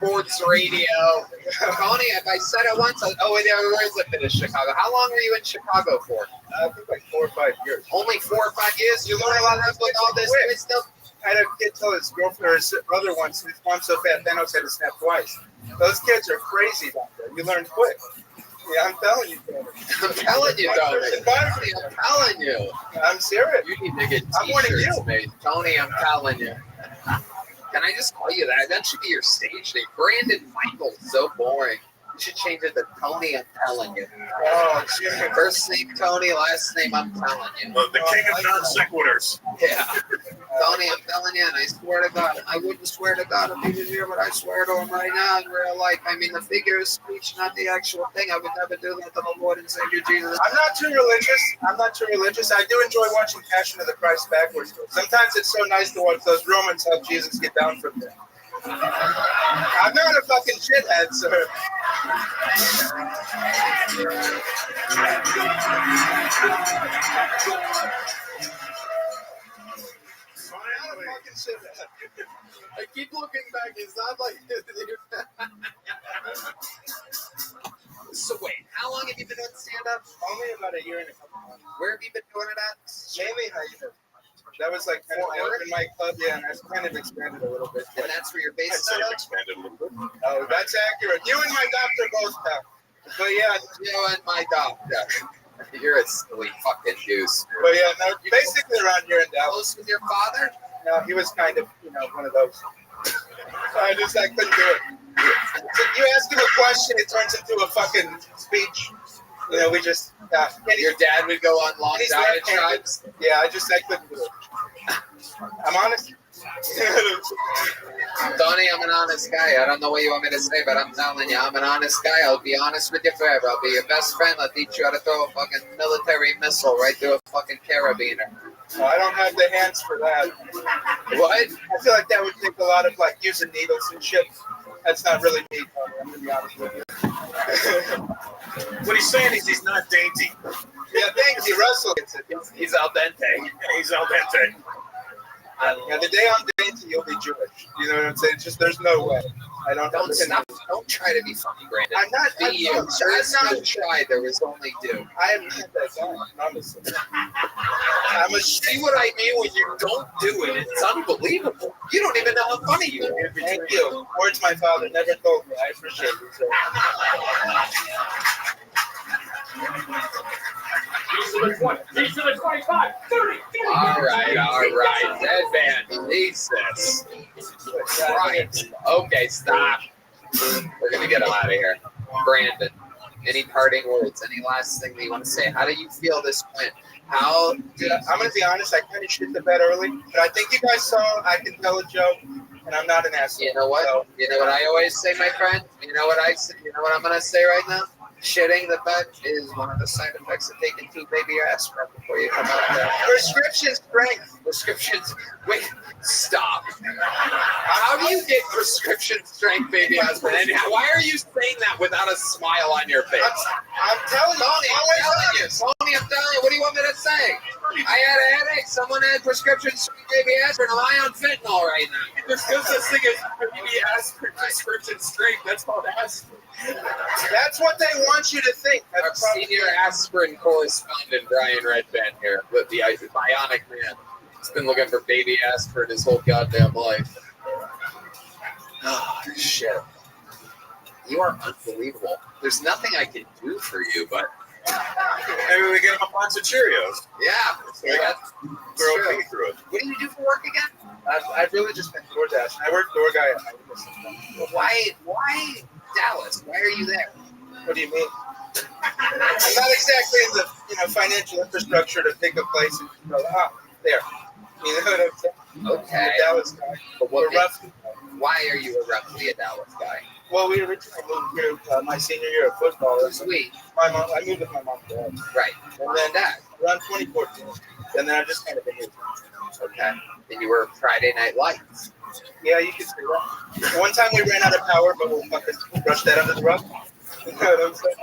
sports radio. Tony, if I said it once, where's the bit of Chicago? How long were you in Chicago for? I think like 4 or 5 years. Only 4 or 5 years? You learn a lot of with all this good stuff? I had a kid tell his girlfriend or his brother once, his mom's so fat, Thanos had to snap twice. Those kids are crazy back there. You learn quick. Yeah, I'm telling you, Tony. I'm telling you, Tony. I'm telling you. I'm serious. You need to get I'm warning t-shirts you. made. Tony, I'm telling you. Can I just call you that? That should be your stage name. Brandon Michael. So boring. You should change it to Tony, I'm telling you. Oh, shit. First name Tony, last name I'm telling you. Well, the king of non sequiturs. Yeah. Tony, I'm telling you, and I swear to God, I wouldn't swear to God if he was here, but I swear to him right now in real life. I mean, the figure of speech, not the actual thing. I would never do that to the Lord and Savior Jesus. I'm not too religious. I do enjoy watching Passion of the Christ backwards. Sometimes it's so nice to watch those Romans help Jesus get down from there. I'm not a fucking shithead, sir. I keep looking back. It's not like So wait, how long have you been doing stand-up? Only about a year and a couple months. Where have you been doing it at? Mainly Hyder. That was like kind of my open mic club, yeah, and that's kind of expanded a little bit. And that's where you're I'd based say out it of? expanded a little bit. Oh, that's accurate. You and my doctor both have. But yeah, You and my doctor. You're a silly fucking deuce. but yeah, no, basically around here in Dallas. Close with your father? No, he was kind of, one of those. I couldn't do it. So you ask him a question, it turns into a fucking speech. We just, Your dad would go on long he's diatribes? Yeah, I couldn't do it. I'm honest. Tony, I'm an honest guy. I don't know what you want me to say, but I'm telling you, I'm an honest guy. I'll be honest with you forever. I'll be your best friend. I'll teach you how to throw a fucking military missile right through a fucking carabiner. No, I don't have the hands for that. What? I feel like that would take a lot of using needles and shit. That's not really me, Tony. I'm gonna be honest with you. What he's saying is he's not dainty. Yeah, thank you. Russell gets it. He's al dente. He's al dente. Yeah, the day I'm dating, you'll be Jewish. You know what I'm saying? It's just there's no way. I don't. Don't stop. Don't try to be funny, Brandon. I'm not. Be you. I'm No try. There was only do. I am not that guy. Honestly. I'm a See what I mean when you don't do it? It's unbelievable. You don't even know how funny you are. Thank you. Words my father never told me. I appreciate it. So. These are the 25, 30, 40. All right. Deadman, Jesus. Right. Okay, stop. We're going to get him out of here. Brandon, any parting words? Any last thing that you want to say? How do you feel this went? How? Dude, I'm going to be honest. I kind of shit the bed early. But I think you guys saw I can tell a joke. And I'm not an asshole. You know what? So. You know what I always say, my friend? You know what I'm going to say right now? Shitting the bed is one of the side effects of taking 2 baby aspirin before you come out there. Prescription strength. Prescriptions. Wait, stop. How do you get prescription strength baby aspirin? And why are you saying that without a smile on your face? I'm telling you. Tony, I'm telling you. What do you want me to say? I had a headache. Someone had prescription strength baby aspirin. Am I on fentanyl right now? There's no such thing as baby aspirin prescription strength. That's called aspirin. That's what they want you to think. Our That's probably senior aspirin correspondent, Brian Redband here, with the bionic man. He's been looking for baby aspirin his whole goddamn life. Oh, shit. You are unbelievable. There's nothing I can do for you, but... Maybe we get him a box of Cheerios. Yeah. We're okay through it. What do you do for work again? I've really just been DoorDash. I work door guy at my Why Dallas? Why are you there? What do you mean? I'm not exactly in the financial infrastructure to pick a place and there. You know what I'm saying? Okay. I'm a Dallas guy. But We're rough. why are you roughly a Dallas guy? Well, we originally moved here my senior year of football. Sweet. My mom, I moved with my mom and dad. Right. And then that. around 2014. And then I just kind of been here. Okay. And you were Friday Night Lights. Yeah, you could say that. One time we ran out of power, but we'll fucking brush that under the rug. You know what I'm saying?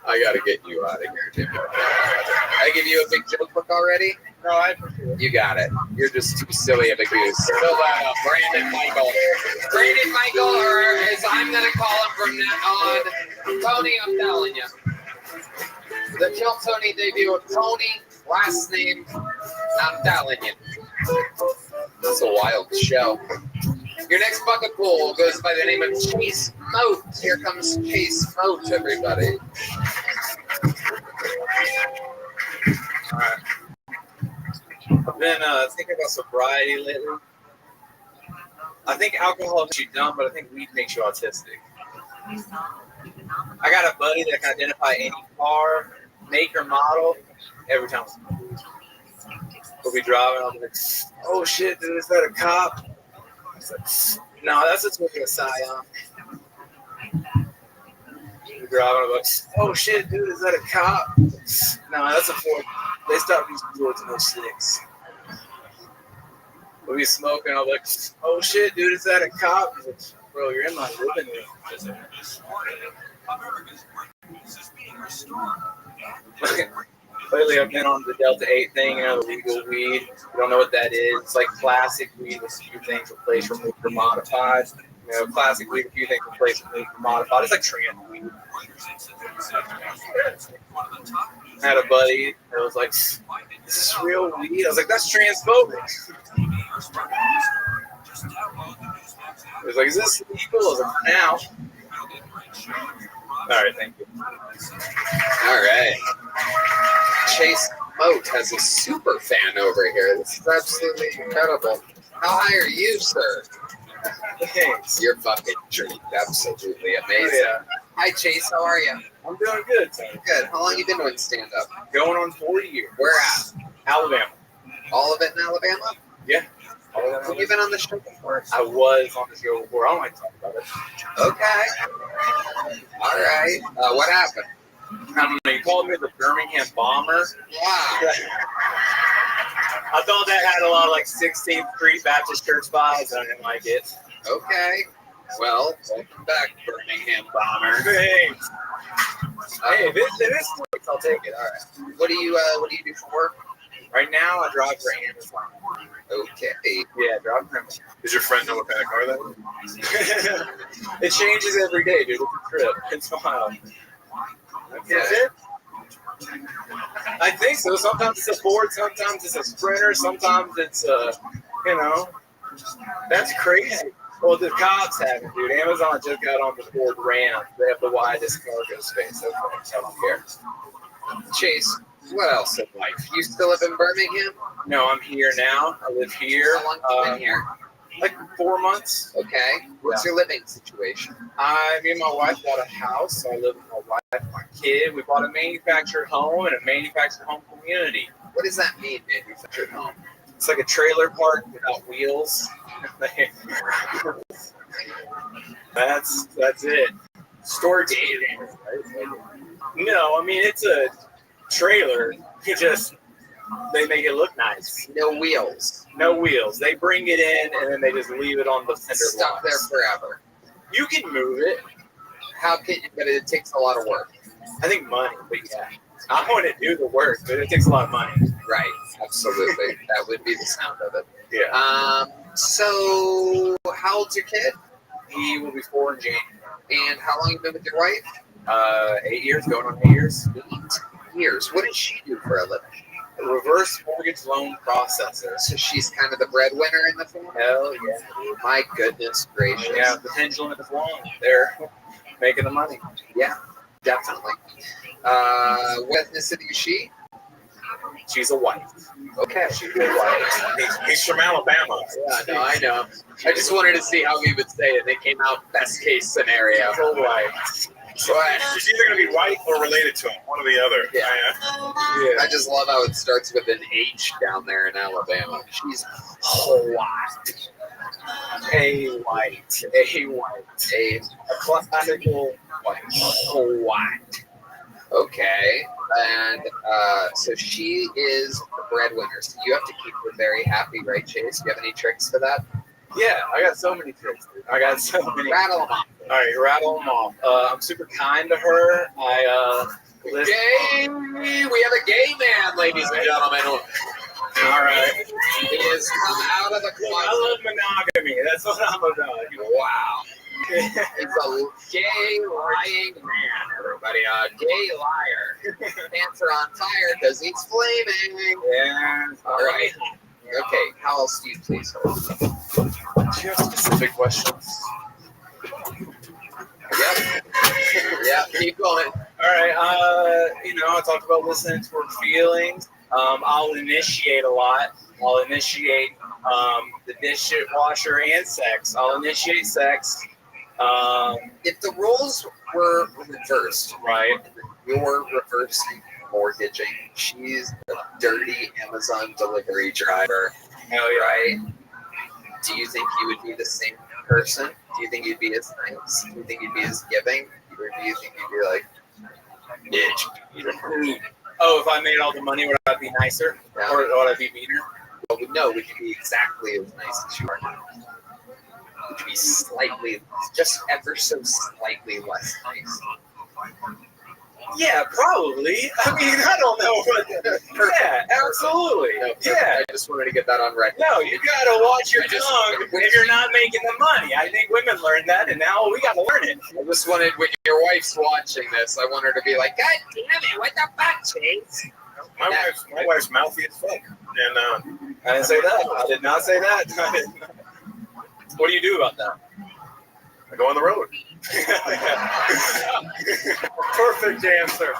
I gotta get you out of here, Jimmy. I give you a big joke book already? No, I appreciate it. You got it. You're just too silly of a goose. Fill that up. Brandon Michael. Brandon Michael, or as I'm going to call him from now on, Tony, I'm telling you. The Kill Tony debut of Tony, last name, I'm telling you. That's a wild show. Your next bucket pool goes by the name of Chase Moat. Here comes Chase Moat, everybody. All right. I've been thinking about sobriety lately. I think alcohol makes you dumb, but I think weed makes you autistic. I got a buddy that can identify any car, make or model, every time. We'll be driving, I'll be like, oh shit, dude, is that a cop? I was like, no, that's a Toyota Scion. We're driving, I'm like, oh shit, dude, is that a cop? No, that's a Ford. They stopped using Fords in 06. We'll be smoking, I'm like, oh shit, dude, is that a cop? He's like, bro, you're in my living room. Lately, I've been on the Delta 8 thing, the legal weed. You don't know what that is. It's like classic weed with a few things replaced, removed, or modified. Classic weed, a few things replaced, removed, or modified. It's like trans weed. I had a buddy that was like, is this real weed? I was like, that's transphobic. He was like, is this legal? I was like, for now. All right, thank you. All right. Chase Moat has a super fan over here. This is absolutely incredible. How high are you, sir? Thanks. You're fucking treat. Absolutely amazing. Yeah. Hi, Chase. How are you? I'm doing good. Good. How long you been doing stand-up? Going on 4 years. Where at? Alabama. All of it in Alabama? Yeah. Have you been on the show before? I was on the show before. I don't like to talk about it. Okay. All right. What happened? I don't know. You called me the Birmingham Bomber. Wow. I thought that had a lot of like 16th Street Baptist Church vibes. I didn't like it. Okay. Well, welcome back, Birmingham Bomber. Thanks. Hey, if it is quick, I'll take it. All right. What do you do for work? Right now, I drive for Amazon. Okay. Yeah, drive for Amazon. Does your friend know what kind of car that is? It changes every day, dude. It's a trip. It's wild. Okay. That's it? I think so. Sometimes it's a Ford, sometimes it's a Sprinter, sometimes it's that's crazy. Well, the cops have it, dude. Amazon just got on the Ford Ram. They have the widest cargo space so far, so I don't care. Chase, what else in life? You still live in Birmingham? No, I'm here now. I live here. How long have you been here? Like 4 months. Okay. What's your living situation? Me and my wife bought a house, so I live with my wife and my kid. We bought a manufactured home and a manufactured home community. What does that mean, manufactured home? It's like a trailer park without wheels. That's it. Storage unit. No, I mean it's a trailer. They make it look nice. No wheels. No wheels. They bring it in and then they just leave it on the cinder Stuck there forever. You can move it. How can you? But it takes a lot of work. I think money, but yeah. I want to do the work, but it takes a lot of money. Right. Absolutely. That would be the sound of it. Yeah. So how old's your kid? He will be 4 in January. And how long you been with your wife? 8 years, going on 8 years. 8 years. What does she do for a living? A reverse mortgage loan processor. So she's kind of the breadwinner in the family? Hell yeah. My goodness gracious. Yeah, the pendulum is long. They're making the money. Yeah, definitely. What ethnicity is she? She's a white. Okay. She's a white. He's from Alabama. Yeah, no, I know. I just wanted to see how we would say it. They came out best case scenario. She's a white. She's either going to be white or related to him, one or the other. Yeah. Yeah. I just love how it starts with an H down there in Alabama. She's white. A white. A white. A classical white. white. Okay. And so she is the breadwinner. So you have to keep her very happy, right, Chase? Do you have any tricks for that? Yeah, I got so many tricks, dude. I got so many. Rattle them off. All right, rattle them off. I'm super kind to her. Listen. Gay. We have a gay man, ladies and gentlemen. All right. He has come out of the I closet. love monogamy. That's what I'm about. Wow. He's a gay lying man, everybody. A gay liar. Pants are on fire because he's flaming. Yeah. All right. Okay. How else do you please hold? Do you have specific questions? Yep. Yeah. Keep going. All right. I talked about listening to her feelings. I'll initiate a lot. I'll initiate the dishwasher and sex. I'll initiate sex. If the roles were reversed, Right. you're reversing mortgaging. She's a dirty Amazon delivery driver. Hell yeah. Right? Do you think you would be the same person? Do you think you'd be as nice? Do you think you'd be as giving? Or do you think you'd be like, bitch? Oh, if I made all the money, would I be nicer? Yeah. Or would I be meaner? Well, no, would you be exactly as nice as you are now? Would you be slightly, just ever so slightly less nice? Yeah, probably. I mean, I don't know. Yeah, absolutely. No, Yeah. I just wanted to get that on record. No, you gotta watch your I just- tongue if you're not making the money. I think women learned that, and now we gotta learn it. I just wanted, when your wife's watching this, I want her to be like, God damn it, what the fuck, Chase? My wife's mouthy as fuck. And I didn't say that. I did not say that. What do you do about that? I go on the road. Perfect answer.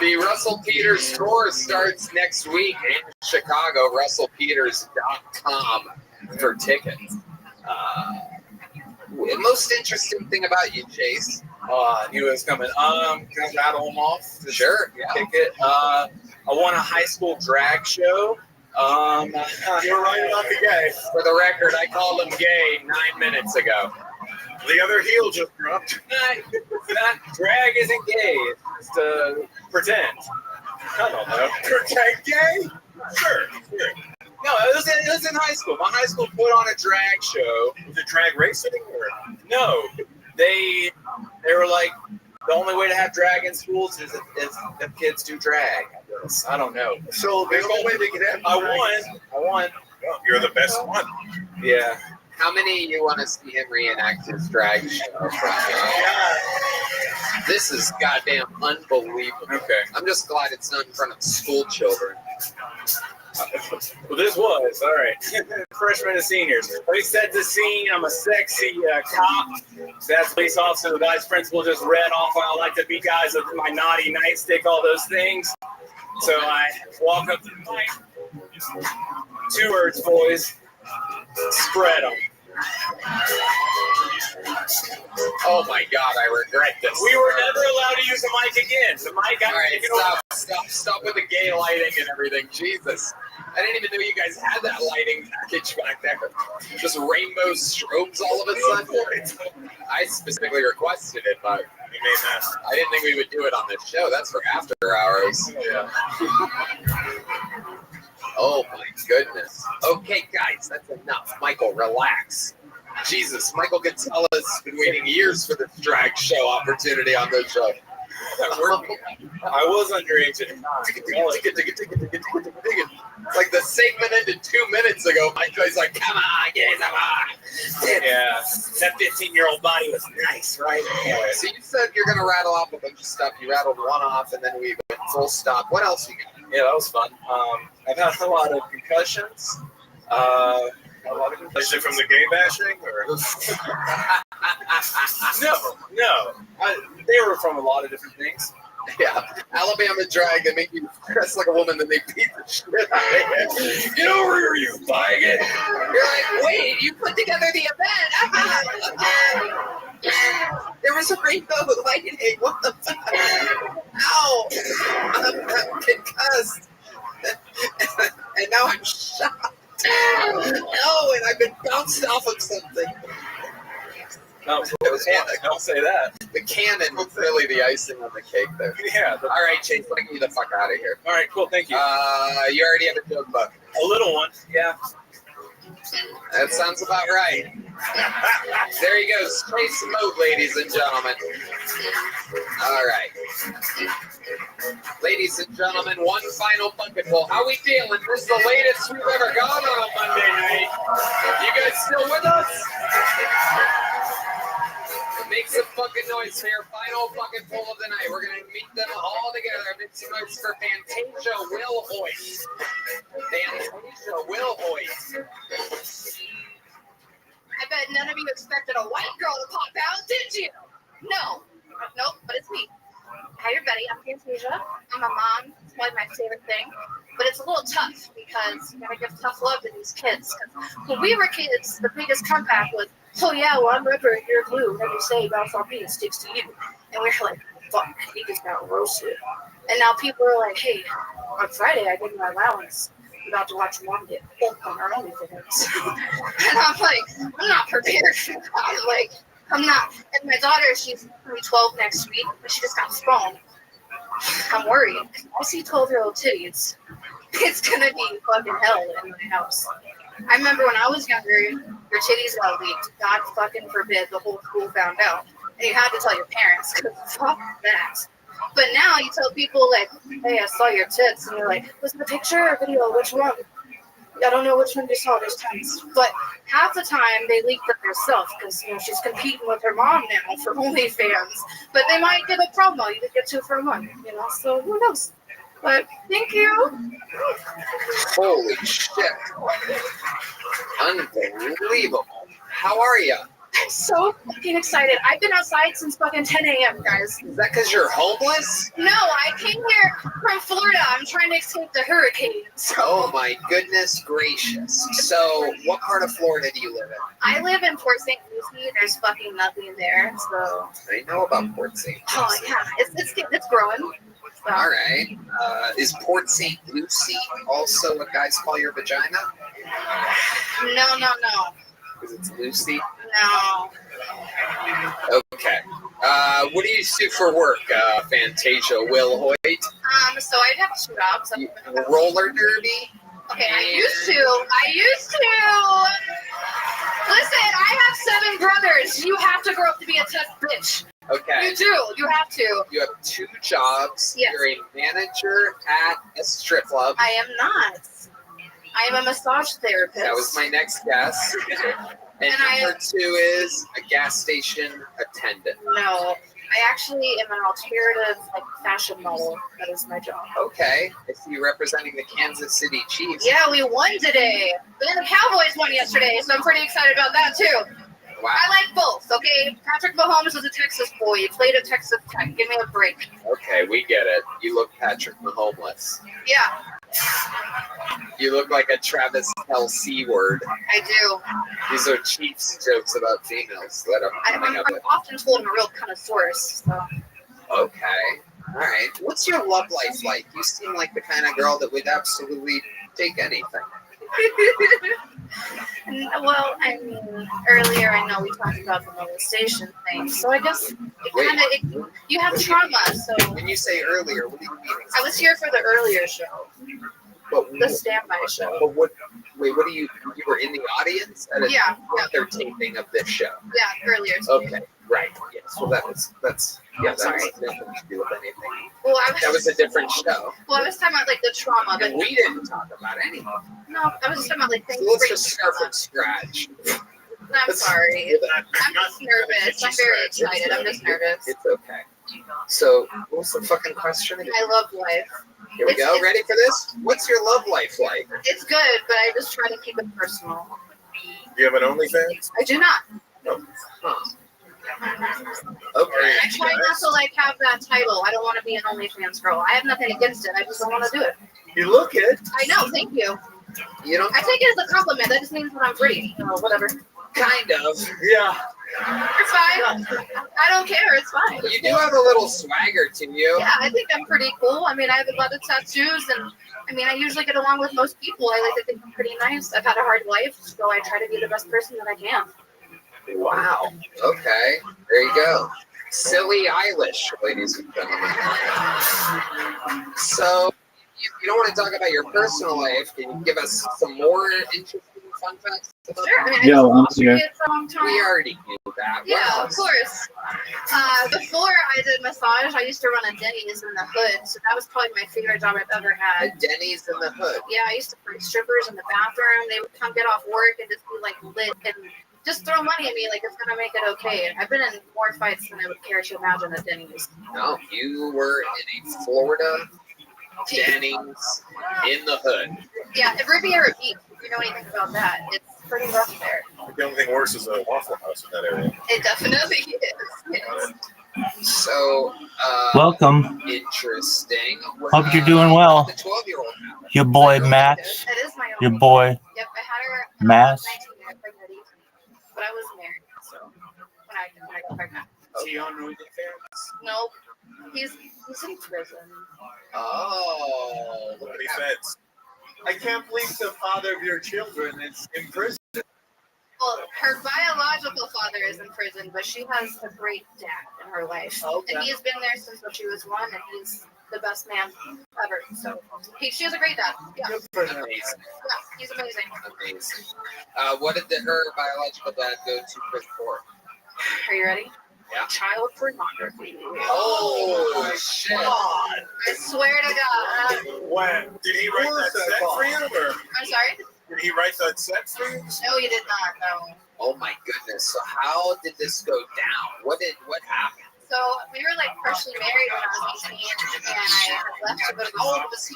The Russell Peters tour starts next week in Chicago. RussellPeters.com for tickets. The most interesting thing about you, Chase. I knew it was coming. Can I rattle them off? Sure. Yeah. Kick it. I won a high school drag show. You're right about the gay. For the record, I called him gay 9 minutes ago. The other heel just dropped. Drag isn't gay. It's to pretend. I don't know. Pretend gay? Sure. No, it was in high school. My high school put on a drag show. Was it drag racing or? No, they were like, the only way to have drag in schools is if kids do drag. I guess. I don't know. So the only way they could have. I won. Well, you're the best one. Yeah. How many you want to see him reenact his drag show? This is goddamn unbelievable. Okay. I'm just glad it's not in front of school children. Well, this was all right. Freshmen and seniors. They set the scene. I'm a sexy cop. That's police officer. The vice principal just read off. I like to beat guys with my naughty nightstick, all those things. So I walk up to the mic. 2 words, boys. Spread them. Oh my God, I regret this. We were never allowed to use the mic again. The mic got All right, taken away. stop with the gay lighting and everything. Jesus. I didn't even know you guys had that lighting package back there. Just rainbow strobes all of a sudden. I specifically requested it, but I didn't think we would do it on this show. That's for after hours. Yeah. Oh my goodness. Okay, guys, that's enough. Michael, relax. Jesus, Michael Gonzalez has been waiting years for this drag show opportunity on this show. I was underage at the time. Like the segment ended 2 minutes ago. Michael's like, come on, yes, come on. Yeah, that 15-year-old body was nice, right? Anyway, so you said you're going to rattle off a bunch of stuff. You rattled one off, and then we went full stop. What else you got? Yeah, that was fun. I've had a lot of concussions. Is it from the gay bashing or? No. They were from a lot of different things. Yeah, Alabama drag. They make you dress like a woman, then they beat the shit out of you. Get over here, you faggot! You're like, wait, you put together the event. There was a rainbow lighting. What the fuck? Ow! I'm concussed. And now I'm shocked. No, and I've been bounced off of something. No, don't say that. The cannon was really the icing on the cake there. Yeah. All right, Chase, let me get the fuck out of here. All right, cool. Thank you. You already have a joke book. A little one. Yeah. That sounds about right. There you go. Space mode, ladies and gentlemen. All right. Ladies and gentlemen, one final bucketful. How we feeling? This is the latest we've ever gone on a Monday night. You guys still with us? Make some fucking noise for your final bucketful of the night. We're going to meet them all together. Make some noise for Fantasia Will Hoyt. Fantasia Will Hoyt. I bet none of you expected a white girl to pop out, did you? No. Nope, but it's me. Hi, everybody. I'm Fantasia. I'm a mom. It's probably my favorite thing. But it's a little tough because you gotta give tough love to these kids. When we were kids, the biggest comeback was, oh yeah, well, I'm Ripper, you're Blue. Whatever you say about me, it sticks to you. And we were like, fuck, he just got roasted. And now people are like, hey, on Friday I get my allowance. I'm about to watch mom get booked on her OnlyFans. And I'm like, I'm not prepared for that. I'm like, I'm not. And my daughter, she's going to be 12 next week, but she just got sprung. I'm worried. I see 12-year-old titties. It's going to be fucking hell in my house. I remember when I was younger, your titties got leaked. God fucking forbid the whole school found out. And you had to tell your parents, because fuck that. But now you tell people, like, hey, I saw your tits. And you're like, was it a picture or video? Which one? I don't know which one you saw. There's tons. But half the time, they leak them themselves because, you know, she's competing with her mom now for OnlyFans. But they might get a promo. You could get 2 for 1, you know? So who knows? But thank you. Holy shit. Unbelievable. How are you? I'm so fucking excited. I've been outside since fucking 10 a.m., guys. Is that because you're homeless? No, I came here from Florida. I'm trying to escape the hurricanes. Oh my goodness gracious. So, what part of Florida do you live in? I live in Port St. Lucie. There's fucking nothing there, so. I know about Port St. Lucie. Oh yeah, it's growing. So. All right. Is Port St. Lucie also what guys call your vagina? No. Because it's Lucy? No. Okay. What do you do for work, Fantasia Will Hoyt? So I have 2 jobs. Roller derby? Okay, I used to. Listen, I have 7 brothers. You have to grow up to be a tough bitch. Okay. You do. You have to. You have 2 jobs. Yes. You're a manager at a strip club. I am not. I am a massage therapist. That was my next guess. And number 2 is a gas station attendant. No. I actually am an alternative fashion model. That is my job. Okay. I see you representing the Kansas City Chiefs. Yeah, we won today. And the Cowboys won yesterday, so I'm pretty excited about that too. Wow. I like both, okay? Patrick Mahomes was a Texas boy. He played at Texas Tech. Give me a break. Okay, we get it. You look Patrick Mahomes. Yeah, You look like a Travis Kelce word. I do. These are Chiefs jokes about females that are coming up I'm with. often told I'm a real connoisseur, so. Okay. All right. What's your love life like? You seem like the kind of girl that would absolutely take anything. Well, I mean, earlier I know we talked about the molestation thing, so I guess you have trauma, so. When you say earlier, what do you mean? I was here for the earlier show, the standby show. But what do you were in the audience at a Yeah. their taping of this show? Yeah, earlier. Okay, right. Yes. Well, that has Sorry. nothing to do with anything. Well, That was a different show. Well, I was talking about the trauma. And we didn't talk about anything. No, I was just talking about things. So let's just start from scratch. I'm sorry. I'm just nervous. I'm very excited. I'm just nervous. It's okay. So, what's the fucking question again? I love life. Here we go. Ready for this? What's your love life like? It's good, but I just try to keep it personal. Do you have an OnlyFans? I do not. Huh. Okay. I try not to have that title. I don't want to be an OnlyFans girl. I have nothing against it. I just don't want to do it. You look it. I know. Thank you. You don't I take it as a compliment. That just means that I'm pretty. Whatever. kind of. Yeah. It's fine. I don't care. It's fine. You do have a little swagger to you. Yeah, I think I'm pretty cool. I mean, I have a lot of tattoos, and I mean, I usually get along with most people. I like to think I'm pretty nice. I've had a hard life, so I try to be the best person that I can. Wow. Okay. There you go. Silly Eilish, ladies and gentlemen. So, you don't want to talk about your personal life. Can you give us some more interesting fun facts Sure. I mean, Yo, I'm here. it's a long time. We already knew that. Yeah, What of else? course. Before I did massage, I used to run a Denny's in the hood, so that was probably my favorite job I've ever A had. Denny's in the hood. Yeah, I used to bring strippers in the bathroom. They would come get off work and just be like lit and just throw money at me like it's gonna make it okay. I've been in more fights than I would care to imagine at Denny's. No, you were in a Florida Denny's in the hood. Yeah, the Riviera Beach. If you know anything about that, it's pretty rough there. The only thing worse is a Waffle House in that area. It definitely is. Yes. So, Welcome. interesting. Hope you're doing well. The 12-year-old. Your boy Max. It is my Your own. boy Yep, I had her Max. 19 years pregnant, 18, but I was married, so when I got pregnant. Is he on OnlyFans? Nope, he's in prison. Oh, look Many at that. feds. I can't believe the father of your children is in prison. Well, her biological father is in prison, but she has a great dad in her life, Okay. and he's been there since when she was 1, and he's the best man ever. So she has a great dad. Yeah, Good for him. Amazing. yeah, he's amazing. Amazing. What did her biological dad go to prison for? Are you ready? Yeah. Child pornography. Oh, shit. I swear to God. When? Did he write that set for you? Or I'm sorry? did he write that set for you? No, you did not. No. Oh my goodness. So how did this go down? What happened? So we were like freshly married when I was 18, and I had left to go to How old school. was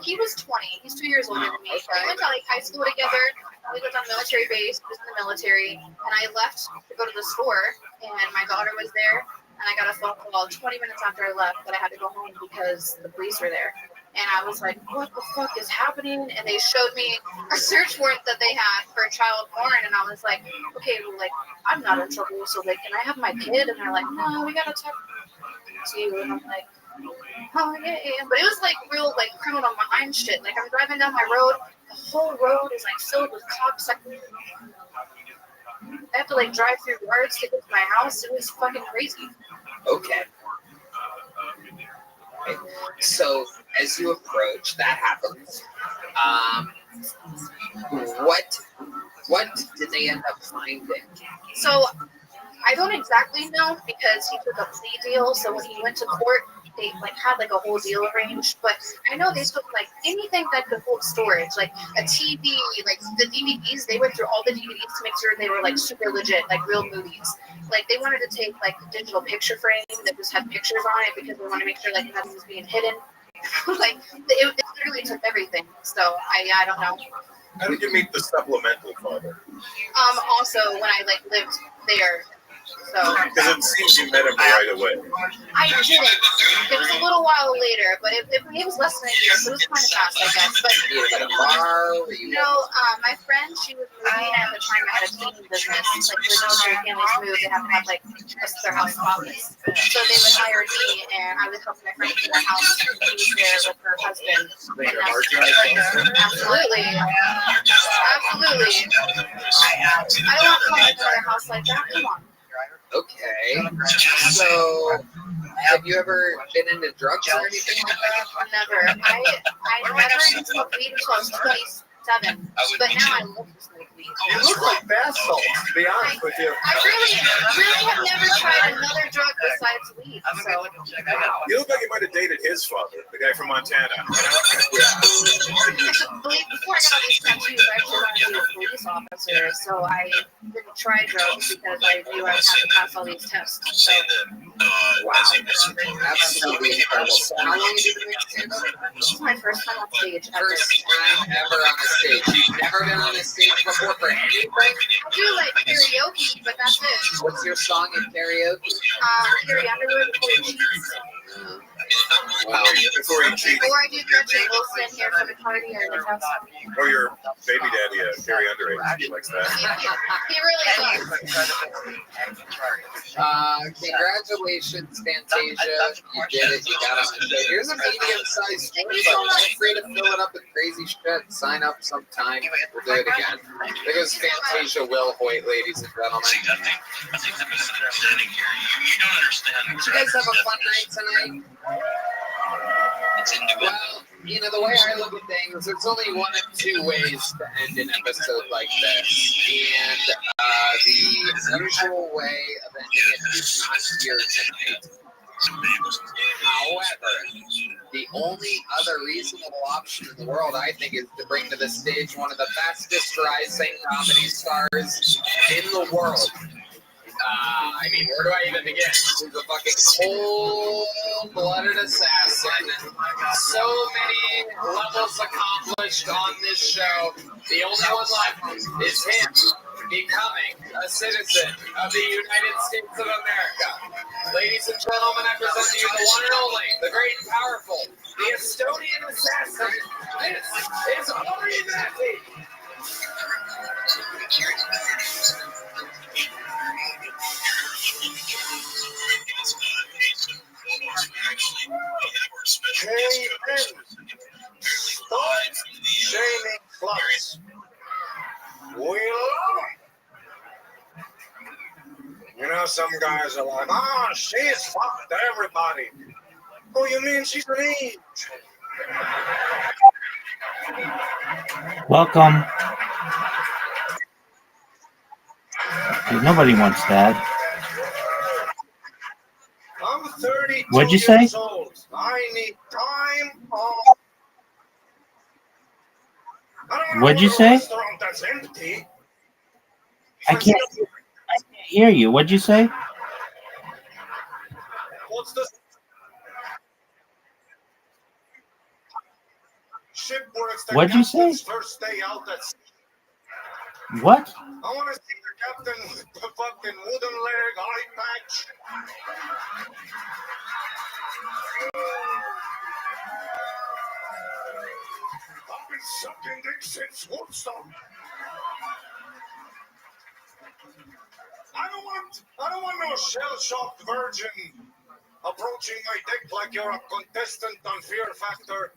he? He was 20. He's 2 years older than me. So we went to like high school together. We lived on military base. He was in the military, and I left to go to the store, and my daughter was there. And I got a phone call 20 minutes after I left that I had to go home because the police were there. And I was like, what the fuck is happening? And they showed me a search warrant that they had for child porn. And I was like, okay, well, like, I'm not in trouble. So, like, can I have my kid? And they're like, no, we got to talk to you. And I'm like, oh, yeah. But it was, like, real, like, criminal mind shit. Like, I'm driving down my road. The whole road is, like, filled with cops. Like, I have to, like, drive through yards to get to my house. It was fucking crazy. Okay. So as you approach, that happens. What did they end up finding? So I don't exactly know because he took a plea deal. So when he went to court, they like had like a whole deal arranged. But I know they took like anything that could hold storage, like a TV, like the DVDs. They went through all the DVDs to make sure they were like super legit, like real movies. Like they wanted to take like a digital picture frame that just had pictures on it because they wanted to make sure like nothing was being hidden. Like it literally took everything. So I don't know. How did you meet the supplemental father? Also when I like lived there. So Because it seems you met him right away. I didn't. It was a little while later, but it was less than a year, so it was kind of fast, I guess. But You at a bar? Were you my friend, she was moving at the time. I had a cleaning business. Like when military families move, they have to have like their house spotless. So they would hire me, and I was helping my friend clean their house. And she was there with her husband. Like And a hard drive also? absolutely. I don't want to come into another house like that. Come on. Okay. So have you ever been into drugs or anything like that? Never. I never even smoked weed until I was 27. But now I love to smoke weed. You look like bath salts, to be honest with you. I really have never tried another drug besides weed. So You look like you might have dated his father, the guy from Montana. before I got all these tattoos, I actually wanted to be a police officer. So I didn't try drugs because I knew I had to pass all these tests. So Wow. Absolutely incredible. So how long have you been doing stand-up? this is my first time on stage ever. First time ever on a stage. You've never been on a stage before for anything? I do like karaoke, but that's it. What's your song in karaoke? Carrie Underwood before you cheese. Wow. Before he cheated. Or I do Gretchen Wilson here for the party or the house. Or your baby daddy, Carrie Underage. He likes that. He really does. Congratulations, Fantasia. You did it. You got on the show. Here's a medium-sized Thank tour you bus. so much. Feel free to fill it up with crazy shit. Sign up sometime. We'll do it again. There goes Fantasia Will Hoyt, ladies and gentlemen. I think the misunderstanding here, you don't understand. Did you guys have a fun night tonight? It's individual. Well, you know, the way I look at things, there's only one of two ways to end an episode like this. And the usual way of ending it is not here tonight. However, the only other reasonable option in the world, I think, is to bring to the stage one of the fastest rising comedy stars in the world. I mean, where do I even begin? He's a fucking cold-blooded assassin. So many levels accomplished on this show. The only one left is him becoming a citizen of the United States of America. Ladies and gentlemen, I present to you the one and only, the great and powerful, the Estonian assassin. This is Ari Matty. Stop shaming sluts. We love it. You know, some guys are like, she's fucked everybody. Oh, you mean she's an age? Welcome. Nobody wants that. I'm 32 What'd you say? years old. I need time off. What'd you say? Restaurant that's empty. I can't hear you. What'd you say? What's this? Shipwrecks the What'd you say? captain's first day out at sea. What? I want to see the captain with the fucking wooden leg eye patch. I've been sucking dick since Woodstock. I don't want no shell-shocked virgin approaching my dick like you're a contestant on Fear Factor.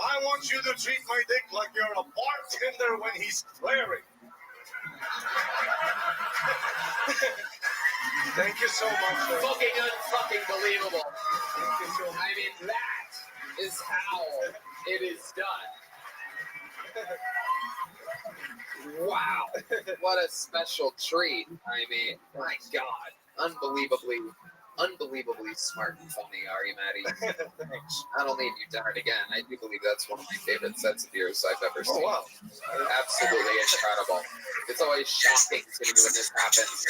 I want you to treat my dick like you're a bartender when he's flaring. Thank you so much. Fucking unfucking believable. I mean, that is how it is done. Wow, what a special treat. I mean, my God, unbelievably smart and funny, are you, Maddie? Thanks. I don't need you dinner again. I do believe that's one of my favorite sets of beers I've ever seen. Oh, wow. Absolutely incredible. It's always shocking to me when this happens,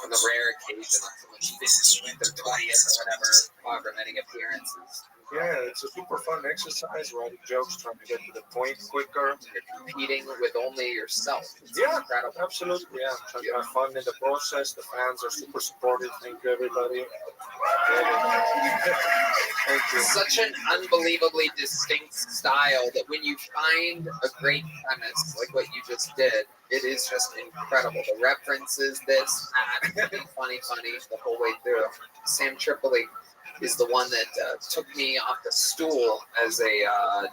on the rare occasion that someone's 15th or 20th or whatever, however many appearances. Yeah, it's a super fun exercise, writing jokes, trying to get to the point quicker. You're competing with only yourself. It's Yeah, incredible. absolutely. Yeah, trying to have fun in the process. The fans are super supportive. Thank you, everybody. Thank you. Such an unbelievably distinct style that when you find a great premise like what you just did, it is just incredible. The references, this, that, funny, the whole way through. Sam Tripoli is the one that took me off the stool as a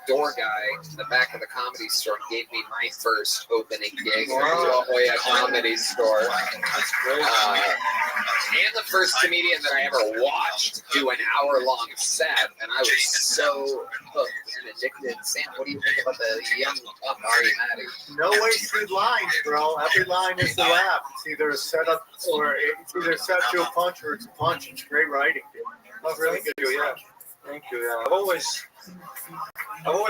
door guy in the back of the Comedy Store and gave me my first opening gig at the La Jolla Comedy Store. That's great. And the first comedian that I ever watched do an hour-long set, and I was so hooked and addicted. Sam, what do you think about the young up Ari Matty? No wasted lines, bro. Every line is a laugh. It's either a setup or it's either set to a punch or it's a punch. It's great writing, dude. Oh, really good. Yeah. Thank you. Yeah. I've always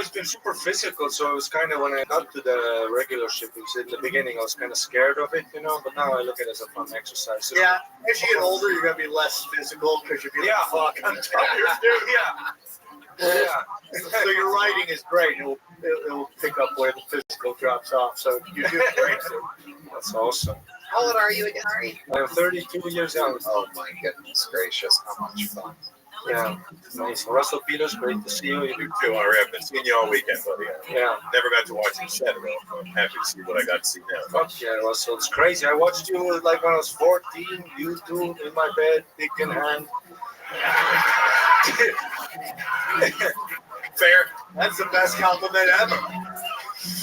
been super physical, so it was kind of when I got to the regular shippings in the beginning, I was kind of scared of it, you know. But now I look at it as a fun exercise. So Yeah, as you get older, you're gonna be less physical because you're Yeah. fuck, I'm tired, dude. yeah. So your writing is great. It'll pick up where the physical drops off. So you do great. That's awesome. How old are you again, Ari? I'm 32 years young. Oh my goodness gracious, how much fun. Yeah, nice. Russell Peters, great to see you. You too, Ari. I've been seeing you all weekend, buddy. Yeah. Never got to watch you set, though. I'm happy to see what I got to see now. Fuck yeah, Russell. It's crazy. I watched you like when I was 14, YouTube, in my bed, dick in hand. Fair. That's the best compliment ever.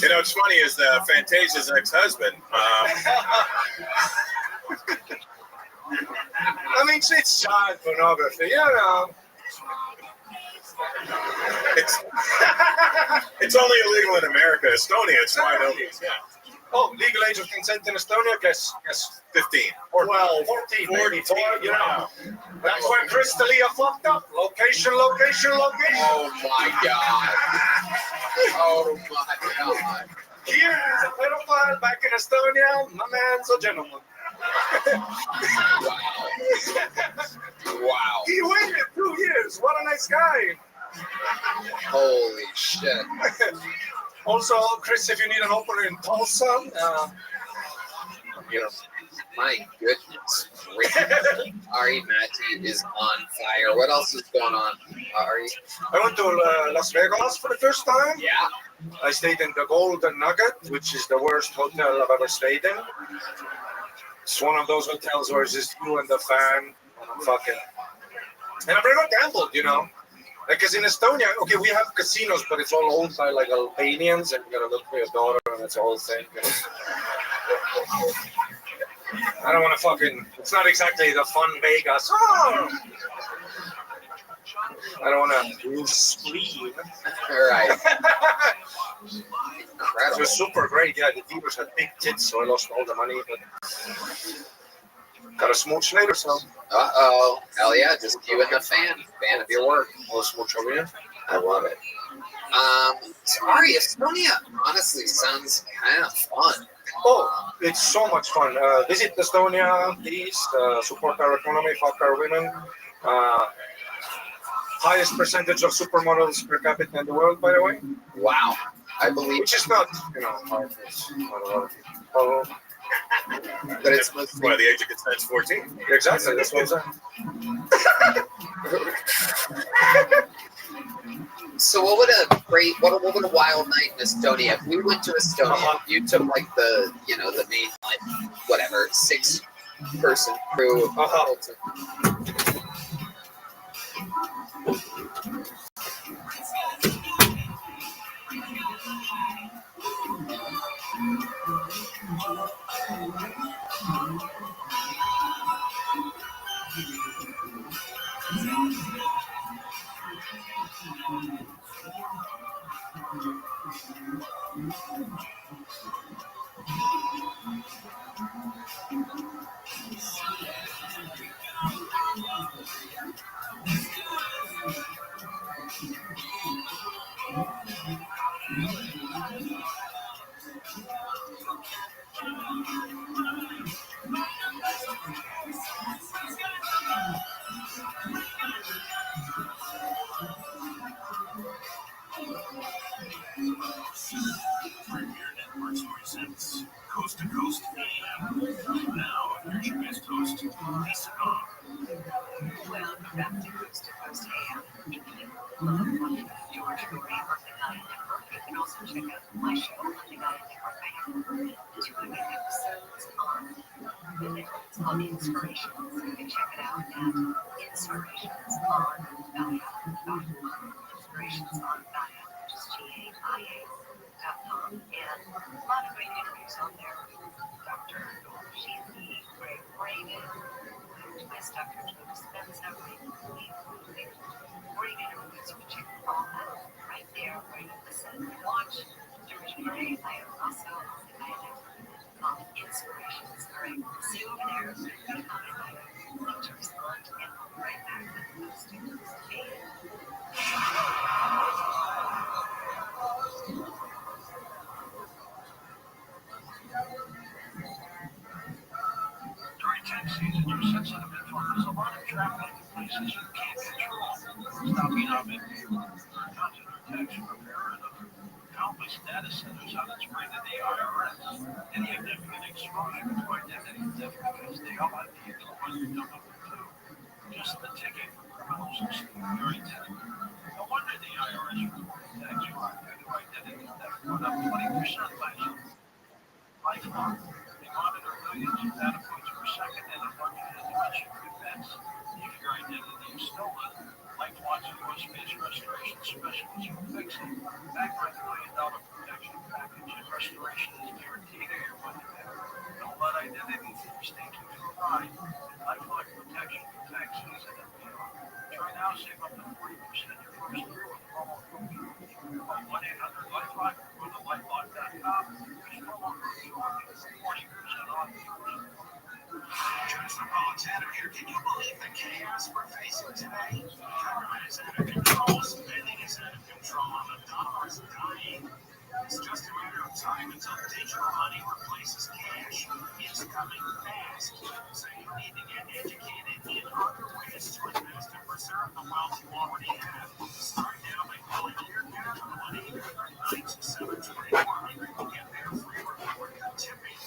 You know, what's funny is Fantasia's ex-husband. I mean, it's child pornography, you know. It's only illegal in America. Estonia, it's wide open. Yeah. Oh, legal age of consent in Estonia? Guess 15. or 12, 14, 44, you know. That's where Chris D'Elia fucked up. Location. Oh my god. Oh my god. Here is a pedophile back in Estonia. My man's a gentleman. Wow. He waited 2 years. What a nice guy. Holy shit. Also, Chris, if you need an opener in Tulsa, you know. My goodness. Ari Matti is on fire. What else is going on, Ari? I went to Las Vegas for the first time. Yeah. I stayed in the Golden Nugget, which is the worst hotel I've ever stayed in. It's one of those hotels where it's just you and the fan, and I'm fucking. And I've never gambled, you know. Because in Estonia, okay, we have casinos, but it's all owned by like Albanians, and you gotta look for your daughter, and it's a whole thing. I don't want to fucking. It's not exactly the fun Vegas. Oh! I don't want to lose spleen. All right. It Incredible. was super great. Yeah, the divas had big tits, so I lost all the money. But got a smooch later, so Uh-oh. Hell yeah, just you and the fan of your work. I'll smooch over here. I love it. Sorry, Estonia honestly sounds kind of fun. Oh, it's so much fun. Visit Estonia, please. Support our economy, fuck our women. Highest percentage of supermodels per capita in the world, by the way. Wow. I believe, Which is not, you know, hard. It's not a lot of people. Oh, but it's Why mostly. the age of consent is 14. exactly, that's what I'm saying. So what would a wild night in Estonia? If we went to Estonia, you took like the main like whatever 6-person crew. Premier Networks presents Coast to Coast AM. Now, here's your guest host, Lisa Goff. Welcome back to Coast AM. George Gorey on the Guy Network. You can also check out my show on the Guy Network. I have 200 episodes on the network. It's called Inspirations. You can check it out at inspirationsongaia.com. Inspirations on Gaia, which is GAIA.com. And a lot of great interviews on there. Dr. Sheehy, Greg Raven, my stuff, Dr. Joe Dispenza, great interviews. You can check all out right there where you listen and watch. George Murray, I am also on the Gaia Network called Inspirations. All right, see you over there. Love to respond, and we'll be right back with Coast to Coast AM. During tax season, your sensitive info is a lot of traffic in places you can't control. Stopping up at consular tax repair and other countless data centers on its way to the IRS. Any of them can expose you to identity theft because they all have the what you don't know what to do. Just the ticket for criminals who steal your identity. No wonder the IRS reported tax fraud due to identity theft went up 20% last year. Lifelong. They monitor millions of data points per second and a bunch of dimension events. If your identity is stolen, LifeLock's US-based restoration specialists will fix it. Backed by the $1 million protection package, and restoration is guaranteed to your money back. Don't let identity thieves take you for a ride. LifeLock protection protects who's save up to 40% your first year with promo code COOKIE. Call 1-800-LIFELOCK or go to lifelock.com. Use promo code COOKIE for 40% off your first year. Senator, can you believe the chaos we're facing today? Government is out of control, spending is out of control, and the dollar's dying. It's just a matter of time until digital money replaces cash. It's coming fast. So you need to get educated in other ways to invest and preserve the wealth you already have. Start now by calling your capital at 800-927-2400. Get their free report on tipping.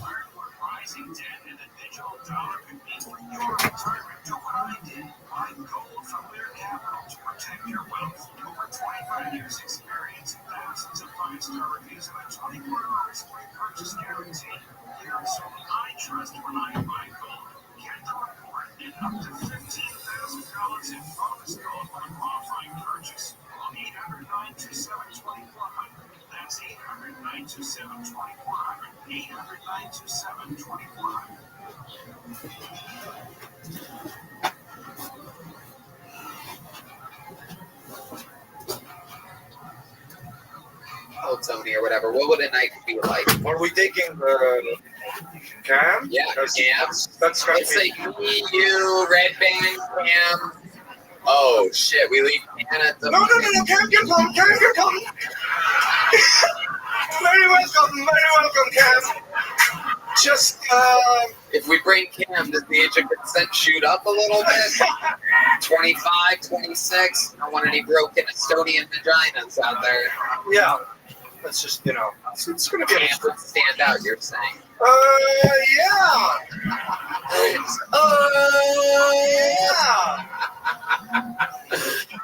Learn what rising debt and the digital dollar could mean for your retirement. Do what I did. Buy gold from their capital to protect your wealth. Over 25 years experience, thousands of 5-star reviews, and a 24-hour risk-free purchase guarantee. Here is something I trust when I buy gold. Get the report and up to $15,000 in bonus gold for a qualifying purchase. Call 800-927-2400. That's 800-927-2400. 800-927-2400. Old Tony or whatever. What would a night be like? Are we taking Cam? Yeah, Cam. That's gonna Let's be. say me, you, Red Band, Cam. Oh shit, we leave Cam at the. No, Cam, you're coming. Cam, you're coming. Very welcome, Cam. Just, If we bring Cam, does the age of consent shoot up a little bit? 25, 26. I don't want any broken Estonian vaginas out there. Yeah. That's just, it's going to be Cam would stand out, you're saying. yeah.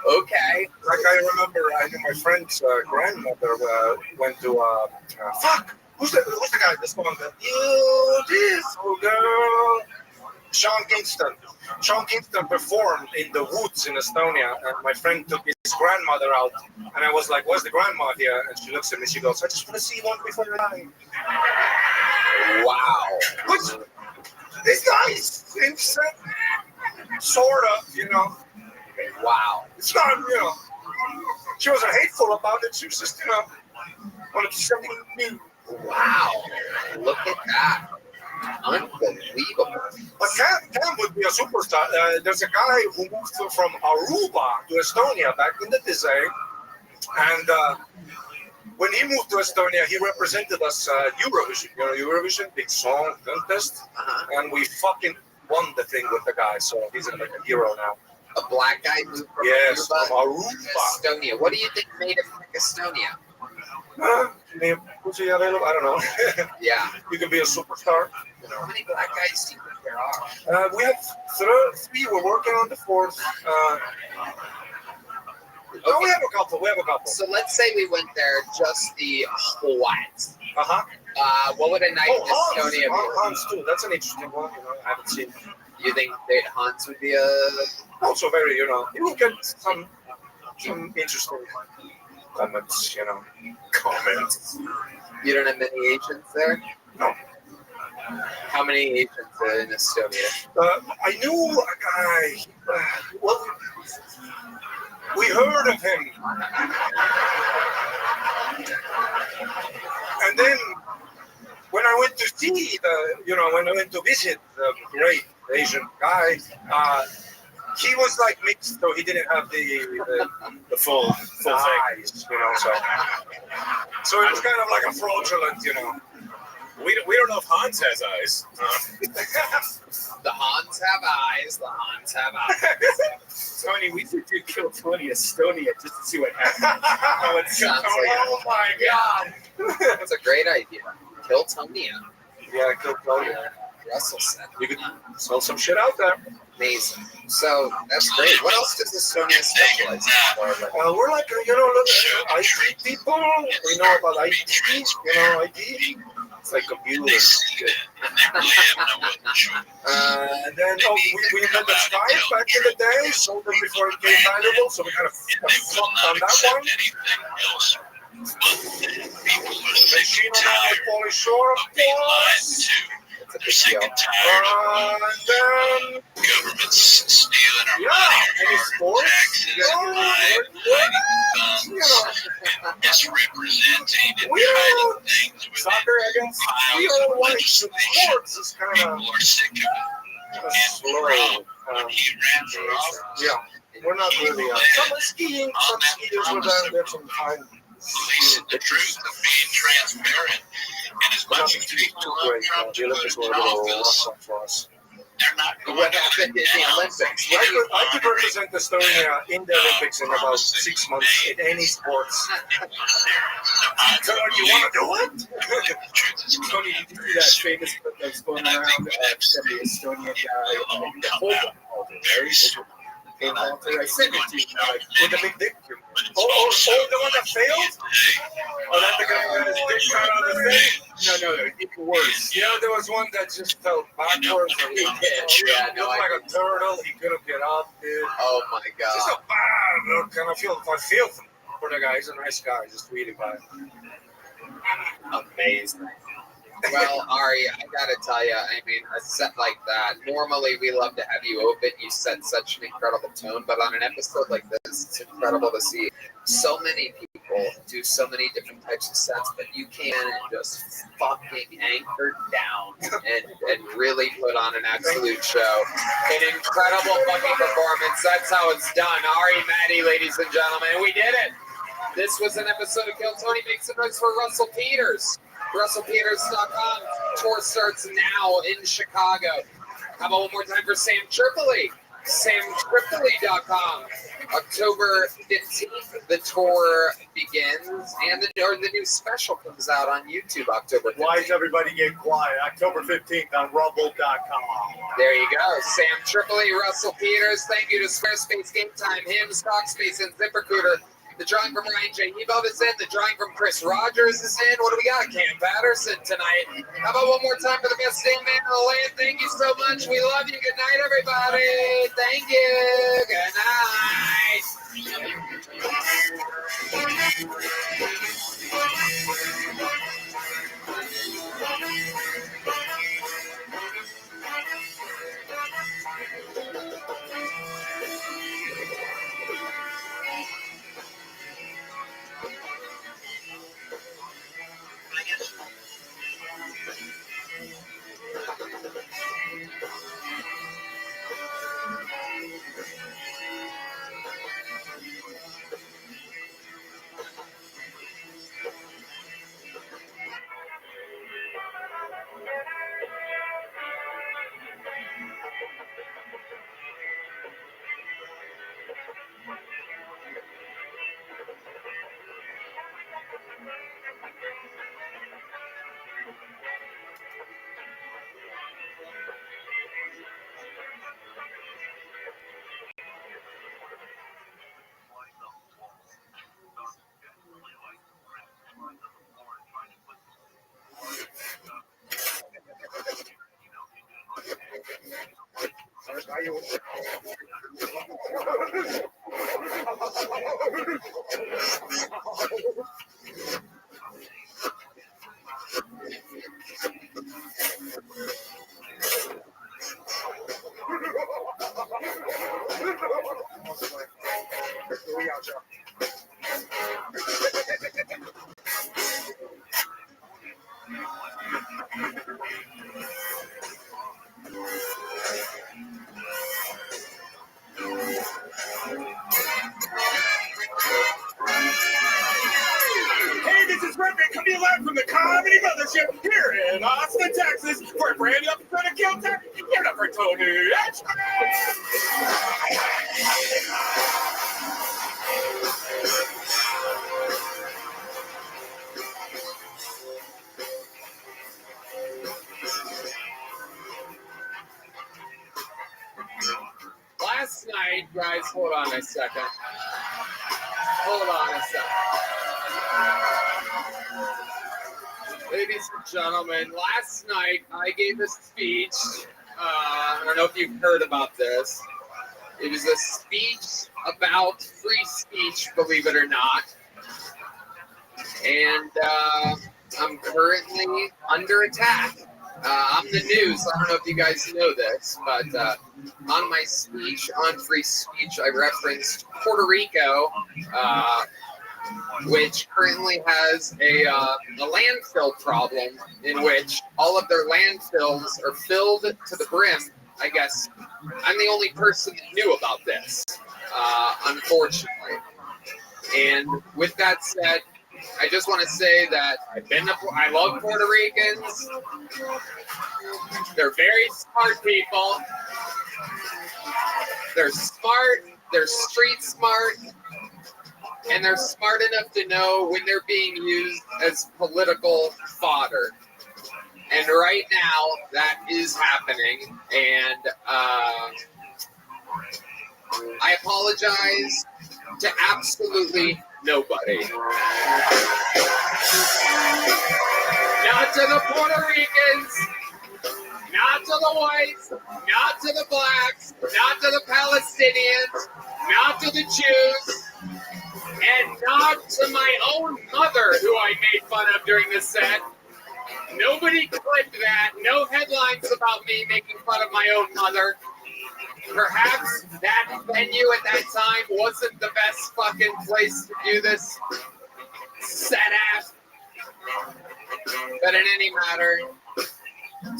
Okay. Like I remember, I knew my friend's grandmother went to, who's the guy that's going to, you, this little girl? Sean Kingston. Sean Kingston performed in the woods in Estonia, and my friend took his grandmother out, and I was like, where's the grandma here? And she looks at me, she goes, I just want to see one before you die. Wow. Which is nice. It's sort of, Wow. It's not, she wasn't hateful about it. She was just, wanted to see something new. Wow. Look at that. Unbelievable. But Cam would be a superstar. There's a guy who moved from Aruba to Estonia back in the day, and when he moved to Estonia, he represented us Eurovision. Eurovision, big song contest, and we fucking won the thing with the guy. So he's like a hero now. A black guy moved from Aruba. Estonia. What do you think made him pick Estonia? I don't know. Yeah. You can be a superstar. How many black guys do you think there are? We have three. We're working on the fourth. No, we have a couple. So let's say we went there just the what? What would a night in Estonia be? Hans too. That's an interesting one. I haven't seen. You think that Hans would be a also very, you will get some interesting comments, comments. You don't have many Asians there? No. How many Asians in Estonia? I knew a guy. Well, we heard of him, and then when I went to see when I went to visit the great Asian guy, he was like mixed, so he didn't have the full eyes, so it was kind of like a fraudulent, We don't know if Hans has eyes. The Hans have eyes. The Hans have eyes. Tony, we should do Kill Tony Estonia just to see what happens. Oh my God! That's a great idea. Kill Tonya. Yeah, Kill Tonya. Russell said. You could sell some shit out there. Amazing. So that's great. What else does Estonia specialize in? We're like, look, IT people. We know about IT. IT. It's like computers. And then we invented Skype back in the day, sold them before it became valuable, so we kind of fucked on that one. Machine now is Polish Shore, of course. It's a big deal. And then Governments stealing Yeah, any sports? Misrepresenting We don't. Soccer, I guess. We don't like sports. Is kind of slow. Yeah, we're not really. Some skiing, some skiers with that. That's some fine. The truth of being transparent, and as much as people love Trump to lose in office, they're not going What to happened in the Olympics? I could represent Estonia in the Olympics in about 6 months in any sports. So you want to do it? Tony, did you see that famous clip that's going around of the Estonian guy? The whole I sent it to you, like, with the big dick. Oh, the one that failed? Oh, that's the guy who got his dick cut on the thing? No, even worse. Yeah, there was one that just fell backwards. He did. Yeah, no, looked like a turtle. He couldn't get up, dude. Oh my Just God. a bad look, and I feel for the guy. He's a nice guy. Just read about it. Amazing. Well, Ari, I gotta tell you, I mean, a set like that, normally we love to have you open. You set such an incredible tone, but on an episode like this, it's incredible to see so many people do so many different types of sets, but you can just fucking anchor down and really put on an absolute show. An incredible fucking performance. That's how it's done. Ari, Maddie, ladies and gentlemen, we did it. This was an episode of Kill Tony. Make some noise for Russell Peters. RussellPeters.com. Tour starts now in Chicago. How about one more time for Sam Tripoli? SamTripoli.com. October 15th, the tour begins, and the new special comes out on YouTube October 15th. Why is everybody getting quiet? October 15th on Rumble.com. There you go. Sam Tripoli, Russell Peters. Thank you to Squarespace, Game Time, Hims, Talkspace, and ZipRecruiter. The drawing from Ryan J. Ebov is in. The drawing from Chris Rogers is in. What do we got? Cam Patterson tonight. How about one more time for the best stand man in the land? Thank you so much. We love you. Good night, everybody. Thank you. Good Hey, this is Rabbi coming live from the Comedy Mothership here in Austin, Texas, for a brand new episode of Kill Tony. Give it up for Tony. Last night, guys, hold on a second. Ladies and gentlemen, last night I gave a speech. I don't know if you've heard about this. It was a speech about free speech, believe it or not. And I'm currently under attack On the news, I don't know if you guys know this, but on my speech on free speech, I referenced Puerto Rico, which currently has a landfill problem in which all of their landfills are filled to the brim. I guess I'm the only person that knew about this, unfortunately. And with that said, I just want to say that I love Puerto Ricans. They're very smart people. They're smart. They're street smart. And they're smart enough to know when they're being used as political fodder. And right now, that is happening. And I apologize to absolutely nobody. Not to the Puerto Ricans, not to the whites, not to the blacks, not to the Palestinians, not to the Jews, and not to my own mother, who I made fun of during the set. Nobody clipped that. No headlines about me making fun of my own mother. Perhaps that venue at that time wasn't the best fucking place to do this set at. But in any matter,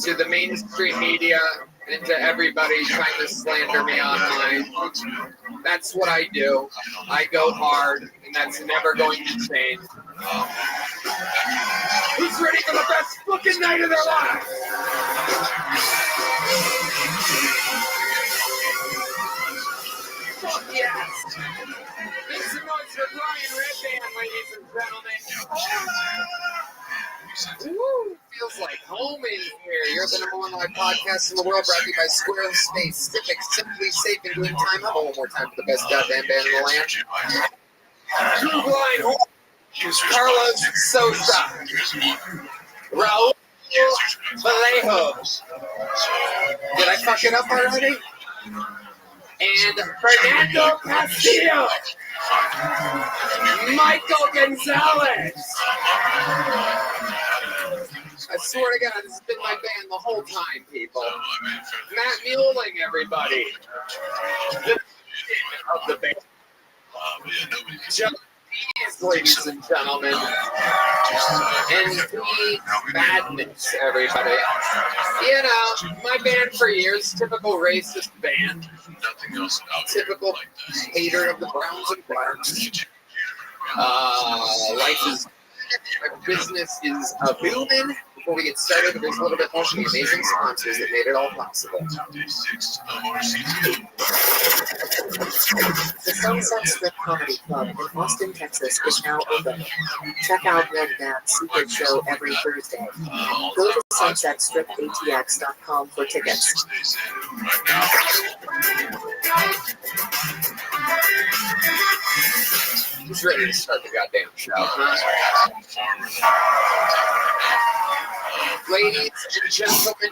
to the mainstream media and to everybody trying to slander me online, that's what I do. I go hard, and that's never going to change. Who's ready for the best fucking night of their life? Fuck yes! Make some noise for Brian Redband, ladies and gentlemen. Woo! Feels like home in here. You're the number one live podcast in the world, brought to you by Squarespace. Civic, simply safe and doing time. I'll one more time for the best goddamn band in the land. True Blind, Carlos Sosa, Raul Vallejo. Did I fuck it up already? And Fernando Castillo, Michael Gonzalez. I swear to God, this has been my band the whole time, people. Matt Mueling, everybody. Of the band. Jeez, ladies and gentlemen. And the madness, everybody. You know, my band for years, typical racist band. Typical hater of the Browns and Blacks. Life is, my business is a booming. Before we get started, there's a little bit more from the amazing sponsors that made it all possible. The Sunset Strip Comedy Club in Austin, Texas is now open. Check out Red Nat's secret show every Thursday. Go to sunsetstripatx.com for tickets. Who's ready to start the goddamn show? Ladies and gentlemen,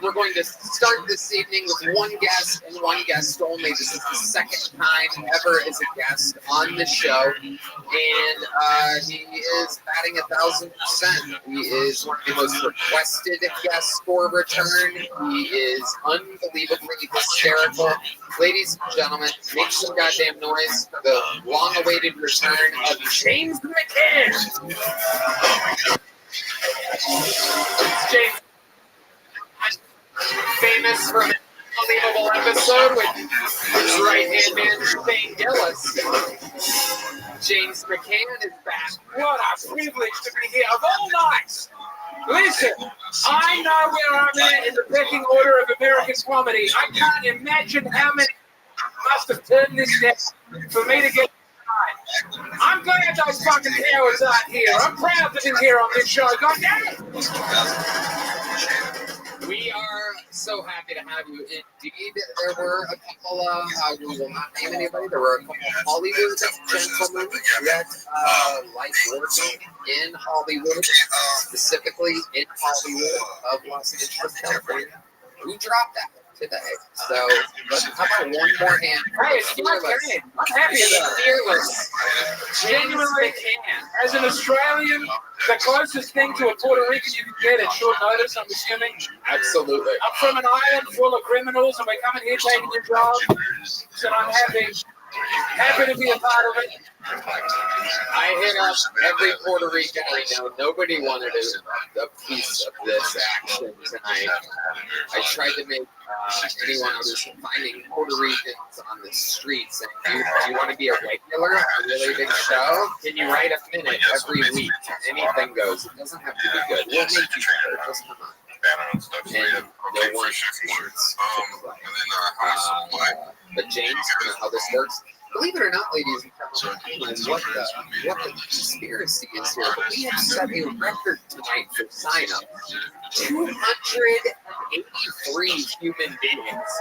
we're going to start this evening with one guest and one guest only. This is the second time ever as a guest on the show, and he is batting 1,000%. He is one of the most requested guests for return. He is unbelievably hysterical. Ladies and gentlemen, make some goddamn noise for the long-awaited return of James McCann. James, famous for an unbelievable episode with his right-hand man, Shane Gillis. James McCann is back. What a privilege to be here of all nights. Listen, I know where I'm at in the pecking order of American comedy. I can't imagine how many must have turned this down for me to get. I'm glad those fucking cowards aren't here. I'm proud to be here on this show. God damn it! We are so happy to have you. Indeed, there were a couple of, we will not name anybody, there were a couple of Hollywood gentlemen that like working in Hollywood, specifically in Hollywood of Los Angeles, California. Who dropped that? today. So how about one more hand? Hey, it's my game. I'm happy about it. Fearless. Genuinely can. As an Australian, the closest thing to a Puerto Rican you can get at short notice, I'm assuming. Absolutely. I'm from an island full of criminals, and we're coming here taking your job. So I'm happy to be a part of it. I hit up every Puerto Rican I know. Nobody wanted a piece of this action tonight. I tried to make anyone who was finding Puerto Ricans on the streets saying, do you want to be a regular on a really big show? Can you write a minute every week? Anything goes. It doesn't have to be good. We'll make you better. Just come on. And no one wants to play. But James, you know how this works. Believe it or not, ladies and gentlemen, what the conspiracy is here, but we have set a record tonight for sign-up. 283 human beings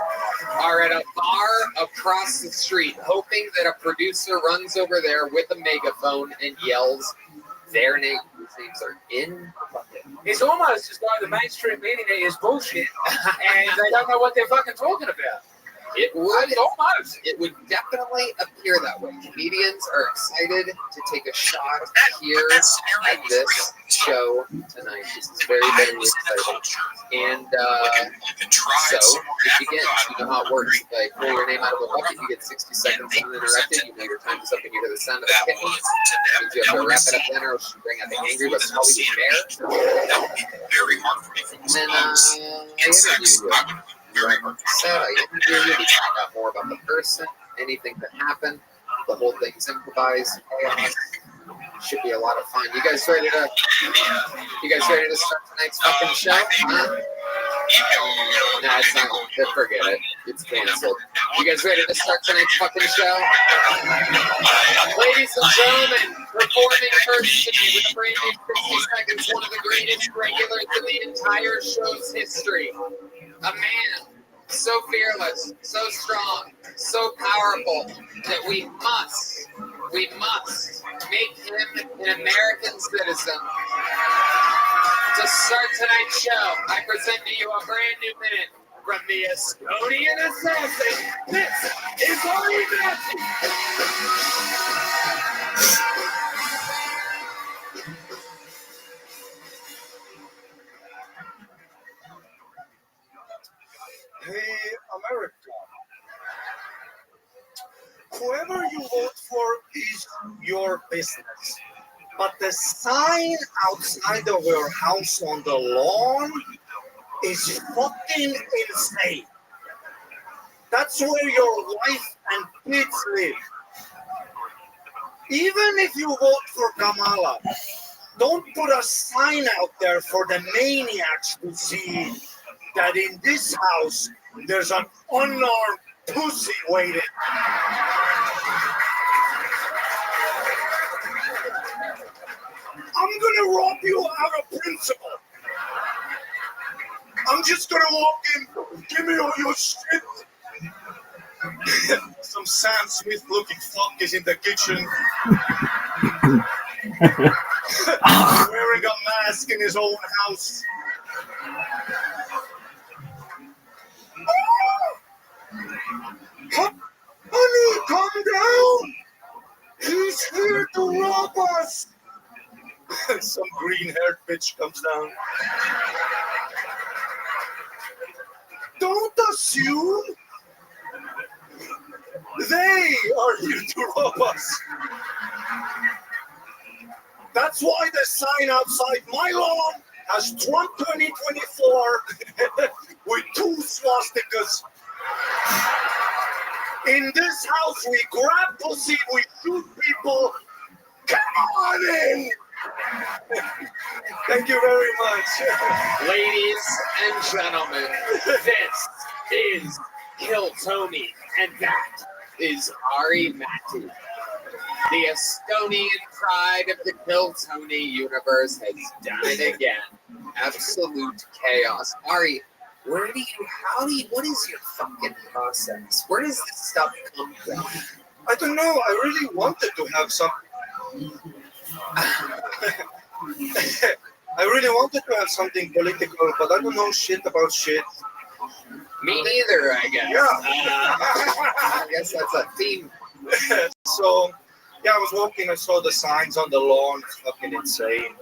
are at a bar across the street, hoping that a producer runs over there with a megaphone and yells their names. These names are in the bucket. It's almost as though the mainstream media is bullshit, and they don't know what they're fucking talking about. It would definitely appear that way. Comedians are excited to take a shot here at this show tonight. This is very, very exciting. And so, it begins. You know how it works. If I pull your name out of a bucket, you get 60 seconds uninterrupted. You know your time is up and you hear the sound of a kitten. Means you have to wrap it up then or bring out the angry but probably bear. That would be very hard for me. And then I interview you. I interview you. We find out more about the person, anything that happened. The whole thing's improvised. Chaos. Should be a lot of fun. You guys ready to start tonight's fucking show? Huh? Nah, it's not. Forget it. It's canceled. You guys ready to start tonight's fucking show? Ladies and gentlemen, performing first with a brand new 60 seconds, one of the greatest regulars in the entire show's history. A man so fearless, so strong, so powerful that we must make him an American citizen. To start tonight's show, I present to you a brand new minute from the Estonian assassin. This is Ari Matthew. Hey, America. Whoever you vote for is your business. But the sign outside of your house on the lawn is fucking insane. That's where your wife and kids live. Even if you vote for Kamala, don't put a sign out there for the maniacs to see that in this house there's an unarmed pussy waiting. I'm gonna rob you out of principle. I'm just gonna walk in, give me all your shit. Some Sam Smith looking fuck is in the kitchen. Wearing a mask in his own house. Honey, calm down. He's here to rob us. Some green-haired bitch comes down. Don't assume. They are here to rob us. That's why the sign outside my lawn has Trump 2024 with 2 swastikas. In this house, we grab pussy, we shoot people. Come on in. Thank you very much. Ladies and gentlemen, this is Kill Tony, and that is Ari Matti. The Estonian pride of the Kill Tony universe has done it again. Absolute chaos. Ari, what is your fucking process? Where does this stuff come from? I don't know. I really wanted to have some. I really wanted to have something political, but I don't know shit about shit. Me neither, I guess. Yeah. I guess that's a theme. So, yeah, I was walking. I saw the signs on the lawn. It's fucking insane.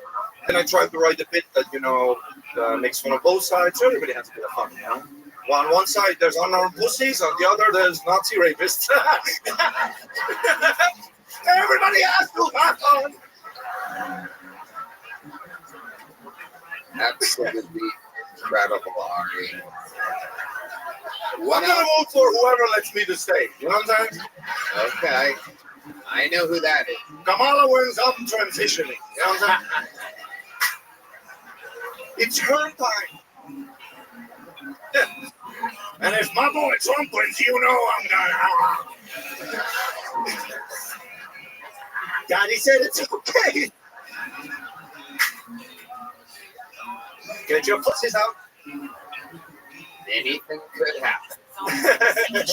And I tried to write a bit that, makes fun of both sides. Everybody has a bit of fun, On one side, there's unarmed pussies. On the other, there's Nazi rapists. Everybody has to have fun. Absolutely incredible, Ari. I'm going to vote for whoever lets me to stay. You know what I'm saying? Okay. I know who that is. Kamala wins. I'm transitioning. You know what I'm saying? It's her time. Yeah. And if my boy Trump wins, I'm gonna. Daddy said it's okay. Get your pussies out. Anything could happen.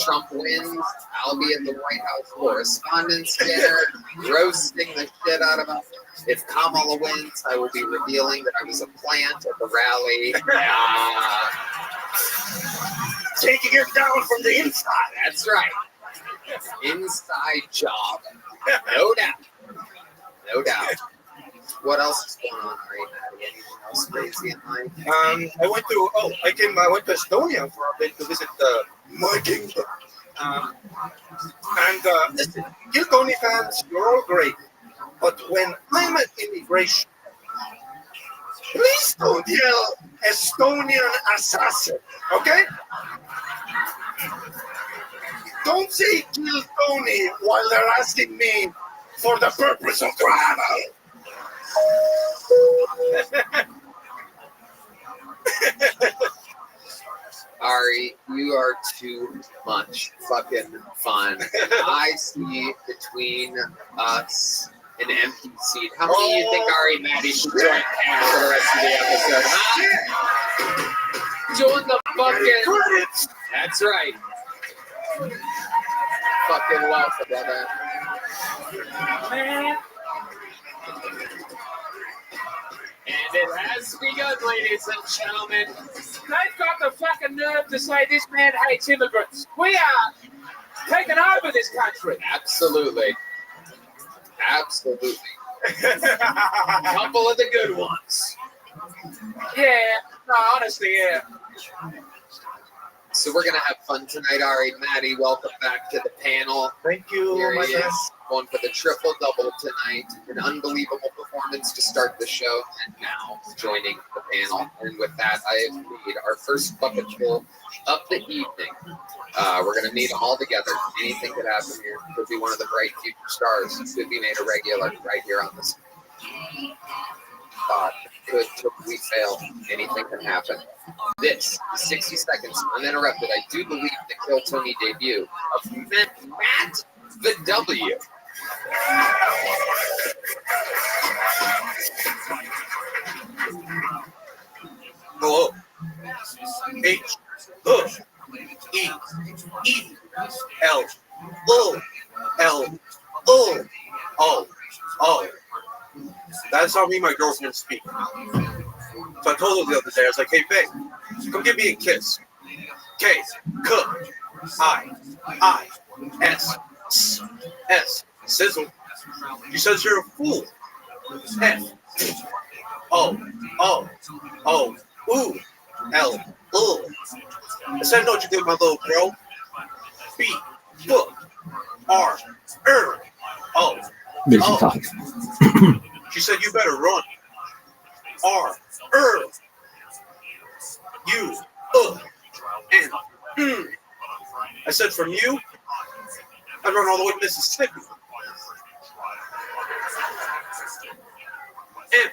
Trump wins, I'll be at the White House Correspondents' Dinner, roasting the shit out of him. If Kamala wins, I will be revealing that I was a plant at the rally. Taking him down from the inside. That's right. Inside job. No doubt. No doubt. What else is going on right now? Anything else crazy in life? I went to Estonia for a bit to visit my kingdom. Listen, you Tony fans, you're all great. But when I'm at immigration, please don't yell Estonian assassin, okay? Don't say kill Tony while they're asking me for the purpose of travel. Ari, you are too much fucking fun. I see between us an empty seat. How many of you think Ari and Maddie should join hands for the rest of the episode? Huh? Join the fucking credits. That's right. Fucking love, brother. Man. And it has begun, ladies and gentlemen. They've got the fucking nerve to say this man hates immigrants. We are taking over this country. Absolutely. Absolutely. A couple of the good ones. Yeah, no, honestly, yeah. So we're going to have fun tonight, Ari. Maddie, welcome back to the panel. Thank you, Here my he friend. is, going for the triple-double tonight. An unbelievable performance to start the show, and now joining the panel. And with that, I have made our first bucket full of the evening. We're going to meet them all together. Anything could happen here. Could be one of the bright future stars. Could be made a regular right here on this. Could we fail? Anything can happen. This 60 seconds uninterrupted. I do believe the Kill Tony debut of Matt the W. Hello. H E E L O L O O O. That's how me and my girlfriend speak. So I told her the other day, I was like, hey, babe, come give me a kiss. K, K, I, S, S, sizzle. She says you're a fool. F, O, O, O, ooh, L, O. I said, no, what you did, my little bro. B, B, R, O, O. She said, you better run. R, U, N, I said, from you, I run all the way to Mississippi. N,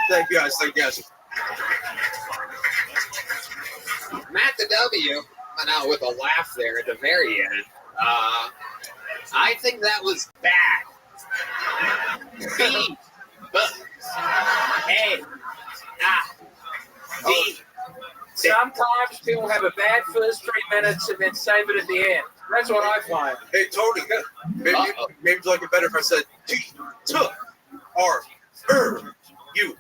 Thank you guys, thank you guys. Matt the W went out with a laugh there at the very end. I think that was bad. B, B, A, D. Sometimes people have a bad first 3 minutes and then save it at the end. That's what I find. Hey, Tony, maybe like it better if I said T, T, R, U,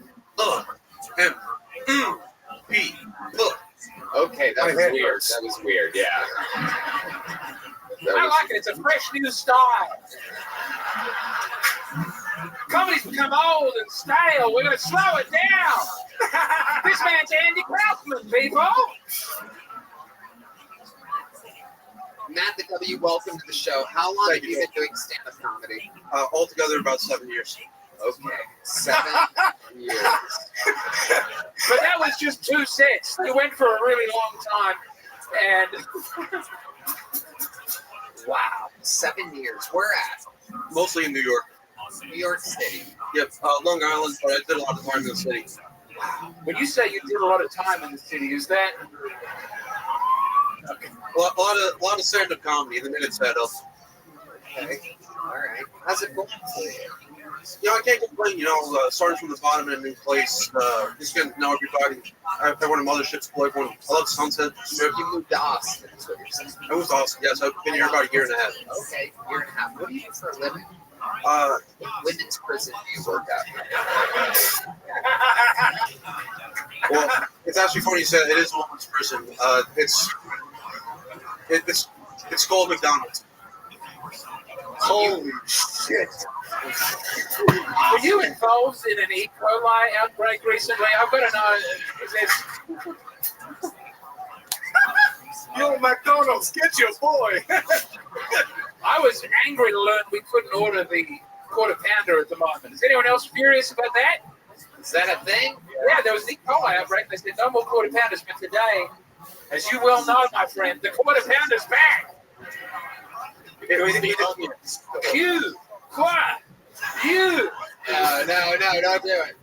M, P, P, Okay, that was weird. That was weird. Yeah. I like it. It's a fresh new style. Comedy's become old and stale. We're going to slow it down. This man's Andy Kaufman, people. Matt the W, welcome to the show. How long have you been doing stand-up comedy? Altogether, about 7 years. Okay, 7 years. But that was just 2 sets. They went for a really long time. And wow, 7 years. Where at? Mostly in New York. New York City. Yep, Long Island, but I did a lot of time in the city. Wow. when you say you did a lot of time in the city, is that Okay. A lot of stand-up comedy in the minute setup. Okay. All right. How's it going for you? You know, I can't complain. You know, starting from the bottom in a new place, just getting to know everybody. Everyone in Mothership's cool. Everyone, I love Sunset. You moved to Austin, is what you're saying. It was awesome. Yes, I've been here about a year and a half. Okay, year and a half. What do you do for a living? Women's prison do you work at? Well, it's actually funny you said it is a women's prison. It's called McDonald's. Holy shit. were you involved in an E. coli outbreak recently? I've got to know. Is this, Yo, McDonald's, get your boy. I was angry to learn we couldn't order the quarter pounder at the moment. Is anyone else furious about that? Is that a thing? Yeah, there was an E. coli outbreak. They said no more quarter pounders, but today, as you well know, my friend, the quarter pounder's back. Q, quoi, you. No, don't do it.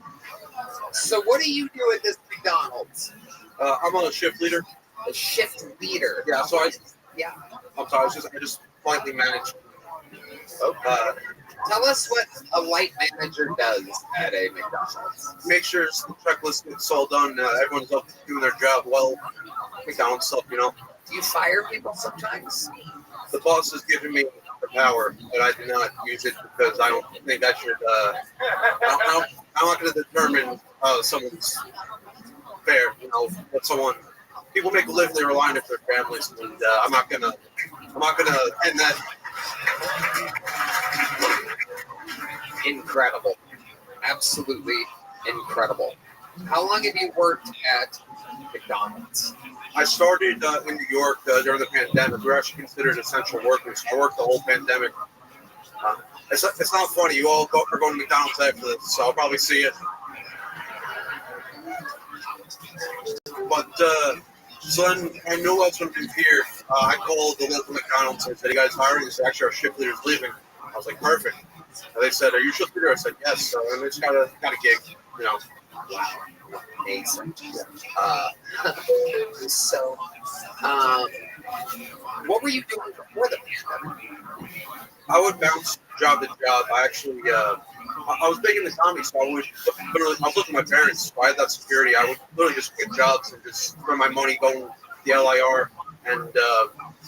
So what do you do at this McDonald's? I'm on a shift leader. A shift leader. Yeah, so Yeah. I'm sorry, I just politely manage. Tell us what a light manager does at a McDonald's. Make sure the checklist gets all done. Everyone's up doing their job well. McDonald's stuff, you know. Do you fire people sometimes? The boss has given me the power, but I do not use it because I don't think I should. I'm not going to determine someone's fair. You know, what someone. People make a living; they rely on it for their families, and I'm not gonna end that. Incredible. Absolutely incredible. How long have you worked at McDonald's? I started in New York during the pandemic. We were actually considered essential workers. I worked the whole pandemic. It's not funny. You all are going to McDonald's after this, so I'll probably see it. But so then I knew I was going to be here. I called the local McDonald's and said, "Hey guys, hiring?" They said, "Actually, our shift leader's leaving." I was like, "Perfect." And they said, "Are you shift leader?" I said, "Yes." So and it's got a gig, you know. Amazing. So, what were you doing before the pandemic? I would bounce job to job. I actually, I was big into comedy, so I was looking at my parents. So I had that security. I would literally just quit jobs and just spend my money going to the LIR and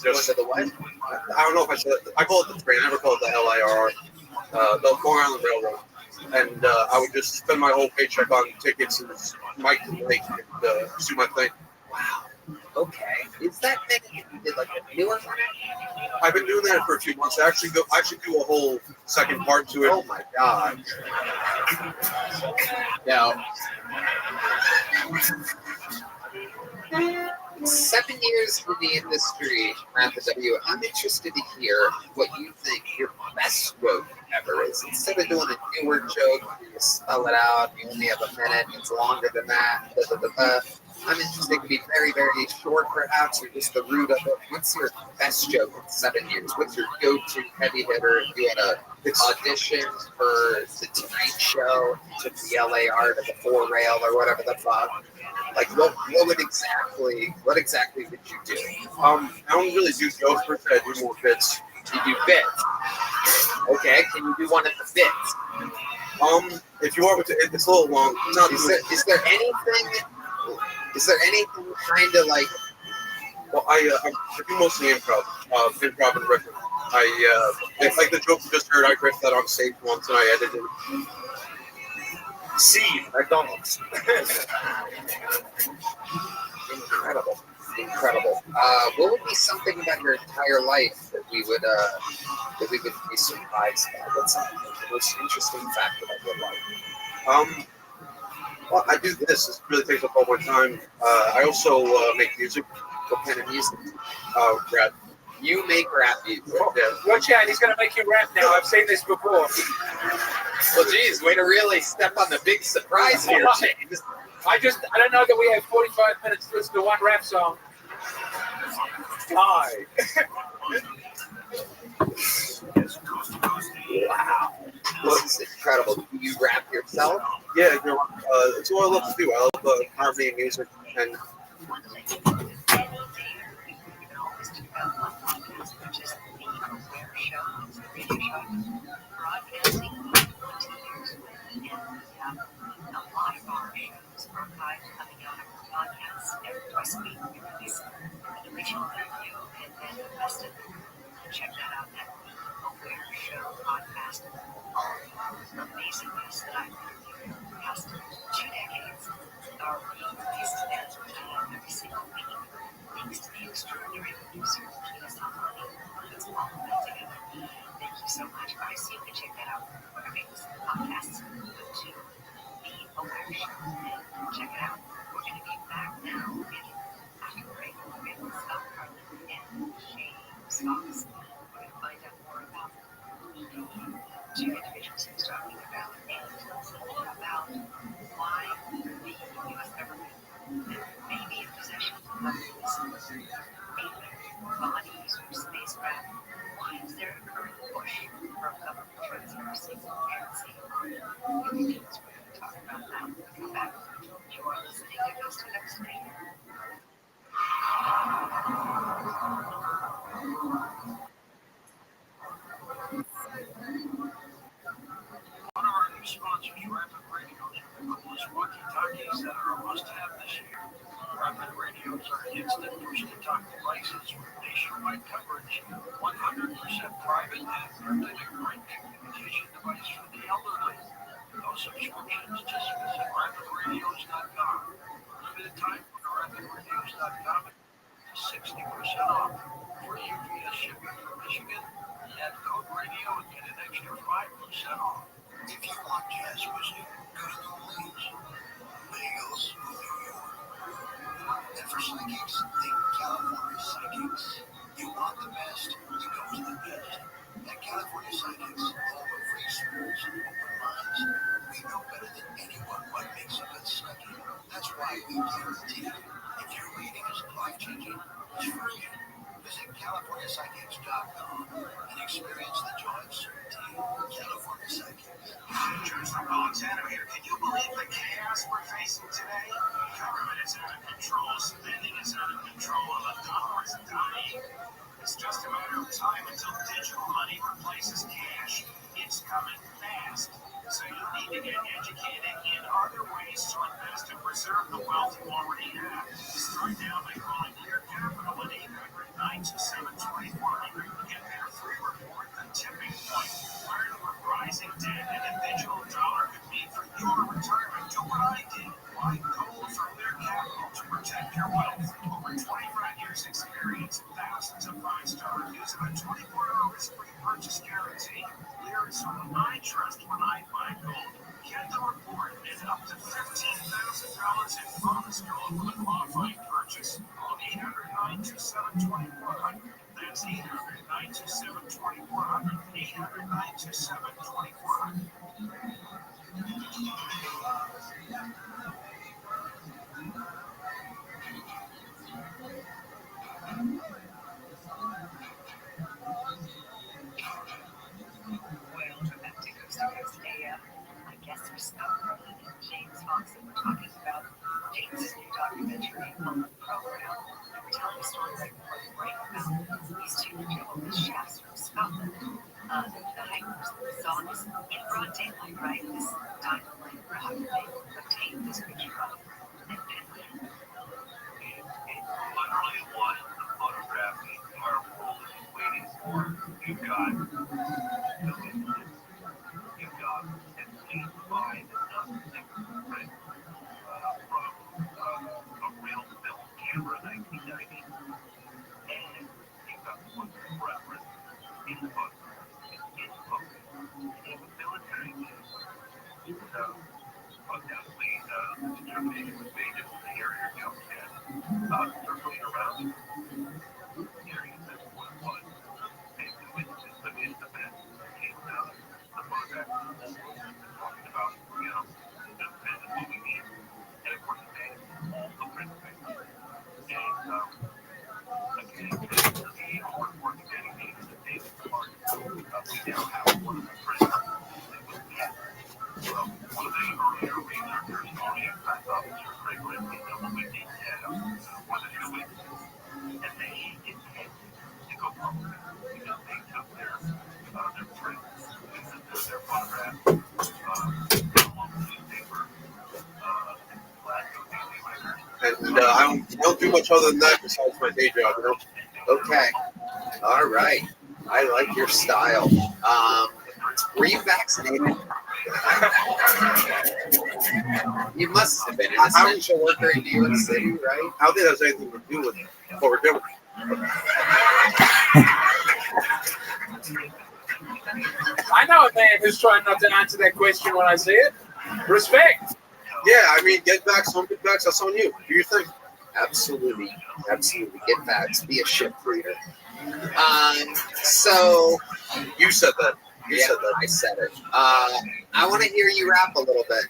just. Going to the what? I don't know if I said it. I call it the train. I never call it the LIR, the Long Island Railroad. And I would just spend my whole paycheck on tickets and mic to mic and do my thing. Wow. Okay. Is that many? You did like a newer one? I've been doing that for a few months. I actually do a whole second part to it. Oh my god. Now, 7 years in the industry, Matt the W. I'm interested to hear what you think your best joke ever is. Instead of doing a newer joke, you spell it out, you only have a minute, it's longer than that. I'm interested to be very, very short, perhaps, or just the root of it. What's your best joke in 7 years? What's your go-to heavy hitter? If you had a audition for the Tonight Show, took the LAR to the 4-rail or whatever the fuck. Like, what exactly would you do? I don't really do jokes per se. I do more bits. You do bits. Okay, can you do one at the bits? If you want me to, it's a little long. Is there anything kind of like? Well, I do mostly improv and riffing. It's like the joke you just heard. I riffed that on stage once and I edited it. See, McDonald's. Incredible. What would be something about your entire life that we would be surprised by? What's the most interesting fact about your life? Well, I do this. This really takes up all my time. I also make music. What kind of music? Rap. You make rap music. Yeah. Watch out, he's going to make you rap now. I've seen this before. Well, geez, way to really step on the big surprise here, James. I don't know that we have 45 minutes to listen to one rap song. Hi. Wow. This is incredible. Do you rap yourself? Yeah, you know, it's what I love to do. I love harmony and music, and A lot of our shows archived coming out of podcasts and twice a week we release an original review and then the best of it. Check that out at the Aware Show podcast. All the amazing guests that I've interviewed for the past 2 decades are released every single week. Thanks to the extraordinary producer, Tina Salmani, that's all of that together. Thank you so much, guys. You can check that out wherever this podcast. Go to the Aware Show and check it out. We're going to be back now with after break with Scott Carlin and James Fox. We're going to find out more about the 2 individuals he was talking about and about why the U.S. government may be in possession of this alien bodies or spacecraft. Why is there a current push for government transparency and safety? We're going to talk about that when we come back. You are listening to Ghost of X-Ray. One of our new sponsors, Rapid Radios, are the coolest walkie-talkies that are a must-have this year. Rapid Radios are instant push-to-talk devices with nationwide coverage, 100% private, and really a great communication device for the elderly. No subscriptions, just visit rapidradios.com. Limited time for rapidradios.com, 60% off. For UPS shipping from Michigan, add code radio and get an extra 5% off. If you want jazz music, go to New Orleans. Bagels, New York. And for psychics, think California Psychics. You want the best, you go to the best. At California Psychics, home of free schools and open minds, we know better than anyone what makes a good psychic. That's why we guarantee if your reading is life-changing, it's free. Visit CaliforniaPsychics.com and experience the joy of certainty. California Psychics. Just from Alexander here. Can you believe the chaos we're facing today? Government is out of control, spending is out of control, and the dollar is dying. It's just a matter of time until digital money replaces cash. It's coming fast. So you need to get educated in other ways to invest and preserve the wealth you already have. Start now by calling Clear Capital at 800-927-2400 to get their free report, The Tipping Point. Learn what rising debt and a digital dollar could mean for your retirement. Do what I did. Buy gold from Clear Capital to protect your wealth. Over 25 years experience, thousands of 5-star reviews, and a 24-hour risk-free purchase guarantee. Clear is who I trust when I buy gold. Get the report and up to $15,000 in bonus gold with a qualifying purchase. Call 800-927-2400. That's 800-927-2400. 800-927-2400. Welcome back to Coast to Coast AM. I guess we're Scott Carlin and James Fox, and we're talking about James' new documentary on the program. And we're telling a story right before the break about these 2 gentlemen chefs from Scotland. The hikers, the songs in broad daylight, right? This dynamite, how did they obtain this picture of and Literally what the photograph our world is waiting for. You've got at least 5 right? From a real film camera, 1990. And I don't do much other than that besides my day job, you know? Okay. All right. I like your style. Were you vaccinated? You must have been an essential worker in New York City, right? How did that have anything to do with what we're doing? I know a man who's trying not to answer that question when I see it. Respect. Yeah, I mean, get back, some get back, that's on you. Do your thing. Absolutely. Absolutely. Get back. Be a ship reader. So You said that. You yeah, said that. I said it. I want to hear you rap a little bit.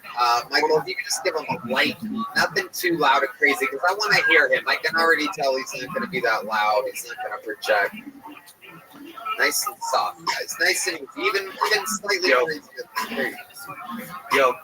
Michael, if you could just give him a light, nothing too loud and crazy, because I want to hear him. I can already tell he's not going to be that loud. He's not going to project. Nice and soft, guys. Nice and even slightly crazy. Yo.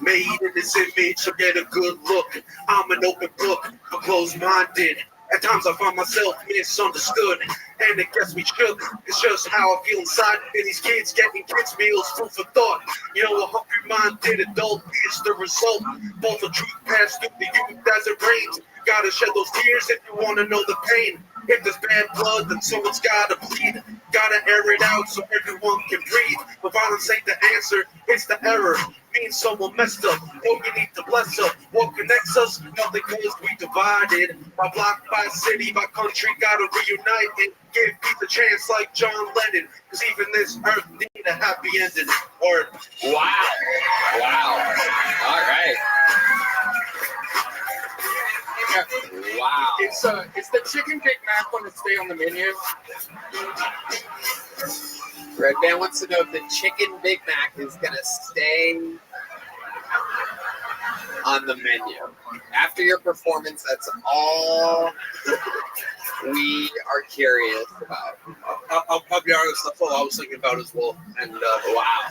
Made in this image, so get a good look. I'm an open book, I'm closed-minded. At times I find myself misunderstood, and it gets me shook. It's just how I feel inside. And these kids getting kids' meals, food for thought. You know, a hungry-minded adult is the result. Both the truth passed through the youth as it rains. You gotta shed those tears if you wanna know the pain. If there's bad blood, then someone's gotta bleed. Gotta air it out so everyone can breathe. But violence ain't the answer, it's the error. Means someone messed up. Oh, you need to bless up. What connects us? Nothing, cause we divided. By block, by city, by country, gotta reunite and give peace a chance like John Lennon. Cause even this earth need a happy ending. Or Wow. Wow. All right. Wow. It's the chicken Big Mac one to stay on the menu. Red Band wants to know if the chicken Big Mac is going to stay on the menu. After your performance, that's all we are curious about. I'll be honest, that's all I was thinking about as well. And Wow.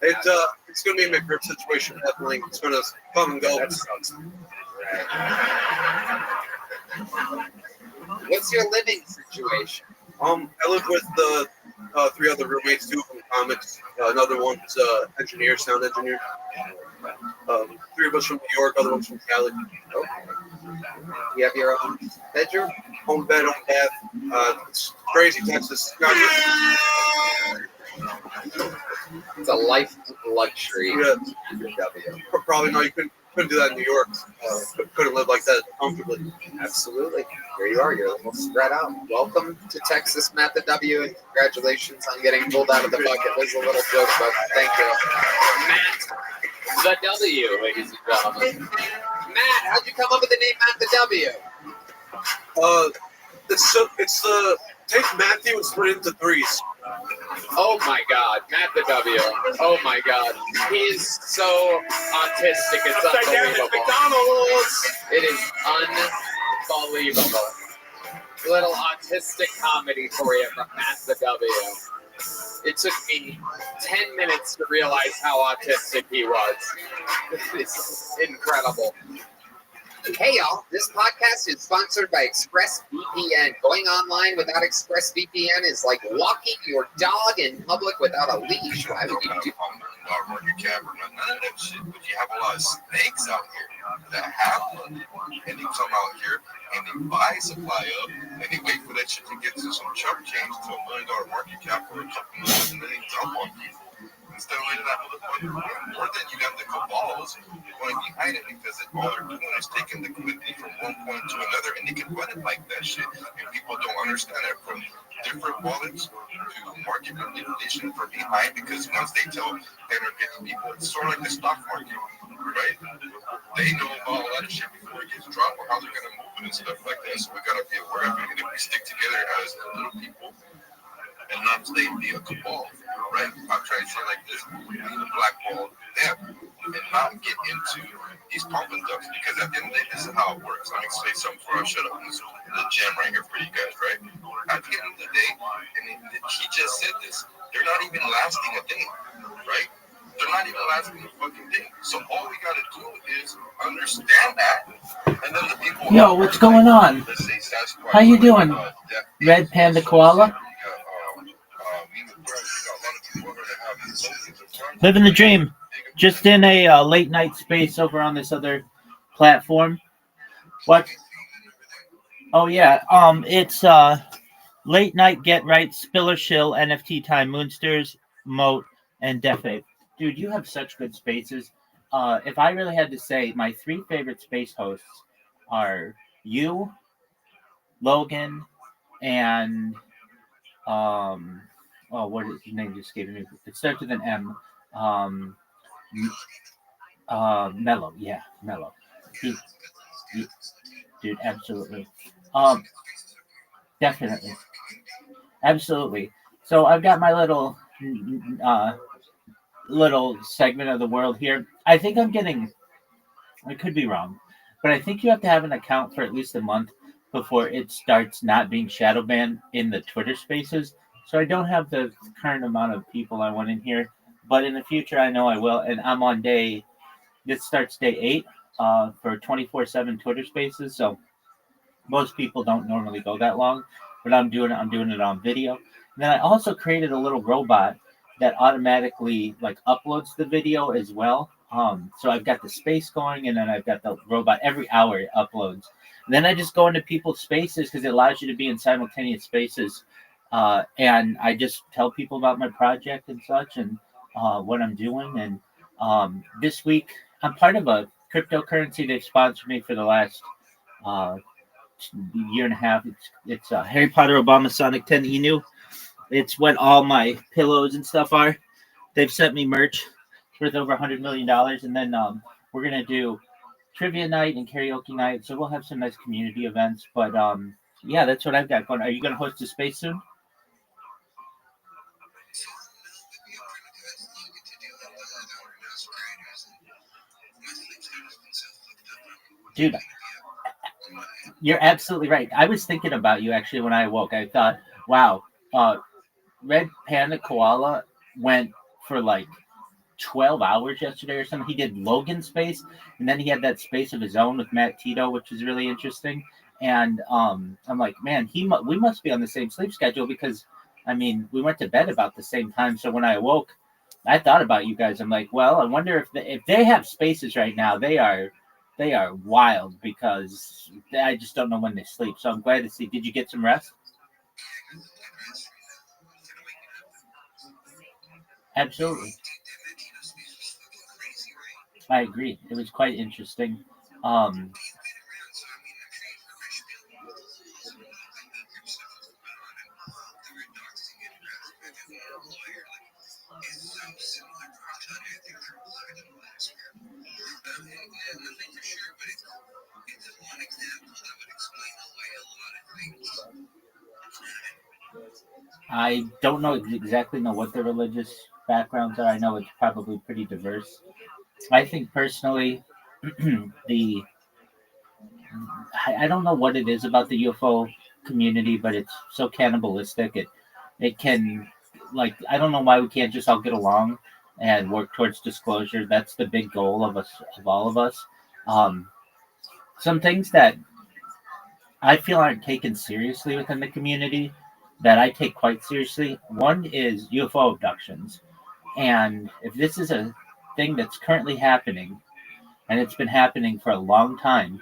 it's gonna be a McRib situation. Definitely, it's gonna come and go. That sucks. What's your living situation? I live with the 3 other roommates, 2 from comics. Another one's engineer, sound engineer. 3 of us from New York, other one's from Cali. Okay. You have your own bedroom? Home bed, home bath. It's crazy, Texas. It's a life of luxury. Yeah. W. Probably no, you couldn't do that in New York. Couldn't live like that comfortably. Absolutely. Here you are. You're a little spread out. Welcome to Texas, Matt the W, and congratulations on getting pulled out of the bucket. It was a little joke, but thank you. Matt the W, ladies and gentlemen. Matt, how'd you come up with the name Matt the W? It's take Matthew and split it into 3s. Oh my God, Matt the W. Oh my God, he's so autistic. It's unbelievable. It is unbelievable. Little autistic comedy for you from Matt the W. It took me 10 minutes to realize how autistic he was. It's incredible. Hey y'all, this podcast is sponsored by ExpressVPN. Going online without ExpressVPN is like walking your dog in public without a leash. Why would you do None of that shit, but you have a lot of snakes out here that have money, and they come out here and they buy supply up, and they wait for that shit to get to some chump change to $1 million market cap for a couple million, and then they dump on people. Instead of letting that motherfucker run, or then you got the cabals going behind it because all they're doing is taking the community from one point to another and and they can run it like that shit. And people don't understand it from different wallets to market manipulation from behind, because once they tell 10 or 50 people, it's sort of like the stock market, right? They know about a lot of shit before it gets dropped or how they're going to move it and stuff like that. So we got to be aware of it. And if we stick together as little people and not stay be a cabal, right? I'm trying to say like this, we need to blackball them and not get into these pump and dumps, because at the end of the day, this is how it works. Let me say something before I shut up. This is the gem right here for you guys, right? At the end of the day, and he just said this, they're not even lasting a day, right? They're not even lasting a fucking day. So all we gotta do is understand that, and then the people. Yo, what's going on? How you doing, Red Panda Koala? Living the dream. Just in a late night space over on this other platform. What? Oh yeah. It's late night get right, Spiller Shill, NFT time, Moonsters, Moat, and Defape. Dude, you have such good spaces. If I really had to say, my three favorite space hosts are you, Logan, and what is his name? Just gave me. It starts with an M. Mellow. Yeah, Mellow. He, dude, absolutely. Definitely, absolutely. So I've got my little segment of the world here. I think I'm getting. I could be wrong, but I think you have to have an account for at least a month before it starts not being shadow banned in the Twitter Spaces. So I don't have the current amount of people I want in here, but in the future I know I will. And I'm on day. This starts day 8 for 24/7 Twitter Spaces. So most people don't normally go that long, but I'm doing it on video. And then I also created a little robot that automatically like uploads the video as well. So I've got the space going, and then I've got the robot every hour it uploads. And then I just go into people's spaces because it allows you to be in simultaneous spaces. And I just tell people about my project and such, and what I'm doing. And this week I'm part of a cryptocurrency. They've sponsored me for the last year and a half. It's Harry Potter Obama Sonic 10 Inu. It's what all my pillows and stuff are. They've sent me merch worth over $100 million, and then we're gonna do trivia night and karaoke night. So we'll have some nice community events. But yeah, that's what I've got going. Are you gonna host a space soon? Dude, you're absolutely right. I was thinking about you actually when I awoke. I thought, wow, Red Panda Koala went for like 12 hours yesterday or something. He did Logan space, and then he had that space of his own with Matt Tito, which was really interesting. And I'm like, man, we must be on the same sleep schedule, because I mean, we went to bed about the same time. So when I awoke, I thought about you guys. I'm like, well, I wonder if they have spaces right now. They are wild, because I just don't know when they sleep. So I'm glad to see. Did you get some rest? Absolutely. I agree. It was quite interesting. Um, I don't know exactly know what the religious backgrounds are. I know it's probably pretty diverse. I think personally, the I don't know what it is about the UFO community, but it's so cannibalistic. It can, like, I don't know why we can't just all get along and work towards disclosure. That's the big goal of all of us. Um, some things that I feel aren't taken seriously within the community that I take quite seriously. One is UFO abductions. And if this is a thing that's currently happening, and it's been happening for a long time,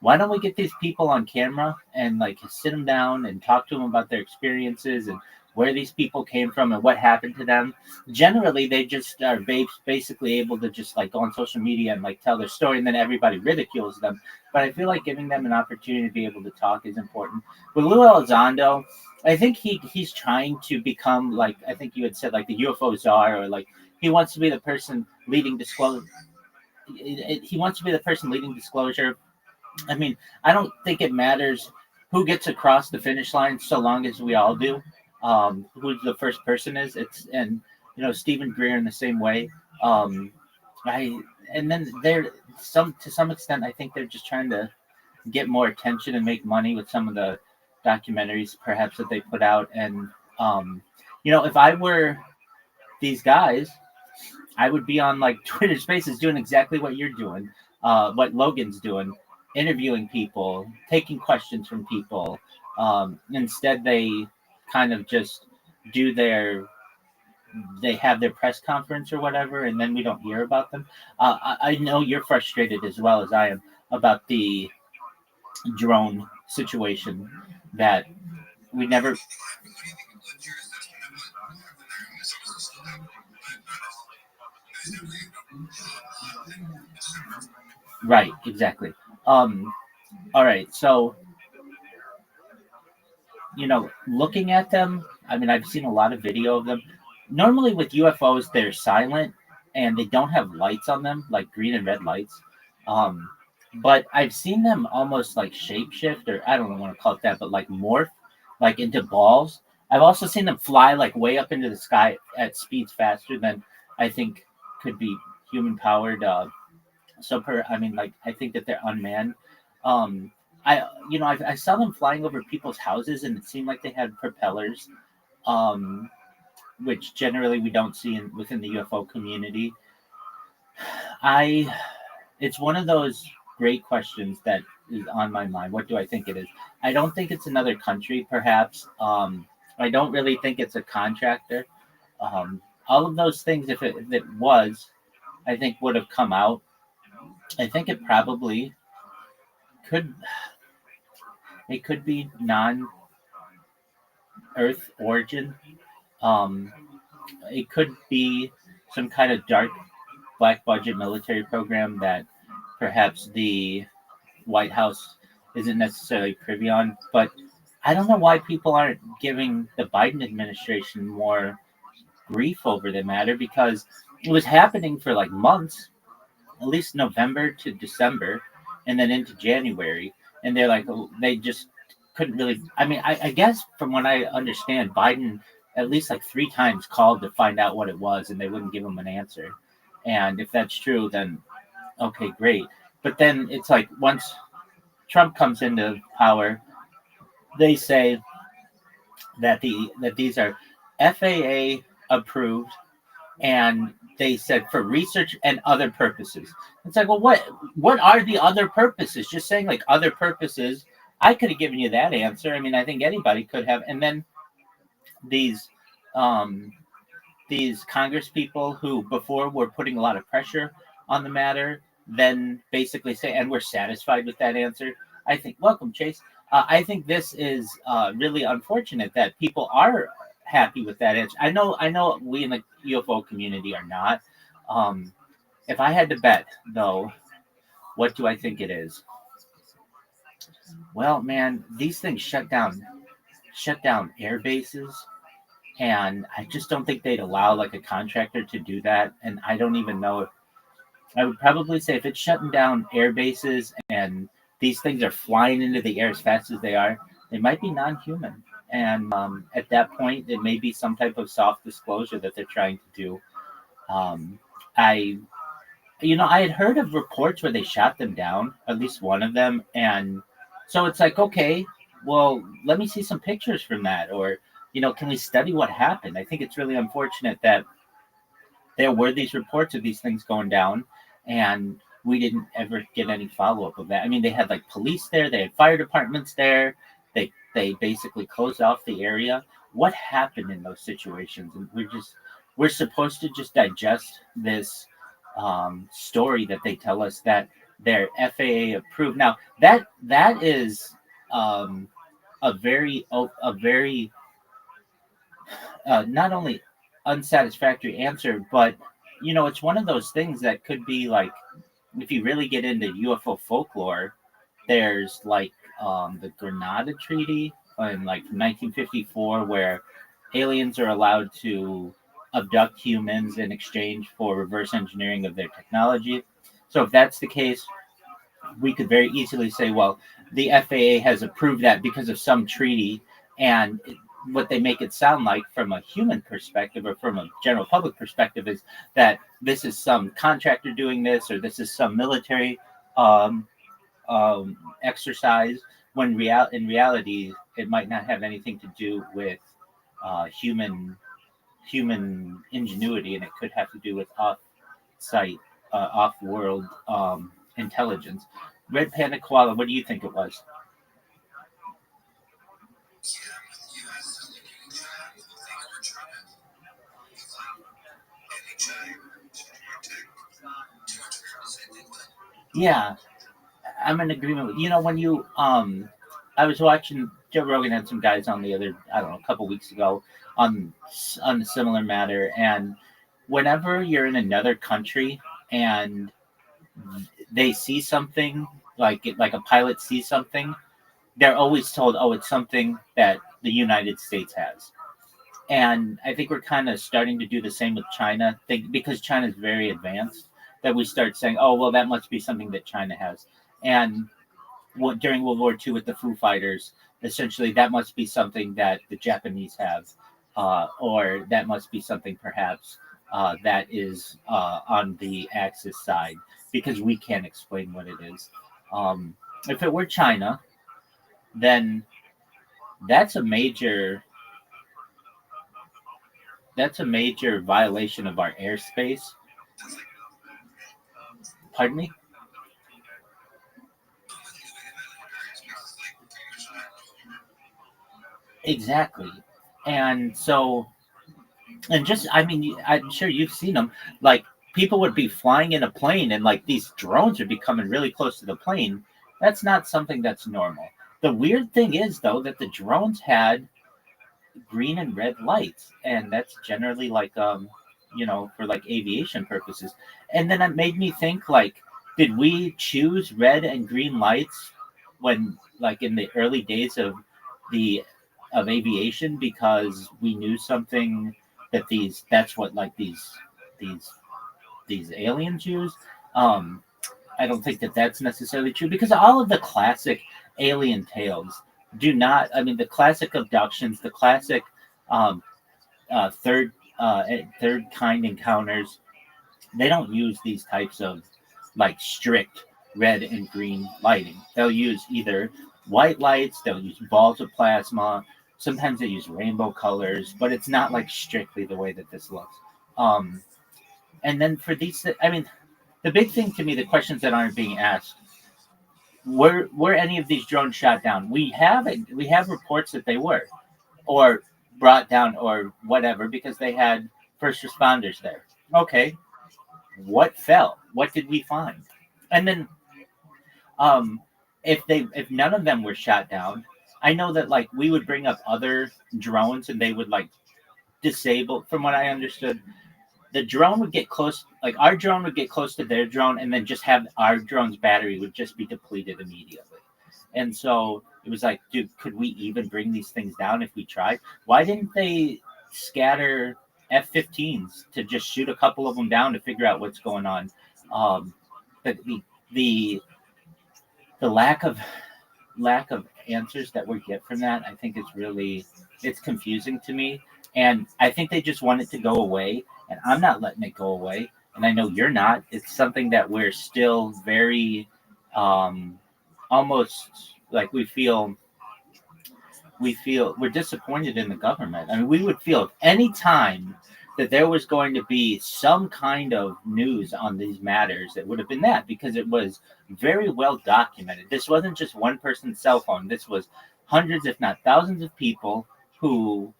why don't we get these people on camera and like sit them down and talk to them about their experiences and where these people came from and what happened to them. Generally, they just are basically able to just like go on social media and like tell their story, and then everybody ridicules them. But I feel like giving them an opportunity to be able to talk is important. With Lou Elizondo, I think he's trying to become like, I think you had said, like the UFO czar, or like he wants to be the person leading disclosure. He wants to be the person leading disclosure. I mean, I don't think it matters who gets across the finish line, so long as we all do. Who the first person is, and Stephen Greer in the same way. I and then they're to some extent, I think they're just trying to get more attention and make money with some of the documentaries, perhaps, that they put out. And if I were these guys, I would be on like Twitter Spaces doing exactly what you're doing, what Logan's doing, interviewing people, taking questions from people. Instead, they kind of just they have their press conference or whatever, and then we don't hear about them. I know you're frustrated as well as I am about the drone situation, that we never. Right, exactly. All right, so looking at them, I mean, I've seen a lot of video of them. Normally with UFOs, they're silent and they don't have lights on them, like green and red lights. Um, but I've seen them almost like shapeshift, or I don't want to call it that, but like morph, like into balls. I've also seen them fly like way up into the sky at speeds faster than I think could be human powered. I mean, like, I think that they're unmanned. I saw them flying over people's houses, and it seemed like they had propellers, um, which generally we don't see within the UFO community. I, it's one of those great questions that is on my mind. What do I think it is? I don't think it's another country, perhaps. I don't really think it's a contractor. All of those things, if it was, I think would have come out. I think it probably could. It could be non-Earth origin. Um, it could be some kind of dark black budget military program that perhaps the White House isn't necessarily privy on. But I don't know why people aren't giving the Biden administration more grief over the matter, because it was happening for like months, at least November to December, and then into January. And they're like, they just couldn't really. I mean, I guess from what I understand, Biden at least like 3 times called to find out what it was, and they wouldn't give him an answer. And if that's true, then okay, great. But then it's like once Trump comes into power, they say that these are FAA approved, and they said for research and other purposes. It's like, well, what are the other purposes? Just saying like other purposes, I could have given you that answer. I mean, I think anybody could have. And then these um, Congress people who before were putting a lot of pressure on the matter, then basically say, and we're satisfied with that answer. I think, welcome, Chase. I think this is really unfortunate that people are happy with that answer. I know we in the UFO community are not. If I had to bet, though, what do I think it is? Well, man, these things shut down air bases, and I just don't think they'd allow like a contractor to do that. And I don't even know if I would probably say if it's shutting down air bases and these things are flying into the air as fast as they are, they might be non-human. And at that point, it may be some type of soft disclosure that they're trying to do. I had heard of reports where they shot them down, at least one of them. And so it's like, okay, well, let me see some pictures from that. Or, can we study what happened? I think it's really unfortunate that there were these reports of these things going down, and we didn't ever get any follow-up of that. I mean, they had like police there, they had fire departments there, they basically closed off the area. What happened in those situations? And we're supposed to just digest this story that they tell us that they're FAA approved. Now that is a very not only unsatisfactory answer, but it's one of those things that could be like, if you really get into UFO folklore, there's like the Grenada Treaty in like 1954, where aliens are allowed to abduct humans in exchange for reverse engineering of their technology. So if that's the case, we could very easily say, well, the FAA has approved that because of some treaty, and what they make it sound like from a human perspective or from a general public perspective is that this is some contractor doing this, or this is some military um, exercise, when in reality it might not have anything to do with human ingenuity, and it could have to do with off-site, off-world intelligence. Red Panda Koala, what do you think it was? Yeah, I'm in agreement with when you I was watching Joe Rogan had some guys on the other, I don't know, a couple weeks ago on a similar matter, and whenever you're in another country and they see something, like a pilot sees something, they're always told, oh, it's something that the United States has. And I think we're kind of starting to do the same with China, because China is very advanced, that we start saying, oh, well, that must be something that China has. And during World War II with the Foo Fighters, essentially that must be something that the Japanese have, or that must be something perhaps that is on the Axis side, because we can't explain what it is. If it were China, then that's a major violation of our airspace. Pardon me? Exactly. And so, and just, I mean, I'm sure you've seen them. Like, people would be flying in a plane, and like these drones would be coming really close to the plane. That's not something that's normal. The weird thing is, though, that the drones had green and red lights, and that's generally like for like aviation purposes. And then it made me think, like, did we choose red and green lights when, like, in the early days of the aviation, because we knew something that that's what, like, these aliens use? I don't think that that's necessarily true, because all of the classic alien tales do not. I mean, the classic abductions, the classic um, third kind encounters, they don't use these types of like strict red and green lighting. They'll use either white lights, they'll use balls of plasma. Sometimes they use rainbow colors, but it's not like strictly the way that this looks. And then for these, I mean, the big thing to me, the questions that aren't being asked: were any of these drones shot down? We have reports that they were, or brought down, or whatever, because they had first responders there. Okay, what fell? What did we find? And then, if none of them were shot down, I know that, like, we would bring up other drones, and they would, like, disable. From what I understood, the drone would get close, like our drone would get close to their drone, and then just have our drone's battery would just be depleted immediately. And so it was like, dude, could we even bring these things down if we tried? Why didn't they scatter F-15s to just shoot a couple of them down to figure out what's going on? But the lack of answers that we get from that, I think it's confusing to me. And I think they just want it to go away, and I'm not letting it go away. And I know you're not. It's something that we're still very, almost like we're disappointed in the government. I mean, we would feel if any time that there was going to be some kind of news on these matters, it would have been that, because it was very well documented. This wasn't just one person's cell phone. This was hundreds, if not thousands, of people who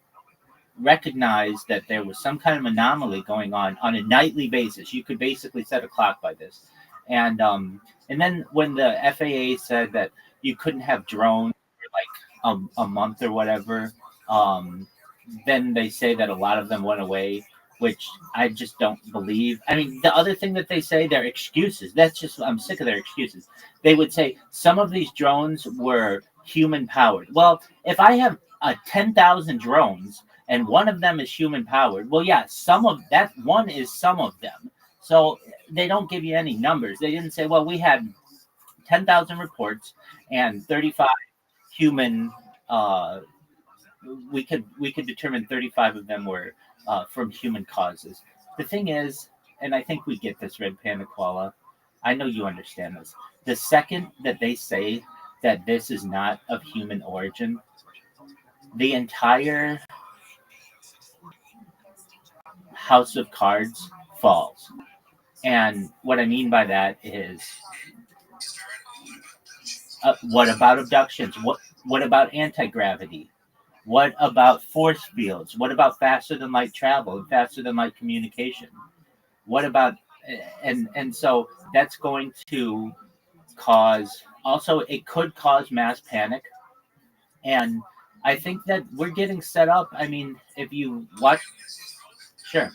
recognized that there was some kind of anomaly going on a nightly basis. You could basically set a clock by this. And then when the FAA said that you couldn't have drones for like a month or whatever, then they say that a lot of them went away, which I just don't believe. I mean, the other thing that they say, their excuses. That's just, I'm sick of their excuses. They would say some of these drones were human powered. Well, if I have 10,000 drones and one of them is human powered, well, yeah, some of that one is some of them. So they don't give you any numbers. They didn't say, well, we had 10,000 reports and 35 human. We could determine 35 of them were from human causes. The thing is, and I think we get this, Red Panda Koala. I know you understand this. The second that they say that this is not of human origin, the entire house of cards falls. And what I mean by that is, what about abductions? What about anti-gravity? What about force fields? What about faster than light travel and faster than light communication? What about, and so that's going to cause, also it could cause mass panic. And I think that we're getting set up. I mean, if you watch, sure.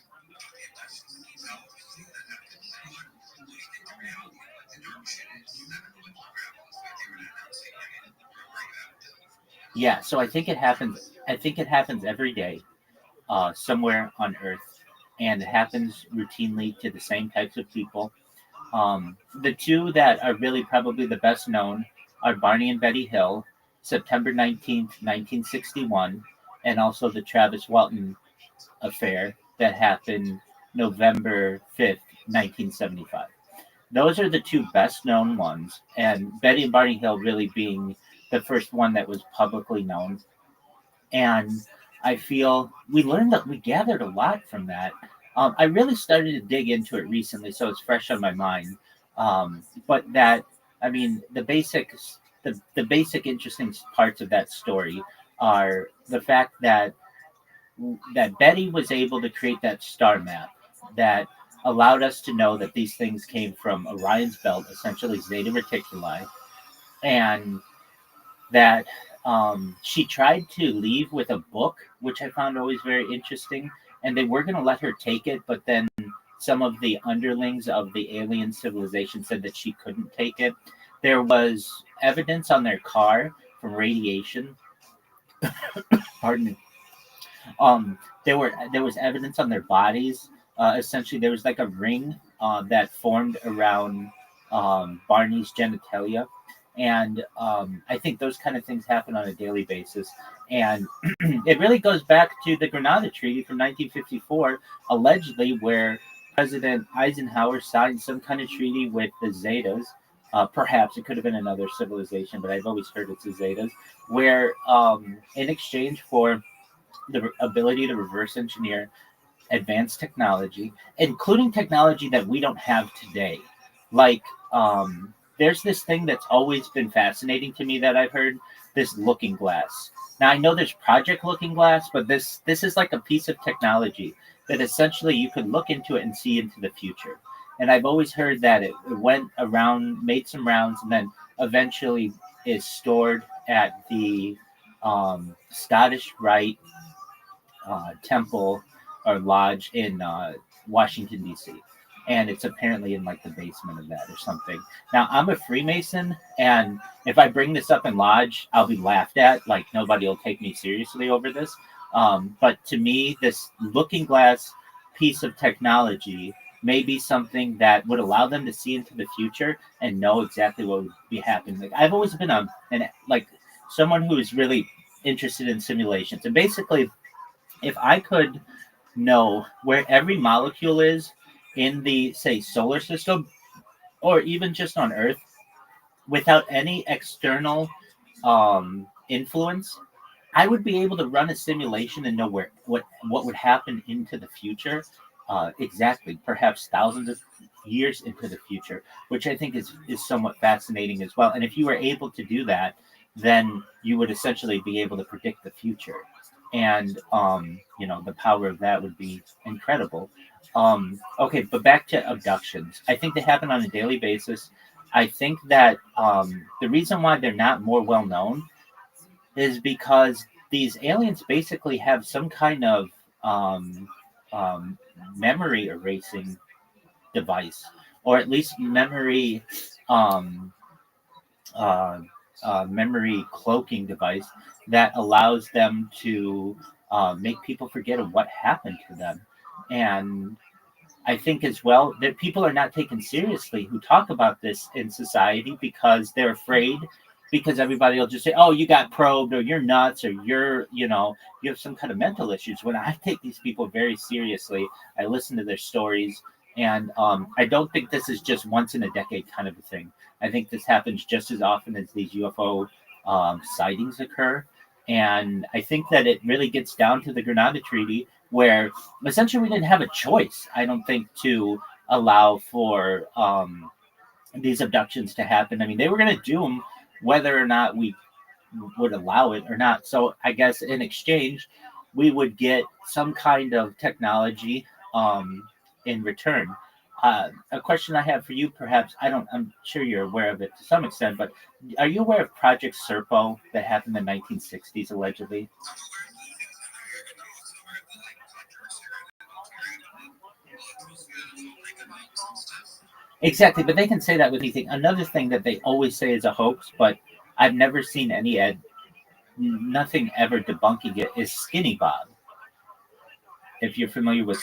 Yeah, so I think it happens. I think it happens every day, somewhere on Earth, and it happens routinely to the same types of people. The two that are really probably the best known are Barney and Betty Hill, September 19th, 1961, and also the Travis Walton affair that happened November 5th, 1975. Those are the two best known ones, and Betty and Barney Hill really being the first one that was publicly known. And I feel we gathered a lot from that. I really started to dig into it recently, so it's fresh on my mind. But that, I mean, the basic interesting parts of that story are the fact that Betty was able to create that star map that allowed us to know that these things came from Orion's belt, essentially Zeta Reticuli, and that she tried to leave with a book, which I found always very interesting. And they were going to let her take it, but then some of the underlings of the alien civilization said that she couldn't take it. There was evidence on their car from radiation. Pardon me. There was evidence on their bodies. Essentially, there was like a ring that formed around Barney's genitalia, and I think those kind of things happen on a daily basis. And it really goes back to the Grenada Treaty from 1954, allegedly, where President Eisenhower signed some kind of treaty with the Zetas. Perhaps it could have been another civilization, but I've always heard it's the Zetas, where in exchange for the ability to reverse engineer advanced technology, including technology that we don't have today. Like, there's this thing that's always been fascinating to me that I've heard, this looking glass. Now, I know there's Project Looking Glass, but this is like a piece of technology that essentially you could look into it and see into the future. And I've always heard that it went around, made some rounds, and then eventually is stored at the Scottish Rite temple or lodge in Washington, D.C. And it's apparently in like the basement of that or something. Now, I'm a Freemason, and if I bring this up in lodge, I'll be laughed at. Like, nobody will take me seriously over this. But to me, this looking glass piece of technology may be something that would allow them to see into the future and know exactly what would be happening. Like, I've always been like someone who is really interested in simulations. And basically, if I could know where every molecule is in the, say, solar system, or even just on Earth, without any external influence, I would be able to run a simulation and know what would happen into the future, exactly, perhaps thousands of years into the future, which I think is somewhat fascinating as well. And if you were able to do that, then you would essentially be able to predict the future. And the power of that would be incredible. Okay, but back to abductions. I think they happen on a daily basis. I think that the reason why they're not more well known is because these aliens basically have some kind of um, memory erasing device, or at least um, uh, memory cloaking device that allows them to make people forget of what happened to them. And I think as well that people are not taken seriously who talk about this in society because they're afraid, because everybody will just say, "Oh, you got probed, or you're nuts, or you have some kind of mental issues." When I take these people very seriously, I listen to their stories, and I don't think this is just once in a decade kind of a thing. I think this happens just as often as these UFO sightings occur, and I think that it really gets down to the Granada Treaty, where essentially we didn't have a choice, I don't think, to allow for these abductions to happen. I mean, they were going to do them whether or not we would allow it or not. So I guess in exchange, we would get some kind of technology in return. A question I have for you, perhaps, I'm sure you're aware of it to some extent, but are you aware of Project Serpo that happened in the 1960s, allegedly? Exactly, but they can say that with anything. Another thing that they always say is a hoax, but I've never seen nothing ever debunking it, is Skinny Bob. If you're familiar with,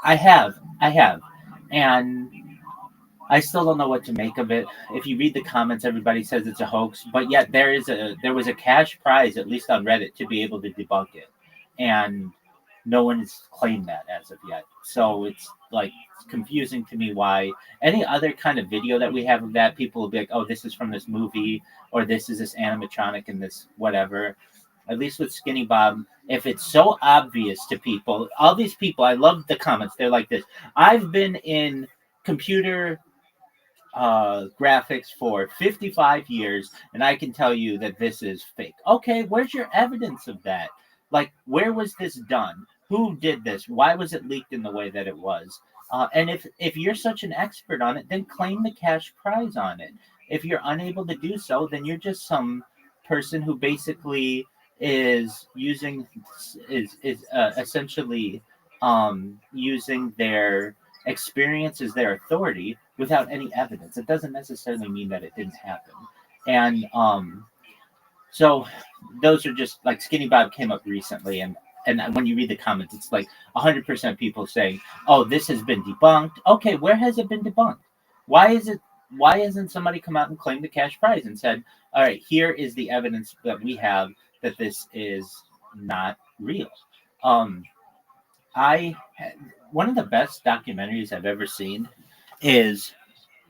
I have, and I still don't know what to make of it. If you read the comments, everybody says it's a hoax, but yet there was a cash prize, at least on Reddit, to be able to debunk it, and no one has claimed that as of yet. So it's like confusing to me why any other kind of video that we have of that, people will be like, "Oh, this is from this movie," or "This is this animatronic and this whatever." At least with Skinny Bob, if it's so obvious to people, all these people, I love the comments. They're like this: "I've been in computer graphics for 55 years, and I can tell you that this is fake." Okay, where's your evidence of that? Like, where was this done? Who did this? Why was it leaked in the way that it was? And if you're such an expert on it, then claim the cash prize on it. If you're unable to do so, then you're just some person who basically is using is essentially using their experience as their authority without any evidence. It doesn't necessarily mean that it didn't happen. And so those are just like Skinny Bob came up recently, and when you read the comments, it's like 100% people saying, "Oh, this has been debunked." Okay, where has it been debunked? Why is it? Why hasn't somebody come out and claimed the cash prize and said, "All right, here is the evidence that we have that this is not real"? I One of the best documentaries I've ever seen is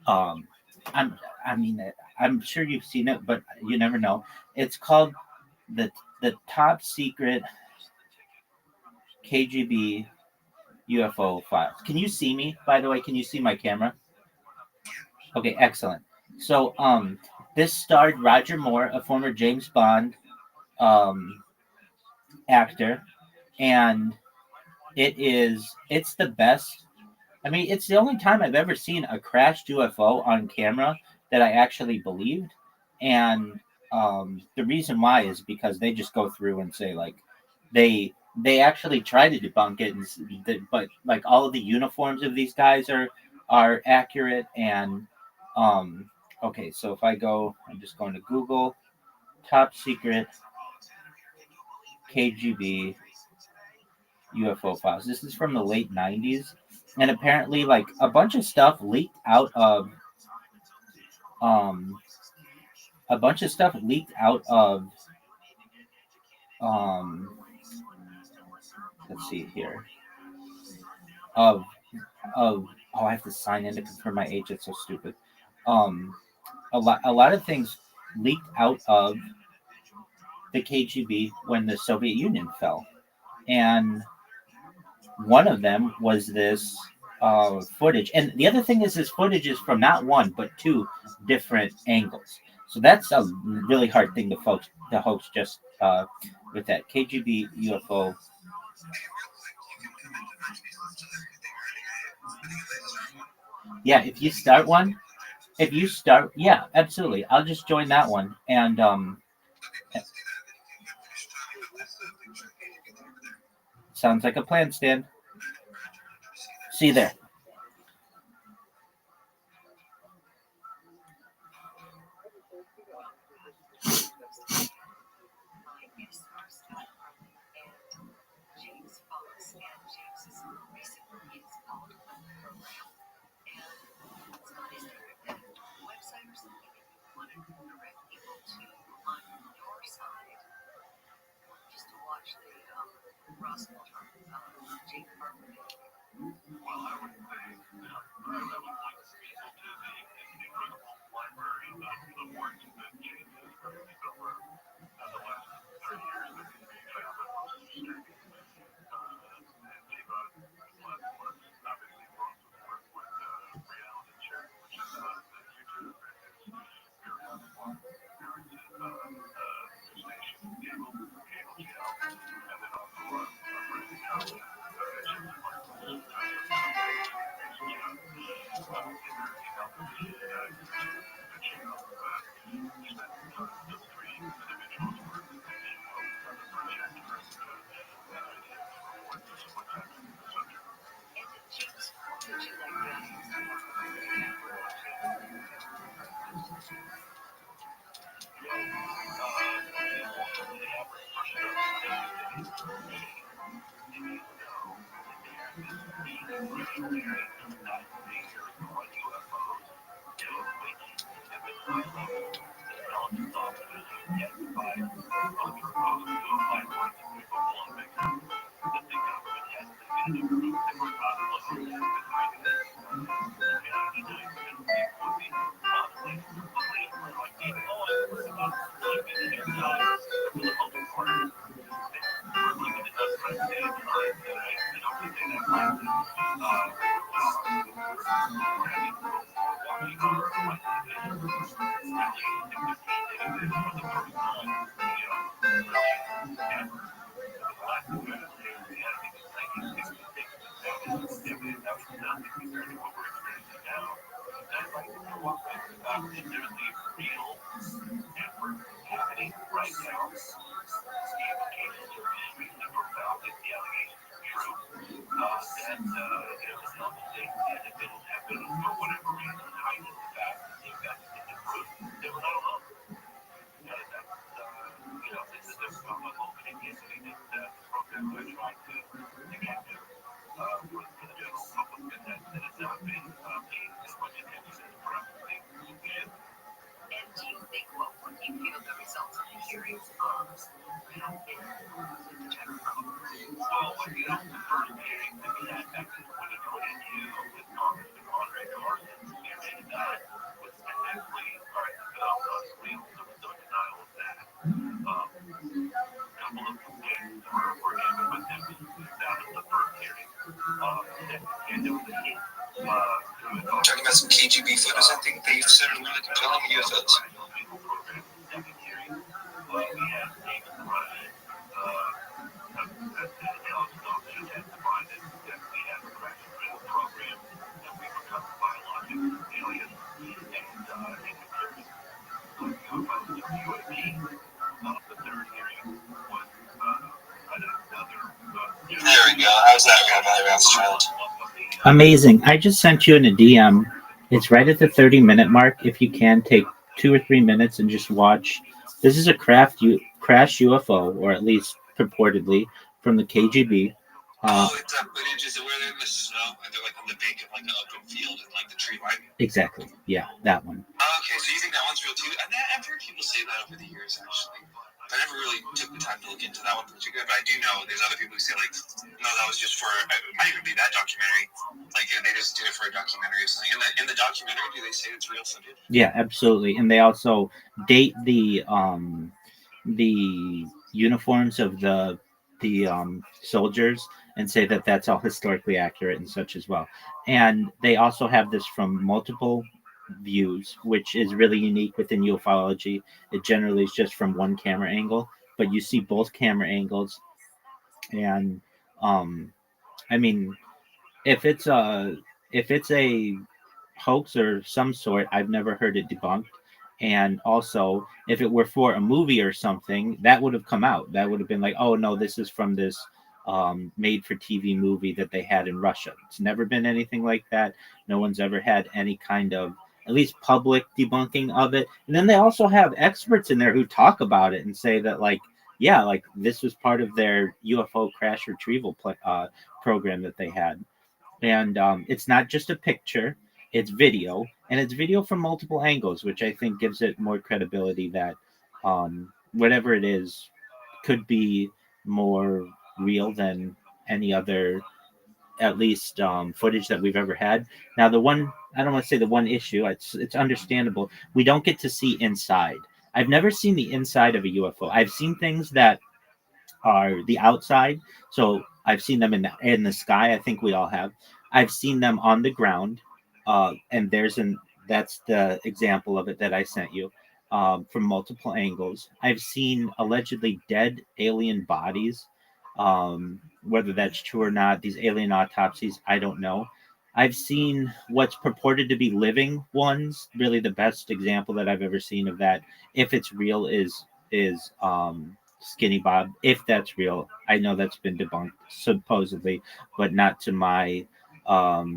um, I'm I mean I'm sure you've seen it, but you never know. It's called the Top Secret KGB UFO Files. Can you see me? By the way, can you see my camera? Okay, excellent. So this starred Roger Moore, a former James Bond um, actor, and it's the best. I mean, it's the only time I've ever seen a crashed UFO on camera that I actually believed. And the reason why is because they just go through and say, like, they actually try to debunk it, but like all of the uniforms of these guys are accurate. And okay, so if I'm just going to Google Top Secret KGB UFO files. This is from the late 90s, and apparently, like, a bunch of stuff leaked out of um a bunch of stuff leaked out of um let's see here, of oh, I have to sign in to confirm my age. It's so stupid. um a lot of things leaked out of the KGB when the Soviet Union fell, and one of them was this footage. And the other thing is, this footage is from not one but two different angles. So that's a really hard thing to host just with that KGB UFO. Yeah, if you start, yeah, absolutely. I'll just join that one. And Sounds like a plan, Stan. See you there. James Fox and James's recent release called Program. And it's not is there a website or something that you want to direct people to on your side just to watch the Rothschild Jake Harper? Well, I would say I would like people to the incredible library of works that James has produced over the last 30 years that he's found that most disturbing. And Jiva, his last work, obviously brought some work with reality check, which is the YouTube and his periodical appearances station, cable channel, and then also Brandon Collins, James Michael, Talking about some KGB photos, I think they said it really compelling UFOs. There we go. How's that going, Rothschild? Amazing. I just sent you in a DM. It's right at the 30-minute mark. If you can, take 2 or 3 minutes and just watch. This is a crash UFO, or at least purportedly, from the KGB. It's footage. Is it where they're in the snow and they're like on the bank of like an open field and like the tree line? Exactly. Yeah, that one. Okay, so you think that one's real too? I've heard people say that over the years, actually. I never really took the time to look into that one particularly, but I do know there's other people who say like, no, that was just for. It might even be that documentary. Like they just did it for a documentary or something. In the documentary, do they say it's real footage? Yeah, absolutely. And they also date the uniforms of the soldiers and say that that's all historically accurate and such as well. And they also have this from multiple views, which is really unique within ufology. It generally is just from one camera angle, but you see both camera angles. And I mean, if it's a hoax or some sort, I've never heard it debunked. And also, if it were for a movie or something, that would have come out. That would have been like, oh no, this is from this made-for-TV movie that they had in Russia. It's never been anything like that. No one's ever had any kind of at least public debunking of it. And then they also have experts in there who talk about it and say that, like, yeah, like this was part of their UFO crash retrieval program that they had. And it's not just a picture, it's video, and it's video from multiple angles, which I think gives it more credibility that whatever it is could be more real than any other, at least footage that we've ever had. Now, the one, I don't want to say the one issue, it's understandable. We don't get to see inside. I've never seen the inside of a UFO. I've seen things that are the outside. So I've seen them in the sky. I think we all have. I've seen them on the ground, and that's the example of it that I sent you from multiple angles. I've seen allegedly dead alien bodies. Whether that's true or not, these alien autopsies, I don't know. I've seen what's purported to be living ones. Really, the best example that I've ever seen of that, if it's real, is Skinny Bob. If that's real, I know that's been debunked supposedly, but not to my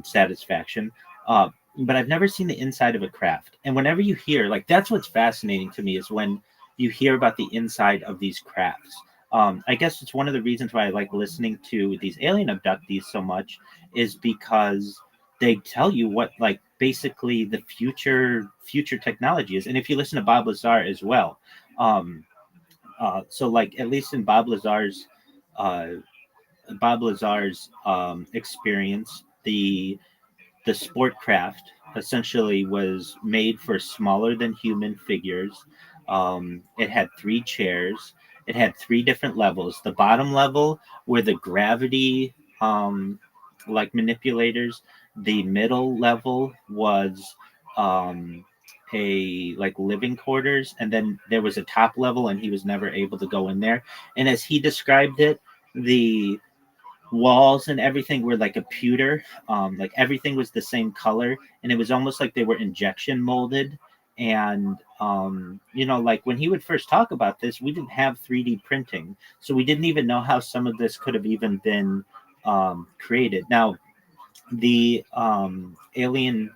satisfaction. But I've never seen the inside of a craft. And whenever you hear, like, that's what's fascinating to me is when you hear about the inside of these crafts. I guess it's one of the reasons why I like listening to these alien abductees so much is because they tell you what, like, basically the future technology is. And if you listen to Bob Lazar as well, so like at least in uh, Bob Lazar's experience, the sport craft essentially was made for smaller than human figures. It had 3 chairs. It had 3 different levels. The bottom level were the gravity like manipulators. The middle level was um, a like living quarters, and then there was a top level, and he was never able to go in there. And as he described it, the walls and everything were like a pewter, like everything was the same color, and it was almost like they were injection molded. And like when he would first talk about this, we didn't have 3D printing, so we didn't even know how some of this could have even been created. Now, the alien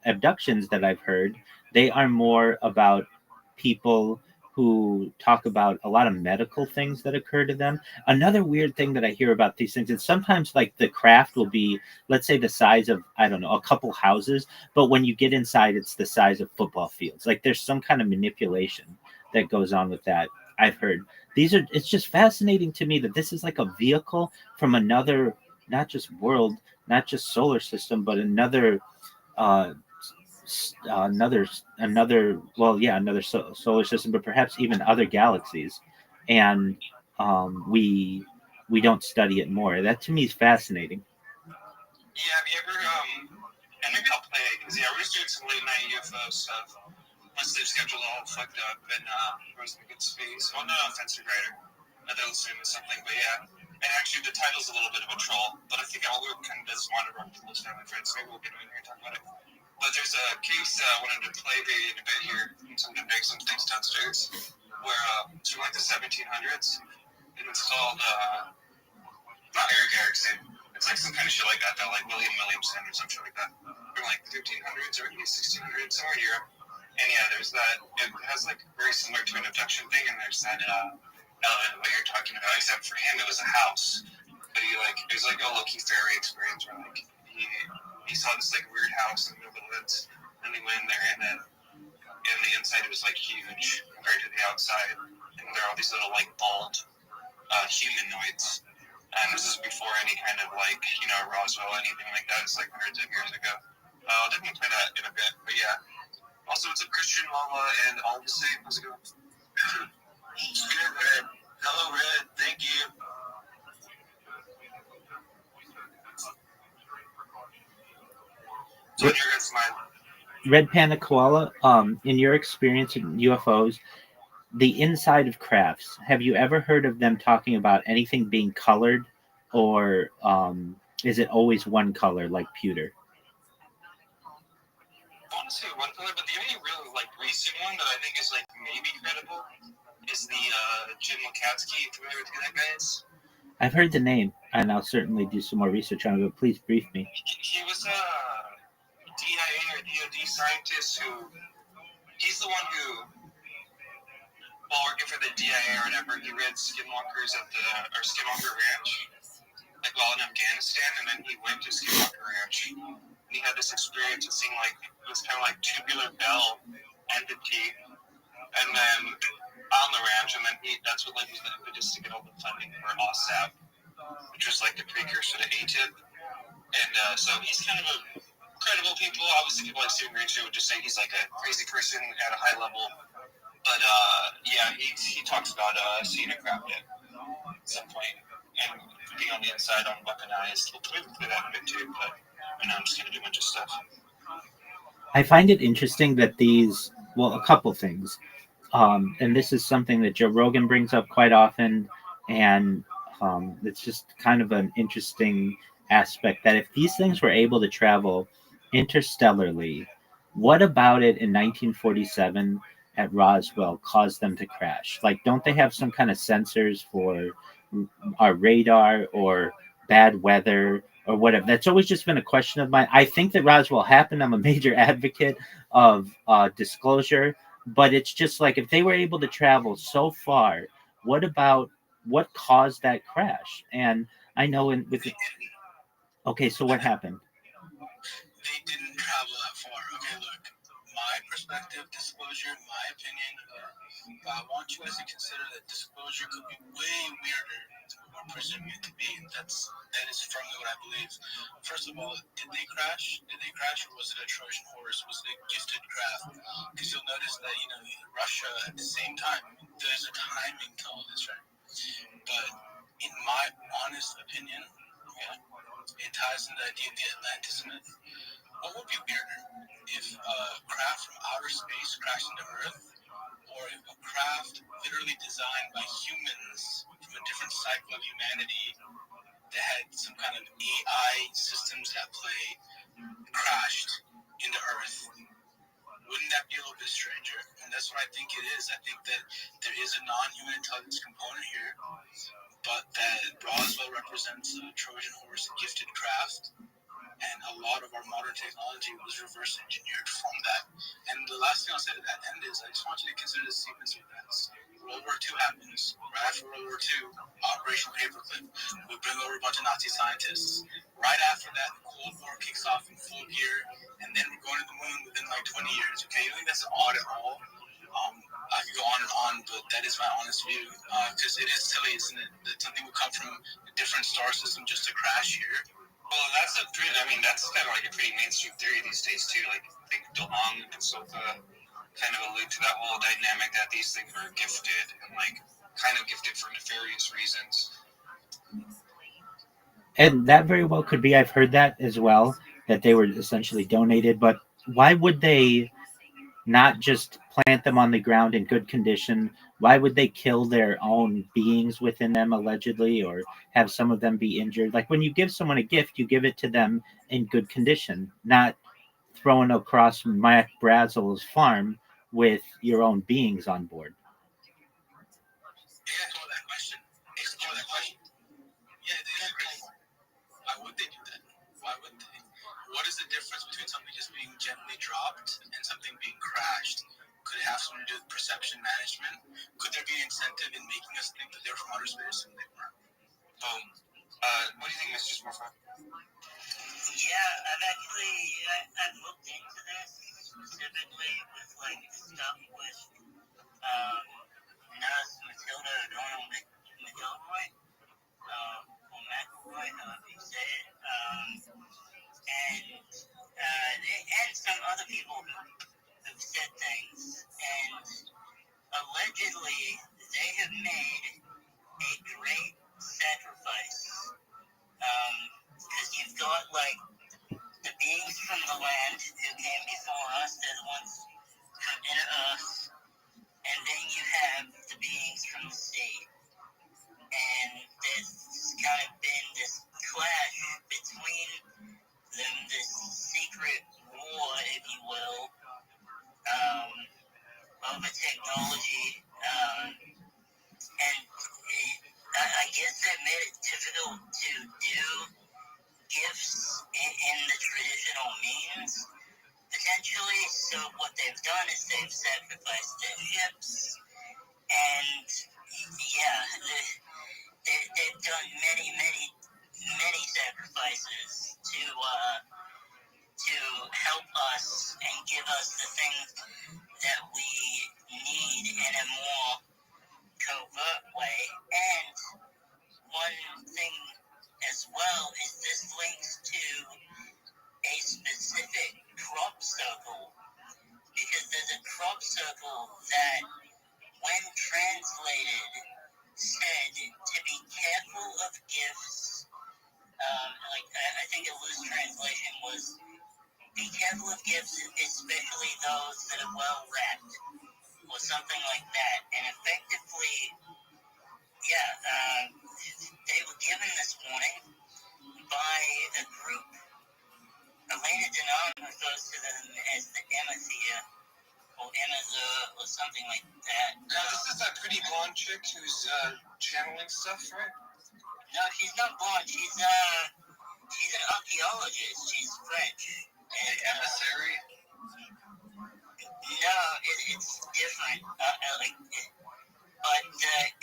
abductions that I've heard, they are more about people who talk about a lot of medical things that occur to them. Another weird thing that I hear about these things is sometimes like the craft will be, let's say, the size of, I don't know, a couple houses, but when you get inside, it's the size of football fields. Like there's some kind of manipulation that goes on with that. I've heard it's just fascinating to me that this is like a vehicle from another, not just world, not just solar system, but another uh another solar system, but perhaps even other galaxies. And we don't study it more. That to me is fascinating. Yeah, have you ever, and maybe I'll play it, because, yeah, we're just doing some late night UFO stuff. My sleep schedule all fucked up, and there was a good space. Well, no offense to Ryder. They're listening to something, but yeah. And actually, the title's a little bit of a troll, but I think all we're kind of just wanted to run this family friends, so maybe we'll get in here and talk about it. But there's a case I wanted to play in a bit here, some to break some things downstairs, where it's from like the 1700s, and it's called, not Eric Erickson, it's like some kind of shit like that, though, like William Williamson or some shit like that, from like the 1500s or maybe 1600s, somewhere in Europe. And yeah, there's that, it has like very similar to an abduction thing, and there's that element what you're talking about, except for him it was a house. But it was like a low-key fairy experience where like he saw this like weird house in the middle of the woods, and he went in there, and then in the inside it was like huge compared to the outside, and there are all these little like bald humanoids. And this is before any kind of like, Roswell, anything like that. It's like hundreds of years ago. I'll definitely play that in a bit, but yeah. Also, it's a Christian Mama and all the same. How's it going? It's good, Red. Hello, Red. Thank you. So your guys' mind. Red Panda Koala, in your experience in UFOs, the inside of crafts, have you ever heard of them talking about anything being colored, or is it always one color like pewter? Well, want to say one pillar, but the only real recent one that I think is maybe credible is the Jim Lukatsky. Familiar with who that guy is? I've heard the name, and I'll certainly do some more research on it, but please brief me. He was a DIA or DOD scientist he's the one who, while working for the DIA or whatever, he read Skinwalkers at Skinwalker Ranch, while in Afghanistan, and then he went to Skinwalker Ranch. And he had this experience of seeing this kind of tubular bell entity, and then on the ranch, and then that's what was the impetus to get all the funding for OSAP, which was the precursor to ATIP. And so he's kind of a credible people. Obviously, people like Stephen Greenstreet would just say he's a crazy person at a high level. But yeah, he talks about seeing a crowd at some point and being on the inside on weaponized. We'll play that a bit too, but right now I'm just going to do a bunch of stuff. I find it interesting that a couple things. And this is something that Joe Rogan brings up quite often, and it's just kind of an interesting aspect that if these things were able to travel interstellarly, what about it in 1947 at Roswell caused them to crash? Don't they have some kind of sensors for our radar or bad weather or whatever? That's always just been a question of mine. I think that Roswell happened. I'm a major advocate of disclosure. But it's just if they were able to travel so far, what caused that crash? And I know okay, so what happened? They didn't travel that far. Okay, look, my perspective, disclosure, my opinion, I want you guys to consider that disclosure could be way weirder than what we're presuming it to be. And that is firmly what I believe. First of all, did they crash? Or was it a Trojan horse? Was it a gifted craft? Because you'll notice that, Russia at the same time, there's a timing to all this, right? But in my honest opinion, it ties into the idea of the Atlantis myth. What would be weirder if a craft from outer space crashed into Earth, or if a craft literally designed by humans from a different cycle of humanity that had some kind of AI systems at play crashed into Earth? Wouldn't that be a little bit stranger? And that's what I think it is. I think that there is a non-human intelligence component here, but that Roswell represents a Trojan horse, a gifted craft, and a lot of our modern technology was reverse engineered from that. And the last thing I'll say to that end is I just want you to consider the sequence of events. World War II happens. Right after World War II, Operation Paperclip. We bring over a bunch of Nazi scientists. Right after that, the Cold War kicks off in full gear, and then we're going to the moon within 20 years. Okay, you think that's odd at all? I could go on and on, but that is my honest view. Because it is silly, isn't it? That something will come from a different star system just to crash here. Well, that's kind of a pretty mainstream theory these days too. I think DeLong and Sofa kind of allude to that whole dynamic that these things are gifted and kind of gifted for nefarious reasons. And that very well could be. I've heard that as well, that they were essentially donated. But why would they not just plant them on the ground in good condition? Why would they kill their own beings within them, allegedly, or have some of them be injured? When you give someone a gift, you give it to them in good condition, not thrown across Mac Brazel's farm with your own beings on board. Explore that question. Yeah, it is a great point. Why would they do that? Why would they? What is the difference between something just being gently dropped and something being crashed? Could it have something to do with perception management? Could there be an incentive in making us think that they're from outer space and they weren't? Boom. What do you think, Mr. Smurfette? Yeah, I've looked into this specifically with stuff with Nurse Matilda McElroy, or McElroy, however you say it, and some other people who've said things, and allegedly they have made a great sacrifice, because you've got the beings from the land who came before us, they're the ones from inner earth, and then you have the beings from the sea. And there's kind of been this clash between them, this secret war, if you will, over technology, and I guess that made it difficult to do gifts in the traditional means, potentially. So what they've done is they've sacrificed their ships, and yeah, they've done many sacrifices to help us and give us the things that we need in a more covert way. And one thing as well is this links to a specific crop circle, because there's a crop circle that, when translated, said to be careful of gifts. I think a loose translation was, be careful of gifts, especially those that are well wrapped, or something like that. And effectively, they were given this warning by a group. Elena Denon refers to them as the Emathia, or Emazur, or something like that. Now, this is that pretty blonde chick who's channeling stuff, right? No, she's not blonde. She's an archaeologist. She's French. And emissary? No, it's different. But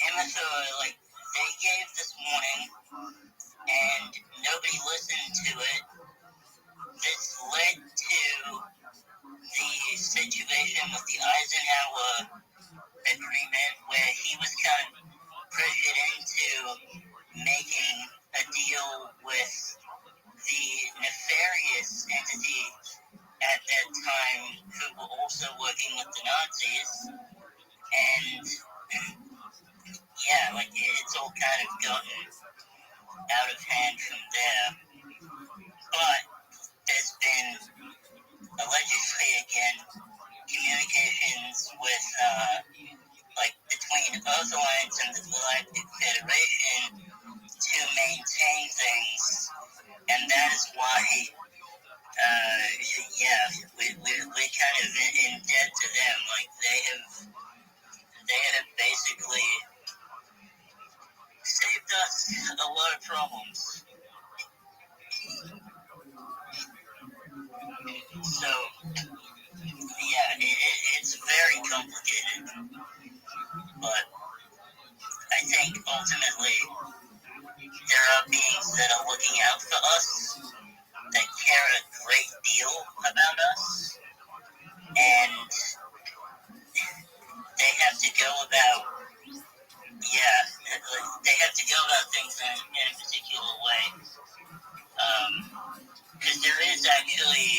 Emissar, they gave this warning, and nobody listened to it. This led to the situation with the Eisenhower agreement, where he was kind of pressured into making a deal with the nefarious entity at that time, who were also working with the Nazis. And it's all kind of gotten out of hand from there. But there's been, allegedly again, communications with between Earth Alliance and the Galactic Federation to maintain things, and that is why we're kind of in debt to them. They have basically saved us a lot of problems. So, it's very complicated, but I think ultimately there are beings that are looking out for us, that care a great deal about us, and they have to go about things in a particular way. Because there is actually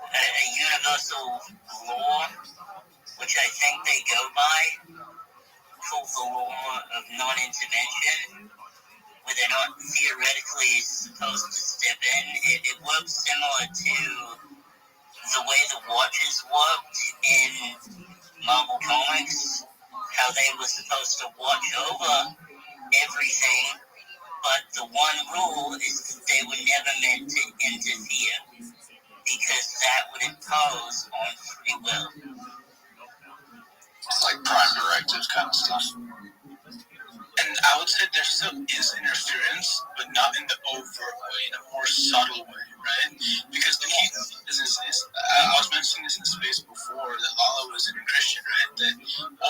a universal law, which I think they go by, called the law of non-intervention, where they're not theoretically supposed to step in. It works similar to the way the Watchers worked in Marvel Comics, how they were supposed to watch over everything, but the one rule is that they were never meant to interfere, because that would impose on free will. It's like prime directives kind of stuff. And I would say there still is interference, but not in the overt way, in a more subtle way, right? Because the key is I was mentioning this in the space before, that Lala was a Christian, right? That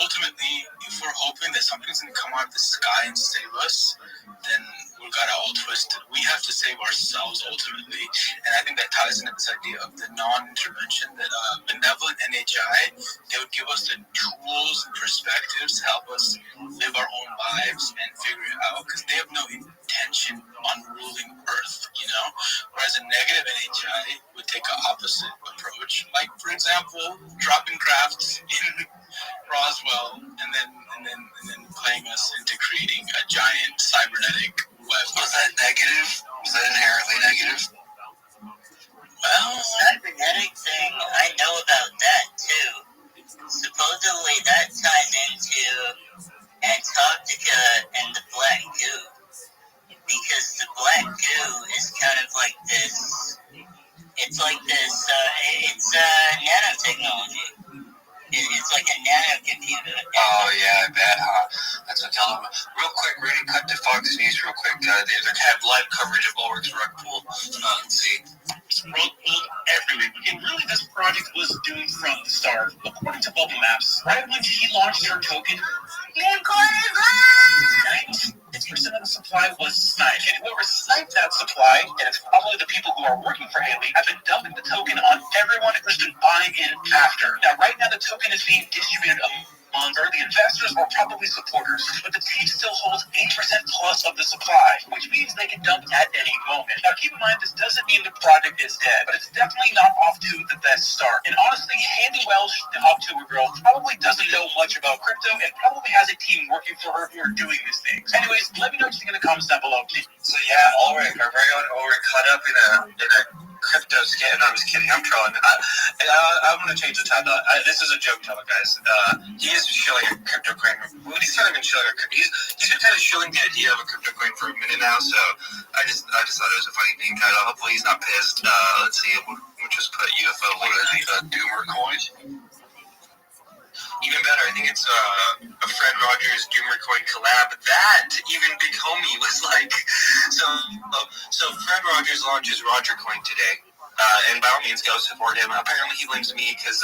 ultimately, if we're hoping that something's going to come out of the sky and save us, then we got it all twisted. We have to save ourselves ultimately, and I think that ties into this idea of the non-intervention, that benevolent NHI, they would give us the tools and perspectives to help us live our own lives and figure it out, because they have no intention on ruling Earth, whereas a negative NHI would take an opposite approach, like, for example, dropping crafts in Roswell and then playing us into creating a giant cybernetic web. Was that negative? Was that inherently negative? Well, the cybernetic thing, I know about that too. Supposedly that ties into Antarctica and the black goo, because the black goo is kind of like this. It's like this. It's nanotechnology. It's like a nano computer. Oh, yeah, I bet, huh? That's what tell them. Real quick, we're going to cut to Fox News real quick. They have live coverage of Ulrich's rug pool. Let's see. Rug pulled everywhere. And really, this project was doomed from the start. According to Bubble Maps, right when he launched her token, 96% of the supply was sniped. And whoever sniped that supply, and it's probably the people who are working for Haley, have been dumping the token on everyone who's been buying in after. Now, right now, the token is being distributed among early investors or probably supporters, but the team still holds 8% plus of the supply, which means they can dump at any moment. Now, keep in mind, this doesn't mean the project is dead, but it's definitely not off to the best start. And honestly, Haley Welsh, the October girl, probably doesn't know much about crypto and probably has a team working for her who are doing these things. Anyways, let me know what you think in the comments down below. So yeah, Ulrich, our very own Ulrich, caught up in a crypto scam. No, I'm just kidding. I'm trolling. I'm going to change the title. This is a joke teller, guys. He is shilling a crypto coin. Well, he's not even shilling a crypto. He's been kind of shilling the idea of a crypto coin for a minute now. So I just thought it was a funny thing title. Hopefully he's not pissed. Let's see. We'll just put UFO. What is it? Doomer coin. Even better, I think it's a Fred Rogers Doomer coin collab. That even Big Homie was like, so Fred Rogers launches Roger coin today, and by all means go support him. Apparently he blames me because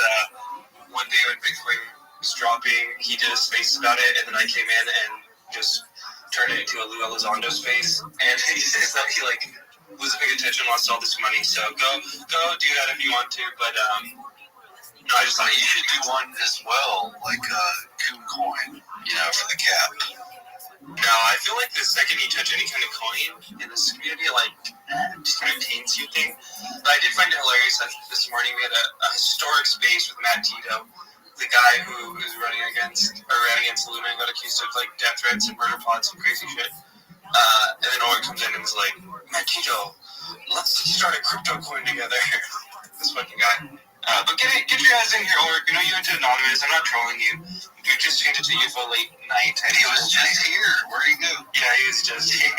one day when Bitcoin was dropping, he did a space about it, and then I came in and just turned it into a Lou Elizondo space, and he says that he like wasn't paying attention, lost all this money. So go do that if you want to, but no, I just thought you should do one as well, like Coon coin, for the cap. No, I feel like the second you touch any kind of coin in this community, like, just kind of taints you thing. But I did find it hilarious that this morning we had a historic space with Matt Tito, the guy who is running against Luna and got accused of like death threats and murder plots and crazy shit. And then Ulrich comes in and is like, Matt Tito, let's start a crypto coin together. This fucking guy. But get your ass in here, Ulrich. You know you went to Anonymous. I'm not trolling you. You just changed it to UFO late night. And he was just here. Where'd he go? Yeah, he was just here.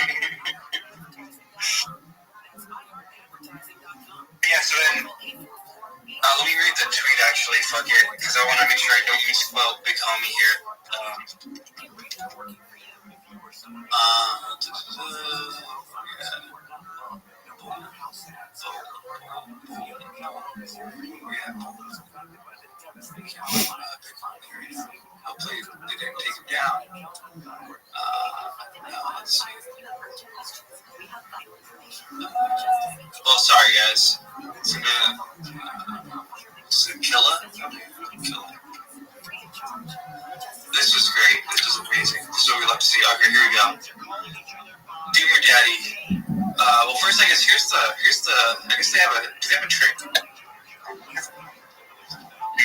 Yeah, so then, let me read the tweet actually, fuck it, because I want to make sure I don't misspell Big Homie here. Hopefully they didn't take him down. Let's see. Well, sorry guys. It's a killer. This was great. This was amazing. This is what we love to see. Okay, here we go. Dear Daddy. Well, first, I guess here's the. I guess do they have a trick?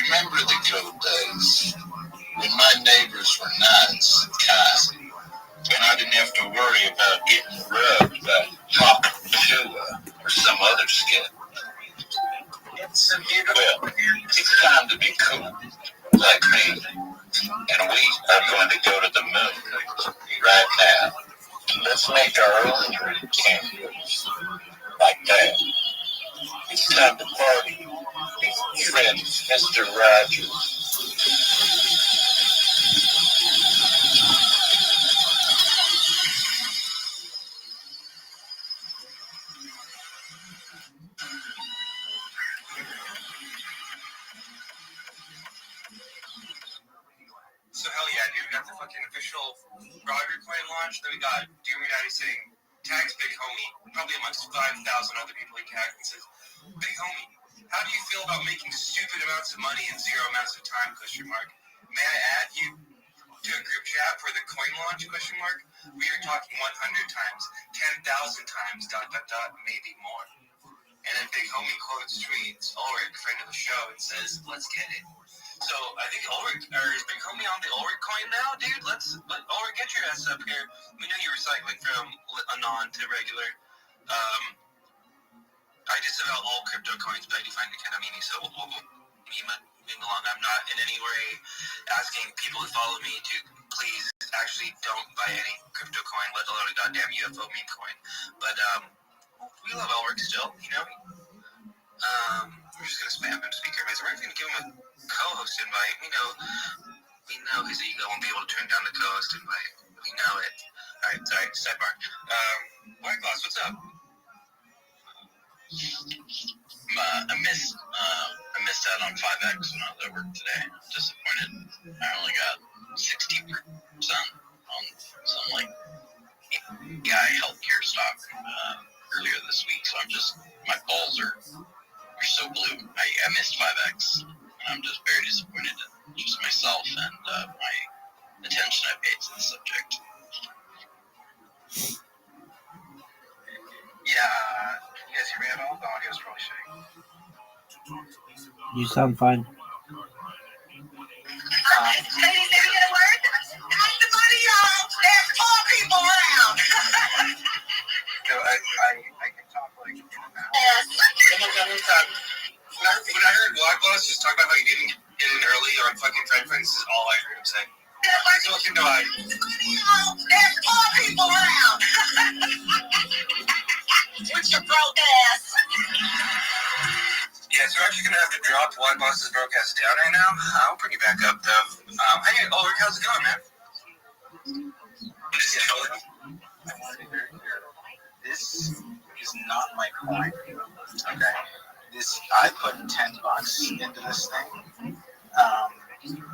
Remember the good old days when my neighbors were nice and kind, and I didn't have to worry about getting rubbed by hot Pachula or some other skit. Well, it's time to be cool, like me, and we are going to go to the moon right now. Let's make our own cameras like that. It's time to party with friend Mr. Rogers. So hell yeah, dude. We got the fucking official Roger coin launch. Then we got Dear Me Daddy saying, tags Big Homie, probably amongst 5,000 other people he tagged, and says, Big Homie, how do you feel about making stupid amounts of money in zero amounts of time, ? May I add you to a group chat for the coin launch, ? We are talking 100 times, 10,000 times, ... maybe more. And then Big Homie quotes tweets Ulrich, friend of the show, and says, let's get it. So I think Ulrich, or is Big Homie on the Ulrich coin now, dude? Let Ulrich, get your ass up here. We know you're recycling from Anon to regular. I just about all crypto coins, but I do find it kind of meaning, so we'll meme along. I'm not in any way asking people to follow me to please actually don't buy any crypto coin, let alone a goddamn UFO meme coin. But we love Ulrich still, you know? We're just gonna spam him speaker. We're gonna give him a co-host. co-host invite. We know his ego won't be able to turn down the co-host invite. We know it. All right, sorry. Sidebar. White Glass, what's up? I missed out on 5X when I was at work today. I'm disappointed. I only got 60% on some like guy healthcare stock earlier this week. So my balls are so blue. I missed 5X. And I'm just very disappointed in just myself and my attention I paid to the subject. Yeah, you guys hear me at all? The audio's probably shitty. You sound fine. Ladies, let me get a word. Pass the money, y'all. There's poor people around. So I can talk like in and out. When I heard Black Boss just talk about how he didn't get in early on fucking French Prince, this is all I heard him say. He's looking to There's poor people around. With your broke ass. Yeah, so we're actually going to have to drop Black Boss's broadcast down right now. I'll bring you back up, though. Hey, Ulrich, how's it going, man? I want to be very clear. This is not my coin. Okay. I put $10 into this thing.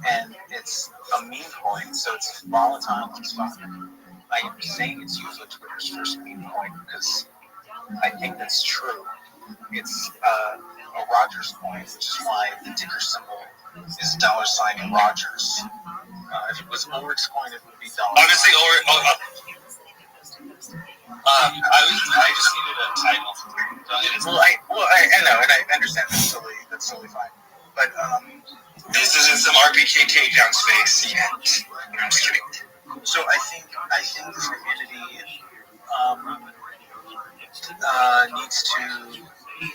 And it's a meme coin, so it's volatile as fuck. I am saying it's usually Twitter's first meme coin because I think that's true. It's a Rogers coin, which is why the ticker symbol is $sign Rogers. If it was Ulrich's coin, it would be $. Honestly, Ulrich, I just needed a title. I know, and I understand that's totally fine. But this isn't some RPK takedown space yet. I'm just kidding. So I think the community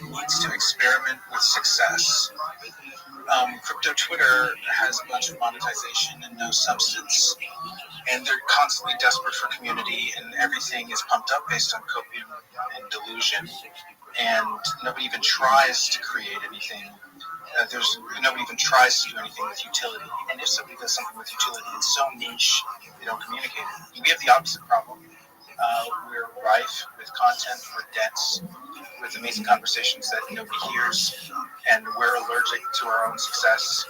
needs to experiment with success. Crypto Twitter has a bunch of monetization and no substance, and they're constantly desperate for community, and everything is pumped up based on copium and delusion, and nobody even tries to create anything. Nobody even tries to do anything with utility, and if somebody does something with utility, it's so niche they don't communicate it. We have the opposite problem. We're rife with content, we're dense, with amazing conversations that nobody hears, and we're allergic to our own success.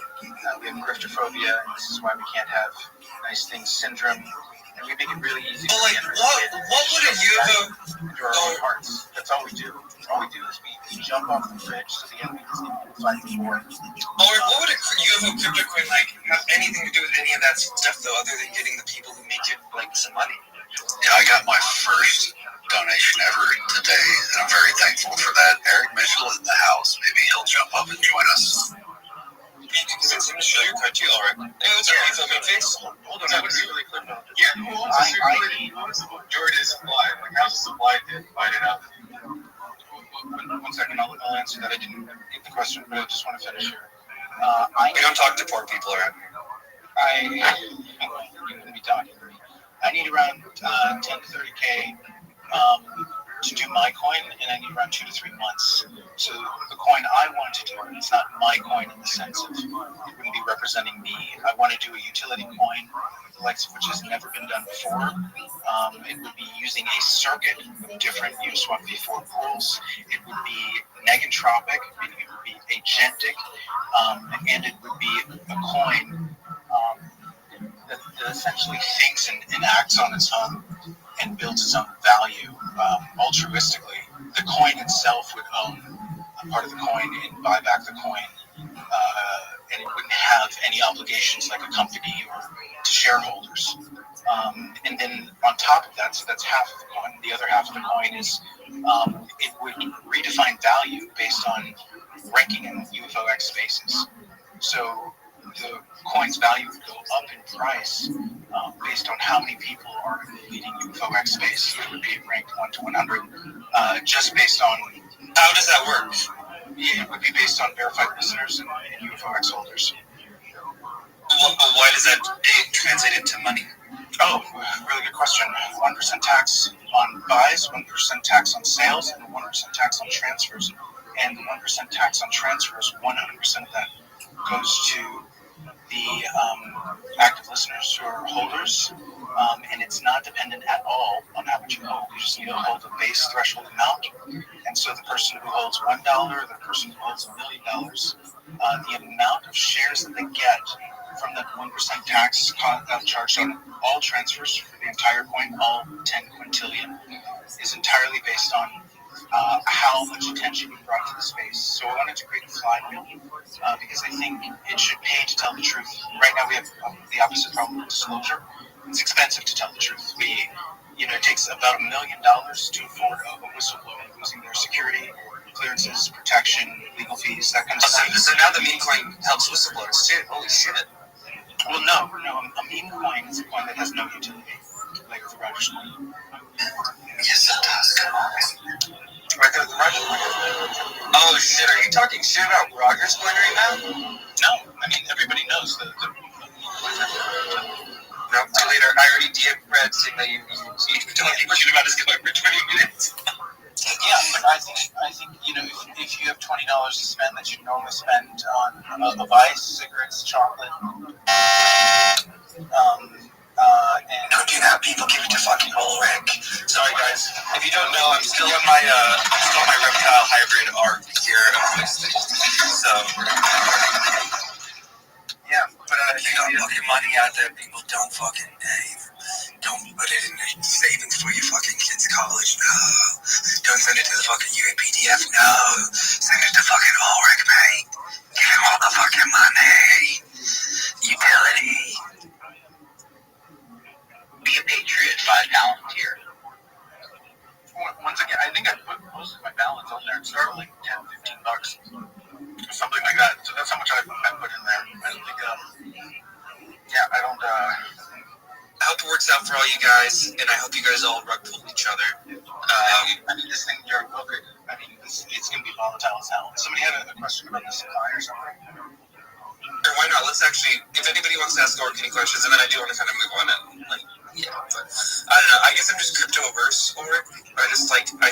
We have griftophobia, and this is why we can't have nice things syndrome, and we make it really easy to like, what would a UFO into our own hearts? That's all we do. All we do is we jump off the bridge so the enemy doesn't even fight the war. Or what would a UFO crypto coin have anything to do with any of that stuff though, other than getting the people who make it some money? Yeah, I got my first donation ever today, and I'm very thankful for that. Eric Mitchell is in the house. Maybe he'll jump up and join us. You can convince him to show your card too, Ulrich. Hey, what's up, UFO main face? Hold on, I was really clear about that. Yeah, who owns the majority of supply? Like, how's the supply divided up? One second, I'll answer that. I didn't get the question, but I just want to finish here. We don't talk to poor people around here. You wouldn't be talking to me. I need around 10 to 30K to do my coin, and I need around 2 to 3 months. So the coin I want to do, it's not my coin in the sense of it wouldn't be representing me. I want to do a utility coin, the likes of which has never been done before. It would be using a circuit of different Uniswap v4 pools. It would be negentropic, meaning it would be agentic, and it would be a coin that essentially thinks and acts on its own and builds its own value altruistically. The coin itself would own a part of the coin and buy back the coin, and it wouldn't have any obligations like a company or to shareholders. And then on top of that, so that's half of the coin. The other half of the coin is it would redefine value based on ranking in UFOX spaces. So the coin's value would go up in price based on how many people are in the leading UFOX space. It would be ranked 1 to 100, just based on... How does that work? Yeah, it would be based on verified listeners and UFOX holders. But why does that translate into money? Oh, really good question. 1% tax on buys, 1% tax on sales, and 1% tax on transfers. And the 1% tax on transfers, 100% of that goes to the active listeners who are holders, and it's not dependent at all on how much you hold. You just need to hold a base threshold amount, and so the person who holds $1, the person who holds $1 million, the amount of shares that they get from the 1% tax charged on all transfers for the entire coin, all 10 quintillion, is entirely based on how much attention you brought to the space. So I wanted to create a flywheel because I think it should pay to tell the truth. Right now we have the opposite problem with disclosure. It's expensive to tell the truth. It takes about $1 million to afford a whistleblower losing their security, clearances, protection, legal fees, that kind of stuff. So now the meme coin helps whistleblowers too. Holy shit. Well, no. A meme coin is a coin that has no utility, like the Rothschild coin. Yes, it does. Right there, the Rothschild coin. Oh shit! Are you talking shit about Rogers coin right now? No, I mean everybody knows the No, too later. I already DM'd Fred saying that you don't give a shit about his coin for 20 minutes. Yeah, but I think if you have $20 to spend that you normally spend on a vice, cigarettes, chocolate, and don't do that. People give it to fucking Ulrich. Sorry guys, if you don't know, I'm still in my reptile hybrid arc here. So yeah, but if you don't put your money out there, people don't fucking don't put it in your savings for your fucking kids' college. No. Don't send it to the fucking UAPTF. No. Send it to fucking Ulrich, mate. Give him all the fucking money. Utility. be a patriot, $5 here. Once again, I think I put most of my balance on there. It started like $10, $15, something like that. So that's how much I put in there. I don't think, I don't. I hope it works out for all you guys, and I hope you guys all rug pull each other. This thing, it's going to be volatile as hell. Somebody had a question about the supply or something. Sure, why not? Let's actually, if anybody wants to ask Orc any questions, and then I do want to kind of move on and, but I don't know. I guess I'm just crypto-averse over it. I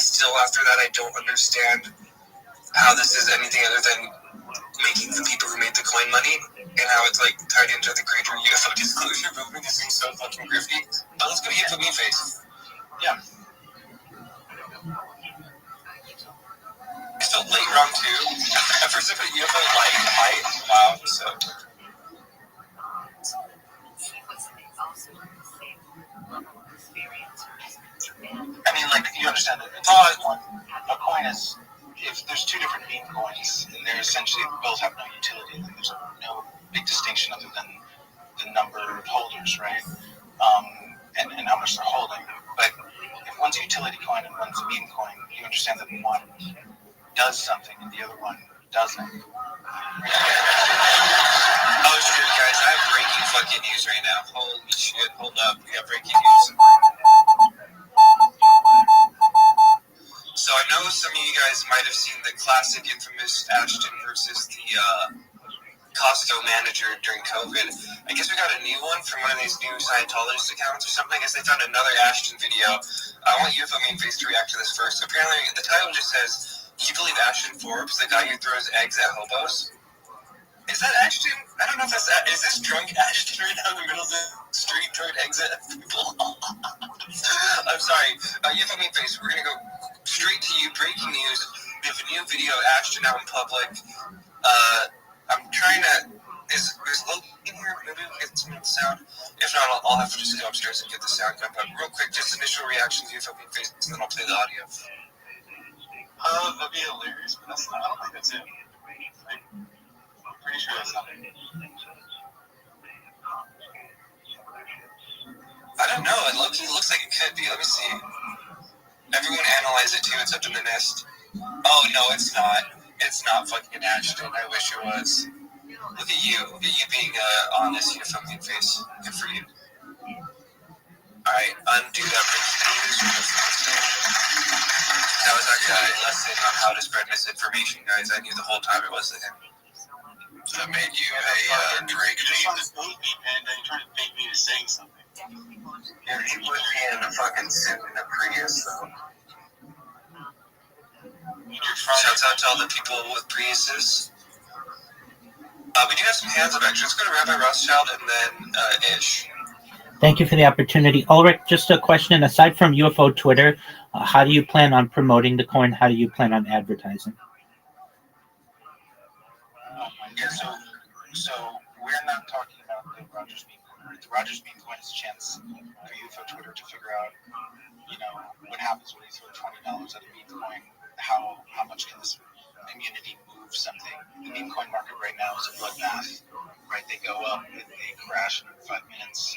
still, after that, I don't understand how this is anything other than making the people who made the coin money, and how it's tied into the greater UFO disclosure movement. This seems so fucking grifty. But let's go UFO meme face. Yeah. I felt late round 2. At first I put UFO light. Wow, so. I mean, you understand that a coin is, if there's two different meme coins, and they're essentially both have no utility, then there's no big distinction other than the number of holders, right? And how much they're holding. But if one's a utility coin and one's a meme coin, you understand that one does something and the other one doesn't. Oh shit, guys, I have breaking fucking news right now. Holy shit, hold up, we have breaking news. So I know some of you guys might have seen the classic infamous Ashton versus the Costco manager during COVID. I guess we got a new one from one of these new Scientologist accounts or something. I guess they found another Ashton video. I want UFO meme face to react to this first. Apparently, the title just says, "You believe Ashton Forbes, the guy who throws eggs at hobos?" Is that Ashton? I don't know if that's is this drunk Ashton right now in the middle of the street throwing eggs at people? I'm sorry. UFO meme face, we're gonna go straight to you. Breaking news. We have a new video of Ashton out in public. I'm trying to. Is Logan in here? Maybe we'll get some sound. If not, I'll have to just go upstairs and get the sound done. But real quick, just initial reactions, UFO meme face, and then I'll play the audio. That'd be hilarious, but I don't think that's it. I'm pretty sure that's not it. I don't know. It looks like it could be. Let me see. Everyone analyze it too, except in the nest. Oh no, it's not. It's not fucking Ashton. I wish it was. Look at you. Look at you being honest, you fucking face. Good for you. Alright, undo that breaking news. That was actually a lesson on how to spread misinformation, guys. I knew the whole time it wasn't him. That made you a Drake. You're just trying to bait me, man. You're trying to bait me to saying something. Dude, he put me in a fucking suit in a Prius, though. Shouts out to all the people with Priuses. We do have some hands up extra. Let's go to Rabbi Rothschild and then Ish. Thank you for the opportunity. Ulrich, just a question. Aside from UFO Twitter, how do you plan on promoting the coin? How do you plan on advertising? Yeah, so we're not talking about the Rogers meme coin. The Rogers meme coin is a chance for UFO Twitter to figure out, what happens when you throw $20 at a meme coin. How much can this community move something? The meme coin market right now is a bloodbath, right? They go up and they crash in 5 minutes.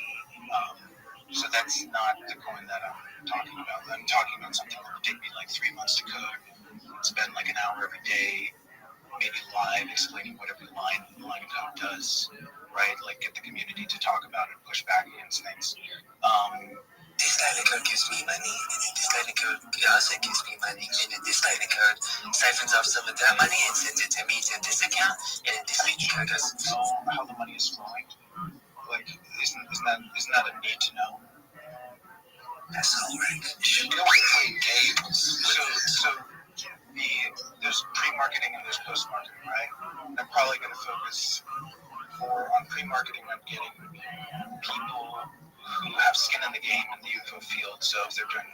So that's not the coin that I'm talking about. I'm talking about something that would take me like 3 months to code, spend like an hour every day, maybe live explaining what every line of code does, right? Like get the community to talk about it, push back against things. This line of code gives me money, and then this line of code also gives me money, and then this line of code siphons off some of that money and sends it to me to this account, and then this line of code goes. How the money is flowing? Like, isn't that a need to know? That's all right. You don't play games. So there's pre-marketing and there's post-marketing, right? And I'm probably going to focus more on pre-marketing on getting people who have skin in the game in the UFO field. So if they're doing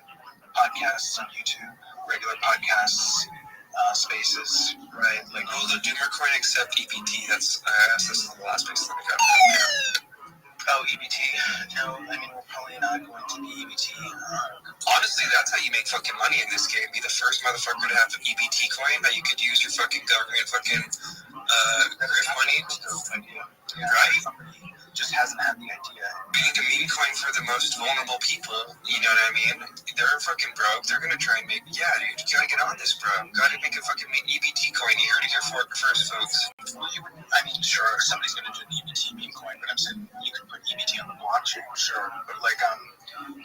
podcasts on YouTube, regular podcasts, spaces, right? Like, will the Doomer coin accept EBT? I asked this in the last place that I got. Oh, EBT? No, I mean, we're probably not going to be EBT. Honestly, that's how you make fucking money in this game. Be the first motherfucker to have an EBT coin that you could use your fucking government fucking grift money. Right? Somebody just hasn't had the idea. Being a meme coin for the most vulnerable people, you know what I mean? They're fucking broke. They're gonna try and make, dude, you gotta get on this, bro. Gotta make a fucking EBT coin. You heard it here first, folks. Well, sure, somebody's gonna do an EBT meme coin, but I'm saying you could put EBT on the blockchain, sure. But like,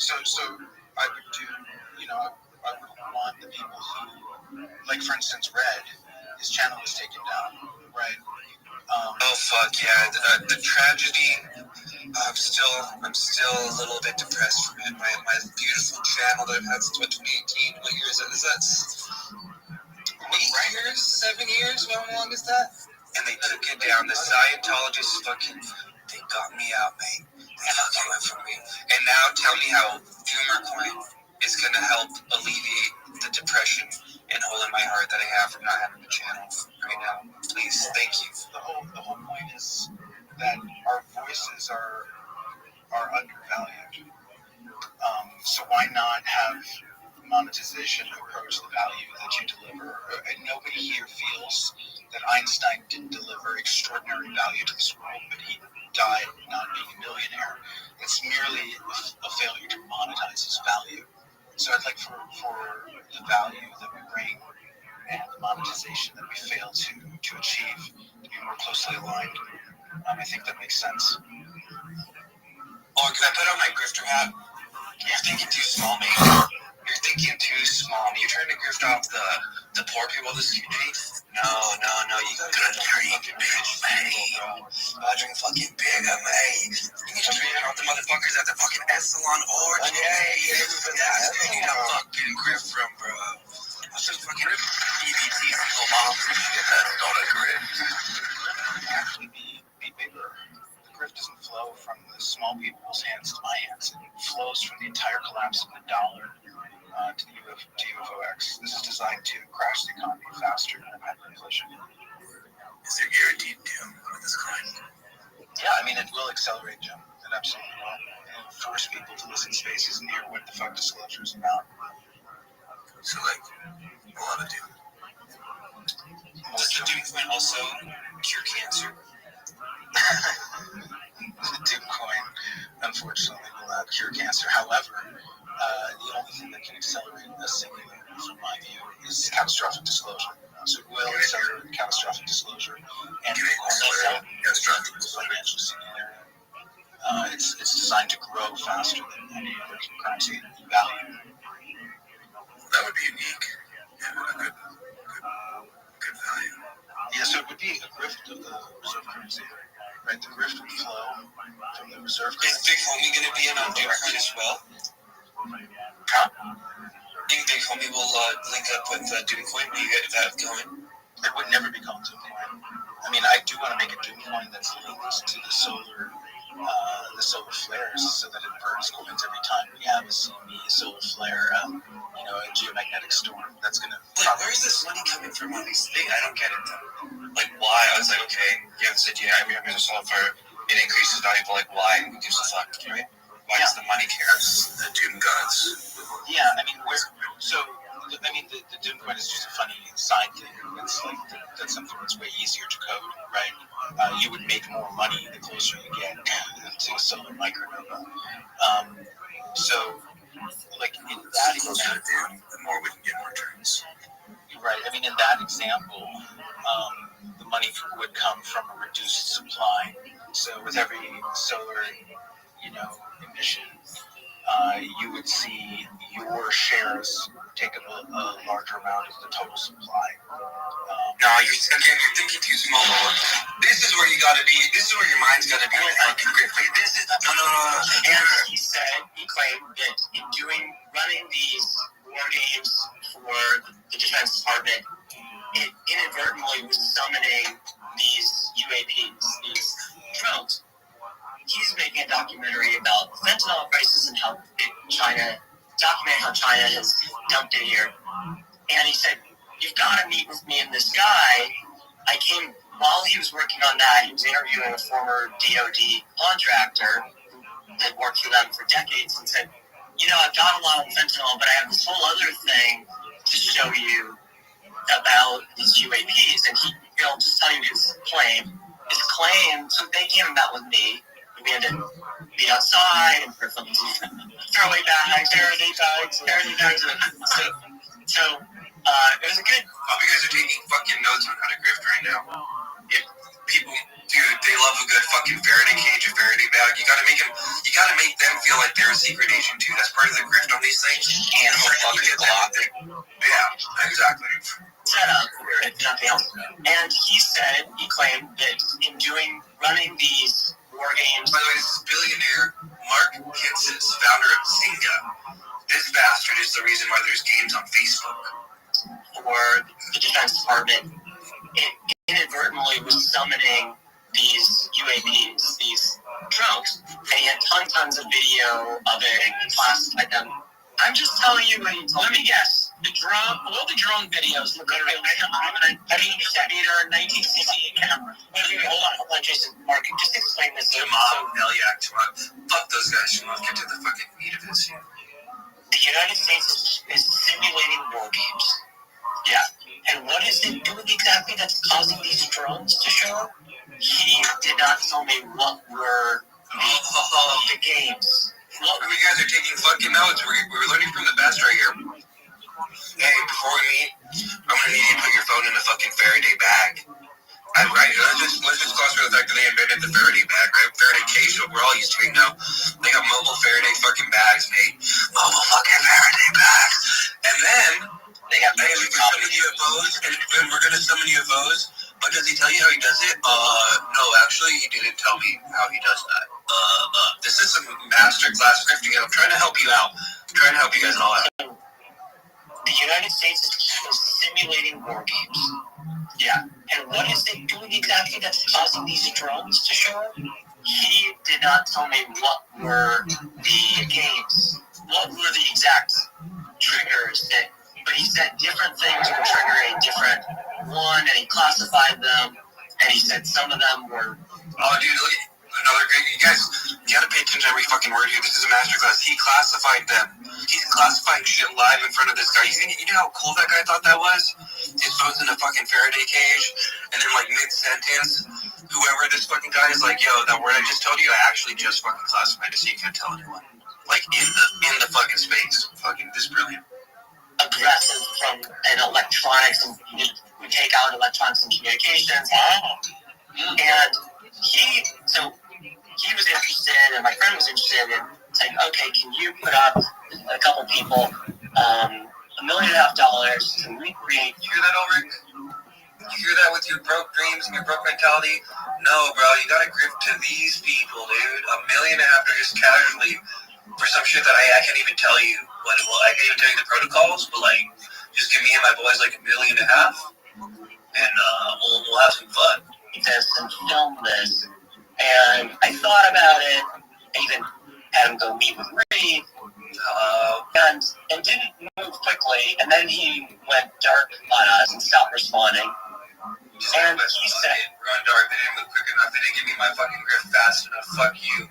so I would do, I would want the people who, like for instance, Red, his channel was taken down, right? Oh fuck yeah! The tragedy. I'm still a little bit depressed from it. My beautiful channel that I've had since 2018. What year is that? Is that 8 years? 7 years? How long is that? And they took it down. The Scientologists they got me out, mate. They fucking went from me. And now tell me how Doomercoin is gonna help alleviate the depression and hole in my heart that I have from not having a channel right now. Please, thank you. The whole point is that our voices are undervalued. So why not have monetization approach the value that you deliver? And nobody here feels that Einstein didn't deliver extraordinary value to this world, but he died not being a millionaire. It's merely a failure to monetize his value. So I'd like for the value that we bring and the monetization that we fail to achieve to be more closely aligned. I think that makes sense. Oh, can I put on my grifter hat? You're thinking too small, mate. You're thinking too small. You're trying to grift off the poor people of this community? No. You gotta drink bitch, mate. Gotta drink fucking bigger, mate. You need to drink out the motherfuckers at the fucking Essalon Orgy. That's where you need a fucking grift from, bro. That's just fucking EBT single mom. That's not a grift. Actually be bigger. The grift doesn't flow from the small people's hands to my hands. It flows from the entire collapse of the dollar to UFOX. This is designed to crash the economy faster than hyperinflation. Is there guaranteed doom with this coin? Yeah, I mean, it will accelerate doom. It absolutely will. It'll force people to listen to spaces near what the fuck disclosure is about. So, like, a lot of doom. Does the doom coin also cure cancer? The doom coin, unfortunately, will not cure cancer. However, the only thing that can accelerate a singular, from my view, is catastrophic disclosure. So it will accelerate catastrophic disclosure and catastrophic financial scenario. It's designed to grow faster than any other currency value. That would be unique. Yeah, good value. Yeah, so it would be a grift of the reserve currency, right? The grift would flow from the reserve currency. Is Big Homie going to be in on Doomcoin as well? Huh? Think Big Homie will link up with Doomcoin? Do you get that going? It would never be called Doomcoin. I mean, I do want to make a doom coin that's linked to the solar flares, so that it burns coins every time we have a solar flare, a geomagnetic storm. That's gonna. Wait, where's this money coming from on these things? I don't get it though. Like, why? I was like, okay, you have this idea, we have a solar flare, it increases value, but like, why? Who gives a fuck, right? Why does the money care? The doom gods. Yeah, I mean, the doom coin is just a funny side thing. It's like that's something that's way easier to code, right? You would make more money the closer you get to a solar micronova. So, like in that example, the more we can get more returns. Right. I mean, in that example, the money would come from a reduced supply. So with every solar, emission, you would see your shares take up a larger amount of the total supply. No, you're thinking too small. This is where you gotta be. This is where your mind's gotta be. This is no. And he claimed that in running these war games for the Defense Department, it inadvertently was summoning these UAPs, these drones. He's making a documentary about fentanyl prices and how China has dumped it here. And he said, "You've got to meet with me and this guy." I came while he was working on that. He was interviewing a former DOD contractor that worked for them for decades and said, "I've got a lot of fentanyl, but I have this whole other thing to show you about these UAPs." And I'll just tell you his claim. His claim, so they came and met with me. We had to be outside and throw away bags, Faraday bags. So it was a good. Hope you guys are taking fucking notes on how to grift right now. If people, dude, they love a good fucking Faraday cage, a Faraday bag. You gotta make them feel like they're a secret agent too. That's part of the grift on these things. And motherfucker get the Yeah, exactly. Set up, if nothing else. And he claimed that in running these war games. By the way, this is billionaire Mark Kinsis, founder of Zynga. This bastard is the reason why there's games on Facebook. For the Defense Department, it inadvertently was summoning these UAPs, these drones. And he had tons of video of it and classified them. I'm just telling you what he told me. Let me guess. All the drone videos look like I'm an 8-meter, 1968 camera. Hold on, Jason. Mark, just explain this. Jamal, Neliak, fuck those guys. Let's get to the fucking meat of this. The United States is simulating war games. Yeah. And what is it doing exactly that's causing these drones to show up? He did not tell me what were the games. Well, you guys are taking fucking notes. We're learning from the best right here. Hey, before we meet, I'm gonna need you to put your phone in a fucking Faraday bag. Let's just gloss over the fact that they invented the Faraday bag, right? Faraday cage, so we're all used to it now. They got mobile Faraday fucking bags, mate. Mobile fucking Faraday bags. And then they have summon UFOs, and we're gonna summon UFOs. But does he tell you how he does it? No, actually, he didn't tell me how he does that. This is some masterclass grifting. I'm trying to help you out. I'm trying to help you guys all out. The United States is simulating war games. Yeah. And what is it doing exactly that's causing these drones to show up? He did not tell me what were the games. What were the exact triggers but he said different things were triggering different one, and he classified them, and he said some of them were. Oh, dude, another great. You guys, you gotta pay attention to every fucking word here. This is a masterclass. He classified them. He's classifying shit live in front of this guy. You know how cool that guy thought that was? His phone's in a fucking Faraday cage, and then like mid-sentence, whoever this fucking guy is like, yo, that word I just told you, I actually just fucking classified it so you can't tell anyone. Like in the fucking space. Fucking this is brilliant. Aggressive from an electronics, and we take out electronics and communications. And he was interested, and my friend was interested in saying, okay, can you put up a couple people $1.5 million to recreate? You hear that, Ulrich? You hear that with your broke dreams and your broke mentality? No, bro, you gotta grip to these people, dude. $1.5 million just casually for some shit that I can't even tell you. I can't even tell you the protocols, but like, just give me and my boys like $1.5 million, and we'll have some fun. this and film this. And I thought about it. I even had him go meet with Reed. And didn't move quickly. And then he went dark on us and stopped responding. And he said, run dark, they didn't move quick enough. They didn't give me my fucking grip fast enough. Fuck you.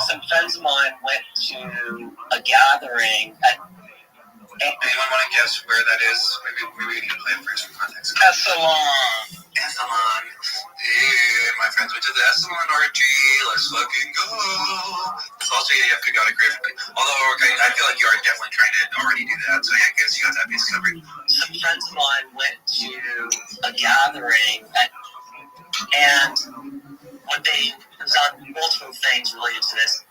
Some friends of mine went to a gathering at. Anyone want to guess where that is? Maybe we need to play it for some context. Essalon. Yeah, my friends went to the Essalon RG. Let's fucking go. So also, you have to go to Griffin. Although, okay, I feel like you are definitely trying to already do that. So yeah, I guess you got that piece covered. Some friends of mine went to a gathering and it was on multiple things related to this.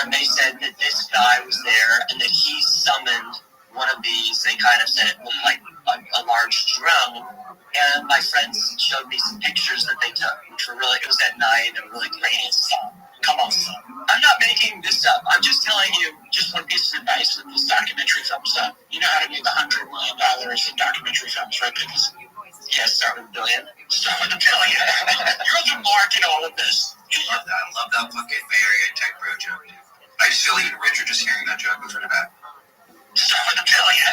And they said that this guy was there and that he summoned one of these. They kind of said it looked like a large drone. And my friends showed me some pictures that they took, which were really, it was at night and really grainy stuff. Come on, son. I'm not making this up. I'm just telling you just one piece of advice with this documentary film stuff. You know how to make $100 million in documentary films, right, Pickles? Yes, start with $1 billion. Start with $1 billion. You're the mark in all of this. I love that fucking Bay Area tech bro joke. I just feel even richer just hearing that joke. What's it about? Start with $1 billion.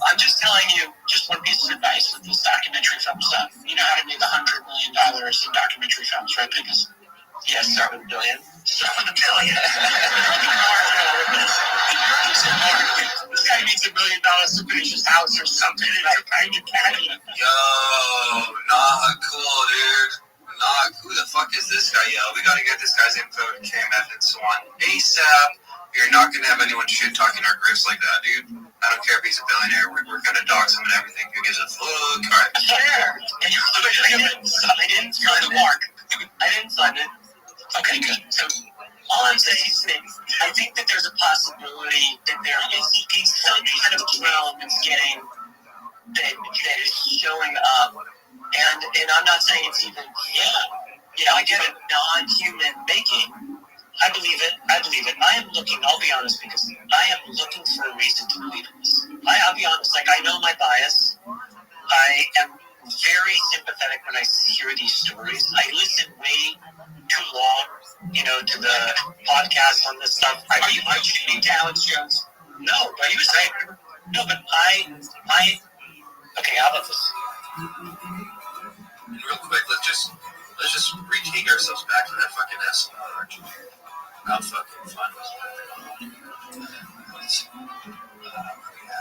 I'm just telling you just one piece of advice with this documentary film stuff. You know how to make $100 million in documentary films, right, Pickles? Yes, start with $1 billion. Start with $1 billion. This guy needs $1 million to finish his house or something. It's a kind of caddy. Yo, not cool, dude. Not who the fuck is this guy? Yo, we gotta get this guy's info to KMF and Swan ASAP. You're not gonna have anyone shit talking our grips like that, dude. I don't care if he's a billionaire. We're gonna dox him and everything. Who gives a fuck? All right. Sure. I didn't fund the mark. I didn't fund it. Okay, good. So all I'm saying is that I think that there's a possibility that there is some kind of drone that's getting that is showing up, and I'm not saying it's even I get it, non-human making. I believe it. I am looking. I'll be honest, because I am looking for a reason to believe this. I'll be honest. Like, I know my bias. I am very sympathetic when I hear these stories. I listen way too long, to the podcast on this stuff. Are you tuning to Alex Jones? No, but you say no. But I. Okay, how about this? And real quick, let's just retake ourselves back to that fucking Essalon RG. How fucking fun was that?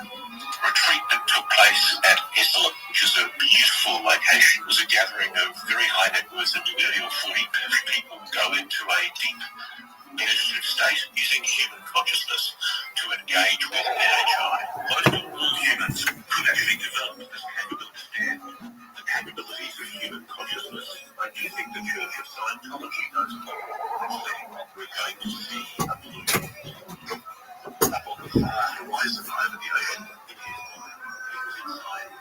Retreat that took place at Essalon, which is a beautiful location. It was a gathering of very high net worth and 30 or 40 people go into a deep meditative state using human consciousness to engage with NHI. Most of all humans could actually develop this capability, the capabilities of human consciousness. I do think the Church of Scientology knows more. We're going to see a blue up on the far horizon over the ocean. It is inside.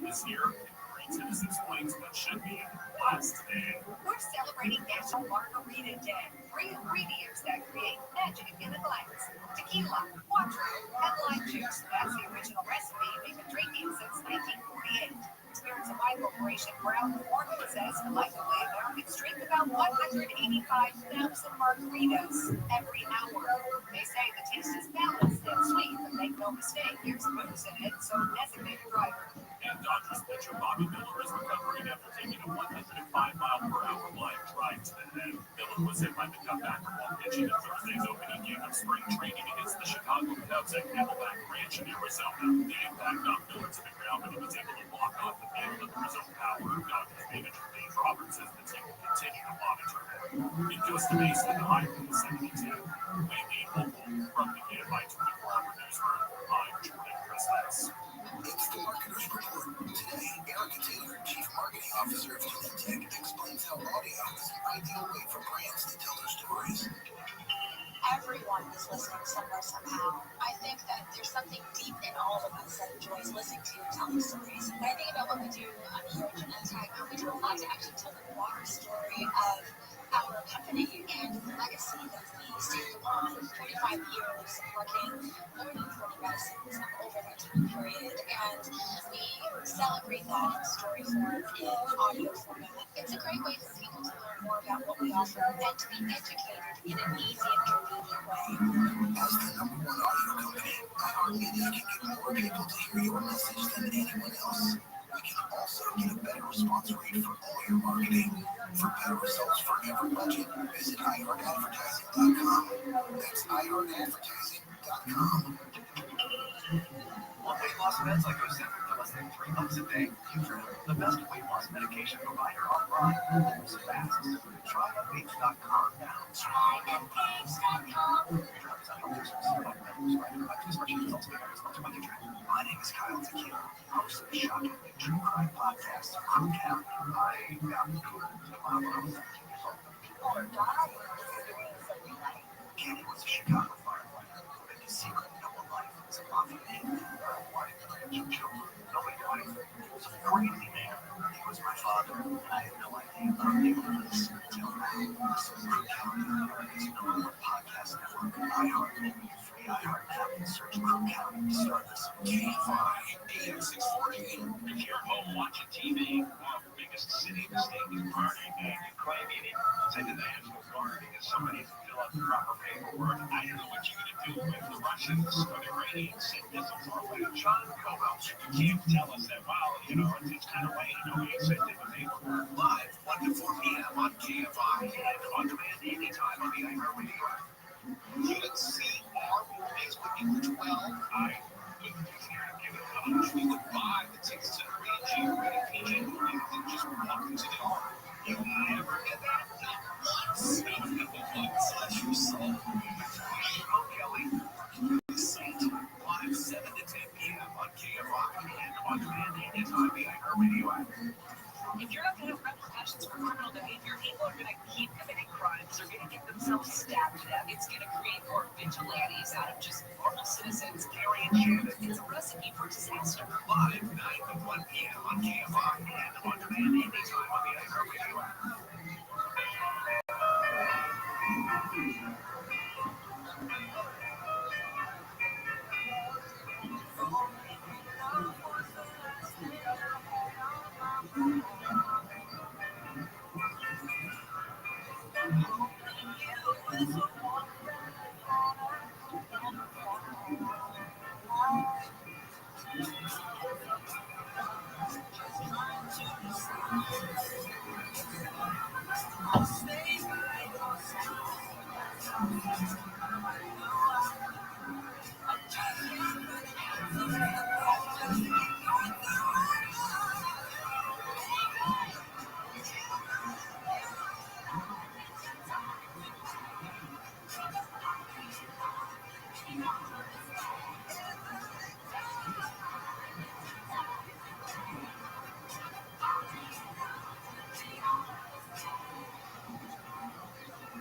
This year, Great Citizen explains what should be in class today. We're celebrating National Margarita Day. 3 ingredients that create magic in a glass. Tequila, water, and lime juice. That's the original recipe we've been drinking since 1948. Spirits of Wine Corporation Brown Formula says collectively Americans drink about 185,000 margaritas every hour. They say the taste is balanced and sweet, but make no mistake, here's booze in it, so designated driver. And Dodgers pitcher Bobby Miller is recovering after taking a 105-mile-per-hour line drive to the head. Miller was hit by the cutbacker while pitching in Thursday's opening game of spring training against the Chicago Cubs at Camelback Ranch in Arizona. The impact knocked Miller to the ground, but he was able to walk off the field under his own power. Dodgers manager Dave Roberts says the team will continue to monitor him. It goes to base with the high from the 72. Wayne Local from the KFI 24-hour newsroom. I'm Jordan Christmas. It's the Marketer's Report. Today, Erica Taylor, Chief Marketing Officer of Tech, explains how audio is the ideal way for brands to tell their stories. Every everyone is listening somewhere somehow. I think that there's something deep in all of us that enjoys listening to telling stories. When I think about what we do here at Genentech, we do a lot to actually tell the noir story of our company and the legacy that we stand on. 25 years working more than 40 medicines over that time period, and we celebrate that in story form, in audio format. It's a great way for people to learn more about what we offer and to be educated in an easy and convenient way. As the number one audio company, iHeartMedia can get more people to hear your message than anyone else. We can also get a better response rate for all your marketing. For better results for every budget, visit iHeartAdvertising.com. That's iHeartAdvertising.com. Want weight loss meds like Ozempic for less than $3 a day? The best weight loss medication provider online moves fast. TryMPH.com now. TryMPH.com. My name is Kyle Tequila, host of the shocking true crime podcast, Crew Count. I am cool. People are dying for doing something like Candy was a Chicago firefighter who lived a secret double life as a mafia man. Wanting to raise your children. Nobody knew anything. He was a crazy man. He was my father. I had no idea about him until now. So Crew Count is the number one podcast network. iHeartMedia, free iHeart app, and search Crew Count to start listening. KFI, AM 640. If you're home watching TV, one of the biggest city mistake is partying, and you claim you need to send to the National Guard because somebody didn't fill out the proper paperwork. I don't know what you're going to do if the Russians or the Iranians send missiles our way. John Kovach, you can't tell us that, well, it's kind of late, nobody sent in the paperwork. Live 1 to 4 p.m. on KFI and on demand anytime on the iHeartRadio app. You can see our movies when you were 12. I wouldn't give it how much we would buy the tickets to the Korean G-rated PG movies and just walk into the art. You never did that? Not once. Not your soul. Oh, Kelly. Saint. Live 7 to 10 p.m. on KFI and on demand anytime the iHeartRadio app. if you're not going to have repercussions for criminal behavior, people are going to keep committing crimes. They're going to get themselves stabbed to death. It's going to create more vigilantes out of just normal citizens. Carrie and Shannon. It's a recipe for disaster. Live 9 to 1 p.m. on KFI and on demand anytime on the iHeartRadio app.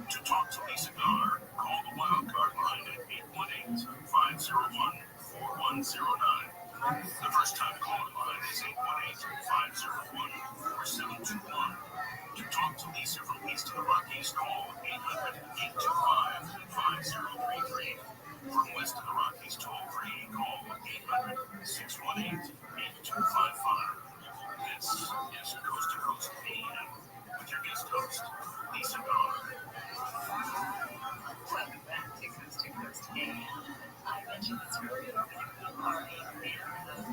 To talk to Lisa Gar, call the wildcard line at 818-501-4109. The first time caller line is 818-501-4721. To talk to Lisa from East of the Rockies, call 800-825-5033. From West of the Rockies, toll free, call 800-618-8255. This is Coast to Coast AM with your guest host, Lisa Gar. Welcome back to Coast AM. I mentioned this earlier, but we are a fan of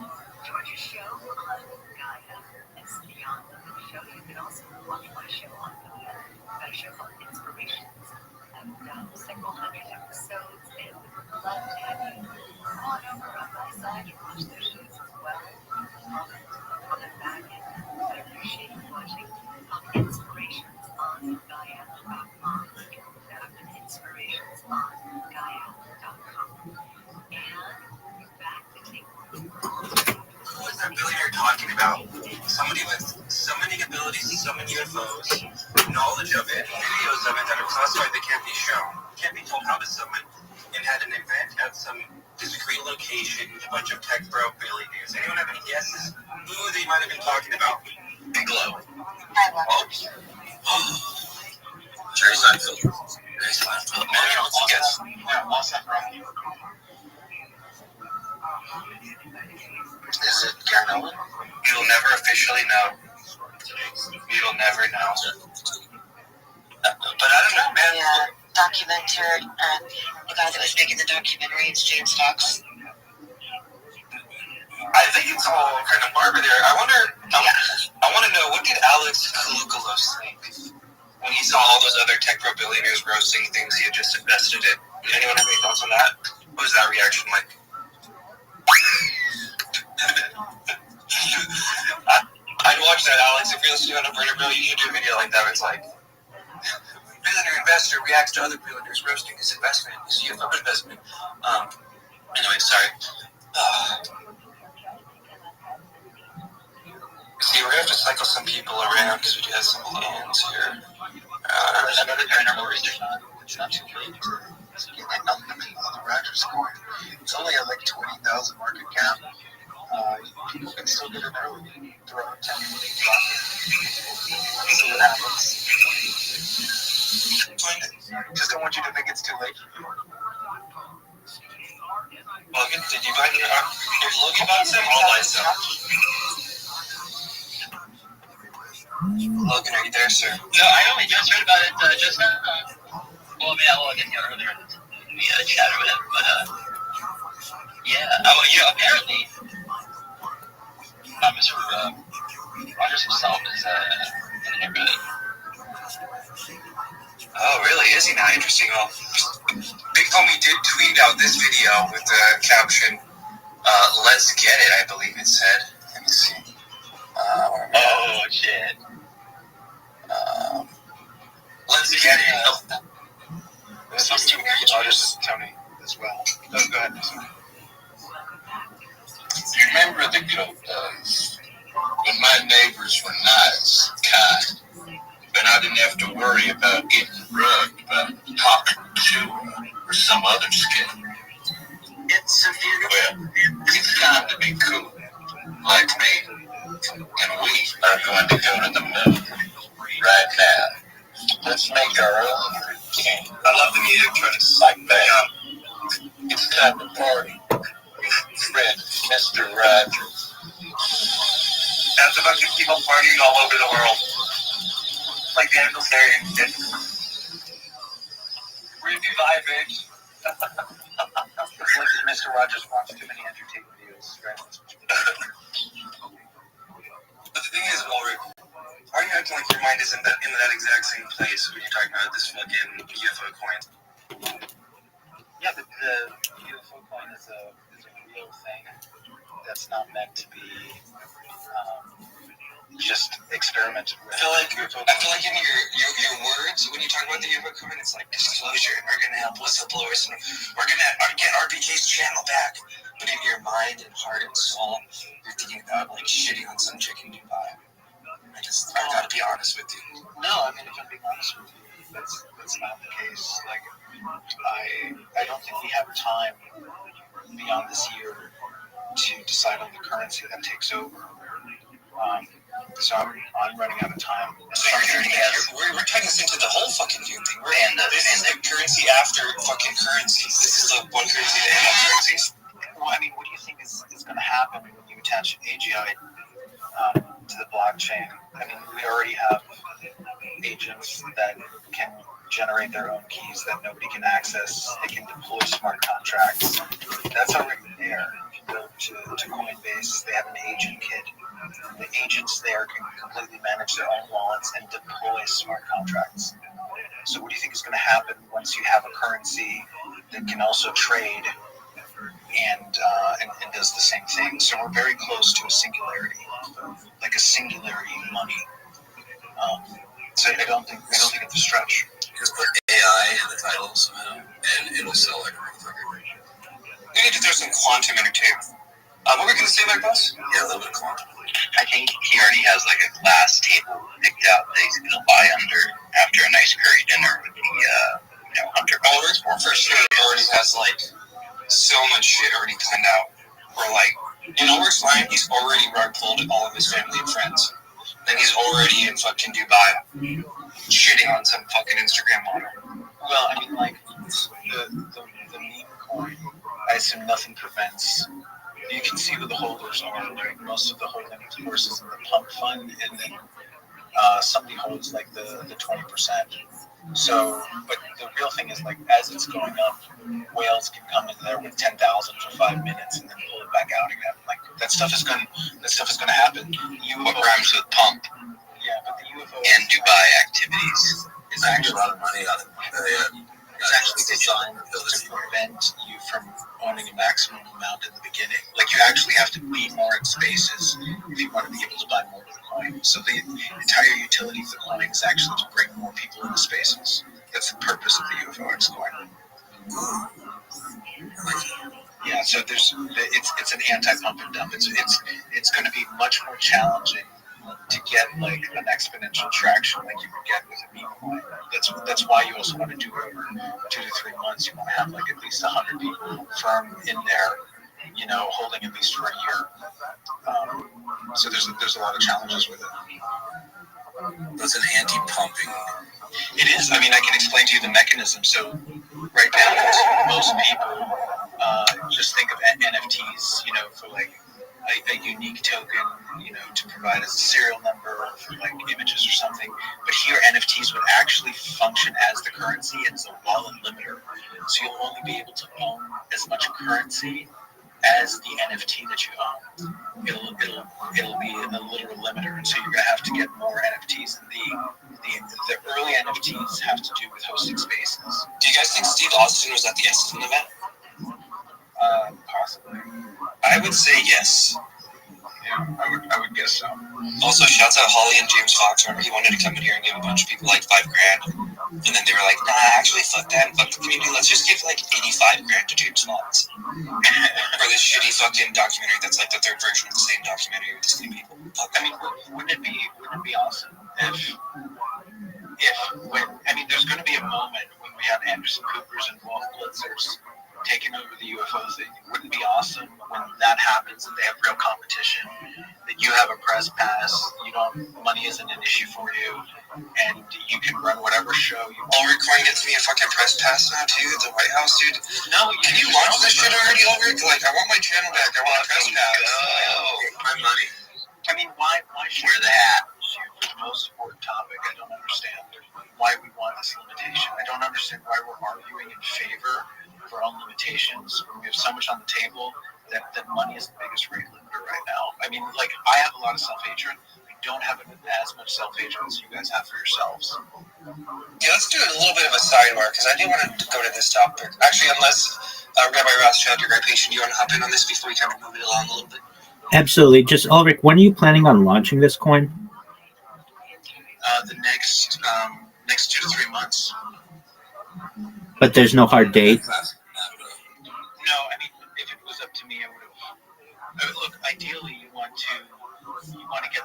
Georgia's show on Gaia. It's Beyond the Show. You can also watch my show on Gaia. I've got a show called Inspirations. I've done several hundred episodes and would love to have you come on over on my side and watch those shows as well. Comment back, and I appreciate you watching Inspirations on Gaia.com. Inspirations on Gaia.com. And we're back to take What's that ability you're talking about? Somebody with so many abilities, so many UFOs, knowledge of it, videos of it that are classified, they can't be shown. Can't be told how to summon, and had an event at some discreet location with a bunch of tech bro billionaires. Anyone have any guesses who they might have been talking about? Bigelow. Oh. Jerry Seinfeld. Jerry Seinfeld. Anyone else guess? Yeah, what's that from? Is it Karen Owen? You'll never officially know. You'll never know. But I don't know, man. Yeah, documentary. The guy that was making the documentary, it's James Fox. I think it's all kind of Barbara there. I want to know, what did Alex Kaloukalos think when he saw all those other tech bro billionaires roasting things he had just invested in? Did anyone have any thoughts on that? What was that reaction like? I'd watch that, Alex. If you're listening on a burner bill, you should do a video like that where it's like, billionaire investor reacts to other billionaires roasting his investment, his UFO investment. Anyway, sorry. See, we're going to have to cycle some people around because we do have some hands here. Another paranormal research, it's not too late to get nothing. I mean, all the Rogers coin, it's only at like 20,000 market cap. People can still get it early. Throw a 10 minute drop. See what happens. Just don't want you to think it's too late. Logan, did you buy your Logan bought some? I'll buy some. Logan, are you there, sir? No, I only just heard about it just now. Well, I mean, I logged in here earlier. We had a chat or whatever, but yeah, apparently, Mr. Rogers himself is in the neighborhood. Oh, really? Is he now? Interesting. Well, Big Homie did tweet out this video with the caption, "Let's get it," I believe it said. Let me see. Oh, shit. Let's get it. This is Tony as well. Go ahead. You remember the good days when my neighbors were nice, kind, and I didn't have to worry about getting rugged by talking to or some other skin. It's a beautiful. Well, it's time to be cool, like me, and we are going to go to the moon right now. Let's make our own king. I love the music choice. Like that. It's time to party. Friend, Mr. Rogers. That's a bunch of people partying all over the world. Like the Angels there. Really vibing. It's like Mr. Rogers watched too many entertainment videos. Right? But the thing is, Ulrich, are you acting like your mind is in that exact same place when you're talking about this fucking UFO coin? Yeah, but the UFO coin is a real thing that's not meant to be just experimented with. I feel like in your words when you talk about the UFO coin, it's like disclosure. We're gonna help whistleblowers, and we're gonna get RBK's channel back. But in your mind and heart and soul, you're thinking about like shitting on some chick in Dubai. I gotta be honest with you. No, I mean, if I'm being honest with you, that's not the case. Like, I don't think we have time beyond this year to decide on the currency that takes over. So I'm running out of time. So we're turning this into the whole fucking Dune thing. This is the currency after fucking currencies. This is the one currency that end all currencies. Well, I mean, what do you think is going to happen when you attach AGI to the blockchain? I mean, we already have agents that can generate their own keys that nobody can access. They can deploy smart contracts. That's already there. If you go to Coinbase, they have an agent kit. The agents there can completely manage their own wallets and deploy smart contracts. So what do you think is going to happen once you have a currency that can also trade and does the same thing? So we're very close to a singularity, like a singularity money. So I don't think it's a stretch. Just put AI in the title somehow, and it'll sell like a motherfucker. We need to throw some quantum in it too. What were we gonna say, my boss? Yeah, a little bit of quantum. I think he already has like a glass table picked out that he's gonna buy under after a nice curry dinner with the told all of his family and friends. Then he's already in fucking Dubai, shitting on some fucking Instagram model. Well, I mean, like, the meme coin, I assume nothing prevents. You can see who the holders are, right? Most of the holding, of course, is in the pump fund, and then somebody holds like the 20%. So, but the real thing is, like, as it's going up, whales can come in there with 10,000 for 5 minutes and then pull it back out again. Like, that stuff is going to happen. What rhymes with pump? Yeah, but the UFO and Dubai activities. It's actually a lot of money on it. It's actually designed to prevent you from owning a maximum amount in the beginning. Like, you actually have to be more in spaces if you want to be able to buy more of the coin. So the entire utility of the coin is actually to bring more people into spaces. That's the purpose of the UFOX coin. Yeah, so it's an anti-pump and dump. It's going to be much more challenging to get like an exponential traction like you would get with a meme coin. That's why you also want to do it over 2 to 3 months. You want to have like at least 100 people firm in there, you know, holding at least for a year. So there's a lot of challenges with it. It's an anti-pumping. It is. I mean, I can explain to you the mechanism. So right now, most people just think of NFTs, you know, for like a unique token, you know, to provide as a serial number for like images or something. But here, NFTs would actually function as the currency and as a wallet limiter. So you'll only be able to own as much currency as the NFT that you own. It'll be a literal limiter, and so you're gonna have to get more NFTs. And the early NFTs have to do with hosting spaces. Do you guys think Steve Austin was at the Essendon event? Possibly. I would say yes. Yeah, I would guess so. Also, shouts out Holly and James Fox. Remember, he wanted to come in here and give a bunch of people like $5,000, and then they were like, "Nah, actually, fuck that. Fuck the community. Let's just give like $85,000 to James Fox for this shitty fucking documentary that's like the third version of the same documentary with the same people." I mean, wouldn't it be awesome if there's going to be a moment when we have Anderson Coopers and Wolf Blitzers taking over the UFO thing. It wouldn't be awesome when that happens and they have real competition, that you have a press pass, money isn't an issue for you, and you can run whatever show you want. Ulrich Coin gets me a fucking press pass now too at the White House, dude. No, can you launch this shit already, Ulrich? Like, I want my channel back. I want a press pass. My money. I mean, why should wear the hat? The most important topic, I don't understand why we want this limitation. I don't understand why we're arguing in favor of our own limitations when we have so much on the table that money is the biggest rate limiter right now. I mean, like, I have a lot of self-hatred. I don't have as much self-hatred as you guys have for yourselves. Yeah, let's do a little bit of a sidebar, because I do want to go to this topic. Actually, unless Rabbi Rothschild, you're very patient, do you want to hop in on this before we kind of move it along a little bit? Absolutely. Just, Ulrich, when are you planning on launching this coin? The next 2 to 3 months. But there's no hard date? No, I mean, if it was up to me, I would have. Look, ideally, you want to get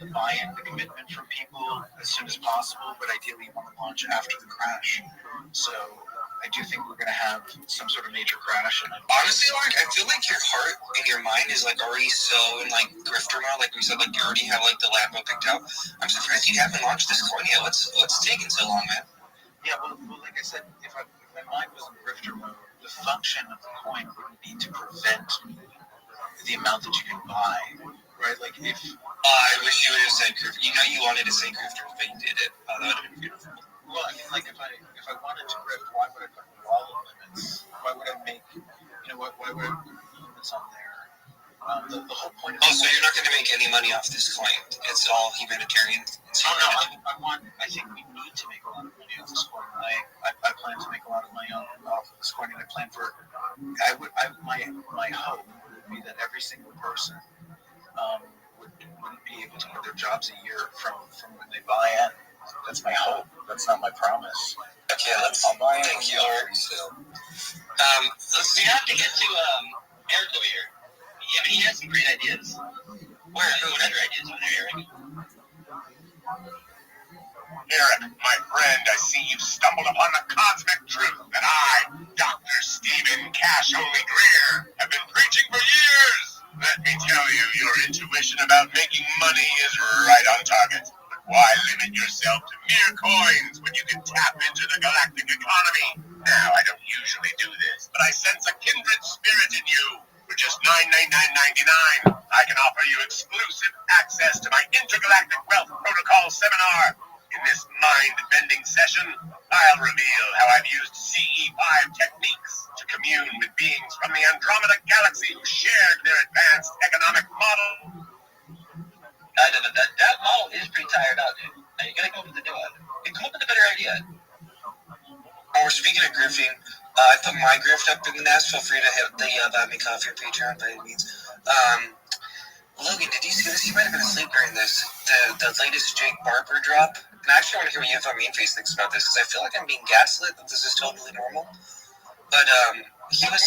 the buy-in, the commitment from people as soon as possible, but ideally, you want to launch after the crash. So I do think we're going to have some sort of major crash. And honestly, like, I feel like your heart and your mind is like already so in like grifter mode. Like we said, like you already have like the Lambo picked out. I'm surprised you haven't launched this coin yet. What's taking so long, man? Yeah, well, like I said, if my mind was in grifter mode, the function of the coin wouldn't be to prevent the amount that you can buy, right? Like if I wish you would have said grifter. You know, you wanted to say grifter, but you did it. Oh, that would have been beautiful. Well, I mean, like if I wanted to grift, why would I put wallet limits? Why would I make, why would I put limits on there? The whole point of so you're not going to make any money off this coin? It's all humanitarian? Oh, no, I think we need to make a lot of money off this coin. I plan to make a lot of money off of this coin, and I plan for, my hope would be that every single person wouldn't be able to quit their jobs a year from when they buy in. That's my hope. That's not my promise. Okay, thank you, Ulrich. We have to get to Eric over here. Yeah, but he has some great ideas. What other ideas over there, Eric? Eric, my friend, I see you've stumbled upon the cosmic truth that I, Dr. Stephen Cash Only Greer, have been preaching for years. Let me tell you, your intuition intuition about making money is right on target. But why limit yourself to mere coins when you can tap into the galactic economy? Now, I don't usually do this, but I sense a kindred spirit in you. For just $9.99.99, I can offer you exclusive access to my Intergalactic Wealth Protocol seminar. In this mind-bending session, I'll reveal how I've used CE5 techniques to commune with beings from the Andromeda Galaxy who shared their advanced economic model. That model is pretty tired out, dude. Now you gotta come up with a new one. You come up with a better idea. Or speaking of griefing, I put my grift up in this. Feel free to hit the Buy Me Coffee or Patreon by any means. Logan, did you see this? You might have been asleep during this. The latest Jake Barber drop. And I actually want to hear what UFO Mean Face thinks about this, because I feel like I'm being gaslit that this is totally normal. But he was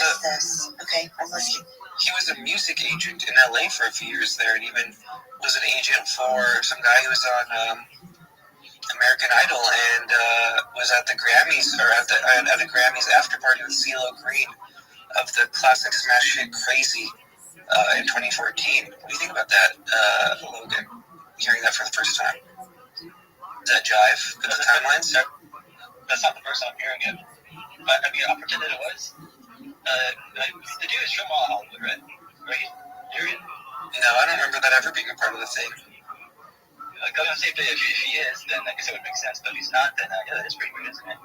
Okay, I'm listening. He was a music agent in LA for a few years there, and even was an agent for some guy who was on American Idol, and was at the Grammys, or at a Grammys after party with CeeLo Green of the classic smash hit Crazy in 2014. What do you think about that, Logan? Hearing that for the first time? Does that jive with the timelines? That's not the first time I'm hearing it. But I mean, I'll pretend that it was. The dude is from Hollywood, right? Right? Period. No, I don't remember that ever being a part of the thing. Like, I was gonna say, if he is, then I guess it would make sense. But if he's not, then yeah, that is pretty weird, isn't it?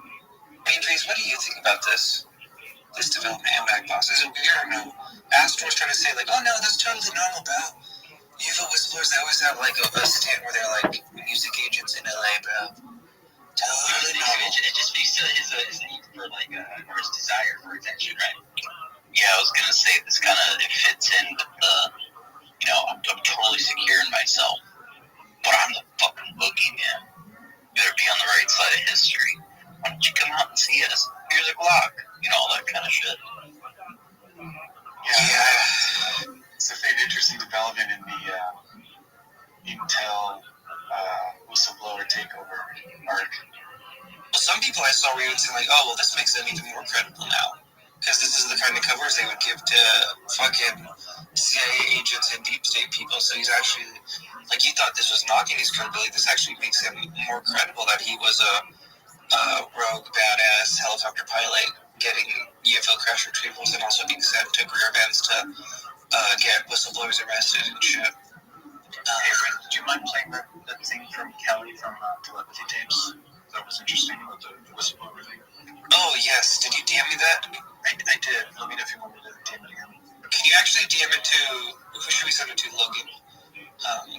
Mean Face, what do you think about this development in Back Boss? Is it weird or no? Astro's trying to say, like, oh no, that's totally normal, bro. UFO whistleblowers, they always have, like, a stand where they're, like, music agents in LA, bro. Totally normal. It just speaks to his need for, like, or his desire for attention, right? Yeah, I was gonna say this kind of it fits in with the, I'm totally secure in myself, but I'm the fucking boogeyman. Better be on the right side of history. Why don't you come out and see us? Here's a Glock, all that kind of shit. Yeah. It's an interesting development in the Intel whistleblower takeover arc. Well, some people I saw were even saying, like, oh, well, this makes them even more credible now. Because this is the kind of covers they would give to fucking CIA agents and deep state people. So he's actually, like, you thought this was knocking his credibility. This actually makes him more credible that he was a rogue, badass helicopter pilot getting UFO crash retrievals and also being sent to career bands to get whistleblowers arrested and shit. Hey, Rick, do you mind playing that thing from Kelly from Telepathy Tapes? That was interesting about the whistleblower thing. Oh, yes. Did you DM me that? I did. Let me know if you want me to DM it again. Can you actually DM it to, who should we send it to, Logan?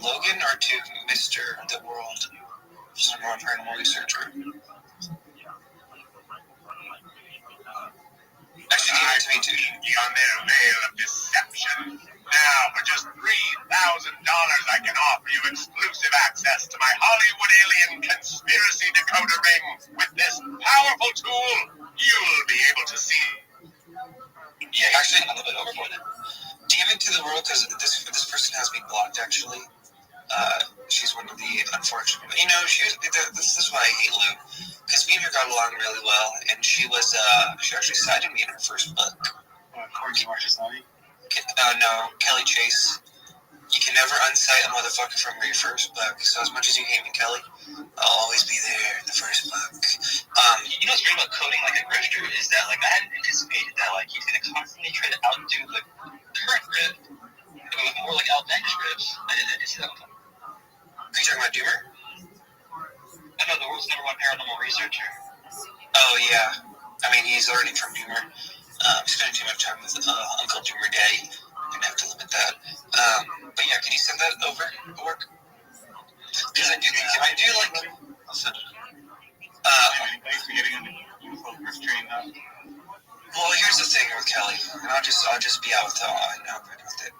Logan or to Mr. The World, which is a more paranormal researcher? Actually, DM it to me too. Beyond their veil of deception. Now, for just $3,000, I can offer you exclusive access to my Hollywood Alien Conspiracy Decoder Ring. With this powerful tool, you'll be able to see. Yeah, actually, a little bit overboard. DM it to the world, because this person has me blocked, actually. She's one of the unfortunate. This is why I hate Lou. Because me and her got along really well, and she actually cited me in her first book. Courtney Marchesani? No, Kelly Chase. You can never uncite a motherfucker from your first book. So as much as you hate me, Kelly, I'll always be there in the first book. You know what's great about coding like a grifter is that, like, I hadn't anticipated that, like, he's gonna constantly try to outdo the current grift with more like outlandish grifts. I didn't see that one. Are you talking about Doomer? I know the world's #1 paranormal researcher. Oh yeah, I mean he's learning from Doomer. Spending too much time with Uncle Doomer Day. I'm gonna have to limit that. But yeah, can you send that over at work? Because I do like. I'll send it. Thanks for getting on the UFO grift train now. Well, here's the thing with Kelly, and I'll just be out with it.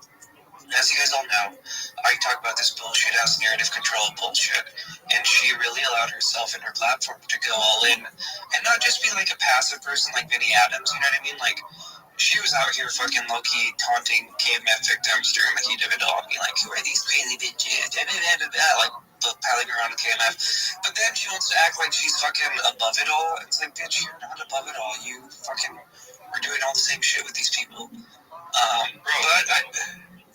As you guys all know, I talk about this bullshit-ass narrative control bullshit, and she really allowed herself and her platform to go all in, and not just be like a passive person like Vinnie Adams, you know what I mean? Like, she was out here fucking low-key taunting KMF victims during the heat of it all, and being like, who are these crazy bitches, like, palling around with KMF, but then she wants to act like she's fucking above it all. It's like, bitch, you're not above it all, you fucking are doing all the same shit with these people. But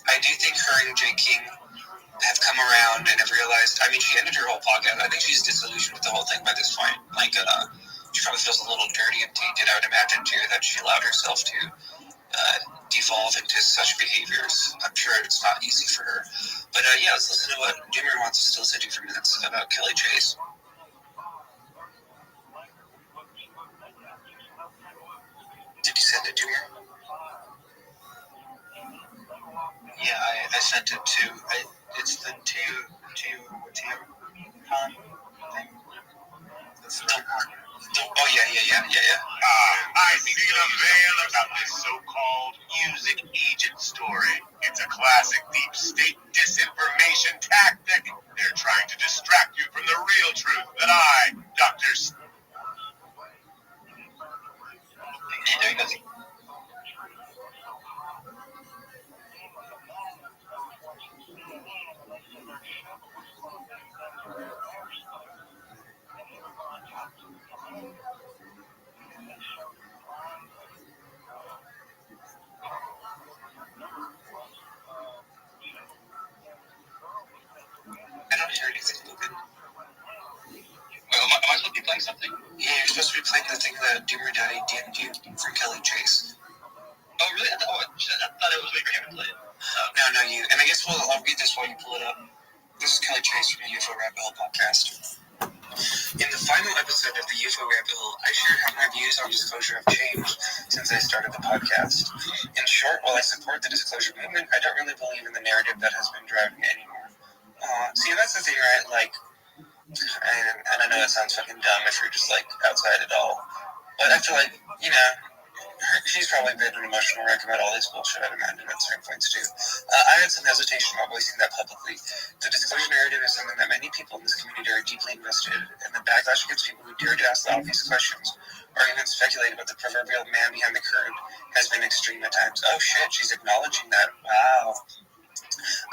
I do think her and Jay King have come around and have realized. I mean, she ended her whole podcast. I think she's disillusioned with the whole thing by this point. Like, she probably feels a little dirty and tainted. I would imagine too that she allowed herself to devolve into such behaviors. I'm sure it's not easy for her. But yeah, let's listen to what Jimmy wants us to listen to for minutes about Kelly Chase. Did you send it to her? Yeah, I sent it to. It's the two thing. Oh yeah. I see the veil about this so-called music agent story. It's a classic deep state disinformation tactic. They're trying to distract you from the real truth that I, Dr. There he goes. I don't hear anything, Logan. Well, am I supposed to be playing something? Yeah, you're supposed to be playing the thing that Dear Daddy DM'd you for Kelly Chase. Oh, really? I thought it was waiting for him to play it. No, you. And I guess I'll read this while you pull it up. This is Kelly Chase from the UFO Rabbit Hole podcast. In the final episode of the UFO Rabbit Hole, I shared how my views on disclosure have changed since I started the podcast. In short, while I support the disclosure movement, I don't really believe in the narrative that has been driving it anymore. See, that's the thing, right? Like, and I know it sounds fucking dumb if you're just like outside it all, but I feel like, you know, she's probably been an emotional wreck about all this bullshit, I'd imagine, at certain points too. I had some hesitation about voicing that publicly. The disclosure narrative is something that many people in this community are deeply invested in, and the backlash against people who dare to ask the obvious questions or even speculate about the proverbial man behind the curtain has been extreme at times. Oh shit, she's acknowledging that. Wow.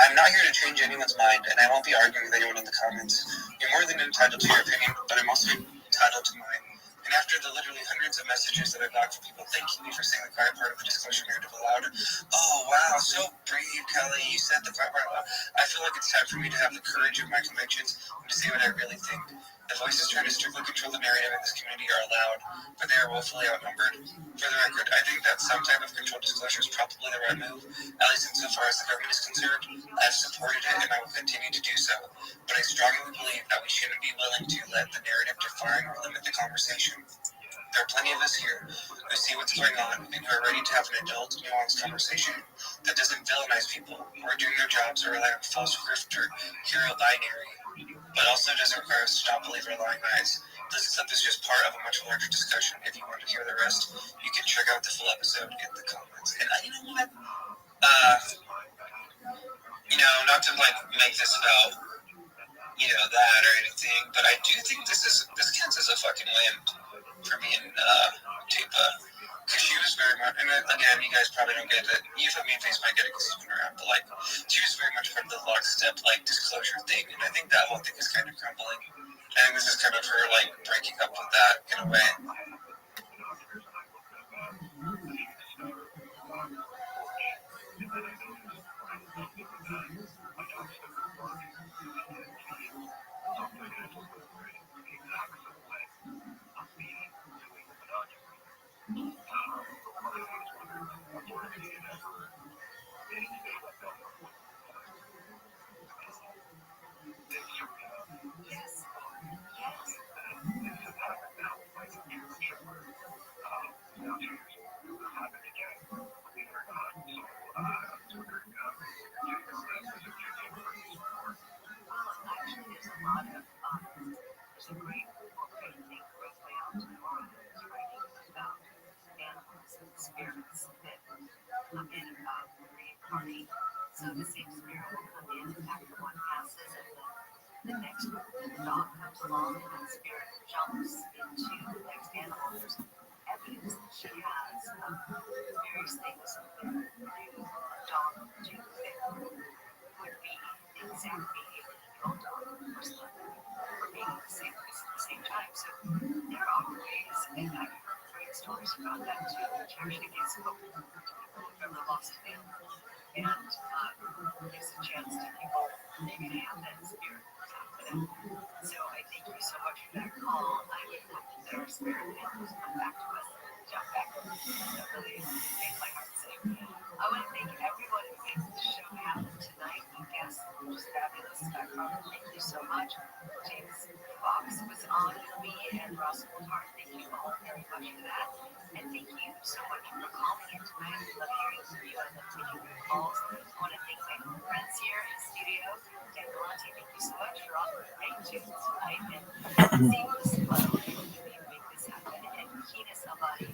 I'm not here to change anyone's mind, and I won't be arguing with anyone in the comments. You're more than entitled to your opinion, but I'm also entitled to mine. And after the literally hundreds of messages that I got from people thanking me for saying the quiet part of the disclosure narrative aloud, oh wow, so brave, Kelly, you said the quiet part aloud. I feel like it's time for me to have the courage of my convictions and to say what I really think. The voices trying to strictly control the narrative in this community are loud, but they are woefully outnumbered. For the record, I think that some type of controlled disclosure is probably the right move, at least insofar as the government is concerned. I've supported it and I will continue to do so, but I strongly believe that we shouldn't be willing to let the narrative define or limit the conversation. There are plenty of us here who see what's going on and who are ready to have an adult, nuanced conversation that doesn't villainize people who are doing their jobs or rely on false grift or hero binary, but also doesn't require us to stop believing lying eyes. This clip is just part of a much larger discussion. If you want to hear the rest, you can check out the full episode in the comments. And you know what? You know, not to like make this about, you know, that or anything, but I do think this counts as a fucking win for me and Tupa, because she was very much, and again, you guys probably don't get it. UFO Mean Face might get it because he's been around, but like, she was very much part of the lockstep like disclosure thing, and I think that whole thing is kind of crumbling. I think this is kind of her like breaking up with that in a way. So the same spirit will come in after one passes, and the next dog comes along, and that spirit jumps into the next animal. There's evidence that she has various things that a dog would do that would be the exact behavior that your dog was for being in the same place at the same time. So there are ways, and I've heard ways stories about that too, which actually gets hope whoever lost a family and gives a chance to people maybe to have that spirit for them. So I thank you so much for that call. I would hope that our spirit animals come back to us and jump back. That really made my heart sing. I want to thank everyone who makes the show happen tonight. The guests were just fabulous. Thank you so much. James Fox was on with me and Ross Woodhart. Thank you all very much for that. And thank you so much for calling in tonight. I love hearing from you. I love taking your calls. I want to thank my friends here in the studio. Dan Galante, thank you so much for all the great tunes tonight. And Seamless Flow, helping me make this happen. And Kina Salvati,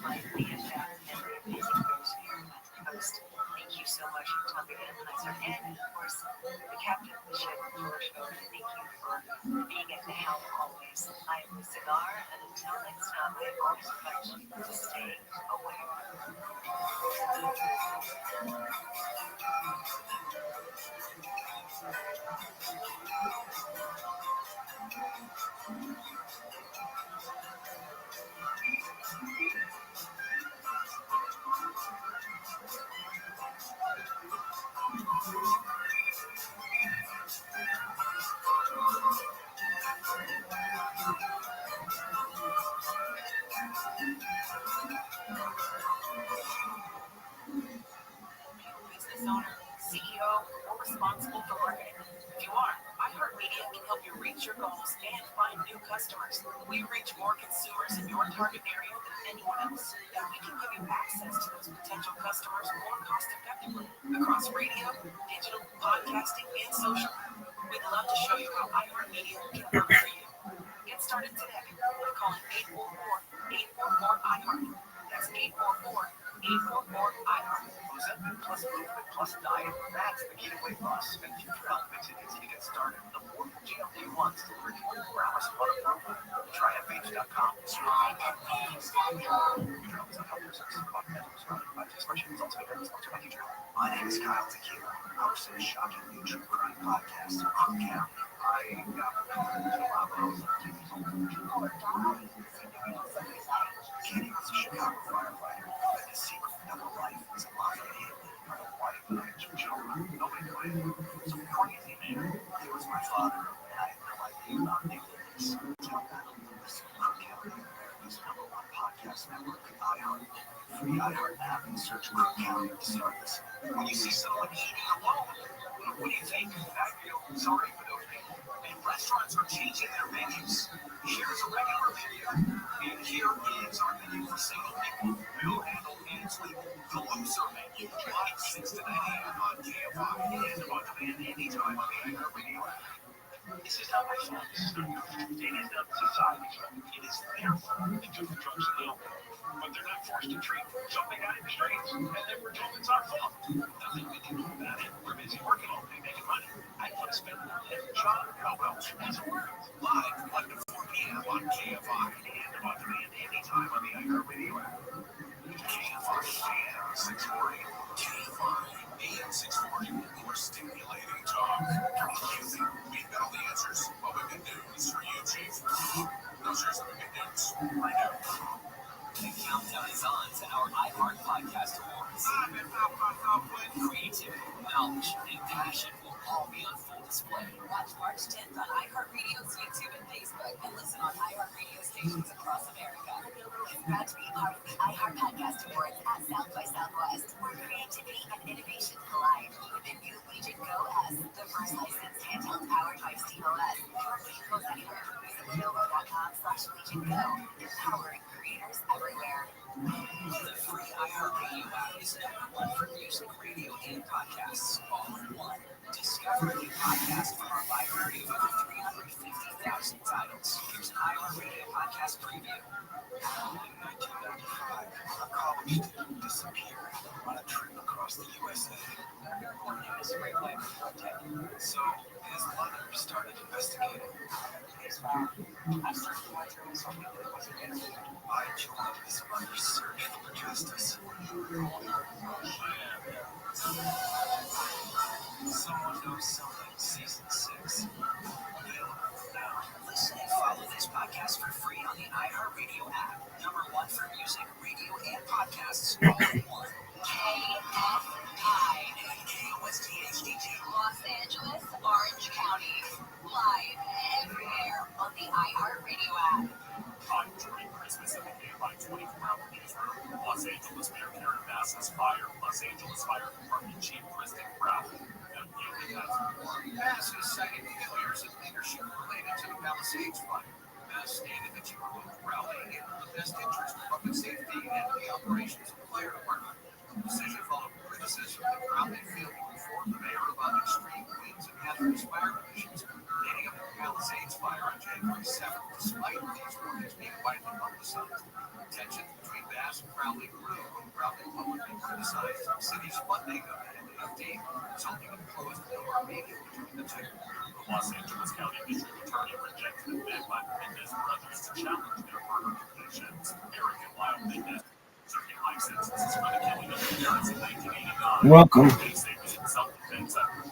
my Leah Shaft, and the amazing folks here at the coast. Thank you so much for helping me organizer. And of course, the captain of the ship, George Miller. Thank you for being at the helm always. I am the cigar, and until next time, I always invite you to stay aware. Business owner, CEO, or responsible for marketing. If you are, iHeartMedia can help you reach your goals and find new customers. We reach more consumers in your target area than anyone else, and we can give you access to those potential customers more cost effectively across radio, digital, podcasting, and social. We'd love to show you how iHeartMedia can work for you. Get started today by calling 844-844-iHeart. That's 844-844-iHeart. Plus movement, plus diet. That's the key to weight loss. And future health makes it easy to get started. The more GLP-1s delivered 24 hours on a program. Try FH.com. My name is Kyle Tequila, host of the Shocking New True Crime Podcast on Cam. I got Kenny was a Chicago firefighter, but his secret double life was a mafia hit. Wife and I took children. Nobody claimed him. It was crazy, man. He was my father, and I had no idea about nicknames. Until Battle Lewis, Cook County, America's #1 podcast network, iHeart. Free iHeart app and search Cook County to start listening. When you see someone eating alone, what do you think? I feel sorry for those people. And restaurants are changing their menus. Here's a regular menu, and here is our menu for single people. We'll handle and sleep. The loser menu, live 6 to 9 a.m. on KFI and on demand anytime on the iHeartRadio app. This is not my fault. This is not your fault. It is not society's fault. It is their fault. They took the drugs in the open. But they're not forced to treat something out in the streets. And then we're told it's our fault. Nothing we can do about it. We're busy working all day making money. I want to spend more than John Cowbell. That's a word. Live 1 to 4 p.m. on KFI and on demand anytime on the iHeartRadio app. KFI AM 640. KFI AM 640. More stimulating talk. You think we've got all the answers? Well, we got news for you, Chief. No, seriously, we got news. Right now. The countdown is on to our iHeart Podcast Awards. Creativity, knowledge, and passion will all be on full display. Watch March 10th on iHeartRadio's YouTube and Facebook, and listen on iHeartRadio stations across America. It's proud to be part of the iHeart Podcast Awards at South by Southwest, where creativity and innovation collide with the new Legion Go S, the first licensed handheld powered by SteamOS. Your vehicles anywhere. Visit Lenovo.com/Legion Go, empowering creators everywhere. The free iHeartRadio app is #1 for music, radio, and podcasts, all in one. Discover a new podcast from our library of over 350,000 titles. Here's an iHeartRadio podcast preview. In 1995, a college student disappeared on a trip across the USA. One is a great way to protect him. So his mother started investigating. I started wondering something that was against him. I joined his mother's search for justice. Someone Knows Something, Season 6. Available now. Listen and follow this podcast for free on the iHeartRadio app. #1 for music, radio, and podcasts all in one. KFI, KOST HD2, Los Angeles, Orange County. Live everywhere on the iHeartRadio app. I'm during Christmas every day by 24-hour newsroom. Los Angeles Mayor Karen Bass's fire. Los Angeles Fire Department Chief Kristen Crowley. Bass has cited failures in leadership related to the Palisades fire. Bass stated that she provoked Crowley in the best interest of public safety and the operations of the fire department. The decision followed criticism that Crowley failed to inform the mayor about extreme winds and hazardous fire conditions leading up to the Palisades fire on January 7th, despite these warnings being widely publicized. Tensions between Bass and Crowley grew when Crowley publicly criticized the city's funding of the NDFD, resulting in closed door meeting between the two. The Los Angeles County District Attorney rejected a bid by the Mendez brothers to challenge their murder convictions. Eric and Lyle Mendez serving life sentences for the killing of their parents in 1989. Welcome. They say it was in self-defense after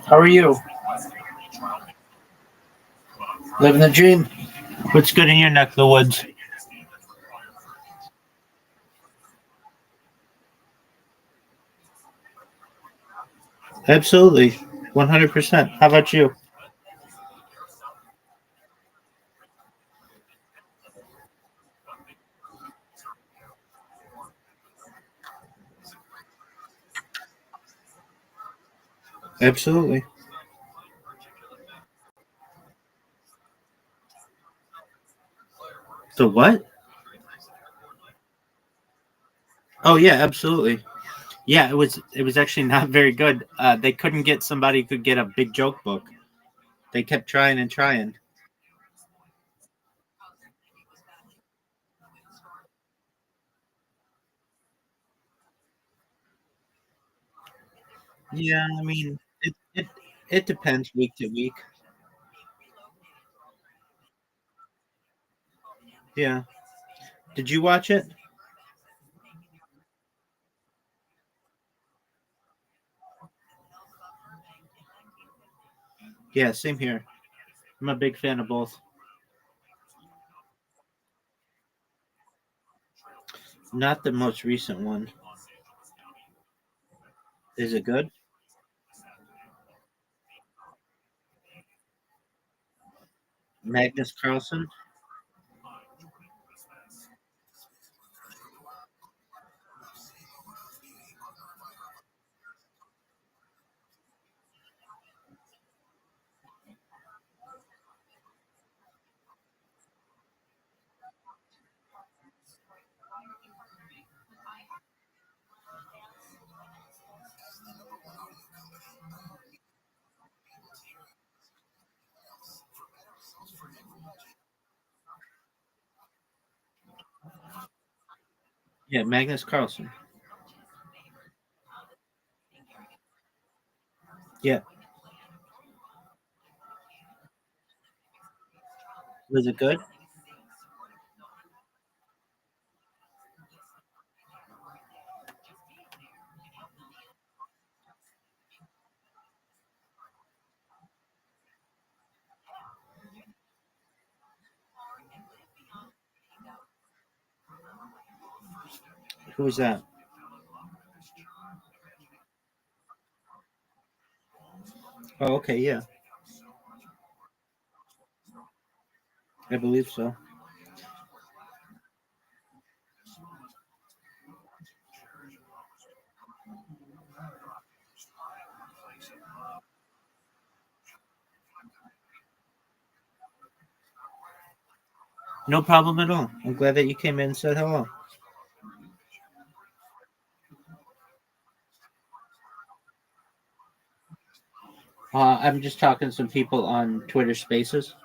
How are you? Living the dream. What's good in your neck of the woods? Absolutely. 100%. How about you? Absolutely. The what? Oh yeah, absolutely. Yeah, it was actually not very good. They couldn't get somebody who could get a big joke book. They kept trying and trying. Yeah, I mean, it depends week to week. Yeah. Did you watch it? Yeah, same here. I'm a big fan of both. Not the most recent one. Is it good? Magnus Carlsen? Yeah, Magnus Carlsen. Yeah. Was it good? Who was that? Oh, okay, yeah. I believe so. No problem at all. I'm glad that you came in and said hello. I'm just talking to some people on Twitter Spaces.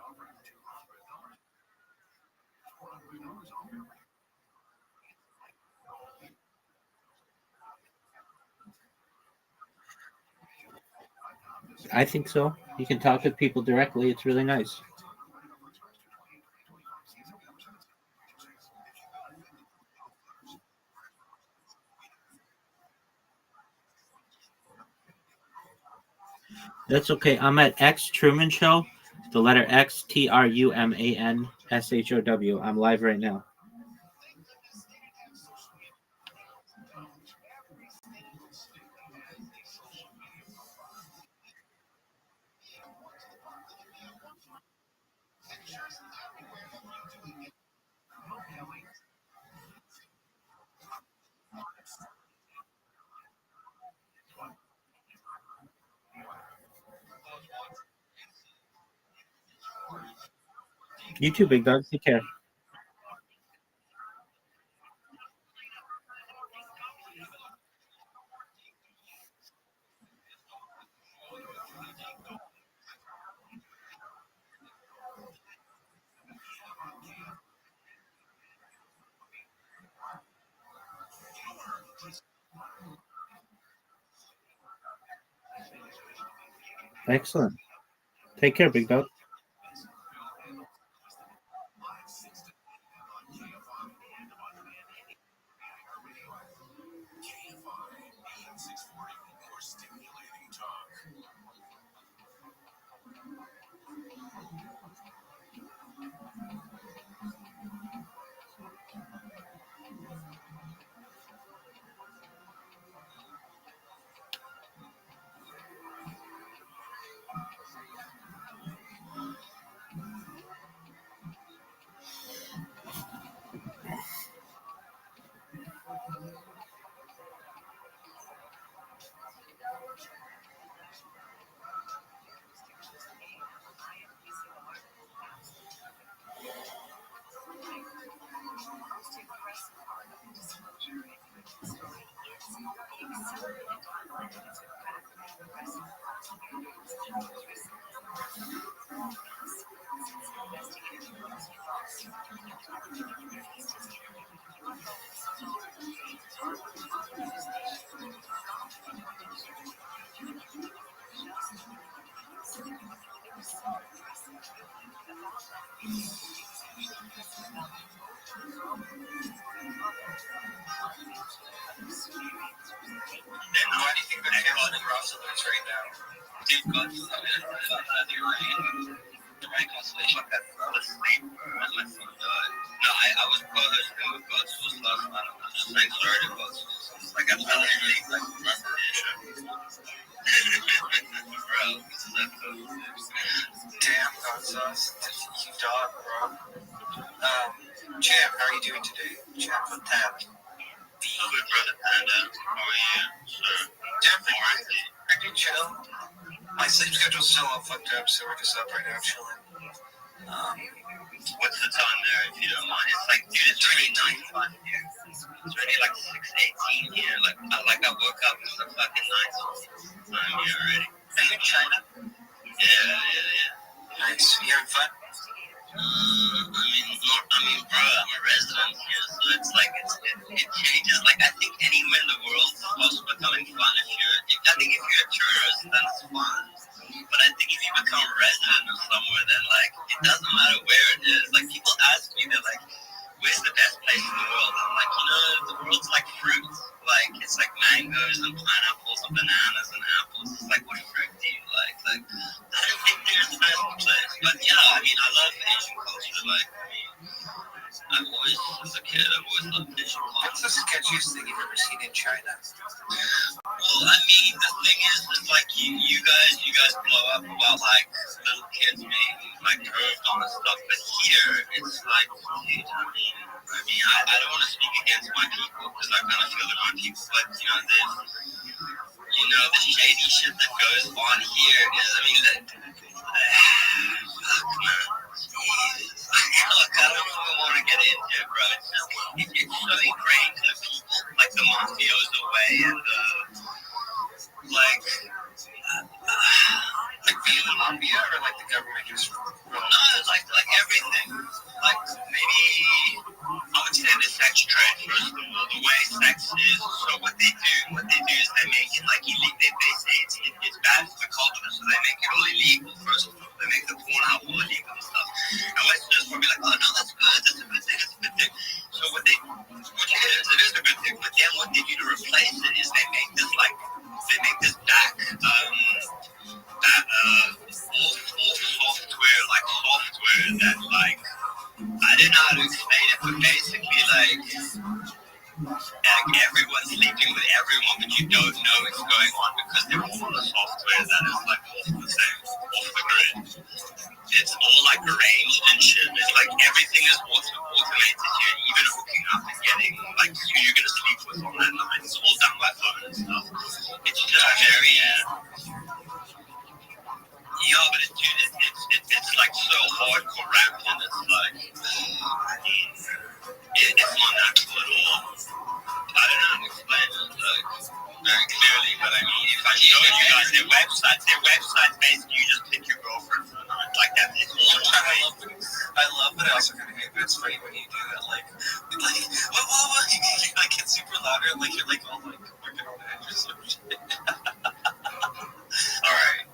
I think so. You can talk to people directly. It's really nice. That's okay. I'm at X Truman Show, the letter X TRUMANSHOW. I'm live right now. You too, big dog. Take care. Excellent. Take care, big dog. Then why do you think they're calling Rothschild right now? Dude, God's the right constellation that fell asleep and my phone died. No, I was hosting with God's last night. I was just saying sorry to God's. Like, I felt really, like, preparation. Bro, it's so cool. Damn, God's you dog, bro. Champ, how are you doing today? Champ with that. Good brother Panda. How are you? Sure. Damn, pretty chill. My sleep schedule's still all fucked up, so we're just up right now chilling. What's the time there, if you don't mind? It's like, dude, it's already 9:05 here. It's already like 6:18 here. I woke up, it's a fucking nice time here already. Are you in China? Yeah. Nice. You having fun? I mean, bro, I'm a resident here, so it's like, it changes. Like, I think anywhere in the world is supposed to becoming fun if you're a tourist, then it's fun. But I think if you become a resident of somewhere, then, like, it doesn't matter where it is. Like, people ask me, they're like, where's the best place in the world? I'm like, the world's like fruits. Like, it's like mangoes and pineapples and bananas and apples. It's like, what fruit do you like? Like, I don't think there's a best place. But, I mean, I love Asian culture. Like, I've always, as a kid, I've always loved Asian culture. What's the sketchiest thing you've ever seen in China? Well, I mean, the thing is, it's like you guys blow up about like little kids being like curved on and stuff, but here it's like, dude, I mean, I don't want to speak against my people because I kind of feel they're my people, but there's the shady shit that goes on here is, I mean, fuck, man. Look, I don't even want to get into it, bro. It's just, it's so ingrained to the people, like the mafioso way and like being the mafia or like the government just no, like everything. Like maybe I would say the sex trade first of all. The way sex is, so what they do is they make it like illegal. They say it's bad for the culture, so they make it all illegal first of all. They make the porn out all illegal and stuff. And Westerners will be like, oh no, that's good, that's a good thing, that's a good thing. So which it is a good thing. But then what they do to replace it is they make this back software that like I don't know how to explain it, but basically like everyone's sleeping with everyone, but you don't know what's going on because they're all on a software that is like off the grid. It's all like arranged and shit. It's like everything is automated here, even hooking up and getting like who you're gonna sleep with on that night. It's all done by phone and stuff. It's just very but it's like so hardcore rapped and it's like what? You like get super louder, like you're like all like working on edge or some shit. Alright.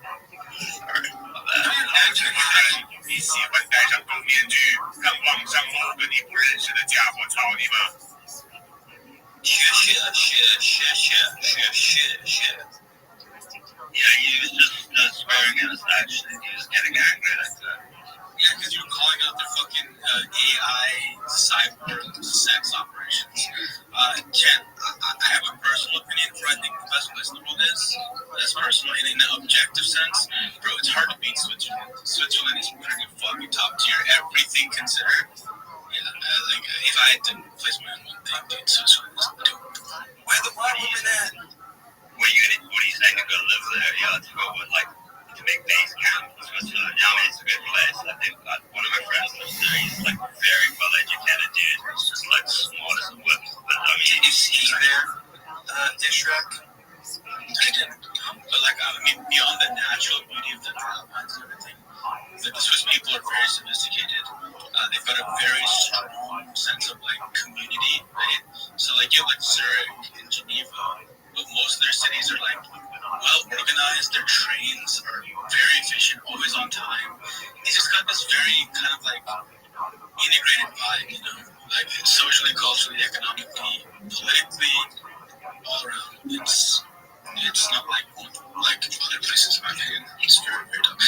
你喜欢戴上狗面具，让网上某个你不认识的家伙操你吗？ Shit. Yeah, he was just swearing at us, actually. He was getting angry like that. Yeah, because you're calling out their fucking AI cyborg sex operations. Ken, I have a personal opinion for I think the best place in the world is. That's personal in an objective sense. Bro, it's hard to beat Switzerland. Switzerland is pretty fucking top tier, everything considered. Yeah, like, if I had to place my own one thing, dude, Switzerland is dope. Where the white woman at? What are you saying to go live there? Yeah, to go with like to make base camp in Switzerland. Yeah, I mean it's a good place. I think one of my friends lives there. He's like very well educated dude. He's just like smart as a whip. But I mean, Did you see there, Ishraq? I didn't. But like, I mean, beyond the natural beauty of the drop-lines and everything, the Swiss people are very sophisticated. They've got a very strong sense of like community, right? So like you have like Zurich and Geneva, but most of their cities are like well organized. Their trains are very efficient, always on time. They just got this very kind of like integrated vibe, you know, like socially, culturally, economically, politically, all around. It's not like other places in my opinion. It's very, very tough.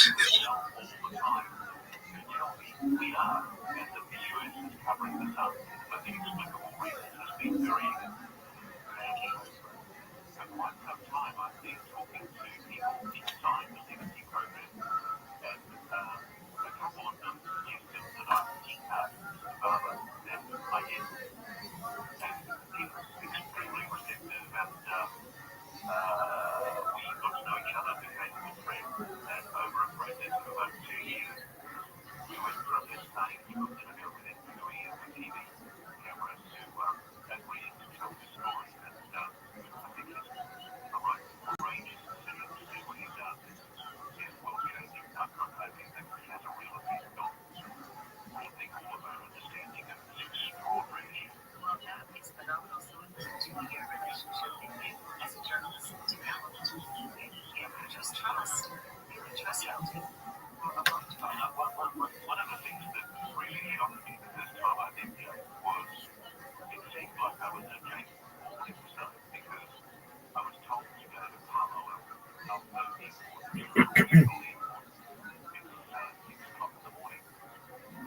We are, and the US is covering this up for inexplicable reasons, has been very tricky. For quite some time, I've been talking to people inside the Liberty program, and a couple of them suggested that I meet Mr. Barber and I did. And he was extremely receptive, and we got to know each other, became good friends, and over a process of about 2 years, we went from his saying he was going to go within 2 years with TV cameras to agreeing to tell his story. And I think he's the right courageous decision to do what he does. It's world-changing. I'm hoping that he has a real effect on broadening all of our understanding of this extraordinary issue. Well, that makes phenomenal sense. 2-year relationship with you as a journalist developed. You just trust. You're a trust building. One of the things that really shocked me the first time I met him was it seemed like I was a James Bond episode because I was told to go to Palo Alto Airport, It was 6 o'clock in the morning,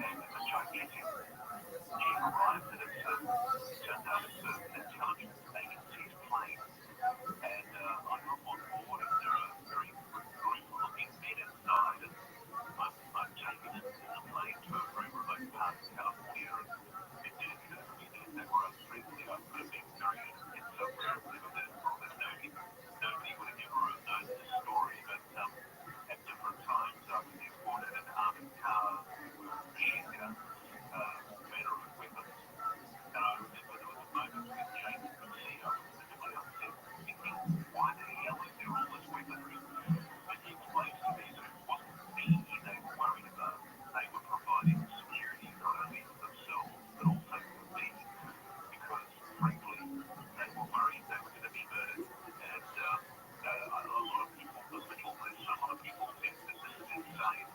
and a gigantic jeep arrived, and it turned out it's an intelligence agency's plane. And I hop on board, and there are very grim-looking men inside, and I'm taken into the plane to a very remote part of California, and it did occur to me that if that were us briefly, I could have been buried in somewhere and lived there. Nobody would have ever have known this story, but at different times I was escorted in armored cars, machine guns, manner of weapons, and I remember there was a moment when James could see I was visibly upset, thinking, why the hell is there all this weaponry? And he explained to me that it wasn't me they were worried about. They were providing security not only for themselves, but also for me. Because, frankly, they were worried they were going to be murdered. And a lot of people, the little list, a lot of people think that this is insane.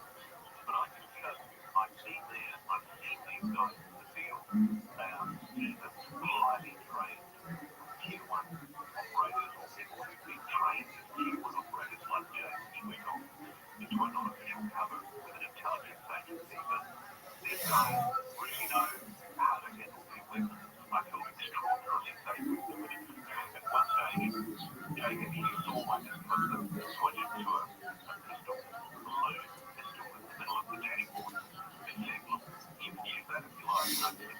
But I can tell you, I've seen these guys in the field. They are seasoned, highly trained Tier 1 operators, or people who've been trained as Tier 1 operators like James. We got into a non-official cover with an intelligence agency, but these guys really know how to handle their weapons. I feel extraordinarily safe with them. At one stage, Jacob, he saw I just put the switch into a pistol, a loaded pistol in the middle of the dashboard, and said, look, you can use that if you like. And I said,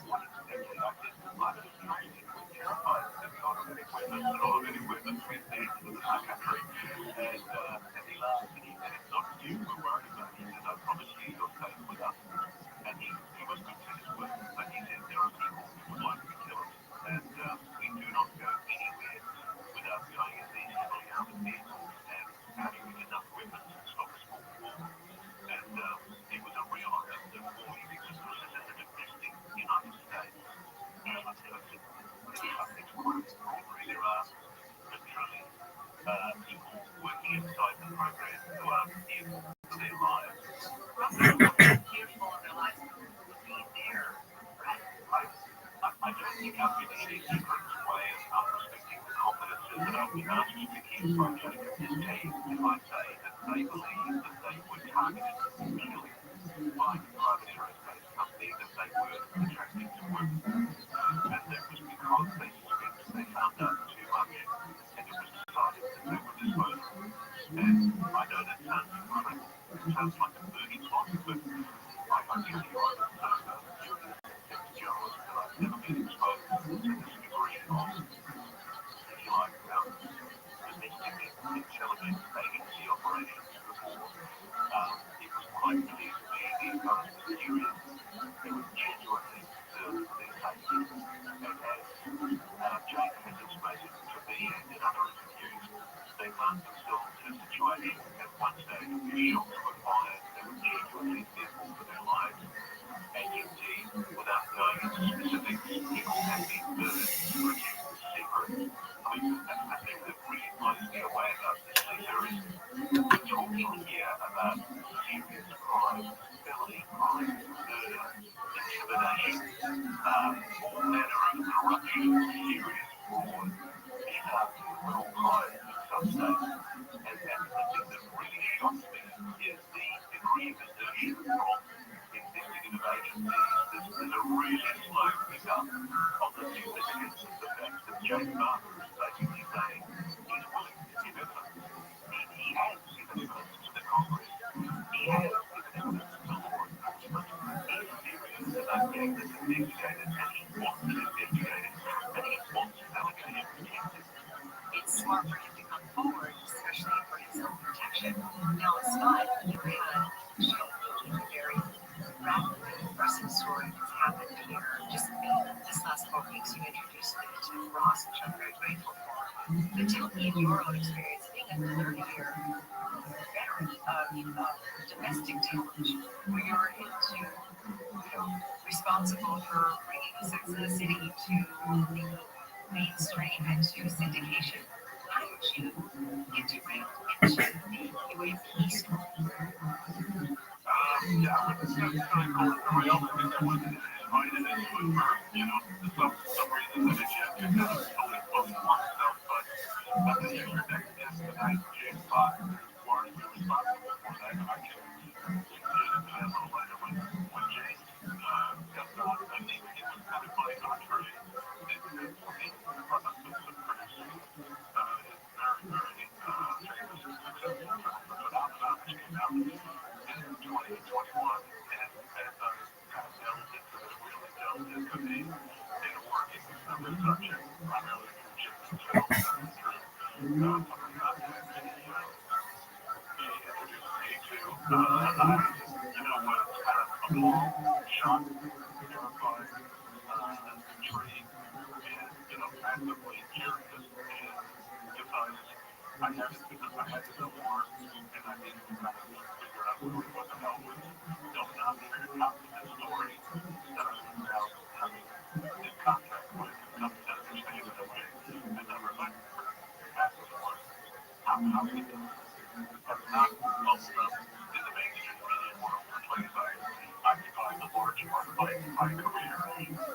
what exactly? I said, I'm just trusting. We're terrified of the not of any weapons, and all of any weapons we've banned in our country. And he laughed, and he said, it's not you we're worried about. He said, I promise you, you're safe with us. And he was good to his word, but he said, there are people who would like to kill us, and we do not go anywhere without going in these heavily armored vehicles and having enough weapons to stop small war. And it was a real honor to for me because this is a domestic You can't be deceived in Britain's way of unrestricting the confidences that are speaking from Jacob's team if I say that they believe that they were targeted purely by private aerospace company that they were attracting to work. And that was because they suspect they found out too much and it was decided that they would dispose of it. And I know that sounds incredible. It sounds like a movie plot, but I tell you, I'm a defense journalist and I've never been exposed to this degree of, if you like, domestic intelligence agency operations before. It was quite clear to me these guys were serious. They were genuinely their safety. And as Jake has explained to me and in other interviews, they found themselves in a situation at one stage where shots were fired. They were genuinely fearful for their lives. And indeed, without going into specifics, people have been murdered for keeping the secret. I mean, that's the thing that really blows me away about this leader is we're talking here about serious crime, felony crime, murder, intimidation, all manner of corruption, serious fraud, disheartening criminal crime in some states. And the thing that really shocks me is the degree of inertia from investigative agencies. There's a really slow pickup on the significance of the fact that Jake Barker is basically saying he's willing to give evidence. He has given evidence to the Congress. He has given evidence to law enforcement. He's serious about getting this investigated and he wants it investigated and he wants allegations tested. It's smart for him to come forward, especially for his own protection. Now, it's not you had a very rapidly progressive story that's happened here. Just this last 4 weeks, you introduced me to Ross, which I'm very grateful for. But tell me your own experience being a 30-year veteran of domestic television, where you're into, responsible for bringing Sex and the City to the mainstream and to syndication. How did you get derailed into the UAP story? Yeah, I wouldn't necessarily call it derailment. I think I wasn't invited into it for, some reason that it yet could not fully close to myself. But the user that yesterday, James Fox, is largely responsible for that. And I can get into that a little later when James got done. I think it was kind of my entree into being part of some producing his very, very famous and successful film, The Phenomenon, which came out in 2021. And as I kind of delved into the working of the subject, primarily through Jim himself and through some of the contacts he introduced me to, I, was kind of appalled, shocked, terrified, intrigued, and, massively curious. And because I had to know more, and I needed to kind of figure out what the hell was going on here, how could this story that I was now coming in contact with and come to understand in a way I never asked for. How could this have not bubbled up in the mainstream media world for places I occupied the large part of my career?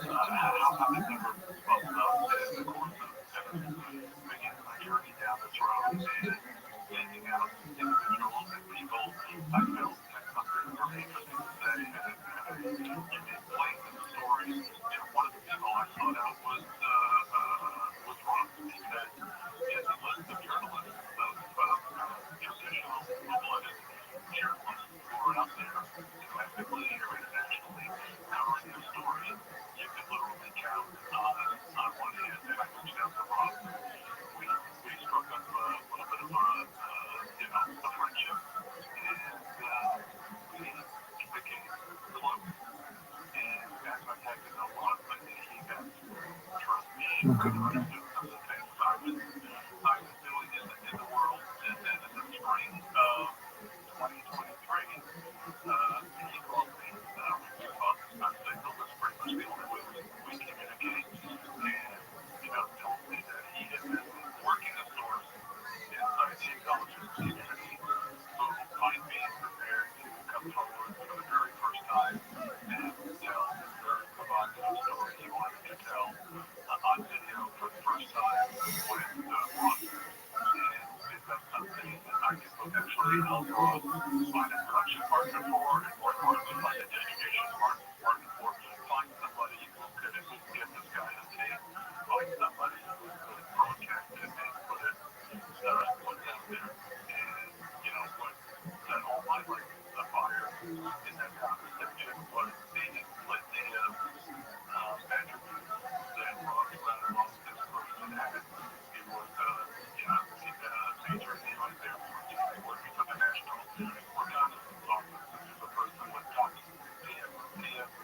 How did it never bubble up in the course of beginning my journey down this road and seeking out individuals and people I felt had something very interesting to say and a unique place in the story? One of the people I sought out was Roth, because in the list of journalists, of traditional blue-blooded journalists who are out there domestically or internationally covering this story, you can literally count on one hand. And I reached out to Roth. We struck up a little bit of a friendship, and we became close. And as I got to know Roth, I think he got to trust me and do some of the things I was doing in the world. And then in the spring of 2023, he called me. We talked on Signal. That's pretty much the only way we communicate. And, told me that he had been working a source inside the intelligence community who might be prepared to come forward for the very first time and tell this very provocative story he wanted to tell. find a production partner for, and more importantly, find a distribution partner for. Find somebody who could at least get this guy on tape. Find somebody who could broadcast it and put it what's out there. And you know what set all my lights afire in that conversation was the litany of attributes that Rothschild lost this person had. He was, he'd been a major name there working for the National Reconnaissance Office. This is a person with top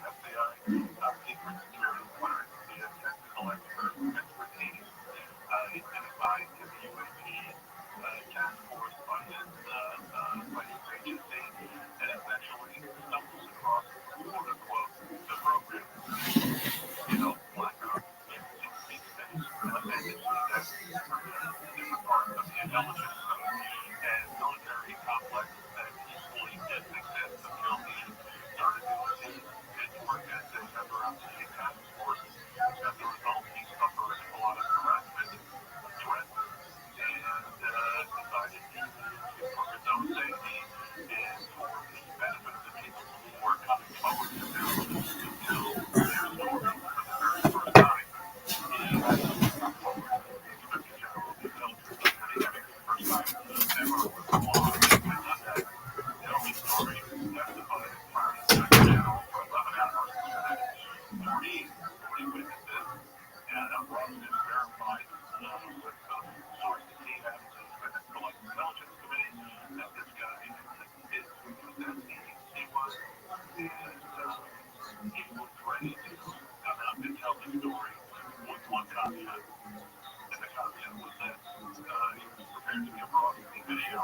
FBI, top secret security clearance, he had technical expertise. He'd been assigned to the UAP task force by his agency, and essentially stumbles across, quote unquote, the program. You know, blackout, deep space, agency that different parts of the intelligence and military complex that he believed didn't exist until he started doing his work as a member of the task force. As a result, he suffered a lot of harassment, threats, and decided he needed to, for his own safety and for the benefit of the people who were coming forward to him to tell their story for the very first time. He had to come forward as the Inspector General of the Intelligence Committee, having for the first time ever was a law witness that tell the story, testified in front of the Inspector General for 11 hours, and 40 witnesses, and Ross is verified with some sources he has in the Collective Intelligence Committee that this guy is who he says he was, and he was ready to come out and tell the story with one caveat, and the caveat was that he was prepared to give Ross the video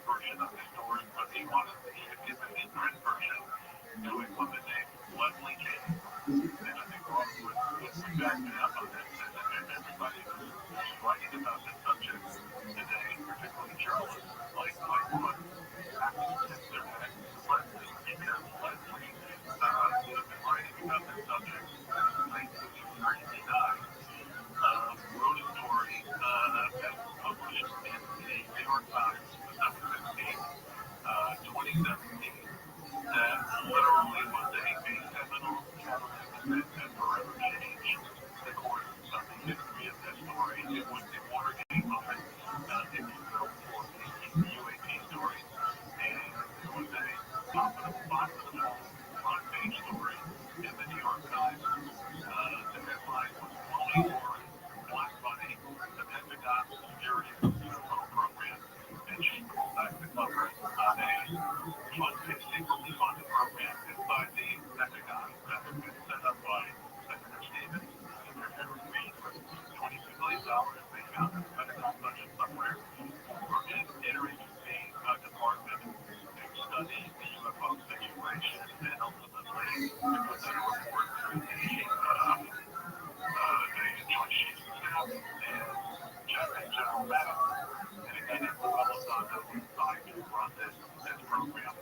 version of the story, but he wanted to give a print version to a woman named Leslie James. And I think Ross would back me up on this, and everybody who's writing about this subject today, particularly journalists like what have to tip their hat to Leslie, because Leslie would have been writing about this subject since 1999. Wrote a story that was published in the New York Times, December 15th, 2017, that literally was a seminal catalytic event that forever changed the course of the history of this story. It was the Watergate moment, if you will, for the UAP story, and it was a profitable front-page story in the New York Times. The headline was "Blowing Horn, Black Money, the Pentagon's Mysterious UFO Program," and she pulled back the cover on a secretly funded program inside the Pentagon that had been set up by Senator Stevens, Senator Henry Reid, for $22 million they found in the Pentagon budget somewhere for an interagency department to study the UFO situation and ultimately to put that report through the Joint Chiefs of Staff and General Maddox. And again, it's Elizondo who decided to run this program.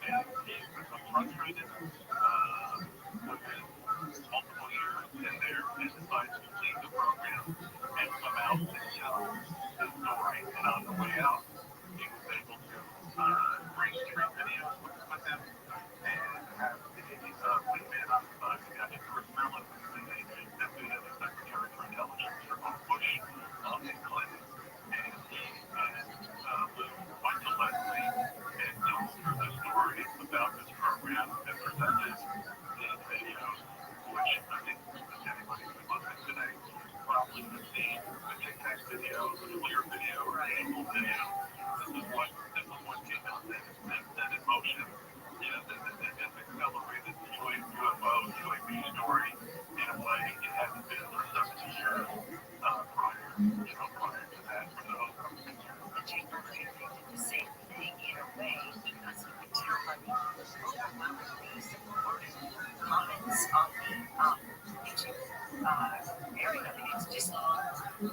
And he became frustrated within multiple years in there and decided to leave the program and come out and tell the story. And on the way out, he was able to bring 3 videos with him and have the wingman on the side, the guy named Chris Mellon, who was the deputy other secretary for intelligence for both Bush and Clinton. And he and Lou went to Leslie and told her the story about this program and presented these videos, which I think anybody who's listening today probably has seen the Tic Tac video, the FLIR video, or the Able video. This is what came out that set in motion, this accelerated the UAP story in a way it hadn't been for 70 years prior to that, for the whole concern. The technology did the same thing in a way because you could tell by the overwhelmingly supportive comments on the YouTube area. I mean, it's just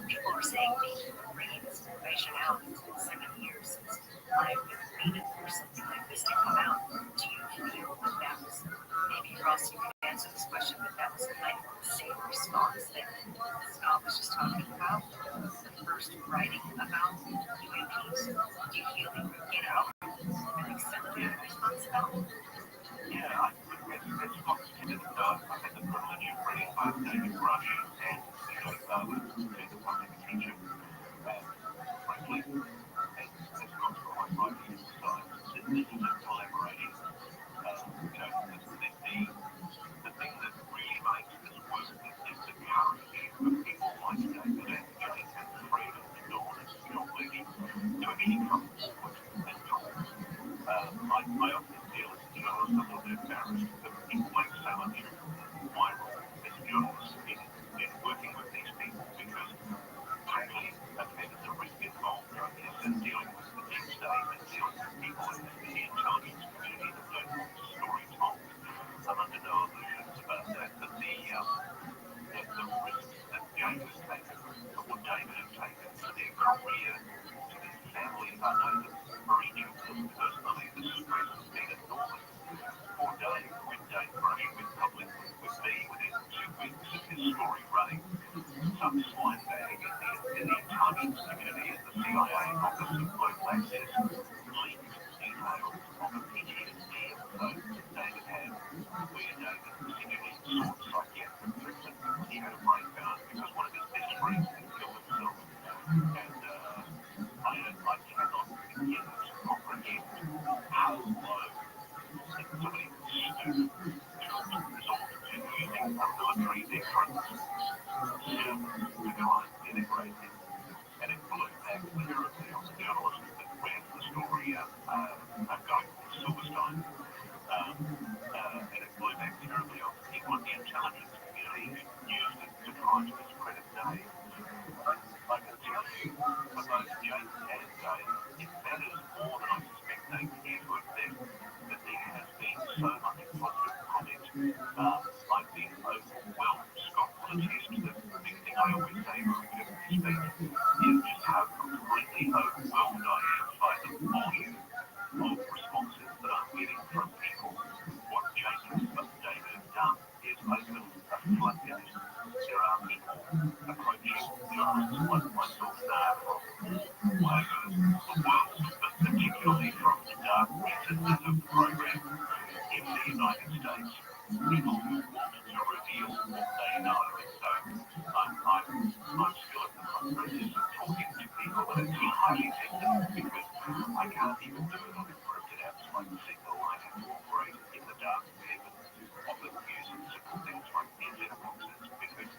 people are saying we were bringing this information out. It's been 7 years since I've been waiting for something like this to come out. Do you feel that was maybe Ross, you can answer this question, but that was kind of the same response that Scott was just talking about, the first writing about UAPs? Do you feel that, rush and take the public attention. Frankly, as Scott's quite rightly emphasised, this is a collaboration. The thing that really makes this work is the courage of people like David and Jake and Fred and Dawn and John Levy to actually come forward and talk. I often feel as a journalist a little bit embarrassed that people make so much of my role as a journalist in working with these people because frankly, there's a risk involved in this and dealing with the deep state and dealing with people in the intelligence community that don't want the story told. I'm under no illusions about that, but the risks that Jake has taken, or David has taken to their career, to their family, I know that for each of them personally, the stress has been enormous. For Dave, with Dave brushing with public, with me within 2 weeks of his story running, some swine bag in the intelligence community at the CIA Office of Global Access leaked details of a PTSD episode that David had, where David essentially sought psychiatric treatment. He had a breakdown because one of his best friends had killed himself. And I cannot begin to comprehend how low somebody could stoop to resort to using a military reference system to try and denigrate him. And it blew back terribly on the journalist that ran the story, a guy called Silverstein. And it blew back terribly on people in the intelligence community who used it to try to discredit Dave. But I can tell you, for both Jake and Dave, it matters more than I suspect they care to admit that there has been so much positive comment. I've been overwhelmed. Scott will attest to the big thing I always say whenever we speak is just how completely overwhelmed I am by the volume of responses that I'm getting from people. What Jake and David have done is open a floodgate. There are people approaching journalists like myself now from all over the world, but particularly from the dark recesses of the program in the United States. People who want to reveal what they know, and so I'm still in the process of talking to people, and it's highly technical because I can't even do it on encrypted apps like Signal. I have to operate in the dark web and often use simple things like internet boxes because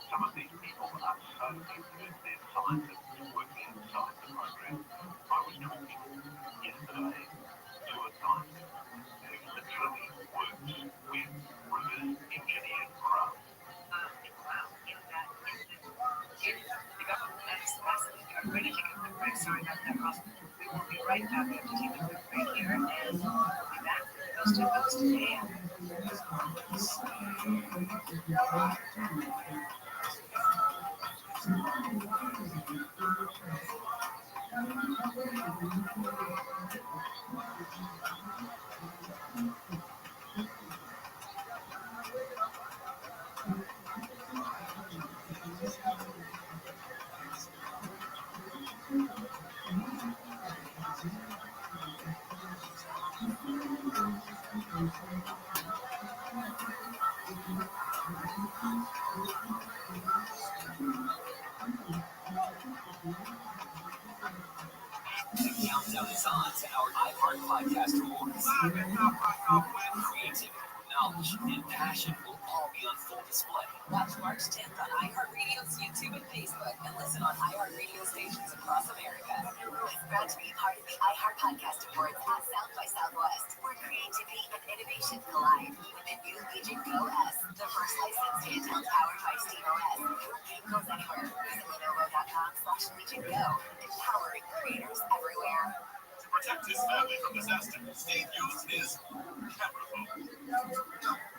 some of these people are so into it. They're scientists working inside the program. I was talking yesterday to a scientist who literally works with reverse engineered craft. That is fascinating. I'm going to take a quick break. Sorry about that, Ross. We will be right back. We have to take a quick break here, and we'll be back with Coast to Coast AM. The countdown is on to our iHeart Podcast Awards. Creativity, knowledge, and passion will all be on full display. Watch March 10th on iHeartRadio's YouTube and Facebook, and listen on iHeartRadio stations across America. Proud to be part of the iHeart Podcast Awards at South by Southwest, where creativity and innovation collide with the new Legion Go S, the first licensed handheld powered by SteamOS. It goes anywhere. Visit Lenovo.com/Legion Go, empowering creators everywhere. To protect his family from disaster, Steve used his camera phone.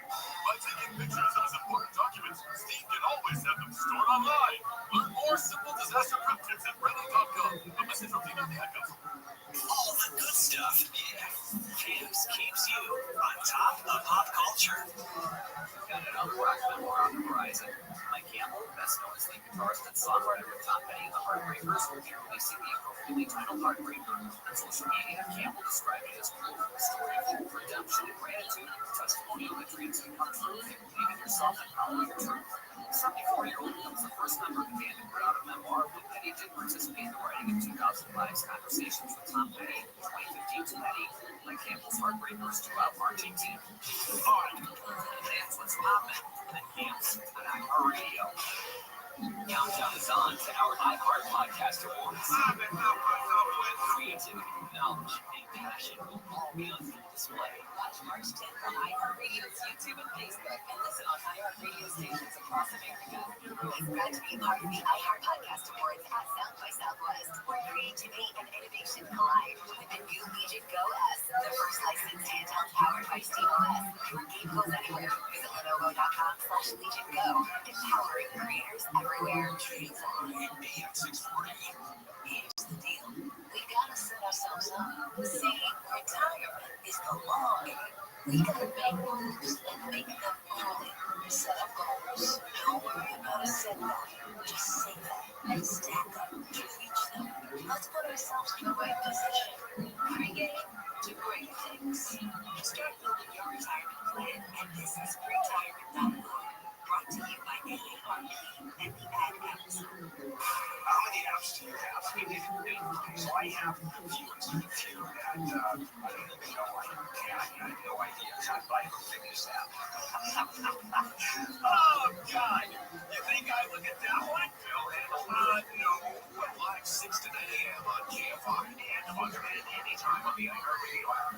By taking pictures of his important documents, Steve can always have them stored online. Learn more simple disaster prep tips at Ready.com. A message from Tina Hackers. All the good stuff. Yeah. Fuse keeps you on top of pop culture. Got another rock memoir on the horizon. Mike Campbell, best known as lead guitarist and songwriter with Tom Petty and the Heartbreakers, will be releasing the appropriately titled Heartbreaker. On social media, Campbell described it as proof of a story of hope, redemption, and gratitude, testimonial that dreams can come true if you believe in yourself and follow your truth. 74-year-old was the first member of the band to put out a memoir, but Petty did participate in the writing of 2005's Conversations with Tom Petty, 2015's Petty, like Campbell's Heartbreakers throughout Argentina. Alright, that's what's poppin' at Camps on iHeartRadio. Countdown is on to our iHeart Podcast Awards. Creativity, knowledge, and passion will all be on full display. Watch March 10th on iHeartRadio's YouTube and Facebook, and listen on iHeartRadio stations across America. He's proud to be part of the iHeart Podcast Awards at South by Southwest, where creativity and innovation collide with the new Legion Go S, the first licensed handheld powered by SteamOS. Your game goes anywhere. Visit Lenovo.com/Legion Go, empowering creators everywhere. Trades on AM 640. Here's the deal. We gotta set ourselves up. Saying retirement is the long game. We gotta make moves and make them early. Set up goals. Don't worry about a setback. Just save them and stack them to reach them. Let's put ourselves in the right position. Pre-game to great things. Start building your retirement plan at businessretirement.org. Brought to you by AARP and the Ad Council. How many apps do you have? So I have a few, and I don't even know why you can. I have no idea how to figure this out. Oh, God. You think I look at that one? No. Live 6 to 9 a.m. on GFR and on demand anytime on the iHeartRadio app.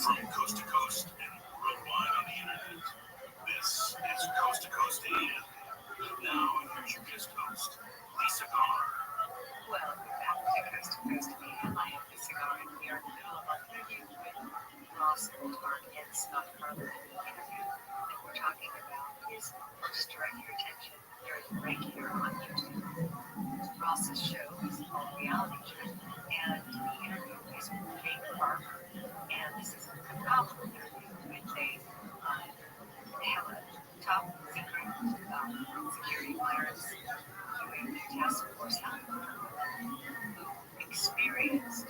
From coast to coast and worldwide on the internet, this is Coast to Coast AM. Now, here's your guest host, Lisa Garr. Welcome back to Coast to Coast AM. I am Lisa Garr, and we are in the middle of our interview with Ross Goldberg and Scott Carlin. Interview that we're talking about is Just Direct Your Attention during the break here on YouTube. Ross's show is called Reality Check, and the interview is with Kate Barker. And this is a phenomenal interview with a have a top secret security clearance doing task force who experienced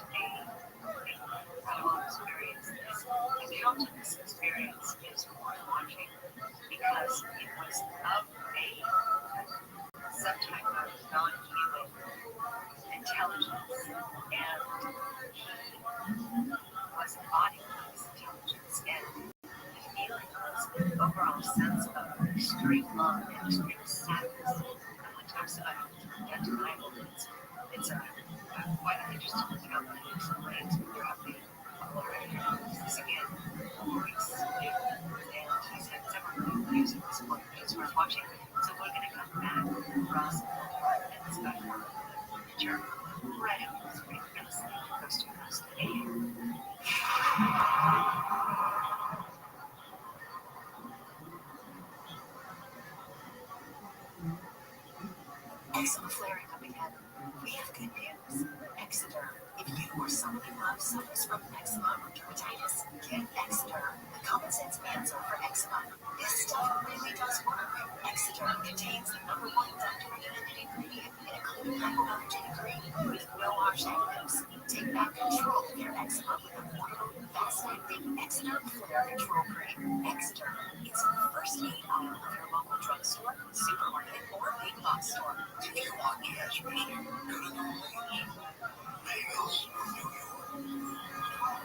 this account of this experience is worth watching because it was of some type of non-human intelligence, and he was embodying this intelligence and feeling this overall sense of extreme love and extreme sadness. And when talks about undeniable, it's a quite an interesting phenomenon. It's a way to throughout the this is again 4 weeks new, and he's had several reviews at this point. It's worth watching. So we're going to come back, Ross and Scott Return right after this break. You're listening to Coast to Coast AM. Eczema flaring up again. We have good news. Exeter. If you or someone you love suffers from eczema or dermatitis, get Exeter, the common sense answer for eczema. This stuff really does work. Exeter contains the #1 doctor-recommended ingredient in a clean hypoallergenic cream with no harsh additives. Take back control of your eczema with affordable, fast-acting Exeter Flare Control Cream. Exeter. It's in the first aid aisle of your local drugstore, supermarket, or big box store. If you want jazz music, go to New Orleans, Vegas, or New York.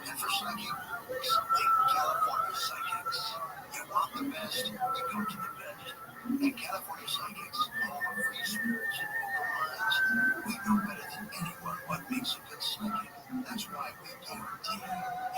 And for psychic, select California Psychics. You want the best, you go to the best. At California Psychics, home of free spirits and open minds, we know better than anyone what makes a good psychic. That's why we guarantee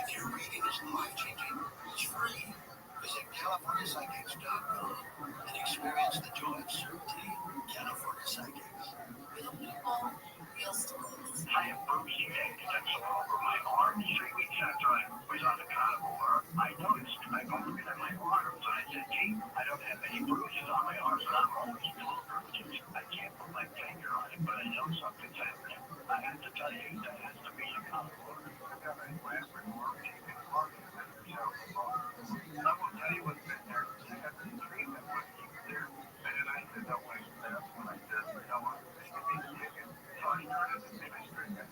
if your reading is life-changing, it's free. Visit CaliforniaPsychics.com and experience the joy of certainty. California Psychics. Real people, real stories. I have bruising extension all over my arms 3 weeks after I was on the carnivore. I noticed, I go looking at my arms, and I said, gee, I don't have any bruises on my arms, and I'm always full of bruises. I can't put my finger on it, but I know something's happening. I have to tell you, that has to be a carnivore. I've got a lab report, taking blood, and yourself alone. And I will tell you what's been there. I got the treatment was there, and then I said, no, wait, that's when I said, you know what, they can be taken. So I started administering it.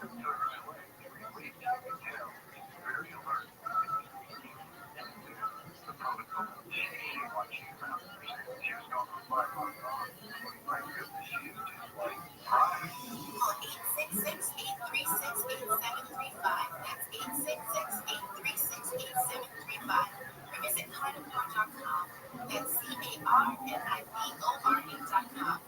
Took her away 3 weeks. You can tell she's very alert. The protocol. She watching around. She was going for 5 months on. My goodness, she is just like crying. Call 866-836-8735. That's 866-836-8735. Or visit carnivore.com. That's CARNIVORE.com.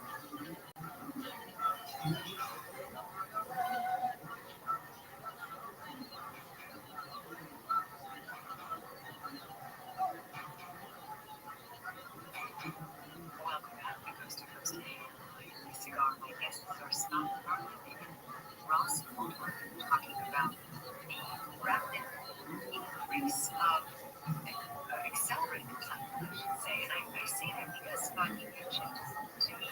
Welcome back to Coast Today. Cigar guests are Scott Hartley and Ross Fulmer talking about the rapid increase of accelerated time, I should say. And I say that because Scott, you mentioned to me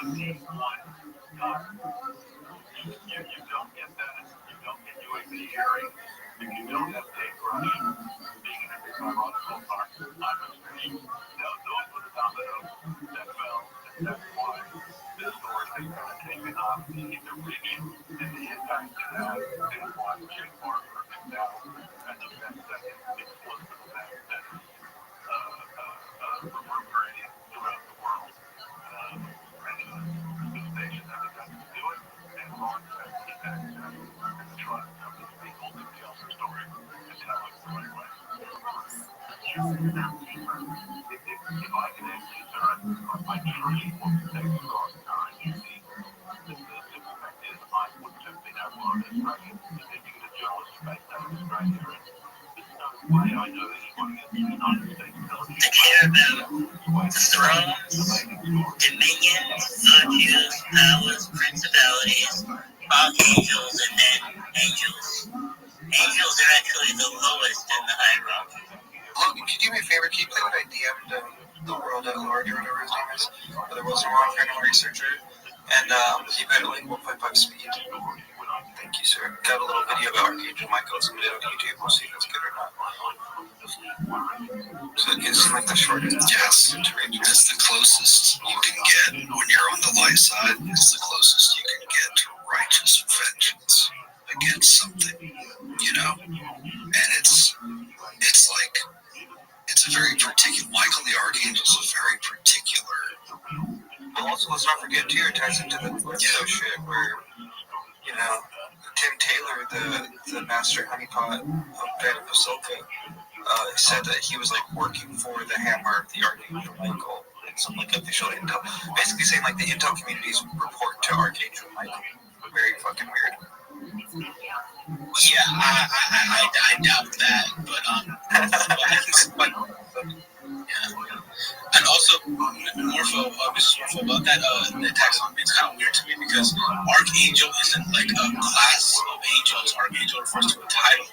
don't get that. You don't get UAP hearing. If you don't have Dave Grush being in every biological part, administration. Now, those were the dominoes that fell, and that's why this story has kind of taken off in the reach and the impact it has, and why Jake Parker is now at the event that it's close to the event that is reverberating throughout the world. And the station has a got to do it, and Ron has to keep access and the trust of these people to tell their story and tell it the right way. If I can answer, sir, I truly want to take the cross. You see, the simple fact is, I wouldn't have been able to Australia if they did a journalist based out of Australia. There's no way I know anybody in the United States television. To care about thrones, dominions, virtues, powers, principalities, archangels, and then angels. Angels are actually the lowest in the hierarchy. Look, can you do me a favor? Can you play what I DM'd the world at Lord or whatever his name is? Or the world's number one paranormal researcher? And keep it at like 1.5 speed. Thank you, sir. Got a little video about Archangel Michael submitted on YouTube. We'll see if it's good or not. So it's like the shortest. Yes, it's the closest you can get when you're on the light side. It's the closest you can get to righteous vengeance against something, you know? And it's like, it's a very particular, Michael the Archangel is a very particular. But also, let's not forget, too, it ties into the Blitzo shit where, you know, Tim Taylor, the master honeypot of Band of Pasolka, said that he was, like, working for the hammer of the Archangel Michael and some, like, official intel. Basically saying, like, the intel communities report to Archangel Michael. Very fucking weird. Yeah, I doubt that, but yeah. And also, Morpho, Mrs. Morpho, about that the taxonomy, it's kind of weird to me because Archangel isn't like a class of angels. Archangel refers to a title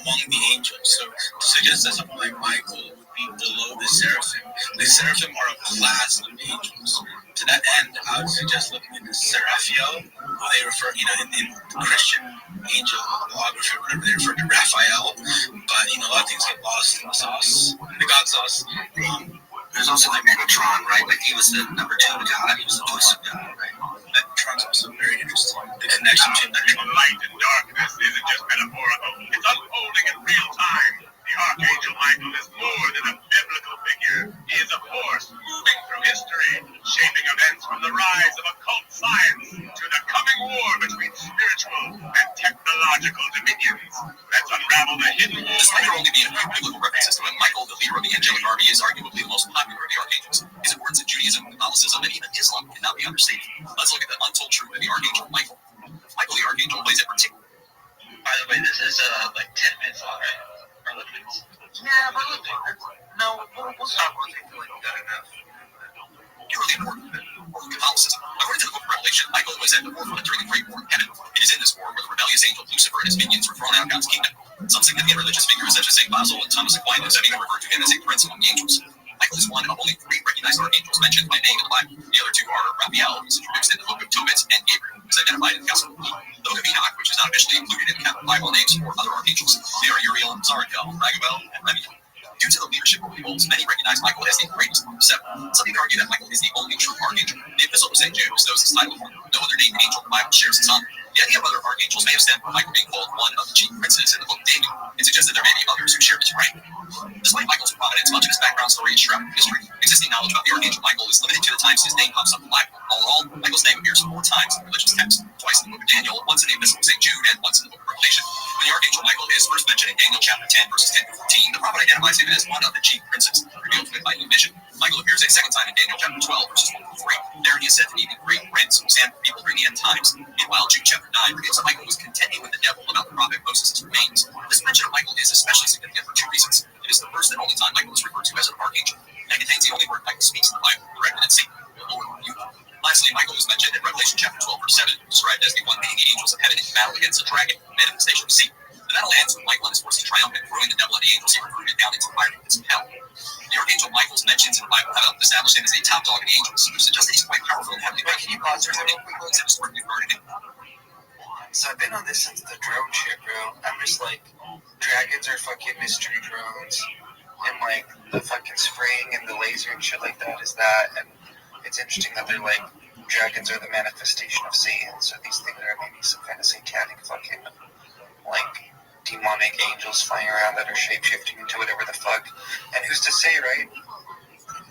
among the angels. So to suggest that someone like Michael would be below the seraphim are a class of angels. To that end, I would suggest looking into Seraphiel, who they refer, in Christian angel biography or whatever, they refer to Raphael. But, a lot of things get lost in the sauce, the God sauce. There's also like Megatron, right? Like he was the number 2 God, he was the voice of God, right? Megatron's also very interesting. The connection between Megatron. Light and darkness isn't just metaphorical, it's unfolding in real time. The Archangel Michael is more than a biblical figure. He is a force moving through history, shaping events from the rise of occult science to the coming war between spiritual and technological dominions. Let's unravel the hidden war. Despite there only being a few biblical references to him, Michael, the leader of the angelic army, is arguably the most popular of the archangels. His importance in Judaism, Catholicism, and even Islam cannot be understated. Let's look at the untold truth of the Archangel Michael. Michael the Archangel plays a particular. By the way, this is like 10 minutes long, right? Or 11 minutes. Yeah, but look, no, we'll stop once we feel like we've done enough. You're really important to Catholicism. According to the book of Revelation, Michael was at the forefront during the Great War of Heaven. It is in this war where the rebellious angel Lucifer and his minions were thrown out of God's kingdom. Some significant religious figures such as St. Basil and Thomas Aquinas have even referred to him as a prince among the angels. Michael is one of only 3 recognized archangels mentioned by name in the Bible. The other 2 are Rabbi, who is introduced in the book of Tobit, and Gabriel, who is identified in the Gospel of Luke. The book of Enoch, which is not officially included in the Catholic Bible, names 4 other archangels. They are Uriel, Zarathel, Raguel, and Rabbi. Due to the leadership role he holds, many recognize Michael as the greatest of the 7. Some even argue that Michael is the only true archangel. The Epistle of St. Jude bestows his title upon him. No other named angel in the Bible shares his honor. The idea of other archangels may have stemmed from Michael being called one of the chief princes in the book of Daniel. It suggests that there may be others who share his rank. Despite Michael's prominence, much of his background story is shrouded in mystery. Existing knowledge about the Archangel Michael is limited to the times his name pops up in the Bible. All in all, Michael's name appears 4 times in religious texts, twice in the book of Daniel, once in the Epistle of St. Jude, and once in the book of Revelation. When the Archangel Michael is first mentioned in Daniel chapter 10, verses 10 to 14, the prophet identifies him as one of the chief princes, revealed to him by a vision. Michael appears a second time in Daniel chapter 12, verses 1 to 3. There he is said to be the great prince who stands for people during the end times. Meanwhile, Jude chapter 9 reveals that Michael was contending with the devil about the prophet Moses' remains. This mention of Michael is especially significant for 2 reasons. It is the first and only time Michael is referred to as an archangel, and it contains the only word Michael speaks in the Bible, directed at Satan, the Lord of you. Lastly, Michael is mentioned in Revelation chapter 12, verse 7, described as the one leading the angels of heaven in battle against the dragon, manifestation of Satan. The battle ends when Michael and his forces triumphant, throwing the devil and the angels he recruited down into the fiery pits of hell. The Archangel Michael's mentions in the Bible have established him as a top dog in angels, which suggests that he's quite powerful and heavily weighted. Can you pause for a second? So I've been on this since the drone shit, bro. I'm just like, dragons are fucking mystery drones, and like the fucking spraying and the laser and shit like that is that. And it's interesting that they're like, dragons are the manifestation of Satan, so these things are maybe some kind of satanic fucking like demonic angels flying around that are shape-shifting into whatever the fuck. And who's to say, right?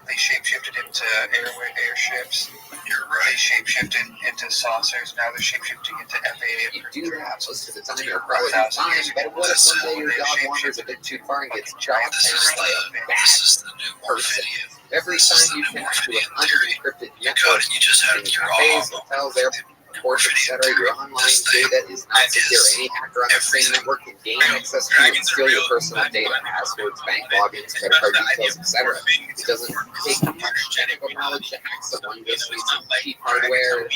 They shape-shifted into airships. You're right. They shape-shifted into saucers. Now they're shape-shifting into FAA. You do that most of the time. You're probably fine. But what if one day your dog wanders a bit too far and gets chopped down by a bad person? Every time you connect to an unencrypted network, in cafes, hotels, airports, etc., your online data is not secure. Any hacker on the same network can gain access to and steal your personal data, passwords, bank logins, credit card details, etc. It doesn't take much technical knowledge to hack someone. You just need some cheap hardware and a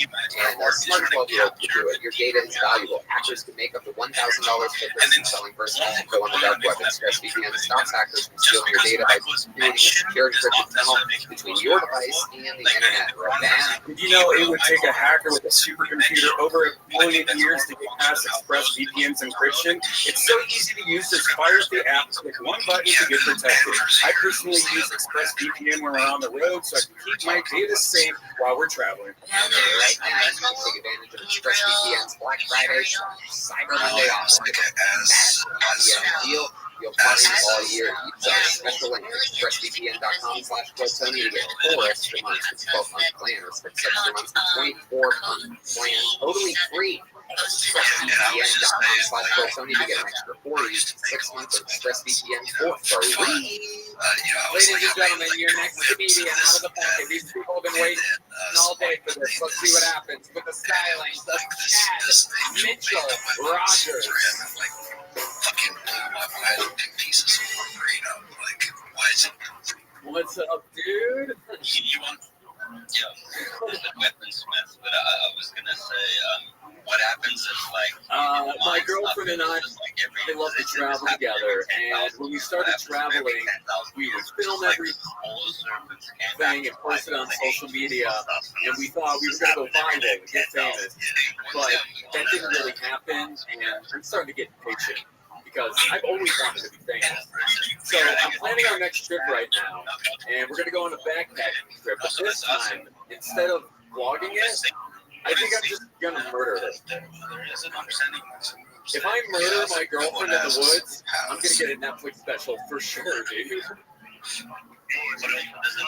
smart 12-year-old to do it. Your data is valuable. Hackers can make up to $1,000 per person selling personal info on the dark web. ExpressVPN stops hackers from stealing your data by creating a secure encrypted tunnel between your device and the internet. Did you know it would take a hacker with a supercomputer over 1 million years to get past ExpressVPN's encryption? It's so easy to use. Just fire up the app, click one button to get protected. I personally use ExpressVPN when we're on the road, so I can keep my data safe while we're traveling. Right now, you can take advantage of ExpressVPN's Black Friday, Cyber Monday offer. That's the deal you'll find all year. Use our special link at expressvpn.com/Quotoni to get 4 extra months with 12-month plan or 6 extra months with 24-month plan, totally free. ExpressVPN.com/Quotoni to get an extra 4 weeks, 6 months of ExpressVPN for free. Ladies and gentlemen, your next comedian out of the pocket. These people have been waiting all day for this. Let's see what happens with the styling of Chad Mitchell Rogers. What's up, dude? You want? Yeah, weaponsmith. But I was gonna say, what happens if my girlfriend and I, we love to travel together, and when we started traveling, we would film everything and post it on social media, and we thought we were going to go viral and get famous, but that didn't really happen, and I'm starting to get impatient, because I've always wanted to be famous. So I'm planning our next trip right now, and we're going to go on a backpacking trip, but this time, instead of vlogging it, I think I'm just going to murder her. If I murder my girlfriend in the woods, I'm going to get a Netflix special for sure, dude.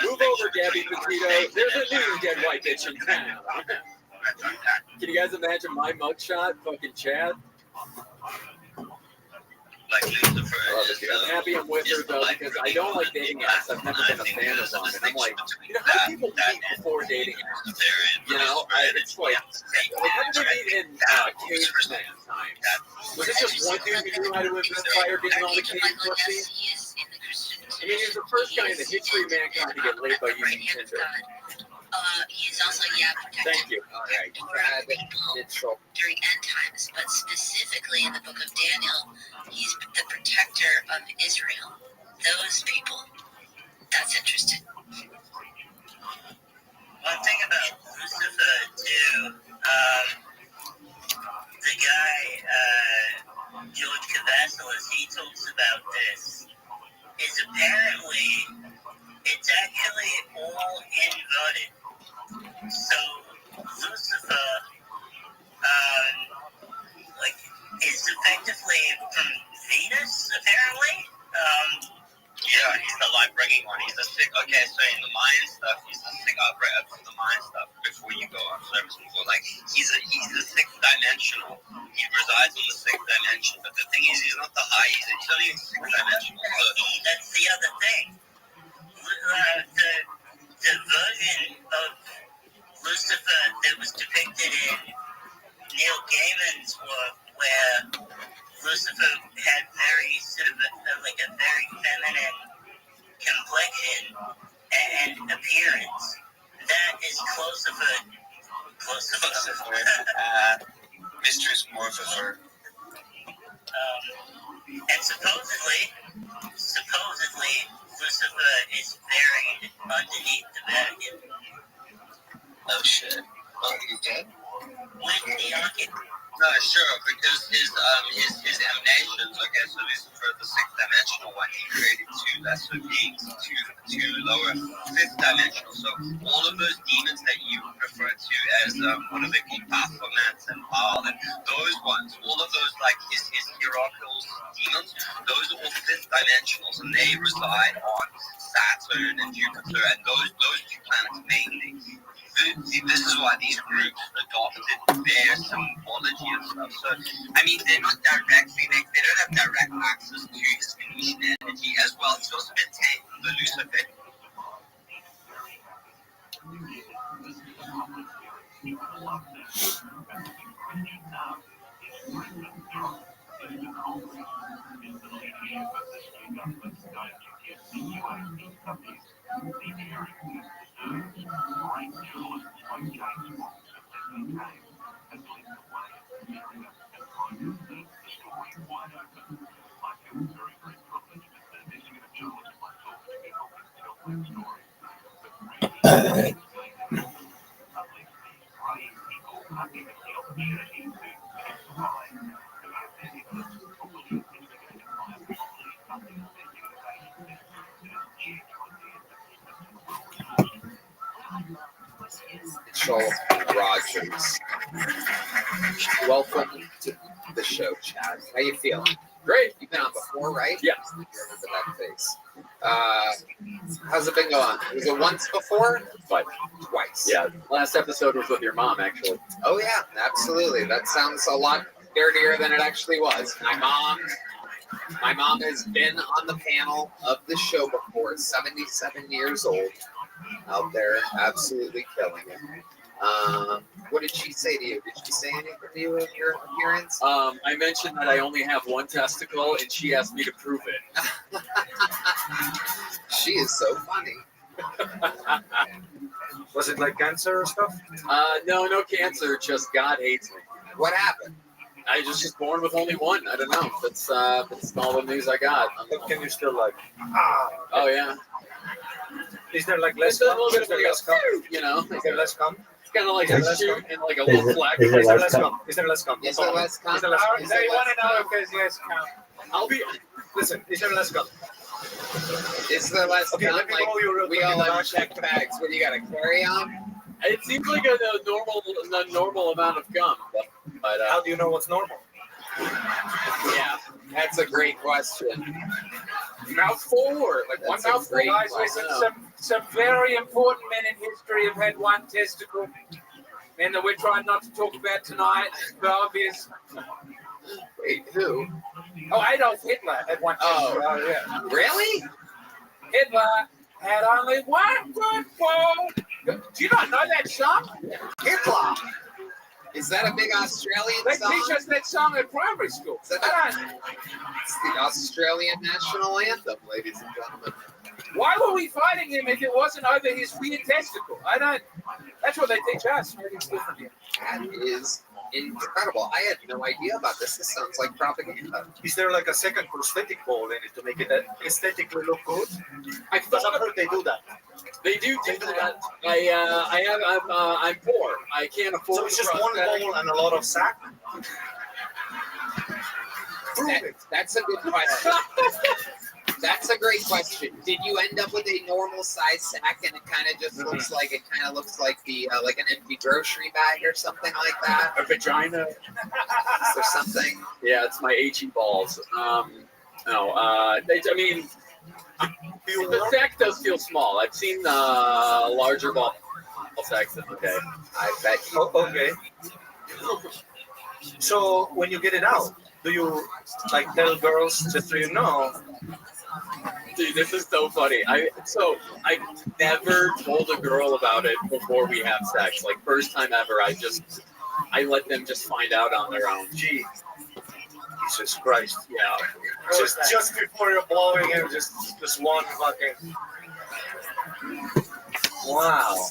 Move over, Gabby Petito. There's a new dead white bitch in town. Can you guys imagine my mugshot? Fucking Chad. I'm happy I'm with her, though, because I don't like dating apps. I've never been a fan of them. And I'm like, you know, how do people meet before dating apps? You know, it's like how did they meet in caveman time? Was it just one dude who knew how to inspire getting all the cave pussy? I mean, he was the first guy in the history of mankind to get laid by using Tinder. He's also, protected. Thank you. All right, Chad Mitchell. During end times, but specifically in the book of Daniel, he's the protector of Israel. Those people. That's interesting. One thing about Lucifer, too, the guy, George Cavassalis, he talks about this, is apparently it's actually all inverted. So Lucifer, is effectively from Venus, apparently. Yeah, he's the light-bringing one. He's the sick. Okay, so in the Mayan stuff, he's the sick operator for the Mayan stuff. Before you go on service, before he's the sixth dimensional. He resides in the sixth dimension. But the thing is, he's not the high. He's not even sixth dimensional. That's the other thing. The version of Lucifer that was depicted in Neil Gaiman's work, where Lucifer had very sort of a very feminine complexion and appearance. That is Closifer. Mistress Morphifer. And supposedly, Lucifer is buried underneath the Vatican. Oh shit. Oh, he's dead? With the Arkin. No, sure, because his emanations, okay, so Lucifer, the sixth dimensional one, he created two lesser beings, two lower fifth dimensional. So all of those demons that you refer to as what are they called, Baphomets and Baal, and those ones, all of those like his hierarchical demons, those are all fifth dimensionals, and they reside on Saturn and Jupiter and those two planets mainly. See, this is why these groups adopted their symbology and stuff. So, I mean, they're not directly, they don't have direct access to his Venetian energy as well. He's also maintained the Lucifer. Joel Rogers. Welcome to the show, Chad. How you feeling? Great. You've been on before, right? Yeah. You remember that face. How's it been going? Was it once before? Twice. Yeah. Last episode was with your mom, actually. Oh yeah, absolutely. That sounds a lot dirtier than it actually was. My mom has been on the panel of the show before, 77 years old, out there, absolutely killing it. What did she say to you? Did she say anything to you in your appearance? I mentioned that I only have one testicle, and she asked me to prove it. She is so funny. Was it like cancer or stuff? No cancer. Just God hates me. What happened? I just was born with only one. I don't know. That's all the news I got. But can you still like? Oh yeah. Is there like less? It's a little bit of less cum? you know. Is there less cum? It's kind of like a shoot and like a Is little it- flag. is it Is there less less cum? cum? Is there less cum? Is there less cum? Is there less cum? Is there less cum? if there's less cum. I'll be. Listen, is there less cum? Is there less Okay, cum? let me Like, roll you real we quick all in the have back. checked bags. What do you got to carry on? It seems like a normal amount of gum, but How do you know what's normal? Yeah, that's a great question. Mouthful or like one That's a mouthful, great guys. question. Listen, some very important men in history have had one testicle. Men that we're trying not to talk about tonight, for obvious. Wait, who? Oh, Adolf Hitler had one testicle. Oh. Yeah. Really? Hitler had only one football. Do you not know that song? Hitler. Is that a big Australian They song? teach us that song at primary school. Is that It's the Australian national anthem, ladies and gentlemen. Why were we fighting him if it wasn't over his weird testicle? I don't. That's what they teach us. Maybe it's different here. That is incredible. I had no idea about this. This sounds like propaganda. Is there like a second prosthetic hole in it to make it aesthetically look good? I Because thought I've heard they do that. they do that. I'm poor. I can't afford. So it's just a one prosthetic. hole and a lot of sack? Prove it. That's a good question. That's a great question. Did you end up with a normal size sack and it kind of just looks like the like an empty grocery bag or something like that? A vagina. Is there something? Yeah, it's my HE balls. I mean, the sack does feel small. I've seen larger ball sacks. Okay. I bet you. Oh, okay. So when you get it out, do you like tell girls just so you know? Dude, this is so funny. I never told a girl about it before we have sex. Like first time ever, I let them just find out on their own. Gee, Jesus Christ! Yeah. Just before you're blowing him, just one fucking. Wow.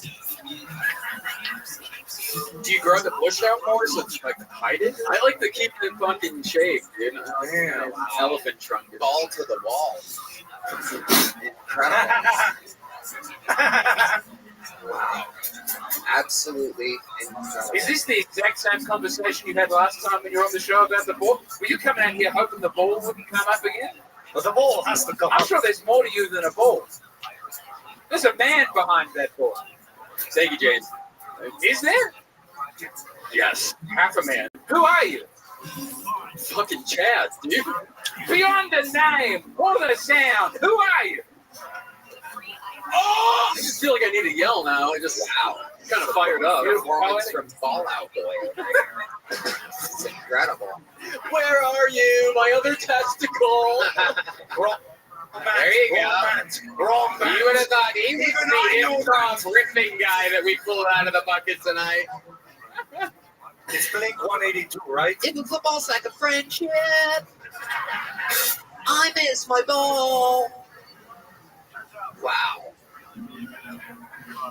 Do you grow the bush out more so that you like hide it? I like to keep it in fucking shape, dude. Damn. Elephant trunk. Ball to the wall. Incredible. Wow. Absolutely incredible. Is this the exact same conversation you had last time when you were on the show about the ball? Were you coming out here hoping the ball wouldn't come up again? Well, the ball has to come I'm up. sure there's more to you than a ball. There's a man behind that ball. Thank you, James. Is there? Yes. Half a man. Who are you? Fucking Chad, dude. Beyond the name, or the sound, who are you? Oh! I just feel like I need to yell now. I just kind of fired up. Performance from Fallout Boy. It's incredible. Where are you, my other testicle? There you go. You would have thought he was the improv riffing guy that we pulled out of the bucket tonight. It's Blink 182, right? In the football sack of friendship, I miss my ball. Wow.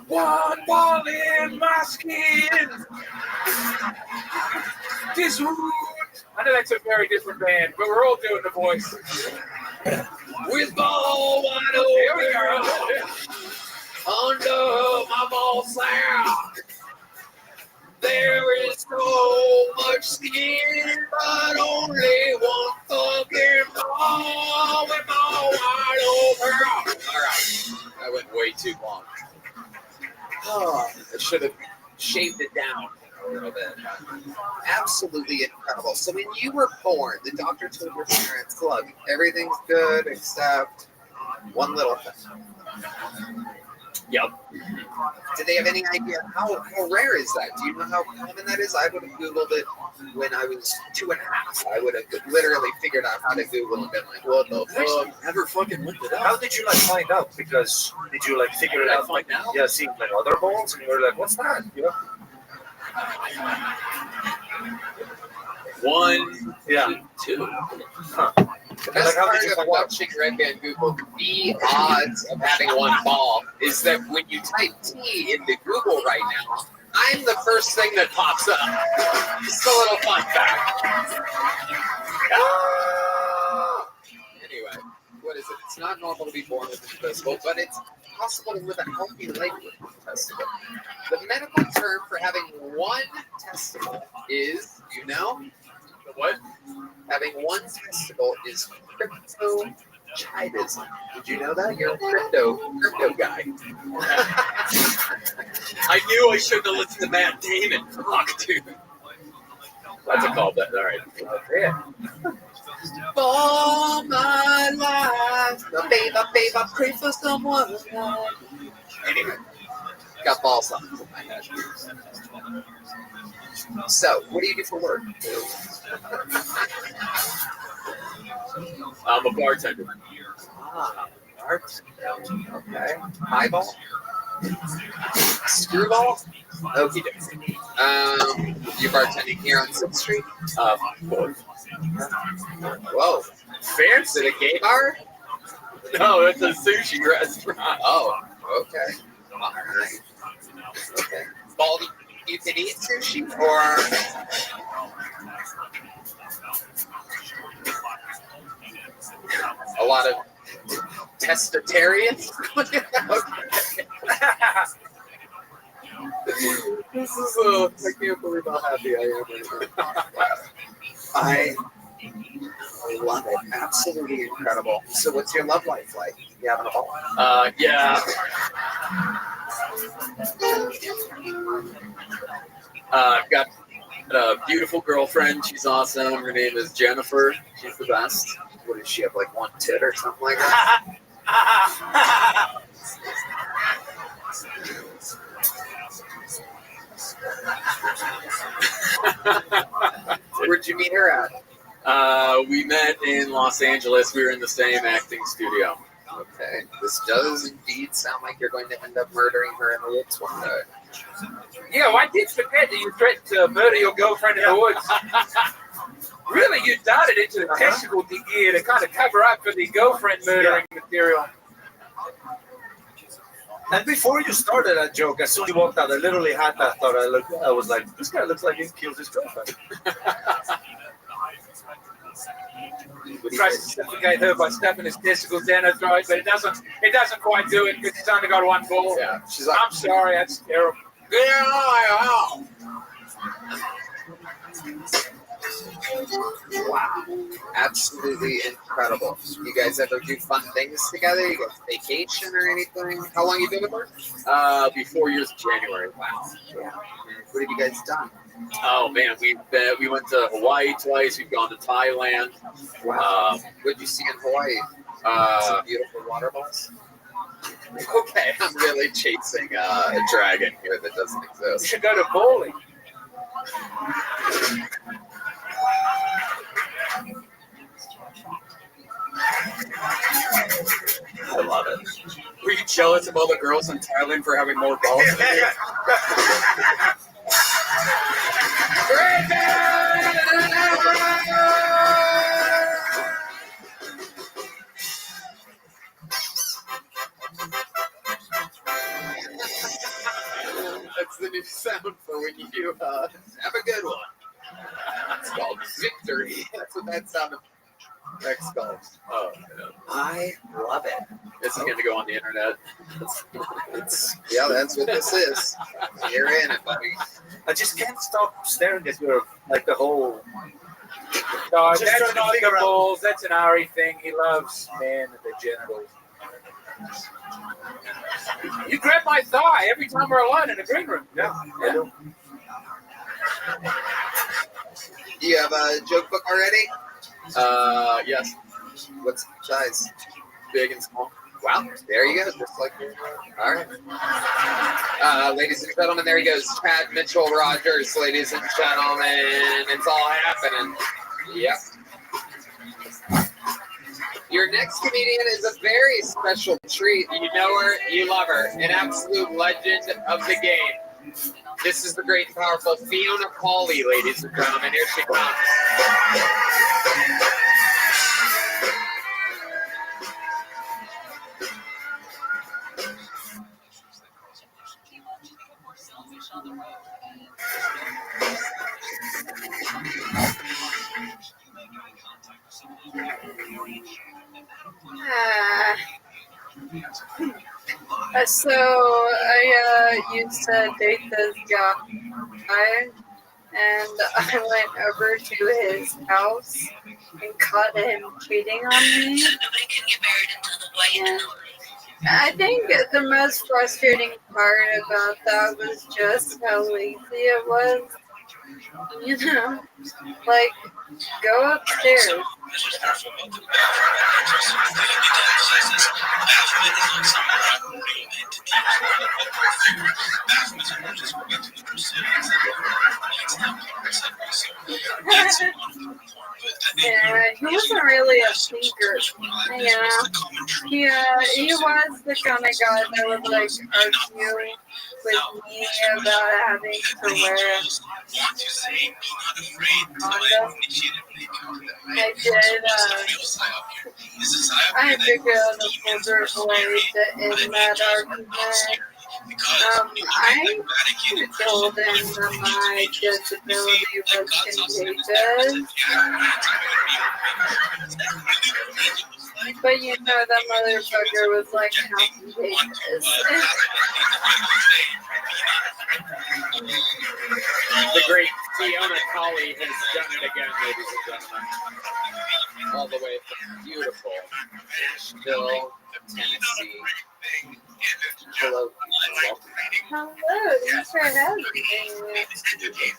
One ball in my skin. This wood. I know that's a very different band, but we're all doing the voice. With ball wide open. Here we go. Under my ball sack. There is so much skin, but only one fucking ball with ball wide open. All right, that went way too long. Oh, I should have shaved it down a little bit. Absolutely incredible. So when you were born, the doctor told your parents, look, everything's good except one little thing. Yep. Did they have any idea how rare is that? Do you know how common that is? I would have Googled it when I was 2.5. I would have literally figured out how to Google and been like, what the fuck? Never fucking looked it up. How did you like find out? Because did you like figure it out? Find out? Yeah, seeing like other balls, and you were like, "What's that?" You know? 1, Yeah. 2. Huh. The best Like, how part did you of find out? watching Red Band Google the odds of having one ball is that when you type T into Google right now, I'm the first thing that pops up. Just a little fun fact. Ah! Anyway, what is it? It's not normal to be born with a testicle, but it's possible to live a healthy life with one testicle. The medical term for having one testicle is, you know? What? Having one testicle is crypto-chidism. Did you know that? You're a crypto guy. I knew I shouldn't have listened to Matt Damon. Fuck, dude. That's a callback. All right. Yeah. For my life, baby, pray for someone. Anyway, got ball songs in my head. So, what do you do for work? I'm a bartender. Ah, bartender. Okay. Highball? Screwball? Okie dokie. You bartending here on 6th Street? Whoa. Fancy. Is it a gay bar? No, it's a sushi restaurant. Oh, okay. All right. Okay. Baldy, you can eat sushi or... A lot of testitarians? Okay. This is I can't believe how happy I am right now. I love it. Absolutely incredible. So what's your love life like? You having a ball? Yeah. I've got a beautiful girlfriend. She's awesome. Her name is Jennifer. She's the best. What does she have, like one tit or something like that? Where'd you meet her at? We met in Los Angeles. We were in the same acting studio. Okay. This does indeed sound like you're going to end up murdering her in the woods one day. Yeah, well, I did forget that you threatened to murder your girlfriend in the woods. Really, you darted into the testicle gear to kind of cover up for the girlfriend murdering material. And before you started that joke, as soon as you walked out, I literally had that thought. I was like, this guy looks like he kills his girlfriend. We try to certificate her by stuffing his testicles down her throat, but it doesn't quite do it because he's only got one ball. Yeah, she's like, I'm sorry, that's terrible. wow, absolutely incredible. You guys ever do fun things together? You go vacation or anything? How long you been with her? Be 4 years in January. Wow. Yeah. What have you guys done? Oh man, we went to Hawaii twice. We've gone to Thailand. Wow. What did you see in Hawaii? Some beautiful waterfalls. Okay, I'm really chasing a dragon here that doesn't You exist. should go to Bali. I love it. Were you jealous of all the girls in Thailand for having more balls? That's the new sound for when you have a good one. It's called victory. That's what that sound next called. Oh, I love it. this is going to go on the internet. Yeah, that's what this is. You're in it, buddy. I just can't stop staring at her like the whole. No, Just that's trying to not figure the out- balls. That's an Ari thing. He loves men and their genitals. You grab my thigh every time we're alone in the green room. Yeah, I do. Do you have a joke book already? Yes, What's the size? big and small. Wow, there you go. Just like all right. Ladies and gentlemen, there he goes. Chad Mitchell Rogers, ladies and gentlemen. It's all happening. Yep. Your next comedian is a very special treat. You know her, you love her. An absolute legend of the game. This is the great and powerful Fiona Pauly, ladies and gentlemen. Here she comes. So I used to date this guy, and I went over to his house and caught him cheating on me. And I think the most frustrating part about that was just how lazy it was. You know, like, go upstairs. Yeah, he wasn't really a thinker. Yeah, he was the kind of guy that would like argue with me about having to wear a condom. I did. I had to go the older way to end that argument. I told him that my disability was contagious. But you know, that motherfucker was like half contagious. The great Fiona Pauly has done it again, ladies and gentlemen. All the way from beautiful Nashville, Tennessee. Hello, welcome. Hello, thanks for having me. Absolutely great.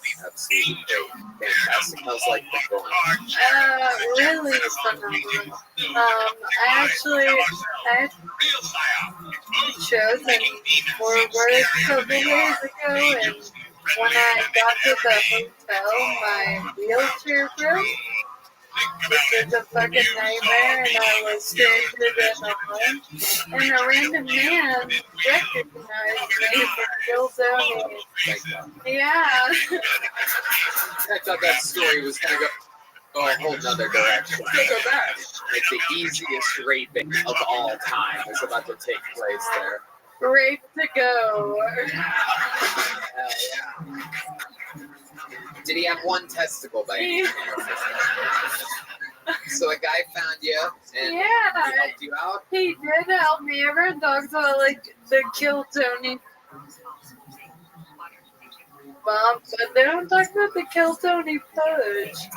Fantastic. How's life been going? Really phenomenal. I chosen for work a couple days ago, and when I got to the hotel, my wheelchair broke. This is a fucking nightmare, and I was stranded in a home, and a random man recognized me from Gilzoni. Yeah. I thought that story was going to go a whole nother direction. Like the easiest raping of all time is about to take place there. Rape to go. Yeah. Did he have one testicle by any chance? So a guy found you and he helped you out? He did help me. Everyone talks about like the Kill Tony mom, but they don't talk about the Kill Tony fudge.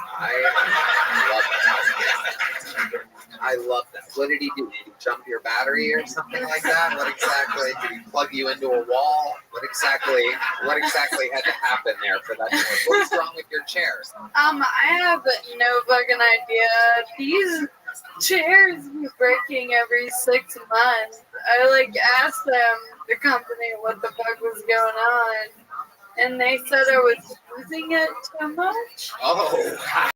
I love that. What did he do? Did he jump your battery or something like that? What exactly? Did he plug you into a wall? What exactly had to happen there for that to work? What's wrong with your chairs? I have no fucking idea. These chairs be breaking every 6 months. I like asked them, the company, what the fuck was going on, and they said I was using it too much. Oh, wow.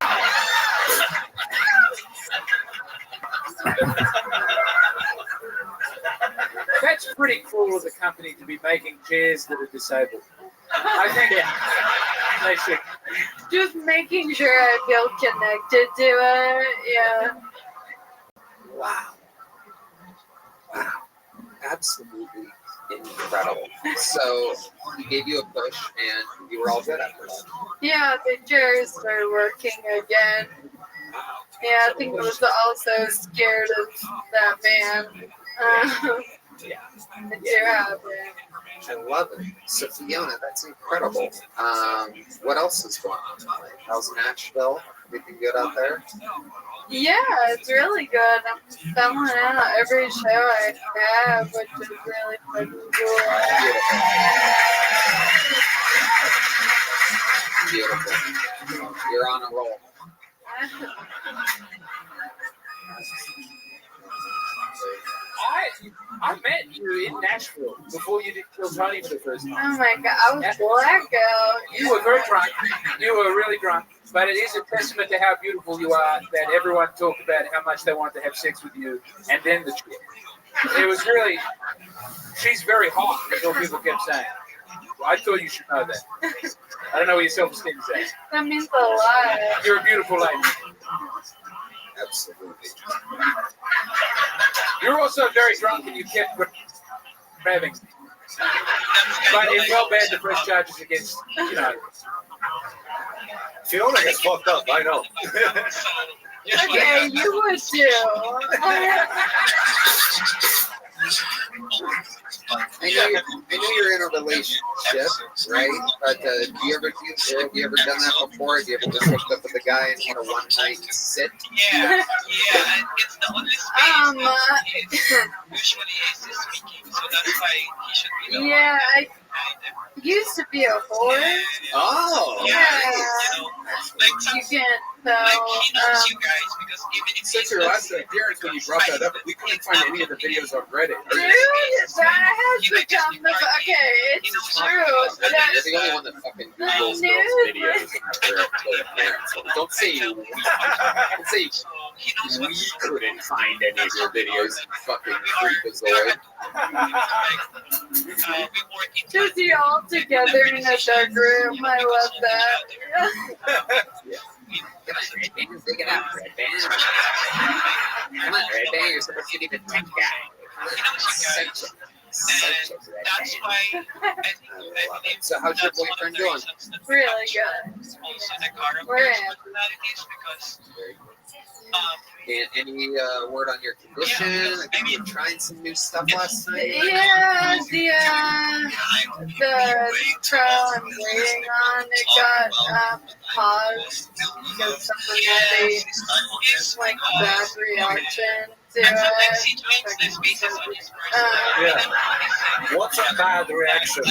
That's pretty cruel of the company to be making chairs that are disabled. I think they should. Just making sure I feel connected to it. Yeah. Wow. Absolutely incredible. So he gave you a push and you were all good after that. Yeah, the chairs started working again. Yeah, I think I was also scared of that man. Yeah. I love it. So Fiona, that's incredible. What else is going on? Like, how's Nashville? Everything good out there? Yeah, it's really good. I'm selling out every show I have, which is really fucking cool. Beautiful. You're on a roll. I met you in Nashville before you did Kill Tony for the first time. Oh my god, I was blackout. You were very drunk. You were really drunk. But it is a testament to how beautiful you are that everyone talked about how much they want to have sex with you. And then the chick. It was really, she's very hot, that's what people kept saying. I thought you should know that. I don't know what your self-esteem is at. That means a lot. You're a beautiful lady. Absolutely. You're also very drunk and you kept grabbing. But it felt bad to press charges against, Fiona gets fucked up, I know. Okay, you would too. I know you're in a relationship, right? But have you ever done that before? Have you ever just hooked up with a guy and had a one-night sit? Yeah, it's the only space usually is speaking, so that's why he should be the yeah, I used to be a whore. Oh, yeah. You can't tell. He knows you guys because even if Since your last appearance when you brought that up, we couldn't find any of the videos on Reddit. Dude, that has become the it's true. You're the only one that fucking Googles those videos for their parents. Don't say we couldn't find any of your videos, you fucking freakazoid. Just you all together in a dark room. I love that. Come on, Red Band, dig it out, Red Band. Come on, Red Band, you're supposed to be the tech guy. That's why I think So how's your boyfriend doing? Really good. We're in. And any word on your condition? I think you were trying some new stuff last night. Yeah, the trial I'm waiting on, it got paused because someone had a bad reaction to it. Yeah. What's a bad reaction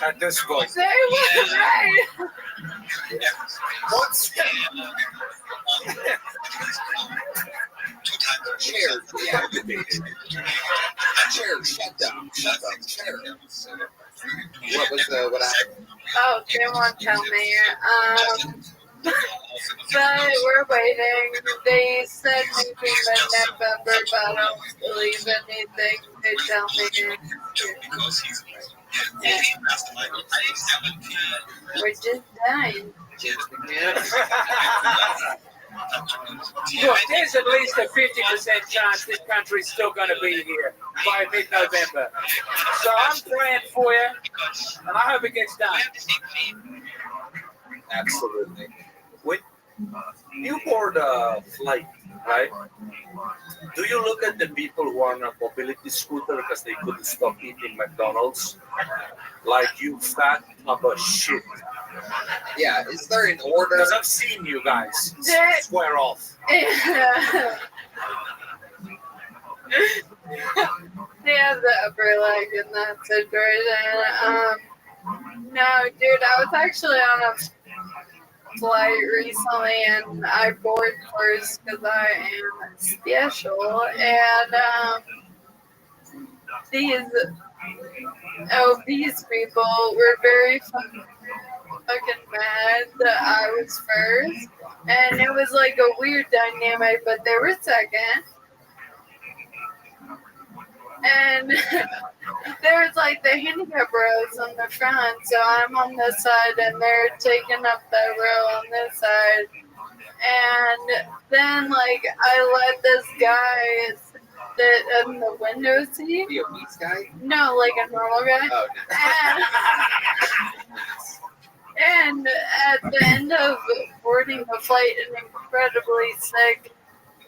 at this point? Say what's right. What's Chair deactivated. Chair shut down. Chair. What happened? Oh, they won't tell me. But we're waiting. They said maybe mid-November, but I don't believe anything they tell me. We're just dying. Look, there's at least a 50% chance this country's still going to be here by mid-November. So I'm praying for you, and I hope it gets done. Absolutely. When you board a flight, right? Do you look at the people who are on a mobility scooter because they couldn't stop eating McDonald's? Like, you fat tub of shit. Yeah, is there an order? Because I've seen you guys square off. They have the upper leg in that situation. No, dude, I was actually on a flight recently and I boarded first because I am special. And these obese people were very fucking mad that I was first. And it was like a weird dynamic, but they were second. And there was like the handicap rows on the front, so I'm on this side and they're taking up that row on this side. And then like I let this guy sit in the window seat. The obese guy? No, like a normal guy. Oh, no. And at the end of boarding the flight, an incredibly sick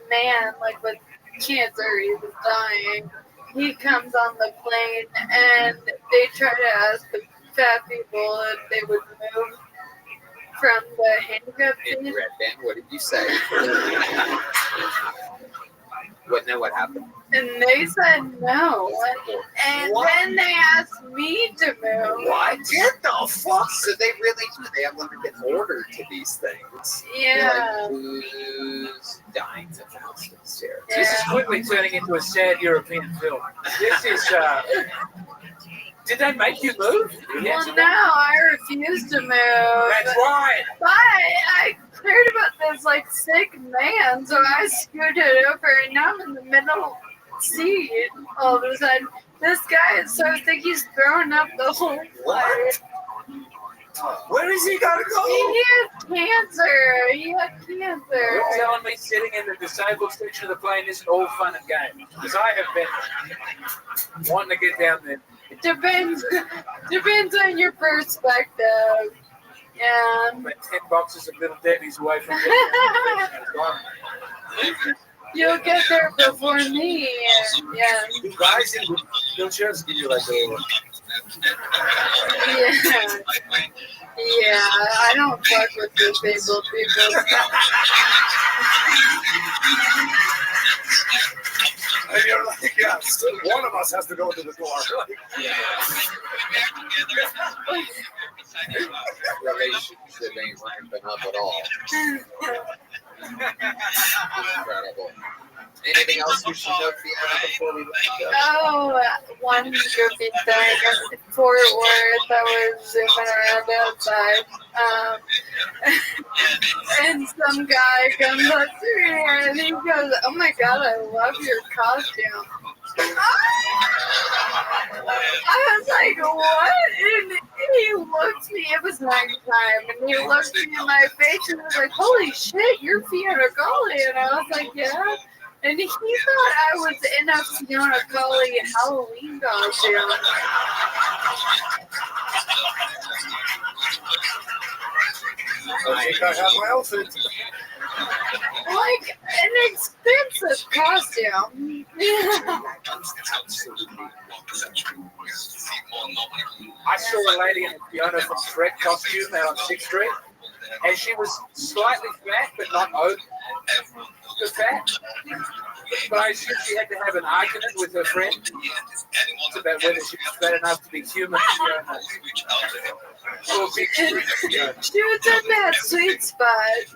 man, like with cancer, he was dying. He comes on the plane and they try to ask the fat people if they would move from the handicap seat. In Red Band, what did you say? What happened? And they said no. And then they asked me to move. What? Get the fuck? So they really do. They have limited order to these things. Yeah. Like who's dying to thousands here. This is quickly turning into a sad European film. This is, did they make you move? Well, no, I refuse to move. That's right. But I cared about this like sick man, so I scooted over and now I'm in the middle seat all of a sudden. This guy is so sick he's throwing up the whole flight. Where is he gotta go? He has cancer. He had cancer. You're telling me sitting in the disabled section of the plane isn't all fun and games? Because I have been wanting to get down there. Depends on your perspective. Yeah. I'm 10 boxes of Little Debbie's away from You'll get there before me. Yeah. You guys in wheelchairs give you like a little. Yeah. Yeah, I don't fuck with disabled people. And you're like, yeah, so one of us has to go to the door. Relationship ain't ramping up at all. Incredible. Anything else we should know, Fiona, before we let you go? Oh, one goofy thing in Fort Worth, I was zooming around outside. And some guy comes up to me and he goes, "Oh my god, I love your costume." I was like, "What?" And he looked me, it was nighttime, and he looked me in my face and was like, "Holy shit, you're Fiona Gully." And I was like, "Yeah." And he thought I was in a Fiona Gully Halloween costume. I think I have my outfit. Like an expensive costume. I saw a lady in a Fiona from Shrek costume out on 6th Street, and she was slightly fat, but not over fat. But I assume she had to have an argument with her friend about whether she was fat enough to be human. She was in that sweet spot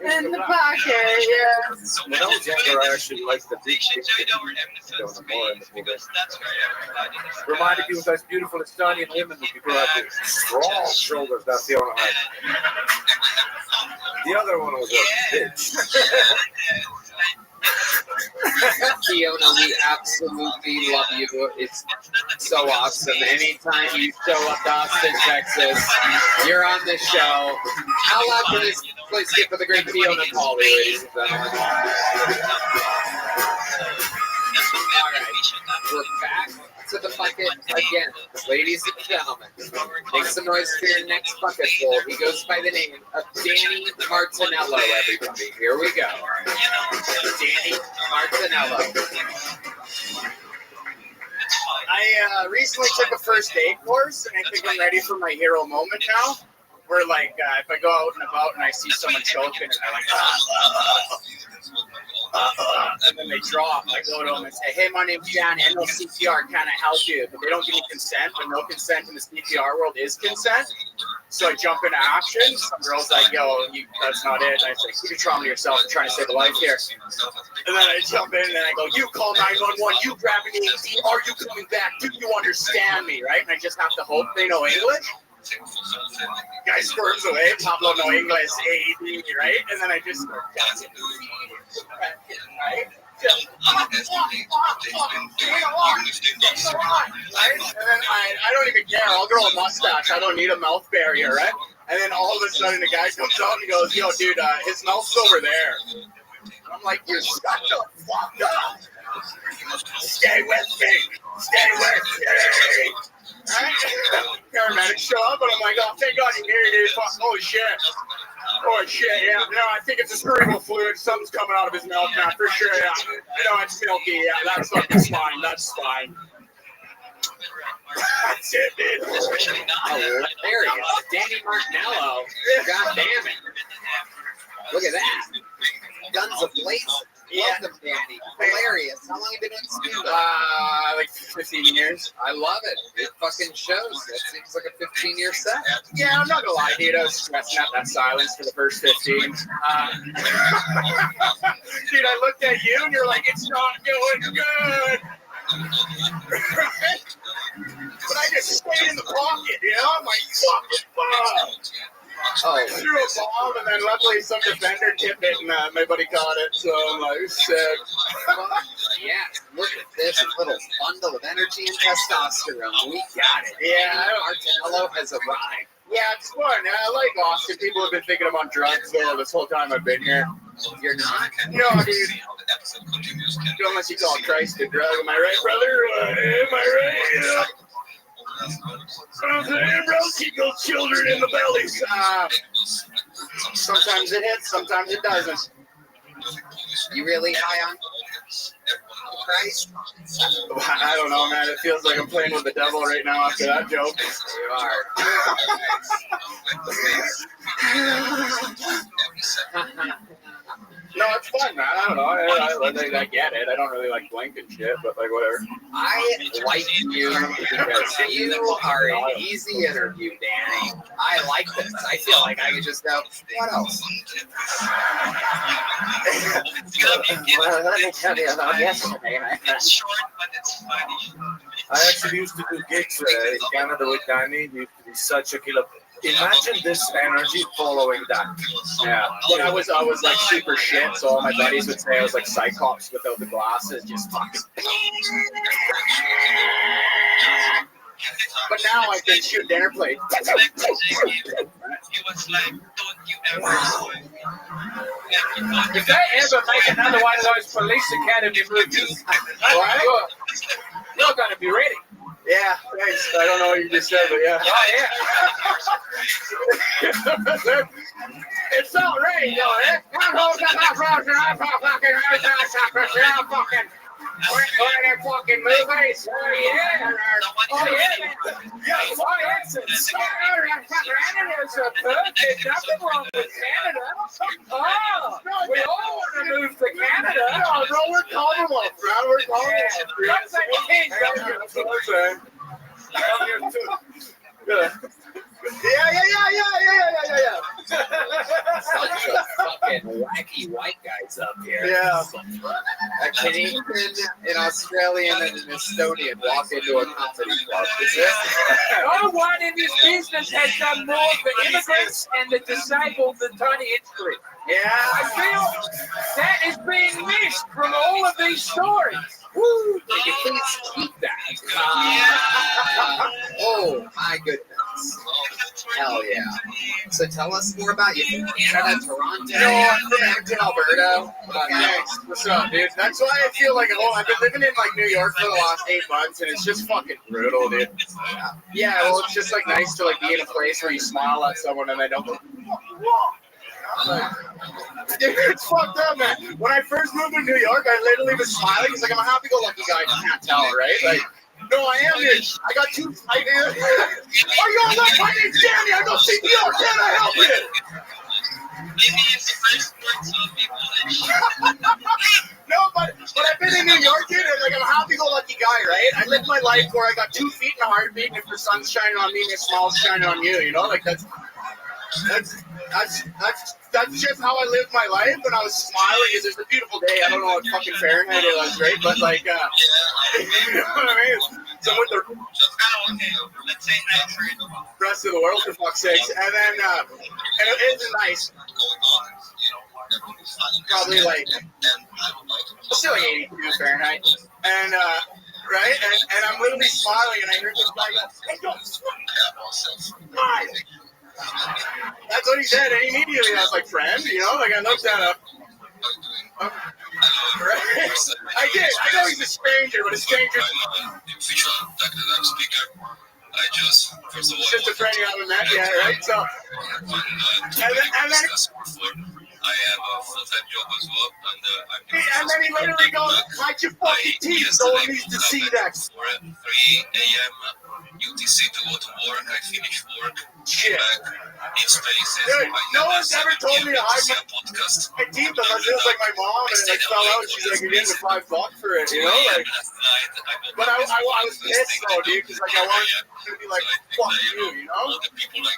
in the pocket, yeah. When I was younger, I actually liked the big more in the movie. Reminded you of those beautiful Estonian women that you grew up with. Strong shoulders, that's the only one. The other one was a bitch. Fiona, we absolutely love you. It's so awesome. Anytime you show up to Austin, Texas, you're on the show. How loud can this place get for the great Fiona Pauly, ladies and gentlemen? All right, we're back to the bucket again. Ladies and gentlemen, make some noise for your next bucket full. He goes by the name of Danny Martinello, everybody. Here we go. Danny Martinello. I recently took a first aid course, and I think I'm ready for my hero moment now. Where, like, if I go out and about and I see someone choking, and I like, and then they drop, I go to them and say, hey, my name's Johnny, I know CPR, can I help you? But they don't give me consent, but no consent in the CPR world is consent. So I jump into action. Some girl's like, yo, that's not it. And I say, keep your trauma to yourself. I'm trying to save a life here. And then I jump in and I go, you call 911, you grab an EMT, are you coming back? Do you understand me, right? And I just have to hope they know English. Guy squirms away, Pablo no English, AED, right? And then I just go, right? And then I don't even care. I'll grow a mustache. I don't need a mouth barrier, right? And then all of a sudden, the guy comes out and he goes, yo, dude, his mouth's over there. And I'm like, you shut the fuck up. Stay with me. Stay with me. Right? Paramedics show up, and I'm like, oh, thank God you're here, dude. Fuck, holy shit. Holy shit, yeah. No, I think it's a cerebral fluid. Something's coming out of his mouth now, for sure, yeah. No, it's milky, yeah. That's fine. That's fine. That's it, dude. Oh, there he is. Danny Martinello. God damn it. Look at that. Guns ablaze. Welcome, Danny. Hilarious. How long have you been doing stand-up? Like 15 years. I love it. It fucking shows. That seems like a 15-year set. Yeah, I'm not gonna lie, dude. I was stressing out that silence for the first 15. Dude, I looked at you and you're like, it's not going good. But I just stayed in the pocket, you know? I'm like, fucking fuck. Oh, I threw a bomb, and then luckily some defender tipped it, and my buddy caught it, so I'm like, sick. Yeah, look at this little bundle of energy and testosterone. We got it. Yeah, Martinello has arrived. Yeah, it's fun. I like Austin. People have been thinking I'm on drugs this whole time I've been here. You're not? No, dude. Unless you call Christ a drug. Am I right, brother? Am I right? Yeah. I'm saying, bro, keep those children in the bellies. Sometimes it hits, sometimes it doesn't. You really high on Christ? I don't know, man. It feels like I'm playing with the devil right now after that joke. You are. No, it's fun, man. I don't know. I get it. I don't really like blinking shit, but like whatever. I like you because you are an easy interview, Danny. I like this. I feel like I could just go, what else? Well, let me tell you about yesterday. I actually used to do gigs in Canada with Danny. It used to be such a killer. Imagine this energy following that. Yeah. But I was like super shit, so all my buddies would say I was like Cyclops without the glasses, just fucking. But now I can shoot dinner plate. Wow. If they ever make another one of those Police Academy movies, you're going to be ready. Yeah, thanks. I don't know what you just said, but yeah. Oh, yeah. It's all right, you know, eh? One of their fucking movies. Oh, yeah. Oh, yeah. Yes, oh, yes. Canada's a perfect. Nothing wrong with Canada. Oh, we all want to move to Canada. No, bro, we're Commonwealth, bro. We're Commonwealth. Don't say king, That's what I'm saying. I'm here too. Yeah. Yeah. Such a fucking wacky white guys up here. Yeah. A Canadian, an Australian, and an Estonian walk into a comedy club. No one in this business has done more for immigrants and the disabled than Tony Hinchcliffe. Yeah. I feel that is being missed from all of these stories. Woo! Can you please keep that? Oh my goodness. Hell yeah. So tell us more about you from Canada, Toronto, Edmonton, Alberta. Thanks. What's up, dude? That's why I feel like I've been living in like New York for the last 8 months, and it's just fucking brutal, dude. Yeah, well, it's just like nice to like be in a place where you smile at someone and they don't go, dude, it's fucked up, man. When I first moved to New York, I literally was smiling. It's like I'm a happy-go-lucky guy. You can't tell, right? Like, no, I am, dude. I got two. Are you all right? My name's Danny. I know CPR. Can I help you? No, but I've been in New York, dude, and like I'm a happy-go-lucky guy, right? I live my life where I got 2 feet and a heartbeat, and if the sun's shining on me, and the small's shining on you, you know, like that's just how I live my life. And I was smiling because it's a beautiful day. I don't know what fucking Fahrenheit it was, right? But like, you know what I mean? So with the rest of the world, for fuck's sakes, and then and it is nice. Probably like still like 82 Fahrenheit, and right, and I'm literally smiling, and I hear this guy go, "Hey, don't smile." That's what he said, and immediately I was like, "Friend," you know, like I looked at him. Right? I did. I know he's a stranger, but a stranger. It's just a friend you haven't met yet, right? So, and then I have a full-time job as well, and then he literally goes, "Hide your fucking teeth, no one needs to see that." 3 a.m. UTC to go to work. I finish work. Shit. In spaces. Dude, no one's ever told me to hide my teeth unless it was like my mom and like fell out. She's like, "You're getting $5 for it," you know? Like, but I was pissed though, dude, because like I wanted to be like, "Fuck you," you know?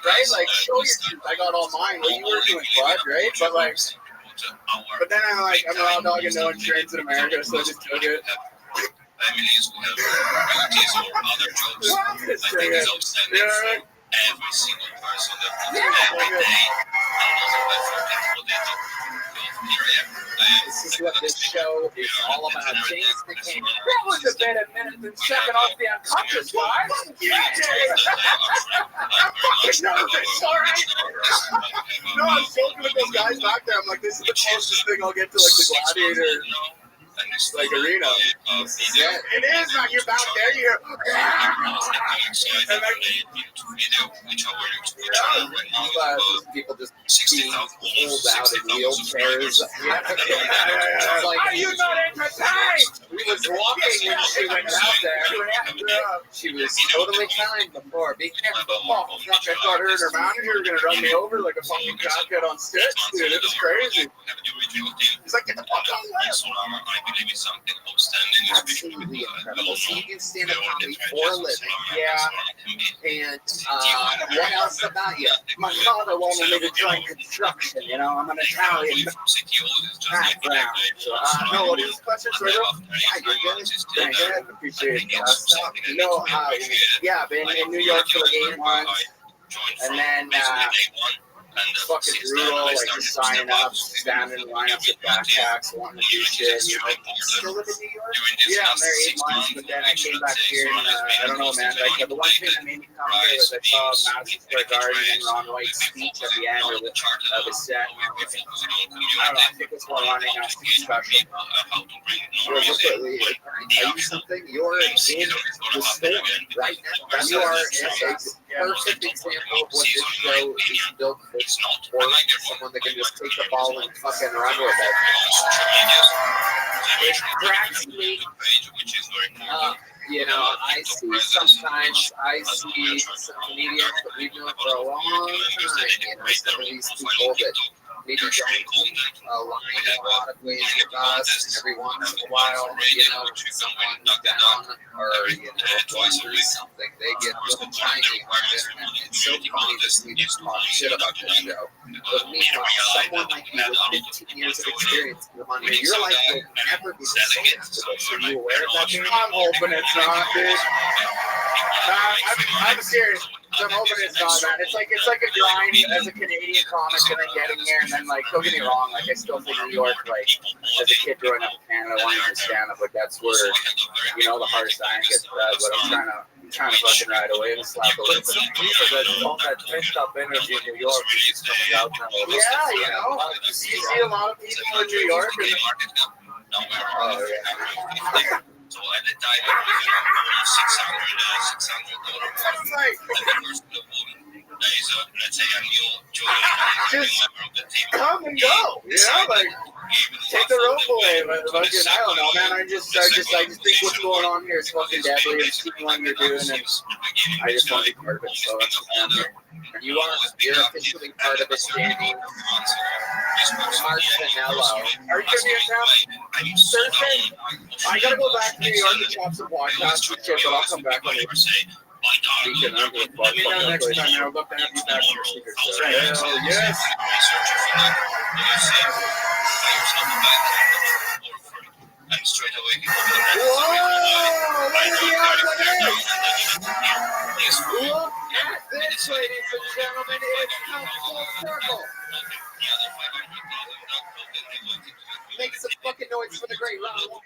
Right? Like, show your teeth. I got all mine. What you were doing, bud, right? But like, but then I'm like, I'm a raw dog and no insurance in America, so I just took it. Families who have duties or other jobs. I think it's outstanding for every single person that every day and also by for people they do. Here I am. This is what this show is all about. James McCain. That was a better minute than sucking off the unconscious, guys. Yeah, I'm fucking nervous, alright? No, I was joking with those guys back there. I'm like, this is the closest thing I'll get to like the gladiator like arena. Yeah, it is, man. You're back there, you hear and like people just being pulled out in wheelchairs. Are you not entertained? We was walking when she went out there. She was totally kind before. Be careful. Oh, fuck, I thought her and her manager were gonna run me over like a fucking cockhead on sticks, dude. It was crazy. He's like, "Get the fuck out of here." I believe it's something outstanding. Absolutely incredible. So you do stand-up comedy for a living. Yeah. And what else about you? My father wanted me to join construction. You know, I'm an Italian background. No, what is the question? Sorry, you're good. Thank you. Appreciate it. No, yeah, been in New York for like 8 months. And then, fucking brutal, like just signing up, standing in lineups with backpacks, wanting to do shit, you know. Still live in New York? Yeah, I'm there 8 months, but then I came back here and I don't know, man. Like the one thing that made me come here was I saw Madison Square Garden and Ron White's speech at the end of the set. I don't know, I think it's more running on something special. Well, look at me. I tell you something, you're in the storm right now. You are a perfect example of what this show is built for. Or someone that can just take the ball and fucking run with it. It cracks me. You know, I see sometimes, some comedians that we've known for a long time, you know, some of these people that maybe don't align in a lot of ways with us. And every once in a while, someone's down or going through something, they get a little tiny on the internet. It's so funny to see them talk shit about this show. But meanwhile, someone like you with 15 years of experience in the money, your life will never be the same after this. Are you aware of that? I'm hoping it's not, dude. I'm serious. I'm hoping it's not, man. It's like a grind as a Canadian comic and then getting here, and then like, don't get me wrong, like I still think New York, like as a kid growing up in Canada, wanting to stand up, like that's where the hardest iron gets bred. But I'm trying to fucking ride away and slap away. But some people that all that pent up energy in New York is just coming out now. Yeah, you see a lot of people in New York. Oh yeah. So at the time, $600 let's say a new just come and go. Like take the rope away. But fucking, I don't know, man. I just think what's going on here is fucking deadly. And keep what you're doing, and I just want to be part of it. So that's why I'm here. You're officially part of this, Danny. Martinello. Are you gonna be in town Thursday? I gotta go back to New York and chop some podcasts and shit, but I'll come back on the weekend. I'm gonna let me know next time. I'd love to have you back for a secret show. Hell yes. I'm straight away. Whoa! What is the outlet? Look at this, ladies and gentlemen. It's come full circle. Make some fucking noise for the great Ron.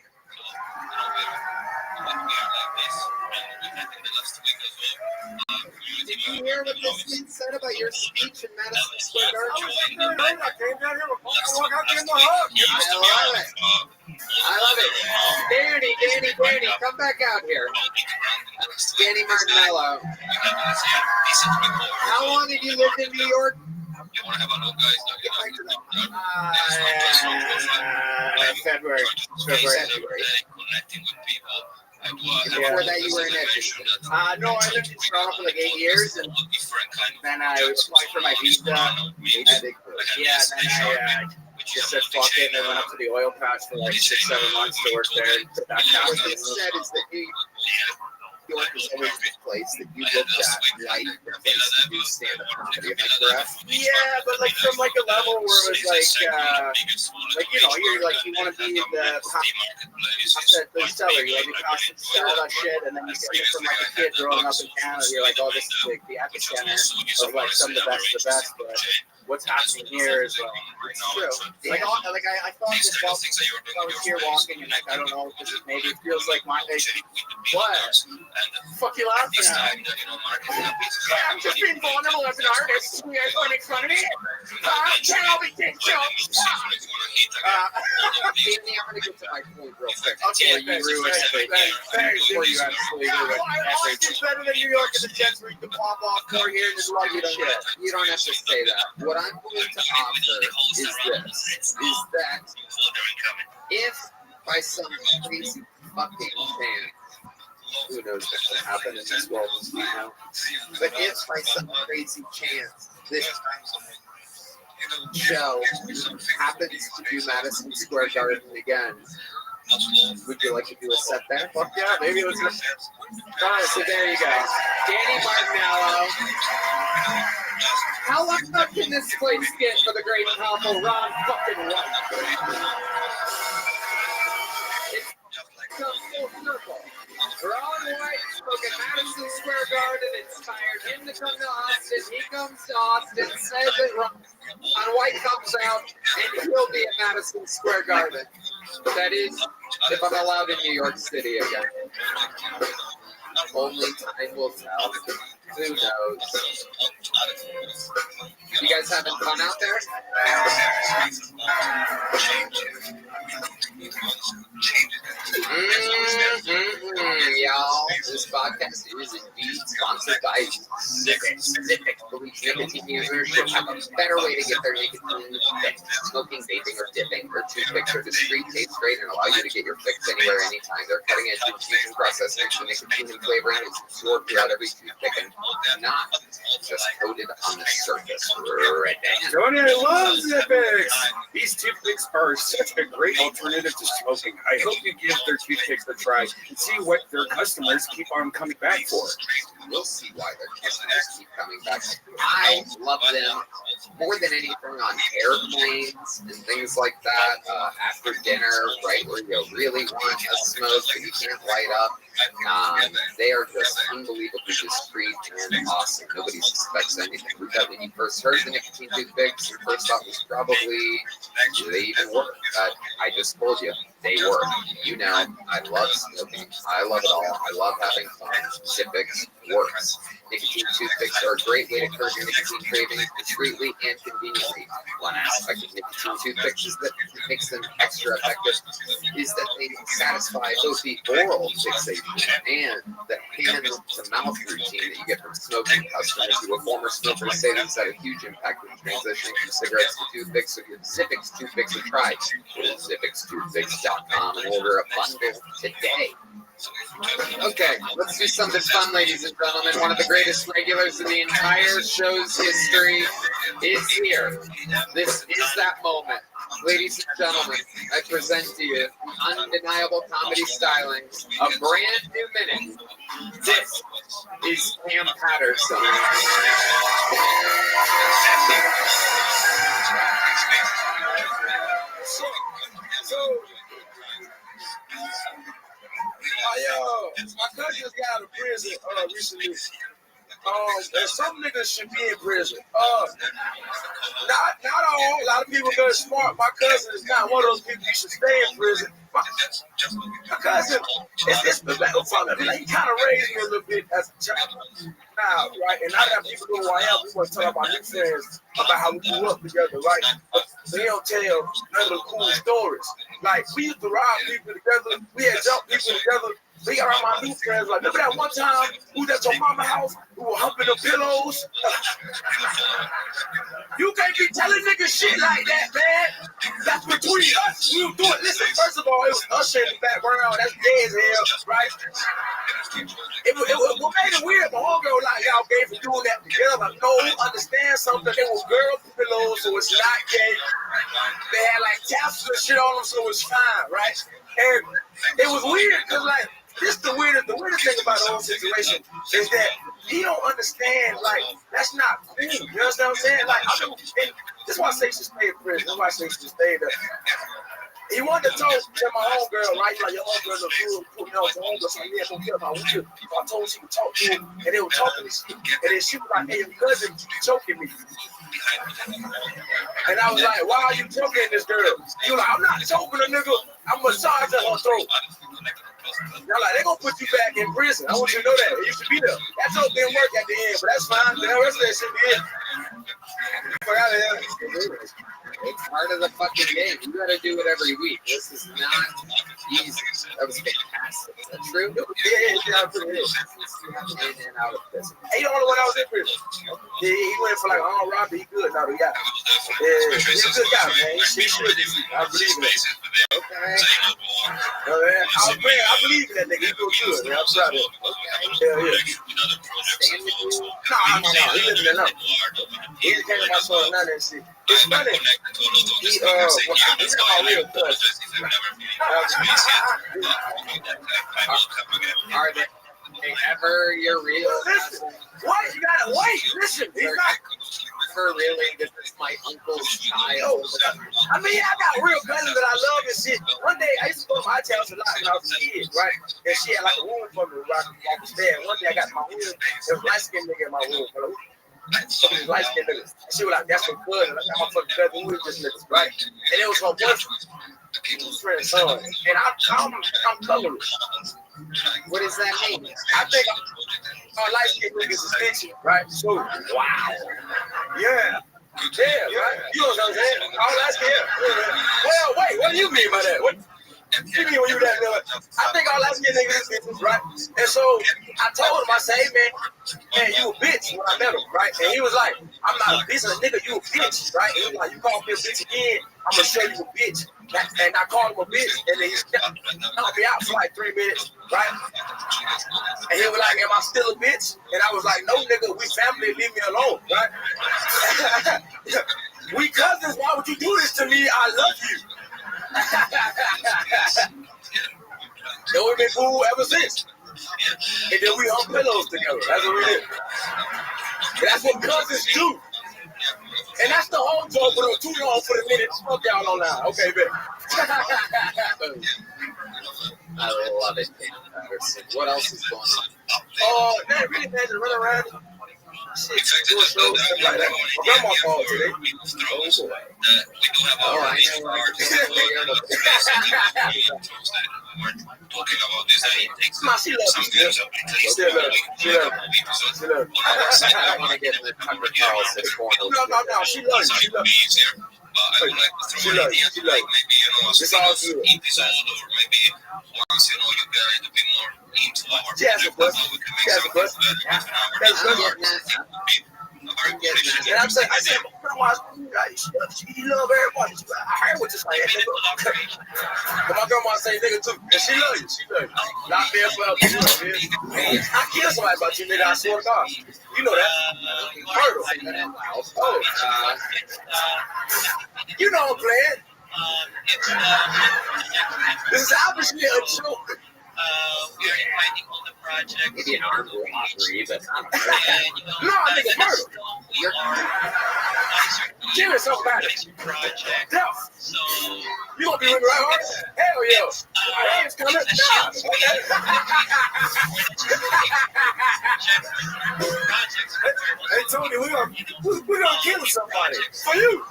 Did you hear what this kid said about your speech in Madison Square Garden? I came down here with walk out in the I hug. love it. Danny, come back out here. Danny Martinello. How long have you lived in New York? February. Before that, you were in Edmonton. No, I lived in Toronto for like 8 years, and then I applied for my visa. And then I just said fuck it, and I went up to the oil patch for like 6-7 months to work there. What you said is that New York is always the place that you looked at like the place to do stand-up comedy. Am I correct? Yeah, but like from like a level where it was like you're like you want to be the seller, you want to be constant sell that shit, and then you see it from like a kid growing up in Canada, you're like, oh, this is like the epicenter of like some of the best, but what's happening here is it's true. Like I thought this while I was here walking, and like I don't know, because maybe it feels like my what? Fuck you laughing at? Yeah, I'm just being vulnerable as an artist. You guys want to make fun of me? Can't all be dick jokes. Danny, I'm gonna get to my point real quick. Okay, you ruin everything. Before you absolutely ruin everything. It's better than New York in the sense where you can pop off more here and just love you shit. You don't have to say that. What I'm going to offer is this: is that if by some crazy fucking chance, who knows what will happen in this world as we know, but if by some crazy chance this show happens to do Madison Square Garden again, would you like to do a set there? Fuck yeah, maybe let's go. Alright, so there you go. Danny Martinello. How locked up can this place get for the great and powerful Ron fucking White? It's come full circle. Ron White spoke at Madison Square Garden, inspired him to come to Austin. He comes to Austin, says that Ron White comes out, and he'll be at Madison Square Garden. That is, if I'm allowed in New York City again. Only time will tell. Who knows? You guys having fun out there? Y'all, this podcast is indeed sponsored by Zippix. Zippix believes nicotine users should have a better way to get their nicotine fix. Smoking, vaping, or dipping, or toothpicks are discreet, taste great, and allow you to get your fix anywhere, anytime. Their cutting-edge infusion process makes the nicotine and flavoring is absorbed throughout every toothpick and not just coated on the surface. Tony loves Zippix. These toothpicks are such a great alternative to smoking. I hope you give their toothpicks a try and see what their customers keep on coming back for. You'll see why their customers keep coming back. I love them more than anything on airplanes and things like that. After dinner, right where you really want a smoke but you can't light up. They are just unbelievably discreet and awesome. Nobody suspects anything. We thought when you first heard the nicotine toothpicks, your first thought was probably, do they even work? But I just told you, they work. You know, I love smoking. I love it all. I love having fun. Zippix works. Nicotine toothpicks are a great way to curb your nicotine cravings discreetly and conveniently. One aspect of nicotine toothpicks is that makes them extra effective is that they satisfy both the oral fixation and the hand-to-mouth routine that you get from smoking. Customers who are former smokers say this had a huge impact when transitioning from cigarettes to toothpicks. So give Zippix toothpicks a try. Go to ZippixToothpicks.com and order a bundle today. Okay, let's do something fun, ladies and gentlemen. One of the greatest regulars in the entire show's history is here. This is that moment. Ladies and gentlemen, I present to you the undeniable comedy stylings, a brand new minute. This is Cam Patterson. My cousin just got out of prison recently. And some niggas should be in prison. Not all. A lot of people are smart. My cousin is not one of those people who should stay in prison. My cousin, it's the battle for me. He kind of raised me a little bit as a child. Now, right? And now that people know who I am, we want to talk about new friends, about how we grew up together, right? But they don't tell none of the cool stories. Like, we used to rob people together. We had jumped people together. They got around my new friends. Like, remember that one time we was at your mama's house? We were humping the pillows. You can't be telling niggas shit like that, man. That's between us. We were doing. Listen, first of all, it was Usher in the background. That's gay as hell, right? What made it weird, my homegirl like y'all gay for doing that together. Like, no, understand something. They were girl pillows, so it's not gay. They had like taps and shit on them, so it's fine, right? And it was weird because like. The weirdest thing about the whole situation is that he don't understand, like, that's not cool. You understand what I'm saying? Like, this is why I say she should stay in prison. This is why I say she should stay there. He wanted to talk to my homegirl, right? Like, your homegirl's a fool, put me on your homegirl, so yeah, don't care about weed. So I told her she would talk to him, and they were talking to me. And then she was like, hey, your cousin choking me. And I was like, why are you choking this girl? He was like, I'm not choking a nigga. I'm massaging her throat. Y'all like, they're gonna put you back in prison. I want you to know that. You should be there. That joke didn't work at the end, but that's fine. The rest of that shit did. Fuck out of here. It's part of the fucking game. You gotta do it every week. This is not easy. That was fantastic. Is that true? Yeah, pretty good. In and out of prison. Hey, you don't know when I was in prison. Yeah, he went for like Robbie. He good now. Yeah, he's a good guy, man. He should. I believe in it. Okay. I believe in that nigga. He doing good, man. I'm proud of him. Yeah. Stand with you? No. He living it up. He just came to my son now and shit. It's funny. He's my real cousin. Are they ever your real? Listen, what? You gotta wait. Listen, he's not. For really, this is my uncle's child. I mean, I got real cousins that I love and shit. One day, I used to go to my house a lot when I was a kid, right? And she had like a room for me where I could walk upstairs. One day, I got my room. There was a light-skinned nigga in my room. Light-skinned nigga. And she was like, that's her cousin. I got my fucking cousin. We were just niggas, right? And it was her boyfriend. Friend's son. And I'm colorless. What does that mean? I think light-skinned niggas is bitchy, right? So, wow. Yeah, right? You know what I'm saying? All that's here. Well, wait, what do you mean by that? What? You mean when you that nut? I think all light-skinned niggas is bitches, right? And so I told him, I said, hey, man, you a bitch when I met him, right? And he was like, I'm not a bitch, nigga, you a bitch, right? He was like, you call me a bitch again, I'm gonna show you a bitch. And I called him a bitch, and then he kept knocking me out for like 3 minutes, right? And he was like, am I still a bitch? And I was like, no, nigga, we family, leave me alone, right? We cousins, why would you do this to me? I love you. And we've been cool ever since. And then we hung pillows together. That's what we did. And that's what cousins do. And that's the whole joke, but it was too long for the minutes. Fuck y'all on now. Okay, bet. I love it, Dan Patterson. What else is going on? Oh, that really had to run around. Shit, doing shows like that. My grandma called today. Oh, boy. Oh, I know. She loves me. She loves me. I don't want to get in the Tucker Carlson corner. No. She loves you. She loves you. She loves you. She loves you. It's all good. She has a bus. She has a bus. And I said, she love everybody. I heard what you saying. But my grandma say nigga too. And she love you. She love you. Not being for I kill somebody about you, nigga. I swear to God. You know that. Murder. Oh. You know I'm playing. This is obviously a joke. We are fighting on the project. Maybe an armed robbery, but not a No, I think it's murder. Kill somebody. Yeah. So you gonna be with me right hard? Hell yeah. It's coming. Hey Tony, we're gonna kill somebody. For you,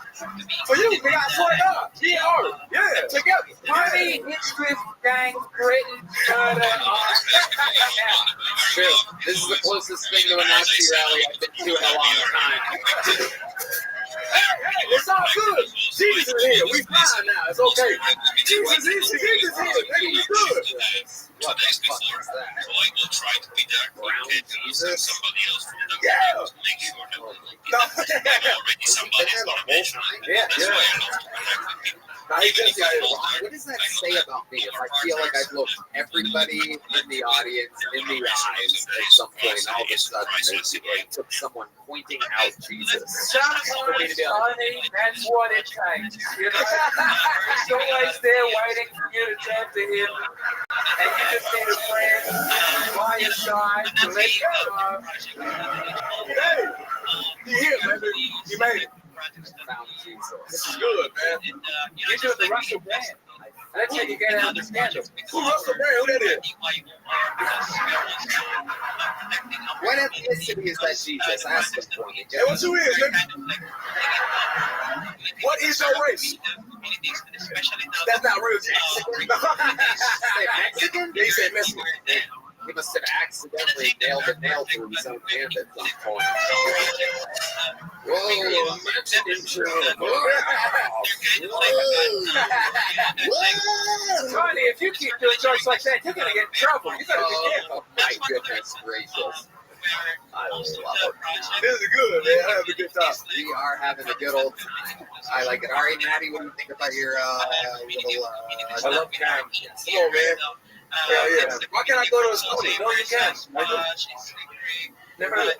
nigga, I swear to God. Yeah, together. Money, Hitchcliff, gang, Britain, murder. True. This is the closest thing to a Nazi rally I've been to in a long time. Hey, it's all good. Jesus is here. We fine now. It's okay. Jesus is here. Nigga, we good. What the fuck is that? Brown Jesus? Yeah. What does that say about me if I feel like I've looked everybody in the audience in the eyes at some point, and all of a sudden it took someone pointing out Jesus? Sometimes, honey, that's what it takes. You know, he's always there waiting for you to talk to him, and you just need a friend by your side to let you know. Hey, you here, baby. You made it. Found Jesus. This is good, man. You're doing the Russell Brand. That's how you get to understand him. Who Russell Brand? Who that is? What ethnicity is that Jesus? Ask him for me. Hey, what you is, nigga? What is your race? That's not real Jesus. Mexican? Yeah, he said Mexican. He must have accidentally nailed a nail through his own hand at some point. Whoa, Mexican joke. Tony, if you keep doing jokes like that, you're going to get in trouble. You got to be careful. Oh, my goodness gracious. I love it. This is good, man. I have a good time. We are having a good old time. I like it. All right, Maddie, what do you think about your little... I love time. Come on, man. Hell yeah. Why can't I go to a school? No, you can't. Never heard.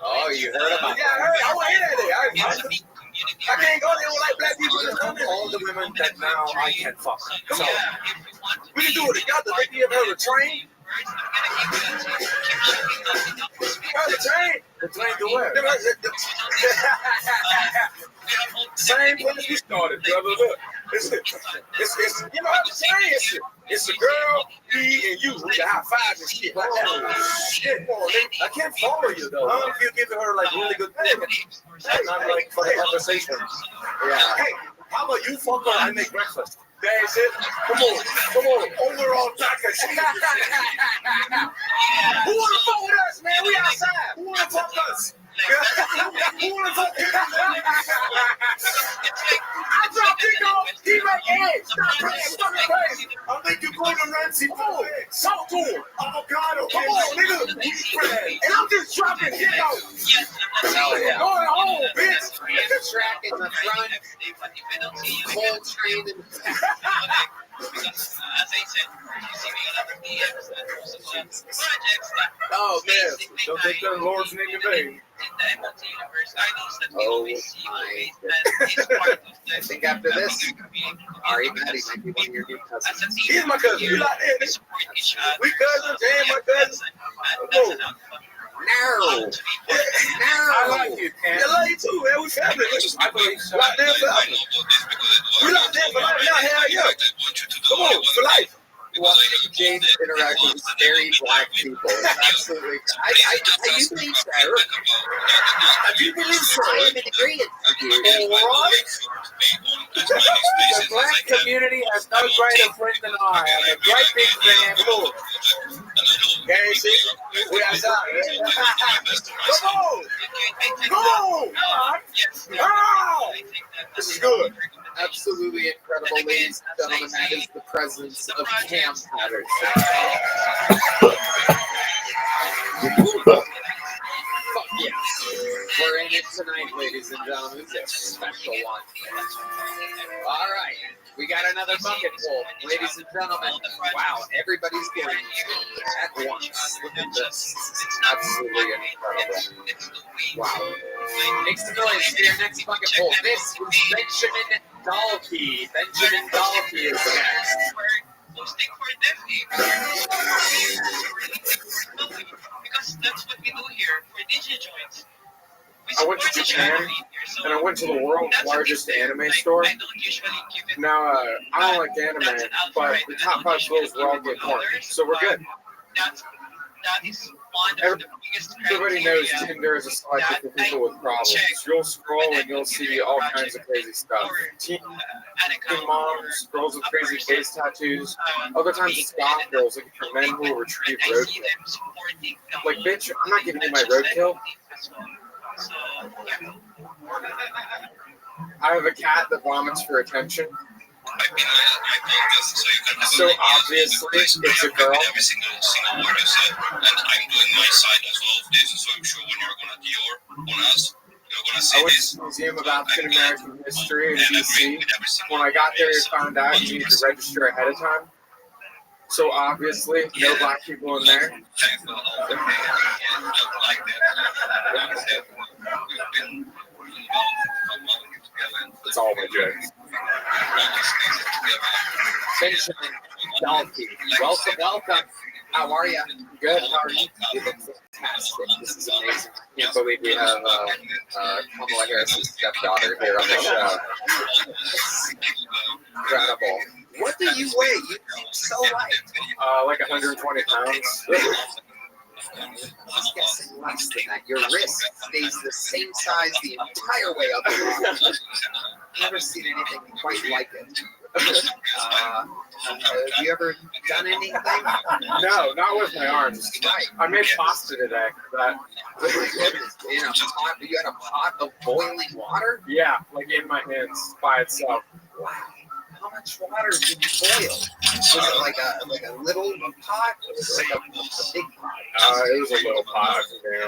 Oh, you heard about Yeah, I heard. I went in there. I can't go there with like black people in the room. All the women that now I can fuck. Come on. We can do it together. Maybe you ever heard of train? Heard of train? The train to where? Same place we started, brother. Look. It's you know what I'm saying? It's a girl, me, and you. We can high five and shit. Like that. Shit, I can't follow you though. Huh? If you're giving her like really good things, not like for the conversation. Yeah. Hey, how about you fuck her? I make breakfast. That's it. Come on. Overall package. Who wanna fuck with us, man? We outside. Who wanna fuck us? Who wanna fuck with us? I drop big off. He make eggs. Stop playing. Stop playing. I'm big Gordon Ramsay for eggs. Talk to him. Avocado. Come on, nigga. Wheat bread. And I'm just dropping hit out. Hell yeah. Going home, bitch. Track in the front, cold train in the back. Oh man, don't take the Lord's name in vain. Oh my goodness. I think after this, Ari Maddie might be one of your new cousins. He's my cousin. You like that? We cousins and my cousin. Oh. No. I like you, Ken. I like you too, man. We family. I believe so. Locked in for life. We locked in for life now. Hell yeah. Come on, for life. Watching James interact with very black people. Absolutely. I do believe so. I do believe so. I am in agreement with you. The black community has no greater friend than I. I'm a great big fan. Gang shit. We outside. Come on. Come on. Wow. This is good. Absolutely incredible, ladies and gentlemen. That is the presence of Cam Patterson. Fuck yes. We're in it tonight, ladies and gentlemen. It's a special one. All right. We got another bucket full, ladies and gentlemen. Wow, everybody's getting at once. Look at this. This is absolutely incredible. Wow. Make some noise for your next bucket full. This is Benjamin Dalkey. Benjamin Dalkey is next. Because that's what we do here for DJ joints. I went to Japan, and I went to the world's largest anime store. Now, I don't like anime, but the top 5 stores were all good porn, so we're good. Everybody knows Tinder is a site for people with problems. You'll scroll and you'll see all kinds of crazy stuff. Teen moms, girls with crazy face tattoos. Other times it's goth girls looking for men who will retrieve roadkill. Like, bitch, I'm not giving you my roadkill. I have a cat that vomits for attention. So obviously, it's a girl. Every single word you said, and I'm doing my side as well of this, so I'm sure when you're gonna do your on us, you're gonna say I went this. to the Museum of African American History in DC. When I got there, I found out you need to register ahead of time. So obviously, no black people in there. It's all my jokes. Benjamin Dalkey. Welcome, welcome. How are you? Good. How are you? You look fantastic. This is amazing. I can't believe we have Kamala Harris's stepdaughter here on the show. Incredible. What do you weigh? You seem so light. Like 120 pounds. I was guessing less than that. Your wrist stays the same size the entire way up. I've never seen anything quite like it. Have you ever done anything? No, not with my arms. I made pasta today. But oh my goodness! In a pot? You had a pot of boiling water? Yeah, like in my hands by itself. Wow. How much water did you boil? Was it like a little pot? Or was it like a big pot? It was a little pot. There you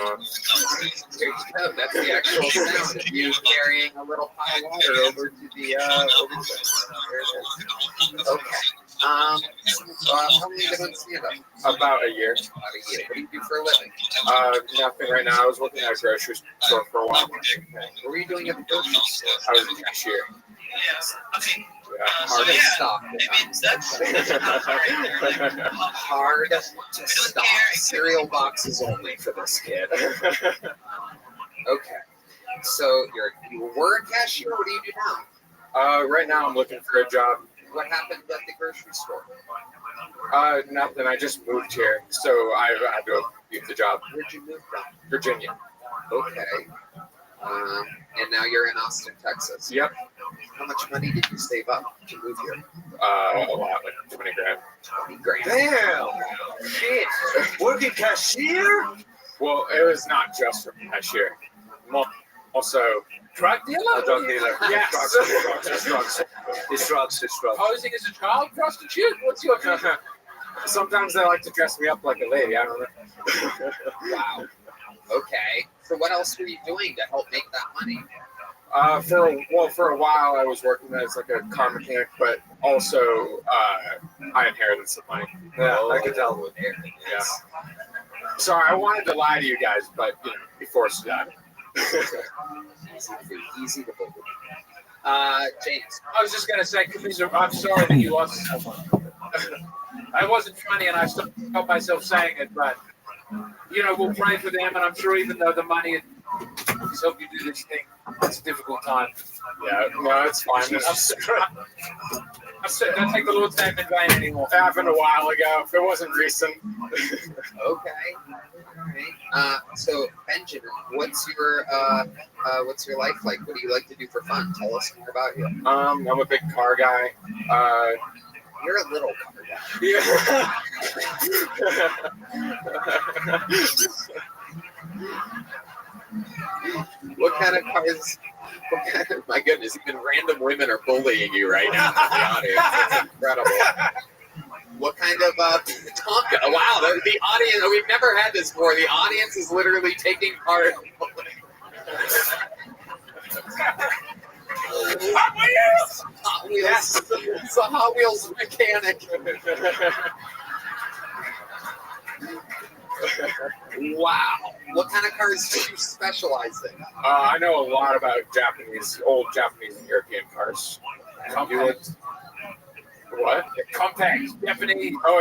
go. That's the actual sound of you carrying a little pot of water over to the Okay. How long have you been on stand-up? About a year. About a year. What do you do for a living? Nothing right now. I was working at a grocery store for a while. What were you doing at the grocery store? I was a cashier. Hard to stop. Hard to stop. Cereal boxes only for this kid. Okay. So you were a cashier. What do you do now? Right now I'm looking for a job. What happened at the grocery store? Nothing. I just moved here, so I had to leave the job. Where'd you move from? Virginia. Okay. And now you're in Austin, Texas. Yep. How much money did you save up to move here? A lot, like 20 grand. 20 grand. Damn. Shit. Working cashier? Well, it was not just for cashier. Also, Drug dealer? a drug dealer. Yes. Drugs. It's drugs. Posing as a child prostitute? What's your Sometimes they like to dress me up like a lady. I don't know. Wow. Okay. So what else were you doing to help make that money? For a while I was working as like a car mechanic, but also I inherited some money. Yeah, I could tell. Yeah. Sorry, I wanted to lie to you guys, but you forced it out. Easy to believe. James. I was just going to say, I'm sorry that you lost someone. I wasn't funny, and I stopped myself saying it, but, we'll pray for them, and I'm sure even though the money has helped you do this thing, it's a difficult time. Yeah, no, it's fine. Don't take the Lord's name in vain anymore. It happened a while ago. If it wasn't recent. Okay. All right. So Benjamin, what's your life like? What do you like to do for fun? Tell us more about you. I'm a big car guy. You're a little car guy. Yeah. What kind of cars? My goodness, even random women are bullying you right now in the audience. It's incredible. What kind of wow, the audience, we've never had this before. The audience is literally taking part. Hot Wheels! Hot Wheels. Yes. It's a Hot Wheels mechanic. Wow. What kind of cars do you specialize in? I know a lot about old Japanese and European cars. What? Compact, Japanese. Oh,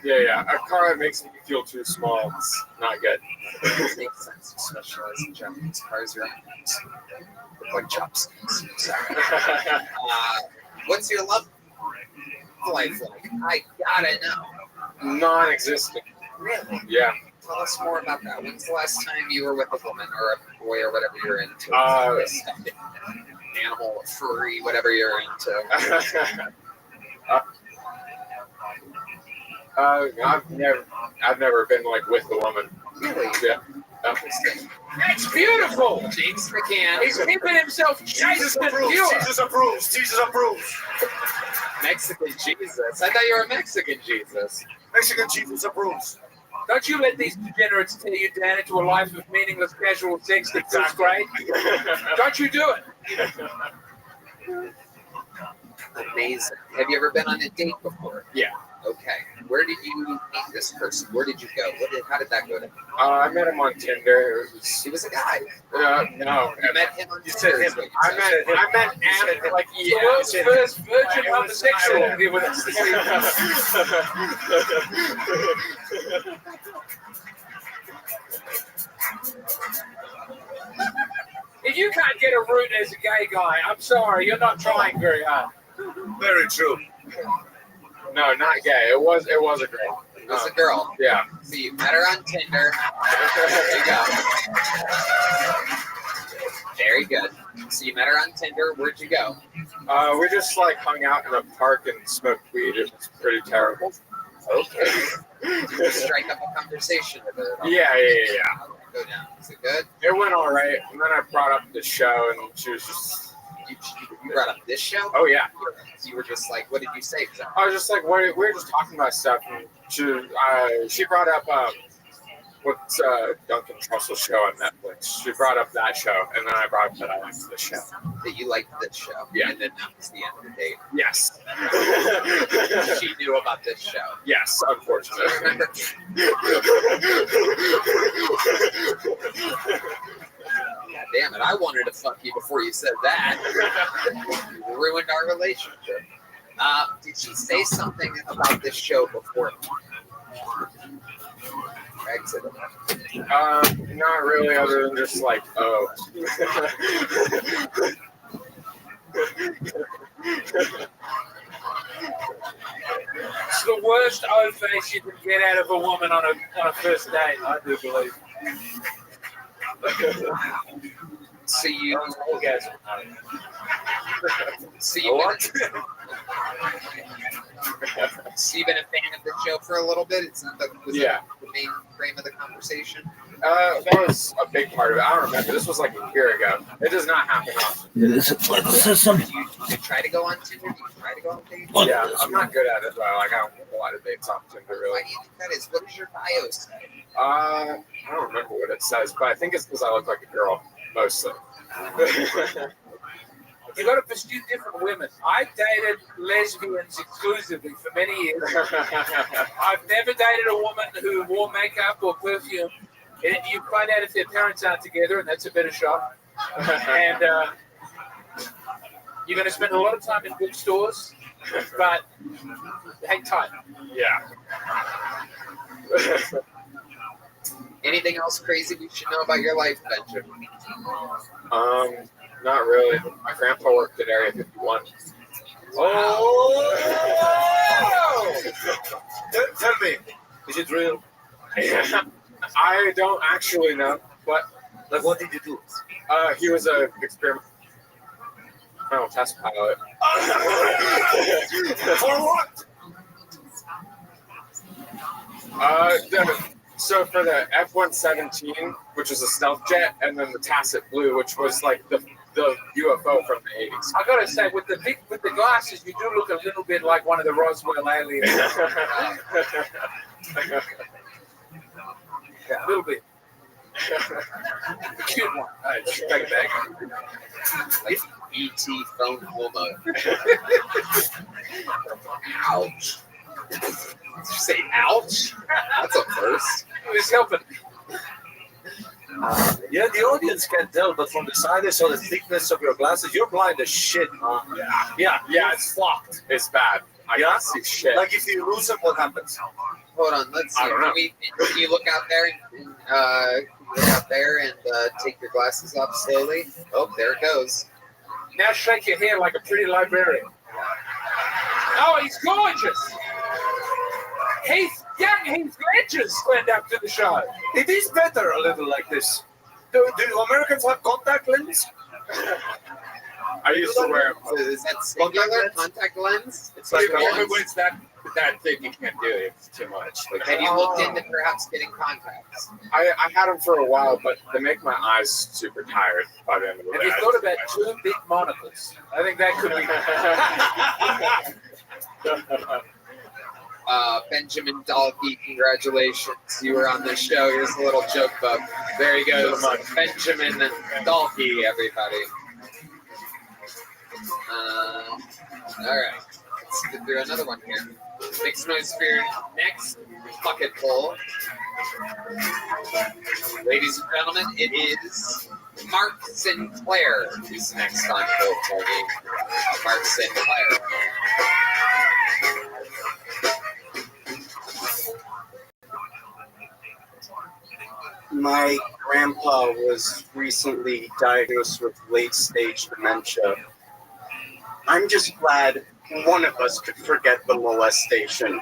yeah. A car that makes me feel too small is not good. It makes sense to specialize in Japanese cars. Look like chopsticks. What's your love life like? I gotta know. Non-existent. Really? Yeah. Tell us more about that. When's the last time you were with a woman or a boy or whatever you're into? Animal, furry, whatever you're into. I've never been like with a woman. Really? Yeah. It's beautiful. James McCann. He's keeping himself Jesus approves. Jesus approves. Mexican Jesus. I thought you were a Mexican Jesus. Mexican Jesus approves. Don't you let these degenerates tear you down into a life of meaningless casual sex that feels great. Don't you do it. Amazing. Have you ever been on a date before? Yeah. Okay. Where did you meet this person? Where did you go? How did that go down? I met him on Tinder. He was a guy. No. You met him on Tinder. I met Anna. Like the world's first virgin homosexual here with us this evening. If you can't get a root as a gay guy, I'm sorry, you're not trying very hard. Very true. No, not gay. It was a girl. It was a girl. Yeah. So you met her on Tinder. There you go. Very good. So you met her on Tinder. Where'd you go? We just like hung out in a park and smoked weed. It was pretty terrible. Okay. Did you strike up a conversation with her? Yeah. Go down. Is it good? It went all right. And then I brought up the show, and she was just. You brought up this show? Oh yeah. You were just like, what did you say? I was just like, we were just talking about stuff, and she brought up what's Duncan Trussell's show on Netflix. She brought up that show, and then I brought up that I liked this show. That you liked this show? Yeah. And then that was the end of the date? Yes. She knew about this show? Yes, unfortunately. God damn it, I wanted to fuck you before you said that. You ruined our relationship. Did she say something about this show before? Exit. Not really, other than just like, oh. It's the worst O-face you can get out of a woman on a first date, I do believe. So you orgasm. So you So you've been a fan of the show for a little bit? It's not the, was Yeah. it the main frame of the conversation? That was a big part of it. I don't remember. This was like a year ago. It does not happen often. It is a flip system. Do you try to go on Tinder? Do you try to go on dates? Yeah, I'm not good at it though. Like I don't get a lot of dates on Tinder Why really. do you think that is? What does your bio say? I don't remember what it says, but I think it's because I look like a girl mostly. You got to pursue different women. I dated lesbians exclusively for many years. I've never dated a woman who wore makeup or perfume. And you find out if their parents aren't together, and that's a better shot. And you're going to spend a lot of time in bookstores, but hang tight. Yeah. Anything else crazy we should know about your life, Benjamin? Not really. My grandpa worked at Area 51. Oh! Tell me, is it real? I don't actually know, but Like, what did you do? he was a experimental test pilot. For what? So for the F-117, which was a stealth jet, and then the Tacit Blue, which was like the UFO from the 80s. I got to say, with the glasses, you do look a little bit like one of the Roswell aliens. Yeah, a little bit. Cute one. All right, take it back. Like E.T. phone homo. Ouch. Did you say ouch? That's a first. He was helping. Yeah, the audience can't tell, but from the side I saw the thickness of your glasses. You're blind as shit, huh? Yeah, it's flocked. It's bad. I can't see shit. Like if you lose them, what happens? Hold on, let's see. I don't know. Can you look out there and take your glasses off slowly? Oh, there it goes. Now shake your hair like a pretty librarian. Oh, he's gorgeous. Young Heath Ledger's stand up to the show. It is better a little like this. Do Americans have contact lenses? I used to wear them. Is that singular contact lens? It's like lens. it's that thing you can't do. It's too much. Like, Have you looked into perhaps getting contacts? I had them for a while, but they make my eyes super tired by the end of the day. Have you thought about 2 big monocles? I think that could be. Benjamin Dalkey, congratulations. You were on this show. Here's a little joke book. There he goes. Benjamin Dalkey, everybody. All right. Let's get through another one here. Make some noise for your next bucket full. Ladies and gentlemen, it is Mark Sinclair who's next on Phil Tony. Mark Sinclair. My grandpa was recently diagnosed with late-stage dementia. I'm just glad one of us could forget the molestation.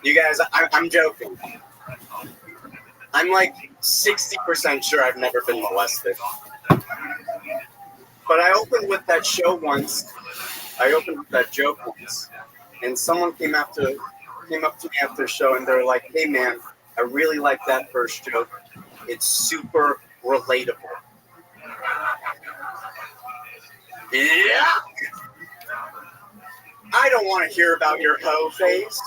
You guys, I'm joking. I'm like 60% sure I've never been molested. But I opened with that show once. I opened with that joke once. And someone came up to me after the show and they're like, hey man, I really like that first joke. It's super relatable. Yeah. I don't want to hear about your hoe phase.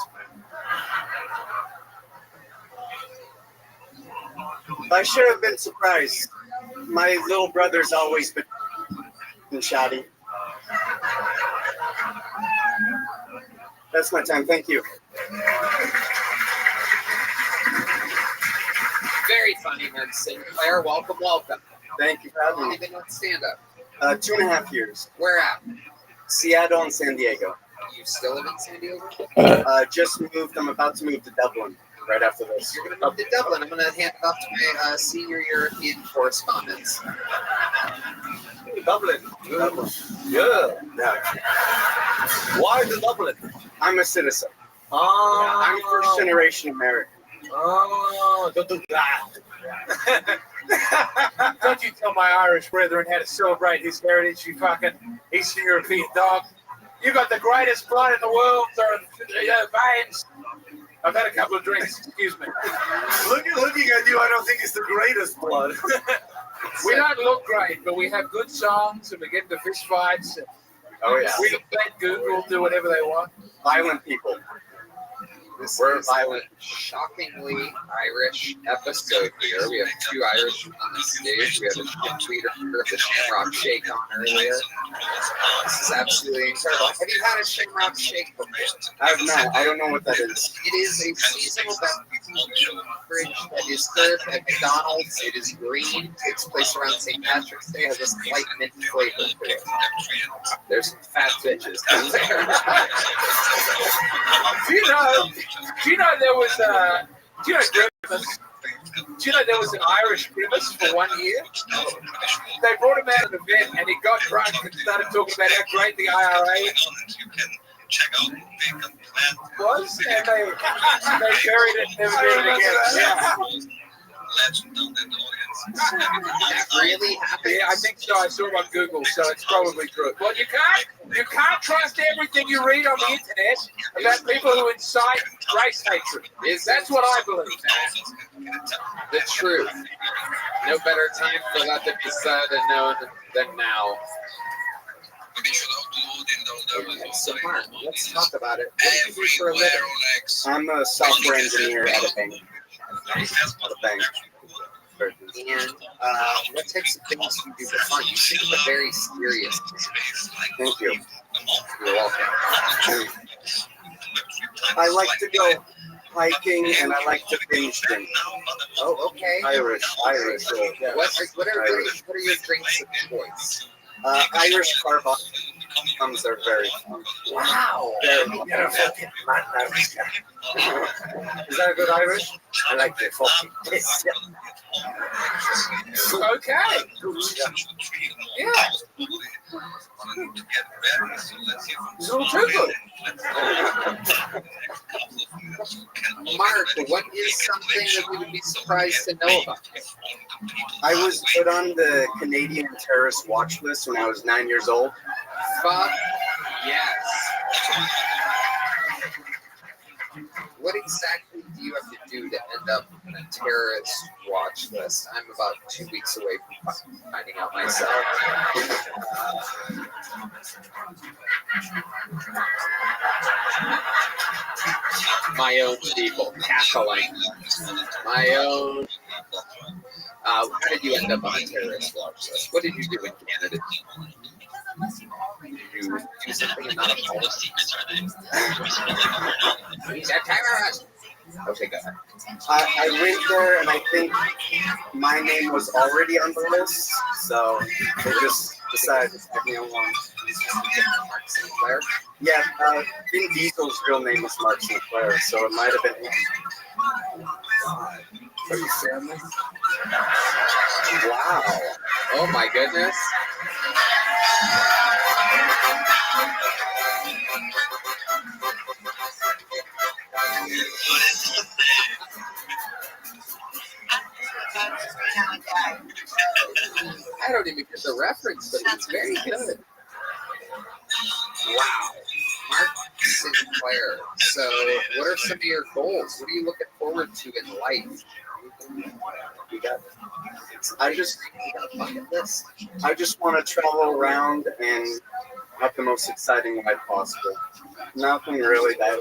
I should have been surprised. My little brother's always been shoddy. That's my time. Thank you. Very funny, Mark Sinclair. Welcome, welcome. Thank you for How having long me. have you been on stand-up? 2.5 years. Where at? Seattle and San Diego. You still live in San Diego? Just moved. I'm about to move to Dublin right after this. You're going to move to Dublin. I'm going to hand it off to my senior European correspondent. Dublin. Yeah. Why the Dublin? I'm a citizen. Ah. I'm first generation American. Oh, don't do that. Don't you tell my Irish brethren how to celebrate his heritage, you fucking Eastern European dog. You got the greatest blood in the world, veins. I've had a couple of drinks, excuse me. Looking at you, I don't think it's the greatest blood. We don't look great, but we have good songs and we get into fist fights. And Oh yeah. we can let Google do whatever they want. Violent people. We're violent, shockingly Irish episode here. We have two Irish on the stage. We have a ship leader of the Shamrock Shake on earlier. This is absolutely incredible. Have you had a Shamrock Shake before? I have not. I don't know what that is. It is a seasonal beverage that is served at McDonald's. It is green. Takes place around St. Patrick's Day. Has a slight mint flavor to it. There's some fat bitches down there. Do you know there was Grimace? Do you know there was an Irish Grimace for 1 year? They brought him out at an event and he got drunk and started talking about how great the IRA was, and they buried it and never did it again. Really happened? Yeah, I think so. I saw it on Google, so it's probably true. Well, you can't trust everything you read on the internet about people who incite race hatred. That's what I believe. The truth. No better time for that to be said and known than now. Okay, so Mark, let's talk about it. What do you do for a living? I'm a software engineer at a bank. And what types of things do you do for fun? You seem like a very serious. Thank you. You're welcome. I like to go hiking and I like to binge drink. Oh, okay. Irish. What are your drinks of choice? Irish carbon. They're very fun. Wow. You're a fucking mad Irish guy. Is that a good Irish? I like the fucking piss. Okay. Yeah. It's a little too good. Mark, what is something that we would be surprised to know about? I was put on the Canadian terrorist watch list when I was 9 years old. Fuck yes. What exactly do you have to do to end up on a terrorist watch list? I'm about 2 weeks away from finding out myself. My own people cackling. My own. How did you end up on a terrorist watch list? What did you do in Canada? Did you do something and not a policy? He's a terrorist. Okay, go ahead. I went there and I think my name was already on the list, so they just decided to tag me along. Mark Sinclair? Yeah, Vin Diesel's real name was Mark Sinclair, so it might have been him. Are you serious? Wow. Oh my goodness. I don't even get the reference, but it's very good. Wow. Mark Sinclair. So, what are some of your goals? What are you looking forward to in life? I just want to travel around and have the most exciting life possible. Nothing really that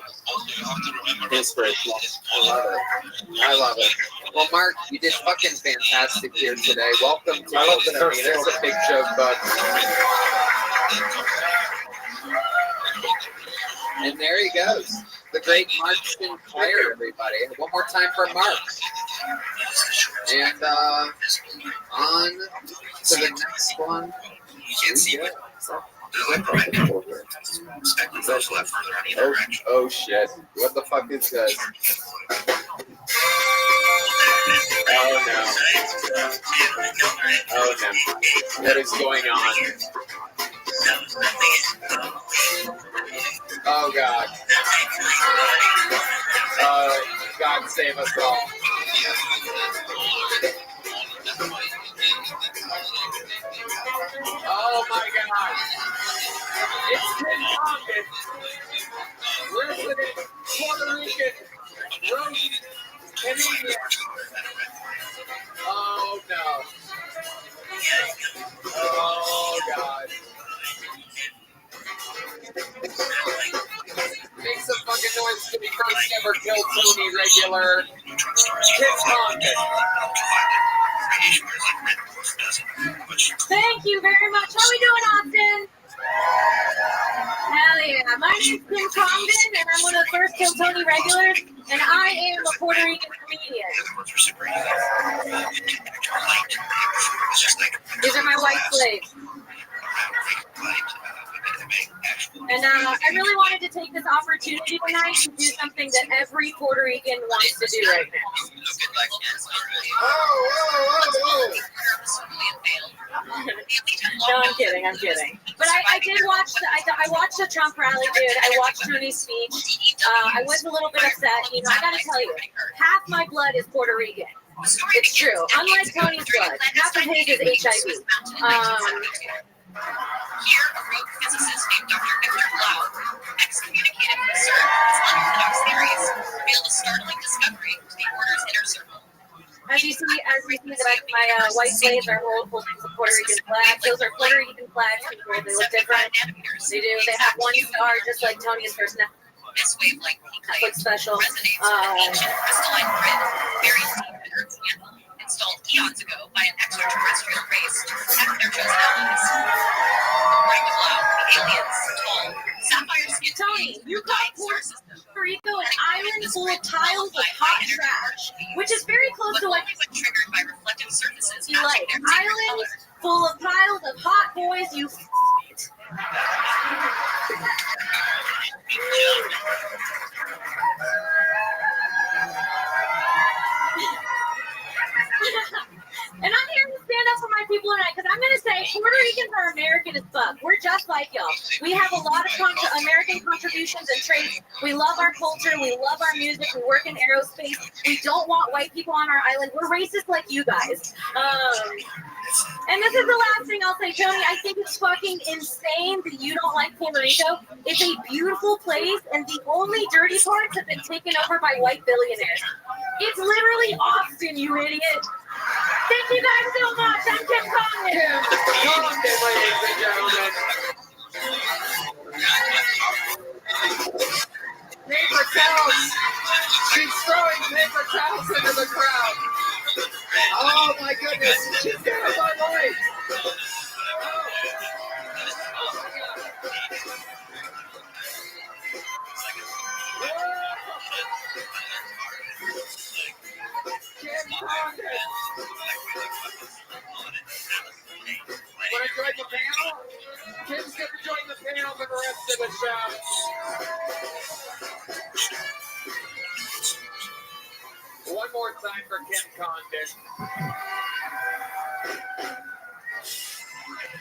inspirational. I love it. Well, Mark, you did fucking fantastic here today. Welcome to Open Arena. There's a big joke, bud. And there he goes. The great Mark Sinclair, everybody. One more time for Mark. And on to the next one. You can't see it. Oh shit. What the fuck is this? Oh no. Oh no. What is going on? Oh god. Guys, God save us all. Oh my God. It's Ken Condon, resident Puerto Rican roast comedian. Oh no. Oh God. Make some fucking noise to be first ever Kill Tony regular Ken Condon. Thank you very much. How we doing, Austin? Hell yeah. My name's Kim Condon, and I'm one of the first Kill Tony regulars, and I am a Puerto Rican comedian. These are my white slaves. And I really wanted to take this opportunity tonight to do something that every Puerto Rican wants to do right now. No, I'm kidding. But I did watch I watched the Trump rally, dude. I watched Tony's speech. I was a little bit upset. You know, I gotta tell you, half my blood is Puerto Rican. It's true. Unlike Tony's blood, half of his is HIV. Here, a real physicist named Dr. Victor Blau excommunicated conservatives on Orthodox theories, revealed a startling discovery to the order's inner circle. As you see, my white slaves are holding some Puerto Rican flags. Those are Puerto Rican flags, people. They look different. They do. They have one star, just like Tony's first This wavelength Netflix special. resonates with ancient crystalline grid buried deep in Earth's mantle, installed eons ago by an extraterrestrial race to protect their chosen allies. According to Blau, the aliens, tall, sapphire skin, Tony, you call Puerto Rico an island full of tiles of hot trash, which is very close to what triggered by reflective surfaces. you like. Islands full of piles of hot boys, you And I'm here to stand up for my people tonight because I'm going to say Puerto Ricans are American as fuck. We're just like y'all. We have a lot of American contributions and traits. We love our culture. We love our music. We work in aerospace. We don't want white people on our island. We're racist like you guys. And this is the last thing I'll say, Tony. I think it's fucking insane that you don't like Puerto Rico. It's a beautiful place, and the only dirty parts have been taken over by white billionaires. It's literally Austin, you idiot. Thank you guys so much. I'm Kim Condon. Kim Condon, ladies and gentlemen. Paper towels. She's throwing paper towels into the crowd. Oh my goodness. She's got us on the way. Kim Condon. Want to join the panel? Kim's going to join the panel for the rest of the show. One more time for Kim Condon.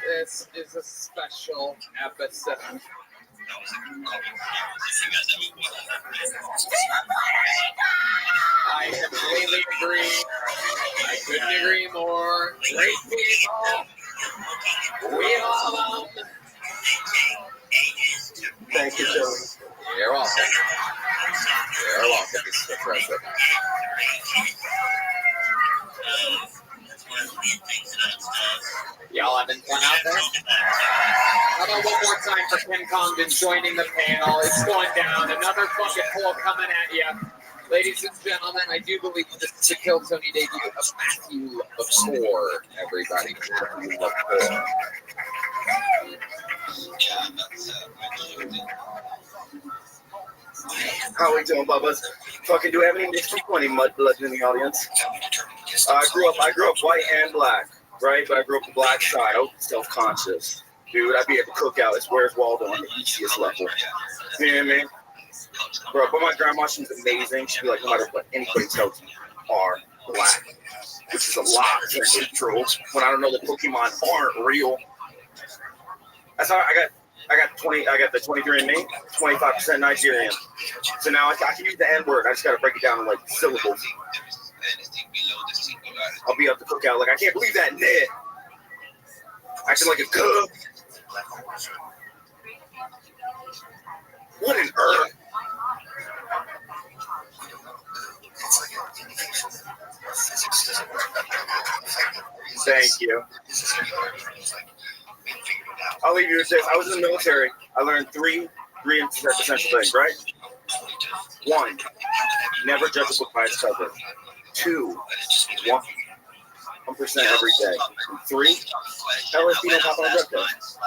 This is a special episode. I completely agree. I couldn't agree more. Great people. We love them. Thank you, Joey. You're welcome. You're welcome, Mr. President. Y'all having fun out there? How about one more time for Kim Condon joining the panel? It's going down. Another fucking poll coming at you. Ladies and gentlemen, I do believe this is the Kill Tony debut of Matthew LaFour. Everybody, Matthew LaFour. How we doing, Bubba's? Fucking, do we have any mixed people, any mudbloods in the audience? I grew up white and black, right? But I grew up the black side. I was self-conscious. Dude, I'd be at the cookout. It's Where's Waldo on the easiest level. You know what I mean? Bro, but my grandma, she's amazing. She'd be like, no matter what anybody tells you, are black. Which is a lot. It's true. When I don't know that Pokemon aren't real. That's how I got I got the 23andMe, 25% Nigerian. So now I can use the N word. I just gotta break it down in like syllables. I'll be up to cookout like I can't believe that Ned. Acting like a cub. What an earth. Thank you. I'll leave you with this. I was in the military. I learned three essential things, right? 1, never judge a book by its cover. 2, 1% every day. And 3, LSD don't pop on a drug test.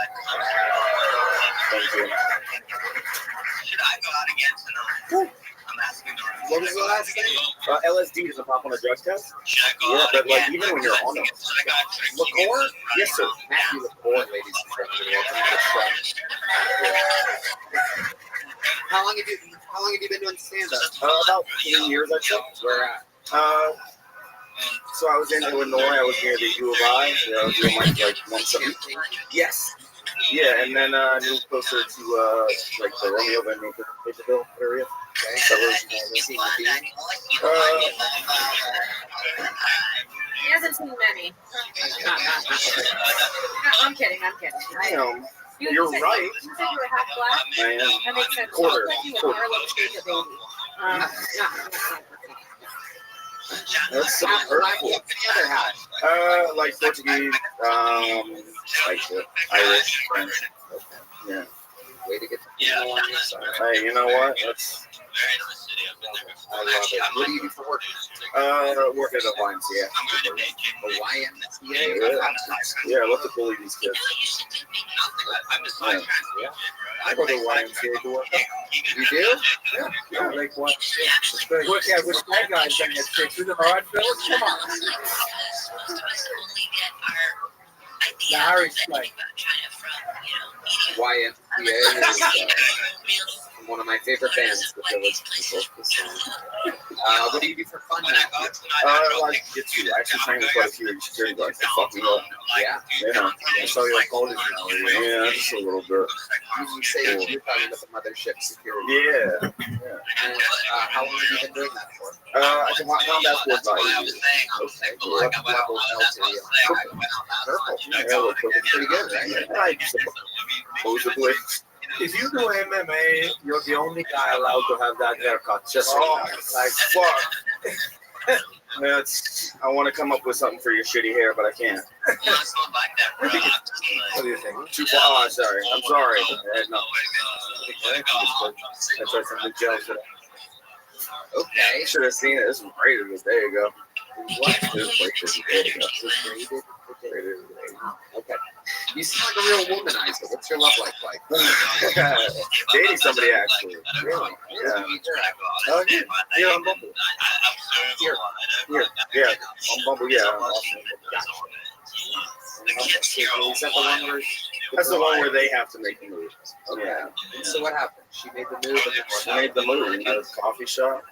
Thank you. Should I go out again tonight? I'm asking the room. What was the last thing? LSD doesn't pop on a drug test? Should I go Yeah, out but like again? even when you're on it. LaCour? Yes, sir. Matthew LaCour, ladies and gentlemen. Welcome to the show. How long have you been doing stand-up? About 10 years, I'd say. Where at? So I was in Illinois. I was near the U of I. I was doing like once a week. Yes. Yeah, and then I moved closer to like the Romeo Van Naperville area. Okay. So He hasn't seen many. I'm kidding. I know. You're right. You said you were half black? I am. That makes sense. Quarter. You look like you are Harlem Shake baby. That's so hurtful. Like Portuguese, like Irish, French. Yeah. Way to get the people on your side. Hey, you know what? That's. I love it. What do you do for work? Work at a YMCA. A YMCA? Yeah, I love to bully these kids. Yeah. I go to YMCA to work. You do? Yeah, like what? Yeah, which white guys done that shit? Through the hard fellas? Come on. The Irish like. YMCA is one of my favorite bands, the Village People. What do you do for fun, Matthew? Like get to actually train with quite a few security guards. They fuck me up. Yeah. Yeah. I saw you like holding now. Yeah, just a little bit. You say you're talking about the mothership security. Yeah. And how long have you been doing that for? I can walk down that sport by you. Okay. What level else are you? Purple. Yeah, look, Pretty good, right? Right. Supposedly. If you do MMA, you're the only guy allowed to have that haircut. Just like fuck. That's. I want to come up with something for your shitty hair, but I can't. What do you think? Too far. Oh, sorry. I'm sorry. No. That's right from the gel today. Okay. Should have seen it. This was braided. There you go. What? This was braided. Okay. You seem like a real womanizer. What's your love life like? Dating somebody actually. Really? Yeah. Oh, yeah. Yeah, on Bumble. Here. Yeah. On Bumble, yeah. Is that the one where That's the one where they have to make the move. Okay. Yeah. So what happened? She made the move and then She made the move in the coffee shop.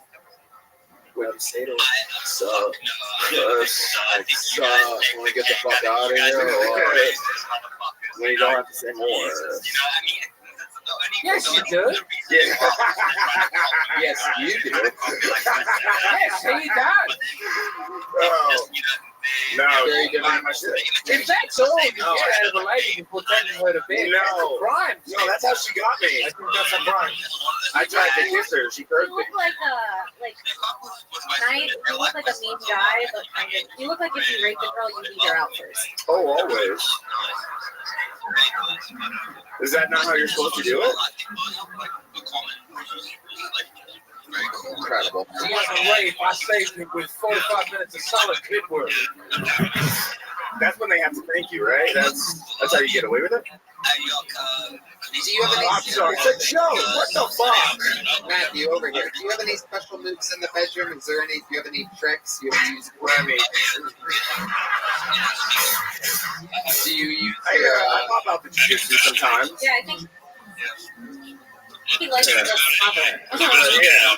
what did you say to her? So, when we get the fuck out of here, or when you don't have to say more. Yes, you do. Yeah. Yes, you do. Yes, he does. Oh. No, Very good. If that's all you get out of a lady before taking her to bed, that's a crime. No, that's how she got me. I think that's a crime. I tried to kiss her. She curved You me. look like nice. You look like a mean guy, but kind of. You look like if you raped a girl, you beat her out first. Oh, always. Is that not how you're supposed to do it? Incredible. He wasn't raped. I saved him with 45 minutes of solid kid work. That's when they have to thank you, right? That's how you get away with it? Do you have any? I'm sorry. It's a joke. What the fuck? Matthew, over here. Do you have any special moves in the bedroom? Is there any? Do you have any tricks? Do you have use Remy. Do you use? I pop out the jiu-jitsu sometimes. Yeah, I think he likes to just cover. Yeah.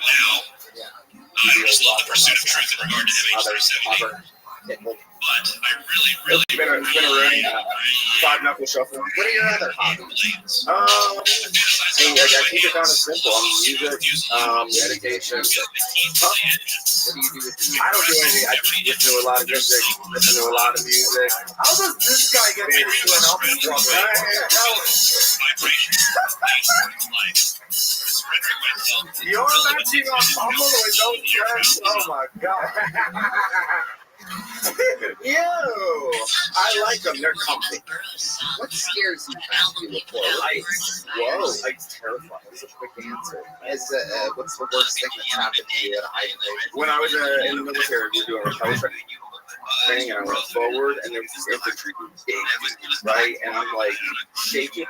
I just love the pursuit of truth in regard to having Cover. Pickle. But I really It's been a rain. Five knuckle shuffle. What are your other hobbies? Hey, I keep it kind of simple. Music, meditation. What do you do with music? I don't do anything. I just listen to a lot of music. Listen to a lot of music. How does this guy get into an album You're matching on Bumble with those shirts? Oh my god. Ew! I like them. They're comfy. What scares you about you before Lights. Whoa. Lights terrifying. That's a quick answer. What's the worst thing that's happened to you at a high grade? When I was in the military, we were doing repel training, and I went forward, and there was this infantry big, right? And I'm like shaking.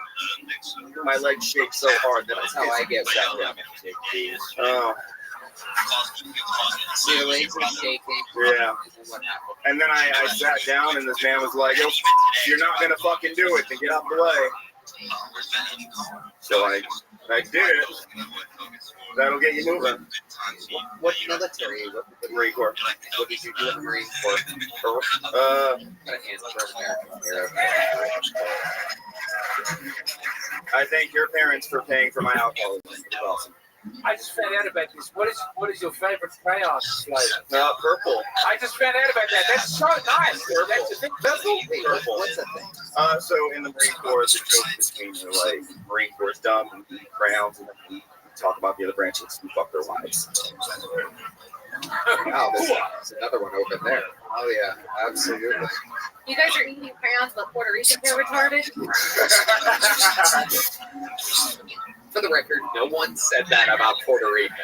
My legs shake so hard that That's how I get without them. Oh. So your legs are shaking. Yeah. What happened? And then I sat down, and this man was like, "Yo, you're not gonna fucking do it. Then get out the way." So I did it. That'll get you moving. What military? What The Marine Corps. did you do in the Marine Corps? Uh, Got a hand for an American hero. I thank your parents for paying for my alcoholism. It was awesome. I just found out about this. What is your favorite crayon flavor? Purple. I just found out about that. That's so nice. That's a big Purple. What's that thing? So in the Marine Corps, the joke between like Marine Corps is dumb and we eat crowns, and then we talk about the other branches and fuck their wives. Oh, there's another one over there. Oh yeah, absolutely. You guys are eating crayons, but Puerto Ricans are retarded. For the record, no one said that about Puerto Ricans.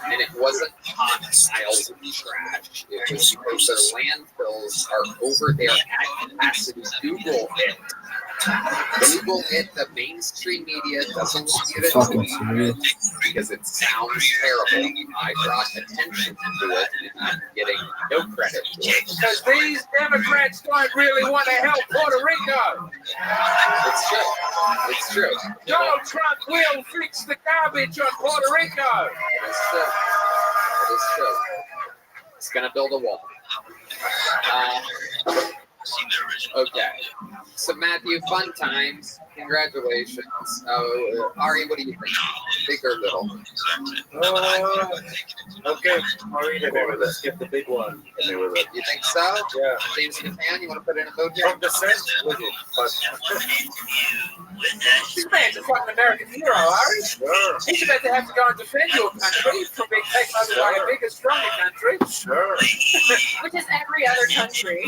And it wasn't hot piles of trash. It was because their landfills are over there at capacity. Google it. Google it. The mainstream media doesn't want you to Fucking do serious. it because it sounds terrible. I brought attention to it, and I'm getting no credit for it. Because these Democrats don't really want to help Puerto Rico. It's true. It's true. Donald Trump will fix the garbage on Puerto Rico. It is true. It is true. It's gonna build a wall. Okay. So Matthew, fun times. Congratulations. Ari, what do you think? Big or little? Okay. Let's skip the big one. You think so? Yeah. James McCann, you want to put in a vote here? From the sense, This man's a fucking American hero, Ari. Sure. He's about to have to go and defend your country from being taken over by a bigger, stronger country. Sure. Which is every other country.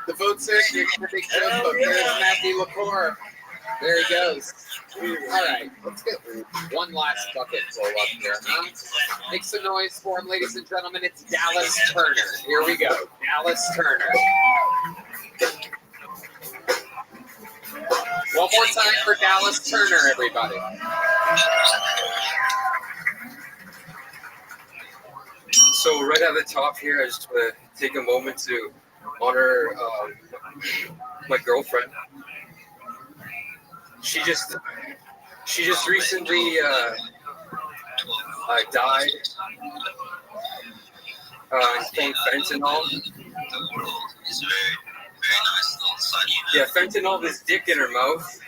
The vote's in. You're going to big joke, but there's Matthew LaCour. There he goes. All right, let's get one last bucket full up here, huh? Make some noise for him, ladies and gentlemen. It's Dallas Turner. Here we go. Dallas Turner. One more time for Dallas Turner, everybody. So right at the top here, I just want to take a moment to honor my girlfriend. She just recently died from fentanyl. Yeah, fentanyl, this dick in her mouth.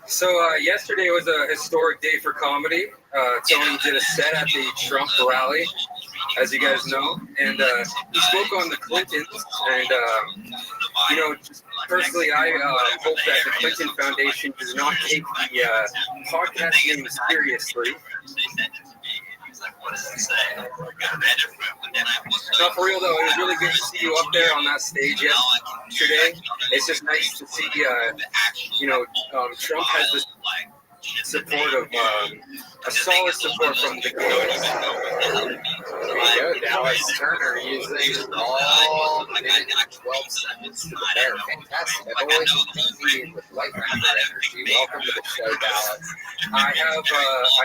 So yesterday was a historic day for comedy. Tony did a set at the Trump rally, as you guys know, and he spoke on the Clintons. And you know, just personally, I hope that the Clinton Foundation does not take the podcast name seriously. No, for real though, it was really good to see you up there on that stage yesterday. It's just nice to see, you know, Trump has this support of, a solid support from the community. There you go, Dallas Turner using all minute and 12 seconds to the bear. Fantastic. I've always competed with white rapper energy. Welcome to the show, Dallas. I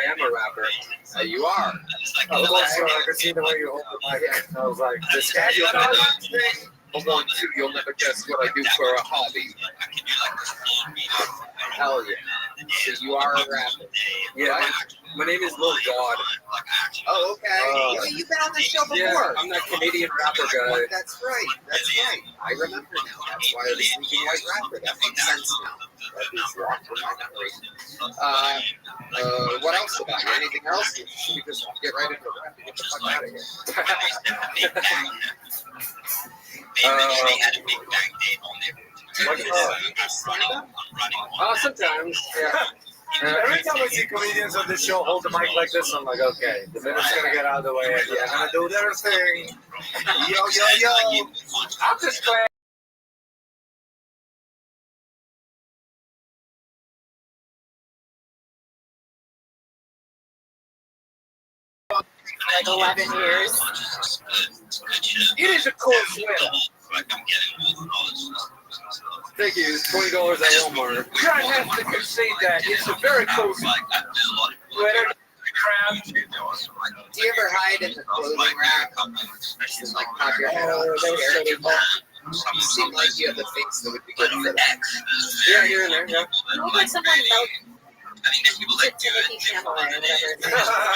am a rapper. You are. Also, I could see the way you hold the mic. I was like, this guy. Hold on, too. You'll never guess what I do for a hobby. Hell yeah. So you are a rapper. Yeah, my name is Lil God. Oh, okay. You've been on this show before. Yeah, I'm that Canadian rapper guy. That's right. That's right. I remember now. That's why I was thinking white rapper. That makes sense now. That is locked in my memory. What else about you? Anything else? Should we just get right into rap and get the fuck out of here? They had a big bang date on there. Sometimes, yeah. Every time I see comedians on this show hold the mic like this, I'm like, okay, the minute's gonna get out of the way. They're gonna do their thing. Yo, yo, yo. I'm just glad. Like 11 years. It is a cool sweater. Thank you. It's $20 at Walmart. I have to concede that. It's a very cool sweater. Do you ever hide in the clothing rack and like pop your head out and scare people? You seem like you have the face that would be good for that. Yeah, here and there, yeah. You look like someone like Timothy Chalamet or whatever.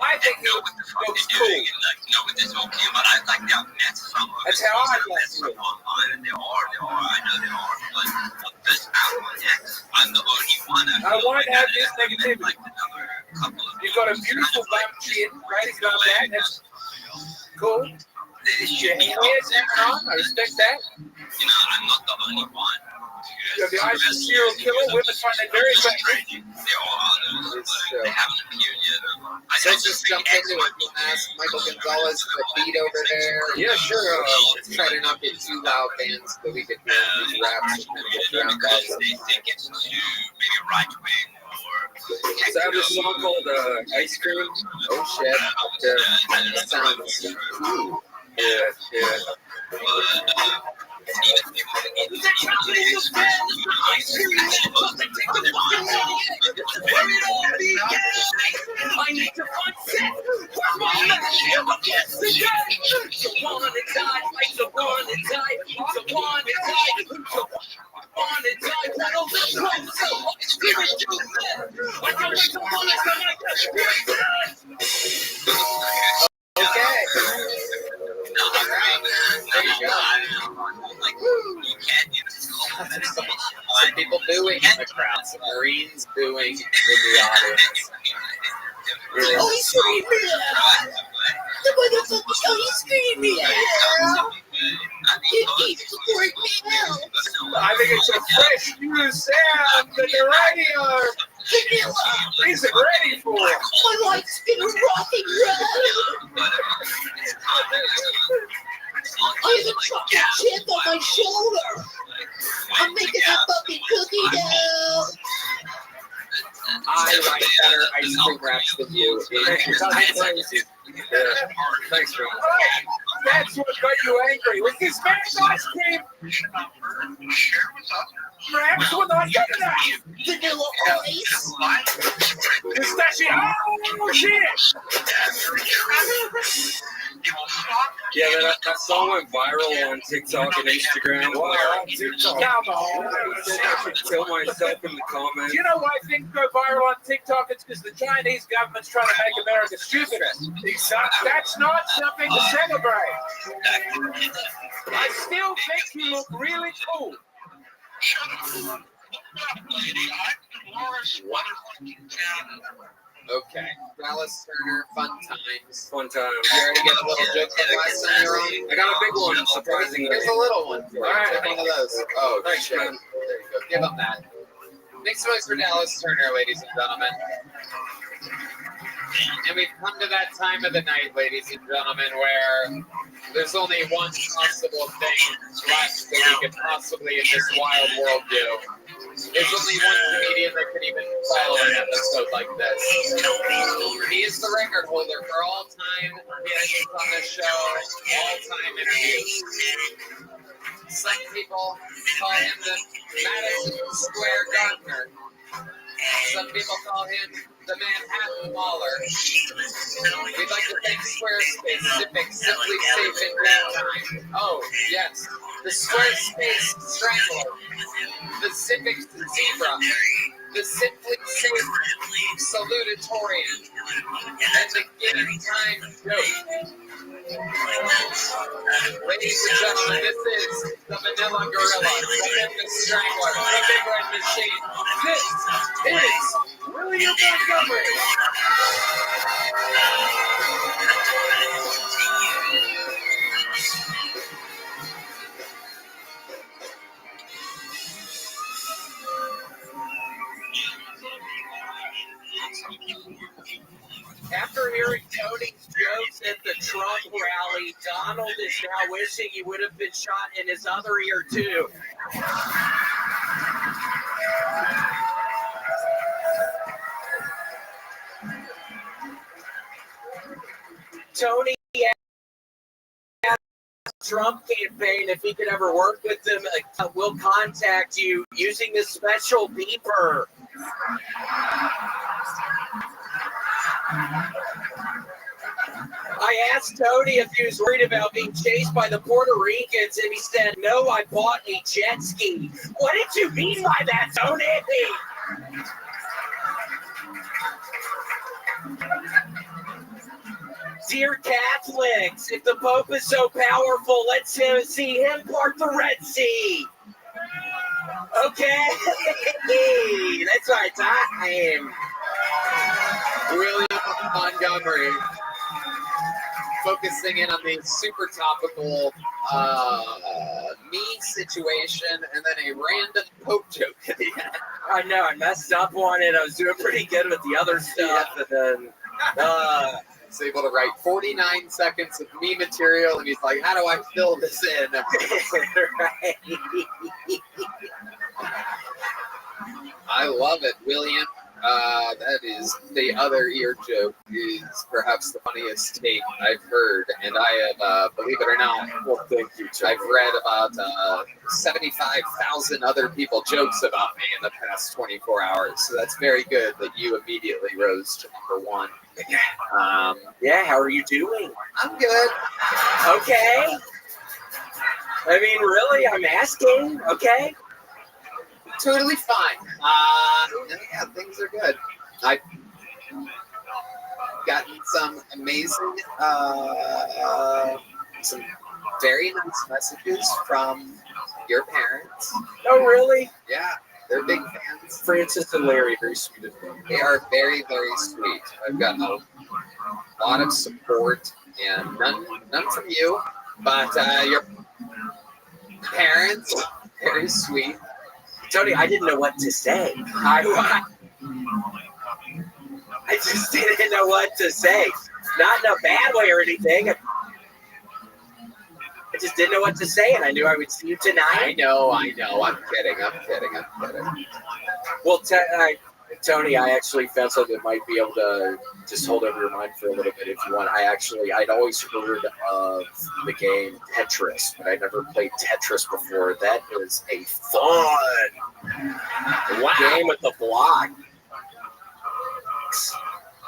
I think he looks cool. That's how I look. I want to have this negativity. You've got a beautiful bum chin, right? It's got that. That's cool. Your hair's hanging on. I respect that. I'm not the only one. You have the eyes of a serial killer. Women find that very attractive. So let's just jump into it. We'll ask Michael Gonzalez for a beat over there. Yeah, sure. Let's try to not get too loud, fans, so we can hear these raps and kind of get drowned out. So I have this song called Ice Cream. Oh, shit. That sounds cool. Yeah. I need to find set. Where's my man? I'm guessing the one that died, like the one that died, the one that died, the one that died. That all this comes so spirit you live. I can't wait to want to spirit. Okay. There you go. Some people booing in the crowd. Some Marines booing in the audience. Oh, he's screaming! The motherfucker! Oh, he's screaming! He support me now! I think it's a fresh new sound that the radio isn't ready for. My life's been a rocky road! I have a chocolate chip on my shoulder! I'm making a fucking cookie now! I write better ice cream raps than you. Thanks, bro. That's what got you angry. Was this man's ice cream? Raps were not good enough. Vanilla ice. Pistachio. Oh, shit. Yeah, that song went viral on TikTok and Instagram. Wow, come on. I should kill myself in the comments. Do you know why things go viral on TikTok? It's because the Chinese government's trying to make America stupid. That's not something to celebrate. I still think you look really cool. Okay. Dallas Turner, fun times. Fun times. You already get a little joke from last time you were on? I got a big one, surprisingly. Here's a little one. All right. Take one of those. Oh, Thanks, shit. man. There you go. Give him that. Make some noise for Dallas Turner, ladies and gentlemen. And we've come to that time of the night, ladies and gentlemen, where there's only one possible thing left that we could possibly in this wild world do. There's only one comedian that could even follow an episode like this. He is the record holder for all-time appearances on this show, all-time interviews. Some people call him the Madison Square Gardener. Some people call him the Manhattan Mauler. We'd like to thank Squarespace, Civic, Simply Safe, and Green Time. Oh, yes, the Squarespace Strangler, the Civic Zebra, the Simply Safe Salutatorian, and the Game Time Joke. Ladies and gentlemen, this is the Manila Gorilla, the Memphis Strangler, the Big Red Machine. This is William Montgomery. After hearing Tony's jokes at the Trump rally, Donald is now wishing he would have been shot in his other ear, too. Tony asked the Trump campaign if he could ever work with them. We'll contact you using this special beeper. I asked Tony if he was worried about being chased by the Puerto Ricans, and he said, "No, I bought a jet ski." What did you mean by that, Tony? Dear Catholics, if the Pope is so powerful, let's see him part the Red Sea. Okay, that's our time. William Montgomery, focusing in on the super topical me situation and then a random Pope joke at the end. I know, I messed up on it. I was doing pretty good with the other stuff, and then he's able to write 49 seconds of me material, and he's like, how do I fill this in? Right. I love it, William. That is the other ear joke is perhaps the funniest take I've heard, and I have, believe it or not, well, thank you, I've read about 75,000 other people jokes about me in the past 24 hours, so that's very good that you immediately rose to number one. Yeah, how are you doing? I'm good. Okay. I mean, really, I'm asking, okay? Totally fine. Yeah, things are good. I've gotten some amazing, some very nice messages from your parents. Oh, really? Yeah, they're big fans. Francis and Larry, very sweet of them. They are very, very sweet. I've gotten a lot of support, and none from you, but your parents, very sweet. Tony, I didn't know what to say. I just didn't know what to say. Not in a bad way or anything. I just didn't know what to say, and I knew I would see you tonight. I know. I'm kidding. Well, Tony, I actually found something that might be able to just hold over your mind for a little bit if you want. I'd always heard of the game Tetris, but I never played Tetris before. That is a fun game with the block.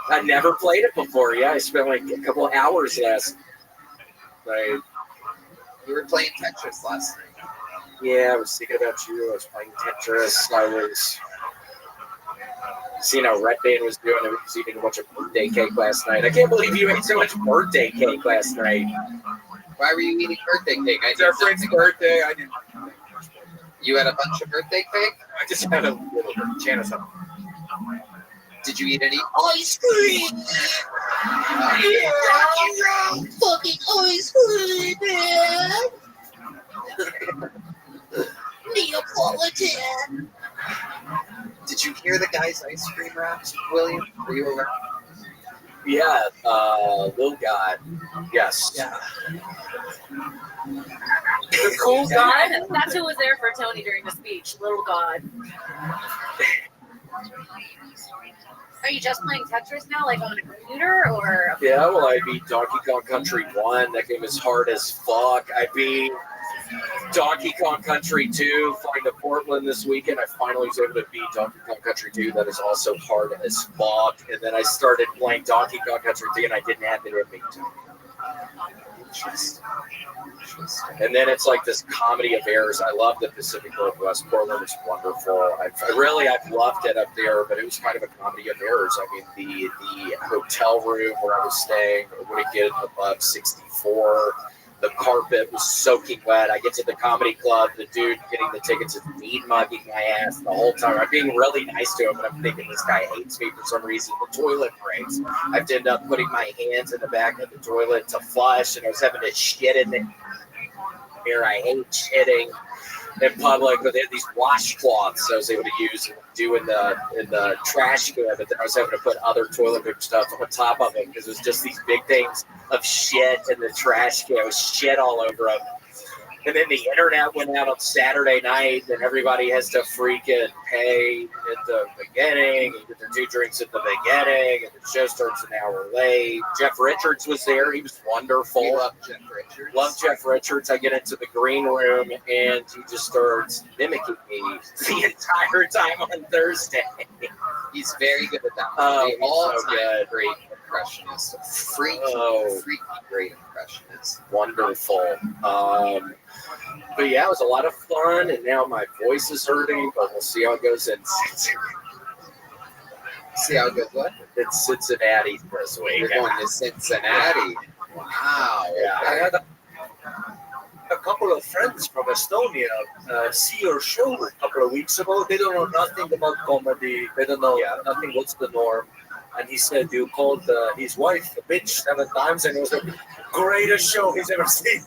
I never played it before. Yeah, I spent like a couple of hours last night. You were playing Tetris last night. Yeah, I was thinking about you. I was playing Tetris. I was seeing how Red Band was doing. I was eating a bunch of birthday cake last night. I can't believe you ate so much birthday cake last night. Why were you eating birthday cake? It's our friend's birthday. I didn't. You had a bunch of birthday cake? I just had a little bit. Janice, did you eat any ice cream? Yeah, fucking ice cream, man. Neapolitan. Did you hear the guy's ice cream raps, William? Were you around? Yeah, Lil God. Yes. Yeah. The cool guy. That's who was there for Tony during the speech. Little God. Are you just playing Tetris now, like on a computer, or? Yeah, well, I beat Donkey Kong Country 1. That game is hard as fuck. I beat Donkey Kong Country 2, flying to Portland this weekend. I finally was able to beat Donkey Kong Country 2. That is also hard as fuck. And then I started playing Donkey Kong Country 3, and I didn't have it in me. And then it's like this comedy of errors. I love the Pacific Northwest. Portland is wonderful. I've loved it up there, but it was kind of a comedy of errors. I mean, the hotel room where I was staying wouldn't get above 64. The carpet was soaking wet. I get to the comedy club. The dude getting the tickets is mean mugging my ass the whole time. I'm being really nice to him, and I'm thinking this guy hates me for some reason. The toilet breaks. I have to end up putting my hands in the back of the toilet to flush, and I was having to shit in the mirror. I hate shitting in public, but they had these washcloths I was able to use and do in the trash can, but then I was having to put other toilet paper stuff on top of it because it was just these big things of shit in the trash can. It was shit all over them. And then the internet went out on Saturday night, and everybody has to freaking pay at the beginning and get their 2 drinks at the beginning, and the show starts an hour late. Jeff Richards was there. He was wonderful. You love Jeff Richards. Love Jeff Richards. I get into the green room, and he just starts mimicking me the entire time on Thursday. He's very good at that. Oh, The he's so all-time good. great impressionist. Freaky great impressionist. Wonderful. But yeah, it was a lot of fun, and now my voice is hurting, but we'll see how it goes in See how it goes what? It's Cincinnati this week. You're going to Cincinnati. Wow. Yeah. I had a couple of friends from Estonia see your show a couple of weeks ago. They don't know nothing about comedy. They don't know nothing. What's the norm? And he said you called his wife a bitch 7 times, and it was the greatest show he's ever seen.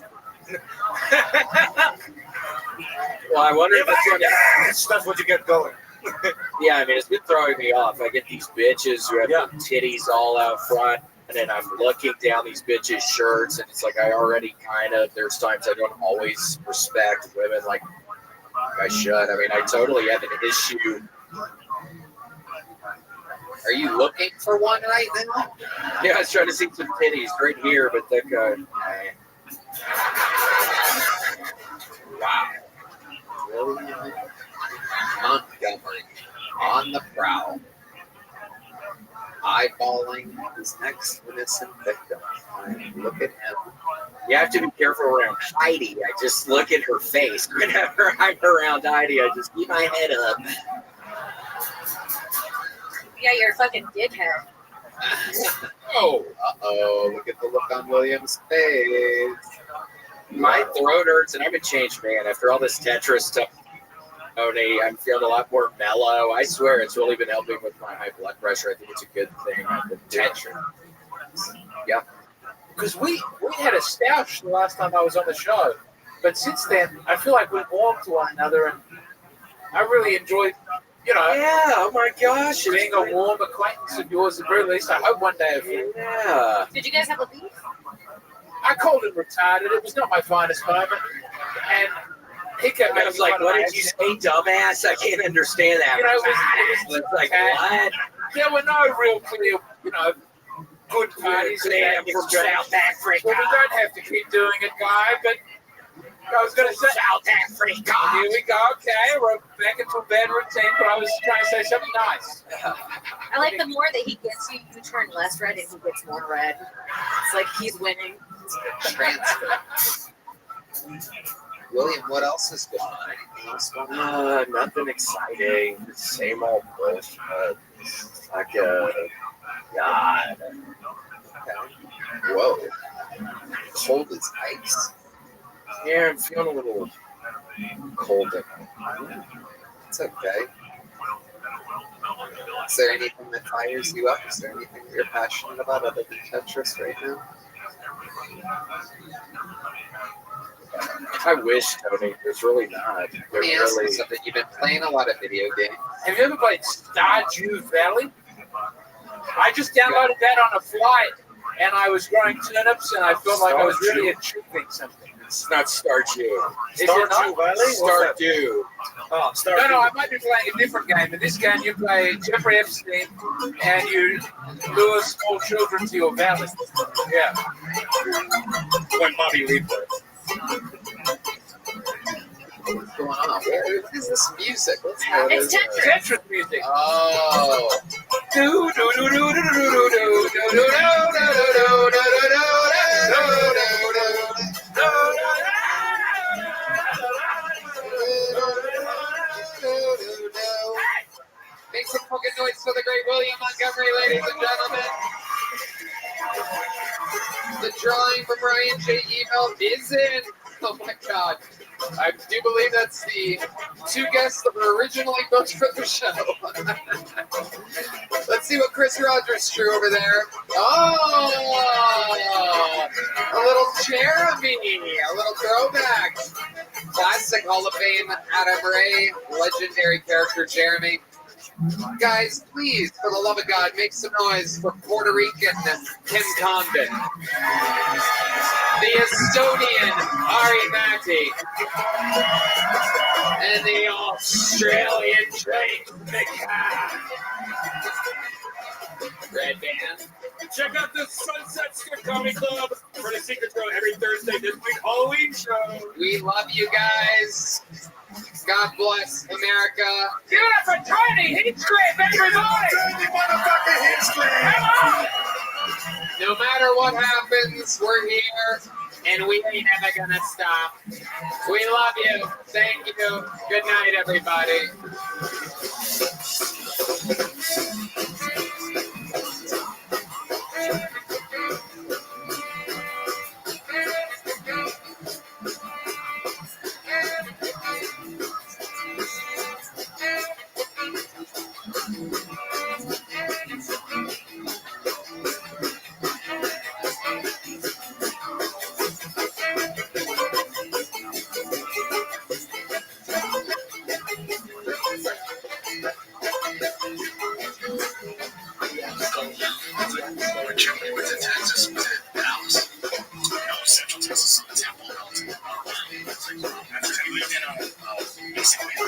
Well, I wonder if it's yes, that's what you get going. Yeah, I mean, it's been throwing me off. I get these bitches who have their titties all out front, and then I'm looking down these bitches' shirts, and it's like I already there's times I don't always respect women like I should. I mean, I totally have an issue. Are you looking for one right now? Yeah, I was trying to see some titties right here, but that guy. Wow. Really? Montgomery on the prowl. Eyeballing his next innocent victim. Look at him. You have to be careful around Heidi. I just look at her face. Whenever I'm around Heidi, I just keep my head up. Yeah, you're a fucking dickhead. Uh-oh. Look at the look on William's face. My throat hurts, and I'm a changed man. After all this Tetris stuff, Tony, I'm feeling a lot more mellow. I swear it's really been helping with my high blood pressure. I think it's a good thing. Tetris. Yeah. Because we had a stoush the last time I was on the show. But since then, I feel like we've warmed to one another, and I really enjoyed, Yeah, oh my gosh. being a warm acquaintance of yours at the very least. I hope one day of you. Yeah. Did you guys have a beef? I called it retarded. It was not my finest moment. And he kept I was like, what did you say, dumbass? I can't understand that. It was like, what? There were no real clear, good parties. I'm from South Africa. Well, we don't have to keep doing it, guy, but I was going to say South Africa. Here we go. Okay, we're back into a bad routine, but I was trying to say something nice. I like the more that he gets you, you turn less red and he gets more red. It's like he's winning. Transfer. William, what else is going on? Anything else going on? Nothing exciting. Same old bullshit. Like, God. Whoa. Cold as ice. Yeah, I'm feeling a little cold. It's okay. Is there anything that fires you up? Is there anything that you're passionate about other than Tetris right now? I wish, Tony. There's really not. Let me ask you something. You've been playing a lot of video games. Have you ever played Stardew Valley? I just downloaded that on a flight, and I was growing turnips, and I felt like I was really achieving something. It's not Stardew. Is it not? Stardew. Oh, Stardew. No, I might be playing a different game. In this game, you play Jeffrey Epstein, and you lure small children to your valley. Yeah. When Bobby Lee plays. What's going on? What is this music? What's that? It's Tetris. Tetris music. Oh. Make some fucking noise for the great William Montgomery, ladies and gentlemen. The drawing from Ryan J. Email is in. Oh my God. I do believe that's the two guests that were originally booked for the show. Let's see what Chris Rogers drew over there. Oh, a little Jeremy, a little throwback. Classic Hall of Fame Adam Ray, legendary character Jeremy. Guys, please, for the love of God, make some noise for Puerto Rican Kim Condon. The Estonian Ari Matti. And the Australian Drake McCann. Red Band. Check out the Sunset Strip Comedy Club for the Secret Row every Thursday this week. Halloween show. We love you guys. God bless America. Give it up for Tony Heathcliff, everybody! Tony motherfucking Heathcliff! Come on! No matter what happens, we're here, and we ain't ever gonna stop. We love you. Thank you. Good night, everybody. Was it Texas? Was it Dallas? No, Central Texas. Temple. I lived in basically my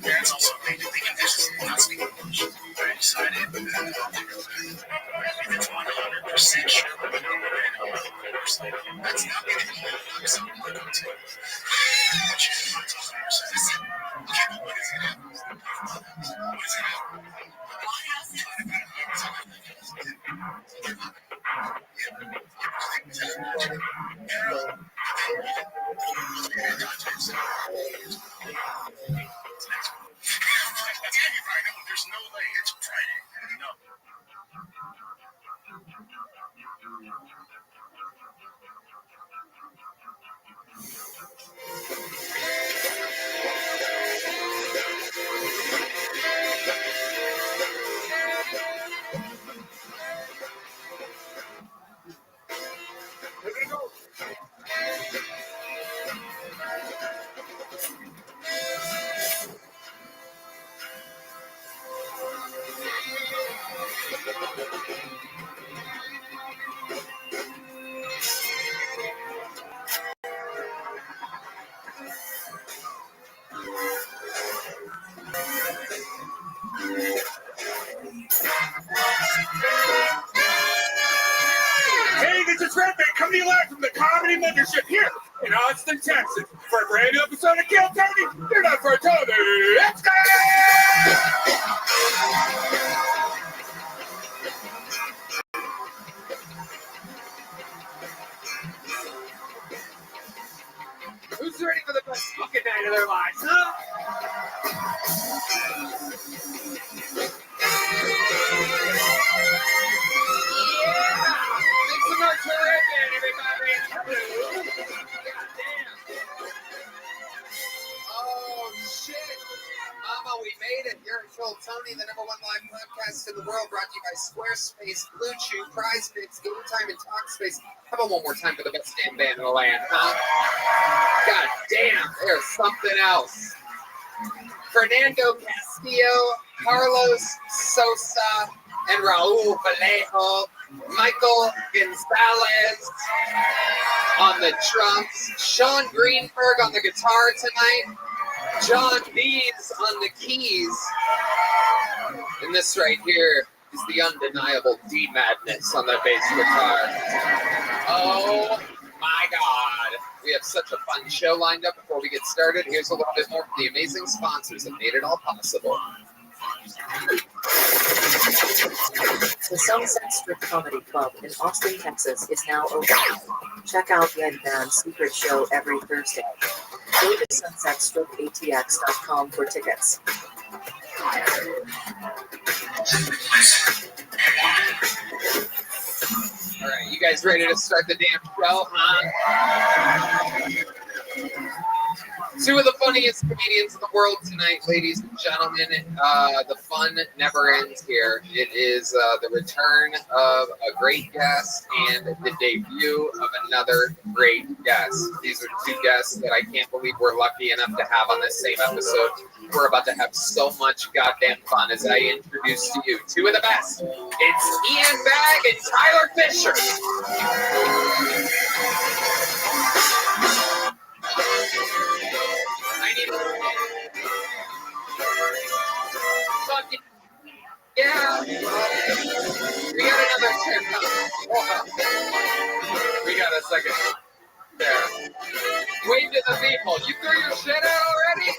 parents also made the big dishes not speaking English. I decided it's 100% sure that's not going to be something to go to. What is it? There's no way it's Friday. No. Hey, this is Rabbi coming to you live from the Comedy Mothership here in Austin, Texas for a brand new episode of Kill Tony. You're not for Tony. Let's go! Who's ready for the best fucking night of their lives, huh? Make some noise for Red Band, everybody. Goddamn. Oh, shit. Mama, we made it. Here at Kill Tony, the #1 live podcast in the world, brought to you by Squarespace, Blue Chew, Prize Picks, Game Time, and Talkspace. How about one more time for the best damn band in the land, huh? God damn, there's something else. Fernando Castillo, Carlos Sosa, and Raul Vallejo. Michael Gonzalez on the drums. Sean Greenberg on the guitar tonight. John Dees on the keys. And this right here is the undeniable D Madness on the bass guitar. Oh my God. We have such a fun show lined up. Before we get started, here's a little bit more from the amazing sponsors that made it all possible. The Sunset Strip Comedy Club in Austin, Texas is now open. Check out Red Band's secret show every Thursday. Go to sunsetstripatx.com for tickets. All right, you guys ready to start the damn show, huh? Two of the funniest comedians in the world tonight, ladies and gentlemen. The fun never ends here. It is the return of a great guest and the debut of another great guest. These are two guests that I can't believe we're lucky enough to have on this same episode. We're about to have so much goddamn fun as I introduce to you two of the best. It's Ian Bagg and Tyler Fisher. I need fucking yeah. We got another 10. We got a second. There. Wait to the people. You threw your shit out already?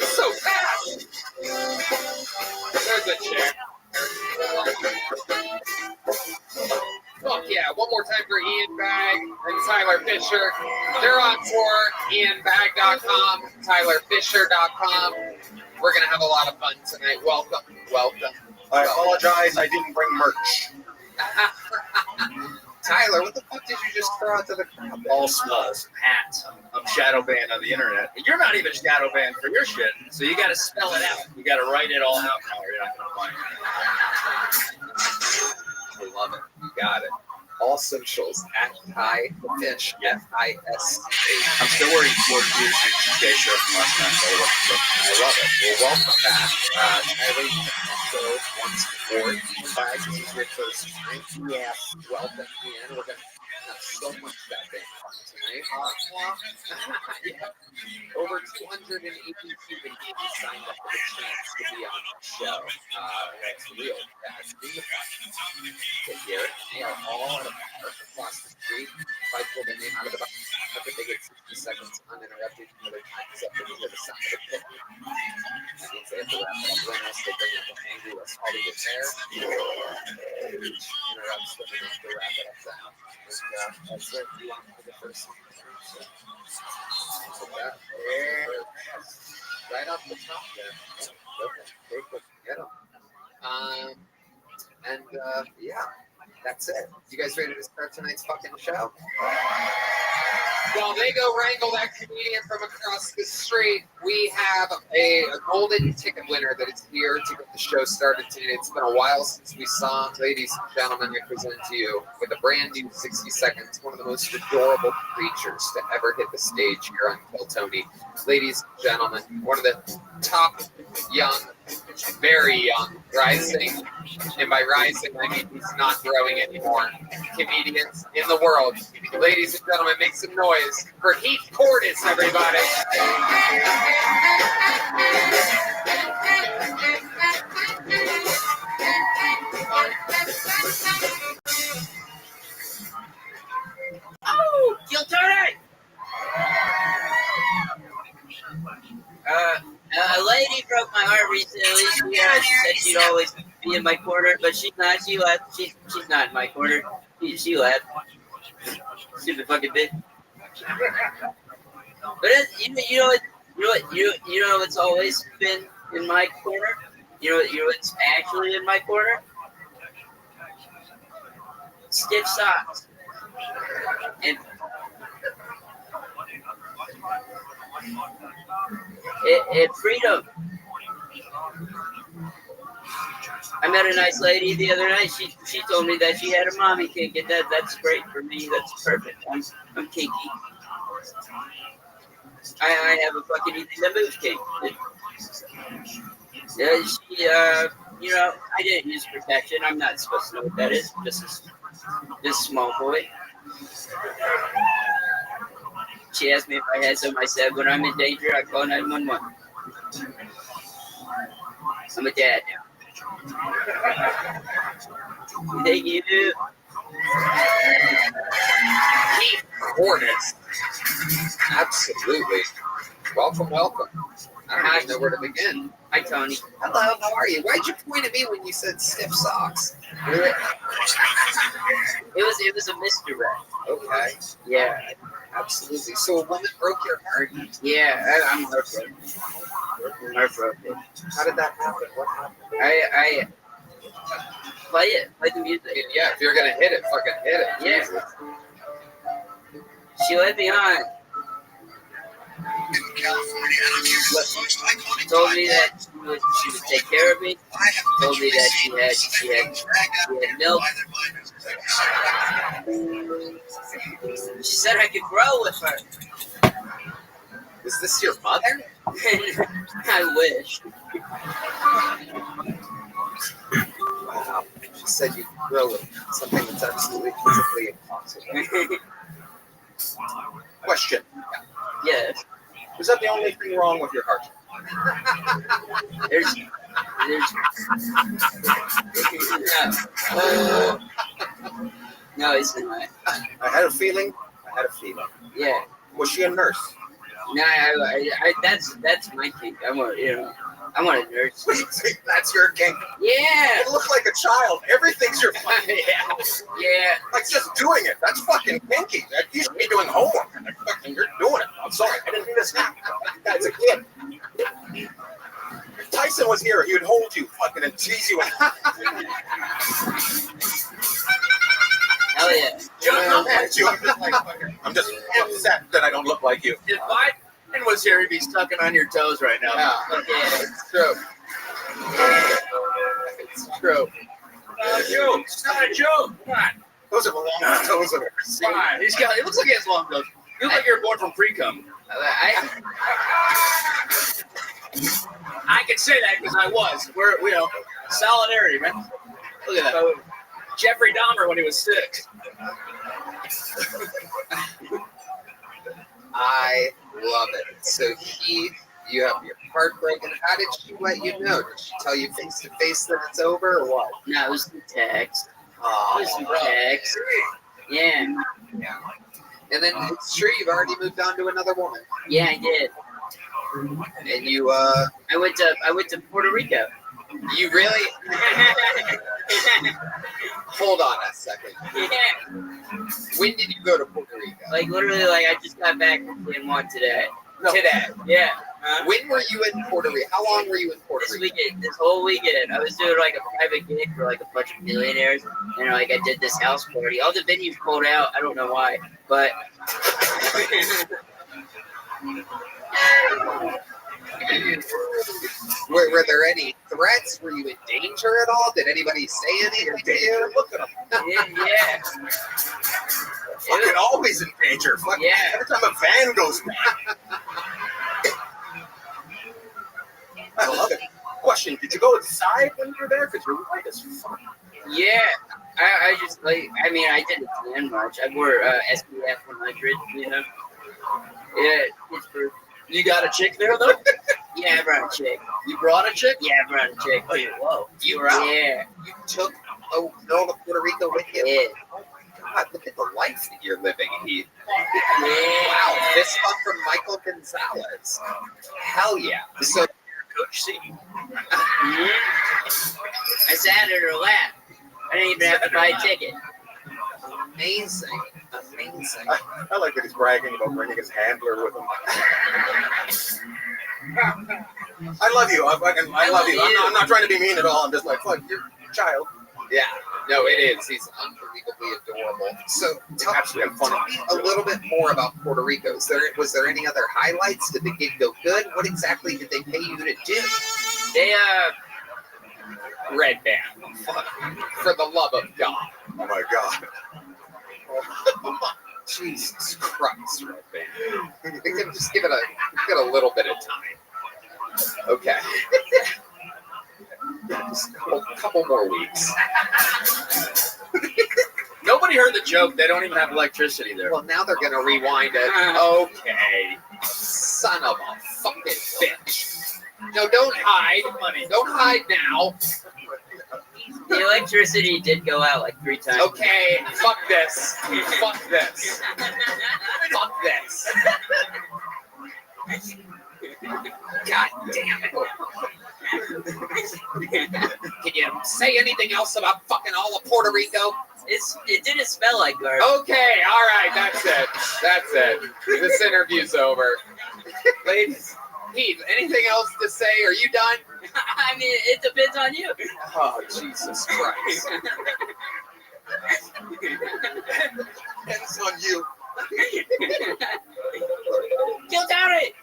So fast. There's a chair. Fuck yeah, one more time for Ian Bagg and Tyler Fisher. They're on tour, ianbagg.com, tylerfisher.com. We're going to have a lot of fun tonight. Welcome. I apologize, I didn't bring merch. Tyler, what the fuck did you just throw out to the crowd? All smuzz, hat. I'm shadow banned on the internet. And you're not even shadow banned for your shit, so you got to spell it out. You got to write it all out now, or you're not going to find it. I love it. You got it. All socials at Ty Fish, F-I-S-H. I'm still wearing Ford Pierce T-shirt from last night. I love it. Well, welcome back. Tyler, so once more, Ian Bagg, this is your first time. Yeah. Welcome, Ian. We're going to have so much goddamn fun tonight. Yeah. Over 280 human beings signed up for the chance to be on the show. That's real. That's real. Here, they are all at a bar across the street. If I pull their name out of the bar, I think they get 60 seconds uninterrupted. Another time is up to hear the sound of the pit. That means they have to wrap it up. When else they bring up the angry West Hollywood there. Interrupts them and have to wrap it up down. That's it. You want to be the first one. So that there. Right off the top there. Okay, get them. Yeah, that's it. You guys ready to start tonight's fucking show? While they go wrangle that comedian from across the street, we have a golden ticket winner that is here to get the show started today. It's been a while since we saw him. Ladies and gentlemen, I present to you with a brand new 60 seconds, one of the most adorable creatures to ever hit the stage here on Kill Tony. Ladies and gentlemen, one of the top young, very young, rising, and by rising I mean he's not growing anymore, comedians in the world. Ladies and gentlemen, make some noise for Heath Cordes, everybody. Oh, Kill Tony! A lady broke my heart recently. She said she'd always be in my corner, but she's not. She left. She's not in my corner. She left. Stupid fucking bitch. But you know what's always been in my corner. You know what's actually in my corner. Stitch socks. And freedom. I met a nice lady the other night. She told me that she had a mommy kink, and that's great for me. That's perfect. I'm kinky. I have a fucking easy to move king. Yeah, she, you know, I didn't use protection. I'm not supposed to know what that is. Just a small boy. She asked me if I had some. I said, when I'm in danger, I call 911. I'm a dad now. Thank you. Keith Hornets. Absolutely. Welcome. I don't even know where to begin. Hi, Tony. Hello, how are you? Why'd you point at me when you said stiff socks? It was a misdirect. Okay. Yeah. Absolutely. So a woman broke your heart? Yeah, I'm heartbroken. How did that happen? What happened? I play the music. Yeah, if you're gonna hit it, fucking hit it. Yeah. Jesus. She led me on. Told me that she would take care of me. Told me that she had milk. She said I could grow with her. Is this your mother? I wish. Wow. She said you could grow with something that's absolutely physically impossible. Question. Yes. Was that the only thing wrong with your heart? There's no, it's not. I had a feeling. Yeah. Was she a nurse? No, I that's my kink. I want a nurse. That's your kink. Yeah. You look like a child. Everything's your fucking Yeah. Like just doing it. That's fucking kinky. You should be doing homework. And fucking you're doing it. I'm sorry. I didn't mean this now. That's a kid. If Tyson was here, he would hold you fucking and tease you. Hell yeah. I'm just upset that I don't look like you. If Biden was here, he'd be sucking on your toes right now. Yeah. It's true. It's true. Joke. It's not a joke. Come on. Those are the long toes of yours. Come on. It looks like he has long toes. You look like you're born from pre-cum. I can say that because I was. We're, solidarity, man. Look at that. Jeffrey Dahmer when he was 6. I love it. So you have your heart broken. How did she let you know? Did she tell you face to face that it's over or what? No, it was the text. Oh, It was the text. Yeah. And then it's true you've already moved on to another woman. Yeah, I did. And you I went to Puerto Rico. You really hold on a second. Yeah. When did you go to Puerto Rico? Like literally, I just got back from one today. Today. Yeah. When were you in Puerto Rico? How long were you in Puerto Rico? This whole weekend. I was doing like a private gig for like a bunch of millionaires, and like I did this house party. All the venues pulled out. I don't know why, but. Were there any threats? Were you in danger at all? Did anybody say anything to you? Look at them. Yeah. Fucking always in danger. Fucking Yeah. Every time a van goes by. I love it. Question: did you go inside when you were there? Because you're white as fuck. Yeah. I just I didn't plan much. I wore SPF 100. You know. Yeah. Pittsburgh. You got a chick there though? Yeah, I brought a chick. You brought a chick? Yeah, I brought a chick. Oh, yeah. Whoa. You were out. Yeah. You took a girl to Puerto Rico with you? Yeah. Oh my God, look at the life that you're living, Heath. Yeah. Wow, fist bump from Michael Gonzalez. Hell yeah. So, Coach C. I sat at her lap. I didn't even have to buy a ticket. amazing. I like that he's bragging about bringing his handler with him. I love you. I love you. I'm not trying to be mean at all. I'm just like, fuck, you're a child. Yeah, no, it is. He's unbelievably adorable. So tell me a little bit more about Puerto Rico. Was there any other highlights? Did the gig go good? What exactly did they pay you to do? They Red band. For the love of God. Oh my God. Jesus Christ, Rabbi. Just give it a little bit of time. Okay. Just a couple more weeks. Nobody heard the joke. They don't even have electricity there. Well, now they're gonna rewind it. Okay. Son of a fucking bitch. No, don't hide. Don't hide now. The electricity did go out like 3 times. Okay, fuck this. Fuck this. Fuck this. God damn it. Can you say anything else about fucking all of Puerto Rico? It didn't smell like garbage. Okay, all right, that's it. That's it. This interview's over. Ladies, Heath, anything else to say? Are you done? I mean, it depends on you. Oh, Jesus Christ. Depends on you. Kill Tony!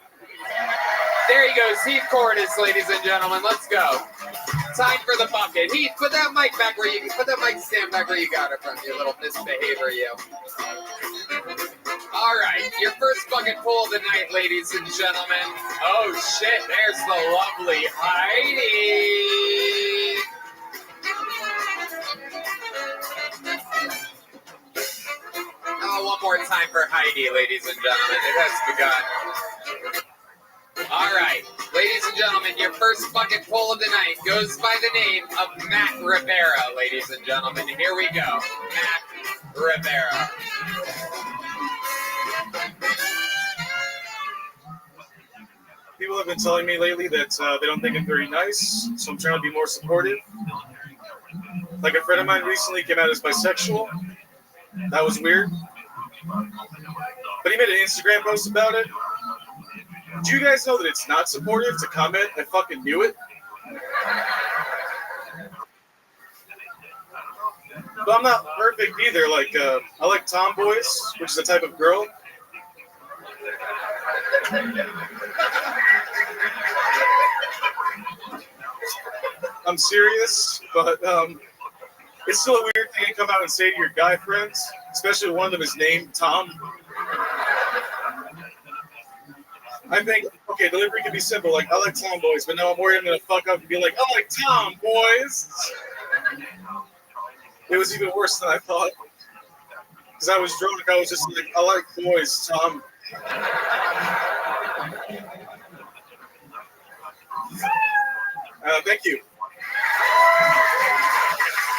There he goes, Heath Cordes, ladies and gentlemen. Let's go. Time for the bucket. Heath, put that mic stand back where you got it from, you little misbehavior, you. All right, your first bucket pull of the night, ladies and gentlemen. Oh shit, there's the lovely Heidi. Oh, one more time for Heidi, ladies and gentlemen. It has begun. All right, ladies and gentlemen, your first bucket pull of the night goes by the name of Matt Rivera, ladies and gentlemen. Here we go, Matt Rivera. People have been telling me lately that they don't think I'm very nice, so I'm trying to be more supportive. Like a friend of mine recently came out as bisexual. That was weird. But he made an Instagram post about it. Do you guys know that it's not supportive to comment I fucking knew it? But I'm not perfect either. Like, I like tomboys, which is a type of girl. I'm serious, but it's still a weird thing to come out and say to your guy friends, especially when one of them is named Tom. I think, okay, delivery can be simple, like, I like tomboys, but now I'm worried I'm going to fuck up and be like, I like tomboys. It was even worse than I thought. Because I was drunk, I was just like, I like boys, Tom. Thank you.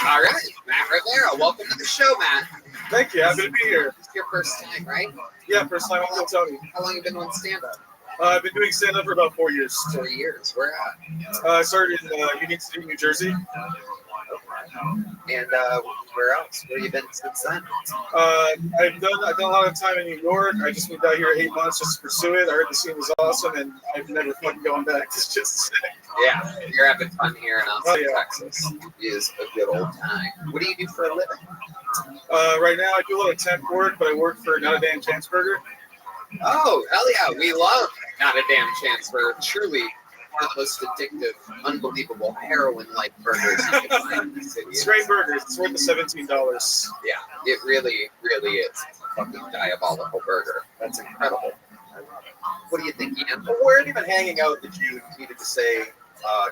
All right, Matt Rivera, welcome to the show, Matt. Thank you, happy to be here. It's your first time, right? Yeah, first time on Tony. How long have you been on stand-up? I've been doing stand-up for about 4 years. 4 years, where at? I started in Union City, New Jersey. And where else? Where have you been since then? I've done a lot of time in New York. I just moved out here 8 months just to pursue it. I heard the scene was awesome, and I've never fucking gone back. It's just sick. Yeah, you're having fun here in Austin, Texas. It is a good old time. What do you do for a living? Right now, I do a lot of temp work, but I work for Not a Damn Chance Burger. Oh, hell yeah. We love Not a Damn Chance Burger. Truly one of the most addictive, unbelievable heroin-like burgers you can find in the city. It's great burgers. It's worth the $17. Yeah, it really, really is. It's a fucking diabolical burger. That's incredible. I love it. What do you think, Ian? But where have you been hanging out that you needed to say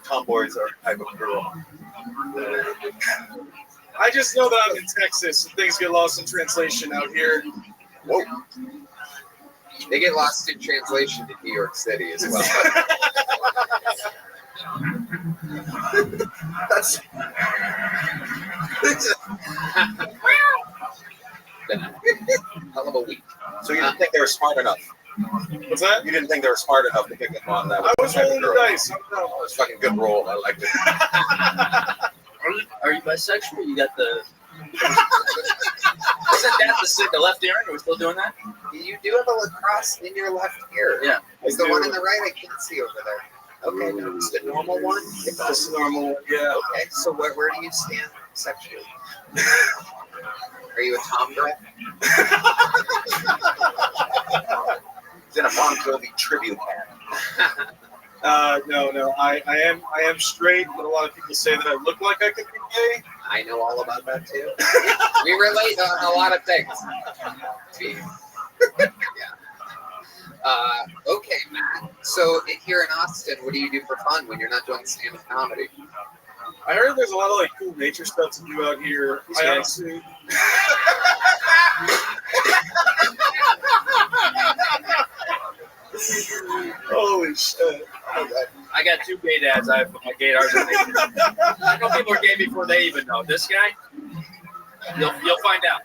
tomboys are a type of girl? I just know that I'm in Texas and things get lost in translation out here. Whoa. They get lost in translation to New York City as well. That's hell of a week. So you didn't think they were smart enough? What's that? You didn't think they were smart enough to pick them on that? I was rolling the dice. It was a fucking good roll. I liked it. Are you bisexual? You got the... Isn't that the left earring? Are we still doing that? You do have a lacrosse in your left ear. Yeah. Is the one in the right? I can't see over there. Okay, no, it's the normal one? It's just normal one, yeah. Okay, so where do you stand sexually? Are you a Tom girl? It's in a Bon Jovi tribute band. No. I am straight, but a lot of people say that I look like I could be gay. I know all about that too. We relate on a lot of things. Okay, Matt. So here in Austin, what do you do for fun when you're not doing stand-up comedy? I heard there's a lot of like cool nature stuff to do out here. I honestly. Holy shit! I got 2 gay dads. I have my gaydars. I know people are gay before they even know. This guy, you'll find out.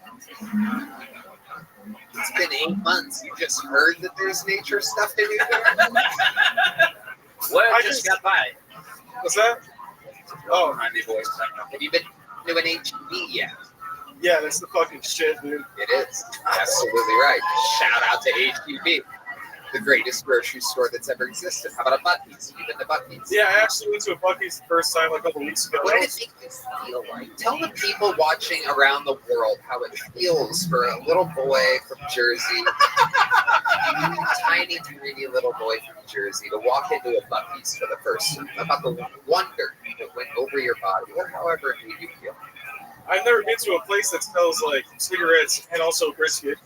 It's been 8 months. You just heard that there's nature stuff to do here? Well, I just got by. What's that? Oh, Randy voice. Have you been doing HEB yet? Yeah, that's the fucking shit, dude. It is. Absolutely right. Shout out to HEB, the greatest grocery store that's ever existed. How about a Buc-ee's? Have you been to Buc-ee's? Yeah, I actually went to a Buc-ee's the first time like a couple weeks ago. What did it make you feel like? Tell the people watching around the world how it feels for a little boy from Jersey, tiny little boy from Jersey, to walk into a Buc-ee's for the first time. About the wonder that went over your body, or however it made you feel. I've never been to a place that sells like cigarettes and also brisket.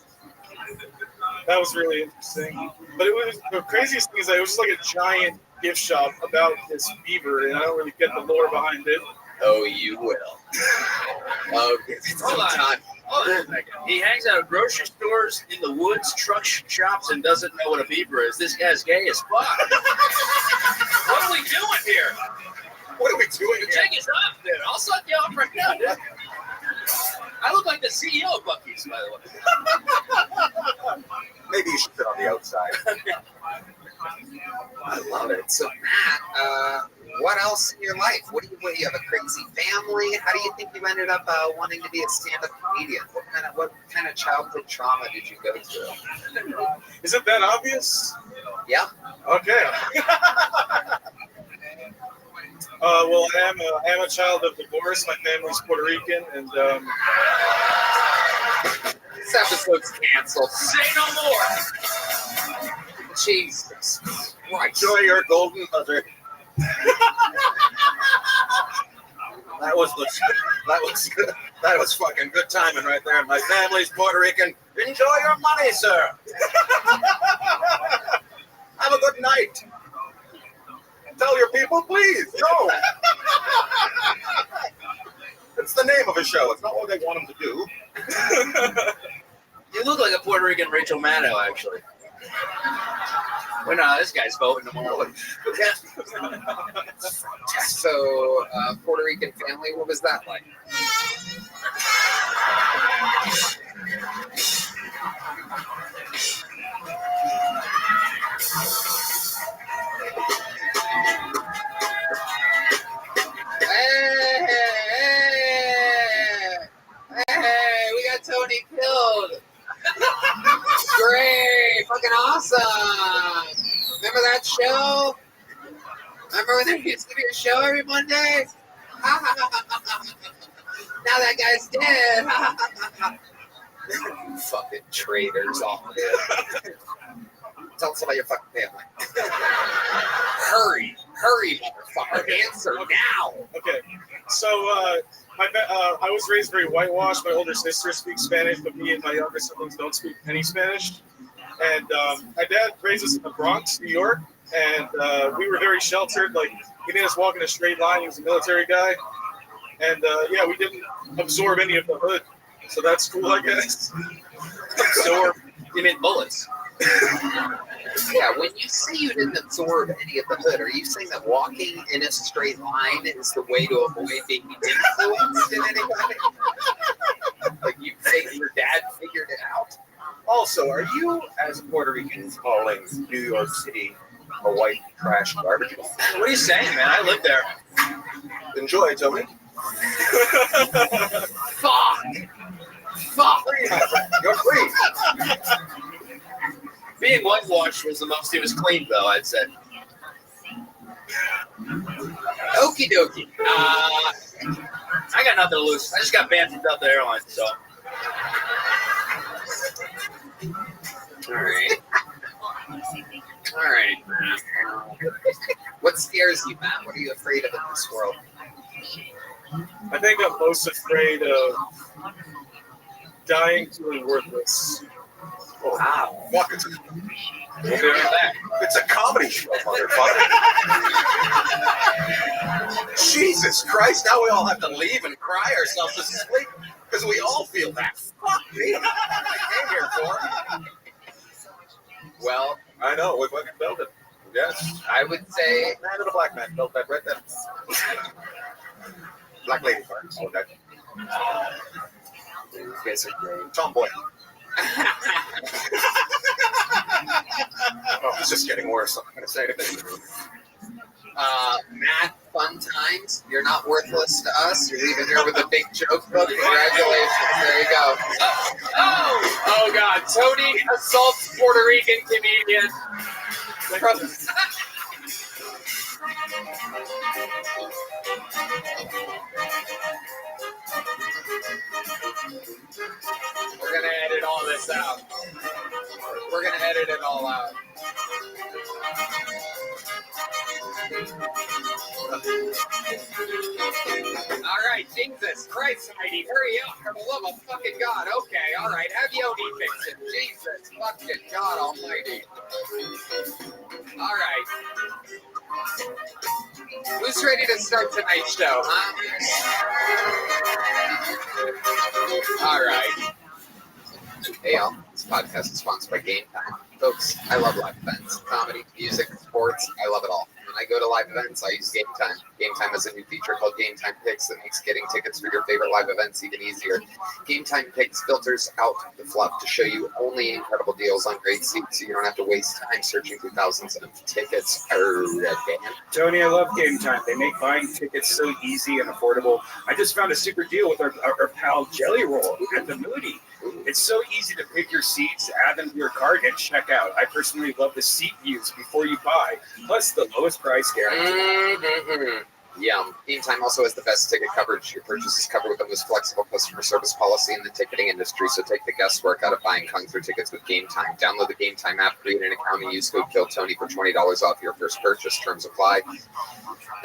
That was really interesting. But it was the craziest thing is that it was just like a giant gift shop about this beaver, and I don't really get the lore behind it. Oh, you will. Oh, Hold on. He hangs out at grocery stores, in the woods, truck shops, and doesn't know what a beaver is. This guy's gay as fuck. What are we doing here? What are we doing here? Take us off, dude. I'll suck you off right now, dude. I look like the CEO of Buc-ee's, by the way. Maybe you should sit on the outside. I love it. So, Matt, what else in your life? What do you have a crazy family? How do you think you ended up wanting to be a stand-up comedian? What kind of childhood trauma did you go through? Is it that obvious? Yeah. Okay. Well, I am a child of divorce. My family's Puerto Rican, and this episode's canceled. Say no more. Jesus Christ. Enjoy your golden buzzer. That was fucking good timing right there. My family's Puerto Rican. Enjoy your money, sir. Have a good night. Tell your people, please. No. It's the name of a show. It's not what they want them to do. You look like a Puerto Rican Rachel Maddow, actually. Well, no, this guy's voting tomorrow. So, Puerto Rican family, what was that like? Hey, we got Tony killed. Great, fucking awesome. Remember that show? Remember when there used to be a show every Monday? Now that guy's dead. Fucking traitors, all of you. Tell us about your fucking family. Hurry, motherfucker. Answer now. Okay. So, I was raised very whitewashed. My older sister speaks Spanish, but me and my younger siblings don't speak any Spanish. And my dad raised us in the Bronx, New York, and we were very sheltered. Like, he made us walk in a straight line. He was a military guy. And, yeah, we didn't absorb any of the hood. So that's cool, I guess. Absorb? You mean bullets? Yeah, when you say you didn't absorb any of the hood, are you saying that walking in a straight line is the way to avoid being influenced in any way? Like you think your dad figured it out? Also, are you, as Puerto Ricans, calling New York City a white trash garbage dump? What are you saying, man? I live there. Enjoy, Tony. Fuck! You're free. Being whitewashed was the most he was clean, though, I'd say. Okie dokie. I got nothing to lose. I just got banned from Delta Airlines, so. All right. What scares you, Matt? What are you afraid of in this world? I think I'm most afraid of dying feeling worthless. Oh, wow. Fuck it. It's a comedy show, motherfucker. Jesus Christ, now we all have to leave and cry ourselves to sleep because we all feel that. Fuck me. I came here for. Well, I know, we fucking built it. Yes. I would say. Man and a black man built that right there. Black lady first. Okay. You guys are great. Tomboy. Oh, it's just getting worse. I'm not going to say anything. Matt, fun times. You're not worthless to us. You're leaving here with a big joke book. Congratulations. There you go. Oh God, Tony assaults Puerto Rican comedian. We're gonna edit all this out. We're gonna edit it all out. All right, Jesus Christ, Heidi, hurry up for the love of fucking God. Okay, all right, have Yoni fix it. Jesus fucking God Almighty. All right. Who's ready to start tonight's show, huh? All right. Hey, y'all. This podcast is sponsored by Game Time. Folks, I love live events, comedy, music, sports. I love it all. When I go to live events, I use Game Time. Game Time has a new feature called Game Time Picks that makes getting tickets for your favorite live events even easier. Game Time Picks filters out the fluff to show you only incredible deals on great seats, so you don't have to waste time searching through thousands of tickets. Tony, I love Game Time. They make buying tickets so easy and affordable. I just found a super deal with our pal Jelly Roll at the Moody. It's so easy to pick your seats, add them to your cart, and check out. I personally love the seat views before you buy, plus the lowest price guarantee. Yum. Game Time also has the best ticket coverage. Your purchase is covered with the most flexible customer service policy in the ticketing industry, so take the guesswork out of buying concert tickets with Game Time. Download the Game Time app, create an account, and use code KILLTONY for $20 off your first purchase. Terms apply.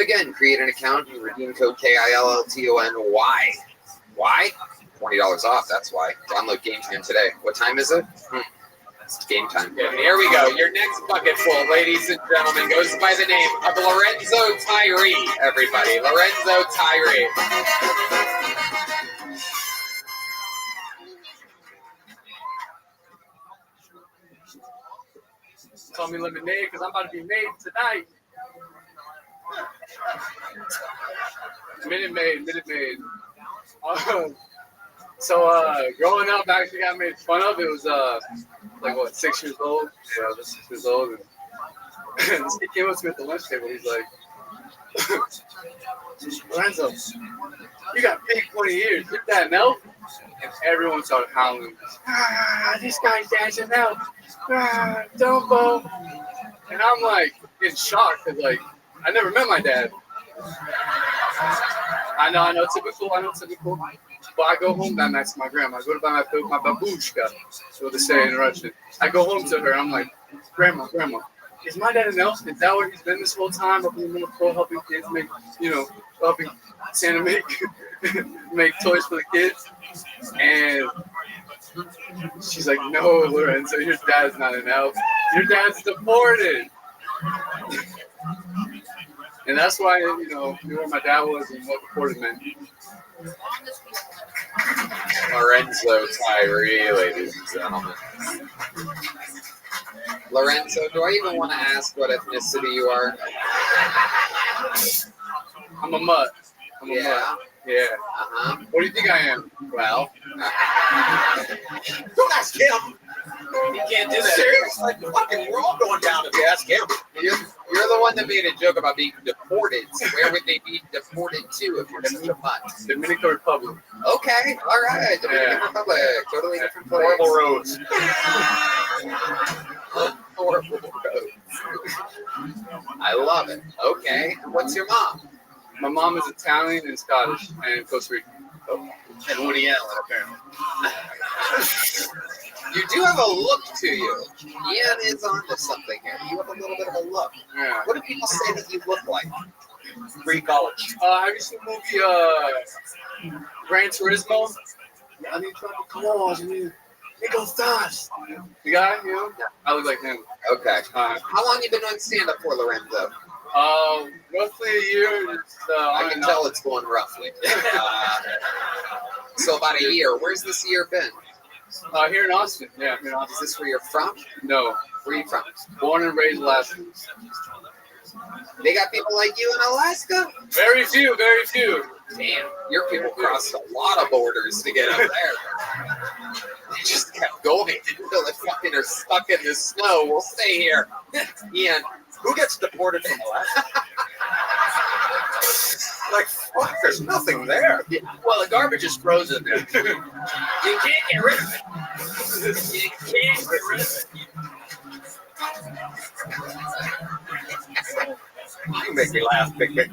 Again, create an account and redeem code KILLTONY. Why? $20 off, that's why. Download Game Time today. What time is it? It's Game Time. Yeah, here we go. Your next bucket full, ladies and gentlemen, goes by the name of Lorenzo Tyree, everybody. Lorenzo Tyree. Call me Lemonade because I'm about to be made tonight. Minute Maid. So growing up, I actually got made fun of. It was 6 years old. Yeah, I was 6 years old. And this kid came up to me at the lunch table. He's like, Lorenzo, you got big 20 years. Did that milk? And everyone started howling. This guy's dancing out. Dumbo. And I'm like in shock because I never met my dad. I know, typical. But I go home that night to my grandma. I go to buy my babushka. That's what they say in Russian. I go home to her. I'm like, Grandma, is my dad an elf? Is that where he's been this whole time? Up in the middle of helping kids make, helping Santa make toys for the kids. And she's like, no, Lorenzo, your dad's not an elf. Your dad's deported. And that's why, knew where my dad was and what deported meant. Lorenzo Tyree, ladies and gentlemen. Lorenzo, do I even want to ask what ethnicity you are? I'm a mutt. Yeah. Yeah. Uh-huh. What do you think I am? Well, don't ask him. You can't do that. Seriously, fucking, we're all going down if you ask him. You're the one that made a joke about being deported. So where would they be deported to if you're such a mutt? Dominican Republic. Okay, all right. Dominican Republic. Totally different place. Horrible roads. Horrible roads. I love it. Okay. What's your mom? My mom is Italian and Scottish and Costa Rican. And Woody Allen, apparently. You do have a look to you. Ian is onto something here. You have a little bit of a look. Yeah. What do people say that you look like? Pre-college. Have you seen the movie Gran Turismo? I need to cars, man. It goes fast. The guy, you know? I look like him. Okay. How long you been on stand-up for, Lorenzo? Roughly a year. I can tell it's going roughly. So about a year. Where's this year been? Here in Austin. Yeah, here in Austin. Is this where you're from? No. Where are you from? Born and raised Alaska. They got people like you in Alaska? Very few, very few. Damn, your people crossed a lot of borders to get up there. They just kept going until they fucking are stuck in the snow. We'll stay here. Ian, who gets deported from Alaska? Like, fuck, there's nothing there. Yeah, well, the garbage is frozen there. You can't get rid of it. You can't get rid of it. You make me laugh, Big Big.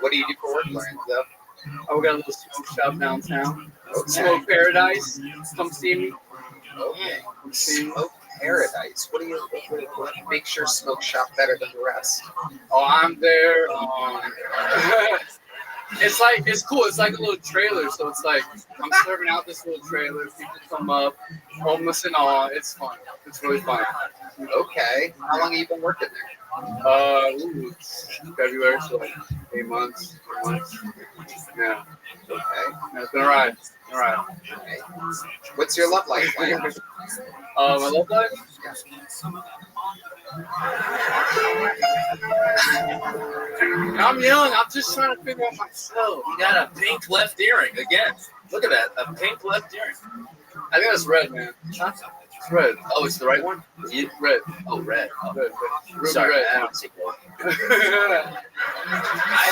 What do you do for work, Lorenzo? We got a little smoke shop downtown. Smoke Paradise. Come see me. Okay. Smoke Paradise. What makes your smoke shop better than the rest? Oh, I'm there. It's cool. It's like a little trailer. So it's like I'm serving out this little trailer. People come up, homeless and all. It's fun. It's really fun. Okay. How long have you been working there? February, so like 8 months. 4 months. Yeah. Okay. Yeah, it's been a ride. All right. Okay. What's your love life like? My love life? I'm young. I'm just trying to figure out myself. You got a pink left earring again. Look at that, a pink left earring. I think that's red, man. Huh? It's red. Oh, it's the right one? Red. Oh, red. Oh. Red. Ruby Sorry, red. I don't see gold. I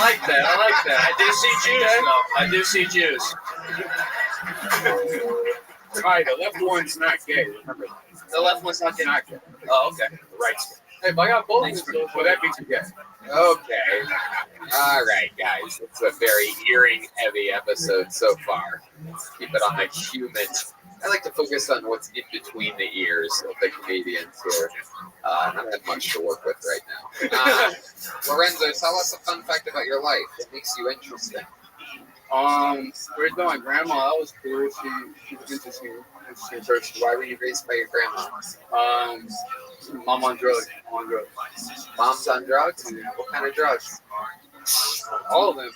like that. I like that. I do see Jews, though. I do see Jews. Right, the left one's not gay. Remember that. The left one's not gay. Oh, okay. Right. Hey, but I got both of them, so that makes you gay. Okay. All right, guys. It's a very earring-heavy episode so far. Keep it on the human. I like to focus on what's in between the ears of the comedians here. Not that much to work with right now. Lorenzo, tell us a fun fact about your life that makes you interesting. Raised by my grandma. That was cool. She was interesting person. Why were you raised by your grandma? Mom on drugs. Mom's on drugs? What kind of drugs? All of them.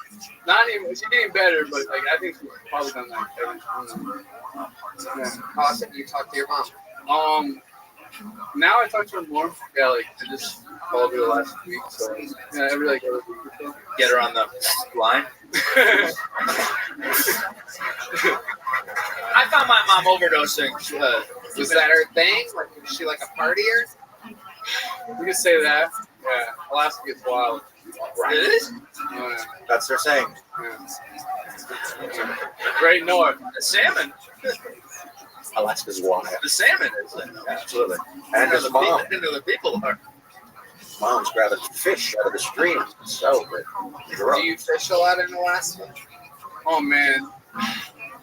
Not even. She's getting better, but like I think she's probably done like every. Yeah. How often do you talk to your mom? Now I talk to her more. Yeah, like I just called her last week, so yeah, every week or so. Get her on the line. I found my mom overdosing. Was that her thing? Like, was she like a partier? We could say that. Yeah, Alaska gets wild. Right. It is? Yeah. That's their saying. Yeah. Great North. The salmon. Alaska's wild. The salmon is it? Absolutely. And there's a mom. The people are. Mom's grabbing fish out of the stream. So good. Do you fish a lot in Alaska? Oh man,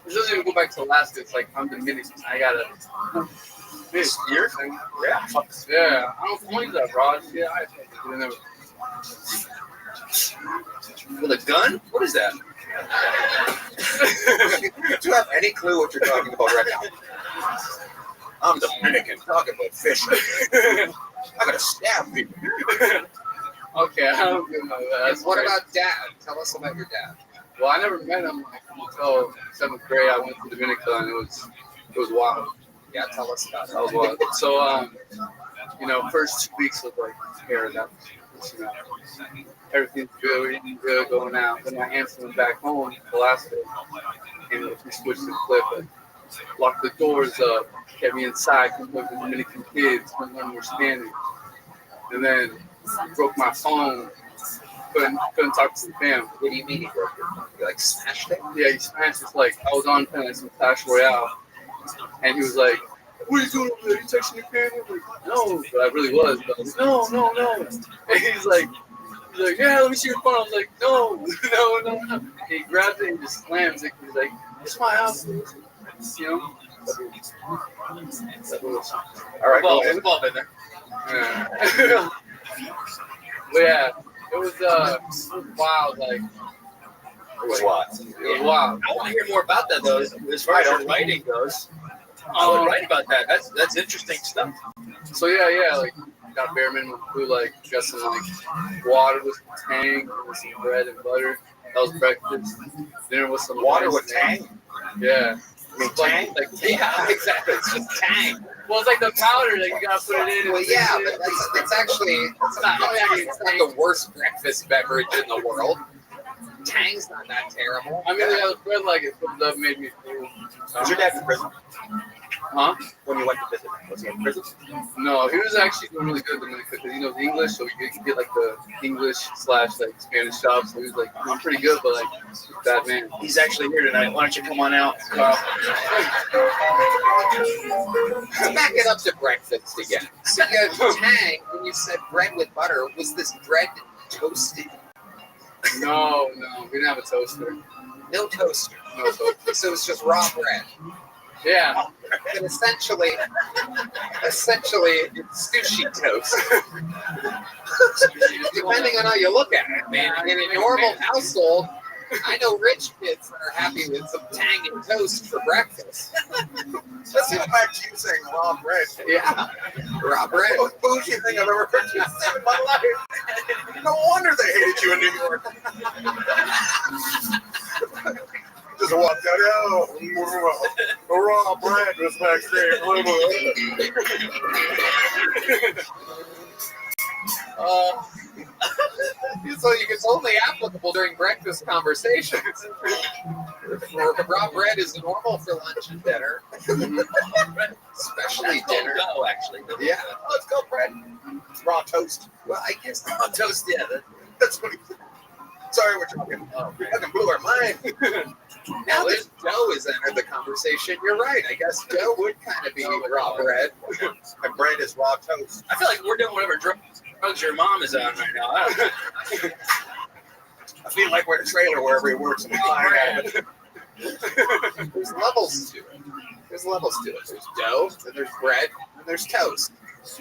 it doesn't even go back to Alaska. It's like I'm Dominican. I gotta fish. Here? Yeah. Yeah. I don't point that rod. Yeah. I never. With a gun? What is that? Do you have any clue what you're talking about right now? I'm Dominican, talking about fish. I gotta stab people. Okay, I don't know that. What about Dad? Tell us about your dad. Well, I never met him until 7th grade. I went to Dominica, and it was wild. Yeah, tell us about it. That was wild. So, first 2 weeks was like paradise. Everything's good, we're eating good, going out. Then my aunts went back home to Alaska, and we switched the clip and locked the doors up, kept me inside, couldn't look at the Dominican kids, couldn't learn more Spanish. And then broke my phone, couldn't talk to the family. What do you mean he broke your phone? You like smashed it? Yeah, he smashed it. Like, I was on playing some Clash Royale, and he was like, "What are you doing over there? You texting your family?" I'm like, "No," but I really was. But I was like, no. And he's like, "Yeah, let me see your phone." I was like, "No." He grabs it and just slams it. He's like, It's my house. You know? All right, go Well, ahead. we've all been there. Yeah. But yeah, it was wild. Like, It was what? it was wild. I want to hear more about that though. As far as your writing goes, I would write about that. That's interesting stuff. So yeah, like got bare minimum food, like got some like water with some tang, with some bread and butter. That was breakfast. Dinner with some Water rice with and- tang? Yeah. I mean, tang? Like Yeah, exactly. It's just tang. well, it's like the powder that you gotta put it in. Well, yeah, but it's actually it's not the worst breakfast beverage in the world. Tang's not that terrible. I mean, yeah, the bread like it, but that made me feel. Was your dad in prison? Huh? When you went to visit, was he in prison? No, he was actually doing really good because he knows English, so he could get like the English / like Spanish job. So he was like doing pretty good, but like that man. He's actually here tonight. Why don't you come on out? Back it up to breakfast again. So you had tang when you said bread with butter. Was this bread toasted? No, we didn't have a toaster. No toaster. No toaster. So it's just raw bread. Yeah. And essentially, it's sushi toast. Depending on how you look at it, man. In a normal household, I know rich kids that are happy with some tang and toast for breakfast. Let's get back to you saying raw bread. Yeah, raw bread. The most bougie thing I've ever heard you say in my life. No wonder they hated you in New York. Just walked out, raw bread was backstage. So it's only applicable during breakfast conversations. Raw bread is normal for lunch and dinner, especially dinner. No, actually. Yeah. Let's go, bread. It's raw toast. Well, I guess Raw toast, yeah. That's what he said. Sorry, we're talking. We fucking blew our mind. now that dough has entered the conversation, you're right. I guess dough would kind of be raw bread. My bread is raw toast. I feel like we're doing whatever drugs your mom is on right now. I feel like we're in a trailer wherever he works. And There's levels to it. There's dough, and there's bread, and there's toast.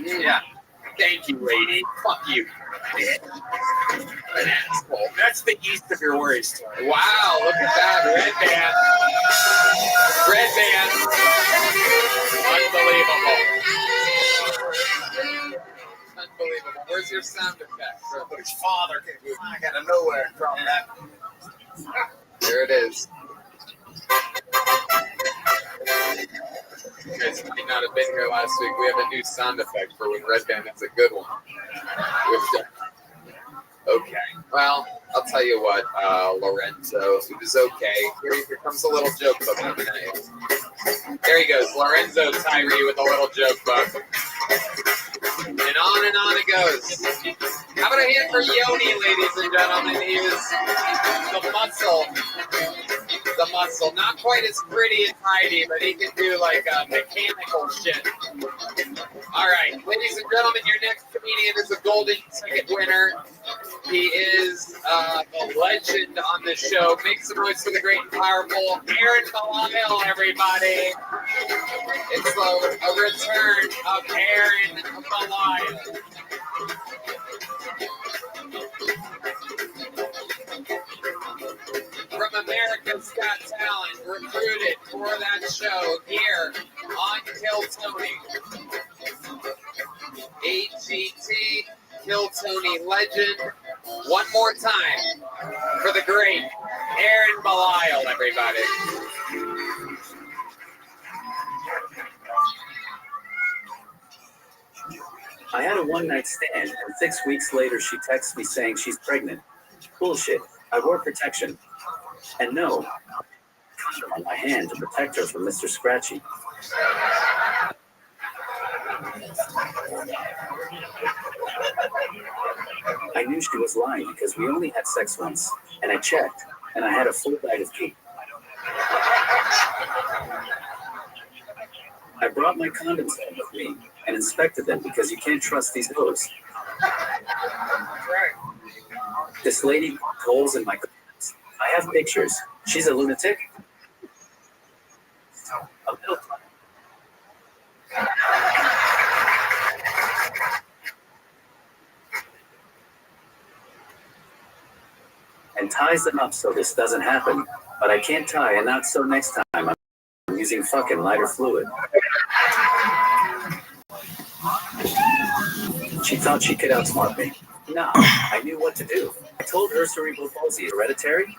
Yeah. Thank you, lady. Fuck you. An asshole. That's the east of your worries. Wow, look at that. Red band. Unbelievable. Where's your sound effect? Somebody's father came out of nowhere and dropped that. There it is. You guys might not have been here last week. We have a new sound effect for when Red Band has a good one. Okay. Well, I'll tell you what, Lorenzo, it was okay. Here comes a little joke book of the night. There he goes, Lorenzo Tyree with a little joke book. And on it goes. How about a hand for Yoni, ladies and gentlemen? He was the muscle. Not quite as pretty and tidy, but he can do like mechanical shit. All right, ladies and gentlemen, your next comedian is a golden ticket winner. He is a legend on the show. Make some noise for the great and powerful Aaron Belial, everybody. It's a return of Aaron Belial. From America's Got Talent, recruited for that show here on Kill Tony. AGT, Kill Tony legend. One more time for the great Aaron Belial, everybody. I had a one-night stand, and 6 weeks later she texts me saying she's pregnant. Bullshit. I wore protection. And no, condom on my hand to protect her from Mr. Scratchy. I knew she was lying because we only had sex once, and I checked, and I had a full bite of cake. I brought my condoms home with me and inspected them because you can't trust these hoes. This lady poked holes in my condoms. I have pictures. She's a lunatic. and ties them up so this doesn't happen. But I can't tie, and not so next time I'm using fucking lighter fluid. She thought she could outsmart me. No, I knew what to do. I told her cerebral palsy is hereditary.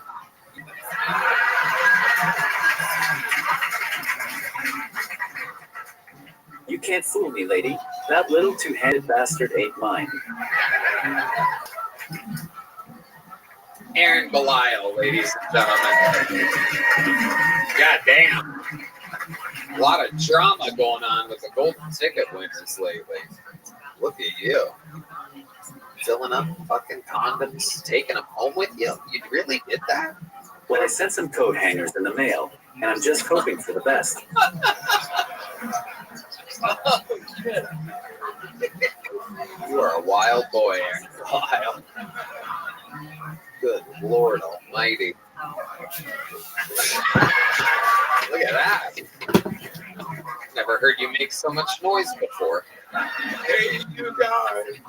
You can't fool me, lady. That little two-handed bastard ain't mine. Aaron Belial, ladies and gentlemen. God damn. A lot of drama going on with the golden ticket winners lately. Look at you. Filling up fucking condoms, taking them home with you. You really did that? Well, I sent some coat hangers in the mail, and I'm just hoping for the best. Oh, shit. You are a wild boy, Aaron. Wild. Good Lord Almighty. Look at that. Never heard you make so much noise before. Hey, you guys.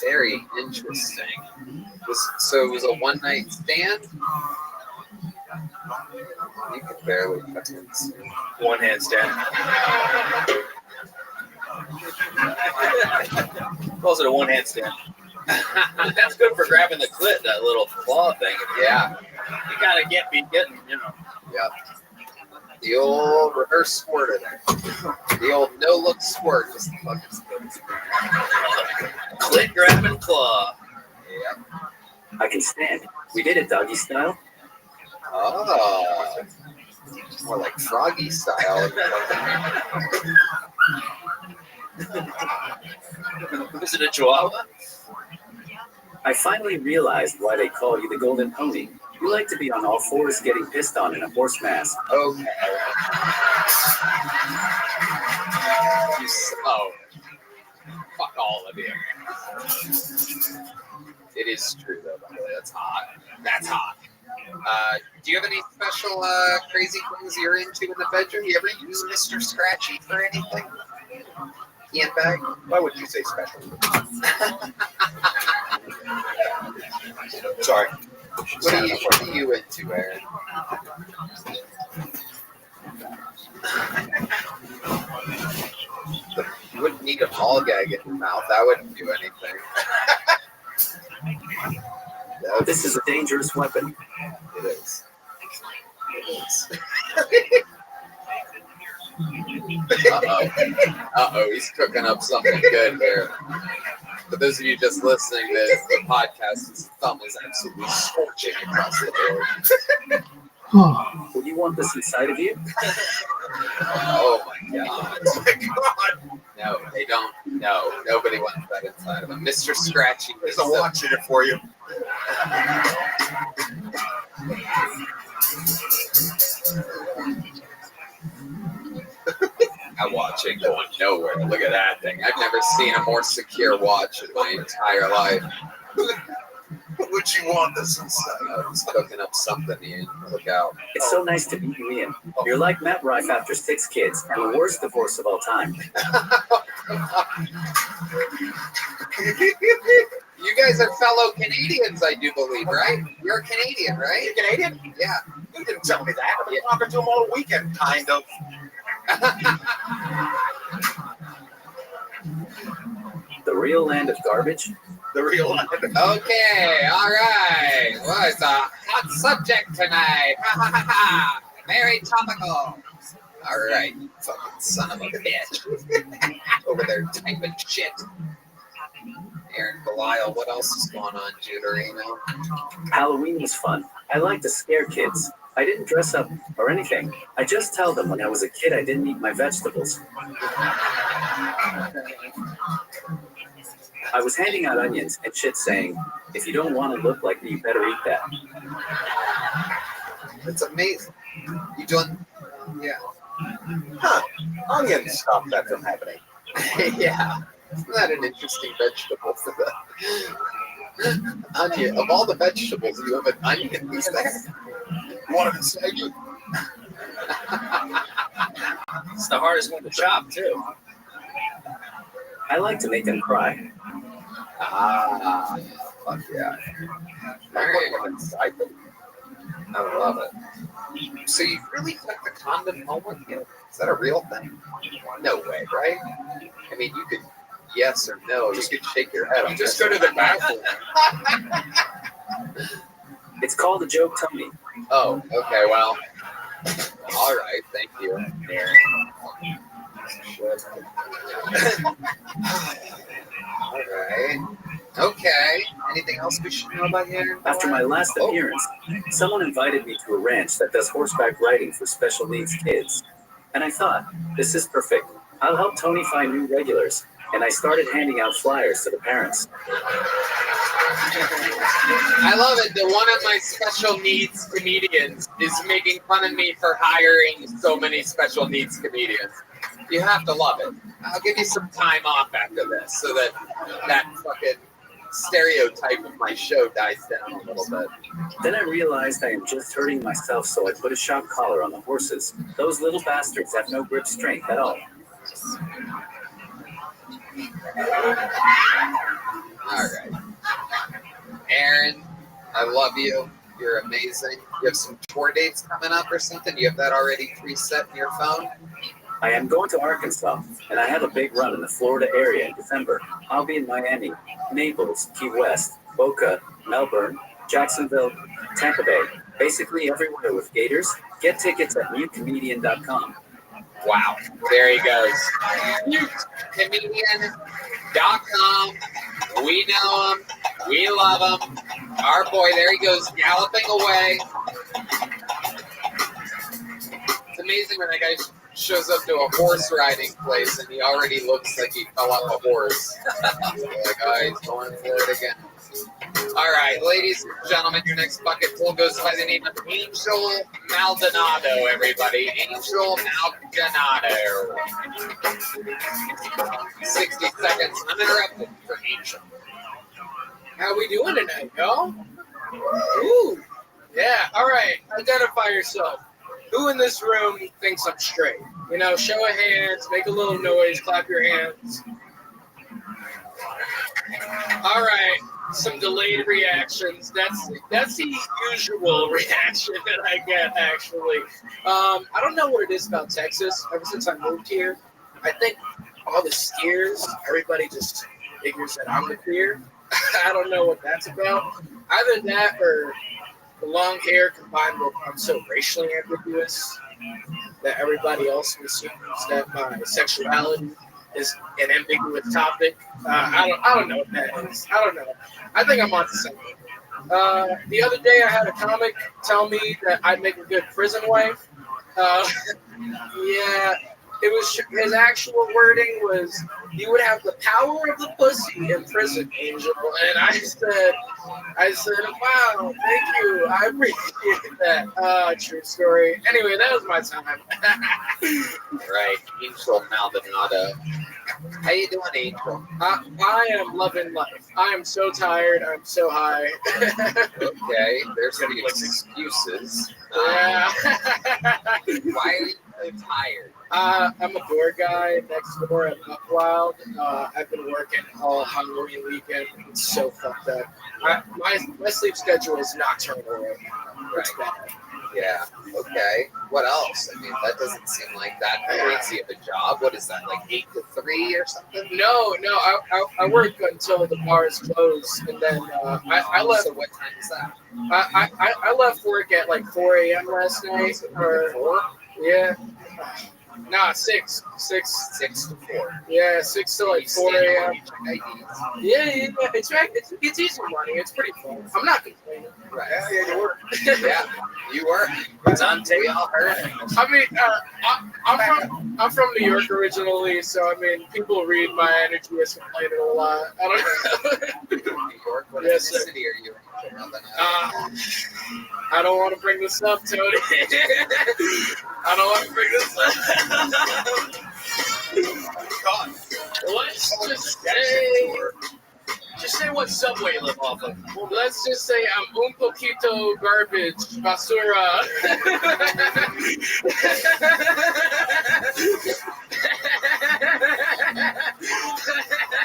Very interesting. So it was a one-night stand? You can barely fucking see. One handstand. Calls it a one handstand. That's good for grabbing the clit, that little claw thing. Yeah. You gotta getting, you know. Yep. The old reverse squirter there. The old no-look squirt. Just the fucking clit grabbing claw. Yep. I can stand. We did it doggy style. Oh. More like froggy style. Is it a chihuahua? I finally realized why they call you the golden pony. You like to be on all fours getting pissed on in a horse mask. Okay. You slow. Fuck all of you. It is true, though, by the way. That's hot. That's hot. Do you have any special crazy things you're into in the bedroom? You ever use Mr. Scratchy for anything? Handbag? Why would you say special? Sorry. What are you into, Aaron? You wouldn't need a ball gag in your mouth. That wouldn't do anything. This is a dangerous weapon. It is. It is. Uh-oh, he's cooking up something good here. For those of you just listening to the podcast, his thumb is absolutely scorching across the door. Would you want this inside of you? Oh my god. Oh my god. No, they don't. No, nobody wants that inside of him. Mr. Scratchy. There's a watch in it for you. That watch ain't going nowhere. Look at that thing. I've never seen a more secure watch in my entire life. Would you want this inside? He's cooking up something, Ian. Look out. It's so nice to meet you, Ian. You're like Matt Rife after 6 kids and the worst divorce of all time. You guys are fellow Canadians, I do believe, right? You're a Canadian, right? You're Canadian? Yeah. You didn't tell me that. I've been talking to him all weekend, kind of. The real land of garbage? The real land of Okay, all right. Well, it's a hot subject tonight. Ha ha ha ha. Very topical. All right, you fucking son of a bitch. Over there typing shit. Aaron Belial, what else is going on, Juderino? Halloween was fun. I like to scare kids. I didn't dress up or anything. I just tell them when I was a kid I didn't eat my vegetables. I was handing out onions and shit saying, if you don't want to look like me, you better eat that. It's amazing. You doing? Yeah. Huh. Onions stop that from happening. Yeah. Isn't that an interesting vegetable for the onion? Of all the vegetables, you have an onion piece there? One of inside you. It's the hardest one to chop, too. I like to make them cry. Ah, fuck yeah. All right. I love it. So you really took the condom home with you? Is that a real thing? No way, right? I mean, you could yes or no. You could shake your head. You just go to the bathroom. It's called a joke, Tony. Oh, okay. Well, all right. Thank you, Aaron. All right. Okay. Anything else we should know about you? After my last appearance, someone invited me to a ranch that does horseback riding for special needs kids. And I thought, this is perfect. I'll help Tony find new regulars. And I started handing out flyers to the parents. I love it that one of my special needs comedians is making fun of me for hiring so many special needs comedians. You have to love it. I'll give you some time off after this so that that fucking stereotype of my show dies down a little bit. Then I realized I am just hurting myself, so I put a shock collar on the horses. Those little bastards have no grip strength at all. All right. Aaron, I love you. You're amazing. You have some tour dates coming up or something? You have that already preset in your phone? I am going to Arkansas, and I have a big run in the Florida area in December. I'll be in Miami, Naples, Key West, Boca, Melbourne, Jacksonville, Tampa Bay, basically everywhere with Gators. Get tickets at newcomedian.com. Wow. There he goes. Newcomedian.com. We know him. We love him. Our boy, there he goes, galloping away. It's amazing when that guy shows up to a horse riding place and he already looks like he fell off a horse. Like, oh, he's going for it again. All right, ladies and gentlemen, your next bucket full goes by the name of Angel Maldonado, everybody. Angel Maldonado. 60 seconds uninterrupted for Angel. How we doing tonight, y'all? Ooh, yeah. All right. Identify yourself. Who in this room thinks I'm straight? You know, show of hands, make a little noise, clap your hands. All right. Some delayed reactions. That's the usual reaction that I get, actually. I don't know what it is about Texas. Ever since I moved here, I think all the skiers, everybody just figures that I'm the queer. I don't know what that's about. Either that or the long hair combined with I'm so racially ambiguous that everybody else assumes that my sexuality is an ambiguous topic. I don't know what that is. I don't know. I think I'm onto something. The other day I had a comic tell me that I'd make a good prison wife. Yeah. It was his actual wording was, "You would have the power of the pussy in prison, Angel." And I said, "Wow, thank you. I appreciate that." True story. Anyway, that was my time. Right, Angel Maldonado. How you doing, Angel? I am loving life. I am so tired. I'm so high. Okay, there's the excuses. Yeah. Why are you so tired? I'm a door guy next door at Rothschild. I've been working all Halloween weekend. It's so fucked up. My sleep schedule is nocturnal. It's bad. Yeah. Okay. What else? I mean, that doesn't seem like that crazy of a job. What is that, like 8 to 3 or something? No. I work until the bars close, and then I left. So what time is that? I left work at like 4 a.m. last night. Or 4? Yeah. Nah, 6 to 4. Yeah, 6 to like 4 a.m. Yeah. It's easy money. It's pretty fun. I'm not complaining. Right. Yeah, you work. Yeah, you work. It's on tape. We all heard it. I mean, I'm from New York originally, so I mean, people read my energy as complaining a lot. I don't know. New York. What Yes, city are you in? I don't want to bring this up, Tony. I don't want to bring this up. Let's just say what subway you live off of. Well, let's just say I'm un poquito garbage, basura.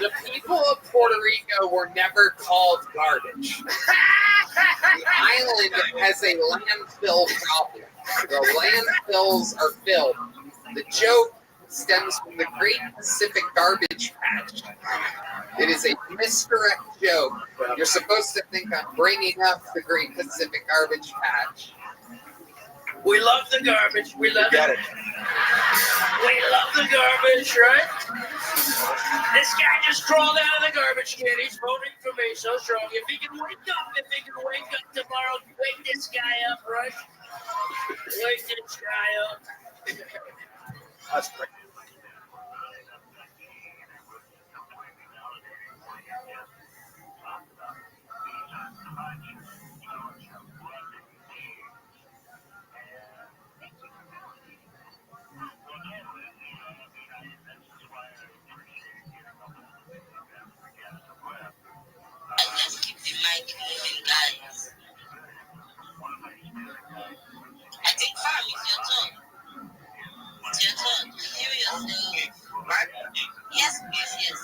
The people of Puerto Rico were never called garbage. The island has a landfill problem. The landfills are filled. The joke stems from the Great Pacific Garbage Patch. It is a misdirect joke. You're supposed to think I'm bringing up the Great Pacific Garbage Patch. We love the garbage. We love Get it. it. We love the garbage, right? This guy just crawled out of the garbage can. He's voting for me so strong. If he can wake up tomorrow, wake this guy up, right? Wake this guy up. That's great. Let's keep the mic moving, guys. I think, Fam, it's your turn. It's your turn. Hear yourself. Yes, please, yes.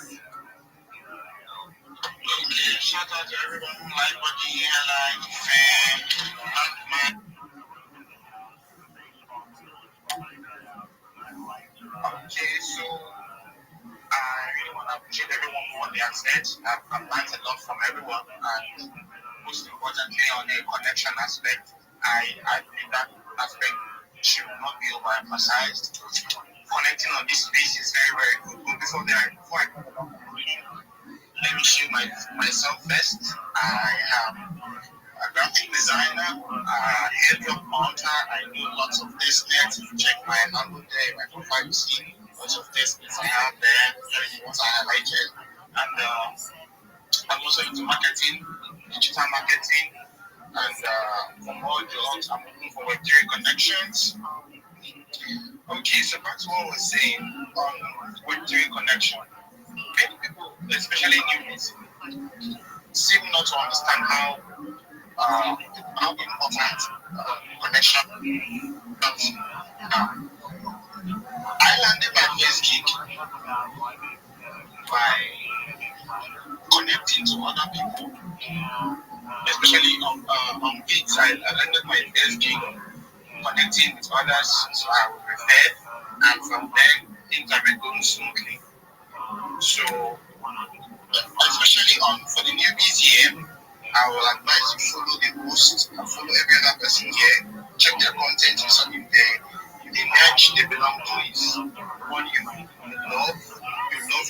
Okay, shout out to everyone who like what you hear, like fan, man. Okay, so I really want to appreciate everyone for what they have said. I've learned a lot from everyone, and most importantly, on the connection aspect, I believe that aspect should not be overemphasized. Connecting on this space is very, very good. But before I let me show myself first. I am a graphic designer, hairdrop mounter. I do lots of testnets. If you check my handle there, my profile, you see lots of testnets I have there, the ones I highlighted. And I'm also into marketing, digital marketing, and for more jobs, I'm looking for Web3 connections. Okay, so back to what I was saying on Web3 connection. Many people, especially newbies, seem not to understand how important connection is. I landed my first gig by connecting to other people, especially on gigs. I landed my first gig connecting with others, so I was referred, and from then things have been going smoothly. So, especially for the newbies here, I will advise you follow the host and follow every other person here. Check their content, is something there. The niche they belong to is what you love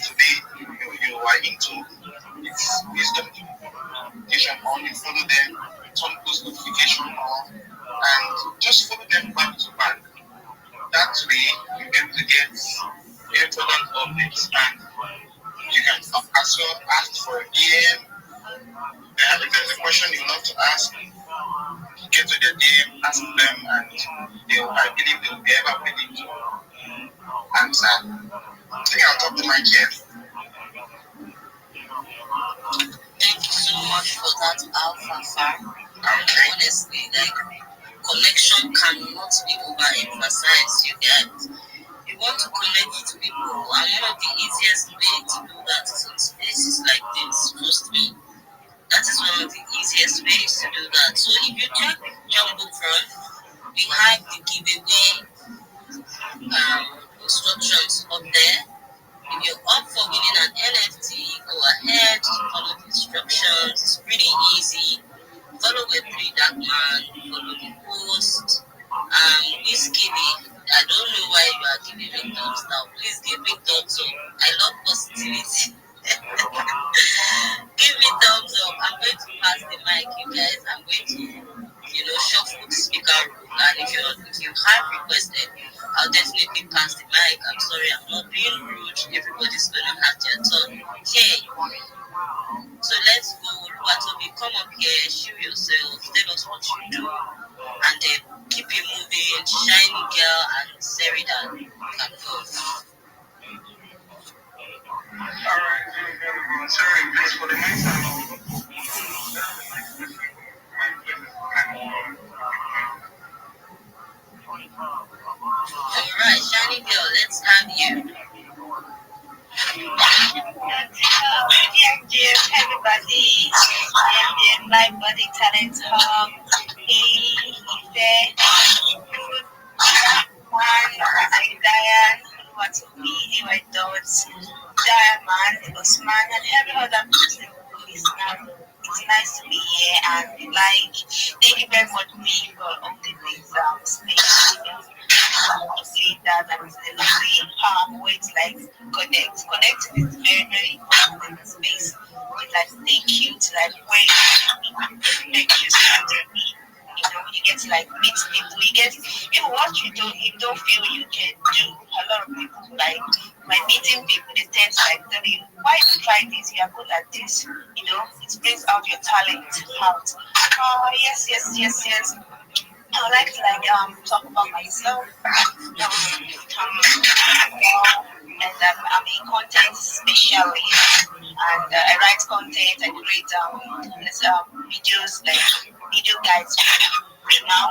to be, you are into. It's wisdom notification on. You follow them, turn post notification on, and just follow them back to back. That way, you'll be able to get important updates, and you can ask for a DM. If there's a question you love to ask, get to their DM, ask them, and I believe they'll be ever willing to answer. I think I'll talk to my kid. Thank you so much for that, Alpha Fam. Honestly, connection cannot be overemphasized, you guys. You want to connect with people, and one of the easiest ways to do that is in spaces like this. Trust me, that is one of the easiest ways to do that. So if you check Jumbotron, we have the giveaway instructions up there. If you're up for winning an NFT, go ahead, follow the instructions. It's pretty easy. Follow Web3 Darkman, follow the post. Whiskey, I don't know why you are giving me thumbs down. Please give me thumbs up. I love positivity. Give me thumbs up. I'm going to pass the mic, you guys. I'm going to, shuffle the speaker room. And if you have requested, I'll definitely pass the mic. I'm sorry, I'm not being rude. Everybody's going to have their turn. Okay. So let's go. Oluwatobi, come up here, show yourself, tell us what you do, and then keep it moving. Shiny Girl and Seridan can go. Alright, sorry, please for the meantime. Alright, Shiny Girl, let's have you. Everybody, and my body talent hub. He said, like Diane, what to be, my dogs, Diamond, Osman, and every other person who is now. It's nice to be here and like, thank you very much me for opening this space. I see that I'm still way to like connect is very, very important in the space. It's like thank you to like wait, thank you so much. You get to like meet people. You get even what you don't feel you can do. A lot of people like by meeting people, they tend to like tell you, why you try this? You are good at this. It brings out your talent out. Yes. I would like to talk about myself. And I'm a content specialist, and I write content. I create videos like video guides for now.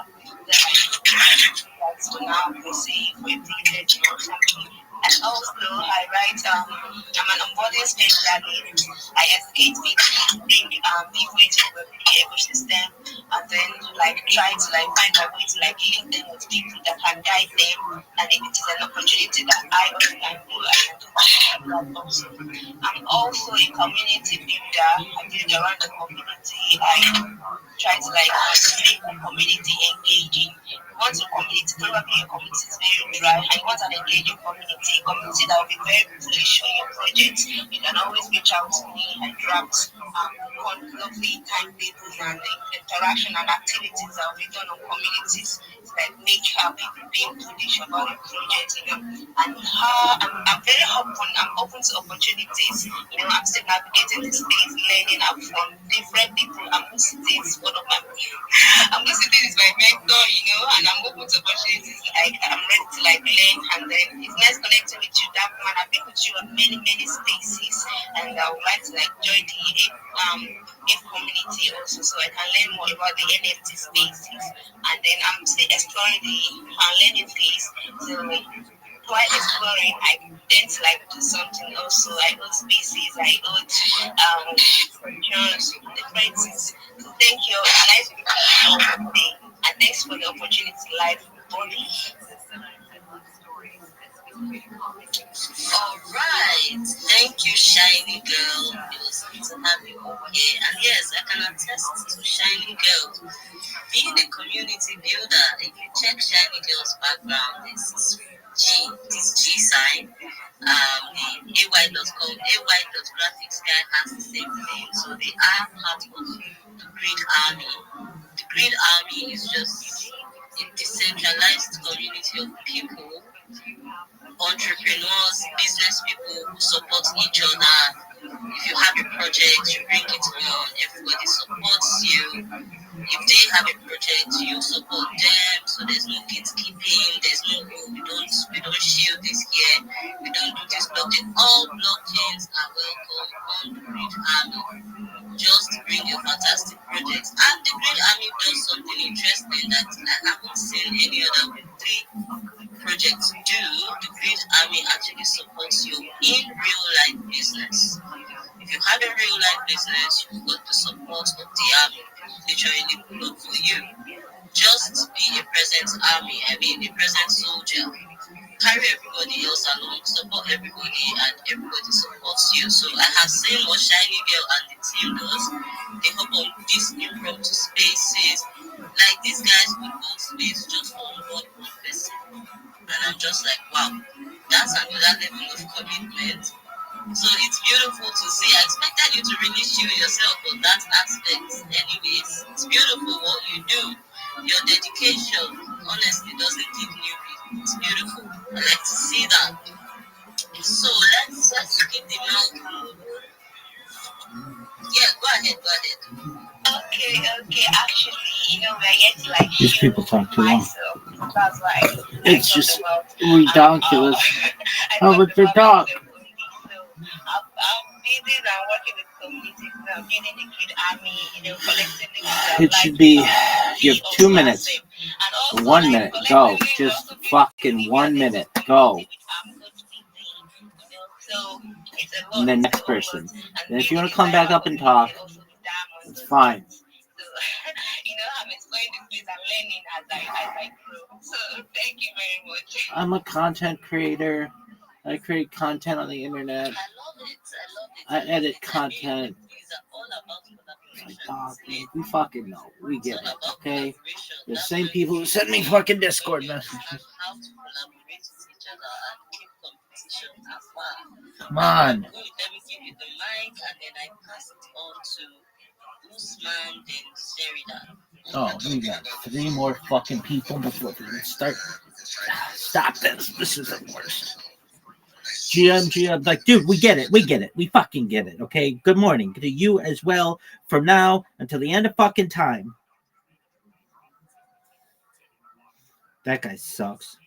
For now, we see for a project or something. And also, I write. I'm an onboarding specialist. I educate people, bring people into the ecosystem, and then try to find a way to link them with people that can guide them. And if it is an opportunity that I also can do, I can do that also. I'm also a community builder. I build around the community. I try to make the community engaging. Want a community, probably your community is very dry, and you want an engaging community that will be very bullish on your project. You can always reach out to me and draft lovely timetables and interaction and activities that will be done on communities that make people being bullish about your project. And I'm very open. I'm open to opportunities. I'm still navigating the space, learning out from different people. I'm going to say this is my mentor, and I'm open to opportunities. I'm ready to learn, and then it's nice connecting with you, that man. I've been with you on many spaces, and I would like to join the if community also, so I can learn more about the NFT spaces. And then I'm still exploring the learning phase. So while exploring, I tend to do something also. I go to spaces, I go to church, different things. So thank you. Nice to be here. And thanks for the opportunity live body. All right, thank you, Shiny Girl. It was good to have you over here. And yes, I can attest to Shiny Girl being a community builder. If you check Shiny Girl's background, this G sign. The AY.graphics guy has the same name, so they are part of the Grid Army. The Grid Army is just a decentralized community of people, entrepreneurs, business people who support each other. If you have a project, you bring it on, everybody supports you. If they have a project, you support them. So there's no gatekeeping, there's no we don't shield this here, we don't do this blockchain. All blockchains are welcome on the Grid Army. Just bring your fantastic projects. And the Grid Army does something interesting that I haven't seen any other Web3 projects do. The Grid Army actually supports you in real life business. If you have a real life business, you've got the support of the army literally pull up for you. Just be a present army, a present soldier. Carry everybody else along, support everybody, and everybody supports you. So I have seen what Shiny Girl and the team does. They hop on these impromptu spaces. Like these guys would go space just on one person. And I'm just like, wow, that's another level of commitment. So it's beautiful to see. I expected you to really shield yourself on that aspect. Anyways, it's beautiful what you do. Your dedication, honestly, doesn't give newbie. It's beautiful. I like to see that. So let's keep the mouth. Yeah, go ahead. Okay. Actually, we're yet to These people talk too long. That's why It's just ridiculous. How would they talk? I'm busy and working with communities now, building the Grid Army, collectively. It should be, you have 2 minutes. 1 minute, go. Just fucking 1 minute, go. And then next person. And if you want to come back up and talk, it's fine. I'm explaining this, I'm learning as I grow. So thank you very much. I'm a content creator. I create content on the internet. I edit content. Like, dog, man, we fucking know. We get it, okay? The same people who send me fucking Discord messages. Come on. Let me give you the mic and then I pass it on to Usman, then Sheridan. Oh, we got 3 more fucking people before we can start. Stop this. This is the worst. GM, like, dude, we get it. We fucking get it, okay? Good morning to you as well from now until the end of fucking time. That guy sucks.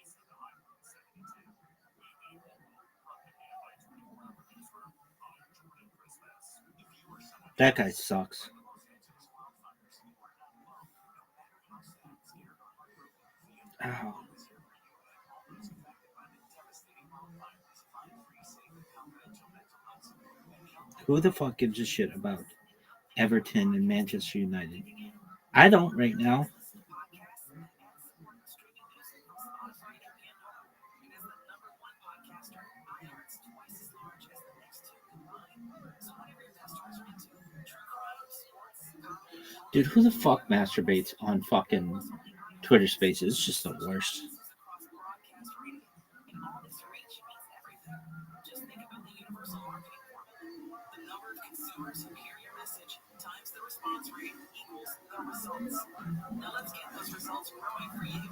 That guy sucks. Ow. Who the fuck gives a shit about Everton and Manchester United? I don't right now. Dude, who the fuck masturbates on fucking Twitter Spaces? It's just the worst. Consumers who hear your message times the response rate equals the results. Now let's get those results growing for you.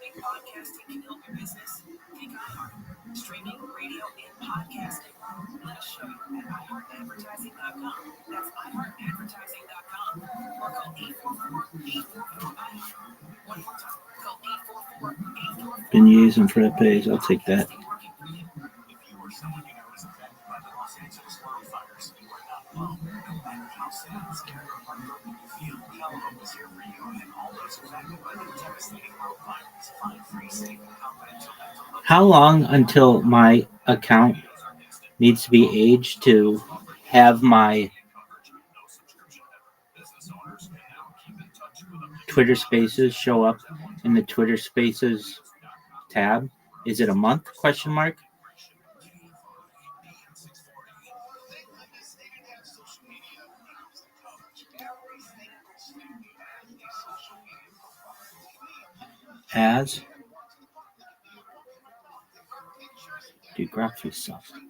Think podcasting can help your business? Think iHeart. Streaming, radio, and podcasting. Let us show you at iHeartAdvertising.com. That's iHeartAdvertising.com. Or call 844-844-iHeart. One more time. Call 844-844. Beignets and frappes. I'll take that. If you or someone you know is affected by the Los Angeles wildfires, you are not alone. No matter how sad, scared, or heartbroken you feel, Calico is here for you and all those affected by the devastating wildfires. Find free, safe, and confidential mental health. How long until my account needs to be aged to have my Twitter Spaces show up in the Twitter Spaces tab? Is it a month? Question mark. As dude, graphics sucks. What?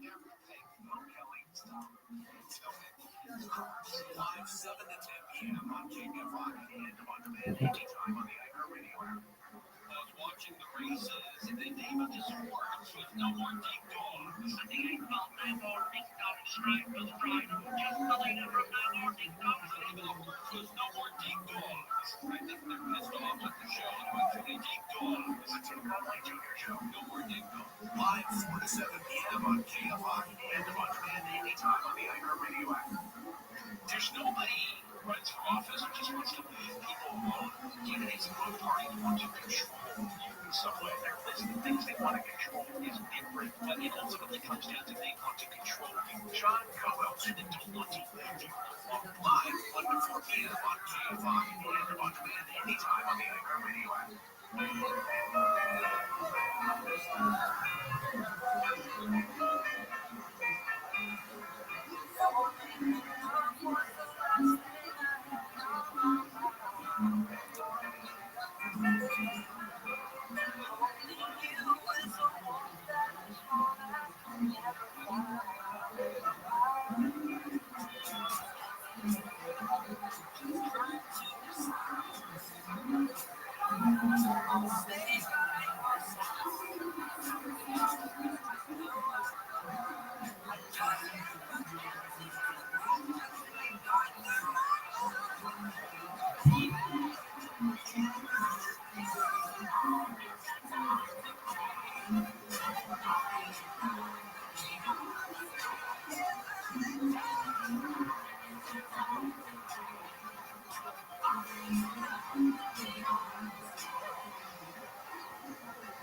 Watching the races in the name of the sports with no more deep dogs. The 8-ball, 9-ball, big dog, straight for the driver. Just the leader from 9-ball, big dog, straight for the horse with no more deep dogs. I think they're pissed off at the show and want to be deep dogs. The Tim Conway Jr. Show, no more deep dogs. Live 4 to 7 p.m. on KFI and on demand anytime on the iHeartRadio app. There's nobody who runs for office who just wants to leave people alone. Candidates in both parties want to control you in some way. Their list of things they want to control is different, but it ultimately comes down to they want to control you. John Cowell said they don't want to leave you alone. Live 1 to 4 p.m. on KFI and on demand anytime on the iHeartRadio app.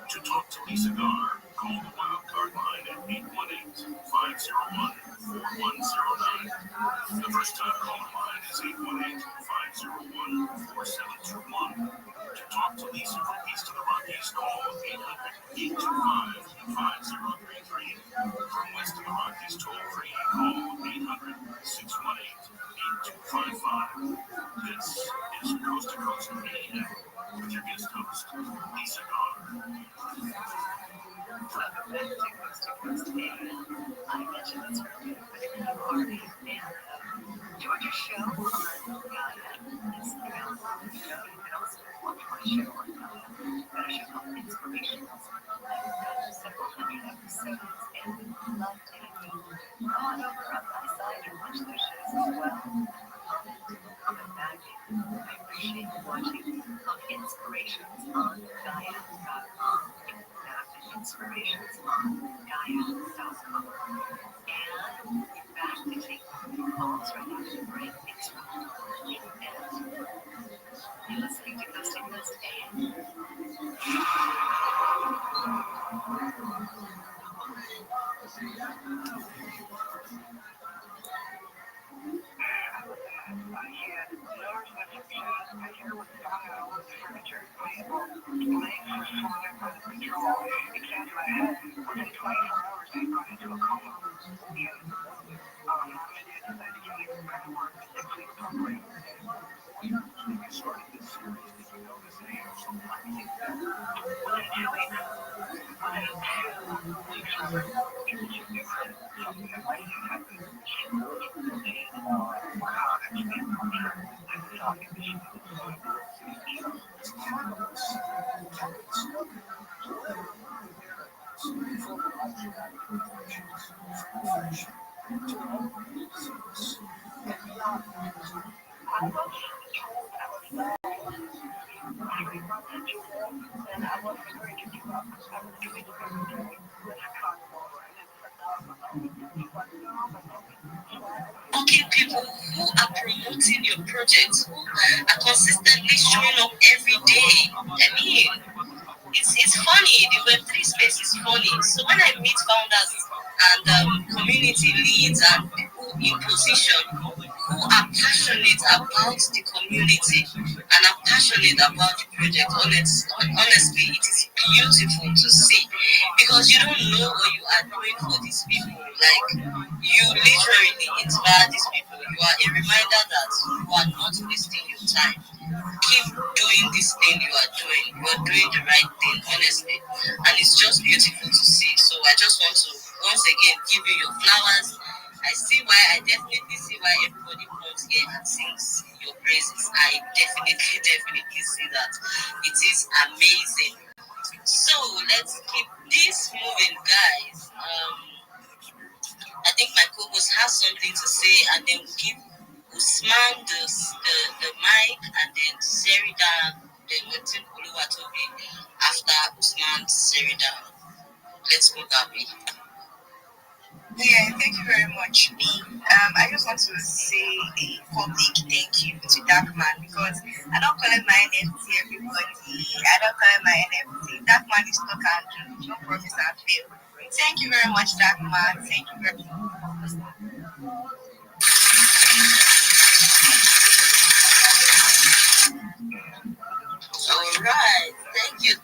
To talk to Lisa Garr, call the wild card line at 818-5 The first time call line is 818-501-4721. To talk to Lisa from East of the Rockies, call 800-825-5033. From West of the Rockies, toll free, call 800-618-8255. This is Coast to Coast Radio with your guest host, Lisa Garr. Welcome back to Coast AM. I mentioned this earlier, but if you are a fan of Georgia's show on Gaia, it's available on the show. You can also watch my show on Gaia. Got a show called Inspirations. I've done several hundred episodes and love taking. Come on over on my side and watch those shows as well. Comment back. I appreciate you watching Inspirations on Gaia.com. Inspirations on Gaia.com. And we're back to take calls right after the break. Thanks for calling. And you're listening to Coast to Coast AM. Okay, people who are promoting your projects, who are consistently showing up every day. I mean, it's funny. The Web3 space is funny. So when I meet founders and community leads and people in position who are passionate about the community and are passionate about the project, honestly, it is beautiful to see because you don't know what you are doing for these people. Like, you literally inspire these people. You are a reminder that you are not wasting your time. Keep doing this thing you are doing. You are doing the right thing, honestly. And it's just beautiful to see. So I just want to once again give you your flowers. I definitely see why everybody comes here and sings your praises. I definitely see that. It is amazing. So let's keep this moving, guys. I think my co-host has something to say, and then we'll give Usman the mic, and then Seridan, then Wetin Oluwatobi after Usman Seridan. Let's go, Gabi. Yeah, thank you very much, B. I just want to say a public thank you to Darkman because I don't collect my NFT, everybody. I don't collect my NFT. Darkman is not can do, no promise and fail. Thank you very much, Darkman. Thank you very much. All right, thank you.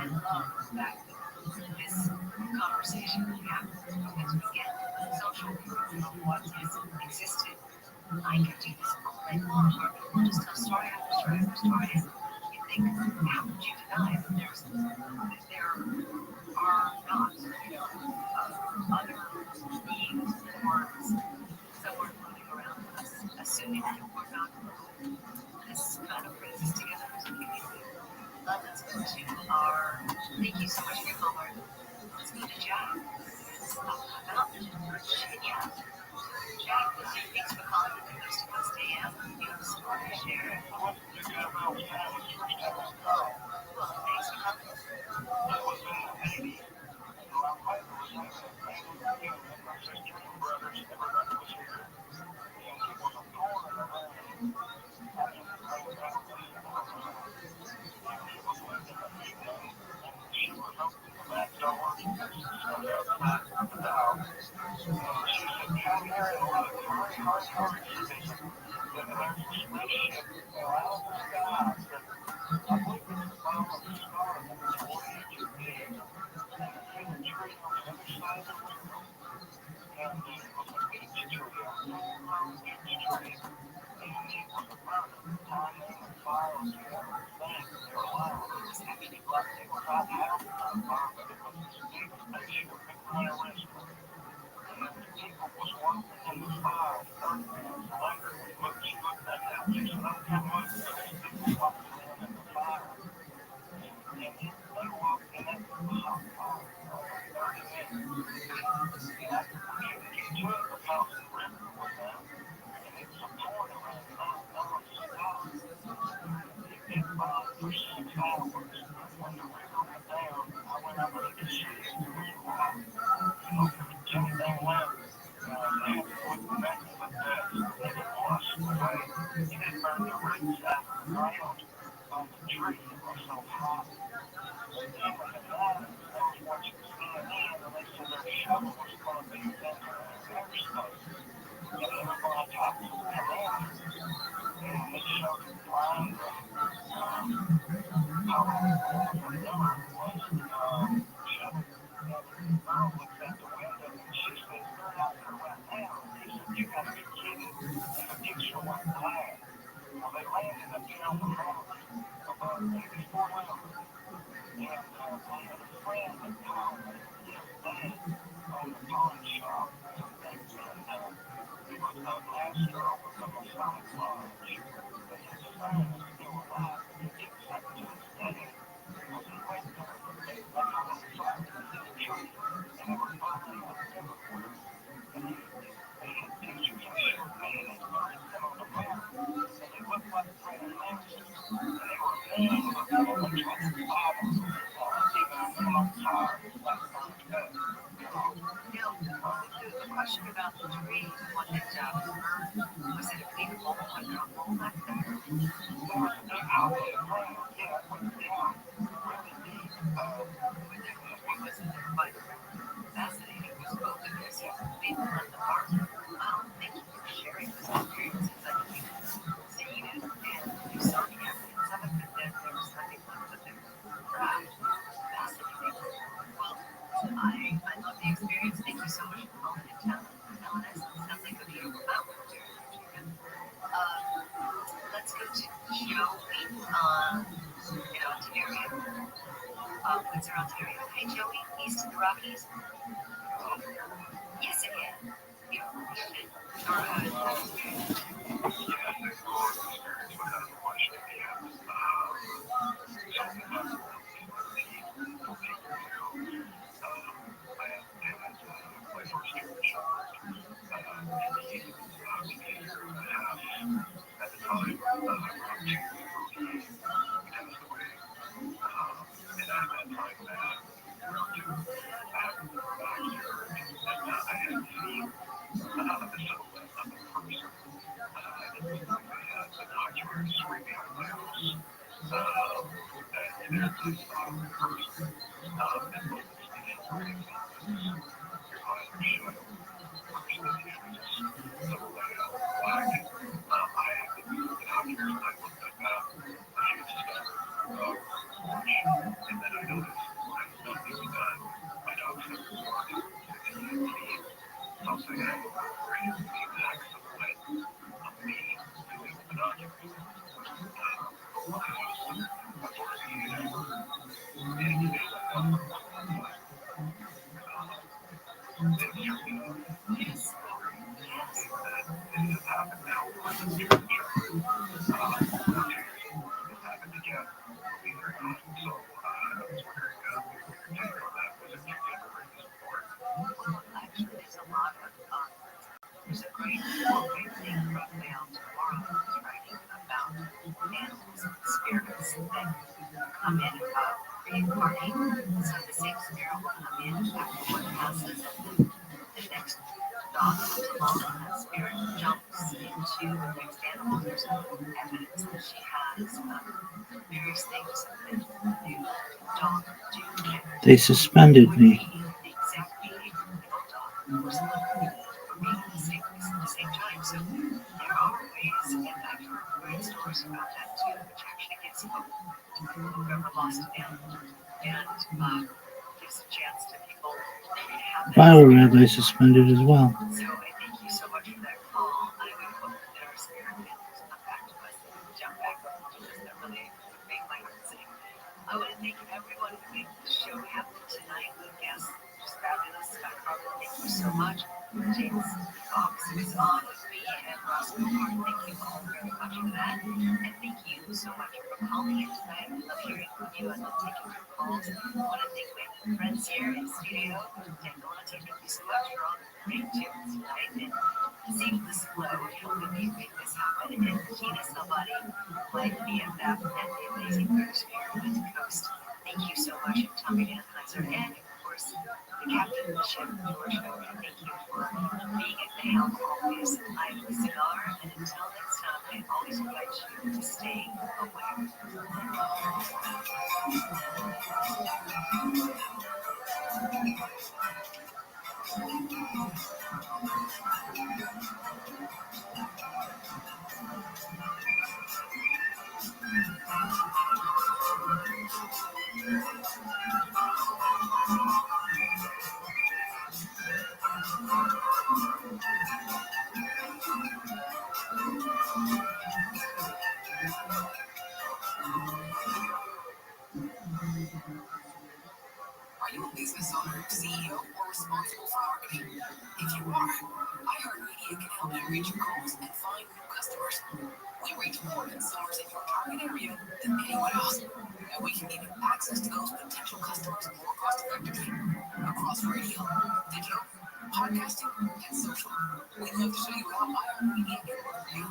love that this conversation we have as we get social proof of what has existed. I could do this all night long where people just tell story after story after story. And you think, how could you deny that there are not, other beings, forms somewhere floating around us, assuming that we're not alone. This kind of brings us together as a community. Let's go to our, thank you so much for your homework. Let's go to Jack. Virginia. Jack, thanks for calling the Coast to Coast AM. You have a story to share. Well, thanks for coming. The question about the tree, the one that was it a big hole under a hole back there? But fascinating was both of this people at the park. Thank you for sharing this experience. It's like you see it and you saw the evidence of it, but then there was nothing left of it. Fascinating. Well, I love the experience. Thank you so much for calling and telling us. It sounds like a beautiful mountain here in Virginia. Let's go to Joey in Ontario. Windsor, Ontario. Hey, Joey, east of the Rockies. Yes, it can. Beautiful. party. So the same spirit will come in after one passes, and then the next dog comes along, and that spirit jumps into the next animal. There's evidence that she has various things that the dog do. They suspended me. The exact behavior of the old dog. Of course, we're being in the same place at the same time. So there are ways, and I've heard great stories about that too, which actually gives hope to people who've ever lost an animal, and gives a chance to people maybe to have that. Bio Rabbi suspended as well. So I thank you so much for that call. I would hope that our spirit can come back to us and jump back up, because that really would make my heart sing. I want to thank everyone who made the show happen tonight. The guests, just fabulous. Scott Carter, thank you so much. James Fox, who's on with me, and Ross Wilmore, thank you all very much for that. And thank you so much for calling in tonight. I love hearing from you. I love taking your calls. I want to thank my friends here in the studio. Dan Galante, thank you so much for all the great tunes tonight. And Seamless Flow helping me make this happen. And Gina Salvati, my BFF, and the amazing Bears here on the coast. Thank you so much, Tommy Dan Kaiser, and of course, the captain of the ship, George Miller. Thank you for being at the helm always. I'm a cigar, and until next time, I always invite you to stay aware. Are you a business owner, CEO, or responsible for marketing? If you are, iHeartMedia can help you reach your goals and find new customers. We reach more consumers in your target area than anyone else, and we can give you access to those potential customers more cost effectively across radio, digital, podcasting, and social. We'd love to show you how iHeartMedia can work for you.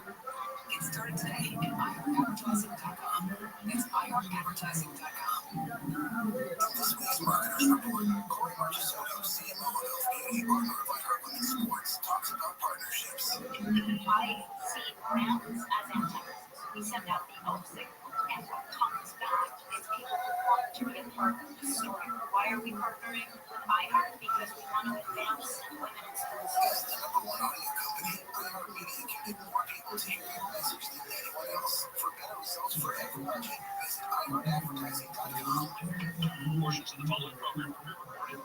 Get started today at iHeartAdvertising.com. That's iHeartAdvertising.com. This week's Marketers Report. Corey Marchesano, CMO of LFBA, partner of iHeart Women's Sports, talks about partnerships. I see brands as antennas. We send out the O signal, and what comes back is people who want to be a part of the story. Why are we partnering with iHeart? Because we want to advance women in sports. As the #1 audio company, iHeartMedia can get more people to hear your message than anyone else. For better results for every budget, visit iHeartAdvertising.com. Portions of the following program were recorded.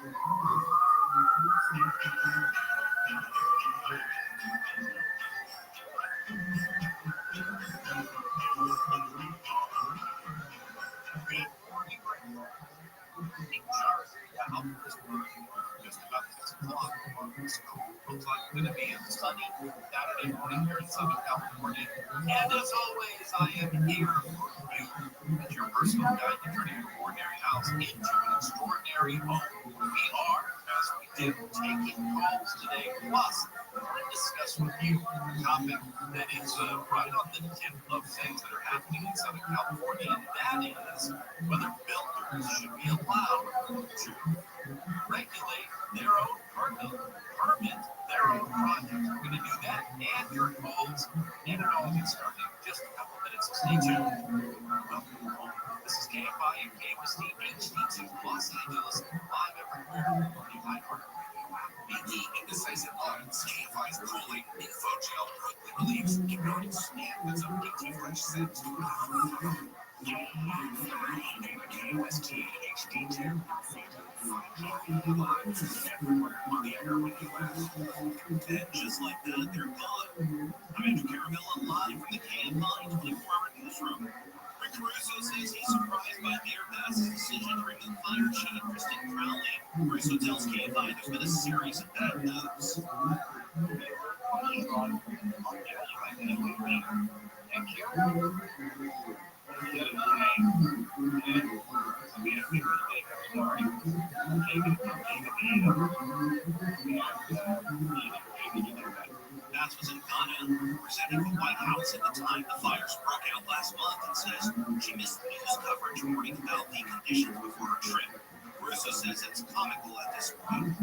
Just about 6 o'clock on this cool. Looks like it's going to be a sunny Saturday morning here in Southern California. And as always, I am here for you as your personal guide to turning your ordinary house into an extraordinary home. We are, as we do, taking calls today. Plus, I want to discuss with you a topic that is right on the tip of things that are happening in Southern California, and that is whether builders should be allowed to regulate their own permit their own projects. We're going to do that and your calls, and it all gets started in just a couple minutes, so stay tuned. Welcome home. This is KFI and KMSD HD2 Los Angeles, live everywhere on the iHeart Radio app. In the indecisive odds, KFI's cooling info gel quickly relieves ignorance and with some PT-French scent. KUST HD2 Los Angeles. Everywhere on the iHeart Radio app. And just like that, they're gone. I'm Andrew Caramella, live from the KFI 24-hour newsroom. Rick Caruso says he's surprised by Mayor Bass's decision to remove fire chief Kristen Crowley. Caruso tells KFI there's been a series of bad moves. Bass was in Ghana, presented at the White House at the time the fires broke out last month and says she missed news coverage warning about the conditions before her trip. Russo says it's comical at this point.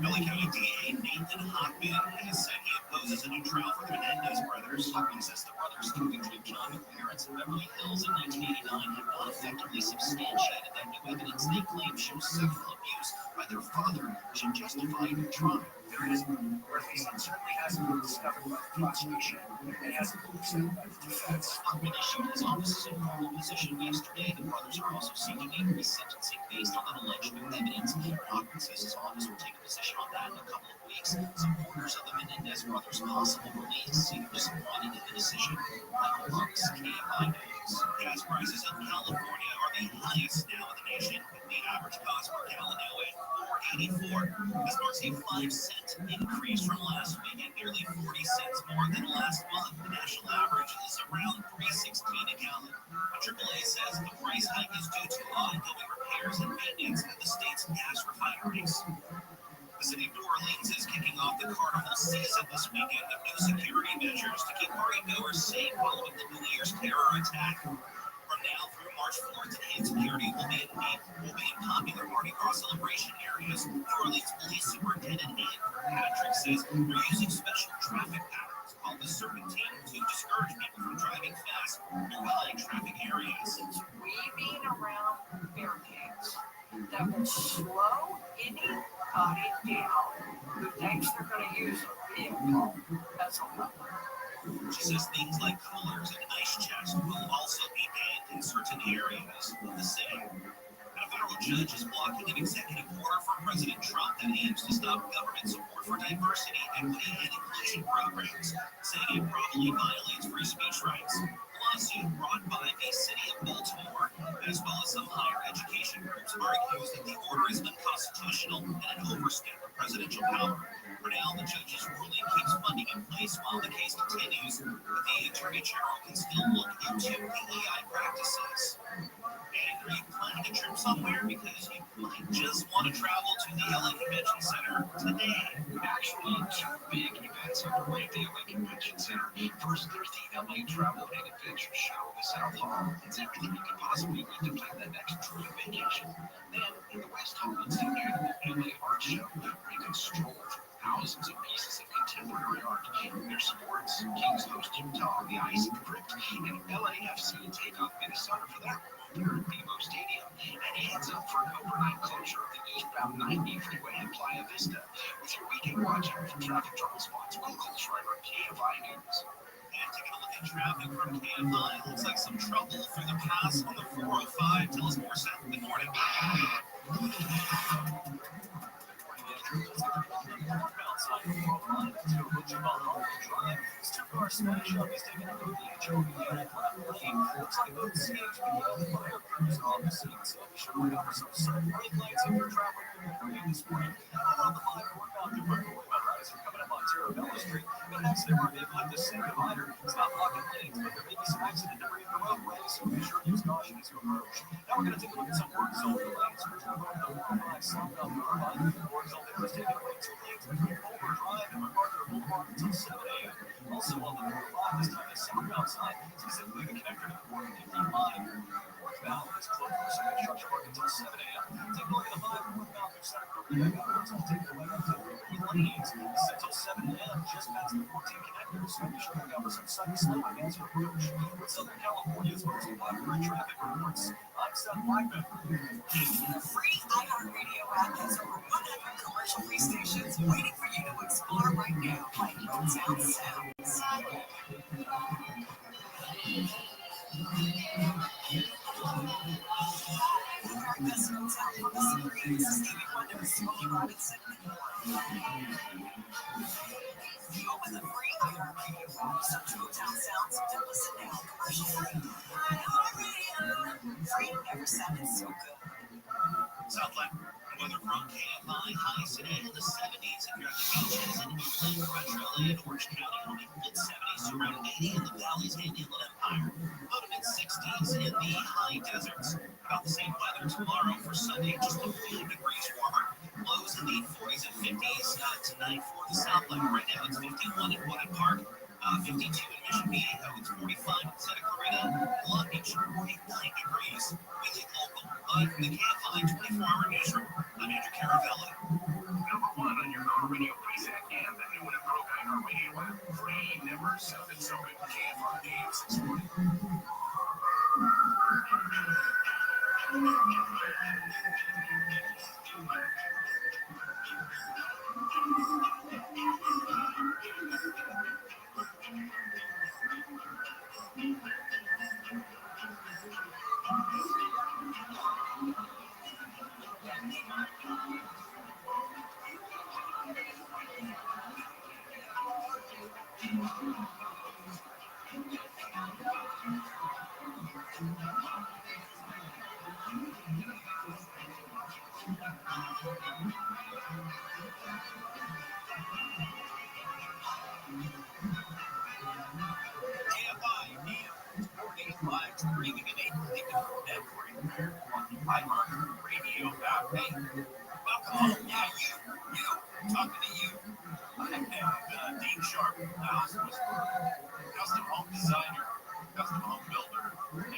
LA County DA Nathan Hockman has said he opposes a new trial for the Menendez brothers. Hockman says the brothers convicted of killing their parents in Beverly Hills in 1989 have not effectively substantiated that new evidence they claim shows sexual abuse by their father should justify a new trial. There is certainly hasn't been discovered by the prosecution and hasn't been accepted by the defense. Hockman issued his office's informal position yesterday. The brothers are also seeking a resentencing based on that alleged new evidence. Hockman says his office will take a position on that in a couple of weeks. Supporters of the Menendez brothers' possible release seem disappointed in the decision. Michael Marks, KFI News. Gas prices in California are the highest now in the nation, with the average cost per gallon now at $4.84. This marks a 5-cent increase from last week and nearly 40 cents more than last month. The national average is around $3.16 a gallon. AAA says the price hike is due to ongoing repairs and maintenance at the state's gas refineries. The city of New Orleans is kicking off the carnival season this weekend with new security measures to keep partygoers safe following the New Year's terror attack. From now through March 4th, enhanced security will be in popular Mardi Gras celebration areas. New Orleans Police Superintendent Andrew Patrick says they're using special traffic patterns called the Serpentine to discourage people from driving fast through high traffic areas. Weaving around barricades that will slow anybody down who thinks they're going to use a vehicle as a weapon. She says things like coolers and ice chests will also be banned in certain areas of the city. And a federal judge is blocking an executive order from President Trump that aims to stop government support for diversity, equity, and inclusion programs, saying it probably violates free speech rights. The lawsuit brought by the city of Baltimore, as well as some higher education groups, argues that the order is unconstitutional and an overstep of presidential power. For now, the judge's ruling keeps funding in place while the case continues, but the Attorney General can still look into DEI practices. And are you planning a trip somewhere? Because you might just want to travel to the LA Convention Center today. Actually, two big events underway at the LA Convention Center. First, there's the LA Travel and Adventure Show in the South Hall. It's everything you could possibly need to plan that next dream vacation. Then, in the West Hall, it's the annual LA Art Show, where you can stroll through thousands of pieces of contemporary art. There's sports, Kings host Utah, the Ice Crypt, and LAFC take on Minnesota for that here at BMO Stadium. And heads up for an overnight closure of the eastbound 90 freeway in Playa Vista. With your weekend watch out for traffic trouble spots, Will Schreiber, KFI News. And taking a look at traffic from KFI, looks like some trouble through the pass on the 405. Tell us more, Seth. Good morning. Two-car smash up is taking out the HOV unit left lane. Looks like both CHP and fire crews are on the scene, so be sure to look out for some sudden brake lights if you're traveling through the area this morning. On the 5 northbound Newburgh Boulevard, rise are coming up on Terrabella Street. Got an accident where a vehicle at the same divider. It's not blocking lanes, but there may be some accident debris in the roadway, so be sure to use caution as you approach. Now we're going to take a look at some work zone delays. We're traveling the 405 southbound Irvine. Work zone there is taking away 2 lanes between Boulevard Drive and MacArthur Boulevard until 7 a.m. Also on the 405, this time the southbound side, specifically the connector to the 415 line. Northbound is closed for some construction work until 7 a.m. Take a look at the 5 northbound through Center Grove. It's all taken away up to 3 lanes. This is until 7 a.m. just past the 14 connector. So be sure to look out for some sudden slowing as you approach. With Southern California's most popular traffic reports, I'm Seth Blackman. The free iHeartRadio app has over 100 commercial-free stations waiting for you to explore right now, like Motown Sounds. Best Motown from the Supremes, Stevie Wonder, Smokey Robinson, and more. Open the free iHeartRadio app, search Motown Sounds, and listen now, commercial-free. iHeartRadio, freedom never sounded so good. Southland weather from KFI, highs today in the 70s if you're at the beaches in Oakland, Metro LA, and Orange County, only mid-70s to around 80 in the valleys and Inland Empire, low to mid-60s in the high deserts. About the same weather tomorrow for Sunday, just a few degrees warmer, lows in the 40s and 50s tonight for the Southland. Right now it's 51 in Wooded Park. 52 in Mission Viejo. It's 45 in Santa Clarita. Long Beach, 49 degrees. We live local. Live from the KFI 24-hour newsroom. I'm Andrew Caravella. Number one on your iHeartRadio preset and the new and improved iHeartRadio app. Free, never sounded so good. KFI AM 640. Live streaming and everywhere on the iHeartRadio app. Hey, welcome home. Yeah, you. Talking to you. I am Dean Sharp, house whisperer, custom home designer, custom home builder, and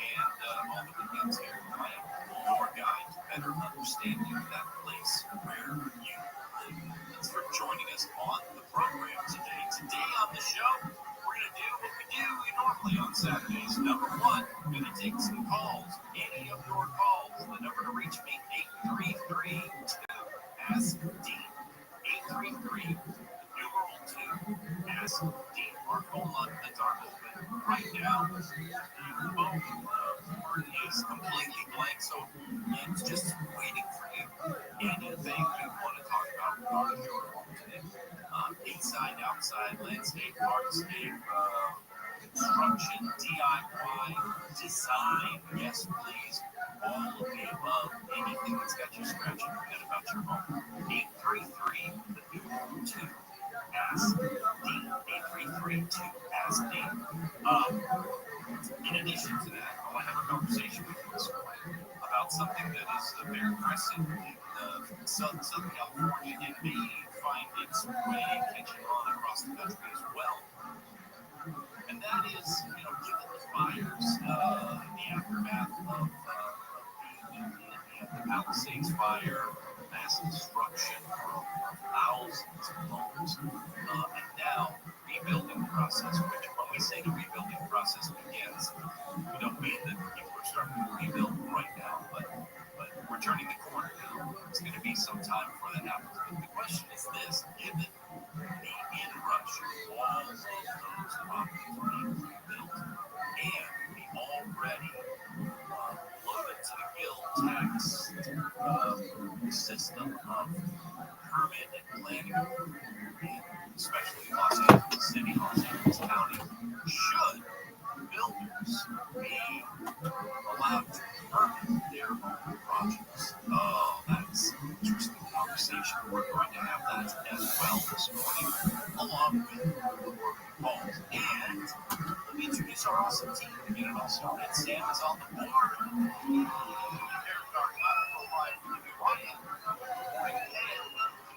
all the weekends here. I am your guide to better understanding that place where you live. Thanks for joining us on the program today. Today on the show, we're going to do what we do normally on Saturdays. Number one, I'm going to take some calls. Any of your calls. The number to reach me, 833-2-ASK-DEAN. 833 numeral 2 ask Dean. Our phone lines are open right now. The phone board is completely blank, so it's just waiting for you. Anything you want to talk about regarding your home today. Inside, outside, landscape, hardscape, construction, DIY, design, yes please, all of the above, anything that's got you scratching your head about your home. 833, the numeral 2, ask Dean. 833 2 ask Dean. In addition to that, I want to have a conversation with you this morning about something that is very pressing in Southern California and may find its way catching on across the country as well. And that is, given the fires, the aftermath of the Palisades fire, mass destruction of thousands of homes, and now rebuilding process, which when we say the rebuilding process begins, we don't mean that people are starting to rebuild right now, but we're turning the corner now. It's going to be some time before that happens. But the question is this, given the inrush of all of those properties being rebuilt and the already loaded to the gill tax system of permit and planning, especially Los Angeles City, Los Angeles County, should builders be allowed to permit their own projects? Oh, that's an interesting conversation. We're going to have that as well this morning, along with calls. And let me introduce our awesome team to get it all started. Sam is on the board. There's our live preview Ryan.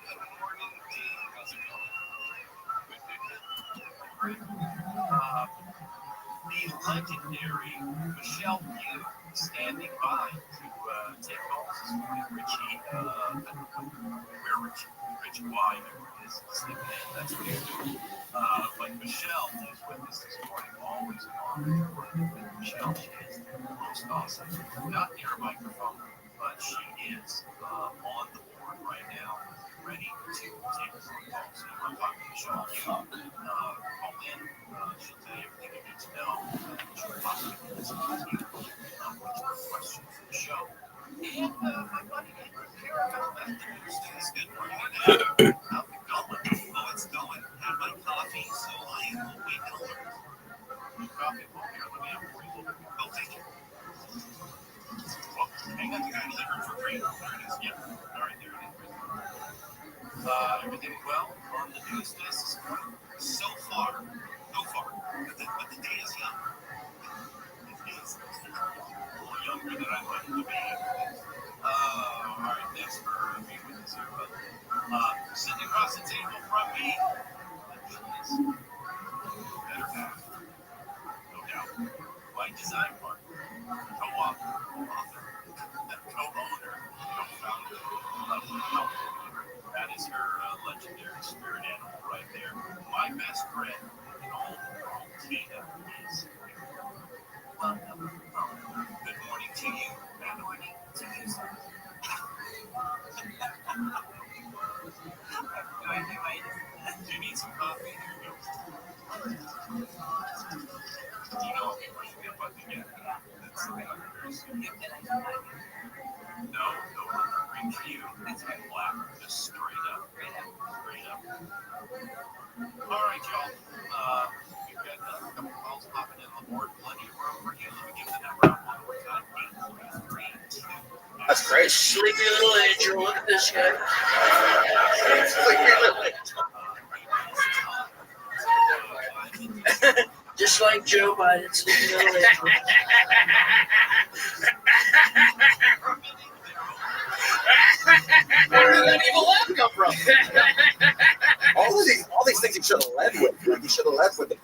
Good morning, Dean. How's it going? Good. The legendary Michelle Pugh standing by to take calls this morning. Richie, where Richie? Richie Y, is sleeping in. That's what he's doing. But Michelle is with us this morning. Always an honor to work with Michelle. She is the most awesome. Not near a microphone, but she is on the board right now, ready to take some calls. So you want to talk to Michelle Pugh? Call in. She'll tell you everything you need to know. She'll possibly listen to you with your questions for the show. And my buddy Andrew Caravella. Good morning. How's it going? Oh, it's going. Had my coffee, so I am awake and alert. Coffee, well, here, let me have for you. Oh, thank you. Well, hang on, you got delivered for free. There it is. Yep. All right, there it is. Everything well on the news desk this morning? So far, but the day is young. It is a little younger than I'd like to be. All right, thanks for being with us here. Sitting across the table from me, she's better for you, it's been black, just straight up. All right, y'all. We've got a couple calls popping in on the board. Plenty of room for you. Let me give the number out one more time. 833. That's great. Sleepy little angel. Look at this guy. Just like Joe Biden, sleepy little angel. Where did that evil laugh come from? all these things you should have led with. Like you should have led with the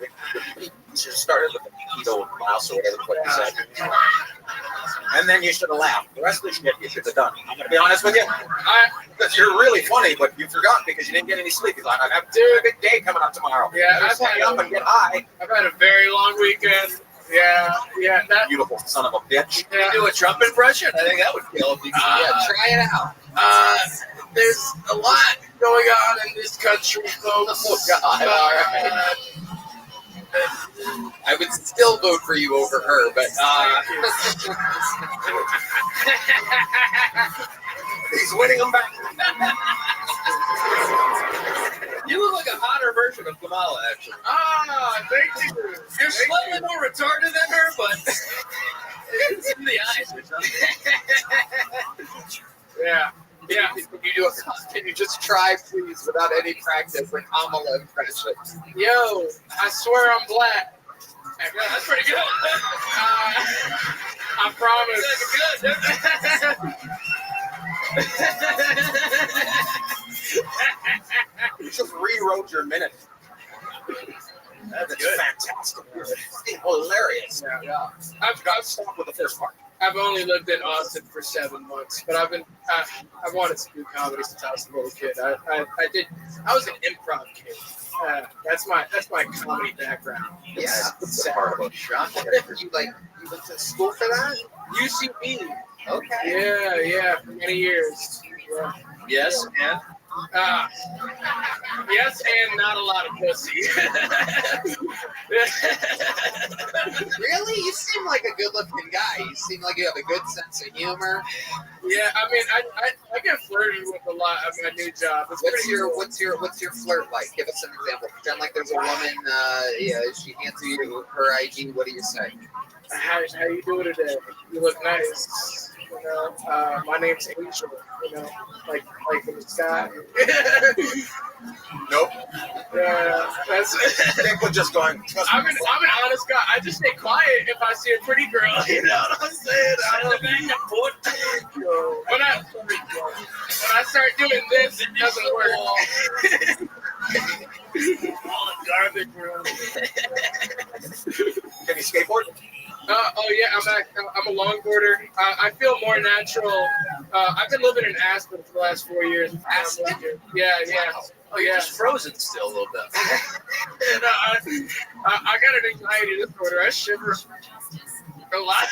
you should have started with the keto mouse or whatever the fuck you said. And then you should have laughed. The rest of the shit you should have done. I'm gonna be honest with you. Because you're really funny, but you forgot because you didn't get any sleep. You're like, I have a good day coming up tomorrow. Yeah, I've had up and get high. I've had a very long weekend. Yeah. That Beautiful son of a bitch. Can you do a Trump impression? I think that would kill if you could. Try it out. There's a lot going on in this country, folks. Oh, God. All right. I would still vote for you over her, but he's winning them back. You look like a hotter version of Kamala, actually. Thank you. You're slightly more retarded than her, but it's in the eyes or something. Yeah. Can you just try, please, without any practice, a Kamala impression? Yo, I swear I'm black. That's pretty good. I promise. You just rewrote your minute. That's good. Fantastic. Hilarious. Yeah. I've got to stop with the first part. I've only lived in Austin for 7 months, but I wanted to do comedy since I was a little kid. I was an improv kid. That's my comedy background. Yeah, that's the part about shock. You went to school for that? UCB. Okay. Yeah, for many years. Yeah. Yes, and? Yes, and not a lot of pussy. Really? You seem like a good-looking guy. You seem like you have a good sense of humor. Yeah, I mean, I get flirted with a lot at my new job. What's your flirt like? Give us an example. Pretend like there's a woman. She hands you her ID. What do you say? How you doing today? You look nice. You know, my name's Angel. You know, like in the sky. Nope. Yeah, that's. People just going. I'm an honest guy. I just stay quiet if I see a pretty girl. You know what I'm saying? When I start doing this, it doesn't work. All the garbage room. Can you skateboard? Oh yeah, I'm a longboarder. I feel more natural. I've been living in Aspen for the last 4 years. Aspen? Yeah. Oh, you're just frozen still a little bit. And, I got an anxiety disorder. I shiver a lot.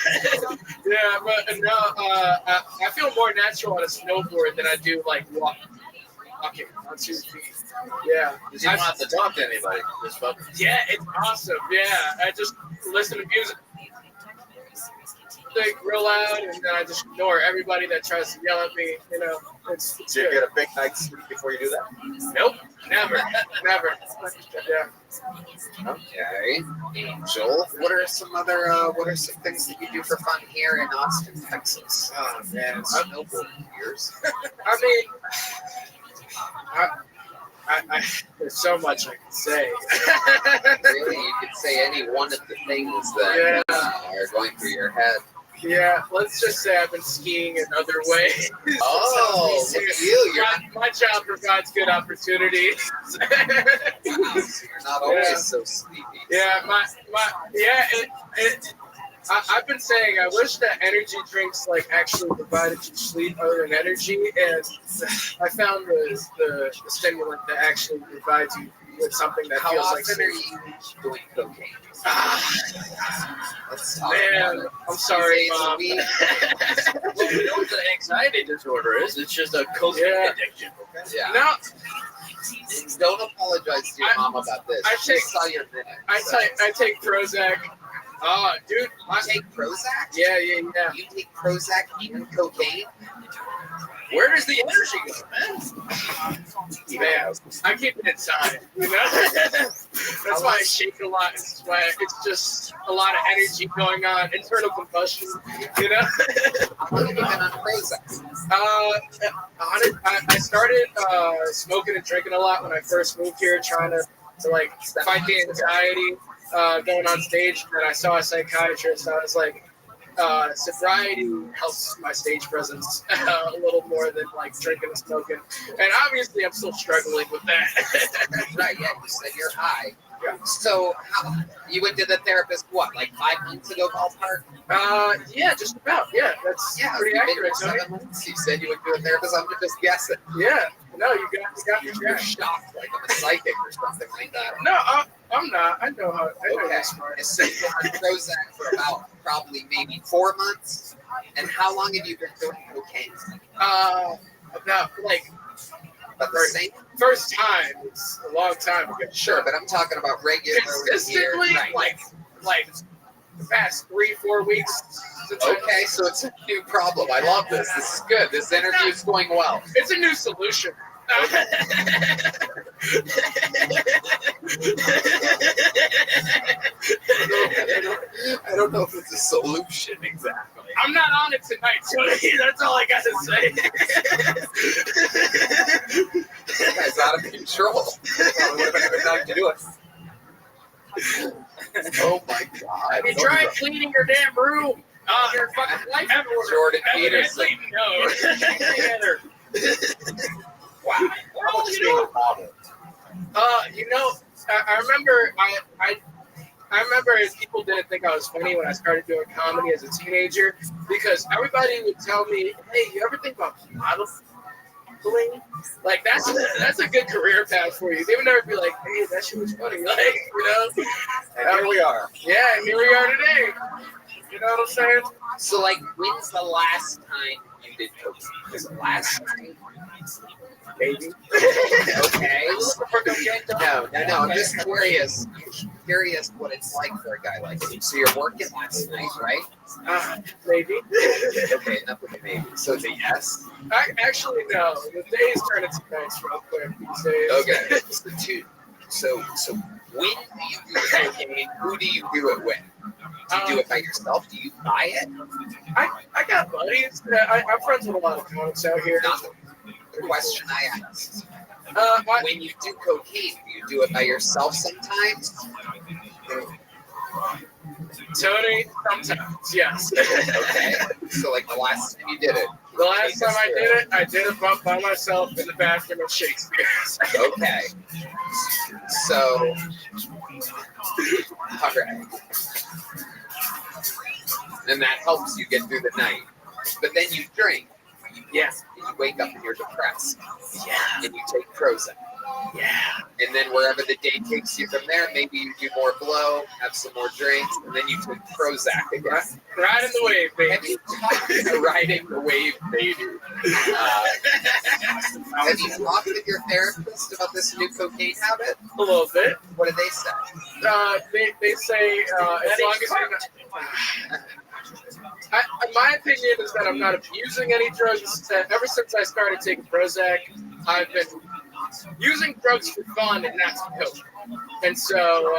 Yeah, but no, I feel more natural on a snowboard than I do like walking on 2 feet. Yeah. You don't have to talk to anybody. Just fucking. Yeah, it's awesome. Yeah, I just listen to music real loud, and then I just ignore everybody that tries to yell at me. You know, it's Do you get a big night's sleep before you do that? Nope, never. Yeah. Okay. Angel, what are some things that you do for fun here in Austin, Texas? Oh man, Snowboard years. I mean, there's so much I can say. Really, you could say any one of the things that are going through your head. Yeah, let's just say I've been skiing in other ways. Oh, look at you! My job provides good opportunities. You're not always so sleepy. Yeah, I've been saying I wish that energy drinks actually provided you sleep other than energy, and I found the stimulant that actually provides you with something that feels like sleep. How often are you doing cocaine? Man, I'm sorry, Mom. Well, we know what the anxiety disorder is. It's just a cocaine addiction. Yeah. No. Don't apologize to your mom about this. I take Prozac. Oh, dude. You take Prozac? Yeah. You take Prozac and cocaine? where does the energy go, man? Man, I keep it inside, you know? That's why I shake a lot. That's why it's just a lot of energy going on, internal combustion, you know? How long have you been on Prozac? I started smoking and drinking a lot when I first moved here, trying to like fight the anxiety going on stage. And I saw a psychiatrist. I was like, sobriety helps my stage presence a little more than like drinking and smoking. And obviously, I'm still struggling with that. Right, yeah, you said you're high. So you went to the therapist, what, like 5 months ago, ballpark? Yeah, just about. Yeah, that's pretty accurate. 7 months. You said you went to a therapist. I'm just guessing. Yeah, no, you got me. You're shocked, like I'm a psychic or something like that. No, I'm not. I know how. I know Okay. that's smart. So you've been on Prozac for about probably maybe 4 months. And how long have you been doing cocaine? About like. About the same? First time. It's a long time ago. Sure, but I'm talking about regular. Consistently, Right. like the past 3-4 weeks. Okay, so it's a new problem. I love this. This is good. This interview is going well. It's a new solution. I don't know if it's a solution exactly. I'm not on it tonight, Tony. That's all I got to say. This guy's out of control. Probably would have been a good time to do it. Oh my God. Have you tried cleaning your damn room? Your fucking life Jordan Peterson. No. Wow. How about just being a model? You know, I remember I remember people didn't think I was funny when I started doing comedy as a teenager because everybody would tell me, "Hey, you ever think about modeling? Like that's a good career path for you." They would never be like, "Hey, that shit was funny," like you know. And here we are. Yeah, here we are today. You know what I'm saying? So, like, when's the last time you did cocaine? Is it last time? Maybe. Okay. No. I'm just curious. Curious what it's like for a guy like you. So you're working last night, right? Maybe. Okay, enough with the maybe. So it's a yes. Actually, no. The days turn into nights real quick these days. Okay. So when do you do cocaine? Who do you do it with? Do you do it by yourself? Do you buy it? I got buddies. I'm friends with a lot of comics out here. Not the question I asked. When you do cocaine, do you do it by yourself sometimes? Tony, sometimes, yes. Okay. So, like, the last time you did it? The last time I did it by myself in the bathroom at Shakespeare's. Okay. So, all right. And that helps you get through the night. But then you drink. Yes. And you wake up and you're depressed. Yeah. And you take Prozac. Yeah. And then wherever the day takes you from there, maybe you do more blow, have some more drinks, and then you take Prozac again. Riding the wave, baby. Have you talked riding the wave, baby? Have you talked with your therapist about this new cocaine habit? A little bit. What did they say? They say as long as you're not. My opinion is that I'm not abusing any drugs. Ever since I started taking Prozac, I've been using drugs for fun and not to cope. And so,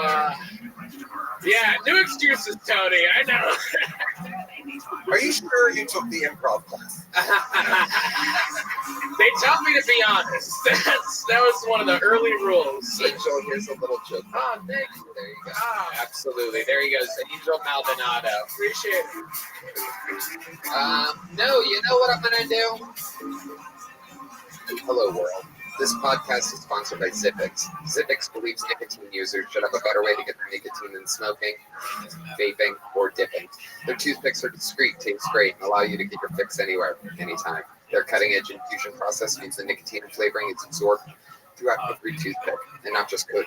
yeah, new excuses, Tony. I know. Are you sure you took the improv class? They taught me to be honest. That was one of the early rules. Angel, here's a little joke. Oh, thank you. There you go. Absolutely. There he goes. Angel Maldonado. Appreciate it. No, you know what I'm going to do? Hello, world. This podcast is sponsored by Zippix. Zippix believes nicotine users should have a better way to get their nicotine than smoking, vaping, or dipping. Their toothpicks are discreet, taste great, and allow you to get your fix anywhere, anytime. Their cutting-edge infusion process means the nicotine and flavoring is absorbed throughout every toothpick, and not just good.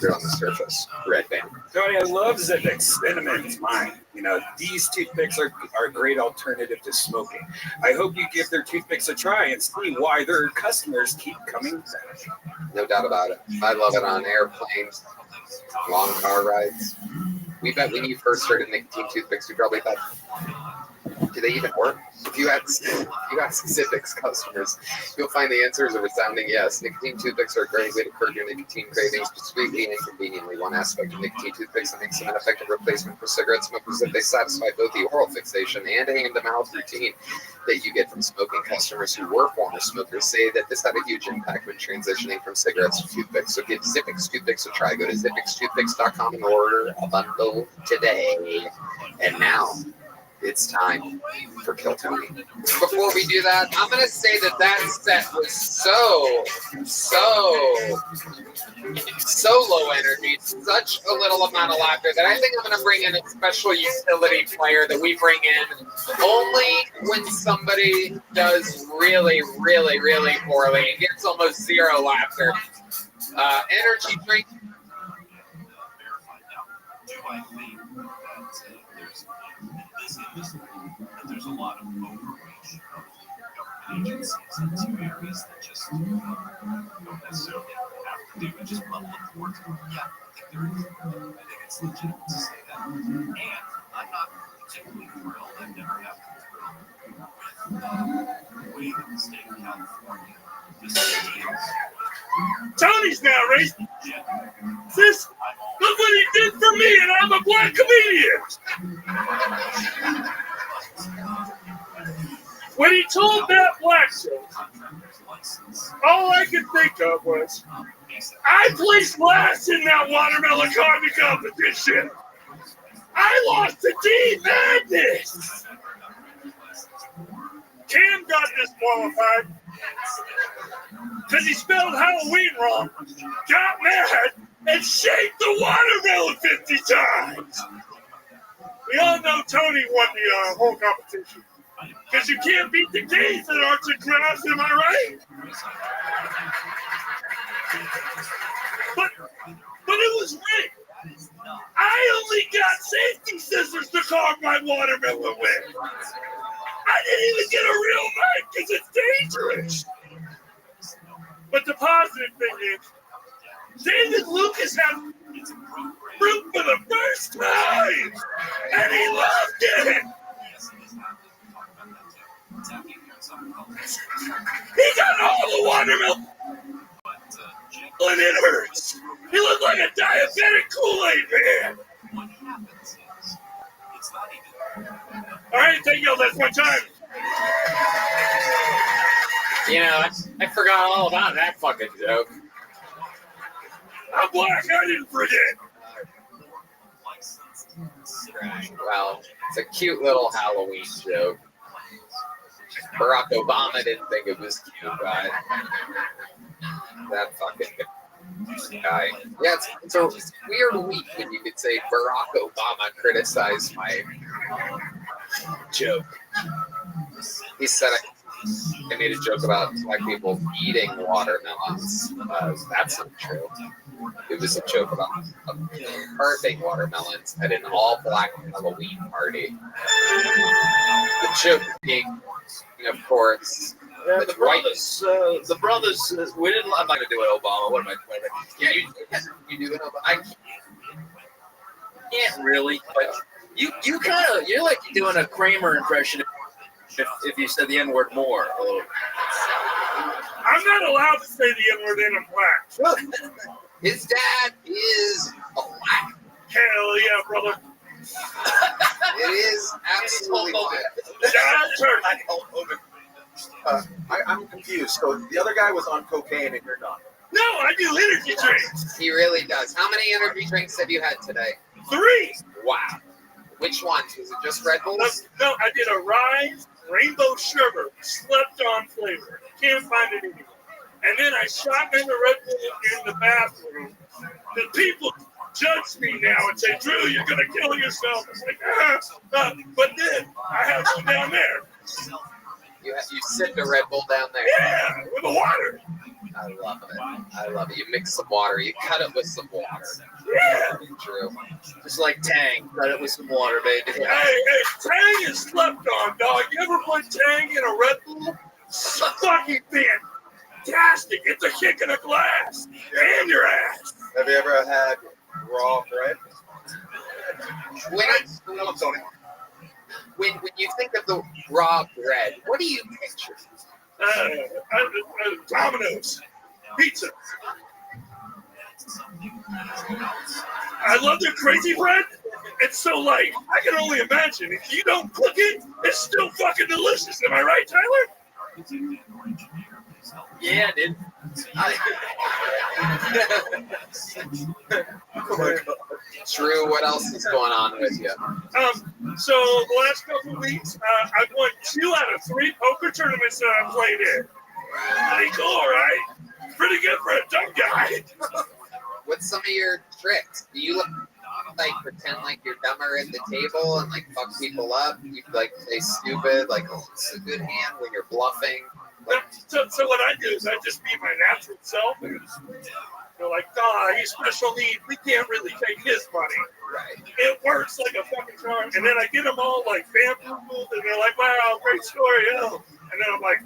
They're on the surface. Red band. Tony, I love Zippix. Cinnamon is mine. You know, these toothpicks are a great alternative to smoking. I hope you give their toothpicks a try and see why their customers keep coming back. No doubt about it. I love it on airplanes, long car rides. We bet when you first started nicotine toothpicks, we probably thought Do they even work? If you ask Zippix customers, you'll find the answer is a resounding yes. Nicotine toothpicks are a great way to curb your nicotine cravings discreetly and conveniently. One aspect of nicotine toothpicks that makes them an effective replacement for cigarette smokers is that they satisfy both the oral fixation and hand-to-mouth routine that you get from smoking. Customers who were former smokers say that this had a huge impact when transitioning from cigarettes to toothpicks. So give Zippix toothpicks a try. Go to zippixtoothpicks.com and order a bundle today. And now, it's time for Kill Tony. Before we do that, I'm going to say that set was so low energy, such a little amount of laughter that I think I'm going to bring in a special utility player that we bring in only when somebody does really, really, really poorly and gets almost zero laughter. Energy drink. There's a lot of overreach of government agencies in two areas that just don't necessarily have to do it, just level of work. Yeah, I think there is. I think it's legitimate to say that. And I'm not particularly thrilled. I've never have been thrilled with the way that the state of California deals. Tony's now racist. Sis, look what he did for me, and I'm a black comedian. When he told that black joke, all I could think of was, I placed last in that watermelon carving competition. I lost to Dean Madness. Cam got disqualified because he spelled Halloween wrong, got mad, and shaped the watermelon 50 times. We all know Tony won the whole competition. Because you can't beat the gays at arts and crafts, am I right? But it was rigged. I only got safety scissors to carve my watermelon with. I didn't even get a real knife because it's dangerous. But the positive thing is, David Lucas had fruit for the first time, and he loved it. He got all the watermelon, and it hurts. He looked like a diabetic Kool-Aid man. All right, take you that's one time. You know, I forgot all about that fucking joke. I'm black, I didn't forget. Well, it's a cute little Halloween joke. Barack Obama didn't think it was cute, right? That fucking guy. Yeah, it's a weird week when you could say Barack Obama criticized my joke. He said I made a joke about black people eating watermelons. That's not true. It was a joke about carving watermelons at an all-black Halloween party. The joke being, of course, yeah, the brothers. We didn't. I'm not gonna do it, Obama. What am I? Can you do it, Obama? I can't really. But you kind of you're like doing a Kramer impression. If you said the N-word more. I'm not allowed to say the N-word and I'm black. His dad is black. Hell yeah, brother. It is absolutely wild. I'm confused. So the other guy was on cocaine and you're not. No, I do energy drinks. He really does. How many energy drinks have you had today? 3. Wow. Which ones? Was it just Red Bulls? No, I did a Rise Rainbow Sherbet, slept-on flavor. Can't find it anywhere. And then I shot in the Red Bull in the bathroom. The people judge me now and say, Drew, you're going to kill yourself. It's like, but then I have one down there. You sit the Red Bull down there? Yeah, with the water. I love it. I love it. You mix some water. You cut it with some water. Yeah. True. Just like Tang. Cut it with some water, baby. Hey, Tang is slept on, dog. You ever put Tang in a Red Bull? It's fucking fantastic. It's a kick in the glass. And your ass. Have you ever had raw bread? When when you think of the raw bread, what do you picture? Domino's, pizza. I love their crazy bread. It's so light. I can only imagine if you don't cook it, it's still fucking delicious. Am I right, Tyler? Yeah, dude. Drew, what else is going on with you? So the last couple of weeks, I've won 2 out of 3 poker tournaments that I've played in. Pretty cool, right? Pretty good for a dumb guy. What's some of your tricks? Do you like pretend like you're dumber at the table and like fuck people up? You like play stupid, like, oh, it's a good hand when you're bluffing. Like, So what I do is I just be my natural self. And they're like, he's special needs. We can't really take his money. Right. It works like a fucking charm. And then I get them all like bamboozled, and they're like, wow, great story. Oh. And then I'm like,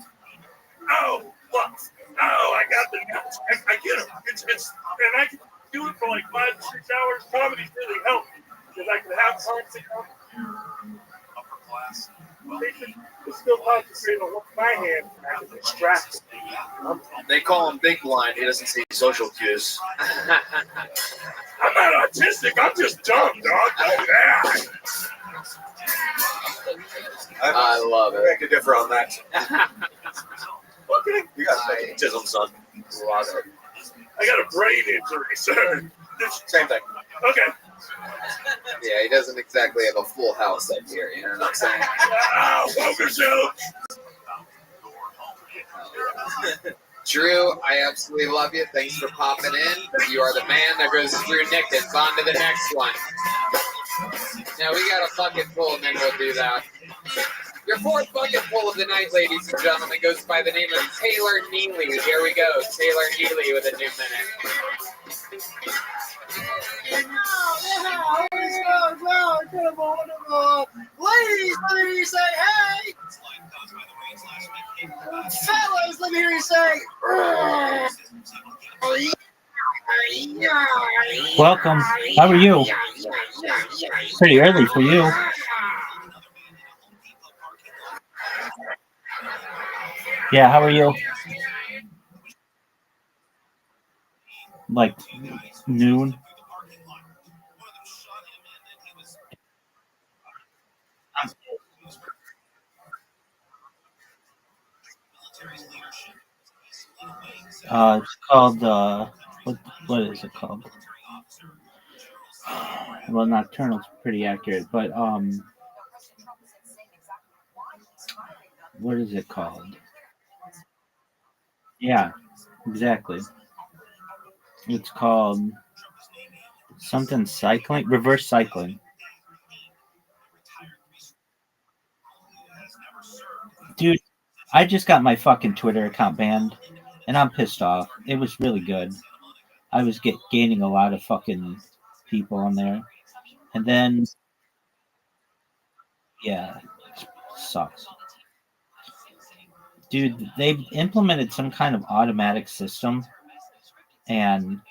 oh, fuck. Oh, I got the nuts. I get them. And I can do it for like 5 to 6 hours. Comedy's really helped because I can have fun. They still concentrate on what's my hand. I can distract them. They call him big blind. He doesn't see social cues. I'm not autistic. I'm just dumb, dog. Oh, I love it. I beg to differ on that. Okay. You got fucking chisel, son. I got a brain injury, sir. Same thing. Okay. Yeah, he doesn't exactly have a full house up here, you know what I'm saying? Poker show! Drew, I absolutely love you. Thanks for popping in. You are the man. There goes Drew Nickens. On to the next one. Now, we got a fucking pull, and then we'll do that. Your 4th fucking pull of the night, ladies and gentlemen, goes by the name of Taylor Neely. Here we go. Taylor Neely with a new minute. Ladies, let me hear you say hey. Fellas, let me hear you say. Welcome. How are you? Pretty early for you. Yeah, how are you? Like noon. It's called what is it called? Well, Nocturnal's pretty accurate, but what is it called? Yeah, exactly. It's called something cycling, reverse cycling. Dude, I just got my fucking Twitter account banned, and I'm pissed off. It was really good. I was gaining a lot of fucking people on there, and then yeah, sucks. Dude, they've implemented some kind of automatic system, and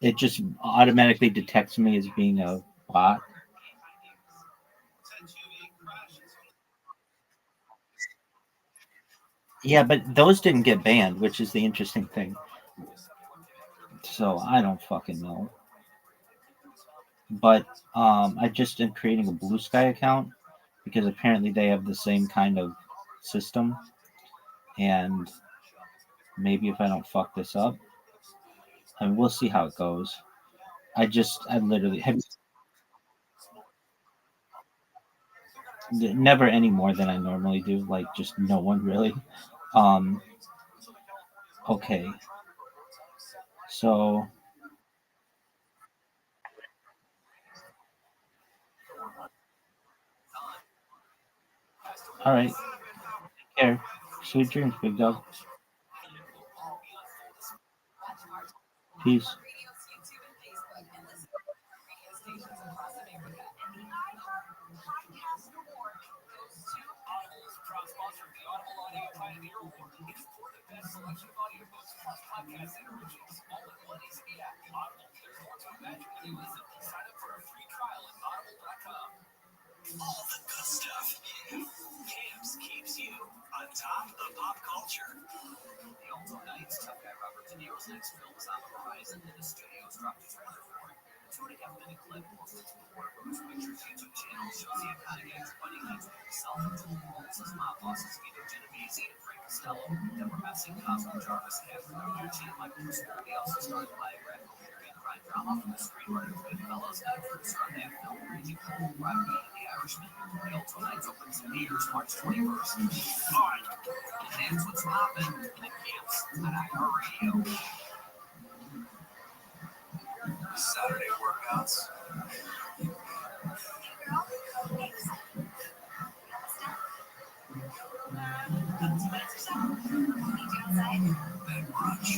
it just automatically detects me as being a bot. Yeah, but those didn't get banned, which is the interesting thing. So I don't fucking know. But I just am creating a Blue Sky account because apparently they have the same kind of system. And maybe if I don't fuck this up, I mean, we'll see how it goes. I literally have never any more than I normally do. Like, just no one really. Um, okay. So, all right. Take care. Sweet dreams, big dog. Peace. All the good stuff. Camps keeps you on top of pop culture. The Alto Nights, tough guy Robert De Niro's next film is on the horizon, and the studios dropped a trailer for it. The 2.5-minute clip posted to the Warner Bros. Pictures YouTube channel shows the iconic actor butting heads with himself and Wallace's mob bosses Vito Genovese and Frank Costello, Deborah Messing, Cosmo Jarvis, and Anthony Gucci, and Michael Muscoli also starred in biographical period crime drama from the screenwriter of Goodfellas and producer on that film, Raging Bull, Rabbi, and The Irishman. The Alto Nights opens in theaters March 21st. All right, and that's what's popping in the camps on iHeartRadio. Saturday workouts. Then brunch.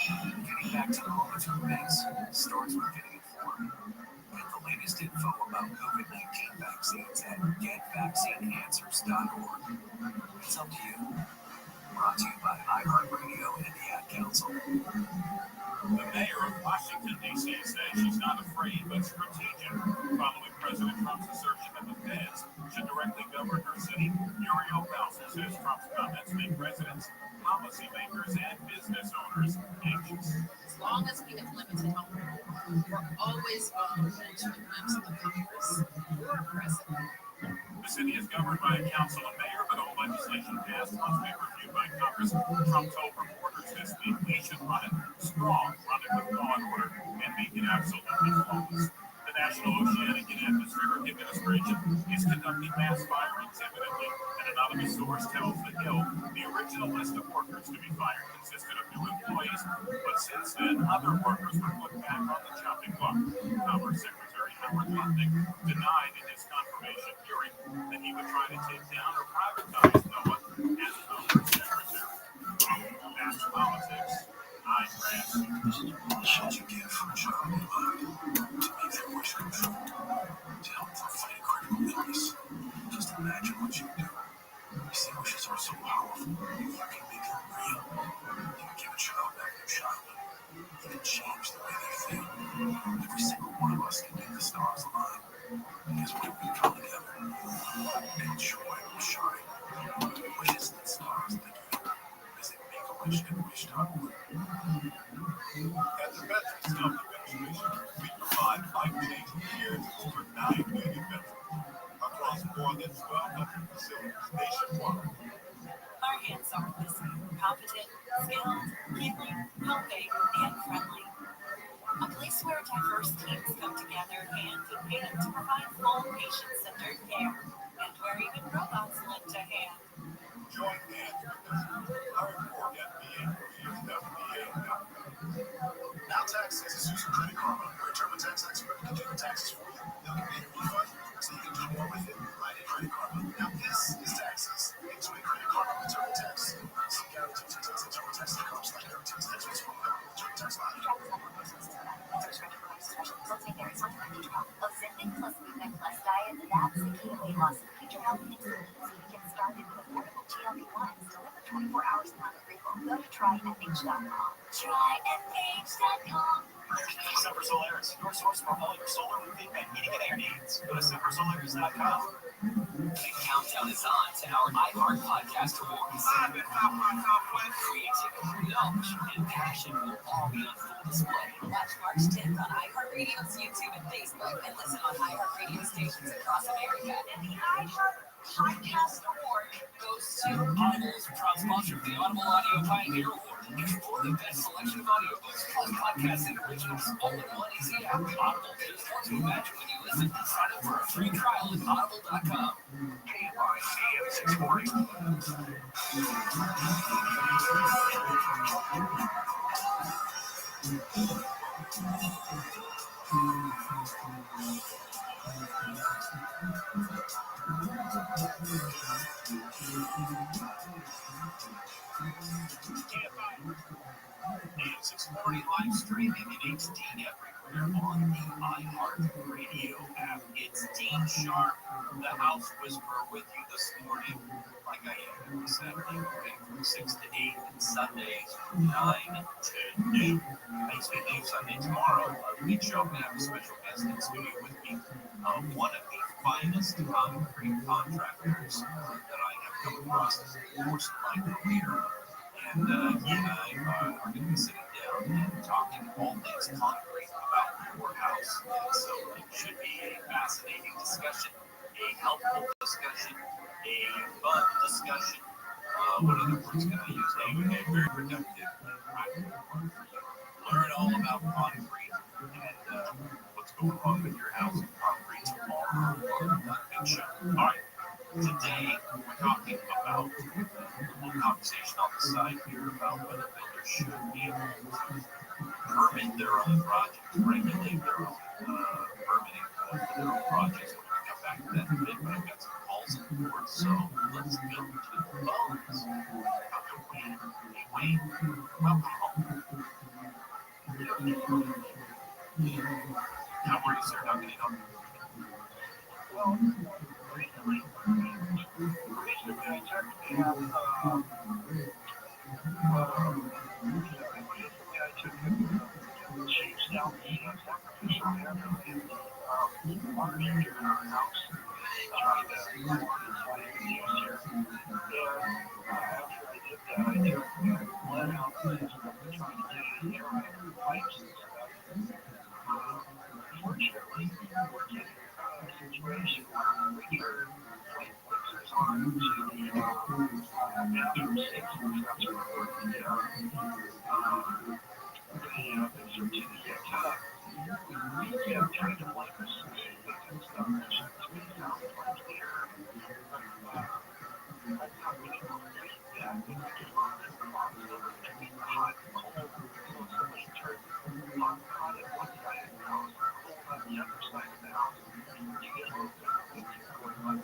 Getting back to the moments of banks starts with getting informed. Get the latest info about COVID-19 vaccines at getvaccineanswers.org. It's up to you. Brought to you by iHeartRadio and the Ad Council. The mayor of Washington, D.C. says she's not afraid but strategic. Following President Trump's assertion that the feds should directly govern her city, Muriel Bowser says Trump's comments make residents, policymakers, and business owners anxious. As long as we have limited home rule, we're always vulnerable to the whims of the Congress or President. The city is governed by a council of mayor, but all legislation passed must be reviewed by Congress. Trump told reporters this week we should run it strong, run it with law and order, and make it absolutely flawless. The National Oceanic and Atmospheric Administration is conducting mass firings imminently. An anonymous source tells The Hill the original list of workers to be fired consisted of new employees, but since then, other workers were put back on the chopping block. Commerce Secretary Howard Lutnick denied in his confirmation hearing that he would try to take down or privatize NOAA as Commerce Secretary. That's politics. I'm Ransom. Should you give for a job you love, to make their wish come true, to help them fight a critical illness? Just imagine what you do. These wishes are so powerful, you can make them real. You can give a child back their childhood. You can change the way they feel. Every single one of us can make the stars align. Because when we come together, and joy will shine. Wishes that stars like you. Visit Make-A-Wish@wish.org. At the Veterans Health Administration, we provide life-changing care to over 9 million veterans across more than 1,200 facilities nationwide. Our hands are listening, competent, skilled, healing, helping, and friendly. A place where diverse teams come together hand in hand to provide full patient-centered care, and where even robots lend a hand. Join hands with us. Learn more at VA. Now Tax is Susan Credit Karma, your TurboTax expert can do your taxes for you. They'll give you a refund so you can do more with it right at Credit Karma. Now this is taxes. Enjoy Credit Karma with TurboTax. See guaranteed details at TurboTax.com/guarantees. TurboTax Live. Ozempic plus movement plus diet, that's the key to weight loss. Future Health makes it easy to get started with affordable GLP-1s delivered 24 hours upon approval. Go to trynh.com. Trynh.com. Semper Solaris, your source for all your solar roofing and heating and air needs. Go to sempersolaris.com. The countdown is on to our iHeart Podcast Awards. Creativity, knowledge, and passion will all be on full display. Watch March 10th on iHeartRadio's YouTube and Facebook, and listen on iHeartRadio stations across America. And the iHeart Podcast Award goes to Audible's proud sponsor of the Audible Audio Pioneer Award. Explore the best selection of audiobooks, plus podcasts and originals, all in one easy app. Audible is more to imagine when you listen. Sign up for a free trial at audible.com. KMI AM 640. AM 640 live streaming in HD everywhere on the iHeartRadio app. It's Dean Sharp, the House Whisperer, with you this morning, like I am every Saturday morning from 6 to 8, and Sundays from 9 to noon. Makes me leave Sunday tomorrow. We show up and have a special guest in studio with me. One of the finest concrete contractors that I have come across in the course of my career. And he and I are going to be sitting down and talking all things concrete about your house. And so it should be a fascinating discussion, a helpful discussion, a fun discussion. What other words can I use? A very productive and practical one for you. Learn all about concrete and what's going wrong with your house and concrete tomorrow on that big show. All right. Today, we're talking about a little conversation on the side here about whether builders should be able to permit their own projects, regulate their own permitting for their own projects. We're going to get back to that in a bit, but I've got some calls on board, so let's go to the phones. Dr. Wayne. Hey, Wayne, welcome home. How are you, sir? How can I help you? Well, recently I technically have, recently I took and changed out the sacrificial handle in the water heater in our house, trying to water inside the juicer. And after I did that, I took lead out and trying to get air out of the pipes and stuff. Unfortunately, we're getting a situation where we turn pipe fixers on to the bathroom sinks, and that's where the fixer to the tub. We kind of like the sink and stuff, which sounds like there. I'm not really complete that, but I just want to cross over between the hot and cold. So somebody turns hot on one side of the house, cold on the other side of the house. You get a little bit of heat going on.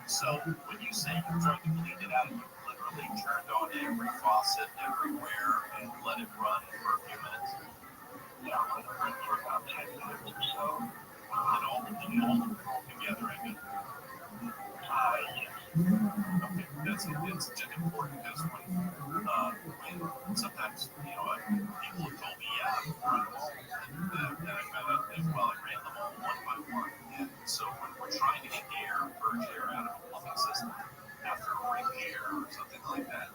So when you say you're trying to clean it out, you literally turned on every faucet everywhere and let it run for a few minutes? Yeah, let it run for about 10 minutes or so. And all together, I mean. Yes. Okay, it's just important because when sometimes, people have told me, yeah, I'm running them all, and I found out that, well, I ran them all one by one. And so when we're trying to get purge air out of a plumbing system after a repair or something like that,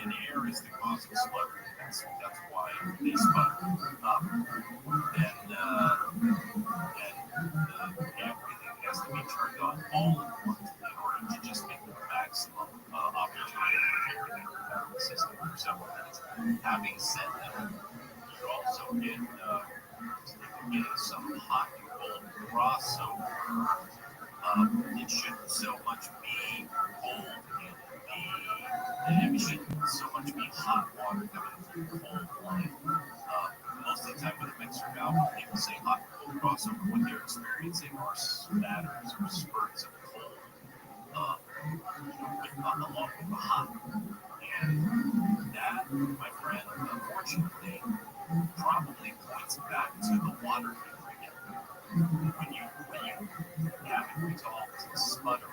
and air is the cause of sputtering. That's why they sputter. Everything has to be turned on all at once in order to just make the maximum opportunity for air to enter the system for several minutes. Having said that, you also get some hot and cold crossover. It shouldn't so much be cold it shouldn't so much be hot water coming through cold line. Most of the time with a mixer valve, when people say hot and cold crossover, what they're experiencing are spatters or spurts of cold along with the hot. And that, my friend, unfortunately, probably points back to the water heater again. When you have it resolved as sputtering,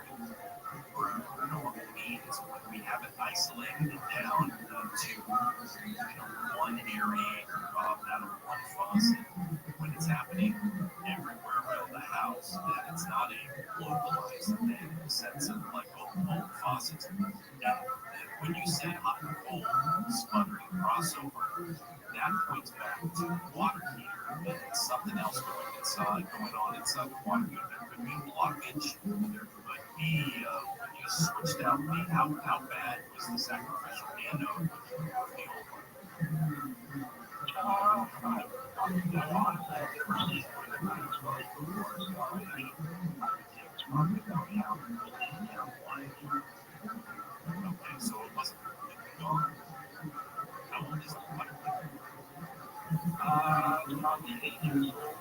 or normal means, when we have it isolated and down to one area out of one faucet, when it's happening everywhere around the house, that it's not a localized thing in the sense of like all faucets. And when you say hot and cold sputtering crossover, that points back to the water heater, and it's something else going on inside the water heater. There could be blockage. There could be when you switched out how bad was the sacrificial anode with the old one? Okay, so it wasn't completely gone. How old is the water heater? Probably 8 years old.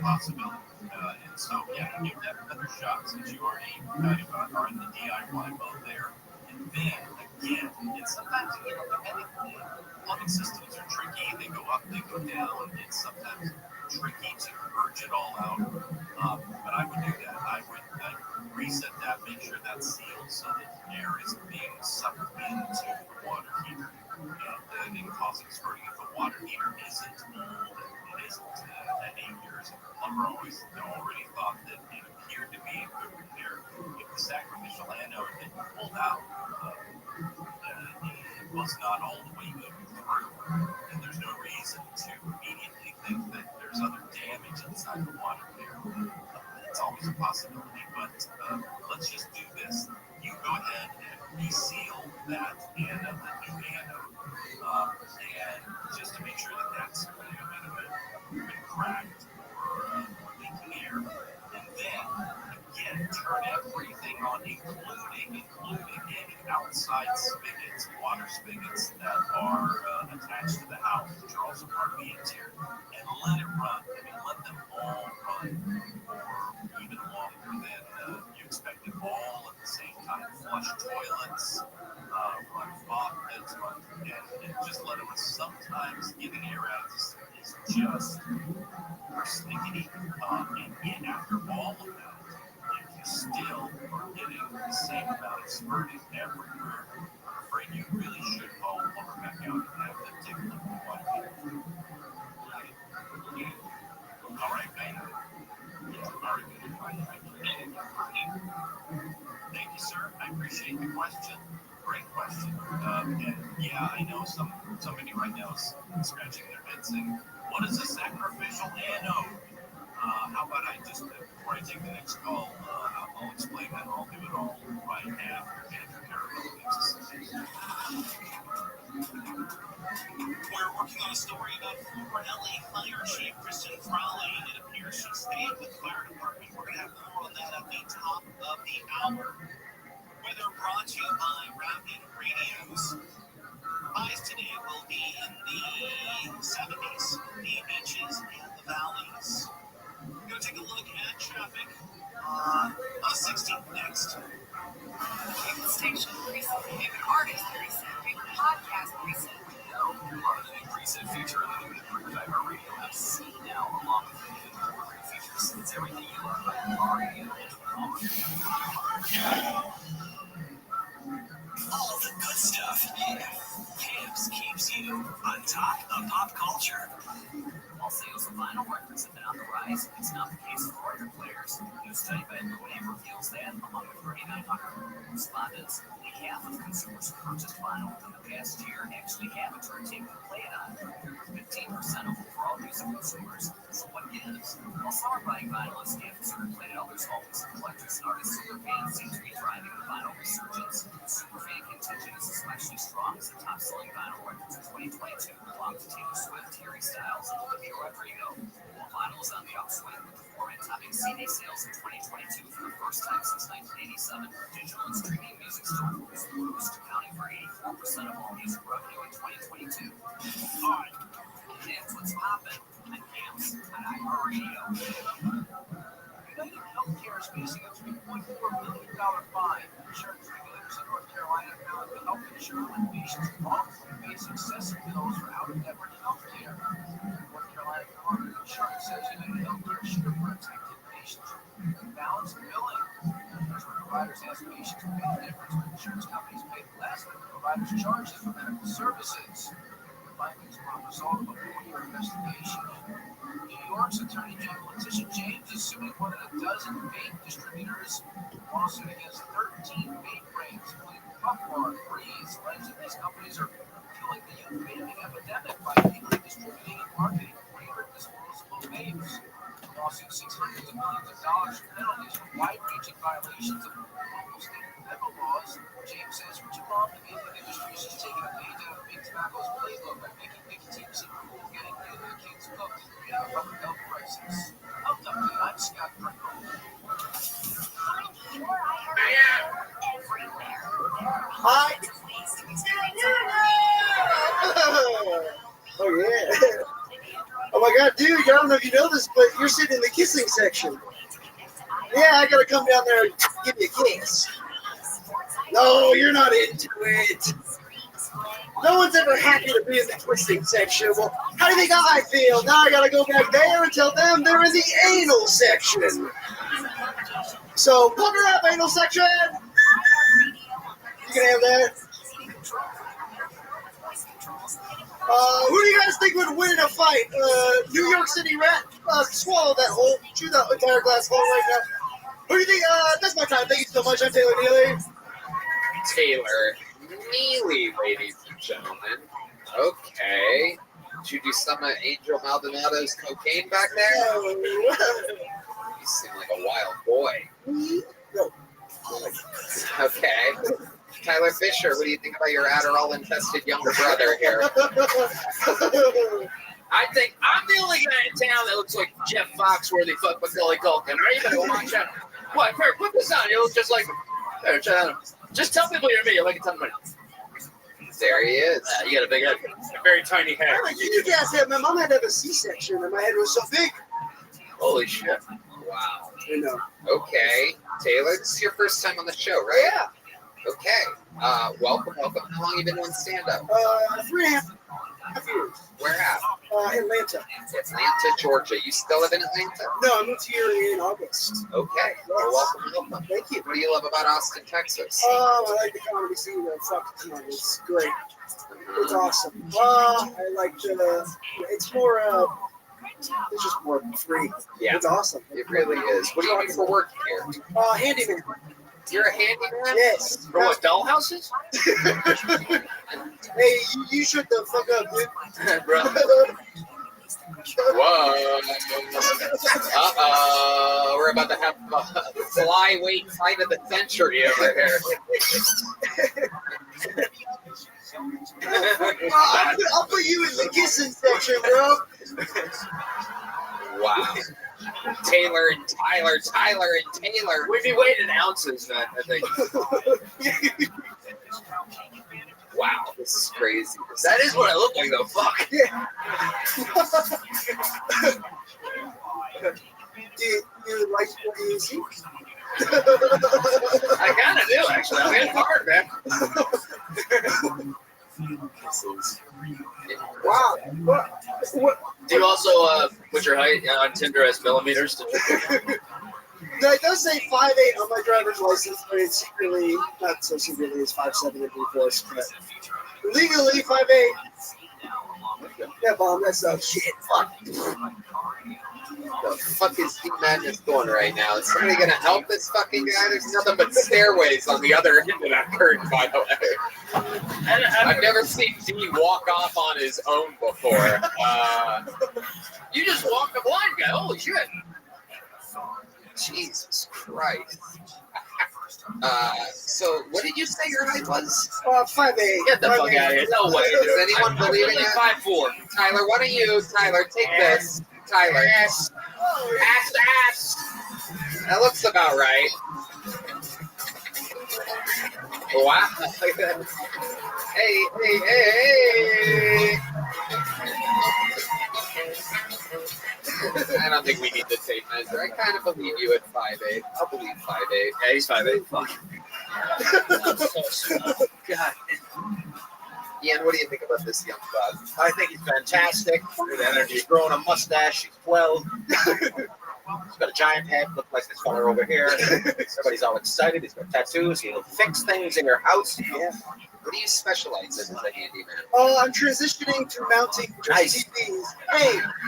possibility. And so, yeah, give that another shot since you already kind of are in the DIY mode there. And then, again, it's sometimes, depending, plumbing systems are tricky. They go up, they go down. It's sometimes tricky to purge it all out. But I would do that. I'd reset that, make sure that's sealed so that air isn't being sucked into the water heater and causing spurting. If the water heater isn't old, it isn't at 8 years, the plumber already thought that it appeared to be in good repair. If the sacrificial anode that you pulled out it was not all the way even through, and there's no reason to immediately think that there's other damage inside the water there. It's always a possibility, but let's just do this. You go ahead and reseal that and the new anode, and just to make sure that that's been cracked or leaking air. And then, again, turn everything on, including any outside spigots, water spigots that are attached to the house, which are also part of the interior, and let it run. I mean, let them all run for even longer than you expected, all at the same time. Flush toilets, run faucets, and just let them run. Sometimes giving air out is just persnickety. And after all of that, if you still are getting the same amount of spurting everywhere, I'm afraid you really should call a plumber back out and have them take a look at the water heater. All right, man. All right. Thank you, sir. I appreciate the question. Great question. And yeah, I know somebody right now is scratching their head saying, what is a sacrificial anode? How about I just, before I take the next call, I'll explain that. I'll do it all right after Andrew Carabello gives us We're working on a story about former LA Fire Chief Kristen Frawley. It appears she stayed with the fire department. We're going to have more on that at the top of the hour. Weather brought to you by Rabbi Radios. Highs today will be in the 70s, the beaches and the valleys. We're going to take a look at traffic on 16th next. Favorite station reset. Favorite artist reset. Favorite podcast reset. No, you're part of the new reset feature of the new improved iHeartRadio app. See now, along with many other great features. It's everything you love about iHeartRadio. All the good stuff. Yeah. Camps keeps you on top of pop culture. While sales of vinyl records have been on the rise, it's not the case for record players. A new study by Name reveals that among the 3,900 respondents, only half of consumers who purchased vinyl within the past year actually have a turntable to play it on. 15% of overall music consumers. So what gives? While some are buying vinyl as gifts or to play at others' homes, collectors and artists superfans seem to be driving the vinyl resurgence. The superfan contingent is especially strong as the top-selling vinyl records in 2022 belong to Taylor Swift, Harry Styles, and Olivia Rodrigo. While vinyl is on the upswing, with the format topping CD sales in 2022 for the first time since 1987, digital and streaming music still holds the boost, accounting for 84% of all music revenue in 2022. All right, and that's what's popping at Camps on iHeartRadio. United Healthcare is facing a $3.4 million fine. Insurance regulators in North Carolina found the health insurer when patients wrongfully face excessive bills for out-of-network health care. North Carolina Department of Insurance says United Healthcare should have protected patients from balanced billing. That's when providers ask patients to pay the difference when insurance companies pay less than the provider's charges for medical services. The findings were a result of a 4-year investigation. New York's Attorney General Letitia James is suing more than a dozen vape distributors. Lawsuit against 13 vape brands, including Puff Bar, Breeze, alleged that these companies are fueling the youth vaping epidemic by illegally distributing and marketing flavored disposable vapes. The lawsuit seeks hundreds of millions of dollars in penalties for wide-ranging violations of local, state, and federal laws. James says for too long, the vaping industry has just taken a page out of Big Tobacco's playbook by making nicotine seem cool, getting the kids hooked, and a public health crisis. Health Update, I'm Scott Pringle. Hi. Oh yeah. Oh my God, dude! I don't know if you know this, but you're sitting in the kissing section. Yeah, I gotta come down there and give you a kiss. No, you're not into it. No one's ever happy to be in the twisting section. Well, how do you think I feel? Now I gotta go back there and tell them they're in the anal section. So, pucker up, anal section. You can have that. Who do you guys think would win in a fight? New York City Rat? Swallow that whole, chew that entire glass whole right now. Who do you think? That's my time. Thank you so much. I'm Taylor Neely. Taylor Neely, ladies and gentlemen. Okay. Did you do some of Angel Maldonado's cocaine back there? You seem like a wild boy. No. Okay. Tyler Fisher, what do you think about your Adderall-infested younger brother here? I think I'm the only guy in town that looks like Jeff Foxworthy fuck Macaulay Culkin. Right? You better watch out. What? Put this on. You look just like. Just tell people you're me. You'll make a ton of money. There he is. You got a big head. A very tiny head. You guys had, my mom had to have a C-section, and my head was so big. Holy shit. Wow. You know. Okay. Taylor, this is your first time on the show, right? Yeah. Okay. Welcome. How long have you been doing stand-up? 3.5 years. Where at? Atlanta. Atlanta, Georgia. You still live in Atlanta? No, I moved here in August. Okay. Well, welcome. Thank you. What do you love about Austin, Texas? I like the comedy scene. Fuck, it's great. It's awesome. I like the. It's more. It's just more free. Yeah. It's awesome. It really is. What do you do for work here? Handyman. You're a handyman? Yes. For what, dollhouses? Hey, you shut the fuck up, dude. Bro. Whoa. Uh-oh. We're about to have the flyweight fight of the century over here. I'll put you in the kissing section, bro. Wow. Taylor and Tyler, Tyler and Taylor. We'd be weighted in ounces, man, I think. Wow, this is crazy. That is what I look like, though. Fuck. Yeah. do you like what you see? I kind of do, actually. I'm in hard, man. Wow. What? Do you also put your height on Tinder as millimeters? No, it does say 5'8" on my driver's license, but it's secretly, not so secretly, it's 5'7" and 3/4. But legally, 5'8". Yeah, Mom, that's not shit. Fuck. The fuck is Deep Madness going right now? Is somebody gonna help this fucking guy? There's nothing but stairways on the other end of that curtain, by the way. I've never seen D walk off on his own before. You just walked a blind guy. Holy shit. Jesus Christ. So what did you say your height was? 5'8". Get the fuck out of here. No way. Is anyone believing it? it? 5'4". Tyler, why don't you, Tyler, take this. Tyler. Ass. That looks about right. Wow. Hey. I don't think we need the tape measure. I kind of believe you at 5'8". I'll believe 5'8". Yeah, he's 5'8". Fuck. God. Ian, what do you think about this young bud? I think he's fantastic. Good energy. He's growing a mustache. He's 12. He's got a giant head. Looks like this fella over here. Everybody's all excited. He's got tattoos. He'll fix things in your house. Yeah. What do you specialize in as a handyman? I'm transitioning to mounting TVs.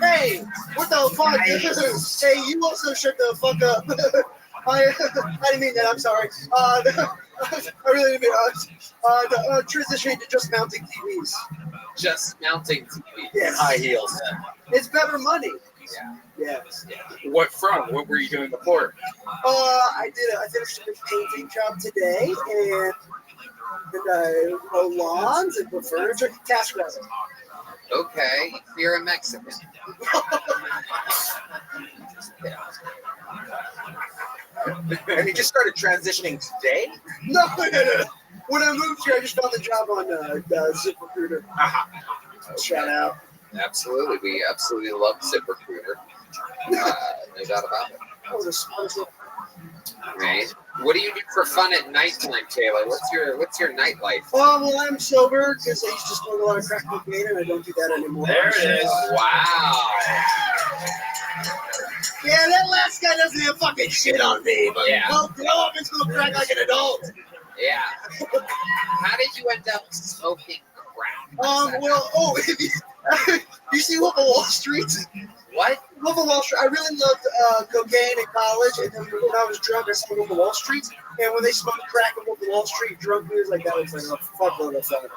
Hey, what the fuck? Nice. Hey, you also shut the fuck up. I didn't mean that. I'm sorry. I really didn't mean transitioning to just mounting TVs. Just mounting TVs. Yes. High heels. It's better money. Yeah. Yeah. What from? What were you doing before? I finished a painting job today, and mow lawns and put furniture. Task rabbit. Okay, you're a Mexican. And he just started transitioning today? No. When I moved here, I just found the job on ZipRecruiter. Shout out. Absolutely. We absolutely love ZipRecruiter. No doubt about it. Right. What do you do for fun at nighttime, Taylor? What's your nightlife? Well, I'm sober because I used to smoke a lot of crack cocaine, and I don't do that anymore. There it is. Wow. Yeah, that last guy doesn't have fucking shit on me, but well, grow up and smoke crack like an adult. Yeah. How did you end up smoking crack? You see Wolf of Wall Street? What? Wolf of Wall Street. I really loved cocaine in college, and then when I was drunk, I smoked Wolf of Wall Street. And when they smoked crack in Wolf of Wall Street, drunk me was like that was like a fuckload of fun.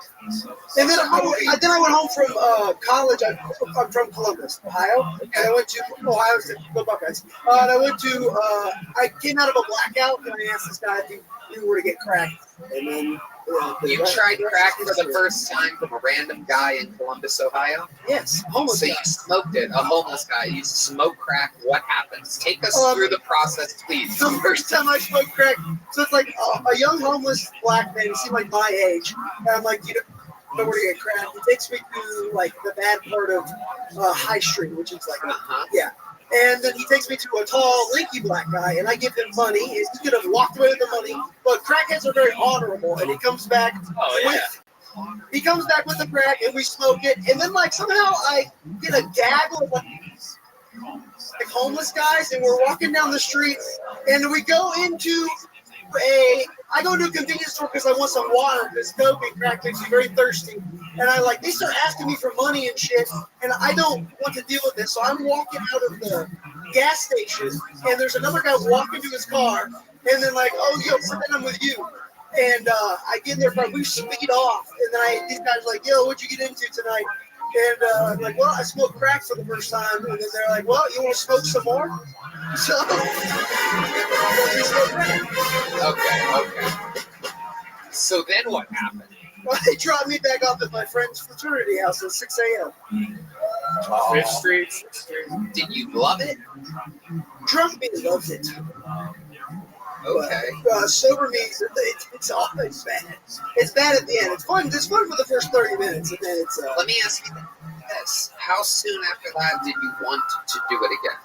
And then I went home from college. I'm from Columbus, Ohio, and I went to Ohio to go Buckeyes. And I went to I came out of a blackout, and I asked this guy if he knew where to get crack, and then. You tried crack for the first time from a random guy in Columbus, Ohio? Yes, homeless So guy. you smoked it, a homeless guy. You smoked crack. What happens? Take us through the process, please. The first time I smoked crack, so it's like a young homeless black man, he seemed like my age, and I'm like, you know where to get crack. He takes me to like the bad part of High Street, which is like, yeah. And then he takes me to a tall, lanky black guy, and I give him money. He could have walked away with the money, but crackheads are very honorable, and he comes back he comes back with the crack, and we smoke it, and then like somehow I get a gaggle of like homeless guys, and we're walking down the street, and we go into I go to a convenience store because I want some water because coke and crack makes me very thirsty. And they start asking me for money and shit, and I don't want to deal with this. So I'm walking out of the gas station, and there's another guy walking to his car, and then oh, yo, pretend I'm with you. And I get in there, but we speed off, and then these guys are like, yo, what'd you get into tonight? And I'm like, well, I smoked crack for the first time. And then they're like, well, you want to smoke some more? So we smoked crack. Okay. So then what happened? Well, they dropped me back off at my friend's fraternity house at 6 a.m. Fifth Street. Did you love it? Drunk me loves it. Okay. Sober me, it's always bad. It's bad at the end. It's fun. It's fun for the first 30 minutes, and then it's. Let me ask you this: how soon after that did you want to do it again?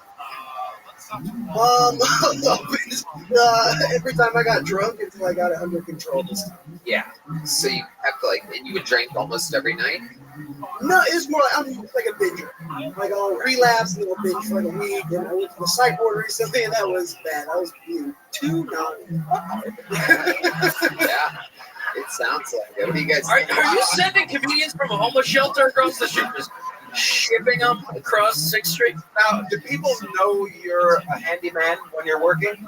Every time I got drunk until I got it under control this time. Yeah. So you have to and you would drink almost every night? No, it's more I'm like a binger. Like I'll relapse and I'll binge for like a week. And I went to the psych ward recently, and that was bad. I was being too naughty. Yeah. It sounds like it. What do you guys think? Are you sending comedians from a homeless shelter across the street? Just shipping them across 6th Street? Now, do people know you're a handyman when you're working?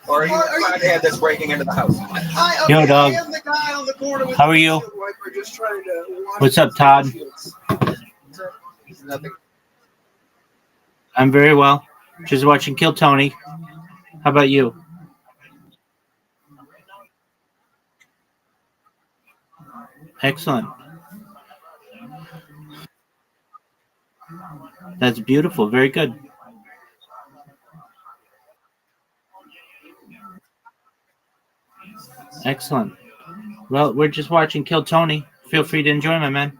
Or are you a crackhead that's breaking into the house? Yo, dog. I am the guy on the corner with How are you? We're just trying to watch. What's up, Todd? Nothing. I'm very well. Just watching Kill Tony. How about you? Excellent. That's beautiful. Very good. Excellent. Well, we're just watching Kill Tony. Feel free to enjoy, my man.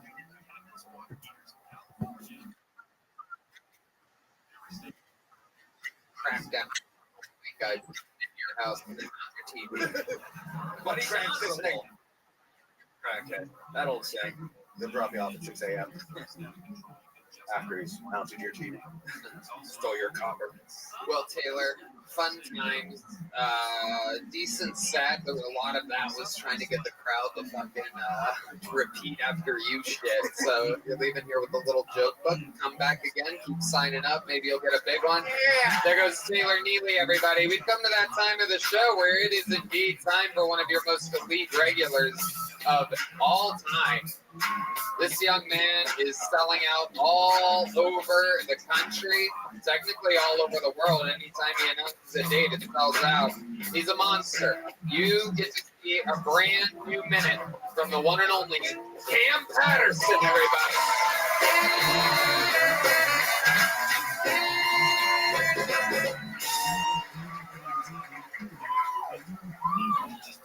Crack down. Guys in your house with your TV. Buddy crack's this thing. Crackhead. That old saying. They'll drop you off at 6 a.m. after he's mounted your TV. Stole your copper. Well, Taylor, fun times, decent set, but a lot of that was trying to get the crowd to fucking repeat after you shit. So you're leaving here with a little joke book. Come back again, keep signing up. Maybe you'll get a big one. Yeah. There goes Taylor Neely, everybody. We've come to that time of the show where it is indeed time for one of your most elite regulars of all time. This young man is selling out all over the country, technically all over the world. Anytime he announces a date, it sells out. He's a monster. You get to see a brand new minute from the one and only Cam Patterson, everybody.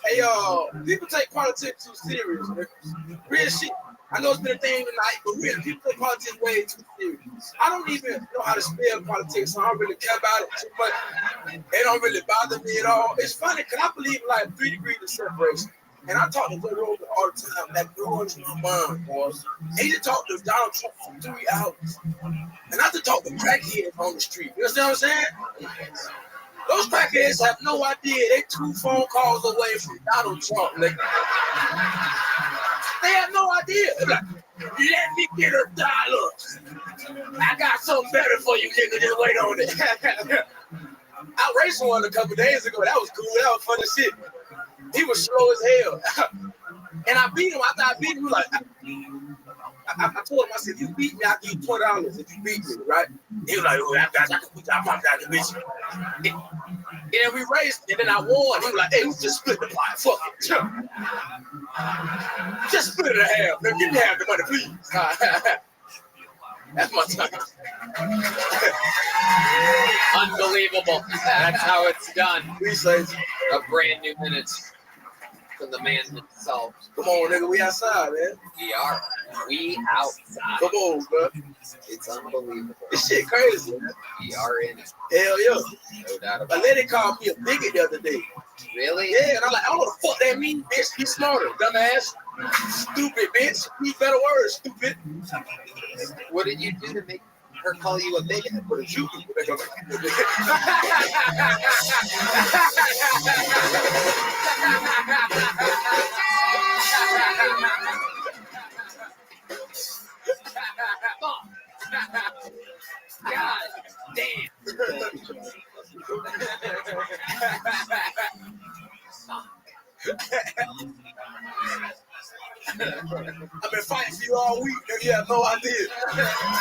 Hey, yo, people take politics too serious. Real shit. I know it's been a thing tonight, but really, people take politics way too serious. I don't even know how to spell politics, so I don't really care about it too much. It don't really bother me at all. It's funny, because I believe in like 3 degrees of separation. And I talk to Joe Rogan all the time, like, what's my mind, boys? He just talked to Donald Trump for 3 hours. And I just talk to crackheads on the street. You understand what I'm saying? Those crackheads have no idea they 2 phone calls away from Donald Trump, nigga. They have no idea. They're like, let me get $1. I got something better for you, nigga. Just wait on it. I raced one a couple days ago. That was cool. That was fun as shit. He was slow as hell. And I beat him. After I beat him, like, I told him, I said, if you beat me, I'll give you $20 if you beat me, right? He was like, oh, I can beat you. I'm not going to beat you. And then we raced, and then I won. He was like, hey, we just split the pot. Fuck it. Just split it in half. Now, give me half the money, please. That's my time. Unbelievable. That's how it's done. Appreciate A brand new minute from the man himself. Come on, nigga. We outside, man. We are. We outside. Come on, bro. It's unbelievable. This shit crazy, man. We are in it. Hell yeah. No doubt A about it. lady called me a bigot the other day. Really? Yeah, and I'm like, I don't know what the fuck that means, bitch. Be smarter, dumbass. Stupid, bitch. Use better words, stupid. What did you do to make her call you a bigot? What did you do? God damn. I've been fighting for you all week, nigga. You have no idea.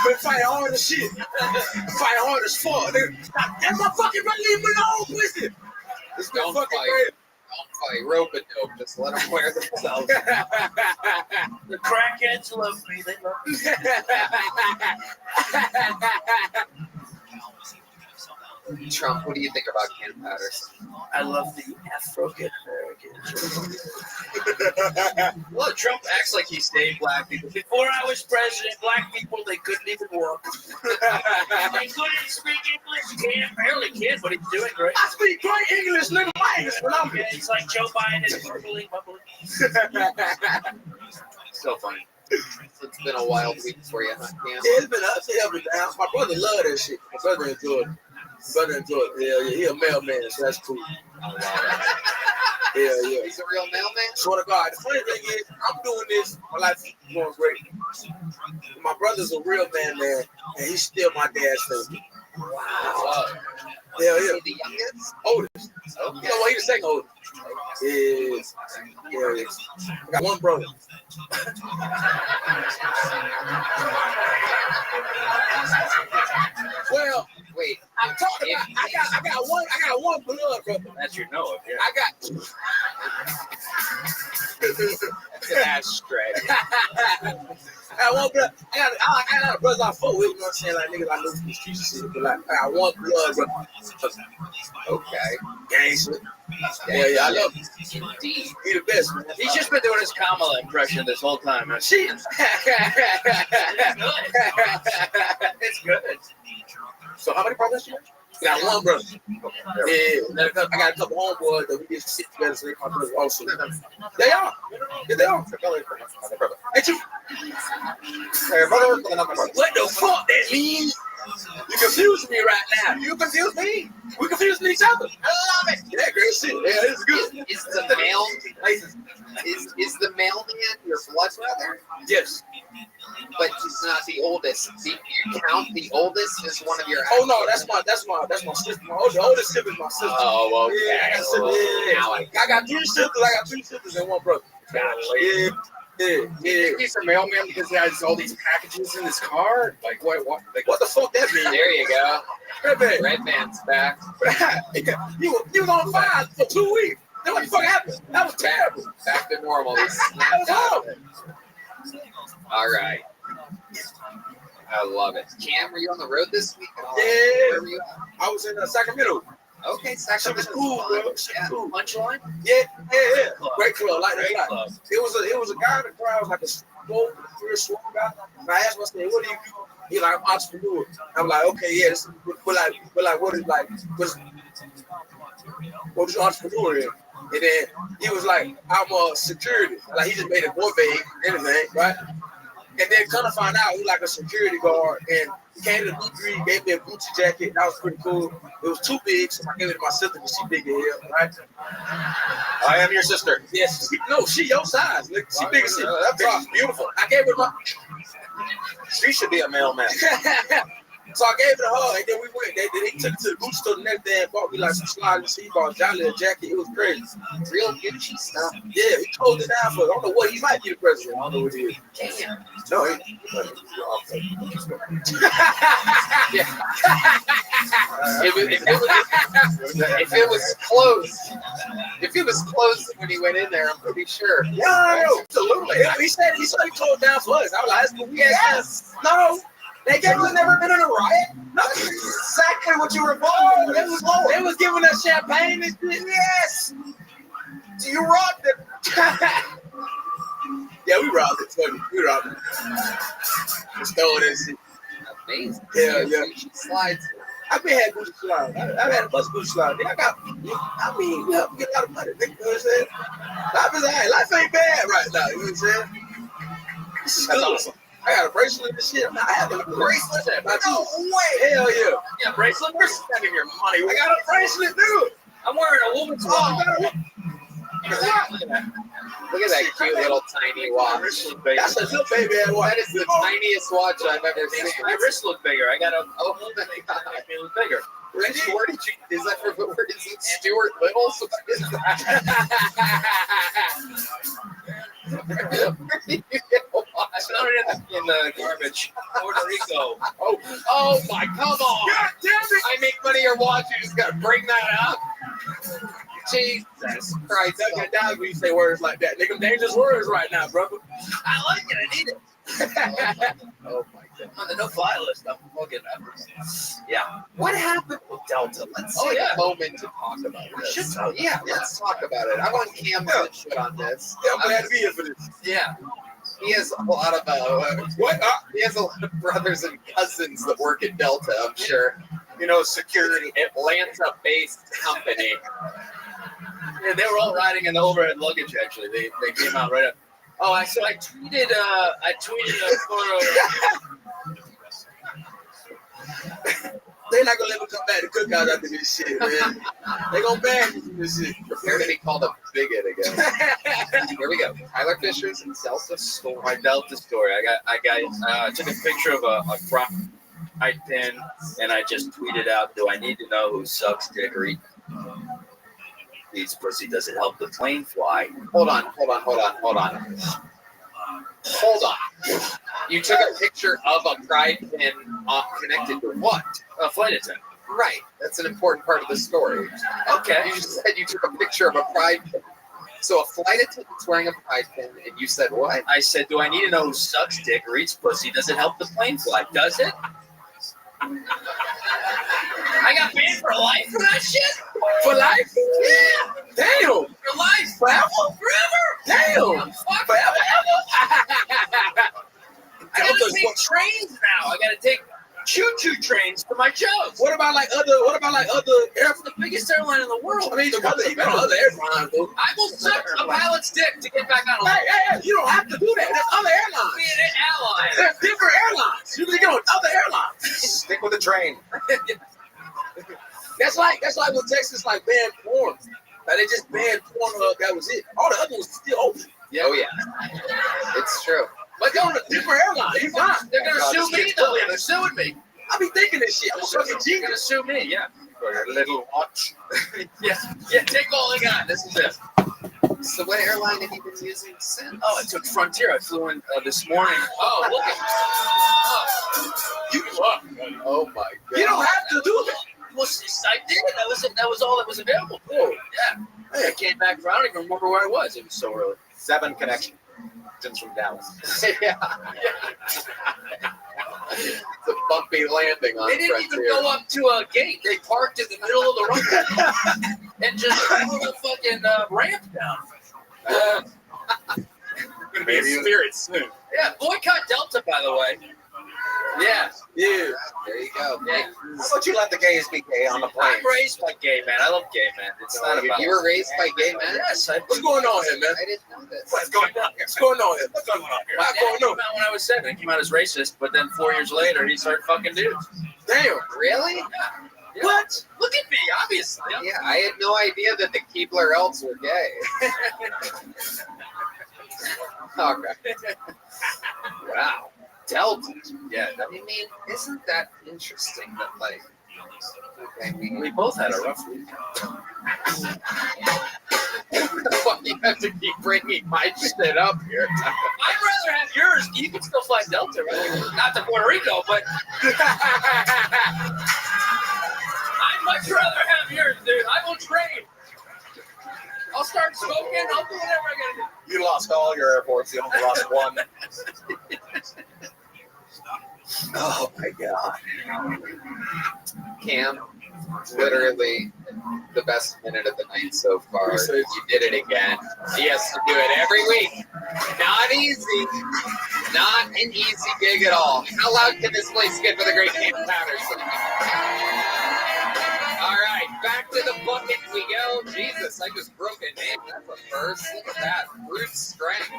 Been fighting hard as shit. Fighting hard as fuck, nigga. That's my fucking brother. Leave me alone, pussy. It's been fucking crazy. Don't fight. Rope and dope. Just let them wear themselves. The crackheads love me. They love me. Trump, what do you think about Ken Patterson? I love the African Americans. Look, Trump acts like he saved black people. Before I was president, black people, they couldn't even walk. They couldn't speak English. Can't, barely can, but he's doing great. I speak great English, nigga. My English, when I'm It's like Joe Biden bubbling. So funny. It's been a wild week for you, huh, Cam? Yeah, it's been up and down. My brother love that shit. My brother enjoyed it. Hell yeah, he a mailman, so that's cool. Hell yeah. He's a real mailman? Swear to God. The funny thing is, I'm doing this, my life is going great. My brother's a real man, and he's still my dad's favorite. Wow. Hell yeah. Is he the youngest? Oldest. Okay. You know what? He the second oldest. Yeah. I got one brother. Well, wait. I'm talking about. I got one blood brother. That's your Noah. Yeah. I got. That's straight. I got one blood. I got a brother I fought with. You know what I'm saying? Like niggas I know from the streets and shit. But like, I got one blood brother. Okay. Gangster. Yeah, I love him. Indeed. He the best, man. He's just been doing his Kamala impression this whole time. Man. Shit. It's good. So how many brothers you got? I got one brother. Yeah, I got a couple homeboys that we just sit together so they my brothers also. They are. Yeah, they are. Hey, you. Hey, brother. What the fuck that means? You confusing me right now. You confuse me. We confusing each other. I love it. Yeah, great shit. Yeah, this is good. Is the mailman your blood brother? Yes. But he's not the oldest. Do you count the oldest as one of your? Oh no, that's my sister. My oldest sibling is my sister. Oh, okay. Yeah, I got 3 sisters. I got 2 sisters and 1 brother. Yeah. He's a mailman because he has all these packages in his car. Like what the fuck that mean? There you go. Red man's back. He was on fire for 2 weeks. Then what the fuck happened? That was terrible. Back to normal. That was horrible. All right. I love it. Cam, were you on the road this week? Yeah. Where were you at? I was in Sacramento. Okay, Sacramento. Cool, bro. Yeah. Punchline? Yeah. Great club, like that. It was a guy in the crowd, like go through the swamp guy. And I asked him, I said, what do you do? He's like, I'm an entrepreneur. I'm like, okay, yeah, this is, but what is like, what is entrepreneur in? And then he was like, I'm a security. Like, he just made it more vague, anything, right? And then come to find out, he's like a security guard. And he came to the B3, gave me a Gucci jacket. That was pretty cool. It was too big, so I gave it to my sister because she big as hell, right? I am your sister. Yes. No, she your size. Look, she big as shit. That bitch is beautiful. I gave her my... She should be a mailman. So I gave it to her, and then we went. They took it to the Gucci store the next day and bought me like some sliding seat, bought a Jolly jacket. It was crazy. Real Gucci stuff. Yeah, he closed it down for I don't know what. He might be the president. I don't know what he is. Damn. No, if it was closed when he went in there, I'm pretty sure. Yeah, absolutely. He said he closed down for us. I was like, that's cool. Yes. No. They gave us never been in a riot. No, that's exactly what you were involved with. They was giving us champagne and shit. Yes. So you robbed it. Yeah, we robbed it. We robbed it. We stole that shit. Amazing. Yeah. Gucci slides. I've been had Gucci slides. I've had a bunch of Gucci slides. I mean, yeah, we get a lot of money. You know what I'm saying? Life ain't bad right now. You know what I'm saying? This is That's good. awesome. I got a bracelet and shit. I have a bracelet. No way. Hell yeah. Yeah, bracelet. We're spending your money. I got a bracelet, dude. I'm wearing a woman's watch. Look at that cute little tiny watch. That's a little baby ass watch. That is the tiniest watch I've ever seen. My wrist look bigger. I got a Oh my God. make me look bigger. Where did you, is that for, where is it Stuart Little? So what is that? Where did you get a watch? I found it in the garbage. Puerto Rico. Oh my, come on. God damn it. I make money your watch, you just gotta bring that up. Jesus Christ. That down when you say words like that. Nigga, dangerous words right now, brother. I like it. I need it. Oh my God. On the no-fly list, I'm fucking up. Yeah. What happened with Delta? Let's take a moment to talk about this. Yeah, let's talk about it. I want Cam to shit on this. Yeah, I'm glad to be here for this. Yeah. He has a lot of he has a lot of brothers and cousins that work at Delta, I'm sure. You know, security, Atlanta-based company. Yeah, they were all riding in the overhead luggage. Actually, they came out right up. Oh, I tweeted a photo. They're not gonna let me come back to cookouts after this shit, man. They gonna ban me from this shit. Prepare to be called a bigot again. Here we go. Tyler Fisher's Delta story. My Delta story. I took a picture of a crop pipe pin, and I just tweeted out, "Do I need to know who sucks dick or eats pussy? Does it help the plane fly?" Hold on. You took a picture of a pride pin connected to what? A flight attendant. Right. That's an important part of the story. Okay. You just said you took a picture of a pride pin. So a flight attendant's wearing a pride pin, and you said what? I said, "Do I need to know who sucks dick or eats pussy? Does it help the plane fly? Does it?" I got banned for life for that shit? For life? Yeah. Damn. For life. Forever? Forever. Damn. Fuck Forever? I gotta take trains now. I gotta take choo-choo trains to my shows. What about like other Air's the biggest airline in the world. I mean, the other airlines, though. I will suck a pilot's dick to get back on. Hey, you don't have to do that. There's other airlines. Be an ally. There's different airlines. You can get on other airlines. Stick with the train. That's like when Texas like banned porn. Like they just banned porn. That was it. All the other ones still open. Yeah. Oh yeah. It's true. But they're on a different airline. You fine. They're gonna sue me though. They're suing me. I be thinking this shit. I'm fucking They're genius. gonna sue me. Yeah. For your little watch. Yeah. Take all I got. This is it. So what airline have you been using since? Oh, I took Frontier. I flew in this morning. Oh, look at Oh my God. You don't have to do that. Well, I did. That was all that was available. Oh. Yeah. I came back. I don't even remember where I was. It was so early. 7 connection. Since from Dallas. Yeah. It's a bumpy landing on They didn't Frontier. even go up to a gate. They parked in the middle of the runway and just pulled the fucking ramp down. going to be a spirit soon. Yeah, boycott Delta, by the way. Yeah. Yeah. There you go. Yeah. How about you let the gays be gay on the plane? I'm raised by gay men. I love gay men. It's not about. You were raised by gay men? Yes. What's going on here, man? I didn't know this. What's going on here? What's going on here? What's going on here? My What's dad going came on? out when I was 7. He came out as racist, but then 4 years later, he started fucking dudes. Damn. Really? Yeah. What? Look at me, obviously. Yeah, I had no idea that the Keebler Elves were gay. Okay. Wow. Delta. Yeah. I mean, isn't that interesting that, like, okay, We both had a rough week. Fuck, you have to keep bringing my shit up here. I'd rather have yours. You can still fly Delta, right? Not to Puerto Rico, but I'd much rather have yours, dude. I will trade. I'll start smoking. I'll do whatever I gotta do. You lost all your airports. You only lost one. Oh my God. Cam, literally the best minute of the night so far. You did it again. He has to do it every week. Not easy. Not an easy gig at all. How loud can this place get for the great Cam Patterson? All right, back to the bucket we go. Jesus, I just broke a name. That's a first. Look at that. Brute strength.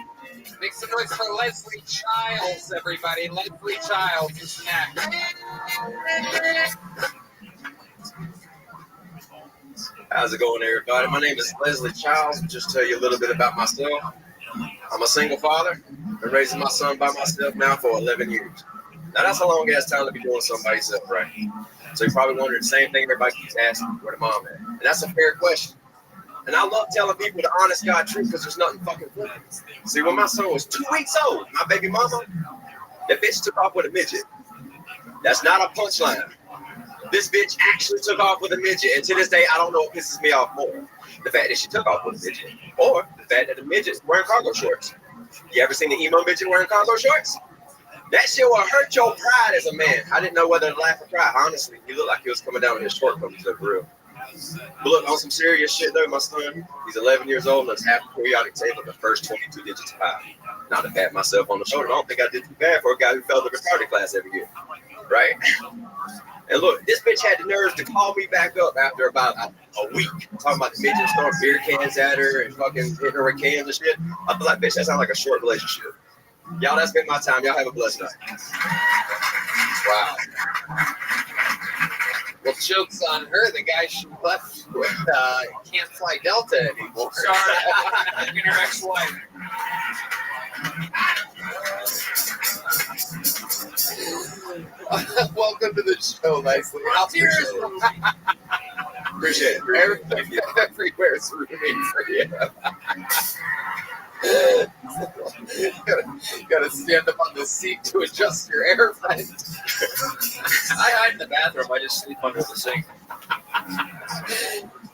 Make some noise for Leslie Childs, everybody. Leslie Childs is next. How's it going, everybody? My name is Leslie Childs. I'll just tell you a little bit about myself. I'm a single father. Been raising my son by myself now for 11 years. Now, that's a long ass time to be doing something by yourself, right? So you're probably wondering the same thing everybody keeps asking, where the mom at? And that's a fair question. And I love telling people the honest God truth because there's nothing fucking funny. See, when my son was 2 weeks old, my baby mama, that bitch took off with a midget. That's not a punchline. This bitch actually took off with a midget. And to this day, I don't know what pisses me off more. The fact that she took off with a midget or the fact that the midget's wearing cargo shorts. You ever seen the emo midget wearing cargo shorts? That shit will hurt your pride as a man. I didn't know whether to laugh or cry. Honestly, he looked like he was coming down with his short coat. For real. But look, on some serious shit though, my son, he's 11 years old and has half the periodic table the first 22 digits of pi. Not to pat myself on the shoulder. I don't think I did too bad for a guy who failed the retarded class every year. Right? And look, this bitch had the nerves to call me back up after about a week, talking about the midget throwing beer cans at her and fucking hitting her with cans and shit. I was like, bitch, that sounds like a short relationship. Y'all, that's been my time. Y'all have a blessed night. Wow. Well, joke's on her. The guy she left with can't fly Delta anymore. Sorry, I'm her ex-wife. Welcome to the show, Leslie. Appreciate it. Everywhere's rooting for you. You gotta stand up on the seat to adjust your air vent. I hide in the bathroom. I just sleep under the sink.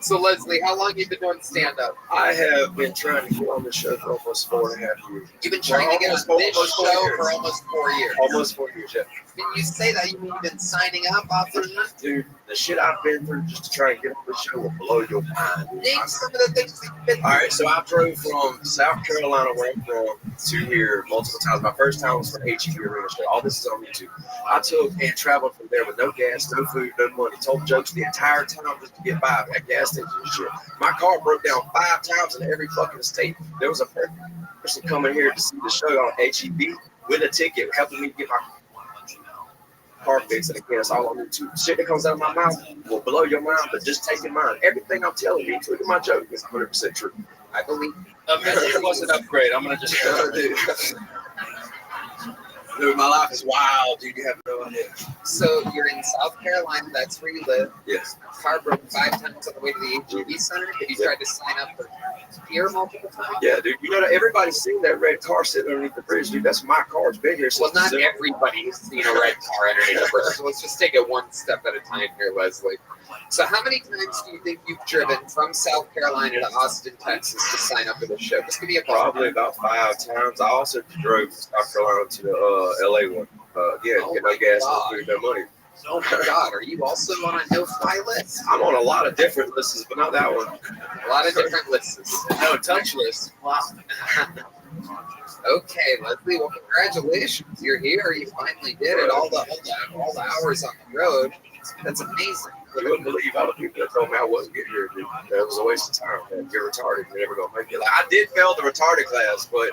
So, Leslie, how long have you been doing stand-up? I have been trying to get on this show for almost 4.5 years. You've been trying to get on this show for almost 4 years. Almost 4 years, yeah. When you say that, you've been signing up often? Dude, the shit I've been through just to try and get on this show will blow your mind. Name some of the things that you've been through. All right, so I drove from South Carolina, where I'm from, to here multiple times. My first time was from HEB Arena Show. All this is on YouTube. I took and traveled from there with no gas, no food, no money. Told jokes the entire time just to get by at gas stations and shit. My car broke down 5 times in every fucking state. There was a person coming here to see the show on HEB with a ticket, helping me get my car fixed. And again, it's all on YouTube. Shit that comes out of my mouth will blow your mind, but just take in mind, everything I'm telling you, including my joke, is 100% true. I believe. It was an upgrade. I'm gonna just. Dude, my life is wild, dude. You have no idea. So you're in South Carolina. That's where you live. Yes. Car broke 5 times on the way to the HEB Center. Have you tried to sign up for here multiple times? Yeah, dude. You know that everybody's seen that red car sitting underneath the bridge, dude. That's my car. It's been here since. Well, not everybody's seen a red car underneath the bridge. So let's just take it one step at a time here, Leslie. So how many times do you think you've driven from South Carolina to Austin, Texas to sign up for the show? Just give me a probably about 5 times. I also drove from South Carolina to the LA one. Get no gas, no food, no money. Oh my God, are you also on a no-fly list? I'm on a lot of different lists, but not that one. A lot of different lists. No touch list. Wow. Okay, Leslie. Well, congratulations. You're here. You finally did it. All the hours on the road. That's amazing. You wouldn't believe all the people that told me I wasn't getting here, dude. That was a waste of time, man. You're retarded. You're never gonna make it. Like, I did fail the retarded class, but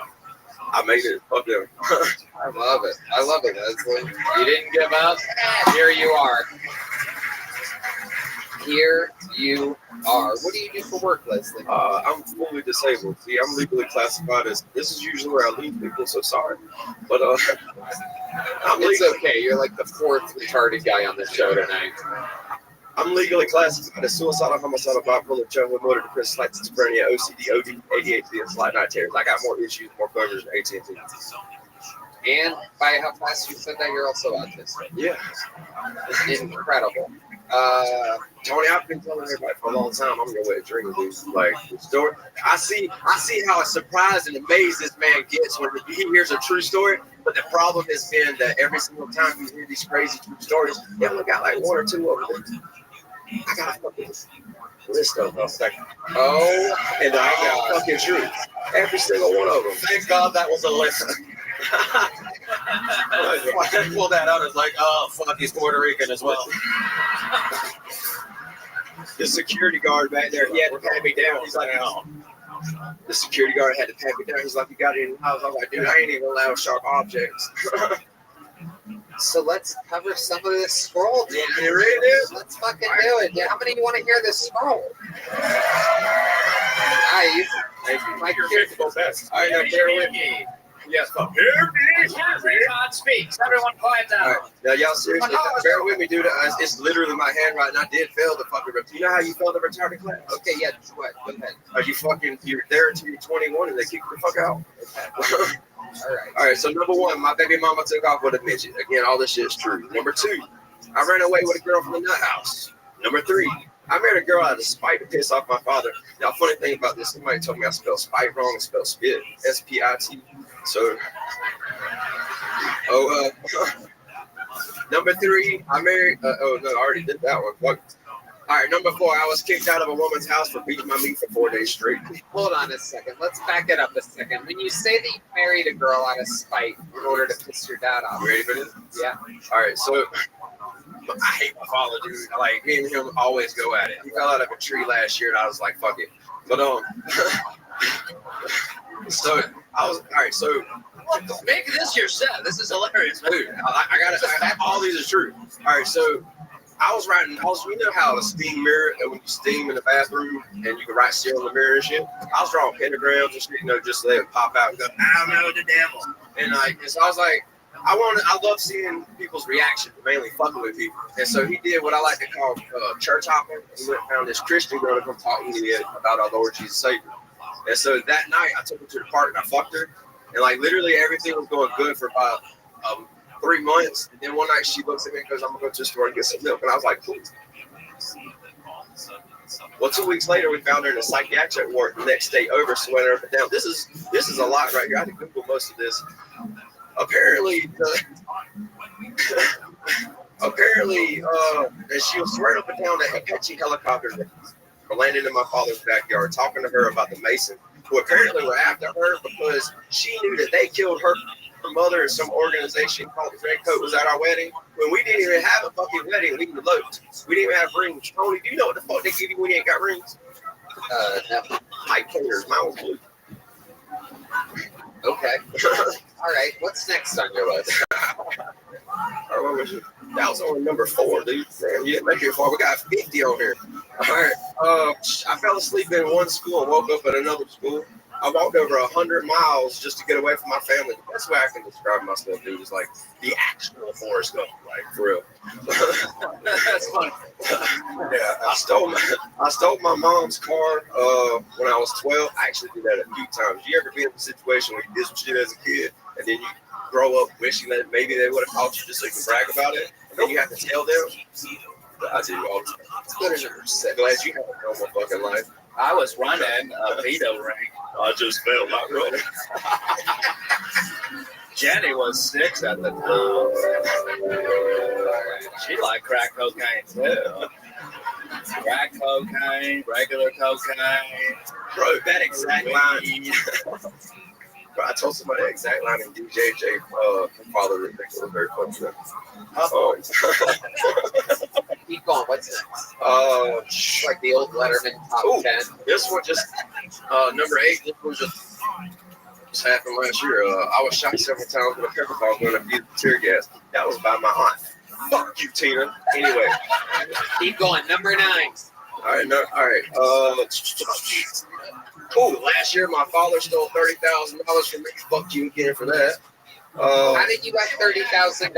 I made it. Fuck them. I love it. I love it, Leslie. You didn't give up. Here you are. Here you are. What do you do for work, Leslie? I'm fully disabled. See, I'm legally classified as. This is usually where I leave people, so sorry. But it's okay. You're like the fourth retarded guy on the show tonight. I'm legally classified as suicidal, homicidal, bipolar, childhood motor depressive, slight schizophrenia, OCD, OD, ADHD, and slight night terrors. I got more issues, more covers than AT&T. And by how fast you said that, you're also autistic. Yeah. Incredible. Tony, I've been telling everybody for a long time, I'm gonna wet dream, dude. Like the story, I see how surprised and amazed this man gets when he hears a true story. But the problem has been that every single time you hear these crazy true stories, they only got like one or two of them. I got a fucking list of them. Like, and I got fucking true. Every single one of them. Thank God that was a list. I pulled that out. It's like, oh, fuck, he's Puerto Rican as well. The security guard back there, he had to pat me down. He's like, oh. The security guard had to pat me down. He's like, you got it in the house. I was like, dude, I ain't even allowed sharp objects. So let's cover some of this scroll. Yeah, you ready, dude? Let's fucking do it. Yeah, how many of you want to hear this scroll? Nice. Like your faithful best. All right, now bear with me. Yes, Todd speaks. Everyone quiet down. All right. Now, y'all seriously, bear with me, dude. It's literally my handwriting. I did fail the fucking retarded. You know how you failed the retarded class? Okay, yeah. What? Go ahead. You're there until you're 21 and they kick you the fuck out. Okay. All right. So number one, my baby mama took off with a midget. Again, all this shit is true. Number two, I ran away with a girl from the nut house. Number three, I married a girl out of spite to piss off my father. Now, funny thing about this, somebody told me I spelled spite wrong and spelled spit. S-P-I-T. So, number three, I married. I already did that one. Fuck. All right, number four, I was kicked out of a woman's house for beating my meat for 4 days straight. Hold on a second. Let's back it up a second. When you say that you married a girl out of spite in order to piss your dad off. You ready for this? Yeah. All right, so I hate my father, dude. Like, me and him always go at it. He fell out of a tree last year, and I was like, fuck it. But, so I was, all right, so. Make this your set. This is hilarious. Dude, I got it. All these are true. All right, so I was, you know how a steam mirror, when you steam in the bathroom and you can write still in the mirror and shit? I was drawing pentagrams and shit, just let it pop out and go, I know the devil. And so I was like, I love seeing people's reaction to mainly fucking with people. And so he did what I like to call church hopping. He went and found this Christian girl to come talk to me about our Lord Jesus Savior. And so that night I took her to the park and I fucked her. And like literally everything was going good for about 3 months. And then one night she looks at me and goes, I'm gonna go to the store and get some milk. And I was like, cool. Well, 2 weeks later, we found her in a psychiatric ward the next day over, sweating her up and down. This is a lot right here. I had to Google most of this. Apparently, and she was swearing up and down that Apache helicopters were landing in my father's backyard, talking to her about the Mason, who apparently were after her because she knew that they killed her mother and some organization called the Red Coat was at our wedding. When we didn't even have a fucking wedding, we eloped. We didn't even have rings. Tony, do you know what the fuck they give you when you ain't got rings? Pipe cleaners. Mine was blue. Okay. All right. What's next on your list? That was only number 4, dude. Damn, you didn't make it far. We got 50 on here. All right. I fell asleep in one school and woke up at another school. I walked over 100 miles just to get away from my family. The best way I can describe myself, dude, is like the actual Forrest Gump, like for real. That's funny. Yeah, I stole my mom's car when I was 12. I actually did that a few times. You ever been in a situation where you did some shit as a kid and then you grow up wishing that maybe they would have caught you just so you can brag about it, and then you have to tell them? I do all the time. Glad you have a normal fucking life. I was running a veto ring. I just failed my running. Jenny was 6 at the time. She liked crack cocaine too. Crack cocaine, regular cocaine. Bro, that exact line. But I told somebody the exact line in DJJ, father Rick was very funny. Keep going. What's next? Like the old Letterman top 10. This one just number 8. This one just happened last year. I was shot several times with a pepper ball when I used tear gas. That was by my aunt. Fuck you, Tina. Anyway, keep going. Number 9. All right. Last year my father stole $30,000 from me. Fuck you again for that. How did you get $30,000?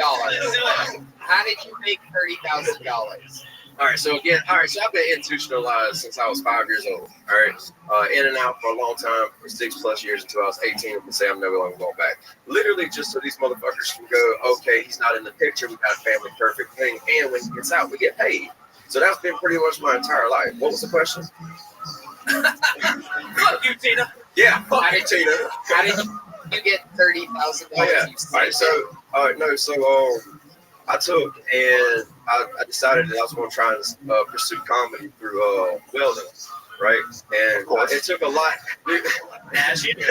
How did you make $30,000? All right, so I've been institutionalized since I was 5 years old. All right, in and out for a long time, for 6+ years until I was 18, and say I'm never going to go back. Literally, just so these motherfuckers can go, okay, he's not in the picture. We got a family perfect thing, and when he gets out, we get paid. So that's been pretty much my entire life. What was the question? Fuck you, Tina. Yeah, fuck you, Tina. How did you get $30,000? Oh, yeah. All right, so I took and I decided that I was going to try and pursue comedy through welding, right? And it took a lot. As you do.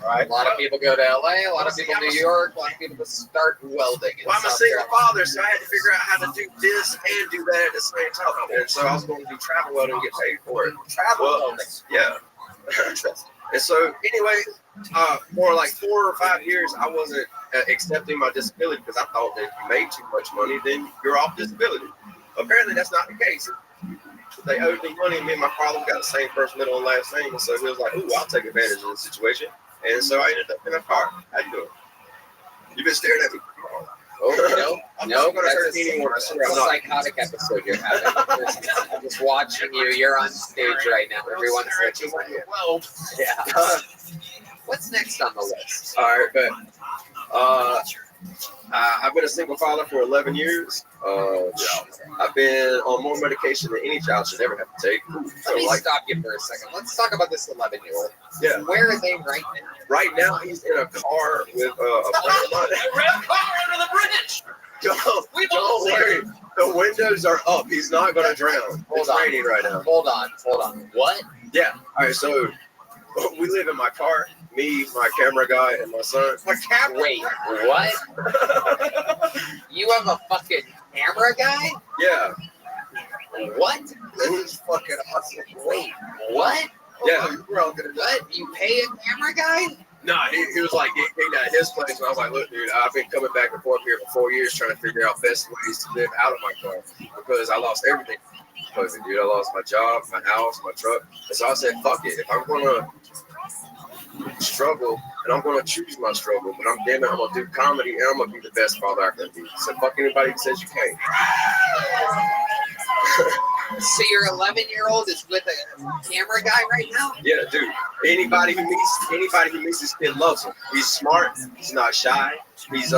Right? A lot of people go to LA, a lot of people New York, a lot of people start welding. Well, I'm a single father, so I had to figure out how to do this and do that at the same time. And so I was going to do travel welding and get paid for it. Travel welding? Yeah. And so anyway, for like 4 or 5 years, I wasn't accepting my disability because I thought that if you made too much money, then you're off disability. Apparently, that's not the case. They owed me money, and me and my father got the same first, middle, and last name, and so he was like, "Ooh, I'll take advantage of the situation." And so I ended up in a car. How you doing? You've been staring at me. Oh, no, I'm not going to hurt anyone. I swear I'm not. Psychotic episode you're having. I'm just watching you. You're on stage right now. Everyone's like, "Well, yeah." What's next on the list? All right, but I've been a single father for 11 years. I've been on more medication than any child should ever have to take. Let me stop you for a second. Let's talk about this 11-year-old. Yeah. Where are they right now? Right now, he's in a car with a friend of mine. A red car under the bridge. Don't worry. The windows are up. He's not going to drown. It's raining right now. Hold on. What? Yeah. All right. So we live in my car. Me, my camera guy, and my son. My camera? Wait, what? You have a fucking camera guy? Yeah. What? This is fucking awesome. Wait, what? Yeah. What? You pay a camera guy? Nah, he was like getting out of his place, and I was like, "Look, dude, I've been coming back and forth here for 4 years trying to figure out best ways to live out of my car because I lost everything. Dude, I lost my job, my house, my truck. And so I said, fuck it. If I'm gonna struggle, and I'm gonna choose my struggle, but I'm going to do comedy, and I'm gonna be the best father I can be. So fuck anybody who says you can't. So your 11-year-old is with a camera guy right now? Yeah, dude. Anybody who meets this kid loves him. He's smart. He's not shy. He's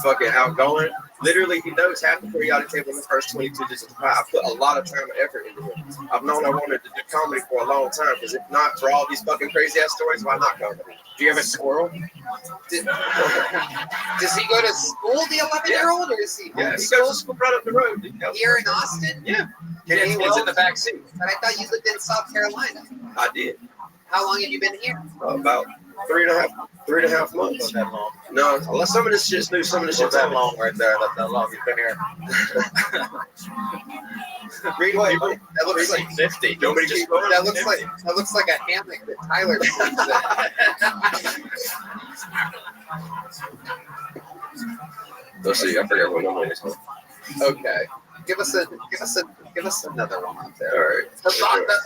fucking outgoing. Literally, he knows half the periodic table in the first 22 digits of pi. I put a lot of time and effort into him. I've known I wanted to do comedy for a long time because if not for all these fucking crazy ass stories, why not comedy? Do you have a squirrel? Does he go to school, the 11-year-old, or is he? Yeah, he goes to school right up the road. Here in Austin? Yeah. He's in the back seat. But I thought you lived in South Carolina. I did. How long have you been here? About 3.5 months. Not that long. No, unless some of this shit's new, some of this shit's that long right there. Not that long. You've been here. Read what? That looks like 50. Nobody keep going. That looks like a hammock that Tyler sleeps in. Let's see. I forgot what number it is. Okay. Give us another one up there. All right.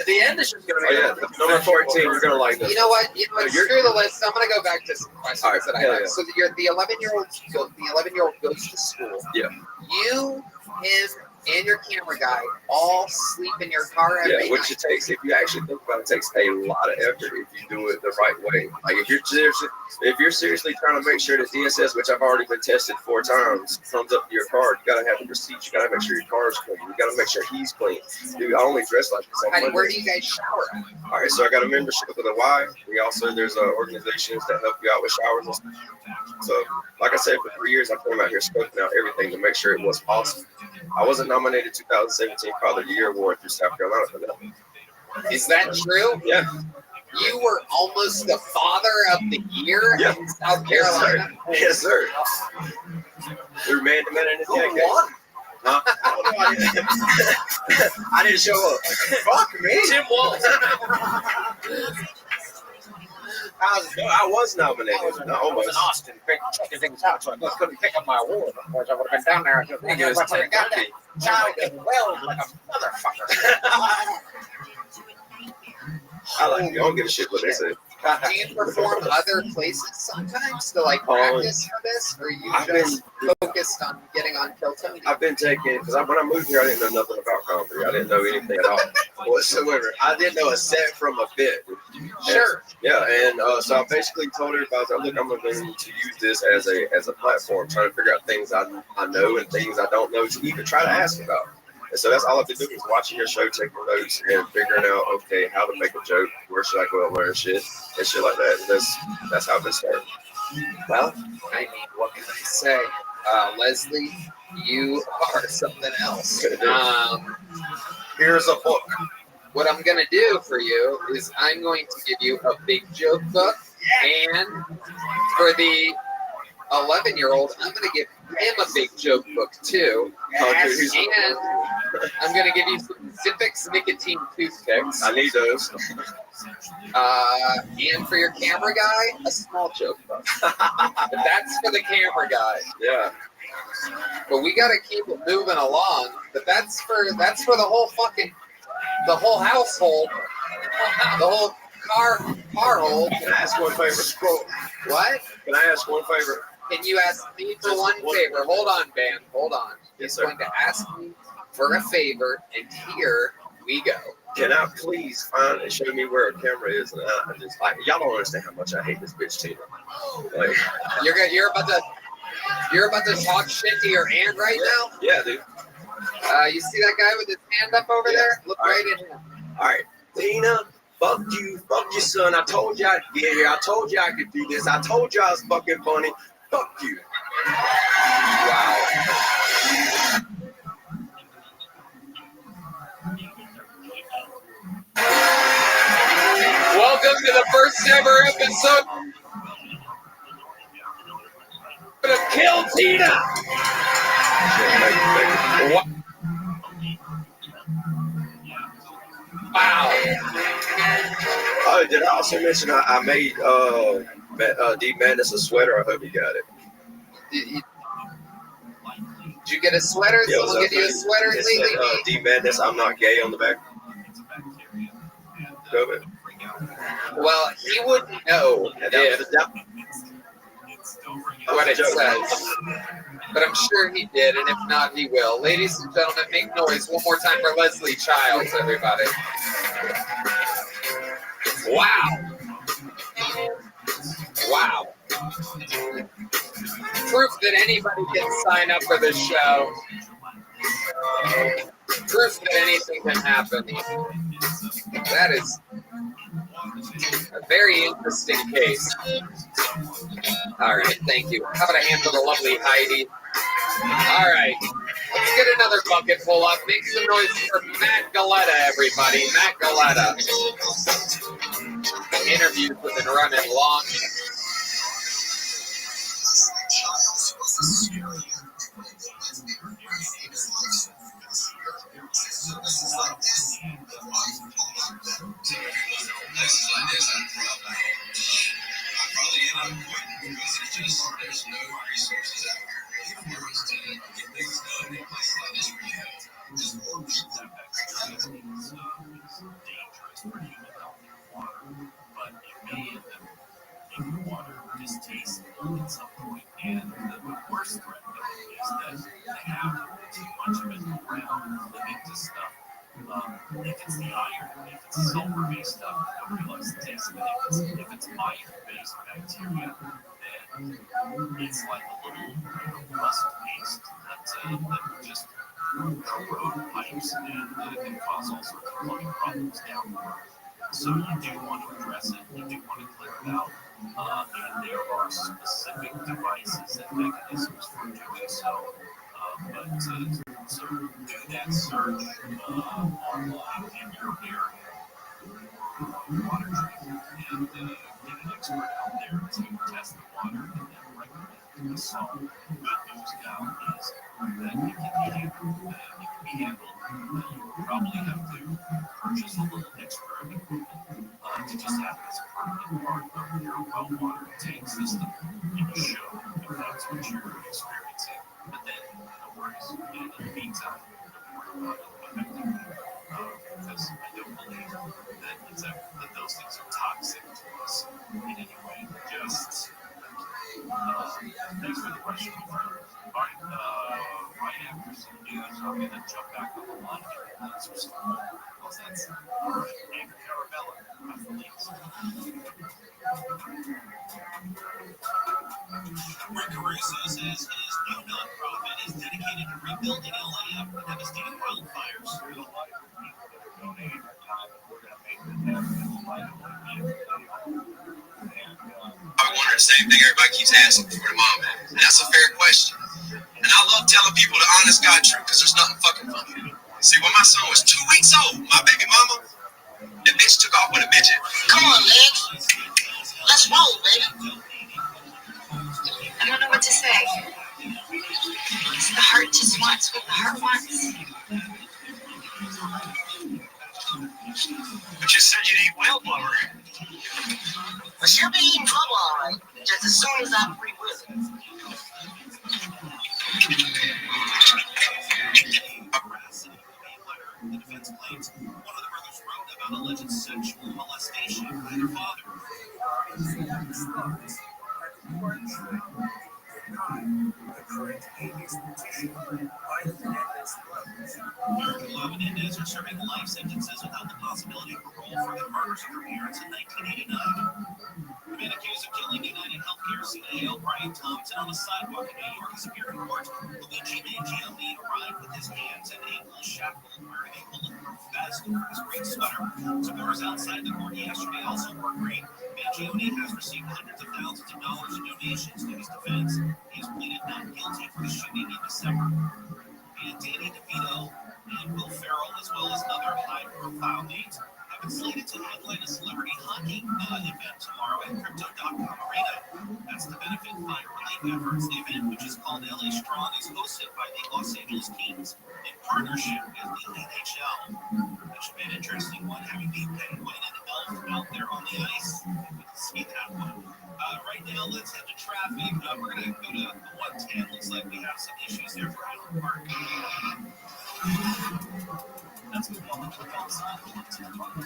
The end is just going to be. Number 14. You're gonna like this. You know what? Screw the list. I'm gonna go back to some questions that I have. Yeah. So you're the 11-year-old. The 11-year-old goes to school. Yeah. You, him, and your camera guy all sleep in your car every night. Which it takes, if you actually think about it, takes a lot of effort if you do it the right way. Like if you're seriously trying to make sure that DSS, which I've already been tested 4 times, comes up to your car, you gotta have the receipts. You gotta make sure your car is clean. You gotta make sure he's clean. Dude, I only dress like this on Monday. Where do you guys shower at? All right, so I got a membership with a Y. There's organizations that help you out with showers and stuff. So, like I said, for 3 years, I came out here scoping out everything to make sure it was awesome. I wasn't nominated 2017 Father of the Year Award through South Carolina for that. Is that true? Yeah. You were almost the father of the year in South Carolina. Yes, sir. We're man to man in this game. Huh? I didn't show up. Fuck me. Tim Walz. I was nominated. Almost. in Austin, checking things out, so I just couldn't pick up my award. Otherwise, I would have been down there. I got that child can weld like a motherfucker. I don't give a shit what they say. Do you perform other places sometimes to like practice for this, or you just focused on getting on Kill Tony? I've been taking, because when I moved here, I didn't know nothing about comedy. I didn't know anything at all whatsoever. I didn't know a set from a bit. Sure. Yeah, and so I basically told everybody, look, I'm going to use this as a platform, trying to figure out things I know and things I don't know to even try to ask about. And so that's all I've been doing is watching your show, taking notes, and figuring out, okay, how to make a joke, where should I go and learn shit, and shit like that. And that's how this started. Well, I mean, what can I say? Leslie, you are something else. Here's a book. What I'm going to do for you is I'm going to give you a big joke book, and for the 11-year-old, I'm going to give him a big joke book too. And I'm going to give you some Zippix nicotine toothpicks. I need those. And for your camera guy, a small joke book. That's for the camera guy. Yeah. But we got to keep it moving along. But that's for the whole household, the whole car hold. Can I ask one favor? What? Can I ask one favor? Can you ask me for one favor? Hold on, Ben. Hold on. He's going to ask me for a favor, and here we go. Can I please find and show me where a camera is? And I just like y'all don't understand how much I hate this bitch Tina. Like, you're about to talk shit to your aunt right now? Yeah, dude. You see that guy with his hand up over there? Look right at him. All right, Tina. Fuck you, son. I told you I'd get here. I told you I could do this. I told you I was fucking funny. Fuck you. Wow. Welcome to the first ever episode of Kill Tina. Wow. Oh, did I also mention I made Deep Madness a sweater? I hope you got it. Did you get a sweater? Yeah, Someone get you a sweater lately? Deep Madness, I'm not gay on the back. Go ahead. Well, he wouldn't know what it says, but I'm sure he did, and if not, he will. Ladies and gentlemen, make noise one more time for Leslie Childs, everybody. Wow. Wow. Proof that anybody can sign up for this show. Proof that anything can happen. That is a very interesting case. All right, thank you. How about a hand for the lovely Heidi? All right, let's get another bucket full up. Make some noise for Matt Galetta, everybody. Matt Galetta. Interviews have been running long. There's no resources out here for us to get things done in places like this where you have just dangerous for human health in water, but it may end up in the water distaste at some point. And the worst threat is that they have too much of it around living to stuff. If it's the iron, if it's sulfur-based stuff, nobody likes the taste of it. If it's iron-based bacteria, then it's like a little rust paste that just corrode pipes and can cause all sorts of plumbing problems down the road. So you do want to address it, you do want to clear it out, and there are specific devices and mechanisms for doing so. But to do that search online in your area for water treatment, and get an expert out there to test the water and then recommend a salt. Good news now is that it can be handled. You'll probably have to purchase a little extra equipment to just have it as a permanent part of your well water tank system in a show if that's what you're experiencing. But then, no worries. In the meantime, don't worry about it affecting you. Because I don't believe that those things are toxic to us in any way. Just thanks for the question. All right, right after some news, I'm going to jump back on the line and answer some more. How's that sound? All right, and Carabella, that's the latest. Rick Caruso says his new nonprofit is dedicated to rebuilding LA after devastating wildfires. There's a lot of good people that are donating their time, and we're going to make this happen in spite of what it is that they are. And I wonder the same thing everybody keeps asking for the mom. And that's a fair question. And I love telling people the honest God truth because there's nothing fucking funny. See, when my son was 2 weeks old, my baby mama, the bitch took off with a midget. Come on, Legs. Let's roll, baby. I don't know what to say. The heart just wants what the heart wants. But you said you'd eat whale blubber. Well, she'll be eating trouble, all right, just as soon as I'm free with it. The defense claims one of the brothers wrote about alleged sexual molestation by their father. Love and Inez are serving life sentences without the possibility of parole for the murders of their parents in 1989. The man accused of killing United Healthcare CAO Brian Thompson on a sidewalk in New York is appearing in court. Luigi Mangione arrived with his hands and ankles shackled, wearing a bulletproof vest over his green sweater. Supporters outside the court yesterday also wore green. Mangione has received hundreds of thousands of dollars in donations to his defense. He has pleaded not guilty for the shooting in December. And Danny DeVito and Will Ferrell, as well as other high-profile names, have been slated to headline a celebrity hockey event tomorrow at Crypto.com Arena. That's to benefit fire relief efforts. The event, which is called LA Strong, is hosted by the Los Angeles Kings in partnership with the NHL. That should be an interesting one, having the Penguin and Elf out there on the ice. We can see that one. Right now, let's head to traffic. We're going to go to the 110. Looks like we have some issues there for Highland Park. That's the one that we're outside the 110 park. We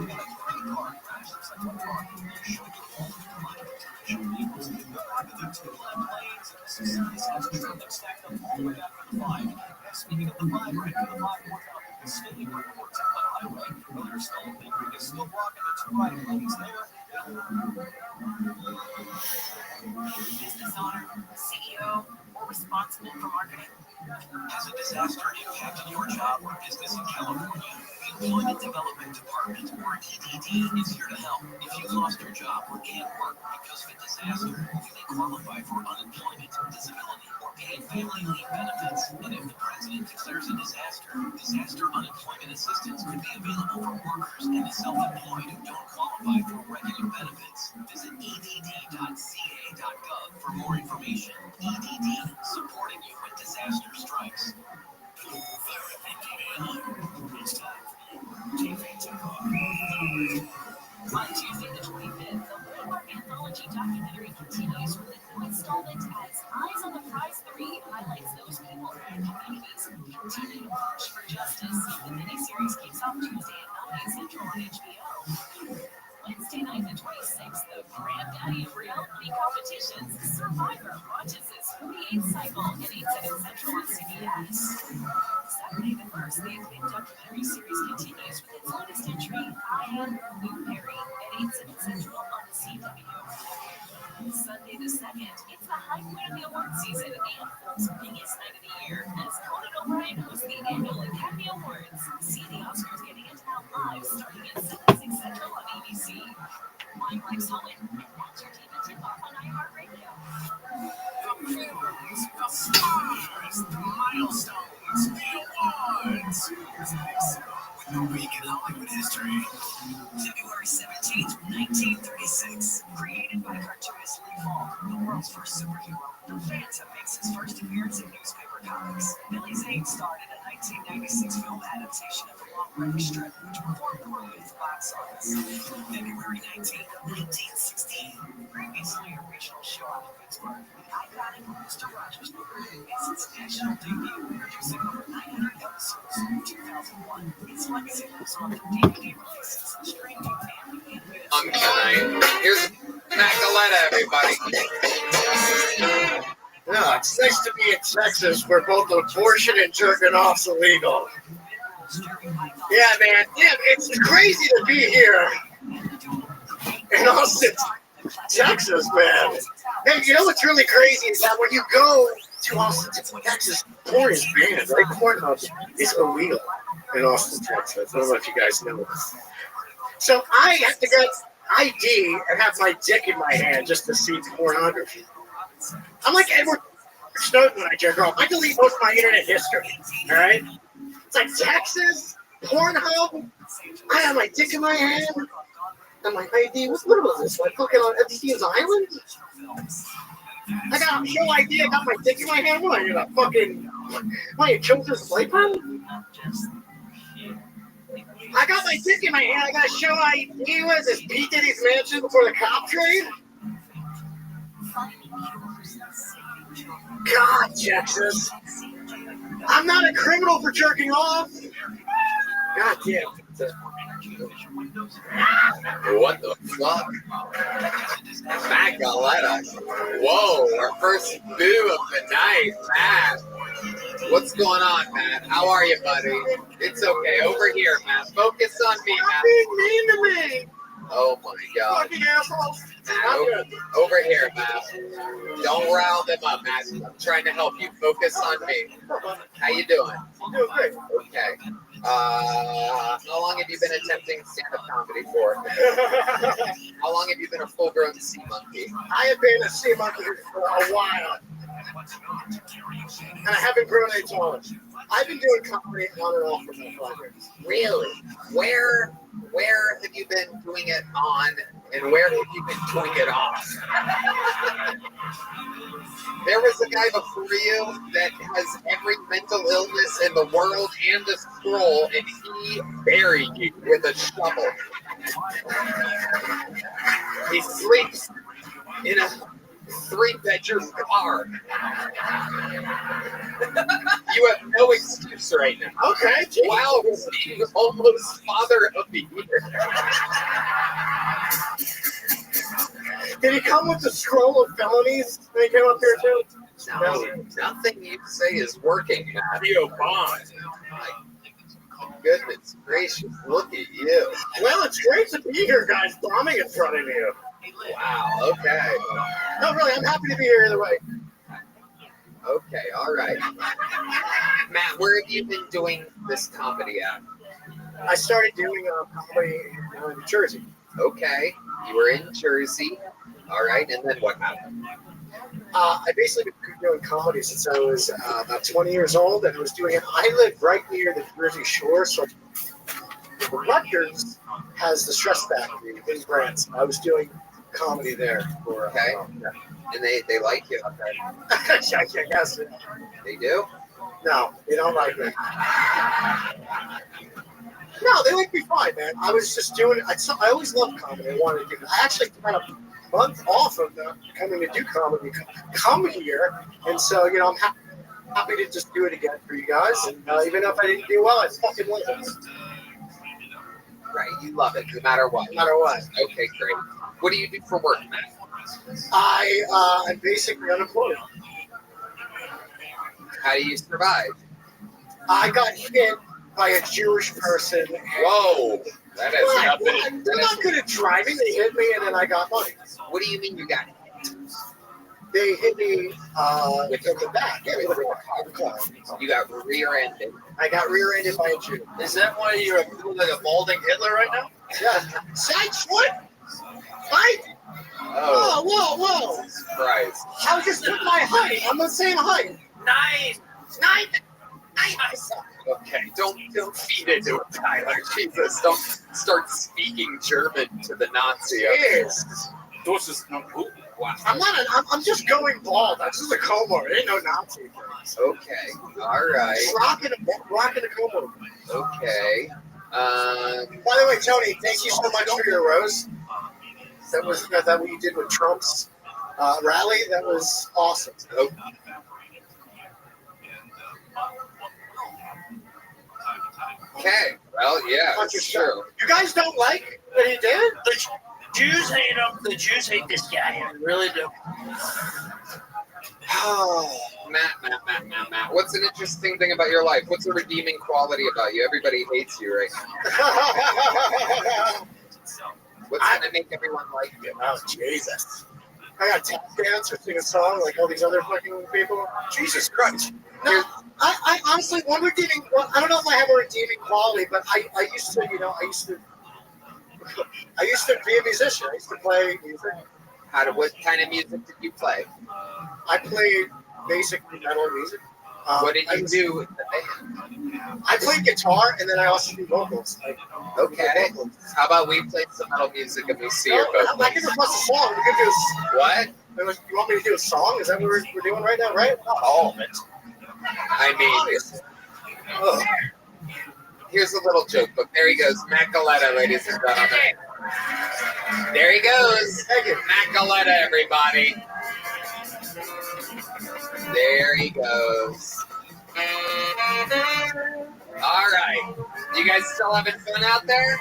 got a great car crash. Looks like one car should go all the time. There are two lanes. This has a traffic stacked up all the way back to the 5. Speaking of the 5, right to the 5 northbound State Route 410 Highway. Well, there's still a big rig is still blocking the 2 right lanes there. Business owner, CEO, or responsible for marketing. Has a disaster impacted your job or business in California? The Employment Development Department, or EDD, is here to help. If you've lost your job or can't work because of a disaster, you may qualify for unemployment, disability, or paid family leave benefits. And if the president declares a disaster, disaster unemployment assistance could be available for workers and the self-employed who don't qualify for regular benefits. Visit edd.ca.gov for more information. EDD, supporting you when disaster strikes. It's time for TV Talk. On Tuesday the 25th, the Landmark Anthology documentary continues with a new installment as Eyes on the Prize 3 highlights those people and communities who continue to push for justice. The miniseries kicks off Tuesday at 9 Central on HBO. Wednesday night the 26th, the granddaddy of reality competitions, Survivor, launches its 48th cycle at 8, 7 Central on CBS. Saturday the 1st, the acclaimed documentary series continues with its latest entry, I Am Blueberry, at 8, 7 Central on the CW. Sunday the 2nd, it's the high point of the award season and film's biggest night of the year as Conan O'Brien hosts the annual Academy Awards. See the Oscars getting it out live starting at 7, 6 Central on ABC. I'm Mike Sullivan, and that's your TV tip-off on iHeartRadio. The films, the stars, the milestones, the awards. Here's a mix with the week in Hollywood history. February February 17th, 1936. Created by cartoonist Lee Falk, the world's first superhero, the Phantom makes his first appearance in newspaper comics. Billy Zane starred in a 1996 film adaptation of the long-running strip, which performed poorly at the box office. February 19th, 1916. Previously a regional show out of Pittsburgh, the iconic Mr. Rogers program makes its national debut, producing over 900 episodes in 2001. Its legacy lives on through DVD releases, streaming, and animated Tonight. Here's Matt Galetta, everybody. Yeah, it's nice to be in Texas where both abortion and jerking off's illegal. Yeah, man. Yeah, it's crazy to be here in Austin, Texas, man. Hey, you know what's really crazy is that when you go to Austin, Texas, porn is banned, right? Pornhub is illegal in Austin, Texas. I don't know if you guys know this. So I have to get ID and have my dick in my hand just to see pornography. I'm like Edward Snowden when I jerk off. I delete most of my internet history, all right? It's like Texas, Pornhub, I have my dick in my hand, and my ID. What was this? Like fucking on Epstein's Island? I got no idea. I got my dick in my hand. What are you, fucking? Am I a children's playpen? I got my dick in my hand. I got to show ID. What is this? P. Diddy's mansion before the cop trade? God, Texas. I'm not a criminal for jerking off. God damn. What the fuck? Matt Galetta. Whoa, our first boo of the night, Matt. What's going on, Matt? How are you, buddy? It's okay. Over here, Matt. Focus on me, Matt. Being mean to me. Oh my God. Fucking assholes. Over here, Matt. Don't rile them up, Matt. I'm trying to help you. Focus on me. How you doing? I'm doing great. Okay. How long have you been attempting stand-up comedy for? How long have you been a full-grown sea monkey? I have been a sea monkey for a while. And I haven't grown any taller. I've been doing comedy on and off for about 5 years. Really? Where have you been doing it on, and where have you been doing it off? There was a guy before you that has every mental illness in the world and a scroll, and he buried you with a shovel. He sleeps in a 3-bedroom car. You have no excuse right now. Okay. Wow, being almost father of the year. Did he come with the scroll of felonies when he came up here too? No, nothing you say is working, Matthew Bond. My goodness gracious, look at you. Well, it's great to be here, guys, bombing in front of you. Wow, okay. No, really, I'm happy to be here either way. Okay, all right. Matt, where have you been doing this comedy at? I started doing comedy in New Jersey. Okay, you were in Jersey. All right, and then what happened? I basically been doing comedy since I was about 20 years old, and I was doing it. I live right near the Jersey Shore, so Rutgers has the Stress Factory in Branson. I was doing comedy there. Okay. And they like you. Okay. I guess. They do? No, they don't like me. No, they like me fine, man. I was just doing it. I always loved comedy. I wanted to do it. I actually had a month off of coming to do comedy, come here. And so, you know, I'm happy to just do it again for you guys. And even if I didn't do well, I fucking love it. Right, you love it, no matter what. No matter what. Okay, great. What do you do for work, Matt? I'm basically unemployed. How do you survive? I got hit by a Jewish person. Whoa, that is nothing. They're not good at driving. They hit me and then I got money. What do you mean you got hit? They hit me with the back. Yeah, with the car. You got rear-ended. I got rear-ended by a Jew. Is that why you're like a balding Hitler right now? Yeah. Side what? Height? Oh, whoa. Christ. I was just with my height. I'm the same height. Nice. Okay, don't feed into it, Tyler. Jesus, don't start speaking German to the Nazi. Yes. Wow. I'm just going bald. That's just a comb-over. It ain't no Nazi. Okay, all right. Rocking a comb-over. Okay. By the way, Tony, thank you so much for your rose. That was that what you did with Trump's rally. That was awesome. Oh. Okay. Well, yeah, it's true. You guys don't like what he did? The Jews hate him. The Jews hate this guy. I really do. Matt. What's an interesting thing about your life? What's a redeeming quality about you? Everybody hates you right now. What's going to make everyone like you? Oh, Jesus. I got tap dance or sing a song like all these other fucking people. Jesus Christ. No, I honestly, one redeeming, well, I don't know if I have a redeeming quality, but I used to, I used to be a musician. I used to play music. What kind of music did you play? I played basic metal music. What did you do with the band? I played guitar and then I also do vocals. Okay. How about we play some metal music and we see your vocals? I can request a song. We can do what? You want me to do a song? Is that what we're doing right now, right? Not all of it. I mean, here's a little joke book. There he goes. Matt Galetta, ladies and gentlemen. There he goes. Thank you. Matt Galetta, everybody. There he goes. All right. You guys still having fun out there?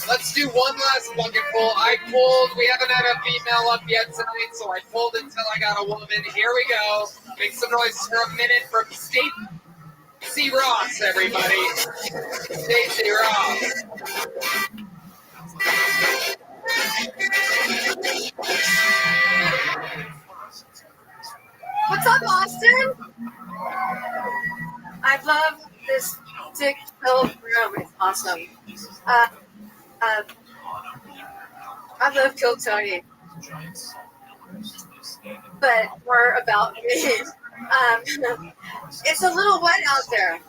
Let's do one last bucket pull. I pulled. We haven't had a female up yet tonight, so I pulled until I got a woman. Here we go. Make some noise for a minute from Stacey Ross, everybody. Stacey Ross. What's up, Austin? I love this dick-filled room. It's awesome. I love Kill Tony, but more about me. It's a little wet out there.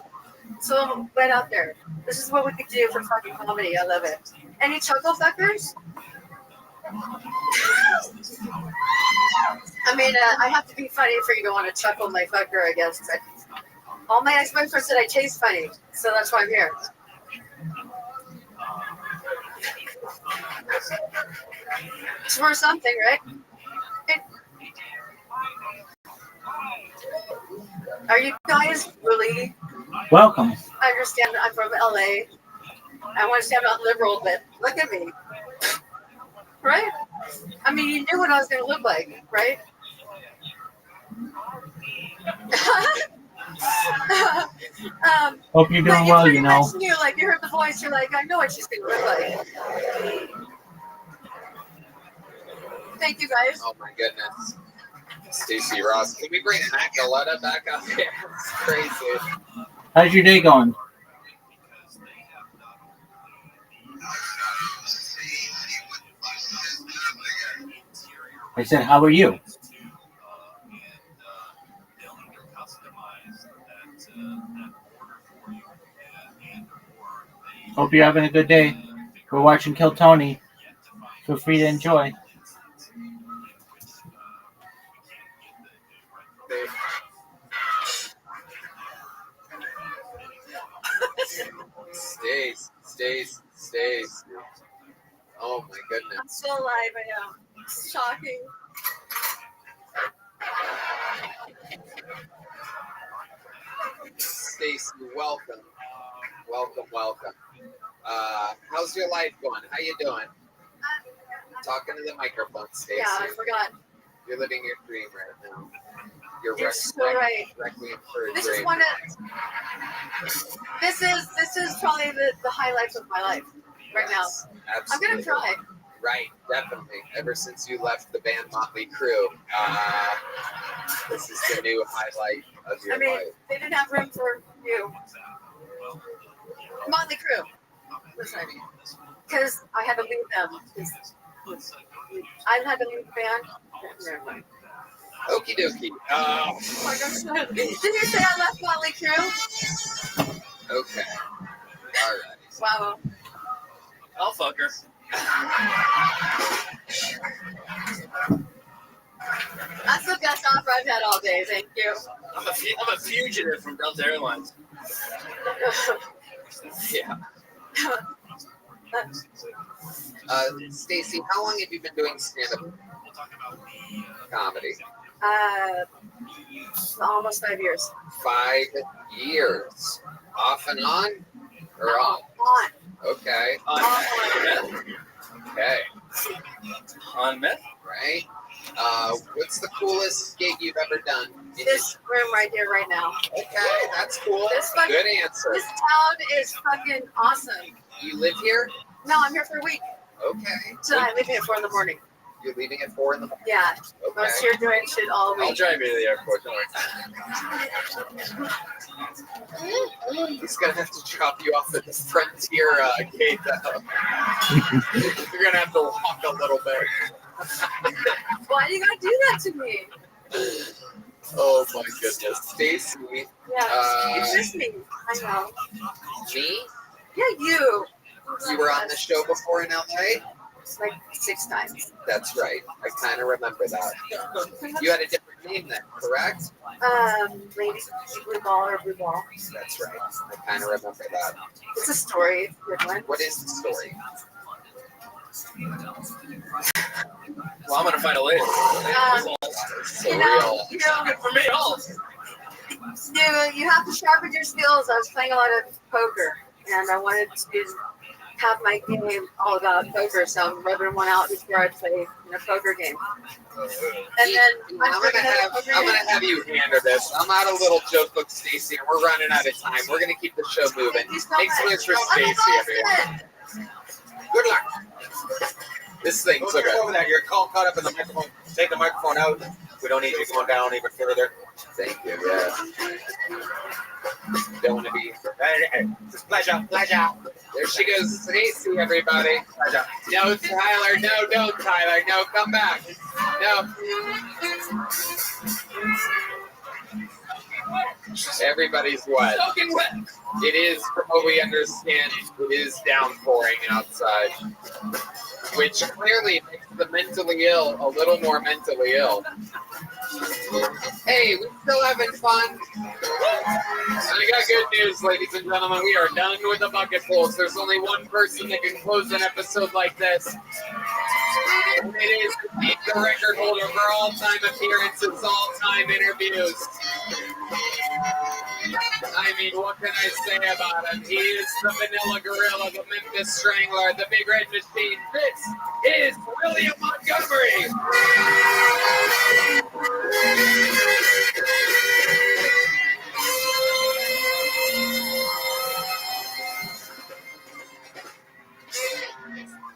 It's a little wet out there. This is what we could do for fucking comedy. I love it. Any chuckle fuckers? I mean, I have to be funny for you to want to chuckle my fucker, I guess. But all my ex-boyfriends said I taste funny, so that's why I'm here. It's worth something, right? Are you guys really? Welcome. I understand I'm from LA. I want to say I'm not liberal, but look at me. Right? I mean, you knew what I was going to look like, right? Hope you're doing well, you know. You like, you heard the voice, you're like, I know what she's going to look like. Thank you, guys. Oh, my goodness. Stacey Ross. Can we bring Matt Galetta back up here? It's crazy. How's your day going? I said, how are you? Hope you're having a good day. We're watching Kill Tony. Feel free to enjoy. Stace. Oh my goodness. I'm still alive, I know. It's shocking. Stacey, welcome. How's your life going? How you doing? Talking to the microphone, Stacey. Yeah, I forgot. You're living your dream right now. You're so right. This is one of. This is probably the highlights of my life right now. Absolutely. I'm gonna cry. Right, definitely. Ever since you left the band Motley Crue, this is the new highlight of your life. They didn't have room for you. Motley Crue. Listen, because I had to leave them. I had to leave the band. Never mind. Okie dokie. Oh my gosh. Did you say I left Motley Crue? Okay. All right. Wow. I'll fuck her. That's the best offer I've had all day. Thank you. I'm a fugitive from Delta Airlines. Yeah. Stacy, how long have you been doing stand-up comedy? Almost 5 years. 5 years. Off and on? Or on? On. Okay. Okay. On meth? Right. What's the coolest gig you've ever done? This room right here, right now. Okay, that's cool. Good answer. This town is fucking awesome. You live here? No, I'm here for a week. Okay. So I'm leaving at 4 in the morning. You're leaving at 4 in the morning? Yeah. Okay. I was here doing shit all week. I'll drive you to the airport. Don't worry. He's gonna have to drop you off at the Frontier gate. You're gonna have to walk a little bit. Why do you gotta do that to me? Oh my goodness, Stacy. Yeah, you miss me. I know. Me? Yeah, you. You were on the show before in LA? Like 6 times. That's right. I kind of remember that. You had a different name then, correct? Lady Blue Ball or Blue Ball. That's right. I kind of remember that. It's a story. Good one. What is the story? Well, I'm gonna find a later. You know, Good for me, all. you have to sharpen your skills. I was playing a lot of poker, and I wanted to have my game all about poker, so I'm rubbing one out before I play in a poker game. And then I'm gonna have you handle this. I'm out a little joke book, Stacy, and we're running out of time. We're gonna keep the show moving. Make some noise for Stacy, everyone. Good luck. This thing's Don't over that. You're caught up in the microphone. Take the microphone out. We don't need you going down even further. Thank you. Yeah. Don't want to be. Just pleasure. There she goes, Stacy, everybody. No, Tyler. No, don't, Tyler. No, come back. No. Everybody's wet. It is, from what we understand, it is downpouring outside, which clearly makes the mentally ill a little more mentally ill. Hey, we still having fun? I got good news, ladies and gentlemen. We are done with the bucket pulls. There's only one person that can close an episode like this. And it is the record holder for all-time appearances, all-time interviews. I mean, what can I say about him? He is the Vanilla Gorilla, the Memphis Strangler, the Big Red Machine. This is William Montgomery.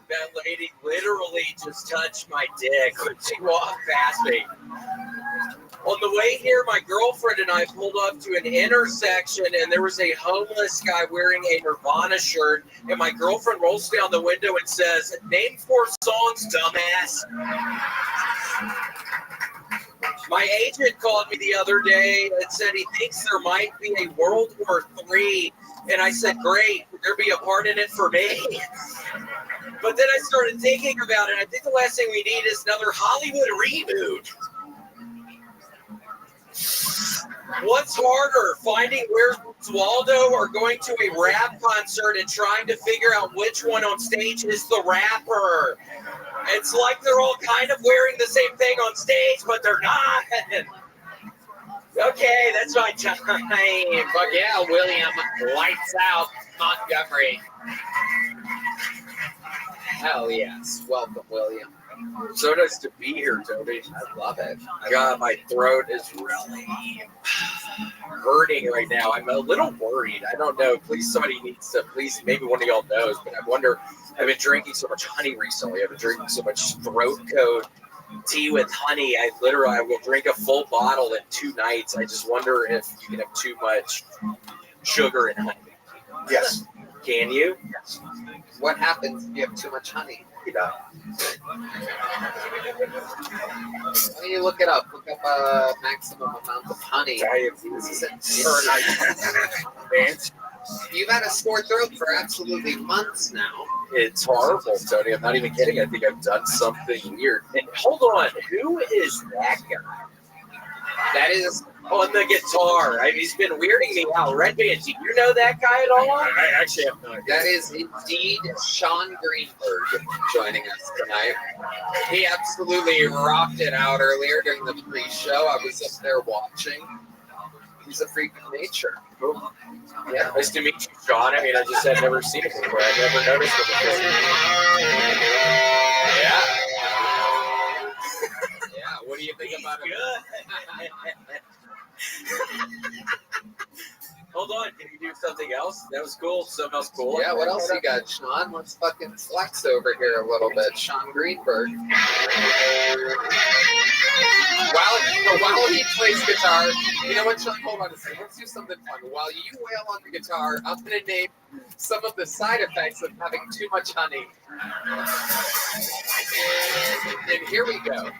That lady literally just touched my dick when she walked past me. On the way here, my girlfriend and I pulled up to an intersection, and there was a homeless guy wearing a Nirvana shirt, and my girlfriend rolls down the window and says, "Name 4 songs, dumbass." My agent called me the other day and said he thinks there might be a World War III, and I said, "Great, would there be a part in it for me?" But then I started thinking about it. I think the last thing we need is another Hollywood reboot. What's harder, finding Where's Waldo or going to a rap concert and trying to figure out which one on stage is the rapper? It's like they're all kind of wearing the same thing on stage, but they're not. Okay, that's my time. Fuck yeah, William. Lights out, Montgomery. Hell yes. Welcome, William. So nice to be here, Toby. I love it. God, my throat is really hurting right now. I'm a little worried. I don't know. Please, somebody needs to, maybe one of y'all knows, but I wonder, I've been drinking so much honey recently. I've been drinking so much throat coat tea with honey. I will drink a full bottle in 2 nights. I just wonder if you can have too much sugar in honey. Yes. Can you? Yes. What happens if you have too much honey? You know. Why don't you look it up? Look up maximum amount of honey. This is per night. You've had a sore throat for absolutely months now. It's horrible, Tony. I'm not even kidding. I think I've done something weird. And hold on, who is that guy? That is on the guitar. He's been weirding me out. Red Band, do you know that guy at all? I actually have no idea. That is indeed Sean Greenberg joining us tonight. He absolutely rocked it out earlier during the pre-show. I was up there watching. He's a freak of nature. Cool. Yeah. Nice to meet you, Sean. I mean, I just had never seen him before. I never noticed him before. Yeah. Yeah. What do you think about him? Hold on, can you do something else? That was cool. Something else cool. Yeah, what else you got, Sean? Let's fucking flex over here a little bit. Sean Greenberg. While he plays guitar, you know what, Sean? Hold on a second. Let's do something fun. While you wail on the guitar, I'm going to name some of the side effects of having too much honey. And here we go.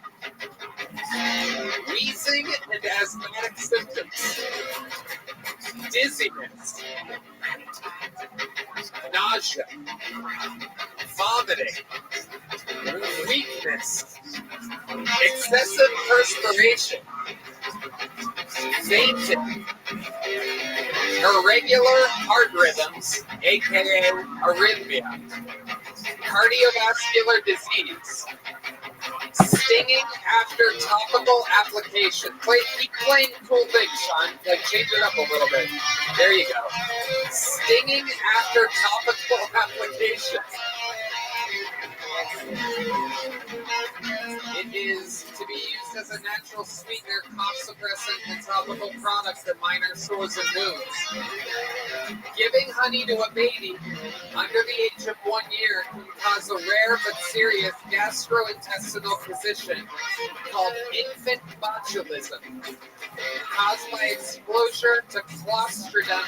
Wheezing and asthmatic symptoms. Dizziness. Nausea. Vomiting. Weakness. Excessive perspiration. Fainting. Irregular heart rhythms, aka arrhythmia. Cardiovascular disease. Stinging after topical application. Keep playing cool things, Sean. Like, change it up a little bit. There you go. Stinging after topical application. It is to be used as a natural sweetener, cough suppressant, and topical product for minor sores and wounds. Giving honey to a baby under the age of 1 year can cause a rare but serious gastrointestinal condition called infant botulism, caused by exposure to Clostridium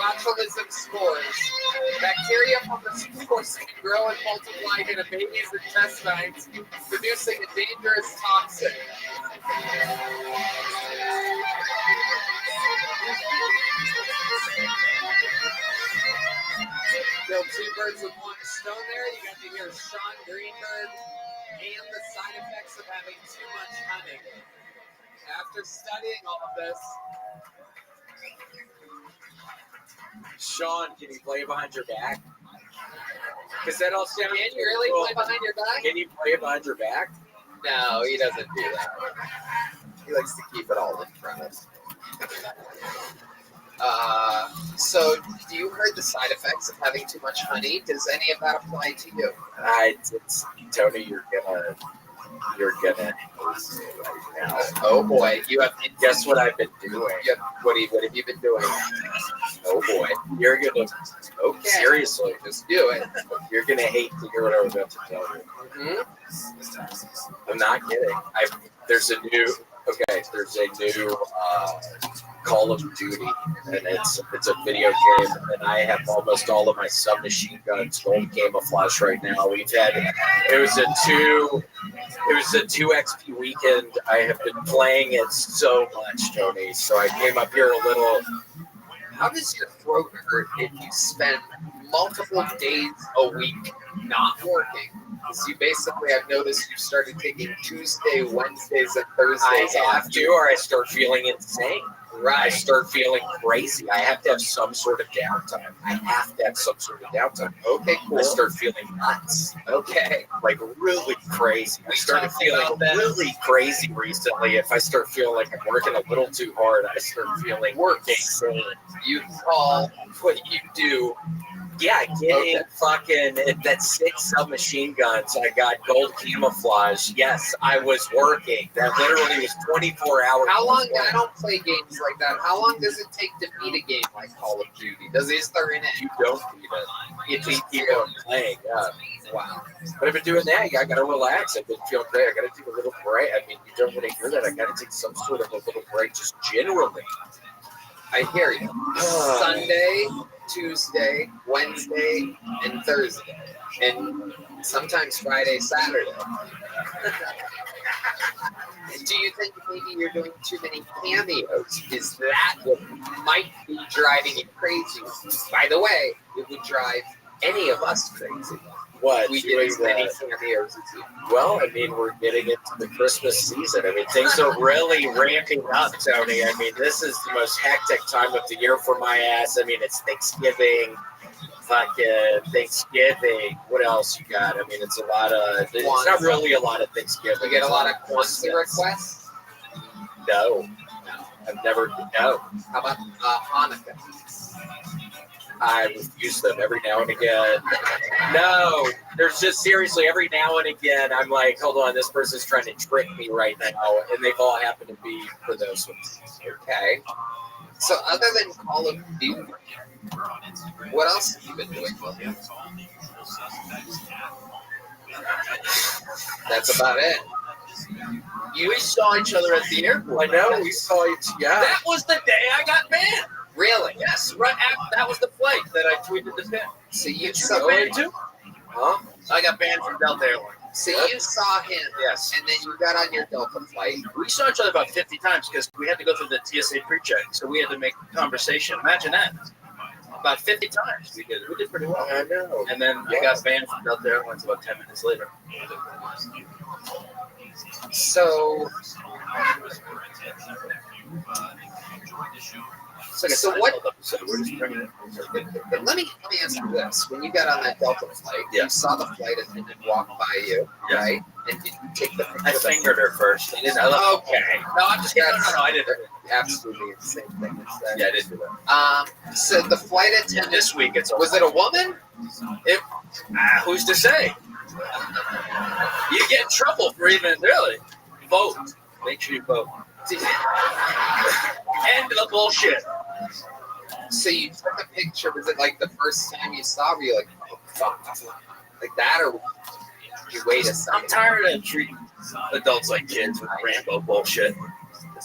botulism spores. Bacteria from the spores can grow and multiply in a baby's intestines, producing a dangerous toxin. Kill two birds with one stone there. You got to hear Sean Greenberg and the side effects of having too much honey. After studying all of this, Sean, can you play behind your back? Because that all sounds. Can you really play behind your back? Can you play behind your back? No, he doesn't do that. He likes to keep it all in front of us. So, do you heard the side effects of having too much honey? Does any of that apply to you? Tony, you're gonna right now. Oh boy, you have. Guess what I've been doing? What have you been doing? Oh boy, you're gonna. Okay. Seriously, just do it. You're gonna hate to hear what I was about to tell you. Mm-hmm. I'm not kidding. There's a new Call of Duty, and it's a video game, and I have almost all of my submachine guns gold camouflage right now. It was a 2 XP weekend. I have been playing it so much, Tony. So I came up here a little. How does your throat hurt if you spend multiple days a week not working? So you basically, I've noticed you started taking Tuesday, Wednesdays, and Thursdays I have off. to, or I start feeling insane. Right. I start feeling crazy. I have to have some sort of downtime. Okay, cool. I start feeling nuts. Okay. Like really crazy. I started feeling really crazy recently. If I start feeling like I'm working a little too hard, I start feeling insane. You call what you do. Yeah, getting fucking that 6 submachine guns. I got gold camouflage. Yes, I was working. That literally was 24 hours. How long? I don't play games like that. How long does it take to beat a game like Call of Duty? Is there in it? You don't beat it. You just keep on playing. Yeah. Wow. But I've been doing that. I got to relax. I've been feeling great. I got to take a little break. I mean, you don't want to hear that. I got to take some sort of a little break just generally. I hear you. Sunday, Tuesday, Wednesday, and Thursday. And Sometimes Friday, Saturday. Do you think maybe you're doing too many cameos? Is that what might be driving you crazy? By the way, it would drive any of us crazy. What? We did as many cameos as you. Well, I mean, we're getting into the Christmas season. I mean, things are really ramping up, Tony. I mean, this is the most hectic time of the year for my ass. I mean, it's Thanksgiving. Fucking Thanksgiving. What else you got? I mean, it's a lot of. It's not really a lot of Thanksgiving. You get a lot of Kwanzaa requests? No, I've never. No. How about Hanukkah? I refuse them every now and again. No, there's just seriously every now and again. I'm like, hold on, this person's trying to trick me right now, and they've all happened to be for those ones. Okay. So other than Call of Duty, what else have you been doing, William? That's about it. We saw each other at the airport. I know, we saw each. Yeah. That was the day I got banned. Really? Yes, right after that was the flight that I tweeted the pin. So you got banned too? Huh? I got banned from Delta Airlines. So you saw him, yes, and then you got on your Delta flight. We saw each other about 50 times because we had to go through the TSA pre-check, so we had to make conversation. Imagine that. About 50 times we did. We did pretty well. I know. And then I got banned from Delta Airlines about 10 minutes later. So So what? We're just bringing it. But let me ask you this: when you got on that Delta flight, you saw the flight attendant walk by you, right? And did you take the picture? I fingered her first. Okay. No, I'm just kidding. No, I didn't. Absolutely the same thing as that. Yeah, I did do that. So the flight attendant This week, was it a woman? Who's to say? You get in trouble for even really vote. Make sure you vote. End the bullshit. So you took a picture. Was it like the first time you saw her? Were you like, oh fuck, like that, or you wait a second? I'm tired of treating adults like kids with Rambo bullshit.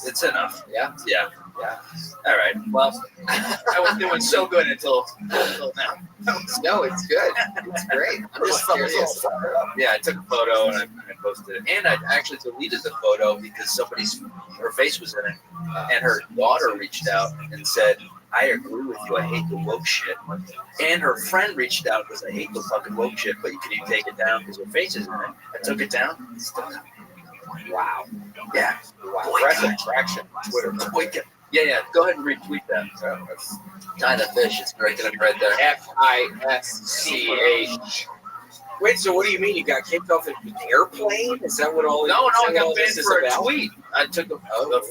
It's enough. Yeah. Yeah. Yeah. All right. Well, I was doing so good until now. No, it's good. It's great. I'm just curious. Yeah, I took a photo and I posted it. And I actually deleted the photo because her face was in it. And her daughter reached out and said, I agree with you. I hate the woke shit. And her friend reached out because I hate the fucking woke shit, but can you take it down because her face is in it? I took it down. It's still coming. Wow. Yeah. Wow. Impressive traction on Twitter. Yeah. Go ahead and retweet that. Kind of fish. It's right there. FISCH. Wait, so what do you mean? You got kicked off an airplane? Is that what all? No, I got all banned this is for a about? tweet. I took a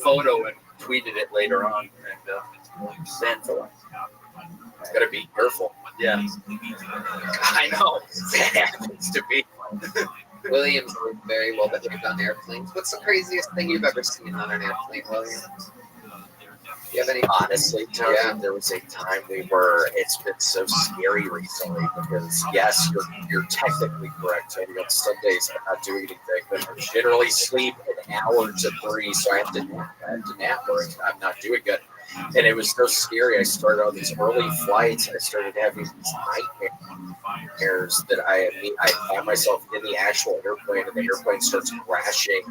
photo and tweeted it later on, and banned for it. Gotta be careful. Yeah. I know. That happens to me. William's very well behaved on airplanes. What's the craziest thing you've ever seen on an airplane, William? Do you have any? Honestly, Tony, there was a time it's been so scary recently because, yes, you're technically correct, Tony. On some days I'm not doing anything, but I generally sleep an hour to 3, so I have to nap or I'm not doing good. And it was so scary. I started on these early flights, and I started having these nightmares that I found myself in the actual airplane, and the airplane starts crashing.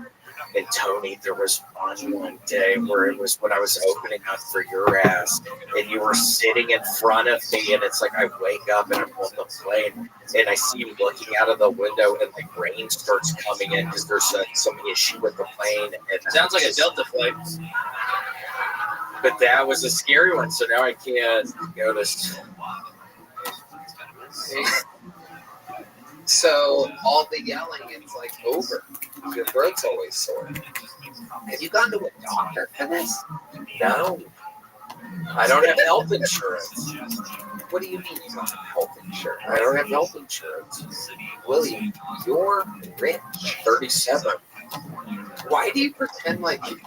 And Tony, there was one day where it was when I was opening up for your ass, and you were sitting in front of me, and it's like I wake up and I'm on the plane, and I see you looking out of the window, and the rain starts coming in because there's some issue with the plane. And sounds like a Delta flight. But that was a scary one, so now I can't go this. So all the yelling, it's like over. Your throat's always sore. Have you gone to a doctor for this? No. I don't have health insurance. What do you mean you don't have health insurance? I don't have health insurance. William, you're rich. 37. Why do you pretend like you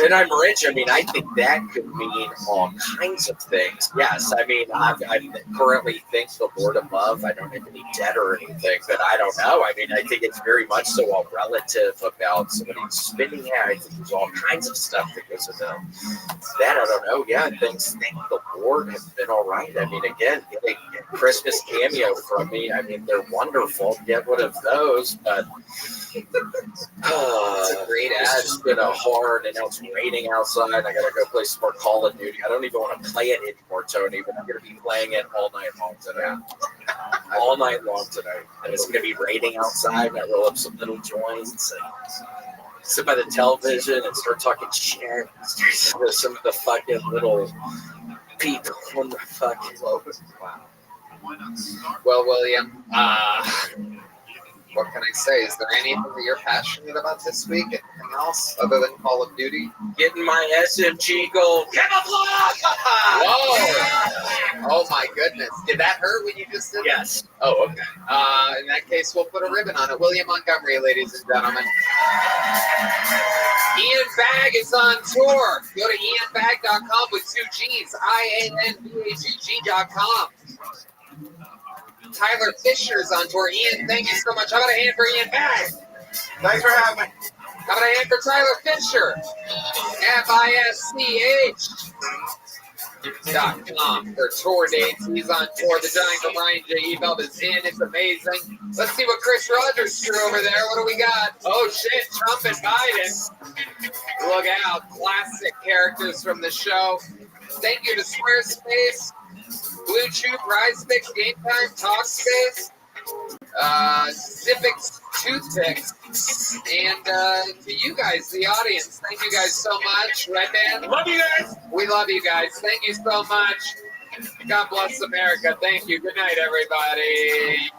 And I'm rich. I mean, I think that could mean all kinds of things. Yes, I mean, I currently think the Lord above. I don't have any debt or anything, but I don't know. I mean, I think it's very much so all relative about somebody's spending. Yeah, I think there's all kinds of stuff that goes into that. I don't know. Yeah, things. Thank the Lord have been all right. I mean, again, getting Christmas cameo from me. I mean, they're wonderful. Get rid of those, but It's a great ad. it's been a hard, and now it's raining outside. I gotta go play some more Call of Duty. I don't even want to play it anymore, Tony, but I'm gonna be playing it all night long today. All night long tonight. And it's gonna be raining outside, and I roll up some little joints and sit by the television and start talking shit with some of the fucking little people on the fucking Wow. Well, William, what can I say? Is there anything that you're passionate about this week? Anything else other than Call of Duty? Getting my SMG gold. Camouflage! Whoa! Oh my goodness. Did that hurt when you just did that? Yes. Oh, okay. In that case, we'll put a ribbon on it. William Montgomery, ladies and gentlemen. Ian Bagg is on tour. Go to ianbagg.com with 2 G's. IANBAGG.com. Tyler Fisher's on tour. Ian, thank you so much. How about a hand for Ian Bagg? Thanks for having me. How about a hand for Tyler Fisher? FISCH.com for tour dates. He's on tour. The Giant from Ryan J. Ebelt is in. It's amazing. Let's see what Chris Rogers threw over there. What do we got? Oh, shit. Trump and Biden. Look out. Classic characters from the show. Thank you to Squarespace, Blue Chew, Prize Picks, Game Time, Talkspace, Zippix Toothpicks, and to you guys, the audience. Thank you guys so much. Red Band. Love you guys. We love you guys. Thank you so much. God bless America. Thank you. Good night, everybody.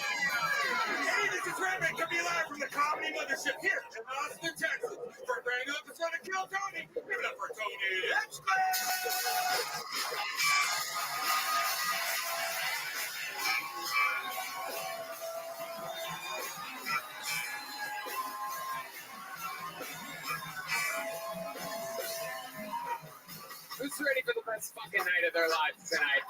Hey, this is Rabbi coming live from the Comedy Mothership here in Austin, Texas. For a grand episode of Kill Tony, give it up for Tony Epstein! Who's ready for the best fucking night of their lives tonight?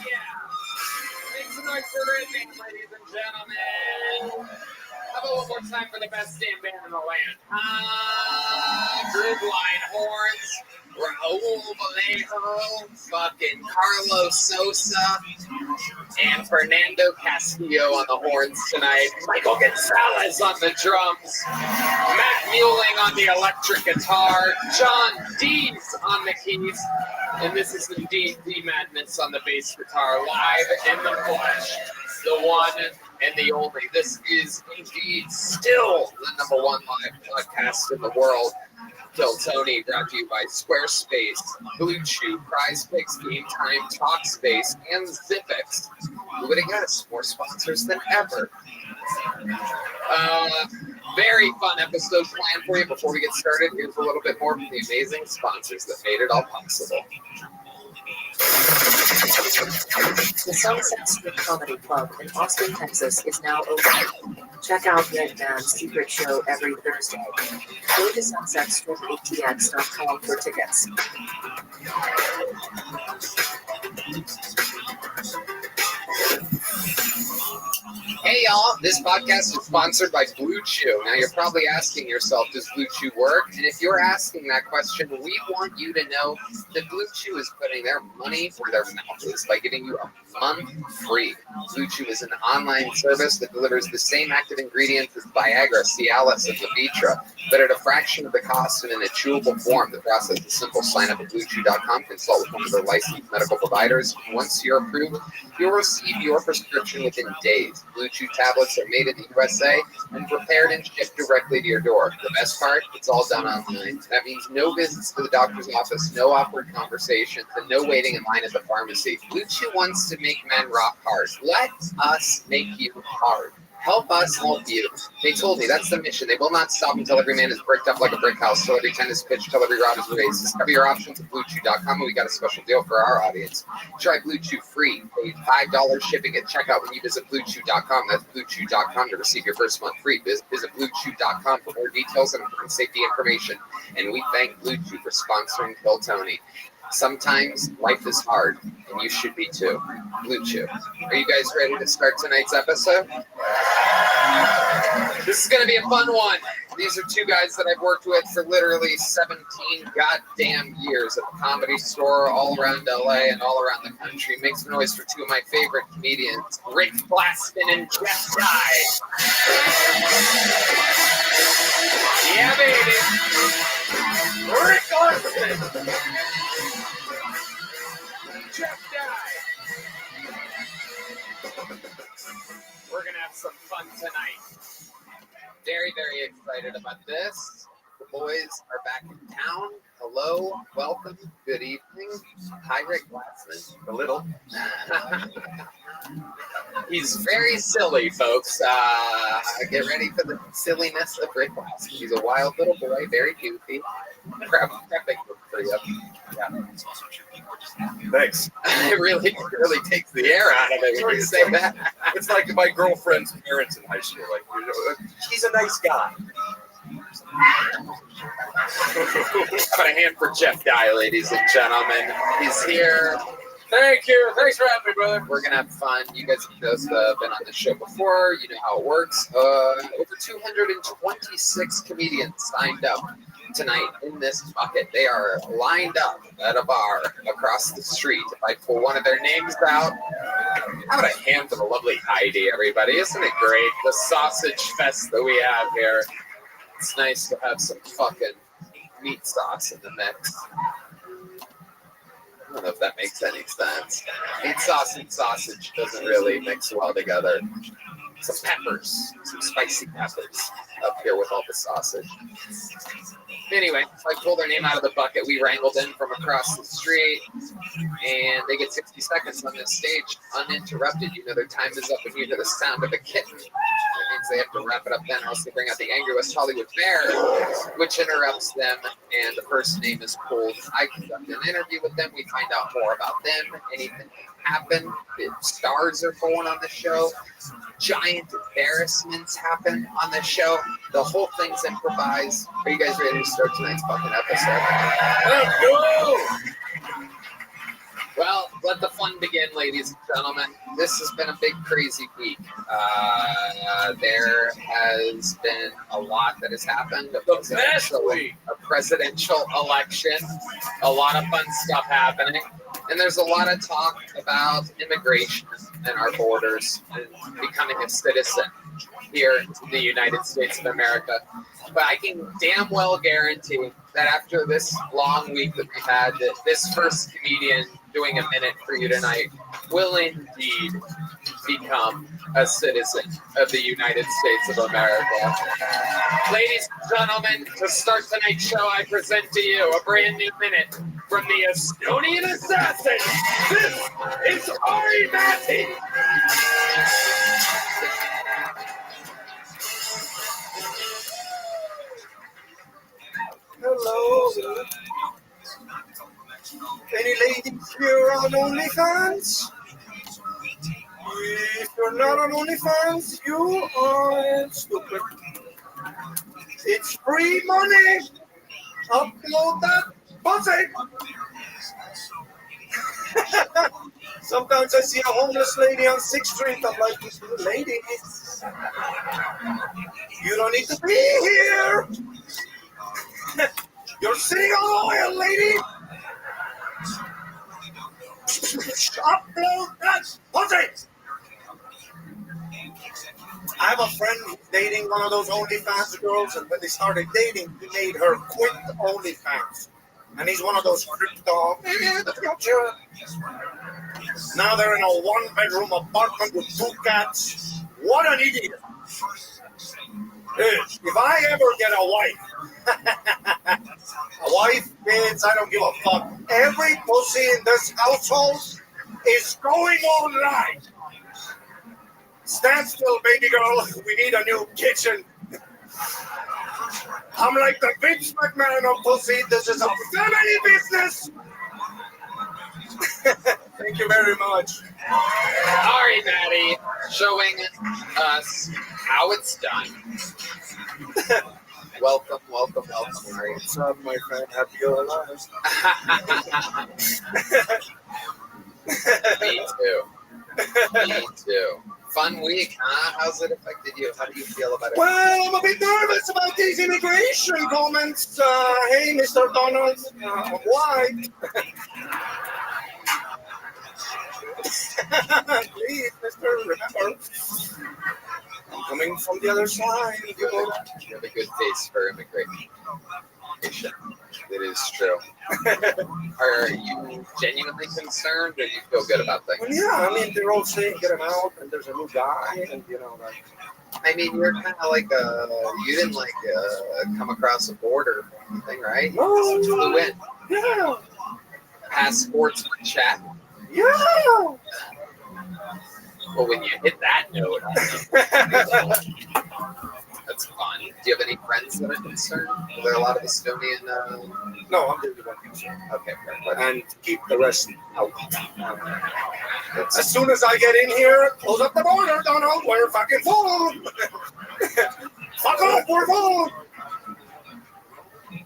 Yeah. Make some noise for Rhythmic, ladies and gentlemen. How about one more time for the best damn band in the land? Gridline Horns, Raul Vallejo, fucking Carlos Sosa, And Fernando Castillo on the horns tonight. Michael Gonzalez on the drums. Matt Mueling on the electric guitar. John Dees on the keys. And this is indeed the Madness on the bass guitar, live in the flesh. The one and the only. This is indeed still the #1 live podcast in the world. Kill Tony, brought to you by Squarespace, Blue Chew, Prize Picks, Game Time, Talkspace, and Zippix. Who would have guessed? More sponsors than ever. Very fun episode planned for you. Before we get started, here's a little bit more from the amazing sponsors that made it all possible. The Sunset Strip Comedy Club in Austin, Texas is now open. Check out Red Band's secret show every Thursday. Go to sunsetstripaTX.com for tickets. Hey y'all, this podcast is sponsored by Blue Chew. Now you're probably asking yourself, does Blue Chew work? And if you're asking that question, we want you to know that Blue Chew is putting their money where their mouth is by giving you a month free. Blue Chew is an online service that delivers the same active ingredients as Viagra, Cialis, and Levitra, but at a fraction of the cost and in a chewable form. The process is simple. Sign up at BlueChew.com, consult with one of their licensed medical providers. Once you're approved, you'll receive your prescription within days. Blue Chew tablets are made in the USA and prepared and shipped directly to your door. The best part, it's all done online. That means no visits to the doctor's office, no awkward conversations, and no waiting in line at the pharmacy. Blue Chew wants to make men rock hard. Let us make you hard. Help us help you. They told me that's the mission. They will not stop until every man is bricked up like a brick house, till every 10 is pitched, till every rod is raised. Discover your options at BlueChew.com, and we got a special deal for our audience. Try Blue Chew free. Pay $5 shipping at checkout when you visit BlueChew.com. That's BlueChew.com to receive your first month free. Visit BlueChew.com for more details and important safety information. And we thank Blue Chew for sponsoring Kill Tony. Sometimes life is hard, and you should be too. Blue Chew. Are you guys ready to start tonight's episode? This is going to be a fun one. These are two guys that I've worked with for literally 17 goddamn years at the Comedy Store all around LA and all around the country. Make some noise for two of my favorite comedians, Rick Glassman and Jeff Dye. Yeah, baby. Rick Glassman. Jeff Dye. We're going to have some fun tonight. Very, very excited about this. The boys are back in town. Hello, welcome, good evening. Hi, Rick Glassman. A little. He's very silly, folks. Get ready for the silliness of Rick Glassman. He's a wild little boy, very goofy. Prepping for you. Yeah. Thanks. It really takes the air out of it when you say that. It's like my girlfriend's parents in high school. Like, you know, he's a nice guy. Put a hand for Jeff Dye, ladies and gentlemen. He's here. Thank you. Thanks for having me, brother. We're going to have fun. You guys have just been on the show before. You know how it works. Over 226 comedians signed up tonight in this bucket. They are lined up at a bar across the street. If I pull one of their names out, how about a hand for the lovely Heidi, everybody? Isn't it great? The sausage fest that we have here. It's nice to have some fucking meat sauce in the mix. I don't know if that makes any sense. Meat sauce and sausage doesn't really mix well together. Some peppers, some spicy peppers up here with all the sausage. Anyway, I pulled their name out of the bucket. We wrangled in from across the street, and they get 60 seconds on this stage uninterrupted. You know their time is up when you hear the sound of a kitten. That means they have to wrap it up then, or else they bring out the angry West Hollywood Bear, which interrupts them, and the first name is pulled. I conduct an interview with them. We find out more about them, anything happen. Stars are going on the show. Giant embarrassments happen on the show. The whole thing's improvised. Are you guys ready to start tonight's fucking episode? Let's go! Well, let the fun begin, ladies and gentlemen. This has been a big, crazy week. There has been a lot that has happened. A presidential election. A lot of fun stuff happening. And there's a lot of talk about immigration and our borders and becoming a citizen here in the United States of America. But I can damn well guarantee that after this long week that we've had, that this first comedian doing a minute for you tonight will indeed become a citizen of the United States of America. Ladies and gentlemen, to start tonight's show, I present to you a brand new minute from the Estonian assassin. This is Ari Matti. Hello. Any ladies here on OnlyFans? If you're not on OnlyFans, you are stupid. It's free money. Upload that pussy. Sometimes I see a homeless lady on 6th Street. I'm like, ladies, you don't need to be here. You're sitting on oil, lady. Upload that pussy. I have a friend who's dating one of those OnlyFans girls, and when they started dating, he made her quit OnlyFans. And he's one of those crypto. Now they're in a one-bedroom apartment with 2 cats. What an idiot. If I ever get a wife, kids, I don't give a fuck. Every pussy in this household is going online. Stand still, baby girl. We need a new kitchen. I'm like the Vince McMahon of pussy. This is a family business. Thank you very much. Ari Matti showing us how it's done. Welcome, Ari. What's up, my friend? Happy you're alive. Me too. Fun week, huh? How's it affected you? How do you feel about it? Well, I'm a bit nervous about these immigration comments. Hey, Mr. Donald, I'm white. Please, mister, remember, I'm coming from the other side. You have a good face for immigration. It is true. Are you genuinely concerned, or do you feel good about things? Well, yeah, I mean, they're all saying get him out, and there's a new guy, and like. I mean, you're kind of like you didn't come across a border or anything, right? No, you flew in. Yeah. Passports were checked. Yeah. Well, when you hit that note, that's fun. Do you have any friends that are concerned? Are there a lot of Estonian? No, I'm the only one concerned. Okay, perfect. And keep the rest out. As soon as I get in here, close up the border, Donald. We're fucking full. Fuck off, we're full.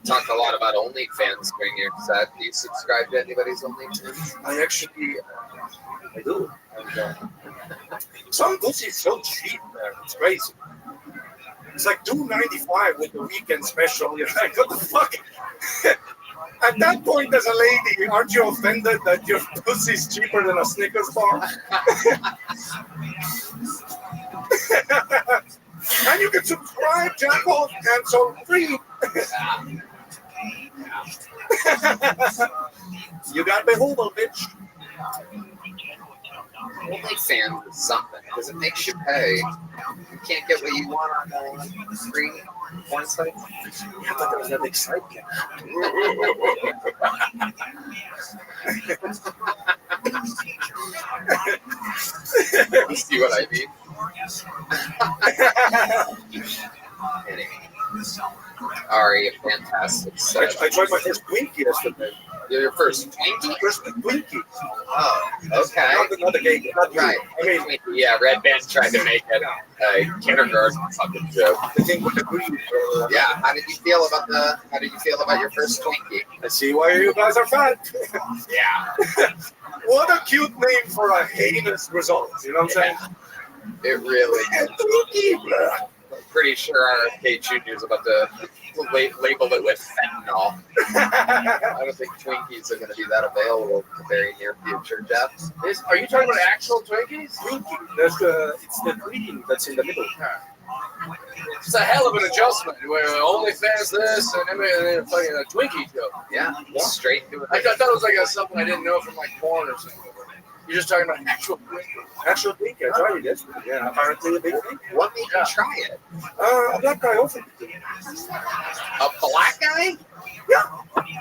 Talked a lot about OnlyFans during your set. Do you subscribe to anybody's OnlyFans? I actually, I do. And, some pussy's so cheap, man. It's crazy. It's like $2.95 with the weekend special. You're like, what the fuck? At that point, as a lady, aren't you offended that your pussy's cheaper than a Snickers bar? And you can subscribe, jack off, cancel, free. You got beholden, bitch. OnlyFans is something because it makes you pay. You can't get what you want on free porn sites. Yeah, but there's that excitement. You see what I mean? Anyway. Ari, a fantastic set. I tried my first Twinkie yesterday. Your first Twinkie? First Twinkie. Oh, okay. Not the cake. Not right. I mean, yeah, Red Band tried to make it a kindergarten fucking joke. The thing with the green. Yeah. How did you feel about your first Twinkie? I see why you guys are fat. Yeah. What a cute name for a heinous result. You know what I'm saying? It really is. pretty sure RFK Jr. is about to label it with fentanyl. I don't think Twinkies are going to be that available in the very near future, Jeff. Are you talking about actual Twinkies? It's the green that's in the middle. It's a hell of an adjustment. Where OnlyFans this and then fucking a Twinkie joke. Yeah, straight to it. I thought it was like something I didn't know from like porn or something. You're just talking about actual Twinkie. Actual Twinkie, I tried it yesterday. Yeah, apparently a big thing. What made you try it? A black guy offered it. A black guy? Yeah.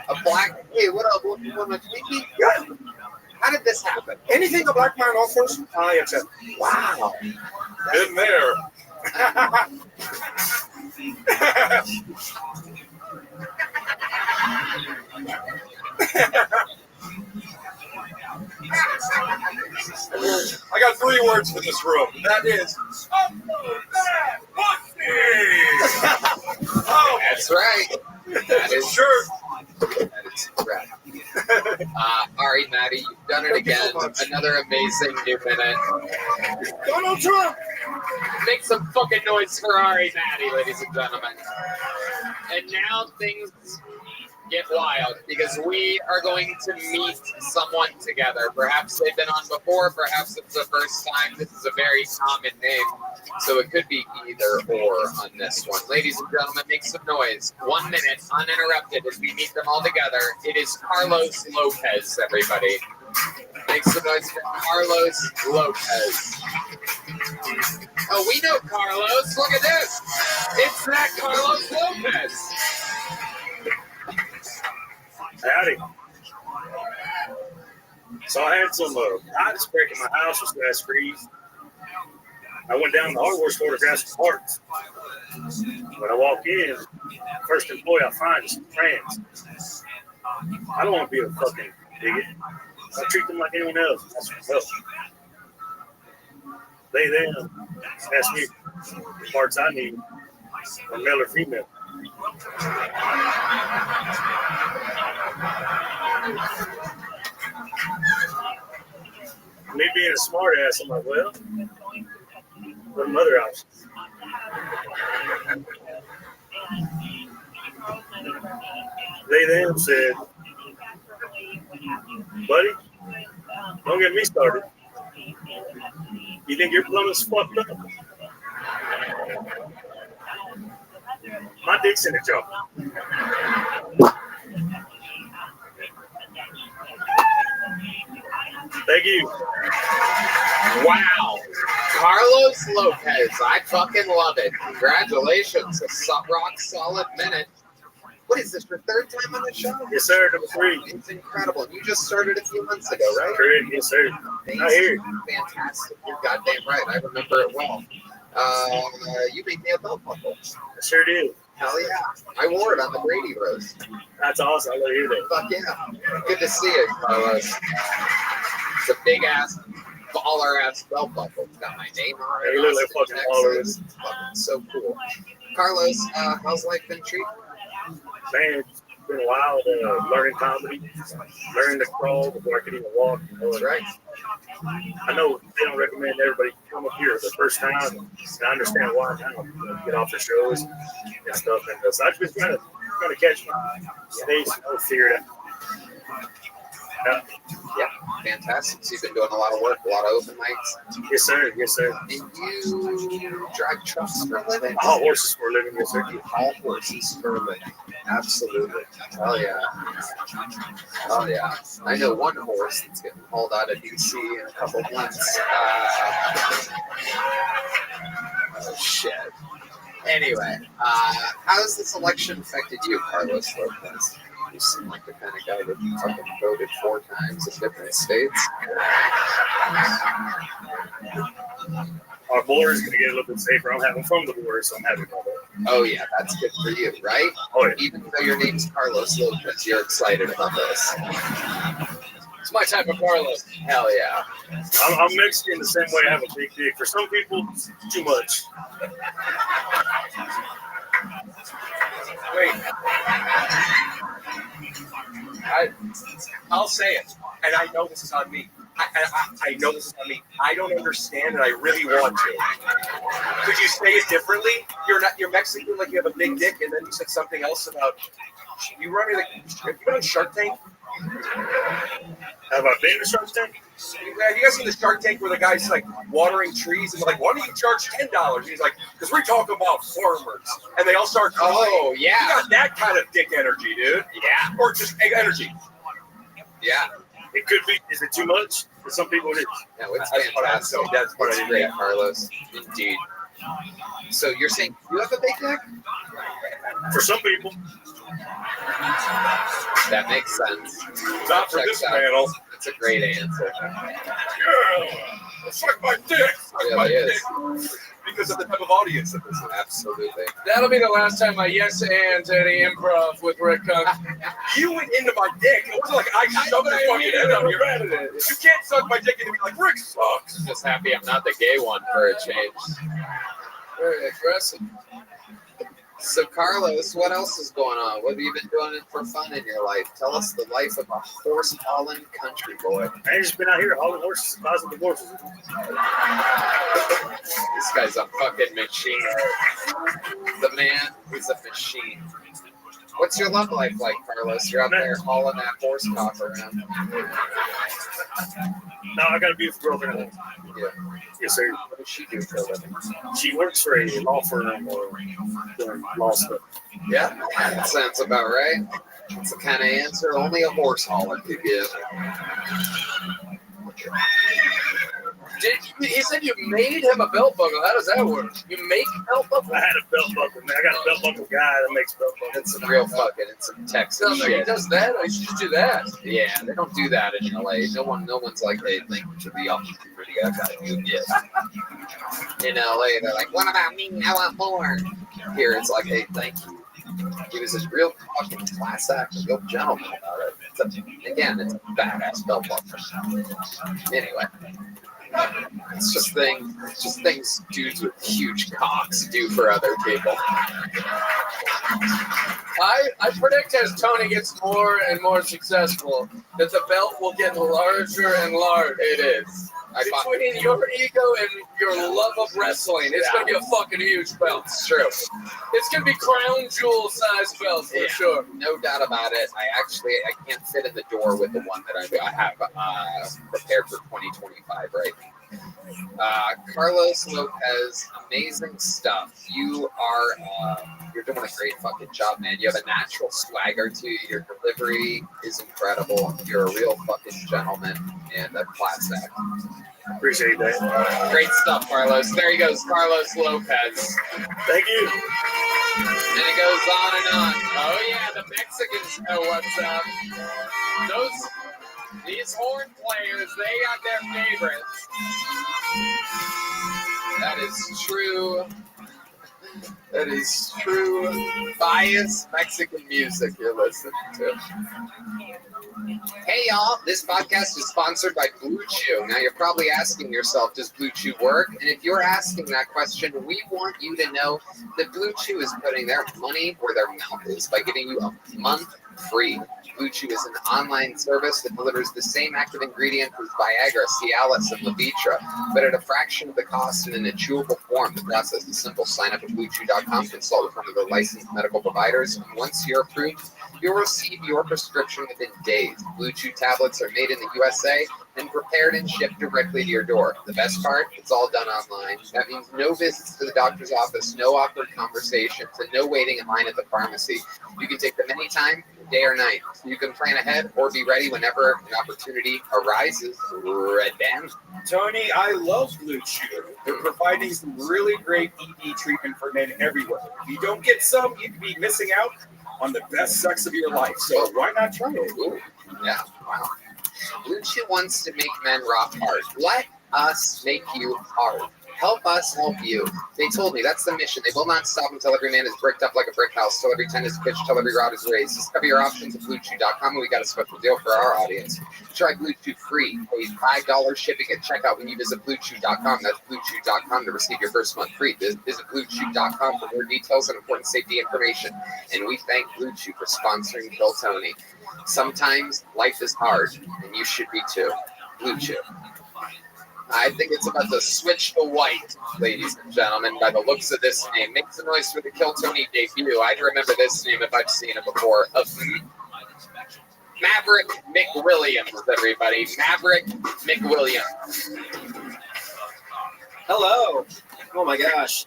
A black? Hey, what up? What, you want a Twinkie? Yeah. How did this happen? Anything a black man offers, I accept. Wow. Been there. I got 3 words for this room. That is, oh, that's right. That is sure. That is correct. Ari, Maddie, you've done it again. Another amazing new minute. Donald Trump! Make some fucking noise for Ari, Maddie, ladies and gentlemen. And now things get wild because we are going to meet someone together. Perhaps they've been on before, perhaps it's the first time. This is a very common name, so it could be either or on this one. Ladies and gentlemen, make some noise. 1 minute, uninterrupted, as we meet them all together. It is Carlos Lopez, everybody. Make some noise for Carlos Lopez. Oh, we know Carlos. Look at this. It's that Carlos Lopez. Howdy. So I had some ice break in my house this last freeze. I went down to the hardware store to grab some parts. When I walk in, first employee I find is some friends. I don't want to be a fucking idiot. I treat them like anyone else. That's what's up. They then ask me the parts I need, or male or female. Me being a smart ass, I'm like, well, what are the other options? They then said, buddy, don't get me started. You think your plumbing's fucked up? My dick's in the job. Thank you. Wow. Carlos Lopez. I fucking love it. Congratulations. A rock solid minute. What is this, your third time on the show? Yes, sir. Number 3. It's incredible. You just started a few months ago, right? Correct. Yes, sir. I hear it. Fantastic. You're goddamn right. I remember it well. You made me a belt buckle. I sure did. Hell yeah. I wore it on the Brady roast. That's awesome. I love to hear that. Fuck yeah. Good to see it, Carlos. It's a big ass, baller ass belt buckle. It's got my name on it. You look like fucking baller. It's fucking so cool. Carlos, how's life been treating you? Man, it's been a while learning comedy, learning to crawl before I could even walk. That's right. I know they don't recommend everybody come up here the first time, and I understand why now. Get off the shows and stuff. And so I've been trying to catch my space and figure it out. Yeah, fantastic. So you've been doing a lot of work, a lot of open mics. Yes, sir. Yes, sir. And you drive trucks for a living? I haul horses for a living, yes, sir. You haul horses for a living. Absolutely. Oh, yeah. Oh, yeah. I know one horse that's getting hauled out of DC in a couple months. Oh, shit. Anyway, how has this election affected you, Carlos Lopez? You seem like the kind of guy that fucking voted 4 times in different states. Our border is going to get a little bit safer. I'm from the border, so I'm happy about that. Oh, yeah, that's good for you, right? Oh, yeah. Even though your name's Carlos Lopez, you're excited about this. It's my type of Carlos. Hell yeah. I'm Mexican the same way I have a big dick. For some people, it's too much. Wait. I'll say it, and I know this is on me. I know this is not me. I don't understand, and I really want to. Could you say it differently? You're Mexican, like you have a big dick, and then you said something else about you run me like. Have you been on Shark Tank? Have I been to Shark Tank? Have you guys seen the Shark Tank where the guy's like watering trees and they're like, why don't you charge $10? He's like, because we're talking about farmers, and they all start. Oh yeah, you got that kind of dick energy, dude. Yeah, or just energy. Yeah. It could be. Is it too much? For some people, it is. No, it's fantastic. That's great, Carlos. Indeed. So you're saying you have a big dick? For some people. That makes sense. Not for this panel. That's a great answer. Yeah, suck my dick. It really is. Because of the type of audience that this is. Absolutely. That'll be the last time I yes and any improv with Rick Cook. You went into my dick. It wasn't like I shoved my fucking head on your head. You can't suck my dick and be like, Rick sucks. I'm just happy I'm not the gay one for a change. Very aggressive. So, Carlos, what else is going on? What have you been doing for fun in your life? Tell us the life of a horse-hauling country boy. I just been out here hauling horses, causing divorces. This guy's a fucking machine. The man is a machine. What's your love life like, Carlos? You're out there hauling that horse cock around. No, I got a beautiful girlfriend. Yeah. Yes, sir. What does she do for a living? She works for a law firm or doing law stuff. Yeah, that sounds about right. It's the kind of answer only a horse hauler could give. He said you made him a belt buckle. How does that work? You make belt buckle? I had a belt buckle, man. I got a belt buckle guy that makes belt buckles. It's some real fucking, it's some Texas He shit. does that? I should just do that. Yeah, they don't do that in LA. No one's like, hey, thank you for the opportunity I got you. Yes. In LA, they're like, what about me? I want more. Here, it's like, hey, thank you. He was this real fucking class act, a real gentleman about it. It's a badass belt buckle. Anyway. It's just things dudes with huge cocks do for other people. I predict as Tony gets more and more successful that the belt will get larger and larger. It is. Between your ego and your love of wrestling, it's going to be a fucking huge belt. It's true. It's going to be crown jewel size belt for sure. No doubt about it. I can't fit in the door with the one that I have prepared for 2025 right now. Carlos Lopez, amazing stuff. You're doing a great fucking job, man. You have a natural swagger to you. Your delivery is incredible. You're a real fucking gentleman and a class act. Appreciate that. Great stuff, Carlos. There he goes, Carlos Lopez. Thank you. And it goes on and on. Oh yeah, the Mexicans know what's up. These horn players, they got their favorites. That is true. That is true. Biased Mexican music you're listening to. Hey y'all, this podcast is sponsored by Blue Chew. Now you're probably asking yourself, does Blue Chew work? And if you're asking that question, we want you to know that Blue Chew is putting their money where their mouth is by giving you a month free. Blue Chew is an online service that delivers the same active ingredient as Viagra, Cialis, and Levitra, but at a fraction of the cost and in a chewable form. The process is simple. Sign up at BlueChew.com, consult with one of their licensed medical providers, and once you're approved, you'll receive your prescription within days. Blue Chew tablets are made in the USA and prepared and shipped directly to your door. The best part, it's all done online. That means no visits to the doctor's office, no awkward conversations, and no waiting in line at the pharmacy. You can take them anytime, day or night. So you can plan ahead or be ready whenever an opportunity arises. Red band. Tony, I love Blue Chew. They're providing some really great ED treatment for men everywhere. If you don't get some, you'd be missing out on the best sex of your life. So why not try it? Ooh, yeah, wow. Blue Chew wants to make men rock hard. Let us make you hard. Help us help you. They told me that's the mission. They will not stop until every man is bricked up like a brick house, till every tent is pitched, till every rod is raised. Discover your options at BlueChew.com, and we got a special deal for our audience. Try Blue Chew free. Pay $5 shipping at checkout when you visit BlueChew.com. That's BlueChew.com to receive your first month free. Visit BlueChew.com for more details and important safety information. And we thank Blue Chew for sponsoring Bill Tony. Sometimes life is hard, and you should be too. Blue chip. I think it's about to switch to white, ladies and gentlemen, by the looks of this name. Make some noise for the Kill Tony debut. I'd remember this name if I've seen it before. Maverick McWilliams, everybody. Maverick McWilliams. Hello. Oh my gosh.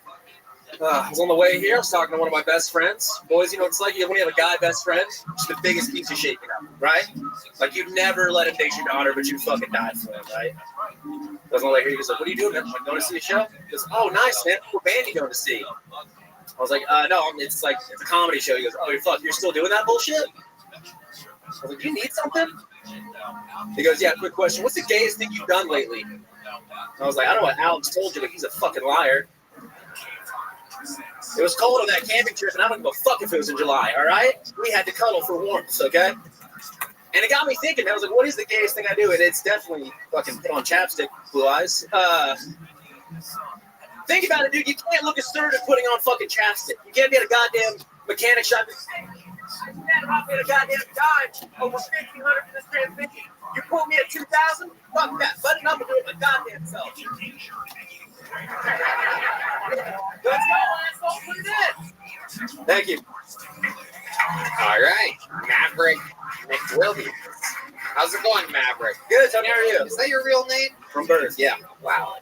I was on the way here. I was talking to one of my best friends. Boys, you know what it's like when you have a guy best friend? Just the biggest piece of shit, you know, right? Like you'd never let him date your daughter, but you fucking died for him, right? I was on the way here. He goes like, "What are you doing, man?" I'm like, "Going to see a show." He goes, "Oh, nice, man. What band are you going to see?" I was like, "No, it's a comedy show." He goes, "Oh, you're still doing that bullshit?" I was like, "You need something?" He goes, "Yeah, quick question. What's the gayest thing you've done lately?" I was like, "I don't know what Alex told you, but he's a fucking liar." It was cold on that camping trip, and I don't give a fuck if it was in July, all right? We had to cuddle for warmth, okay? And it got me thinking, I was like, what is the gayest thing I do? And it's definitely fucking put on chapstick, blue eyes. Think about it, dude. You can't look assertive putting on fucking chapstick. You can't be at a goddamn mechanic shop. I'll be at a goddamn dime over 1,500 for this damn thing. You pull me at 2,000? Fuck that. Button up and do it my goddamn self. Let's go, asshole. Put it in. Thank you. All right. Maverick McWilliams. How's it going, Maverick? Good. Tony, how are you? Is that your real name? From birth, yeah. Wow.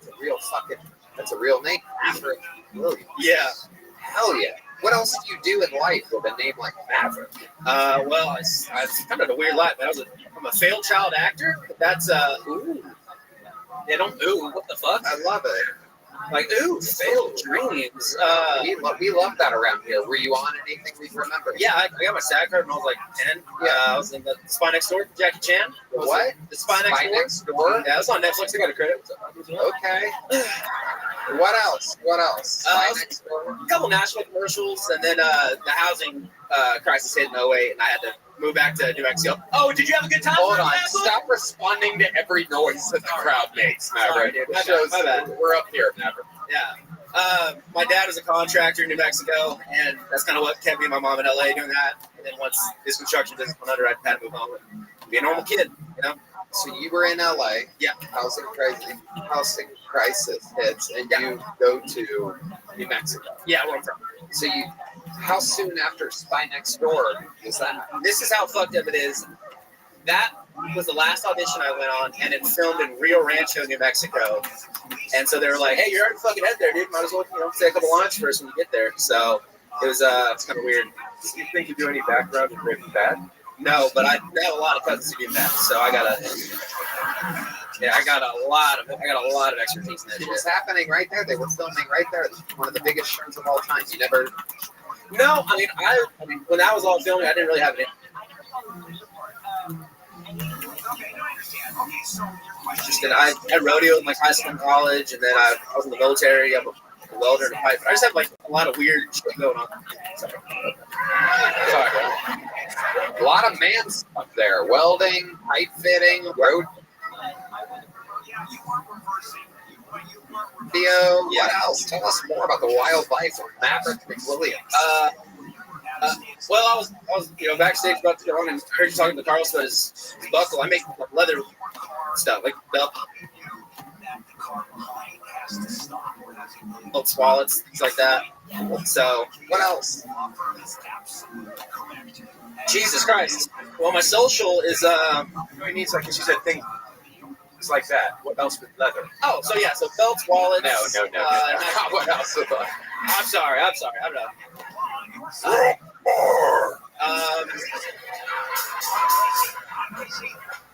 That's a real name. Maverick McWilliams. Yeah. Hell yeah. What else do you do in life with a name like Maverick? Well, it's kind of a weird life. I'm a failed child actor. That's ooh. Yeah, don't ooh. What the fuck? I love it. Like ooh, failed dreams. We love that around here. Were you on anything we remember? Yeah, I got my SAG card when I was like 10. Yeah, I was in the Spy Next Door with Jackie Chan. What? The Spy Next Door? Yeah, it was on Netflix. I got a credit. Okay. What else? Spy Next Door? A couple national commercials, and then the housing crisis hit in 2008, and I had to move back to New Mexico. Oh, did you have a good time? Hold on. Stop responding to every noise that the crowd makes, Maverick. Sorry, my bad. We're up here, Maverick. Yeah. My dad was a contractor in New Mexico, and that's kind of what kept me and my mom in LA doing that. And then once his construction business went under, I had to move home and be a normal kid, you know? So you were in LA. Yeah. Housing crisis hits, and you go to New Mexico. Yeah, where I'm from. So how soon after Spy Next Door is that? This is how fucked up it is. That was the last audition I went on, and it filmed in Rio Rancho, New Mexico. And so they were like, "Hey, you're already fucking head there, dude. Might as well, say a couple lines first when you get there." So it was it's kind of weird. Do you think you do any background in Breaking Bad? No, but I have a lot of cousins who do that, so I got a lot of expertise in that It shit. was happening right there. They were filming right there. One of the biggest shows of all time. You never. No, I mean, when that was all filming, I didn't really have it. Just that I rodeoed in like high school and college, and then I was in the military. I'm a welder and a pipe. I just have like a lot of weird shit going on. Sorry. A lot of man stuff there. Welding, pipe fitting, road. Theo, what else? Tell us more about the wild life of Maverick McWilliams. Well, I was backstage about to go on, and I heard you talking to Carlos about his buckle. I make like leather stuff, like belt wallets, things like that. So, what else? Jesus Christ. Well, my social is He needs like you said thing. It's like that. What else with leather? Oh, so yeah, so belts, wallets. No. What else? I'm sorry. I'm not.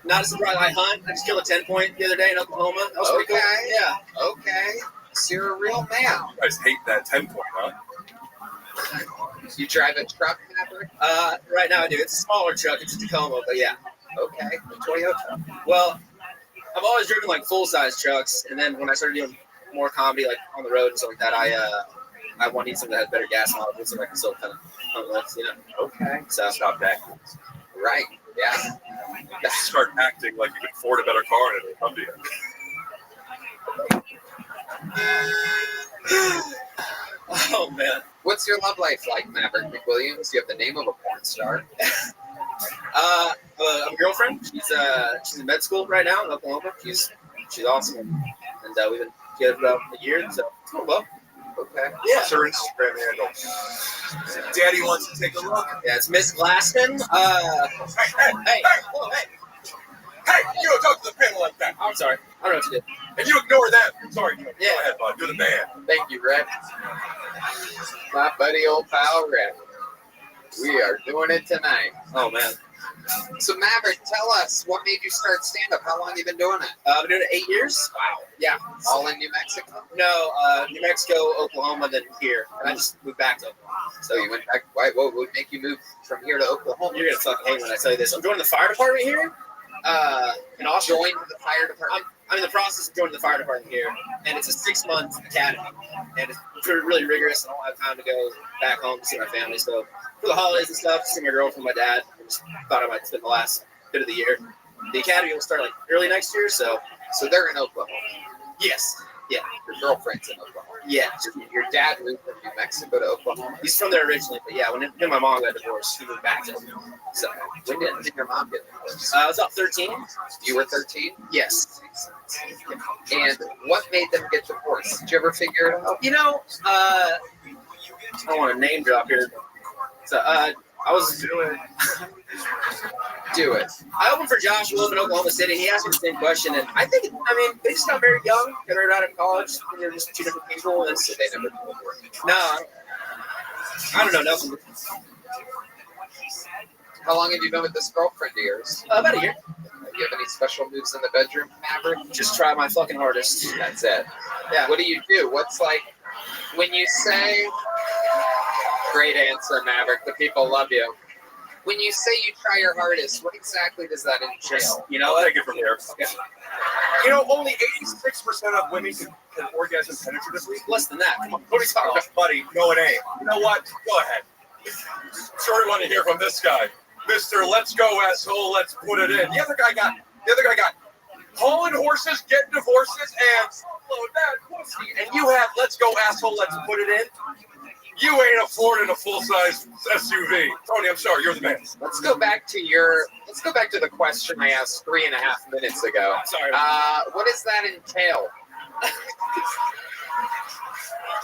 Not a surprise. I hunt. I just killed a 10-point the other day in Oklahoma. That was pretty cool. Yeah. Okay. So you're a real man. I just hate that 10-point, huh? You drive a truck, Maverick? Right now I do. It's a smaller truck. It's a Tacoma, but yeah. Okay. A Toyota. Well, I've always driven like full-size trucks, and then when I started doing more comedy, like on the road and stuff like that, I wanted something that had better gas mileage, so I can still kind of lift, Okay. So stop acting. Right. Yeah. Start acting like you can afford a better car and it'll come to you. Oh man. What's your love life like, Maverick McWilliams? You have the name of a porn star. I'm my girlfriend. She's in med school right now in Oklahoma. She's awesome, and we've been together for about a year, so it's going well. Okay. Yeah. What's her Instagram handle? Daddy wants to take a look. Yeah, it's Miss Glaston. Hey, you don't talk to the panel like that. I'm sorry. I don't know what to do. And you ignore them. Sorry. Yeah. Go ahead, bud. You're the man. Thank you, Rick. My buddy, old pal, Rick. We are doing it tonight. Oh, man. So, Maverick, tell us, what made you start stand-up? How long have you been doing it? I've been doing it 8 years. Wow. Yeah. All in New Mexico? No, New Mexico, Oklahoma, then here. And I just moved back to Oklahoma. So you went back. Why? What would make you move from here to Oklahoma? You're going to fucking hate when I tell you this. I'm joining the fire department here. And also joined the fire department. I'm in the process of joining the fire department here, and it's a 6-month academy, and it's really rigorous. And I don't have time to go back home to see my family. So for the holidays and stuff, see my girlfriend, my dad. I just thought I might spend the last bit of the year. The academy will start like early next year, so they're in Oklahoma. Yes, yeah. Your girlfriend's in Oklahoma. Yeah. Your dad moved from New Mexico to Oklahoma. He's from there originally, but yeah, when him and my mom got divorced, he moved back to Oklahoma. So when did your mom get divorced? I was about 13. You were 13? Yes. And what made them get divorced? Did you ever figure it out? You know, I don't want to name drop here. So I was doing. Do it. I opened for Josh. We live in Oklahoma City. He asked me the same question, and I think, they just got very young. Got married out of college. They're just two different people, and so they never. No, I don't know nothing. How long have you been with this girlfriend of yours? About a year. Do you have any special moves in the bedroom, Maverick? Just try my fucking hardest. That's it. Yeah. What do you do? What's like when you say? Great answer, Maverick. The people love you. When you say you try your hardest, what exactly does that entail? You know, I'll take it from here. Okay. You know, only 86% of women can orgasm penetratively. Less than that. Come on. What are you talking about, buddy? No, it ain't. You know what? Go ahead. Sure, we want to hear from this guy, Mr. Let's Go Asshole. Let's put it in. The other guy got hauling horses, getting divorces, and upload that pussy. And you have Let's Go Asshole. Let's put it in. You ain't affording a full-size SUV. Tony, I'm sorry, you're the man. Let's go back to the question I asked 3.5 minutes ago. Sorry. What does that entail?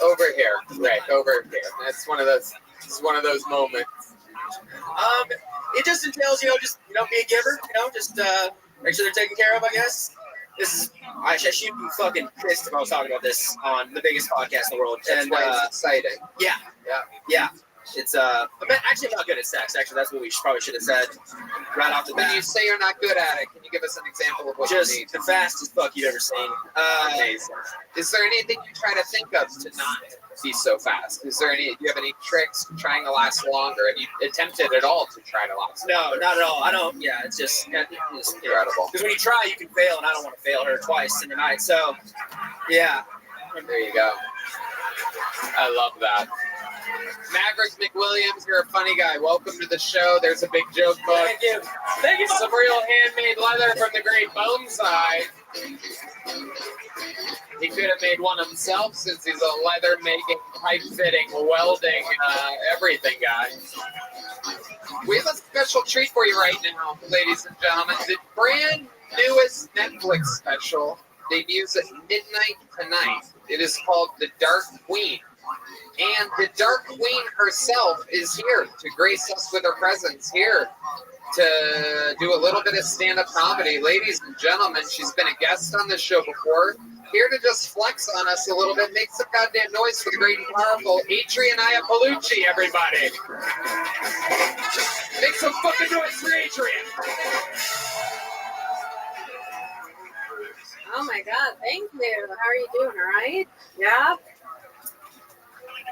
Over here, Rick, over here. It's one of those moments. It just entails, be a giver, just make sure they're taken care of, I guess. I should be fucking pissed if I was talking about this on the biggest podcast in the world. That's why it's exciting. Yeah. It's I'm not good at sex. Actually, that's what we probably should have said right off the bat. When you say you're not good at it, can you give us an example of what you mean? Just the fastest fuck you've ever seen. Amazing. Is there anything you try to think of to not be so fast? Do you have any tricks to trying to last longer? Have you attempted at all to try to last longer? No, not at all. I don't. Yeah, it's just incredible. Because when you try, you can fail, and I don't want to fail her twice in the night. So, yeah. There you go. I love that. Maverick McWilliams, you're a funny guy. Welcome to the show. There's a big joke book. Thank you. Thank you. Some real handmade leather from the great Boneside. He could have made one himself since he's a leather making, pipe fitting, welding, everything guy. We have a special treat for you right now, ladies and gentlemen. The brand newest Netflix special debuts at midnight tonight. It is called The Dark Queen. And the Dark Queen herself is here to grace us with her presence, here to do a little bit of stand-up comedy. Ladies and gentlemen, she's been a guest on this show before. Here to just flex on us a little bit, make some goddamn noise for the great and powerful Adriana Palucci, everybody. Make some fucking noise for Adrian. Oh my God, thank you. How are you doing, all right? Yeah?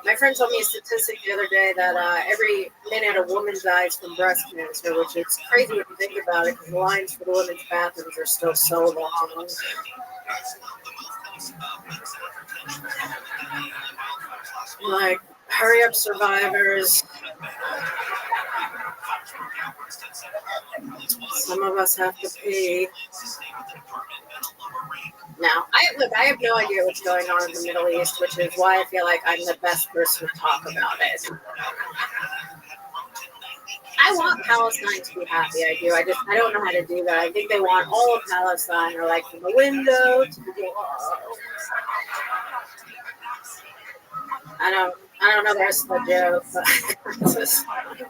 My friend told me a statistic the other day that every minute a woman dies from breast cancer, which is crazy when you think about it, because the lines for the women's bathrooms are still so long. Like, hurry up, survivors. Some of us have to pee. Now, I have no idea what's going on in the Middle East, which is why I feel like I'm the best person to talk about it. I want Palestine to be happy. I do. I don't know how to do that. I think they want all of Palestine, or like from the window to the wall. I don't know the rest of the joke, but it's just, I don't know.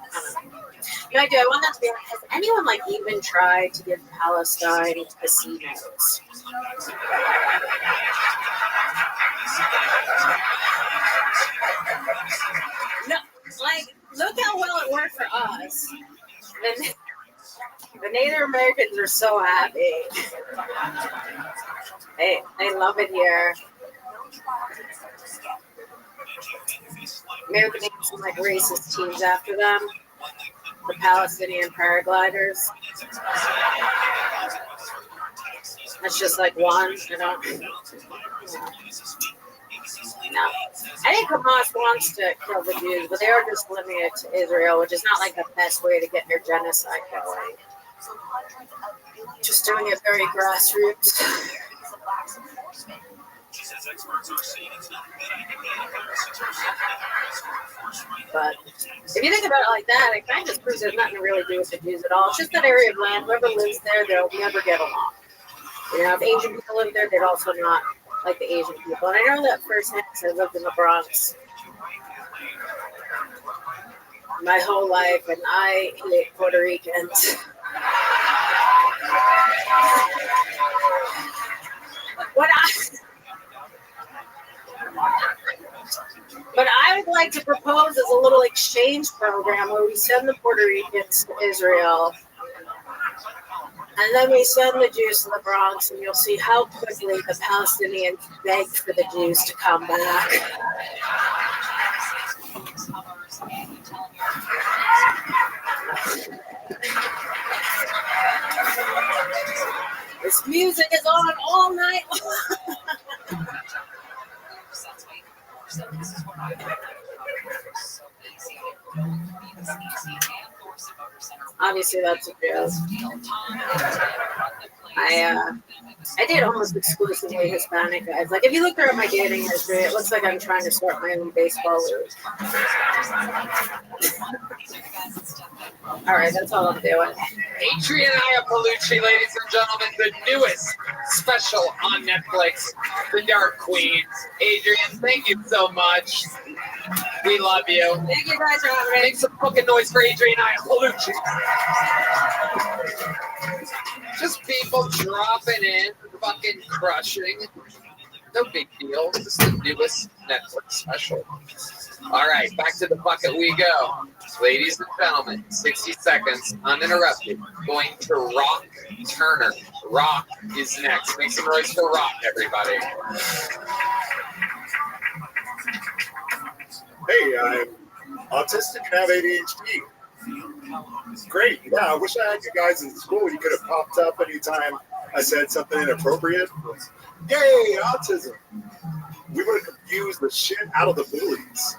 No, I do. I want that to be. Has anyone like even tried to give Palestine casinos? No, like look how well it worked for us. The Native Americans are so happy. They love it here. Maybe we can name some like racist teams after them. The Palestinian paragliders. That's just like one. I don't. No. I think Hamas wants to kill the Jews, but they are just limiting it to Israel, which is not like the best way to get your genocide going. Just doing it very grassroots. But if you think about it like that, it kind of just proves there's nothing to really do with the Jews at all. It's just that area of land. Whoever lives there, they'll never get along. You know, if Asian people live there, they'd also not like the Asian people. And I know that firsthand because I lived in the Bronx my whole life, and I hate Puerto Ricans. What I would like to propose is a little exchange program where we send the Puerto Ricans to Israel, and then we send the Jews to the Bronx, and you'll see how quickly the Palestinians beg for the Jews to come back. This music is on all night long. Obviously, that's a joke. I date almost exclusively Hispanic guys. Like, if you look through my dating history, it looks like I'm trying to start my own baseball league. All right, that's all I'm doing. Adrian Iapolucci, ladies and gentlemen, the newest special on Netflix, The Dark Queen. Adrian, thank you so much. We love you. Thank you guys for having me. Make some fucking noise for Adrian Iapolucci. Just people dropping in, fucking crushing. No big deal. This is the newest Netflix special. All right, back to the bucket we go. Ladies and gentlemen, 60 seconds, uninterrupted. Going to Rock Turner. Rock is next. Make some noise for Rock, everybody. Hey, I'm autistic and have ADHD. Great. Yeah, I wish I had you guys in school. You could have popped up anytime I said something inappropriate. Yay, autism. We would have confused the shit out of the bullies.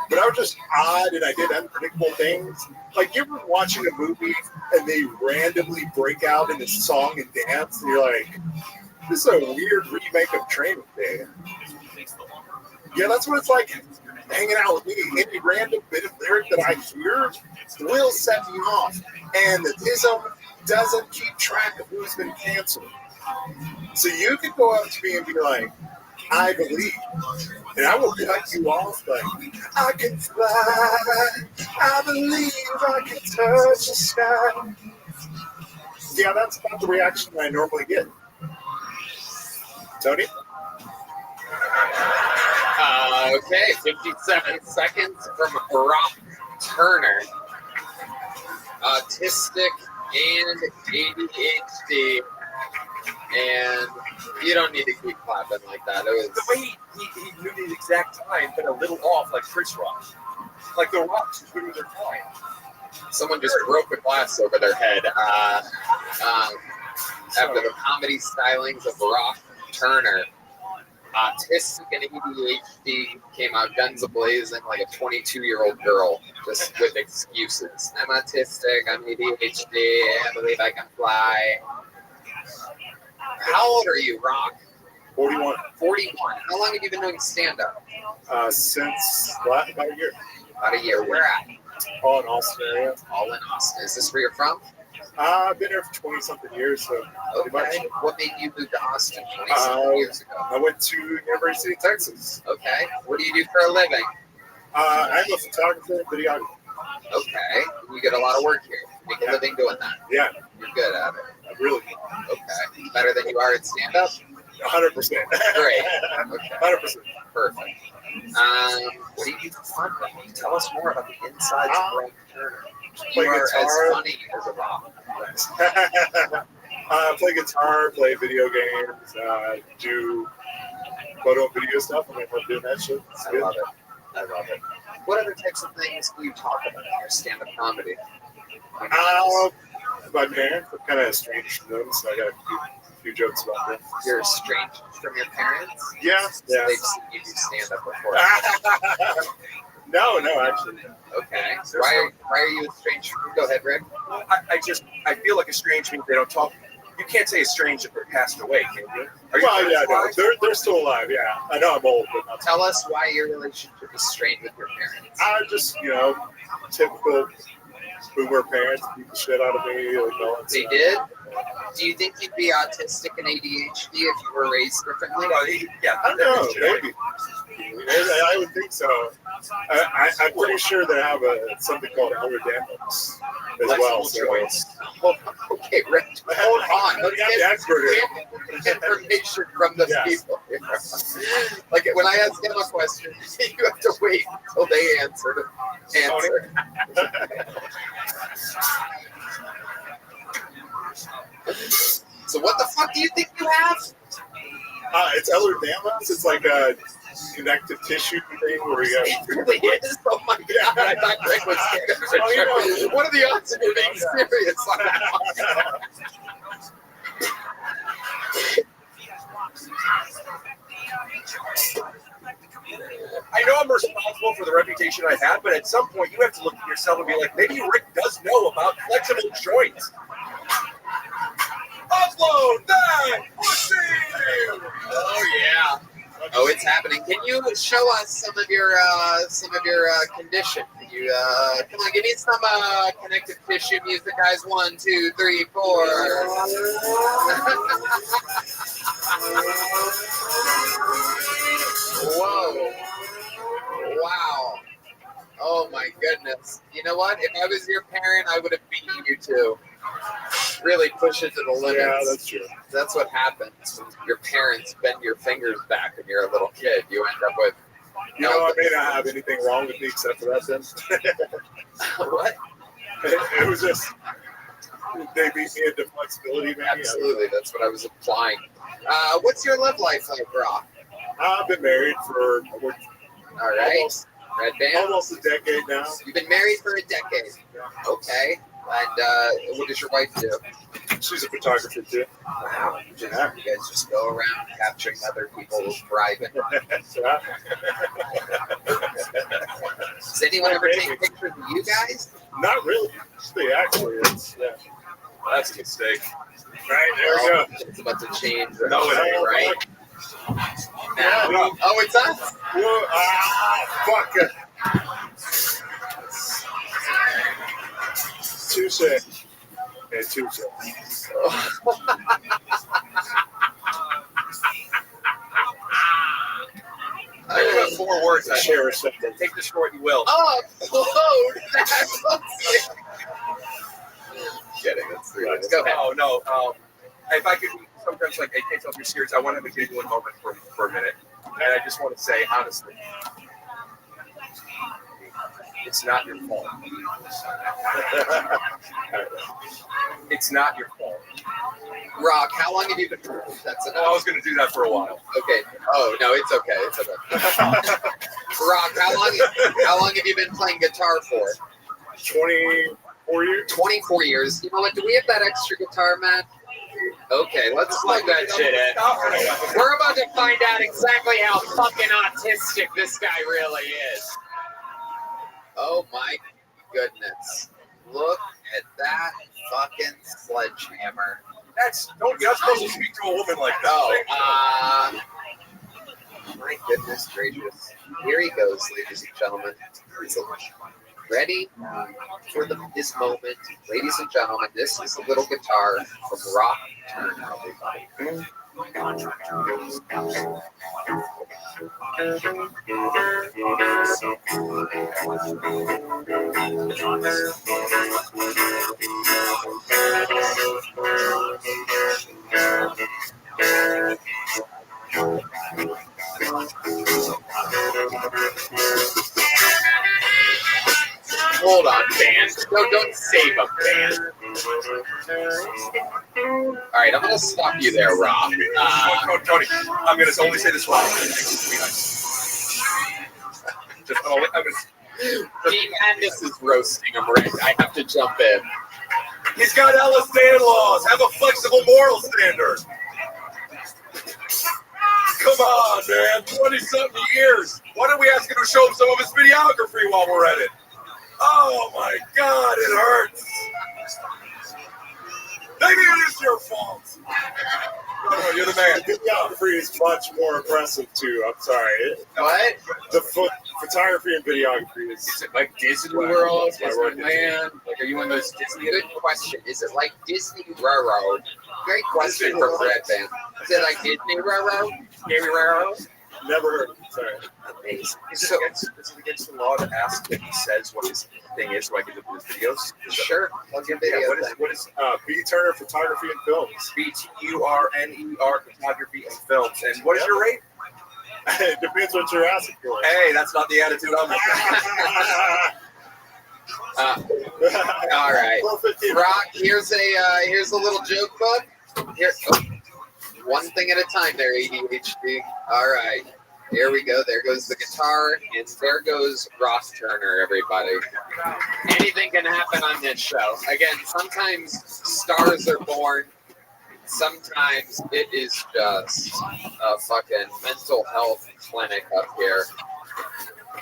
But I was just odd and I did unpredictable things. Like, you ever watching a movie and they randomly break out in a song and dance and you're like, this is a weird remake of Training Day. Yeah, that's what it's like hanging out with me. Any random bit of lyric that I hear will set me off. And the ism doesn't keep track of who's been canceled. So you can go up to me and be like, I believe. And I will cut you off like, I can fly. I believe I can touch the sky. Yeah, that's about the reaction I normally get. Tony? Okay, 57 seconds from Rock Turner. Autistic and ADHD. And you don't need to keep clapping like that. It was the way he knew the exact time, but a little off, like Chris Rock. Like the Rocks who knew their time. Someone just broke a glass over their head. After the comedy stylings of Rock Turner, autistic and ADHD came out guns a-blazing like a 22-year-old girl, just with excuses. I'm autistic, I'm ADHD, I believe I can fly. How old are you, Rock? 41. 41. How long have you been doing stand-up? Since about a year. About a year. Where at? All in Austin area. All in Austin. Is this where you're from? I've been here for 20-something years, so pretty much. Okay. What made you move to Austin 20-something years ago? I went to University of Texas. Okay. What do you do for a living? I'm a photographer and videographer. Okay. You get a lot of work here. You make a living doing that. Yeah. You're good at it. I'm really good. Okay. Better than you are at stand-up? 100%. Great. Okay. 100%. Perfect. What do you do for fun? Tell us more about the insides of Greg Turner. Play You are guitar. as funny as a rock. Play guitar, play video games, do photo and video stuff. I love doing that shit. I love it. I love it. What other types of things do you talk about in your stand-up comedy? My parents, I'm kind of estranged from them, so I got a few jokes about them. You're estranged from your parents? Yeah. Yeah. They've seen you do stand-up before. No, actually. Okay. Why are you estranged from? Go ahead, Rick. I feel like estranged means they don't talk. You can't say estranged if they're passed away, can you? They're still alive. Yeah, I know I'm old, but not. Tell us why your relationship is strained with your parents. Just typical boomer parents beat the shit out of me. Like all that They stuff. did? Do you think you'd be autistic and ADHD if you were raised differently? Yeah, I don't know. Maybe. I would think so. I'm pretty sure they have something called Ehlers-Danlos as well. So. Okay, Rick, hold on. Let's get information from those people. Like when I ask them a question, you have to wait until they answer. So what the fuck do you think you have? It's Ehlers-Danlos. It's like a connective tissue thing where you have. It really is. Oh my god! I thought Greg was scared. What are the odds of you being serious on that? I know I'm responsible for the reputation I have, but at some point you have to look at yourself and be like, maybe Rick does know about flexible joints. Upload that pussy! Oh yeah. Oh, it's happening. Can you show us some of your condition? Can you come on? Give me some connective tissue music, guys. 1, 2, 3, 4. Whoa! Wow! Oh my goodness! You know what? If I was your parent, I would have beaten you too. Really push it to the limits. Yeah, that's true. That's what happens. Your parents bend your fingers back when you're a little kid. You end up with. I may not have anything wrong with me except for that. Then. What? It was just they beat me into flexibility. Maybe. Absolutely, that's what I was implying. What's your love life like, Rock? I've been married for all right. Red band. Almost a decade now. You've been married for a decade. Okay. And what does your wife do? She's a photographer too. Wow. You guys just go around capturing other people's private. Does anyone ever take pictures of you guys? Not really. Actually, well, that's a mistake. Right, there we go. It's about to change. No, it ain't, right? Oh, it's us? Fuck it. Touche. Yeah, touche. I have 4 words. I share a second. Take the short you will. Oh, that's kidding. That's 3 words. Go ahead. Oh, no. If I could, sometimes, I can't tell if you're serious. I want to have a genuine moment for a minute. And I just want to say, honestly, it's not your fault. It's not your fault. Rock, how long have you been? That's enough. I was going to do that for a while. Okay. Oh no, it's okay. It's okay. Rock, how long have you been playing guitar for? 24 years. 24 years. You know what? Do we have that extra guitar, Matt? Okay, let's plug that shit in. We're about to find out exactly how fucking autistic this guy really is. Oh my goodness. Look at that fucking sledgehammer. You're not supposed to speak to a woman like that. Oh, my goodness gracious. Here he goes, ladies and gentlemen. ready for this moment, ladies and gentlemen. This is a little guitar from Rock Turner, everybody. Hold on, band. No, don't save a band. All right, I'm gonna stop you there, Rob. Tony, I'm gonna only say this one. Dean Andis is roasting him, Rick. I have to jump in. He's got LSD laws. Have a flexible moral standard. Come on, man. 20-something years. Why don't we ask him to show him some of his videography while we're at it? Oh, my God, it hurts. Maybe it is your fault. No, you're the man. The videography is much more impressive, too. I'm sorry. What? The photography and videography is... Is it like Disney World, Disneyland? Like, are you in those Disney? Good question. Is it like Disney Railroad? Great question from Red Band. Is it like Disney Railroad? Disney Railroad? Never heard of it. Sorry. Amazing. Is it against the law to ask if he says what his thing is so I can look at his videos? Sure. I'll give video. What is B. Turner Photography and Films? BTURNER Photography and Films. And what is your rate? It depends what you're asking for. Hey, that's not the attitude I'm all right. Rock, here's a little joke book. Here, one thing at a time there, ADHD. All right. Here we go. There goes the guitar, and there goes Ross Turner, everybody. Anything can happen on this show. Again, sometimes stars are born. Sometimes it is just a fucking mental health clinic up here.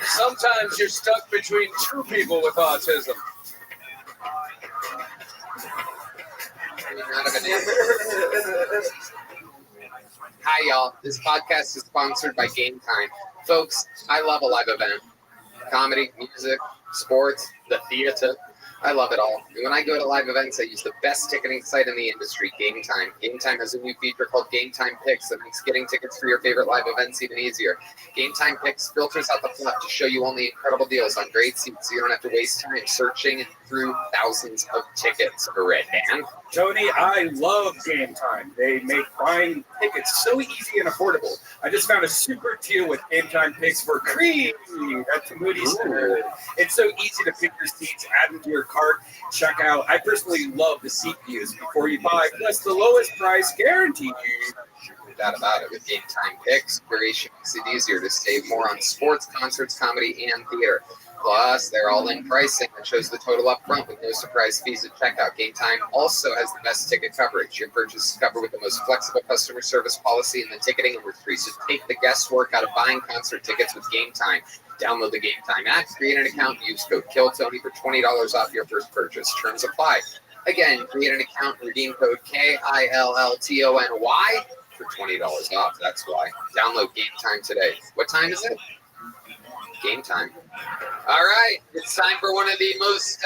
Sometimes you're stuck between two people with autism. Hi, y'all. This podcast is sponsored by Game Time. Folks, I love a live event. Comedy, music, sports, the theater. I love it all. And when I go to live events, I use the best ticketing site in the industry, Game Time. Game Time has a new feature called Game Time Picks that makes getting tickets for your favorite live events even easier. Game Time Picks filters out the fluff to show you only incredible deals on great seats, so you don't have to waste time searching through thousands of tickets for Red Band. Tony, I love Game Time. They make buying tickets so easy and affordable. I just found a super deal with Game Time Picks for Cream at the Moody Center. It's so easy to pick your seats, add them to your cart, check out. I personally love the seat views before you buy, plus the lowest price guaranteed. No doubt about it. With Game Time Picks, curation makes it easier to save more on sports, concerts, comedy, and theater. Plus, they're all-in pricing that shows the total up front with no surprise fees at checkout. Game Time also has the best ticket coverage. Your purchase is covered with the most flexible customer service policy in the ticketing industry. So take the guesswork out of buying concert tickets with Game Time. Download the Game Time app, create an account, and use code KILLTONY for $20 off your first purchase. Terms apply. Again, create an account and redeem code KILLTONY for $20 off. That's why. Download Game Time today. What time is it? Game Time. All right, it's time for one of the most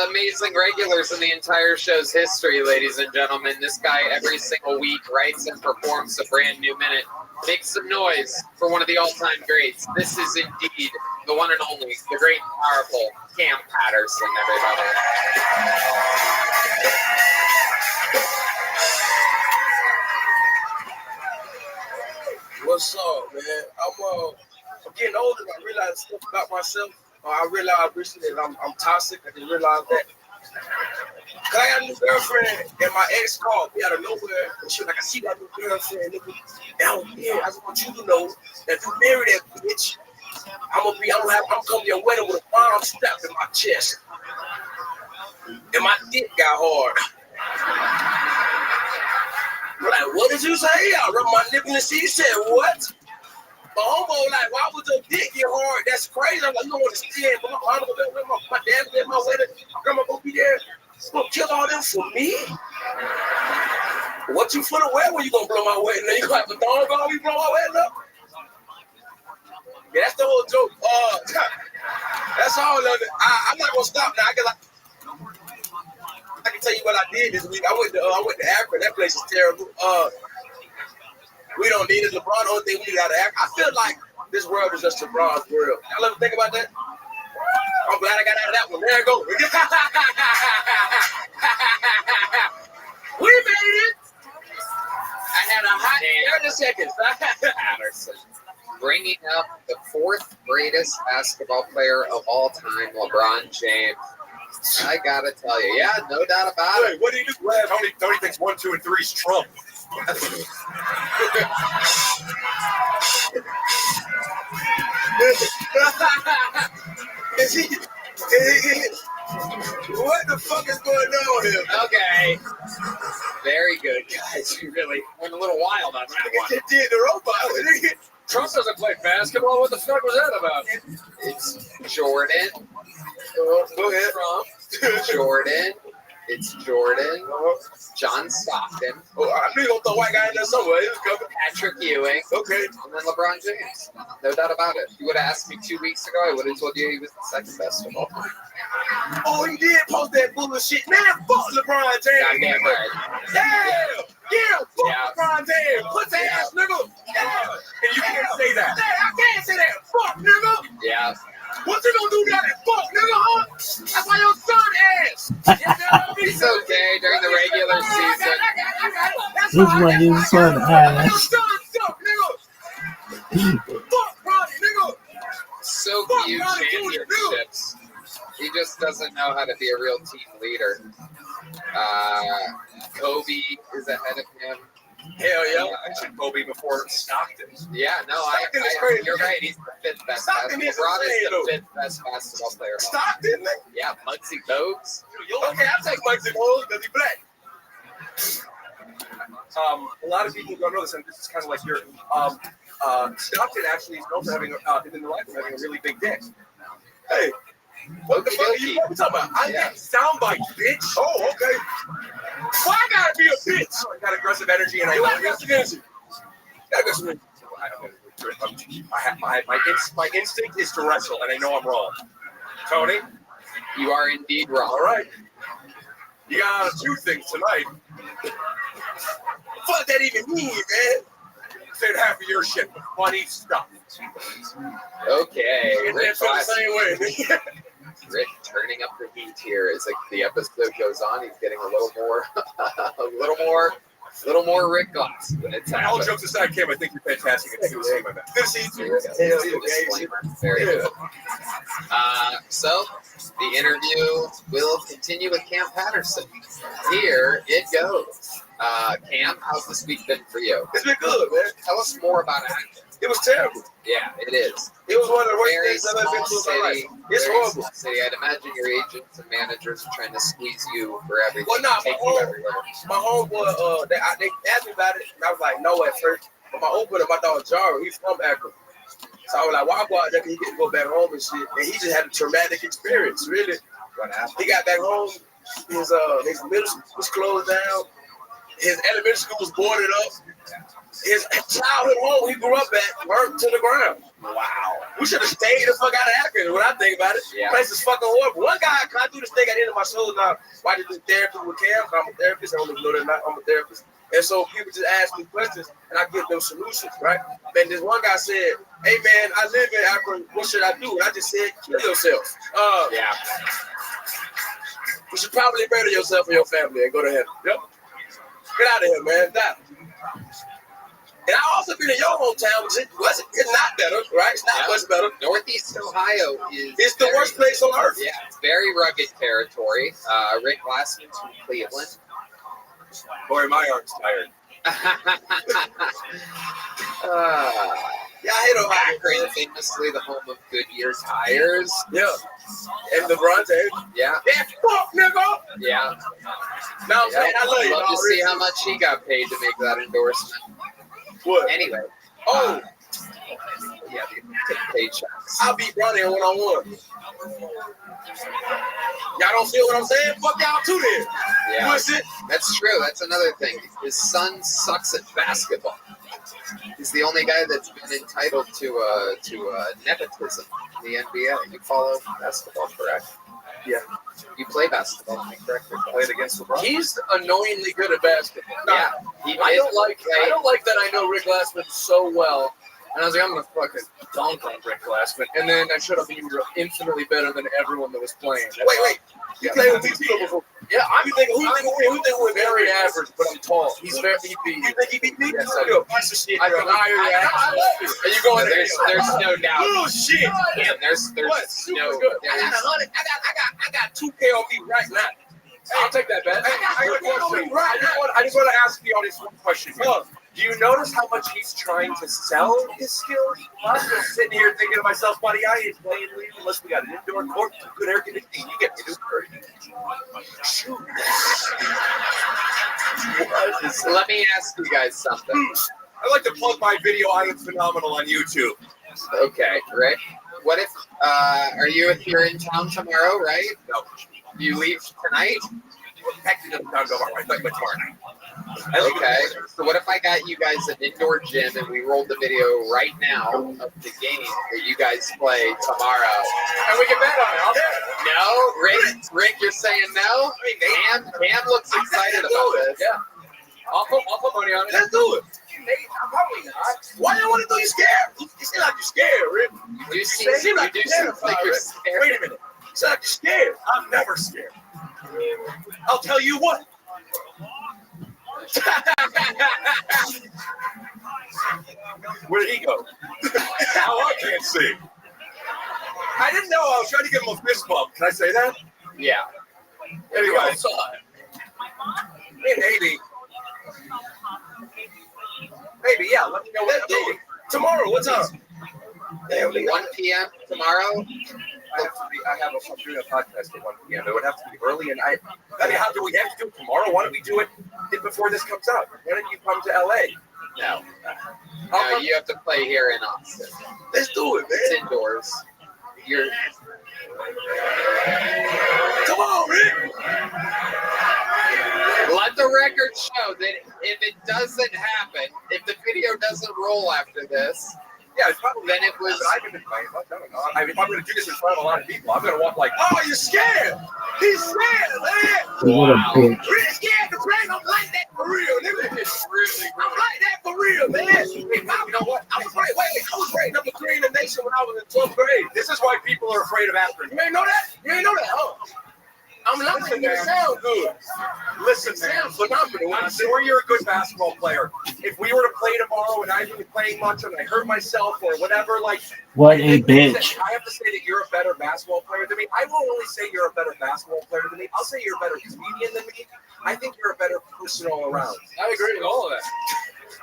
amazing regulars in the entire show's history, ladies and gentlemen. This guy every single week writes and performs a brand new minute. Make some noise for one of the all-time greats. This is indeed the one and only, the great and powerful Cam Patterson, everybody. What's up, man? I'm getting older and I realize stuff about myself. I realized recently that I'm toxic. I didn't realize that. Cause I got a new girlfriend and my ex called me out of nowhere. And she was like, I see that new girlfriend. And I just want you to know that if you marry that bitch, I'm coming to your wedding with a bomb strapped in my chest. And my dick got hard. I'm like, what did you say? I rubbed my nipple and she said, what? My homo, like, why would your dick get hard? That's crazy. I'm like, you don't understand. But my dad was at my wedding. My grandma gonna be there. You gonna kill all them for me? What you finna wear when you gonna blow my wedding? You gonna have a thong on when you blow my wedding up? Yeah, that's the whole joke. That's all of it. I'm not gonna stop now. I can tell you what I did this week. I went to Akron. That place is terrible. We don't need it. LeBron, the only thing we need out of Akron. I feel like this world is just LeBron's world. Y'all ever think about that? I'm glad I got out of that one. There you go. We made it. I had a hot 30 seconds. Patterson bringing up the fourth greatest basketball player of all time, LeBron James. I gotta tell you, yeah, no doubt about it. What do you do? Tony thinks 1, 2, and 3 is Trump. What the fuck is going on here? Okay. Very good, guys. You really went a little wild on that one. It did the robot. Trump doesn't play basketball. What the fuck was that about? It's Jordan. Go ahead. Trump. Jordan. It's Jordan. John Stockton. Oh, I knew you were going to throw a white guy in there somewhere. He was coming. Patrick Ewing. Okay. And then LeBron James. No doubt about it. If you would have asked me 2 weeks ago, I would have told you he was the second best of all time. Oh, he did post that bullshit. Man, fuck LeBron James. Goddamn right. Yeah, fuck LeBron James. Pussy ass nigga. Yeah. And you can't say that. I can't say that. Fuck nigga. Yeah. What you gonna do about it? Fuck nigga, huh? That's why your son ass. It's okay during the regular season. That's This one is son ass. your son suck, nigga. Fuck Ronnie, nigga. So Fuck few Ronnie Jr., championships. He just doesn't know how to be a real team leader. Kobe is ahead of him. Hell yeah. I mentioned Kobe before Stockton. Yeah, no, Stockton is crazy. You're right. He's the fifth best. Stockton is LeBron is insane, the though. fifth best basketball player. of all Stockton, man. time. Yeah, Muggsy Bogues. Okay, I'll take Mike Zimbabwe because he's black. A lot of people don't know this, and this is kind of like your Stockton actually is known for having in the life of having a really big dick. Hey, what the fuck are you talking about? I got sound bites, bitch. Oh, okay. Why I gotta be a bitch? I got aggressive energy, and You got aggressive energy. My instinct is to wrestle, and I know I'm wrong. Tony, You are indeed wrong. all right. You got 2 things tonight. Fuck that even mean, man? Said half of your shit, funny stuff. Okay, It's Rick, the same way. Rick turning up the heat here as like the episode goes on. He's getting a little more Rick Glass when it's All happening. jokes aside, Kim, I think you're fantastic. It's good to see you, my man. Good to see you. Disclaimer. Very good. So the interview will continue with Cam Patterson. Here it goes. Cam, how's this week been for you? It's been good, man. Tell us more about it. It was terrible. Yeah, it is. It was one of the worst Very things I've ever been small through in my city. life. It's Very horrible. small city. I'd imagine your agents and managers are trying to squeeze you for everything. Well, nah, take you everywhere. my homeboy, they asked me about it, and I was like, no at first. But my opener, my dog Jaro, he's from Akron. So I was like, why go out there? He get to go back home and shit. And he just had a traumatic experience, really. What happened? He got back home, his middle school was closed down, his elementary school was boarded up. His childhood home he grew up at burnt to the ground. Wow. We should have stayed the fuck out of Akron when I think about it. Yeah. Place is fucking horrible. One guy, I do this thing at the end of my show now. Why did do therapy with Cam? I'm a therapist. I don't even know that I'm a therapist. And so people just ask me questions and I give them solutions, right? And this one guy said, hey man, I live in Akron. What should I do? And I just said, kill yourself. Yeah. You should probably murder yourself and your family and go to heaven. Yep. Get out of here, man. Die. And I also been in your hometown, which it's not better, right? It's not much better. Northeast Ohio is It's the worst place on earth. Yeah, it's very rugged territory. Rick Glassman's from Cleveland. Boy, my arm's tired. Yeah, I hate Ohio. Akron, famously the home of Goodyear tires. Yeah. And LeBron James. Yeah. Yeah, fuck, nigga. Yeah. No, I'm saying, I love you. Love to see how much he got paid to make that endorsement. What? Anyway. Oh. Yeah, take paychecks. I'll beat Ronnie in one-on-one. Y'all don't feel what I'm saying? Fuck y'all too then. Yeah. What's it? That's true. That's another thing. His son sucks at basketball. He's the only guy that's been entitled to nepotism in the NBA. You follow basketball, correct? Yeah. You play basketball, am I correct? Played against LeBron. He's annoyingly good at basketball. Yeah. I don't like that I know Rick Glassman so well. And I was like, I'm gonna fucking dunk on Rick Glassman. And then I showed up and you were infinitely better than everyone that was playing. Wait. You played with me too before. Yeah, Who think we're very average, but I'm tall. He's very he beat You think he beat me? Yes, You're a piece of shit. I can hire you. Are you going There's no doubt. Oh shit! Yeah, there's What? no. Super good. I got 100. I got 2K on me right now. I'll take that bet. I just want to ask the audience one question. Do you notice how much he's trying to sell his skills? I'm just sitting here thinking to myself, buddy, I ain't playing league unless we got an indoor court, good air conditioning. You get me to shoot. Let me ask you guys something. I like to plug my video. I am phenomenal on YouTube. Okay, Rick. What if if you're in town tomorrow, right? No. You leave tonight? Actually, doesn't sound over. I thought you went tomorrow night. Okay. So what if I got you guys an indoor gym and we rolled the video right now of the game that you guys play tomorrow? And we can bet on it. No, Rick, you're saying no? Cam looks excited about this. Yeah. I'll put money on it. Let's do it. I'm probably not. Why do you want to do? You scared? You seem like you're scared, Rick. You seem like you're scared. Wait a minute. You seem like you're scared. I'm never scared. I'll tell you what. Where did he go? Now I can't see. I didn't know. I was trying to give him a fist bump. Can I say that? Yeah. Anyway. Maybe, yeah. Let me know what to do. Tomorrow, what's up? 1 p.m. tomorrow. I have a podcast at 1 p.m. It would have to be early, and I mean, how do we have to do it tomorrow? Why don't we do it before this comes out? Why don't you come to LA? No. No, you have to play here in Austin. Let's do it, man. It's indoors. Come on, Rick. Let the record show that if it doesn't happen, if the video doesn't roll after this, yeah, it's probably then it was. I've been playing. I don't know. I mean, if I'm going to do this in front of a lot of people, I'm going to want like, oh, you're scared. He's scared, man. Wow. Really scared to play. I'm like that for real, nigga. It's really. I'm like that for real, man. You know what? I was ranked number 3 in the nation when I was in 12th grade. This is why people are afraid of Akron. You ain't know that? You ain't know that? Oh. I'm loving it. It sounds good. Listen, man. Phenomenal. I'm sure you're a good basketball player. If we were to play tomorrow and I didn't play much and I hurt myself or whatever, like. What a bitch. I have to say that you're a better basketball player than me. I won't only say you're a better basketball player than me. I'll say you're a better comedian than me. I think you're a better person all around. I agree with all of that.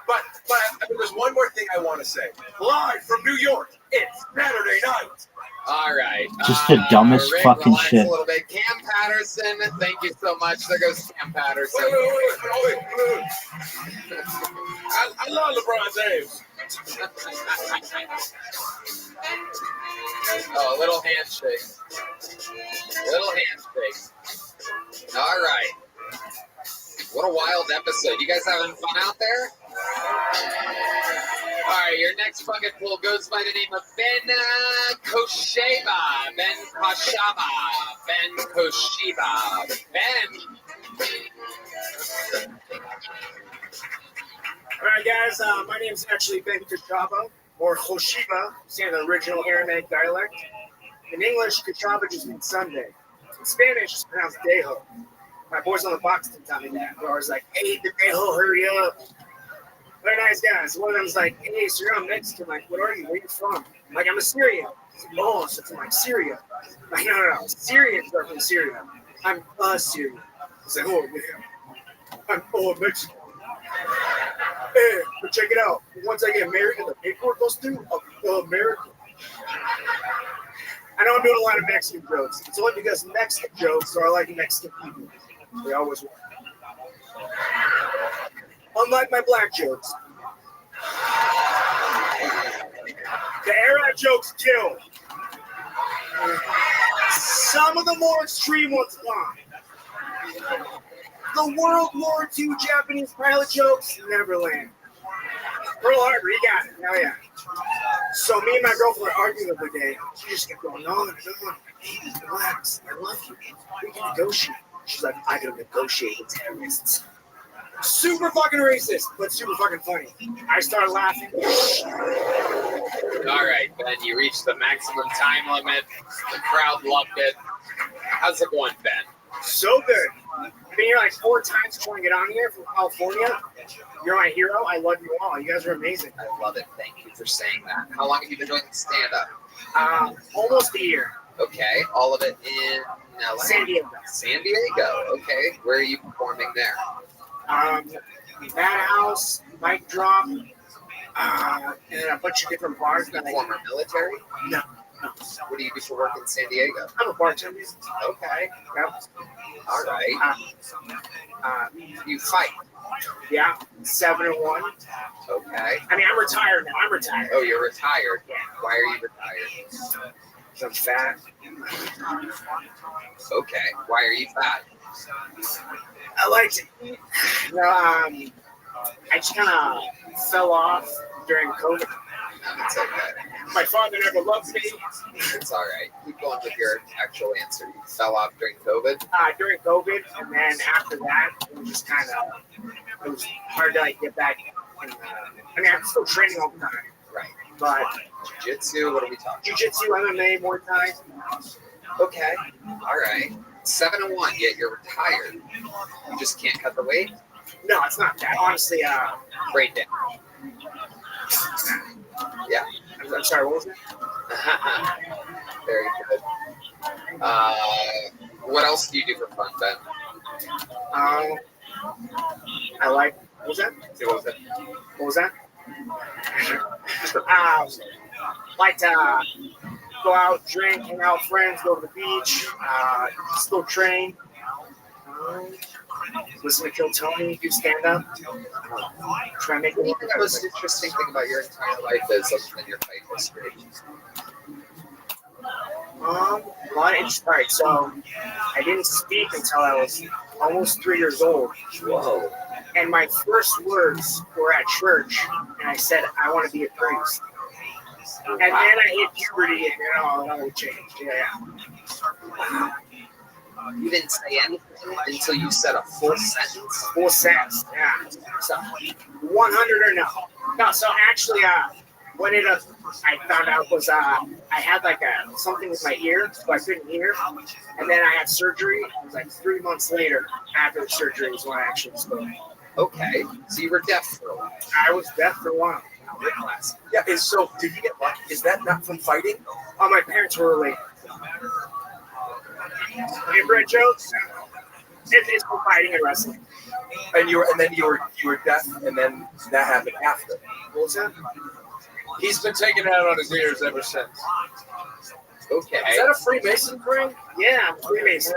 But I mean, there's one more thing I want to say. Live from New York, it's Saturday night. All right. Just the dumbest Rick, fucking relax shit. a little bit. Cam Patterson, thank you so much. There goes Cam Patterson. Wait. I love LeBron James. Oh, a little handshake. All right. What a wild episode. You guys having fun out there? All right, your next fucking pool goes by the name of Ben Kosheba. Ben. All right, guys. My name's actually Ben Kosheba, or Koshiba, saying the original Aramaic dialect. In English, Kosheba just means Sunday. In Spanish, it's pronounced Dejo. My boys on the box didn't tell me that. They're always like, hey, the Dejo, hurry up. They're nice guys. One of them's like, hey, sir, I'm next to him. Like, what are you? Where are you from? I'm like, I'm a Syrian. He's like, oh, so it's like Syria. I'm like, no. Syrians are from Syria. I'm a Syrian. He's like, oh, yeah. I'm Mexican. Hey, but check it out. Once I get married and the paperwork goes through, I'll be American. I know I'm doing a lot of Mexican jokes. It's only because Mexican jokes are like Mexican people. They always were. Unlike my black jokes. The Arab jokes kill. Some of the more extreme ones bomb. The World War II Japanese pilot jokes never land. Pearl Harbor, you got it. Hell yeah. So me and my girlfriend were arguing the other day. She just kept going, no. Relax. I love you. We can negotiate. She's like, I don't negotiate with terrorists. Super fucking racist, but super fucking funny. I started laughing. All right, Ben, you reached the maximum time limit. The crowd loved it. How's it going, Ben? So good. I've been here like 4 times before I get on here from California. You're my hero. I love you all. You guys are amazing. I love it. Thank you for saying that. How long have you been doing stand-up? Almost a year. Okay, all of it in LA? San Diego. San Diego. Okay, where are you performing there? Madhouse, Mic Drop, and a bunch of different bars. Former military? No. What do you do for work in San Diego? I'm a bartender. Okay. Yep. All right. You fight? Yeah, 7-1. Okay. I mean, I'm retired now. I'm retired. Oh, you're retired? Yeah. Why are you retired? Because I'm fat. Okay. Why are you fat? I like to eat. No, I just kind of fell off during COVID. It's okay. My father never loved me. It's all right. Keep going with your actual answer. You fell off during COVID? During COVID, and then after that, it was just kind of, it was hard to like get back. And, I mean, I'm still training all the time. Right. But jiu-jitsu, what are we talking? Jiu-jitsu, MMA, Muay Thai. Okay. All right. 7-1, yet you're retired. You just can't cut the weight? No, it's not that. Honestly, brain down. Yeah. I'm sorry, what was it? Very good. What else do you do for fun, Ben? I like. What was that? What was that? Like to go out, drink, hang out with friends, go to the beach, still train, listen to Kill Tony, do stand up, try and make it work. The most interesting thing about your entire life is other than your fight history. A lot of interest. All right, so I didn't speak until I was almost 3 years old. Whoa. And my first words were at church, and I said, I want to be a priest. And then I hit puberty, and then all changed. Yeah. You didn't say anything until you said a full sentence? Full sentence, yeah. So, 100 or no. No, so actually, what I found out was I had like something with my ear, so I couldn't hear. And then I had surgery. It was like 3 months later after the surgery was when I actually spoke. Okay, so you were deaf for a while. I was deaf for a while. Yeah, so did you get lucky? Is that not from fighting? Oh, my parents were related. Hey, Brett jokes. It's from fighting and wrestling. And then you were deaf, and then that happened after. What was that? He's been taking it out on his ears ever since. Okay. Is that a Freemason ring? Yeah, I'm Freemason.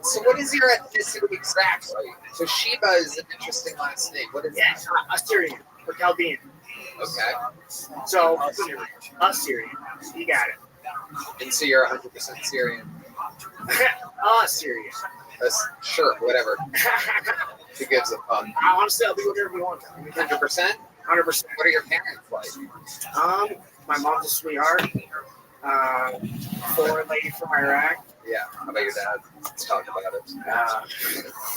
So what is your ethnicity exactly? So Sheba is an interesting last name. What is that? Assyrian or Chaldean. Okay. So Assyrian. You got it. And so you're 100% Syrian. Syrian. Sure, whatever. Who gives a fuck? Honestly, I'll do whatever you want. 100%? 100%. What are your parents like? My mom's a sweetheart. Foreign lady from Iraq. Yeah. How about your dad? Let's talk about it.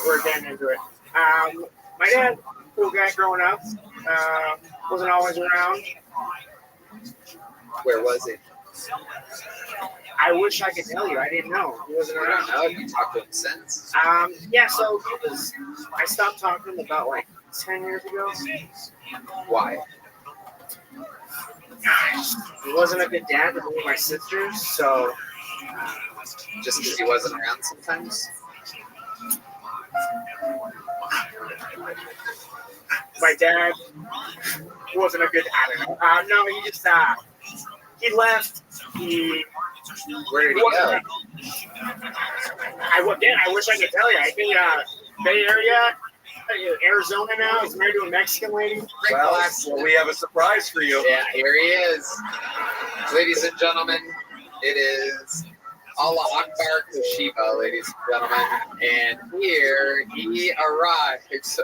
We're getting into it. My dad, cool guy growing up. Wasn't always around. Where was he? I wish I could tell you. I didn't know. He wasn't around. I don't know. Have you talked to him since? Yeah, so I stopped talking to him about like 10 years ago. Why? He wasn't a good dad to me and my sisters, so. Just because he wasn't around sometimes? My dad wasn't a good, I don't know. No, he just, he left. Where did he go? I wish I could tell you. I think Bay Area, Arizona now. He's married to a Mexican lady. Well, we have a surprise for you. Yeah, here he is. Ladies and gentlemen, it is Allah Akbar Kushiba, ladies and gentlemen. And here he arrives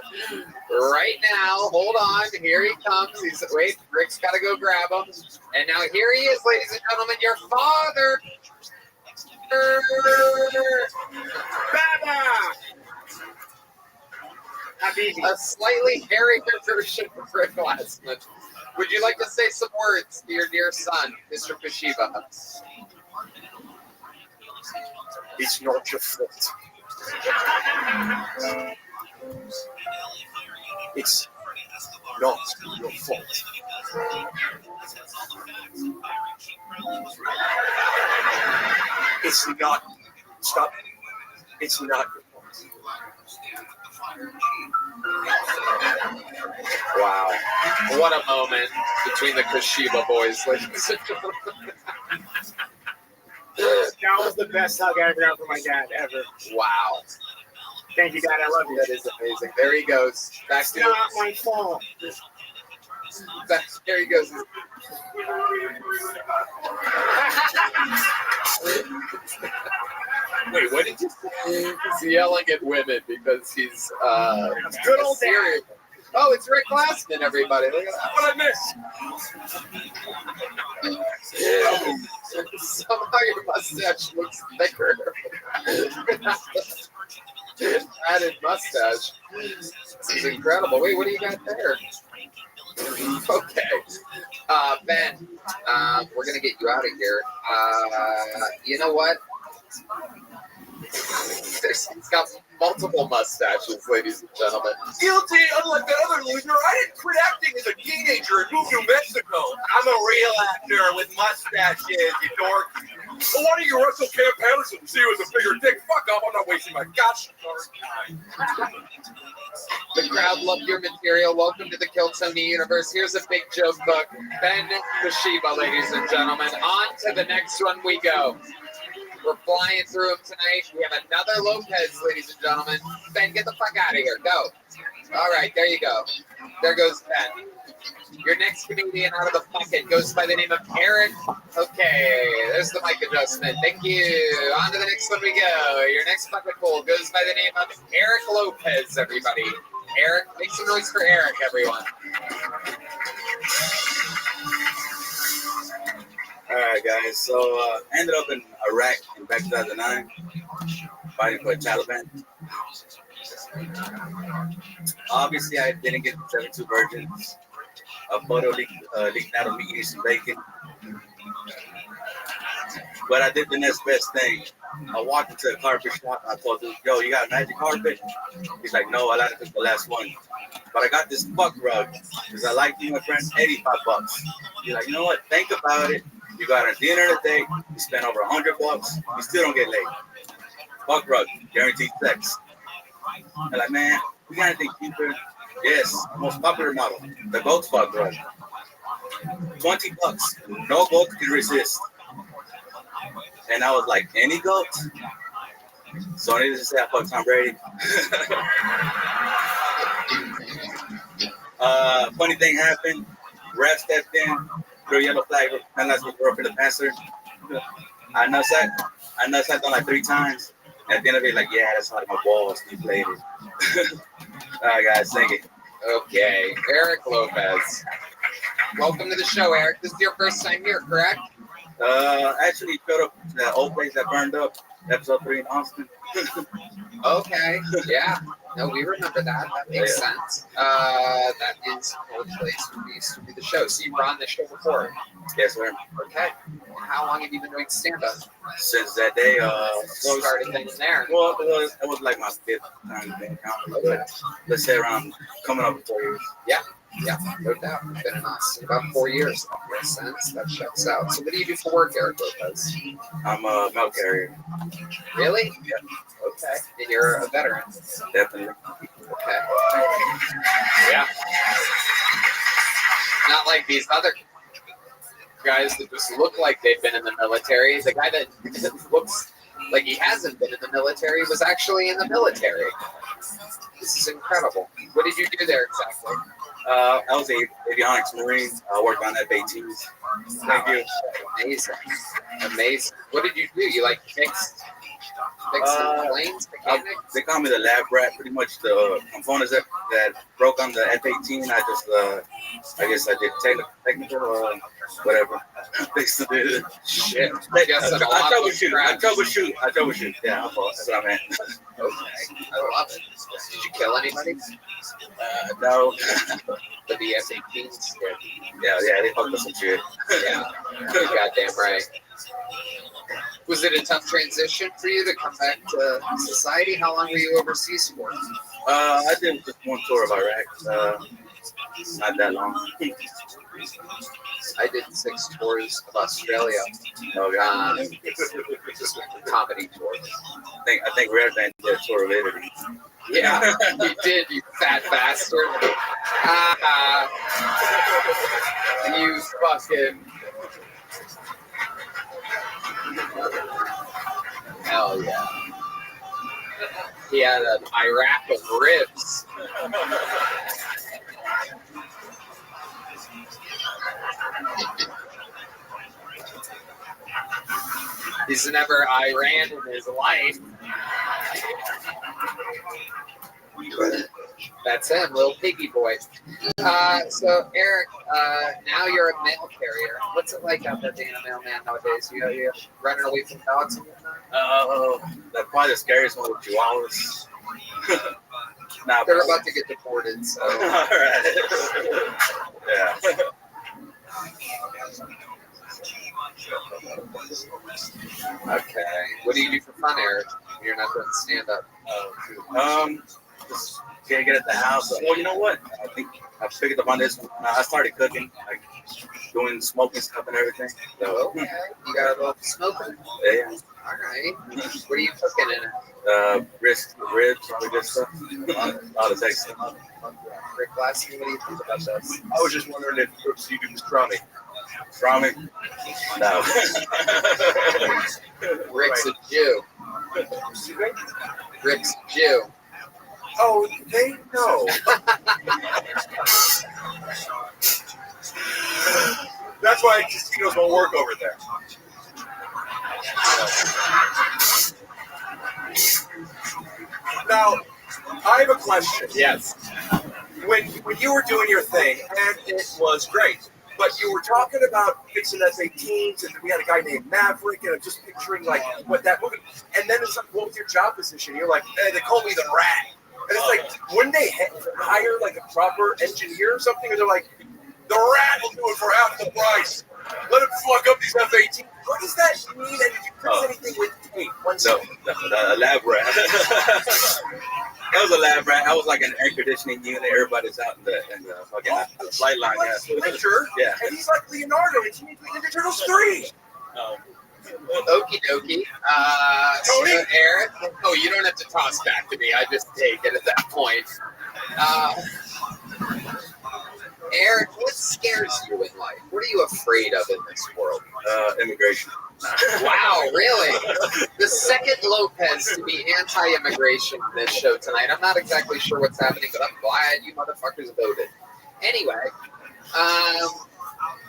right now. Hold on. Here he comes. Wait, Rick's got to go grab him. And now here he is, ladies and gentlemen. Your father. Baba! A slightly hairier version of Rick Glassman. Would you like to say some words to your dear son, Mr. Kushiba? It's not your fault. It's not your fault. It's not. Stop. It's not your fault. Wow. What a moment between the Kushiba boys, ladies and gentlemen. That was the best hug I ever got from my dad, ever. Wow. Thank you, Dad. I love you. That is amazing. There he goes. Back It's to not my fault. There he goes. Wait, what did you say? He's yelling at women because he's good old serious. Oh, it's Rick Glassman, everybody. Look at that. What I missed? Somehow your mustache looks thicker. Added mustache. This is incredible. Wait, what do you got there? Okay. Ben, we're going to get you out of here. You know what? He's got multiple mustaches, ladies and gentlemen. Guilty, unlike the other loser. I didn't quit acting as a teenager and moved to Mexico. I'm a real actor with mustaches, you dork. Well, why don't you wrestle Cam Patterson and see who has a bigger dick? Fuck off, I'm not wasting my gosh darn time. The crowd loved your material. Welcome to the Kill Tony universe. Here's a big joke book. Ben Kushiba, ladies and gentlemen. On to the next one we go. We're flying through them tonight. We have another Lopez, ladies and gentlemen. Ben, get the fuck out of here. Go. All right, there you go. There goes Ben. Your next comedian out of the pocket goes by the name of Eric. Okay, there's the mic adjustment. Thank you. On to the next one we go. Your next bucket pool goes by the name of Eric Lopez, everybody. Eric, make some noise for Eric, everyone. All right, guys. So I ended up in Iraq in back 2009, fighting for the Taliban. Obviously, I didn't get 72 virgins. A photo leaked out of me eating some bacon. But I did the next best thing. I walked into a carpet shop. I told him, yo, you got a magic carpet? He's like, no, I like to pick the last one. But I got this fuck rug because I like you, my friend, $85. He's like, you know what? Think about it. You got a dinner today. You spent over $100. You still don't get laid. Fuck rug, guaranteed sex. I'm like, man, we got anything cheaper? Yes, most popular model, the goat fuck rug. $20. No goat can resist. And I was like, any goat? So needless to say, I fucked Tom Brady. Funny thing happened. Ref stepped in, threw a yellow flag, and that's what for the passer. I nutsacked on like 3 times. At the end of it, like, yeah, that's how my balls deflated. All right, guys, thank you. Okay, Eric Lopez. Welcome to the show, Eric. This is your first time here, correct? Actually, showed up to that old place that burned up, episode 3 in Austin. Okay, yeah. No, we remember that. That makes sense. That is the old place where we used to do the show. So you were on the show before? Yes, sir. Okay. How long have you been doing stand-up? Since that day, started things there. Well, it was like my 5th time being counted. Okay. Let's say around coming up 4 years. Yeah, no doubt. I've been in Austin about 4 years. That makes sense. That checks out. So what do you do for work, Eric Lopez? I'm a milk carrier. Really? Yeah. Okay. And you're a veteran? Definitely. Okay. Yeah. Not like these other guys that just look like they've been in the military. The guy that looks like he hasn't been in the military was actually in the military. This is incredible. What did you do there exactly? I was an avionics Marine. I worked on F-18s. Thank you. Amazing. Amazing. What did you do? You like fixed planes? Mechanic? They call me the lab rat. Pretty much the components that broke on the F-18. I guess I did technical or whatever. Fixed it. Shit. I troubleshoot. Yeah, that's what I meant. Okay. I love it. Did you kill anybody? No. But the F-18s did. Yeah, they fucked us some shit. Yeah. You're goddamn right. Was it a tough transition for you to come back to society? How long were you overseas for? I did just one tour of Iraq. Not that long. I did 6 tours of Australia. Just comedy tours. I think Red Band did a tour of Italy. Yeah, you did, you fat bastard. You fucking. Hell yeah. He had an Iraq of ribs. He's never Iran in his life. That's him, little piggy boy. So Eric, now you're a mail carrier. What's it like out there being a mailman nowadays? You running away from dogs and whatnot? That's probably the scariest one with chihuahuas. They're about to get deported, so. All right. Yeah. Okay. What do you do for fun, Eric? You're not doing stand-up. Just get at the house. Well, you know what? I think I figured up on this one. I started cooking, like doing smoking stuff and everything. So, okay. You got a little smoking? Yeah. All right. What are you cooking in it? Ribs, all the good stuff. A lot of sex stuff. Rick Lassie, what do you think about this? I was just wondering if you do pastrami. Pastrami? No. Rick's a Jew. Rick's a Jew. Oh, they know. That's why casinos won't work over there. Now, I have a question. Yes. When you were doing your thing, and it was great, but you were talking about fixing F-18s, and we had a guy named Maverick, and I'm just picturing like what that movie. And then it's like, what was your job position? You're like, they call me the Rat. And it's like, wouldn't they hire like a proper engineer or something? Or they're like, the Rat will do it for half the price. Let him fuck up these F-18s. What does that mean? And did you fix anything with tape? A lab rat. That was a lab rat. I was like an air conditioning unit. Everybody's out in the fucking flight line. Winter, yeah. And he's like Leonardo in Teenage Mutant Ninja Turtles 3. Okie dokie. Tony? So Eric, oh, you don't have to toss back to me. I just take it at that point. Eric, what scares you in life? What are you afraid of in this world? Immigration. Wow, really? The second Lopez to be anti-immigration on this show tonight. I'm not exactly sure what's happening, but I'm glad you motherfuckers voted. Anyway,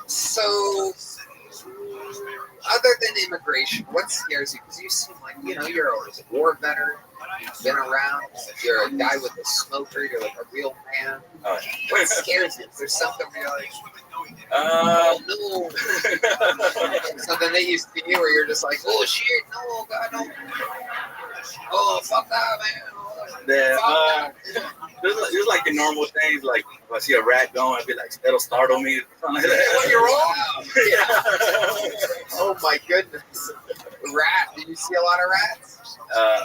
so other than immigration, what scares you? Because you seem like, you're a war veteran. You've been around. You're a guy with a smoker. You're like a real man. What scares you? Is there something where you're like, no. Something they used to do where you're just like, oh shit, no, God, no. Oh, fuck that, man. Yeah, there's like the normal things, like if I see a rat going, I'd be like, that'll startle me. When you're wrong? Yeah. Oh my goodness. Rat, did you see a lot of rats?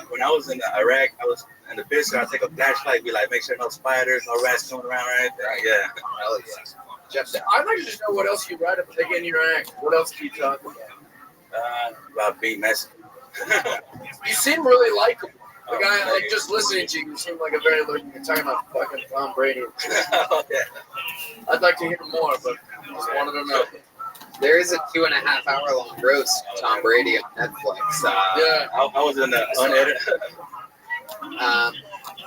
When I was in Iraq, I was in the business, I'd take a flashlight, be like, make sure no spiders, no rats coming around or anything. Yeah. Hell yeah. I'd like to just know what else you write about in your act. What else do you talk about? About being messy. You seem really likable. The guy, like, just listening to you seem like a very, you're talking about fucking Tom Brady. I'd like to hear more, but I just wanted to know. There is a 2.5 hour long roast of Tom Brady on Netflix. Yeah, I was in the unedited.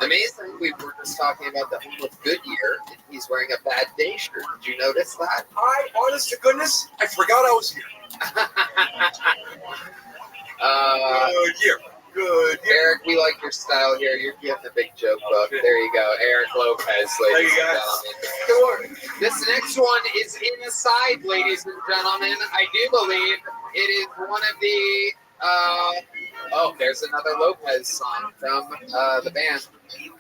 Amazing. We were just talking about the home of Goodyear in He's wearing a Bad Day shirt. Did you notice that? Honest to goodness, I forgot I was here. Good year. Good year. Eric, we like your style here. You're giving a big joke book. There you go. Eric Lopez, ladies and gentlemen. Good morning. This next one is inside, ladies and gentlemen. I do believe it is one of the there's another Lopez song from the band.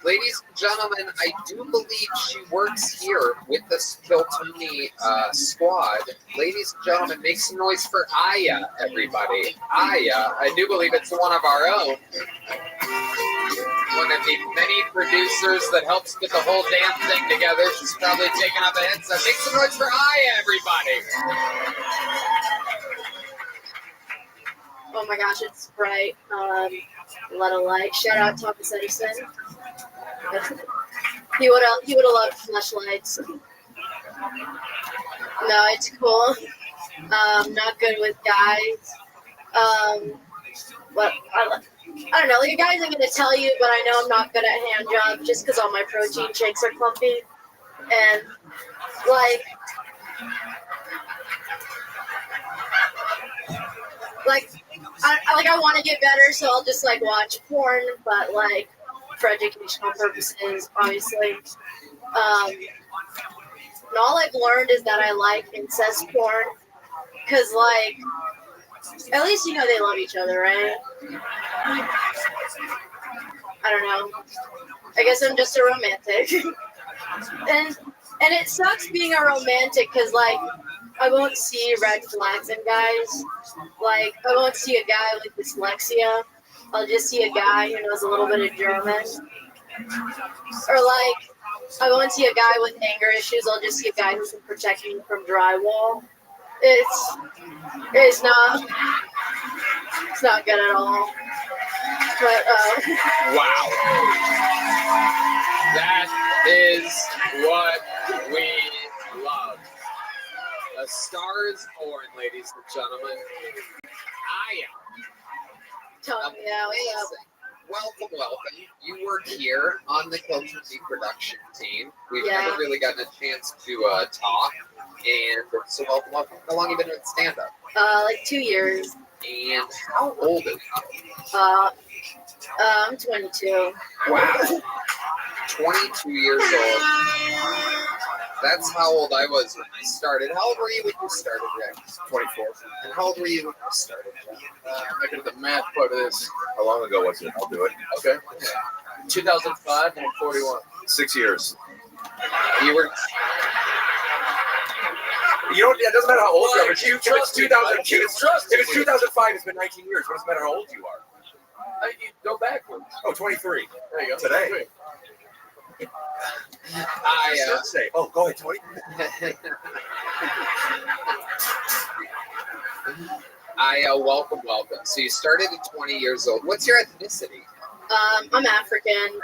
Ladies and gentlemen, I do believe she works here with the Skiltoni squad. Ladies and gentlemen, make some noise for Aya, everybody. Aya, I do believe it's one of our own. One of the many producers that helps get the whole damn thing together. She's probably taking up a headset. Make some noise for Aya, everybody. Oh my gosh, it's bright. A lot of light. Shout out Thomas Edison. He would have loved flashlights. No, it's cool. Not good with guys. But I don't know. Like a guy isn't gonna tell you, but I know I'm not good at hand jobs just because all my protein shakes are clumpy. And like I want to get better, so I'll just like watch porn, but like for educational purposes, obviously. And all I've learned is that I like incest porn, cause like at least you know they love each other, right? I don't know. I guess I'm just a romantic, and it sucks being a romantic, cause like I won't see red flags in guys. Like, I won't see a guy with dyslexia. I'll just see a guy who knows a little bit of German. Or, like, I won't see a guy with anger issues. I'll just see a guy who can protect me from drywall. It's not good at all. But, wow. That is what we love. A Star is Born, ladies and gentlemen. Aya. Amazing. Welcome. You work here on the Kilton production team. We've never really gotten a chance to talk. And so welcome. How long have you been with stand-up? like 2 years. And how old are you? I'm 22. Wow. 22 years old. That's how old I was when I started. How old were you when you started, Rick? 24. And how old were you when you started? I'm making the math part of this. How long ago was it? I'll do it. Okay. 2005 and I'm 41. 6 years. You were. You don't. It doesn't matter how old you are. If it's 2000, if it's 2005, it's been 19 years. It doesn't matter how old you are. You go backwards. Oh, 23. There you go. Today. I say. Oh, go ahead, 20. Welcome. So you started at 20 years old. What's your ethnicity? I'm African.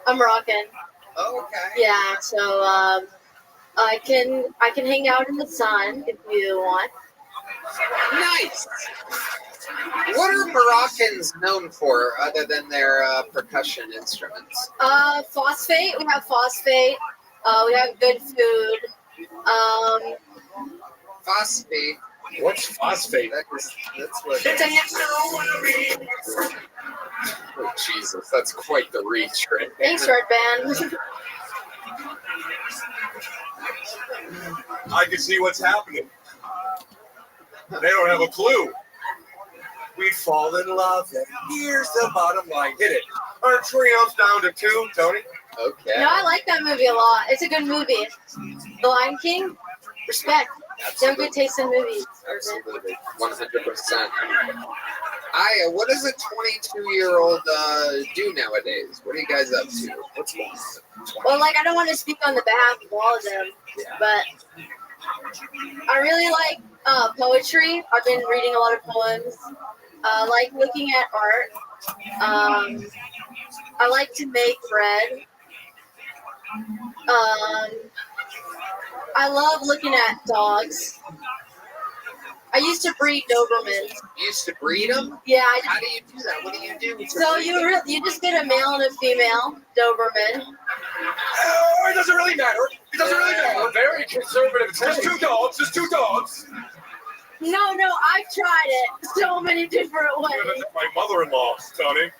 I'm Moroccan. Oh, okay. Yeah, so I can hang out in the sun if you want. Nice. What are Moroccans known for other than their percussion instruments? Phosphate. We have phosphate. We have good food. Phosphate. What's phosphate? That's what. It's Oh, Jesus, that's quite the reach, right? Thanks, Red Band. I can see what's happening. They don't have a clue. We fall in love, and here's the bottom line. Hit it. Our trio's down to 2, Tony. Okay. No, I like that movie a lot. It's a good movie. The Lion King. Respect. You have good taste in movies. Absolutely. 100%. Aya, what does a 22-year-old do nowadays? What are you guys up to? What's going on? Well, like, I don't want to speak on the behalf of all of them, but I really like poetry. I've been reading a lot of poems. I like looking at art. I like to make bread. I love looking at dogs. I used to breed Dobermans. You used to breed them? Yeah. How do you do that? What do you do? So you just get a male and a female Doberman. It doesn't really matter. conservative Just two dogs. Just two dogs. No, I've tried it so many different ways. My mother-in-law, Tony.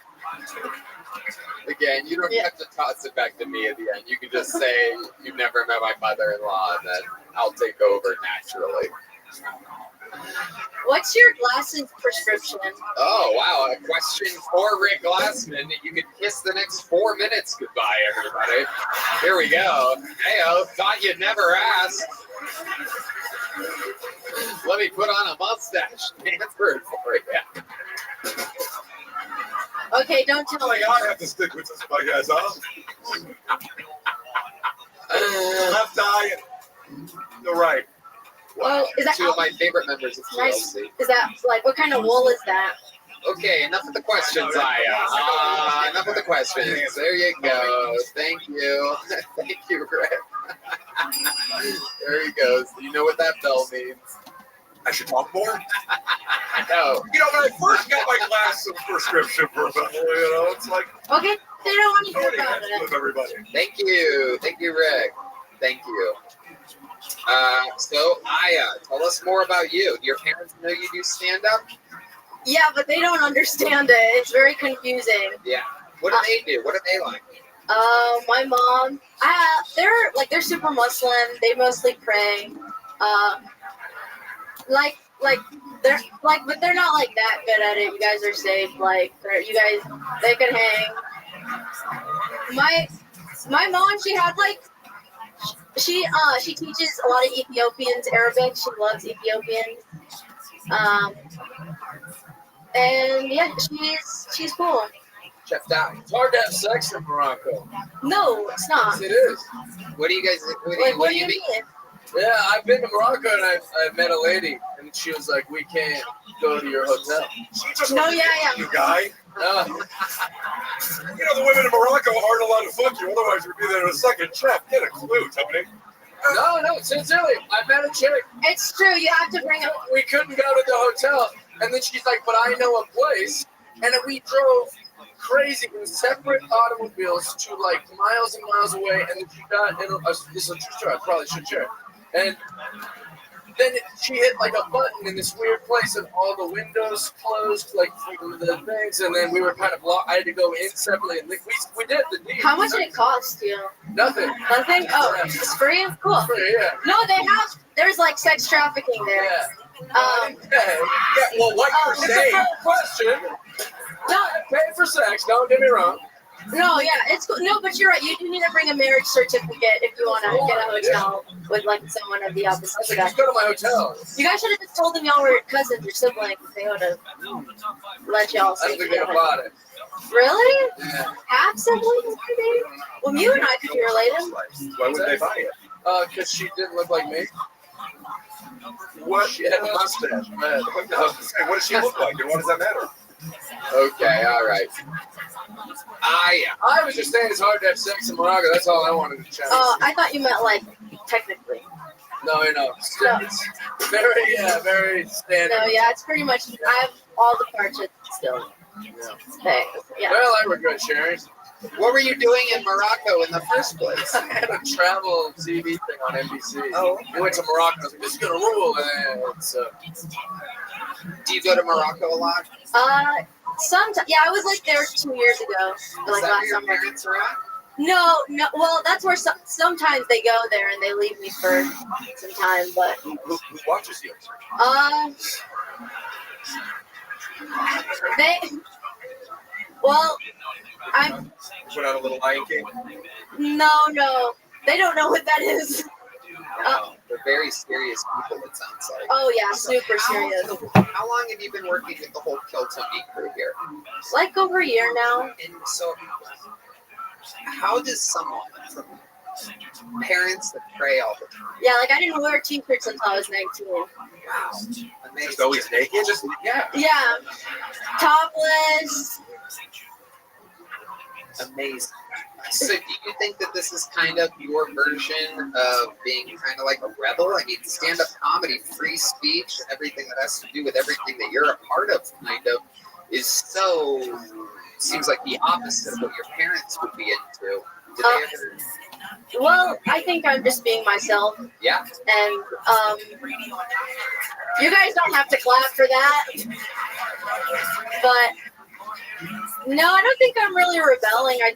Again, you don't have to toss it back to me at the end. You can just say you've never met my mother-in-law, and then I'll take over naturally. What's your glasses prescription? Oh, wow. A question for Rick Glassman. You can kiss the next 4 minutes goodbye, everybody. Here we go. Heyo, thought you'd never ask. Let me put on a mustache. Answer for you. Okay, don't tell me. I have to stick with this, my guys, huh? Left eye and the right. Oh, is that two of my favorite members of nice? TLC. Is that like what kind of wool is that? Okay, enough of the questions, Aya. Enough of the questions. There you go. Thank you. Thank you, Rick. There he goes. You know what that bell means. I should talk more? No. You know, when I first got my glasses prescription for a bell, it's like... Okay, they don't want to hear about it. With everybody. Thank you. Thank you, Rick. Thank you. So, Aya, tell us more about you. Do your parents know you do stand-up? Yeah, but they don't understand it. It's very confusing. Yeah. What do they do? What are they like? My mom, they're super Muslim. They mostly pray. But they're not like that good at it. You guys are safe. They can hang. My mom, she teaches a lot of Ethiopians Arabic. She loves Ethiopians. And yeah, she's cool. Checked out. It's hard to have sex in Morocco. No, it's not. Yes, it is. What do you guys? What do you mean? Yeah, I've been to Morocco and I've met a lady and she was like, "We can't go to your hotel." No, yeah. You guy. You know, the women in Morocco aren't allowed to fuck you, otherwise we'd be there in a second. Chef, get a clue, Tony. No, sincerely, I met a chick. It's true. You have to bring it. We couldn't go to the hotel, and then she's like, "But I know a place," and then we drove crazy in separate automobiles to like miles and miles away, and then she got in this is a true story. I probably should share. And then she hit like a button in this weird place, and all the windows closed, like from the things. And then we were kind of locked. I had to go in separately, and we did the deed. How much did it cost you? Nothing. Nothing? Oh, it's free? Cool. Free, yeah. No, there's like sex trafficking there. Yeah. Well, what you're saying? It's a fair question. No, pay for sex. Don't get me wrong. No, yeah, it's cool. No, but you're right. You do need to bring a marriage certificate if you want to get a hotel with like someone of the opposite sex. Just go to my hotel. You guys should have just told them y'all were cousins or siblings. They would have let y'all I stay don't think together. about it. Really? Yeah. Half siblings, maybe? Well, you and I could be related. Why would they buy it? Because she didn't look like me. What? She had a mustache. Man. What does she look like, and what does that matter? Okay, all right. I was just saying it's hard to have sex in Morocco. That's all I wanted to check. Oh, I thought you meant like technically. No. It's very standard. No, yeah, it's pretty much. I have all the parts still. Yeah. Well, I regret sharing. What were you doing in Morocco in the first place? I had a travel TV thing on NBC. Oh. We went to Morocco. I was like, this is gonna rule. Do you go to Morocco a lot? Sometimes. Yeah, I was like there 2 years ago. Like last summer. Parents are at? No. Well, that's where sometimes they go there and they leave me for some time. But Who watches you? I'm. Put out a little Lion King. No. They don't know what that is. They're very serious people, it sounds like. Oh yeah, super serious. How long have you been working with the whole Kill Tony crew here? Like over a year now. And so, how does someone from parents that pray all the time? Yeah, like I didn't wear t-shirts until I was 19. Wow. Amazing. Just always naked? Yeah. Yeah. Topless. Amazing. So do you think that this is kind of your version of being kind of like a rebel? I mean, stand-up comedy, free speech, and everything that has to do with everything that you're a part of kind of is seems like the opposite of what your parents would be into. Did they ever... Well, I think I'm just being myself. Yeah. And you guys don't have to clap for that. But no, I don't think I'm really rebelling. I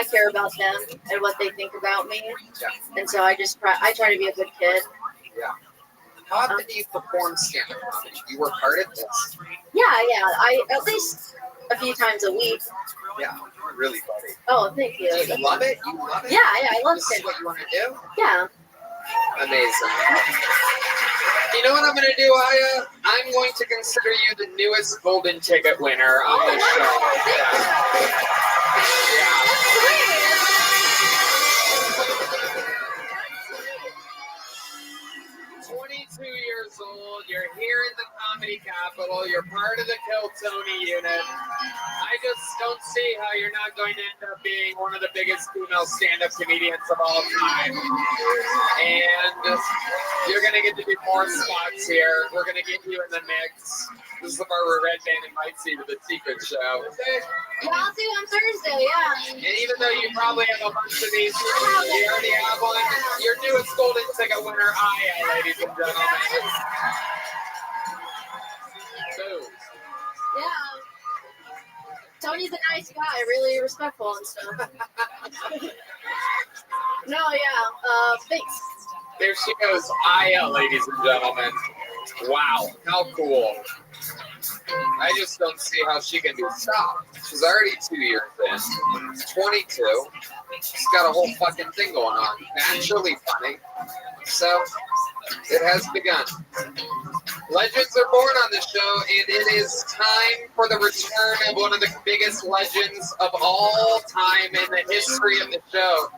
care about them and what they think about me. Yeah. And so I try to be a good kid. Yeah. How often do you perform stand-up comedy? You work hard at this. Yeah. I at least a few times a week. Yeah, really funny. Oh, thank you. Do you love it? You love it? Yeah, I love This is stand-up. what you want to do? Yeah. Amazing. You know what I'm going to do, Aya? I'm going to consider you the newest golden ticket winner on this show. Yeah. 22 years old, you're here in the comedy capital, you're part of the Kill Tony unit. I just don't see how you're not going to end up being one of the biggest female stand-up comedians of all time. And you're going to get to do more spots here. We're going to get you in the mix. This is the part where Red Band invites you to the secret show. Yeah, I'll see you on Thursday, yeah. And even though you probably have a bunch of these, you already have one. Your newest golden ticket winner, Aya, ladies and gentlemen. Boom. Yeah. Tony's a nice guy, really respectful and stuff. No, yeah. Thanks. There she goes, Aya, ladies and gentlemen. Wow, how cool. I just don't see how she can be stopped. She's already 2 years in. She's 22. She's got a whole fucking thing going on. Naturally funny. So, it has begun. Legends are born on this show, and it is time for the return of one of the biggest legends of all time in the history of the show.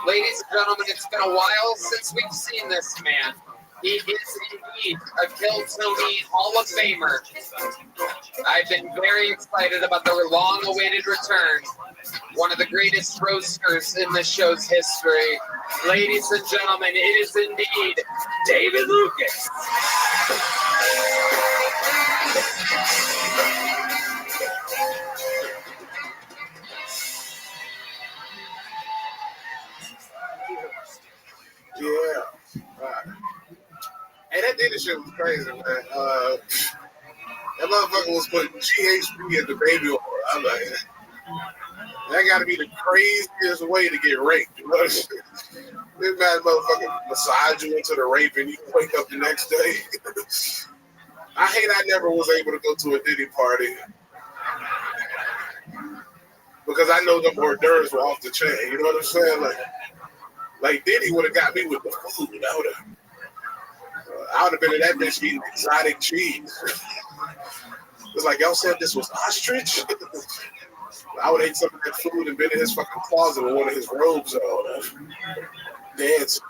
Ladies and gentlemen, it's been a while since we've seen this man. He is indeed a Kill Tony Hall of Famer. I've been very excited about the long-awaited return. One of the greatest roasters in the show's history. Ladies and gentlemen, it is indeed David Lucas. Yeah. Hey, that data shit was crazy, man. That motherfucker was putting GHB in the baby oil. I'm like, that got to be the craziest way to get raped. You know what I'm saying? This bad motherfucker massage you into the rape and you wake up the next day. I hate I never was able to go to a Diddy party because I know them hors d'oeuvres were off the chain. You know what I'm saying? Like Diddy would have got me with the food. I would have been in that bitch eating exotic cheese. It's like, y'all said this was ostrich? I would have ate some of that food and been in his fucking closet with one of his robes on. Dancing.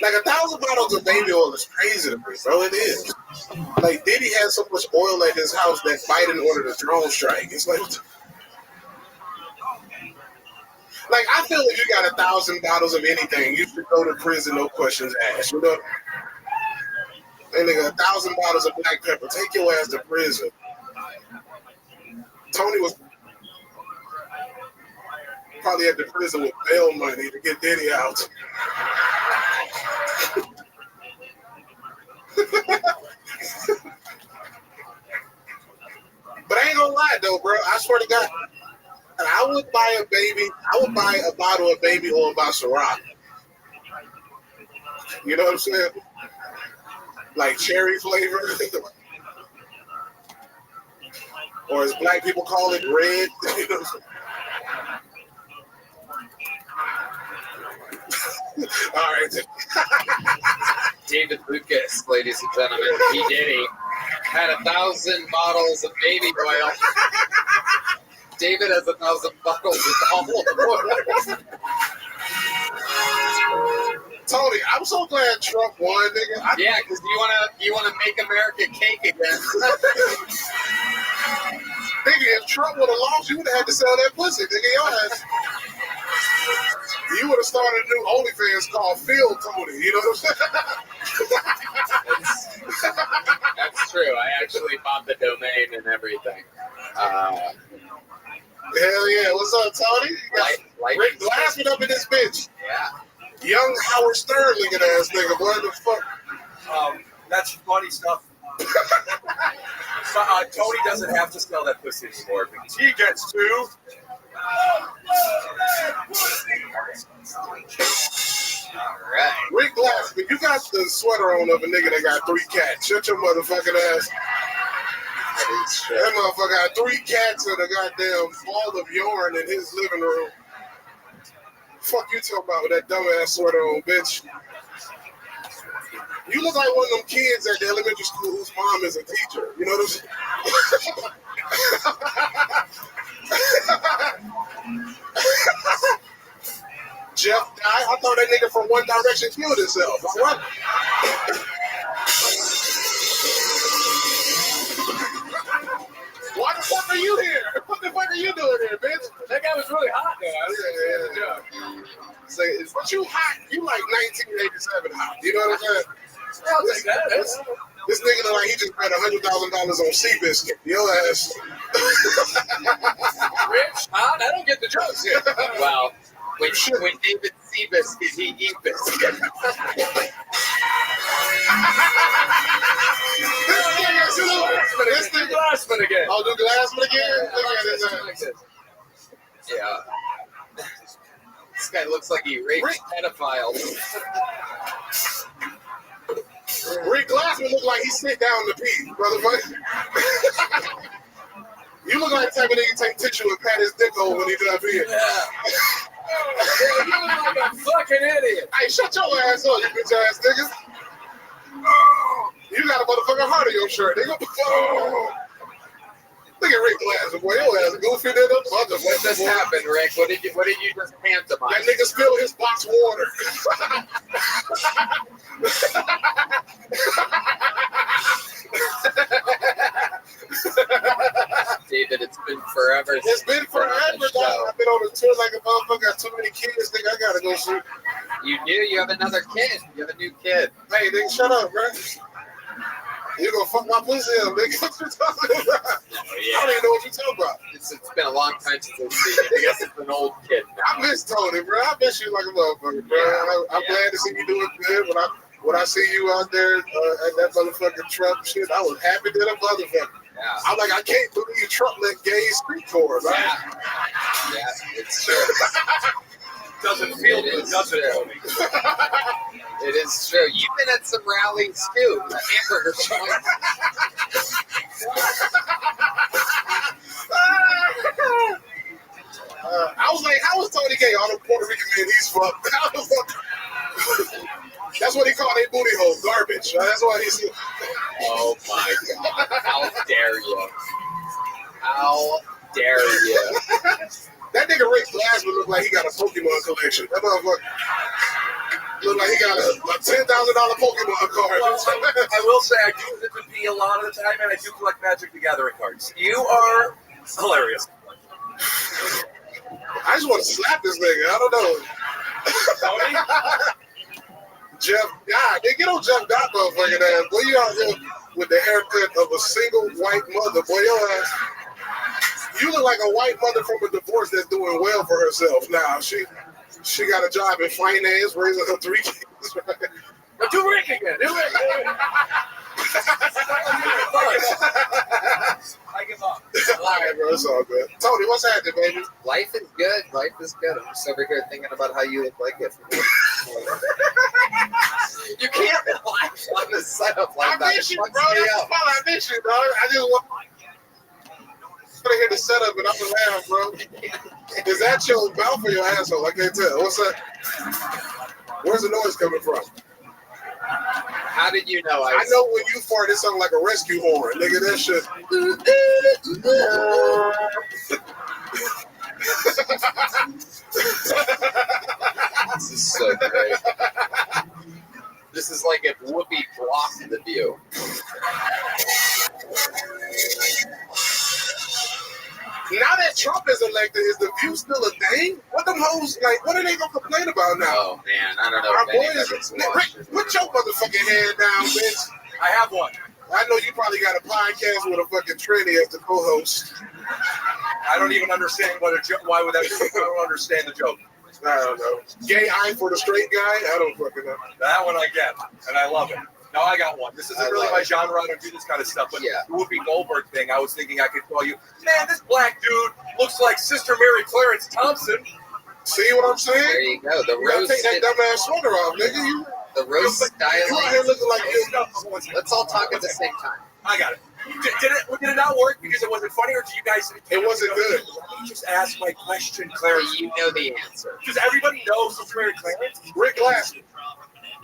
Like 1,000 bottles of baby oil is crazy to me, bro. It is. Like, Diddy had so much oil at his house that Biden ordered a drone strike. It's like I feel if you got 1,000 bottles of anything, you should go to prison, no questions asked. You know? And nigga, 1,000 bottles of black pepper, take your ass to prison. Tony was probably at the prison with bail money to get Diddy out. But I ain't gonna lie though, bro. I swear to God, I would buy a bottle of baby oil by Ciroc. You know what I'm saying? Like cherry flavor. Or as black people call it, red. You know what I'm saying? All right. David Lucas, ladies and gentlemen, he Diddy had 1,000 bottles of baby oil. David has 1,000 bottles of olive oil. Tony, I'm so glad Trump won, nigga. Yeah, because you wanna make America cake again. Nigga, if Trump would have lost, you would have had to sell that pussy, nigga. Your ass. You would have started a new OnlyFans called Phil Tony. You know what I'm saying? That's true. I actually bought the domain and everything. Hell yeah. What's up, Tony? Rick Glassman up in this bitch. Yeah. Young Howard Stern looking ass nigga. What the fuck? That's funny stuff. Tony doesn't have to sell that pussy anymore because he gets to. Alright. Rick Glassman, you got the sweater on of a nigga that got 3 cats. Shut your motherfucking ass. That motherfucker got 3 cats and a goddamn ball of yarn in his living room. Fuck you talking about with that dumbass sweater on, bitch. You look like one of them kids at the elementary school whose mom is a teacher. You know what I'm saying? Jeff died. I thought that nigga from One Direction killed himself. What? Why the fuck are you here? What the fuck are you doing here, bitch? That guy was really hot there. Yeah. Say, but you hot. You like 1987 hot. You know what I'm saying? This nigga look like he just spent $100,000 on Seabiscuit. Your ass. Rich, hot? I don't get the jokes here. Well, when David Seabiscuit, he eat biscuit. This nigga Glassman again. Oh, do Glassman again? Look at his ass. Yeah. This guy looks like he raped pedophiles. Rick Glassman look like he sit down to pee, brother. You look like the type of nigga take tissue and pat his dick hole when he done peeing. You look like a fucking idiot. Hey, shut your ass up, you bitch ass nigga. You got a motherfucking heart on your shirt, nigga. Look at Rick Glassman, boy. Your ass goofy nigga. What just happened, Rick? What did you just pantomime? That nigga spilled his box water. David, it's been forever. It's been forever, dog. I've been on the tour like a motherfucker. Got too many kids, nigga. I gotta go shoot. You do? You have another kid. You have a new kid. Hey, nigga, shut up, bro. You gonna fuck my pussy up, nigga. What you talking about? I don't even know what you talking about. It's been a long time since I've seen you. I guess it's an old kid now. I miss Tony, bro. I miss you like a motherfucker, bro. I'm glad to see you doing good. When I see you out there at that motherfucking Trump shit, I was happy than a motherfucker. Yeah. I'm like, I can't believe Trump let gays speak for him, right? Yeah, it's true. Doesn't feel good, does it, Tony? It is true. You've been at some rallies too. The hamburger joint. I was like, how is Tony gay? All the Puerto Rican men he's fucked. That's what he called a booty hole, garbage. That's why he's. Oh my God! How dare you? How dare you? That nigga Rick Glassman look like he got a Pokemon collection. That motherfucker look like he got a $10,000 Pokemon card. I will say I do live in P a lot of the time, and I do collect Magic the Gathering cards. You are hilarious. I just want to slap this nigga. I don't know. Tony? Jeff Dye. They get on Jeff Dye motherfucking ass. Boy, you out here with the haircut of a single white mother. Boy, your ass. You look like a white mother from a divorce that's doing well for herself now. She got a job in finance, raising her 3 kids. Right? Now do Rick again. Do Rick. I give up. All right, bro. It's all good. Tony, what's happening, baby? Life is good. Life is good. I'm just over here thinking about how you look like it. You can't relax on the setup like that. I miss you, bro. I miss you, dog. I just want to hear the setup and I'm gonna laugh, bro. Is that your mouth or your asshole? I can't tell. What's that? Where's the noise coming from? How did you know? I know when you fart, it sounds like a rescue horn. Nigga, that shit. This is so great. This is like if Whoopi blocked the view. Now that Trump is elected, is the View still a thing? What them hoes, like, what are they gonna complain about now? Oh, man, I don't know. Our boys, Rick, put your motherfucking hand down, bitch. I have one. I know you probably got a podcast with a fucking tranny as the co-host. I don't even understand what a joke. Why would that? I don't understand the joke. I don't know. Gay eye for the straight guy? I don't fucking know. That one I get, and I love it. No, I got one. This isn't really my genre. I don't do this kind of stuff. But the Whoopi Goldberg thing, I was thinking I could call you, man, this black dude looks like Sister Mary Clarence Thompson. See what I'm saying? There you go. The You gotta roast. take that dumbass sweater off, nigga. The roast styling. You out here looking like you. Let's all talk at the same time. I got it. Did it not work because it wasn't funny, or did you guys? It wasn't good. Let me just ask my question, Clarence. You know the answer. Does everybody know Sister Mary Clarence? Rick Glassman.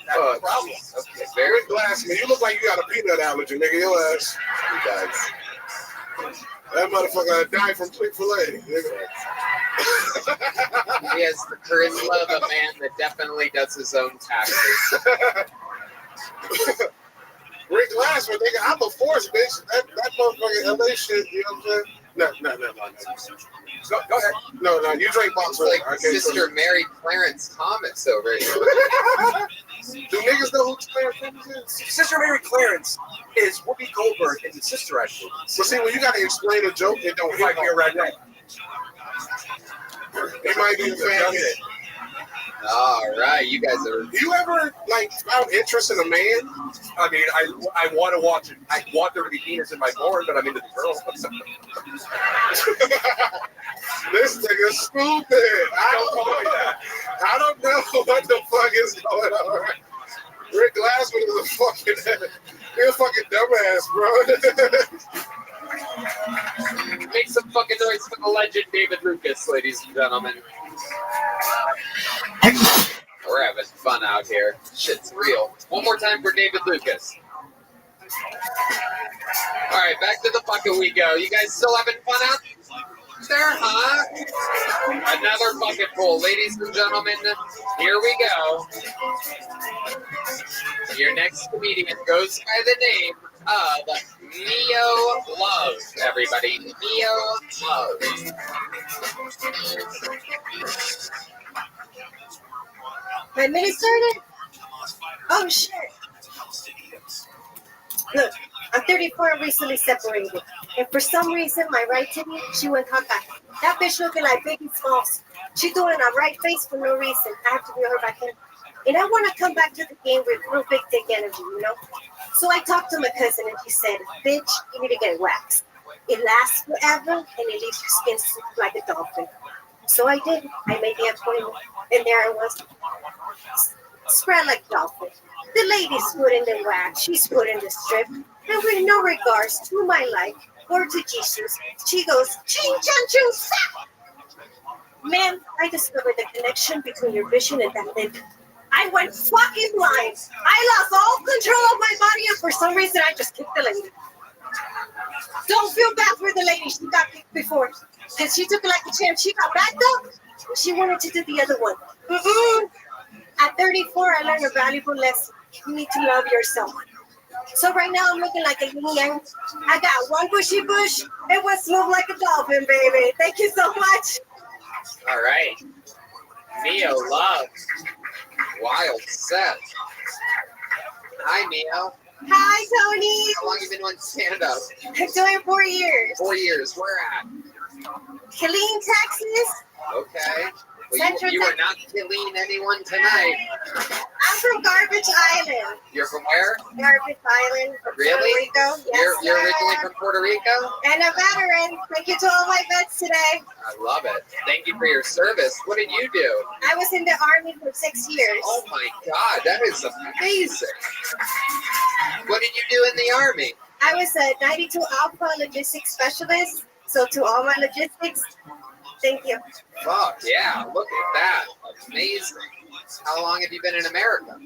That's the problem. Okay, very Rick Glassman. You look like you got a peanut allergy, nigga. Your ass. He does. That motherfucker died from Chick-fil-A. He has the charisma of a man that definitely does his own taxes. Rick Glassman, nigga, I'm a force, bitch. That motherfucking LA shit, you know what I'm saying? No. Go ahead. No, you drink box It's like Sister Mary Clarence Thomas over here. Do niggas know who Clarence Thomas is? Sister Mary Clarence is Whoopi Goldberg and his sister, actually. But see, when you gotta explain a joke, it don't might be a redneck. It might be a fan. All right, you guys are. You ever like found interest in a man? I mean, I want to watch it. I want there to be penis in my porn, but I'm into the girls. This nigga's stupid. I don't know what the fuck is going on. Rick Glassman is a fucking dumbass, bro. Make some fucking noise for the legend David Lucas, ladies and gentlemen. We're having fun out here. Shit's real. One more time for David Lucas. All right, back to the bucket we go. You guys still having fun out there, huh? Another bucket full. Ladies and gentlemen, here we go. Your next comedian goes by the name of Neo Love, everybody. Neo Love. My minute started? Oh, shit. Look, I'm 34 and recently separated. And for some reason, my right titty, she went cockeyed. That bitch looking like Biggie Smalls. She doing a right face for no reason. I have to reel her back in. And I want to come back to the game with real big dick energy, you know? So I talked to my cousin and he said, bitch, you need to get it waxed. It lasts forever and it leaves your skin smooth like a dolphin. So I did. I made the appointment. And there I was. Spread like a dolphin. The lady's foot in the wax. She's foot in the strip. And with no regards to my life or to Jesus, she goes, ching, chan, choo, sa! Man, I discovered the connection between your vision and that lip. I went fucking blind. I lost all control of my body, and for some reason, I just kicked the lady. Don't feel bad for the lady. She got kicked before. Because she took it like a champ. She got backed up. She wanted to do the other one. At 34, I learned a valuable lesson. You need to love yourself. So right now, I'm looking like a yin yang. I got one bushy bush. It was smooth like a dolphin, baby. Thank you so much. All right. Neo Love. Wild set. Hi, Neo. Hi, Tony. How long have you been doing stand-up? I'm doing 4 years. 4 years. Where at? Killeen, Texas. Okay. Well, you are not killing anyone tonight. I'm from Garbage Island. You're from where? Garbage Island. Really? Puerto Rico. Yes, You're originally from Puerto Rico? And a veteran. Thank you to all my vets today. I love it. Thank you for your service. What did you do? I was in the Army for 6 years. Oh my God, that is amazing. What did you do in the Army? I was a 92 Alpha logistics specialist. So to all my logistics, thank you. Fuck yeah, look at that. Amazing. How long have you been in America?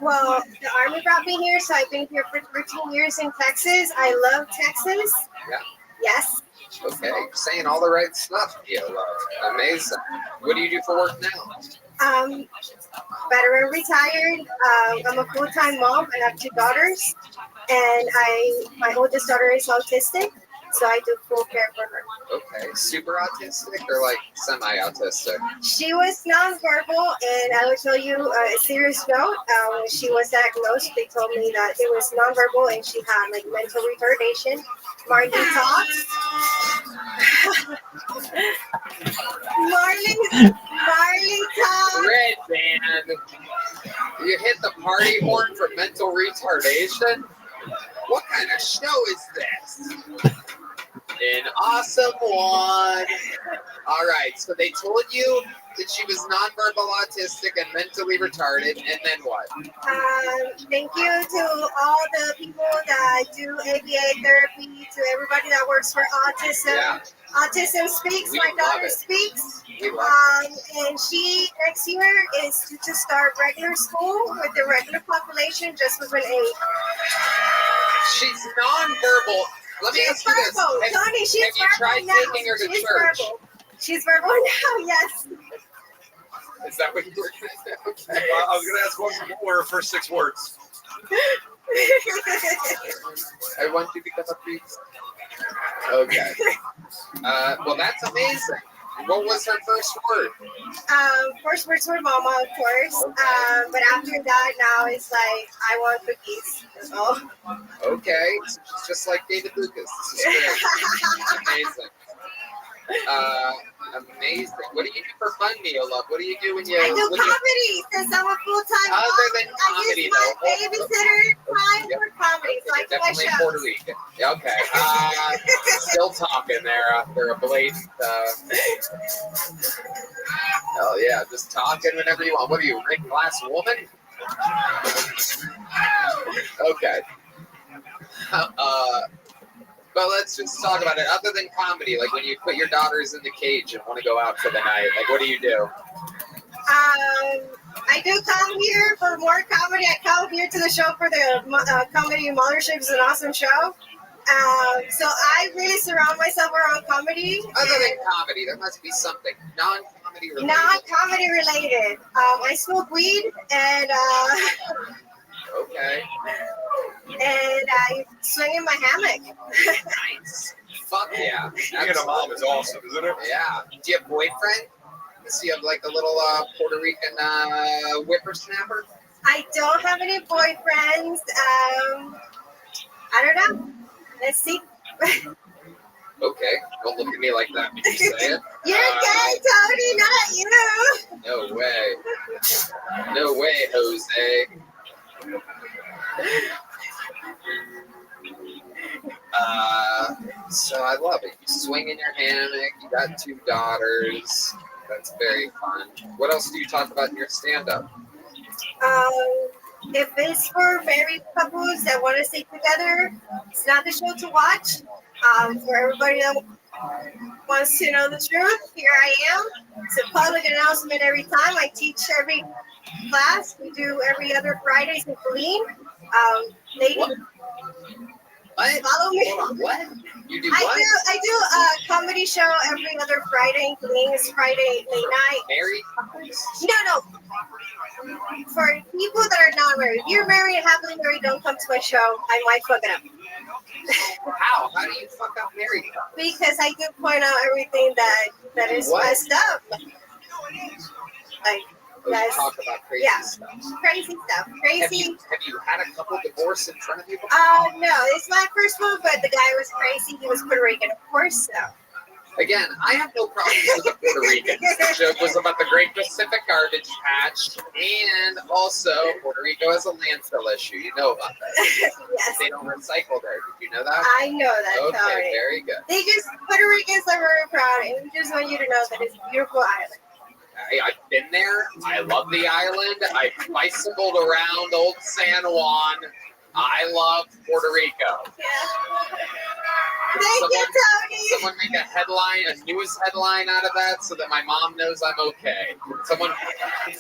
Well, the Army brought me here, so I've been here for 13 years in Texas. I love Texas. Yeah. Yes. Okay, you're saying all the right stuff, Neo Love. Amazing. What do you do for work now? Veteran retired. I'm a full-time mom. I have 2 daughters. And my oldest daughter is autistic. So I do full care for her. Okay, super autistic or like semi-autistic? She was nonverbal, and I will tell you a serious note. When she was diagnosed, they told me that it was nonverbal and she had like mental retardation. Marley talks. Marley talks. Red band. You hit the party horn for mental retardation? What kind of show is this? An awesome one. All right, so they told you that she was nonverbal autistic and mentally retarded, and then what? Thank you to all the people that do ABA therapy, to everybody that works for autism. Yeah. Autism Speaks, We my love daughter it. speaks. We love And she, next year, is to start regular school with the regular population, just with an A. She's nonverbal. Let me ask you this. Verbal. Tony, she's have you verbal tried now. taking her to She's church? Verbal. She's verbal now, yes. Is that what you were going to say? Okay. I was going to ask what were her first 6 words. I want you to become a priest. Okay. Well, that's amazing. What was her first word? First words were mama, of course. But after that, now it's like, I want cookies. That's all. Okay. So she's just like David Lucas. This is great. Amazing. Amazing. What do you do for fun, Mia Love? What do you do when you... I do comedy since I'm a full-time mom. Other than comedy, I use my babysitter time for comedy, so I do my Definitely shows. Puerto Rican. Yeah, okay. Still talking there after a blatant... Hell yeah, just talking whenever you want. What are you, Rick Glass woman? Okay. But let's just talk about it. Other than comedy, like when you put your daughters in the cage and want to go out for the night, like what do you do? I do come here for more comedy. I come here to the show for the comedy. Mothership is an awesome show. So I really surround myself around comedy. Other than comedy, there must be something non-comedy related. Non-comedy related. I smoke weed and okay. And I swing in my hammock. Nice. Fuck yeah. Being a mom is awesome, isn't it? Yeah. Do you have a boyfriend? Does he have like a little Puerto Rican whippersnapper? I don't have any boyfriends. I don't know. Let's see. Okay. Don't look at me like that when you say it. You're gay, Tony, not you. No way. No way, Jose. So I love it. You swing in your hammock. You got 2 daughters. That's very fun. What else do you talk about in your stand-up? If it's for married couples that want to stay together, it's not the show to watch. For everybody that wants to know the truth, here I am. It's a public announcement every time. I teach every class. We do every other Fridays in Colleen. Lady, what? Follow me. Hold on, what? You do I what? do a comedy show every other Friday in Colleen. It's Friday late night. Married couples? No. For people that are not married, if you're married and happily married, don't come to my show. I might fuck it up. How? How do you fuck up married couples? Because I do point out everything that is messed up. Like, Let's talk about crazy stuff. Crazy stuff. Crazy. Have you had a couple divorce in front of you before? No, it's my first one, but the guy was crazy. He was Puerto Rican, of course. So. Again, I have no problems with the Puerto Ricans. The joke was about the Great Pacific Garbage Patch, and also Puerto Rico has a landfill issue. You know about that. Yes. They don't recycle there. Did you know that? I know that. Okay, Tony. very good. Puerto Ricans are very proud, and we just want you to know that it's a beautiful island. I've been there. I love the island. I bicycled around Old San Juan. I love Puerto Rico. Thank you, Tony. Someone make a headline, a news headline out of that, so that my mom knows I'm okay. Someone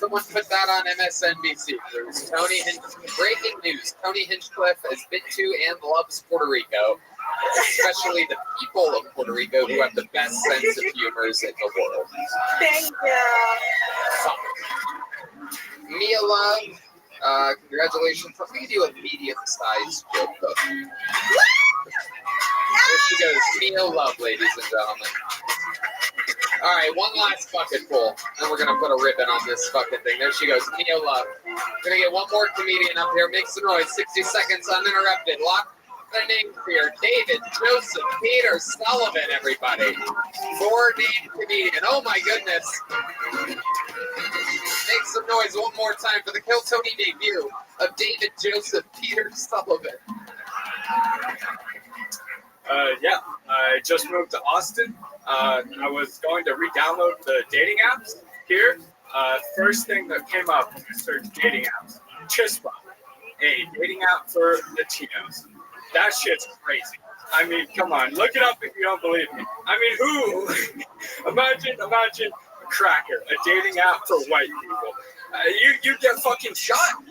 put that on MSNBC. There's breaking news. Tony Hinchcliffe has been to and loves Puerto Rico, especially the people of Puerto Rico who have the best sense of humors in the world. Thank you. Mia Love, congratulations. Let me do a medium-sized joke, though. she goes. Neo love, ladies and gentlemen. All right, one last fucking pull, and we're gonna put a ribbon on this fucking thing. There she goes. Neo love. We're gonna get one more comedian up here. Make some noise. 60 seconds uninterrupted. Lock the names here. David, Joseph, Peter, Sullivan, everybody. 4-name comedian. Oh my goodness. Make some noise one more time for the Kill Tony debut of David, Joseph, Peter, Sullivan. Yeah, I just moved to Austin. I was going to re-download the dating apps here. First thing that came up when I searched dating apps, Chispa, a dating app for Latinos. That shit's crazy. I mean, come on, look it up if you don't believe me. I mean, who? imagine a Cracker, a dating app for white people. You get fucking shot.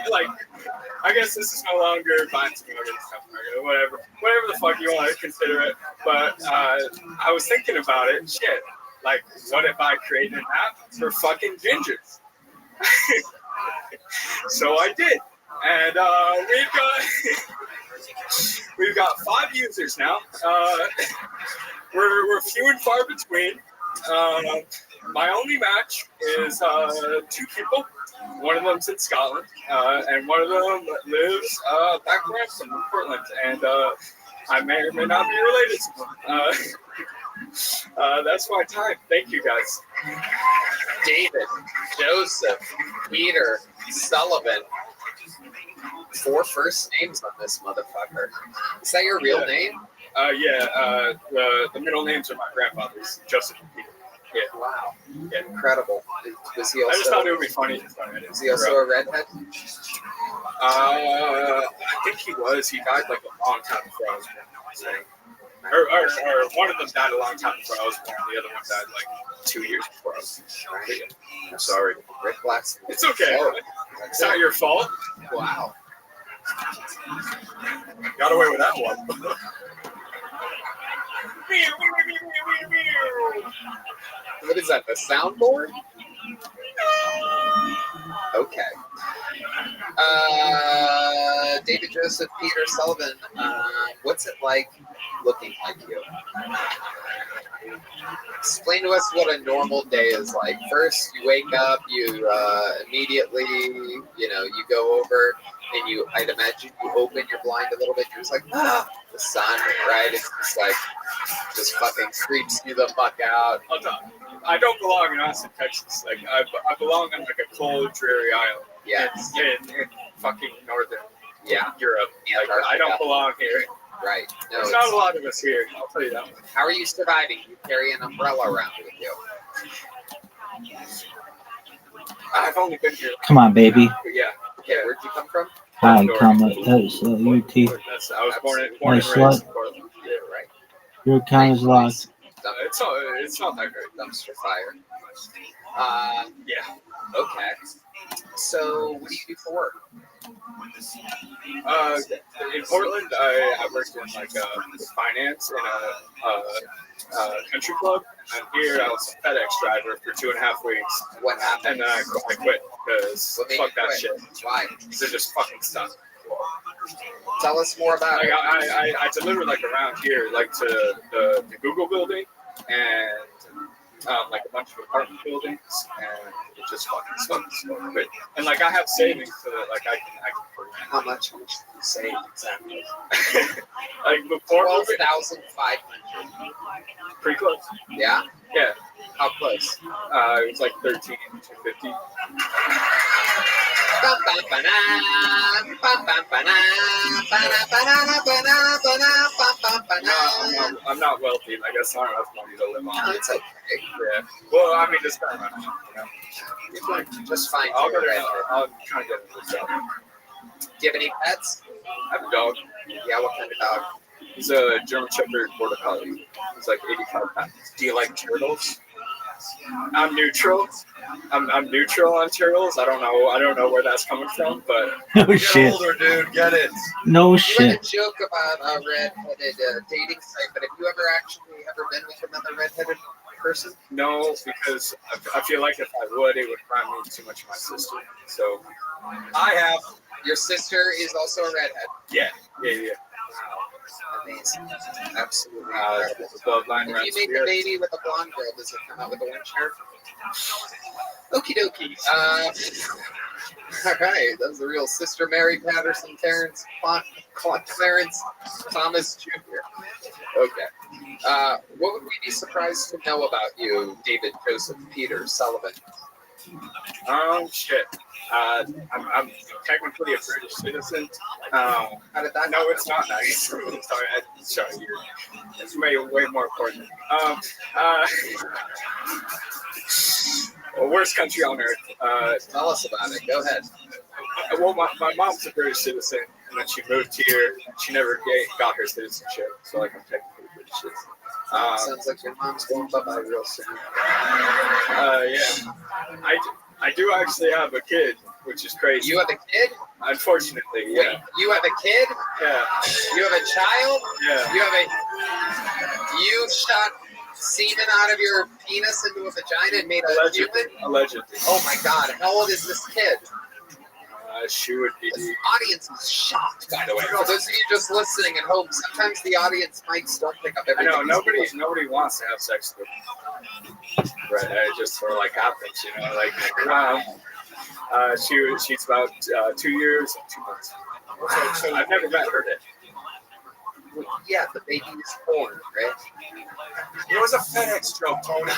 Like, I guess this is no longer Vine's stuff, whatever the fuck you want to consider it. But I was thinking about it. Shit, like, what if I created an app for fucking gingers? So I did, and we've got 5 users now. We're few and far between. My only match is 2 people. One of them's in Scotland, and one of them lives back where I'm from, in Portland. And I may or may not be related to them. That's my time. Thank you, guys. David, Joseph, Peter, Sullivan. 4 first names on this motherfucker. Is that your real name? Yeah. The middle names are my grandfather's, Joseph and Peter. Yeah. Wow. Yeah. Incredible. Was he also? I just thought it would be funny. Was he also a redhead? I think he was. He died like a long time before I was born. Or one of them died a long time before I was born. The other one died like 2 years before I was born. Right. I'm sorry. Rick Black's. It's okay. It's not your fault. Wow. Got away with that one. What is that? The soundboard? Okay. David, Joseph, Peter, Sullivan. What's it like looking like you? Explain to us what a normal day is like. First, you wake up, you immediately, you go over and I'd imagine you open your blind a little bit. You're just like, the sun, right? It's just like, just fucking creeps you the fuck out. I don't belong in Austin, Texas. Like, I belong on like a cold, dreary island. Yeah. In fucking northern Europe. Like, I don't belong here. Right. No, There's not a lot of us here. I'll tell you that one. How are you surviving? You carry an umbrella around with you. I've only been here. Come on, baby. Yeah. Okay, where'd you come from? Hi, come UT. I was born and raised in Portland. Yeah, right. Your account is locked. It's not that great. Dumpster fire. Yeah. Okay. So, what do you do for work? In Portland, I worked in like finance in a country club. And here I was a FedEx driver for 2.5 weeks. What happened? And then I quit because fuck that shit. Why? They're just fucking stuff. Tell us more about it. I delivered like around here, like to the Google building and like a bunch of apartment buildings, and it just fucking sucks. But and like I have savings so that like I can How much did you save exactly? Like before 12,500. Pretty close. Yeah. Yeah. How close? It was like 13,250. I'm not wealthy. Like that's not enough money to live on. No, it's okay. Yeah. Well, I mean, this time around, You're going to just fine. I'll try to get this out. Do you have any pets? I have a dog. Yeah, what kind of dog? He's a German Shepherd Border Collie. He's like 85 pounds. Do you like turtles? I'm neutral. I'm neutral on turtles. I don't know where that's coming from, but No shit. older, dude. Get it? No You shit. had a joke about a redheaded dating site, but have you ever been with another redheaded person? No, because I feel like if I would, it would remind me too much of my sister. So I have. Your sister is also a redhead. Yeah. Amazing. Absolutely. Bloodline If runs you make a weird. baby with a blonde girl, does it come out with orange hair? Okie dokie. All right, that was the real Sister Mary Patterson, Clarence Thomas Jr. Okay. What would we be surprised to know about you, David Joseph Peter Sullivan? Shit. I'm technically a British citizen. How did that? No, it's not nice. Sorry, it's way more important. Worst country on earth. Tell us about it. Go ahead. Well, my mom's a British citizen, and then she moved here. She never got her citizenship, so like I'm technically a British citizen. Sounds like your mom's going bye-bye real soon. Yeah. I do actually have a kid, which is crazy. You have a kid? Unfortunately, yeah. Wait, you have a kid? Yeah. You have a child? Yeah. You shot semen out of your penis into a vagina and made a human? Allegedly. Oh my God! How old is this kid? She would be. The audience is shocked, by the way. For those of you just listening at home, sometimes the audience mics don't pick up everything. I know nobody wants to have sex with me. Right, it just sort of like happens, you know. Like, she's about 2 years and 2 months. So I've never met her yet. Yeah, the baby is born, right? It was a FedEx joke, Tony.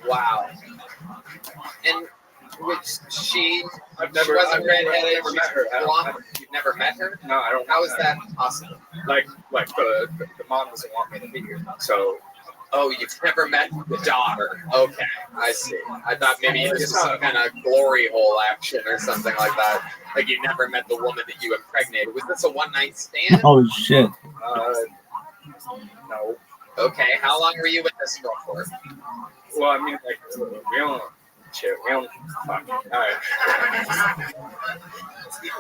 Wow. And which she I've never wasn't redheaded. Never met her. You've never met her? No, I don't. How is that possible? Like the mom doesn't want me to be here. So. Oh, you've never met the daughter. Okay, I see. I thought maybe it was some kind of glory hole action or something like that. Like you never met the woman that you impregnated. Was this a one-night stand? Oh shit. No. Okay, how long were you with this girl for? Well, I mean, like,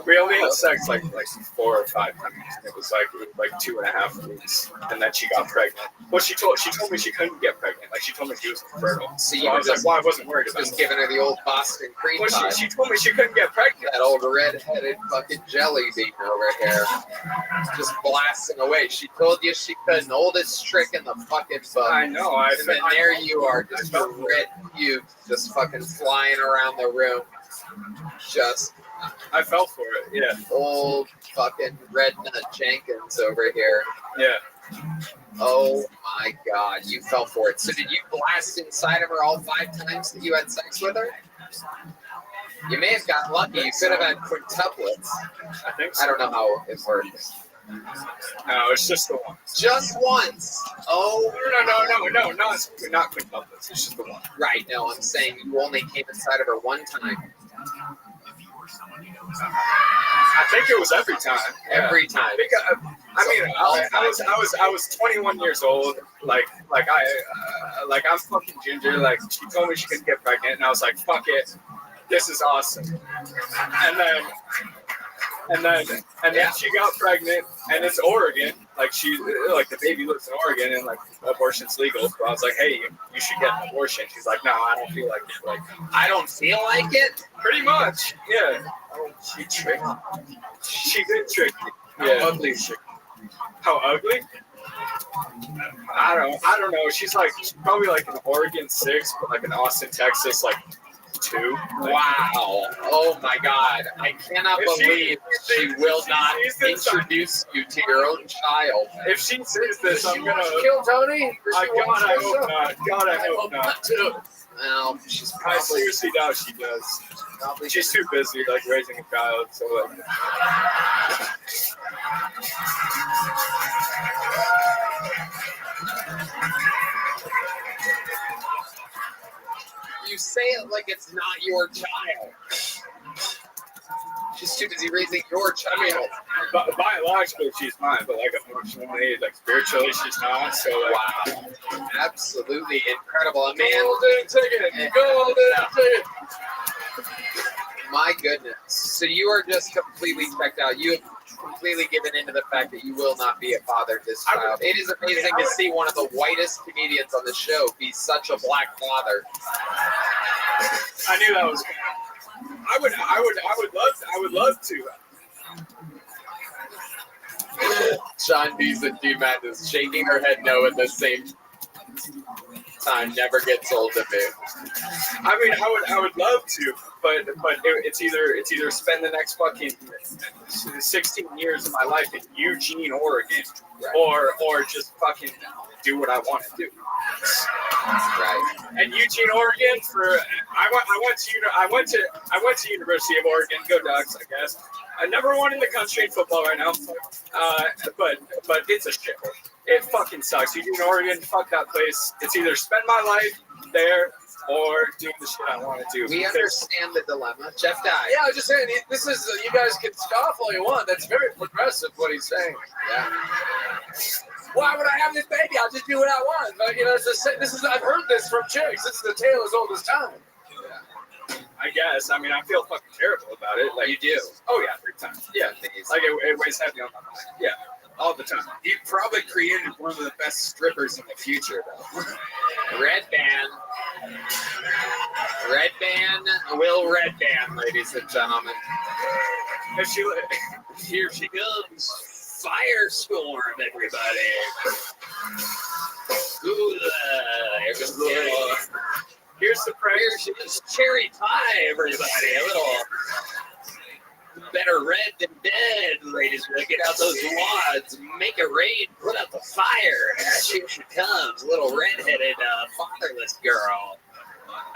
we only had sex like 4 or 5 times. It was like 2.5 weeks, and then she got pregnant. Well, she told me she couldn't get pregnant. Like she told me she was infertile. So I was like, well, I wasn't worried about it. Just giving her the old Boston cream pie. Well, she told me she couldn't get pregnant. That old red-headed fucking jelly bean over here, just blasting away. She told you she couldn't. Oldest trick in the fucking book. I know. And then there you are, just your red pubes, just fucking flying around the room. Just. I fell for it, yeah. Old fucking Red Nut Jenkins over here. Yeah. Oh my God, you fell for it. So did you blast inside of her all 5 times that you had sex with her? You may have gotten lucky. You could have had quintuplets. I think so. I don't know how it works. No, it's just the one. Just once. Oh. No, not quintuplets. It's just the one. Right, no, I'm saying you only came inside of her one time. I think it was every time. Every time. I was 21 years old. I'm fucking ginger. Like she told me she couldn't get pregnant, and I was like, fuck it, this is awesome. And then she got pregnant, and it's Oregon. Like the baby lives in Oregon, and like abortion's legal. So I was like, hey, you should get an abortion. She's like, no, I don't feel like it. Like, I don't feel like it. Pretty much, yeah. Oh, she tricked me. She did trick me. Yeah. How ugly is she? How ugly? I don't know. She's probably like an Oregon 6, but like an Austin, Texas 2. Wow. Oh my God. I cannot believe she will not introduce you to your own child. If she sees this, I'm going to kill Tony. I hope not. God, I hope not. Too. Well, she's probably. I seriously doubt she does. She's too busy raising a child. So You say it like it's not your child. She's too busy raising your child. I mean, biologically she's mine, but emotionally, spiritually she's not. So wow, absolutely incredible. A man. Golden ticket. My goodness. So you are just completely checked out. You have completely given into the fact that you will not be a father to this child. It is amazing to see one of the whitest comedians on the show be such a black father. I knew that was. I would love to. Sean D's and D-Man is shaking her head no at the same time. Never gets old to me. I mean, I would love to, but it's either spend the next fucking 16 years of my life in Eugene, Oregon, or just fucking do what I want to do. Right. And Eugene, Oregon, I went to University of Oregon. Go Ducks, I guess. Number one in the country in football right now. But it's a shithole. It fucking sucks. Eugene, Oregon, fuck that place. It's either spend my life there or do the shit I want to do. We understand the dilemma. Jeff Dye. Yeah, I was just saying, this is, you guys can scoff all you want. That's very progressive, what he's saying. Yeah. Why would I have this baby? I'll just do what I want. But, you know, I've heard this from chicks. This is the tale as old as time. I guess. I mean, I feel fucking terrible about it. Like you do. Oh yeah, big time. Yeah, like it weighs heavy on my mind. Yeah, all the time. You probably created one of the best strippers in the future, though. Red Band, Will Red Band, ladies and gentlemen. And Here she comes. Firestorm, everybody. Ooh, here goes the Here's the Here's cherry pie, everybody. A little better red than dead, ladies. Get out those wads, make a raid, put out the fire. Here she comes, little redheaded fatherless girl.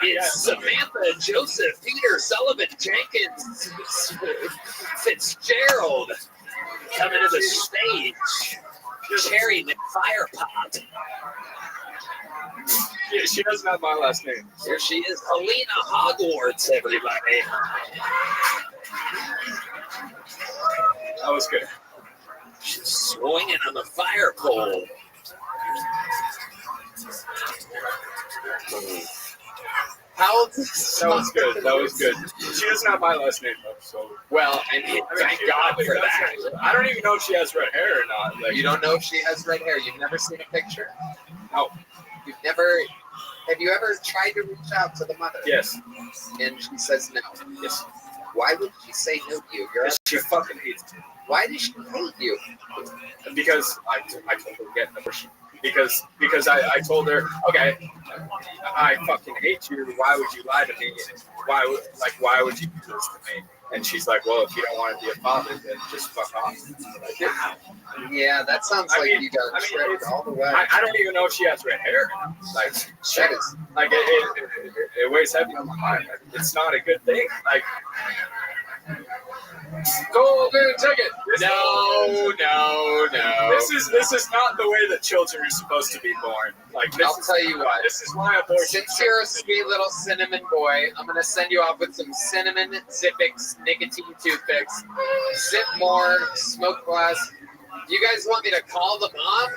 It's Samantha Joseph Peter Sullivan Jenkins Fitzgerald coming to the stage. Cherry McFire Pot. Yeah, she doesn't have my last name. Here she is, Alina Hogwarts, everybody. That was good. She's swinging on the fire pole. How old That was good. That was good. She doesn't have my last name though, so well, and thank God for that. I don't even know if she has red hair or not. Like, You don't know if she has red hair. You've never seen a picture. No. You've never. Have you ever tried to reach out to the mother? Yes. And she says no. Yes. Why would she say no to you? She fucking hates me. Why does she hate you? Because I told her to get the person. Because I told her, okay, I fucking hate you. Why would you lie to me? Why would you do this to me? And she's like, well, if you don't want to be a father, then just fuck off. Yeah, that sounds like you got shredded all the way. I don't even know if she has red hair. Like that is like it weighs heavy on my mind. It's not a good thing. Like golden ticket. No. This is not the way that children are supposed to be born. Like I'll tell you what. This is why abortion. Since you're a sweet little cinnamon boy, I'm gonna send you off with some cinnamon Zippix nicotine toothpicks. Zip more, smoke less. You guys want me to call the mom?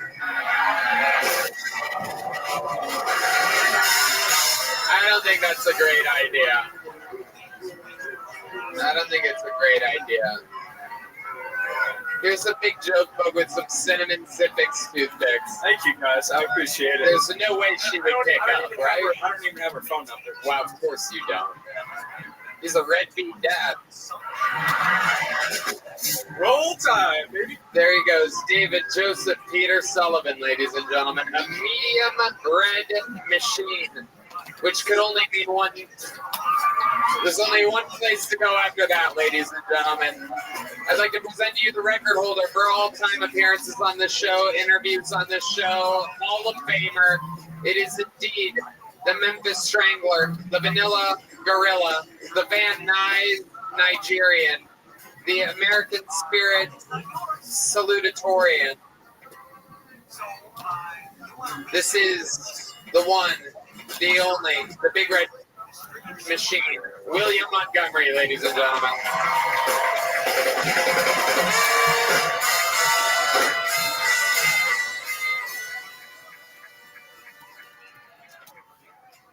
I don't think that's a great idea. I don't think it's a great idea. Here's a big joke book with some cinnamon Zippix toothpicks. Thank you guys, I appreciate it. There's no way she would pick up, right? I don't even have her phone number. Wow, of course you don't. He's a red beat dad. Roll time, baby. There he goes, David Joseph Peter Sullivan, ladies and gentlemen. A medium red machine, which could only mean one. There's only one place to go after that, ladies and gentlemen. I'd like to present to you the record holder for all-time appearances on this show, interviews on this show, Hall of Famer. It is indeed the Memphis Strangler, the Vanilla Gorilla, the Van Nuys Nigerian, the American Spirit Salutatorian. This is the one, the only, the Big Red Machine, William Montgomery, ladies and gentlemen.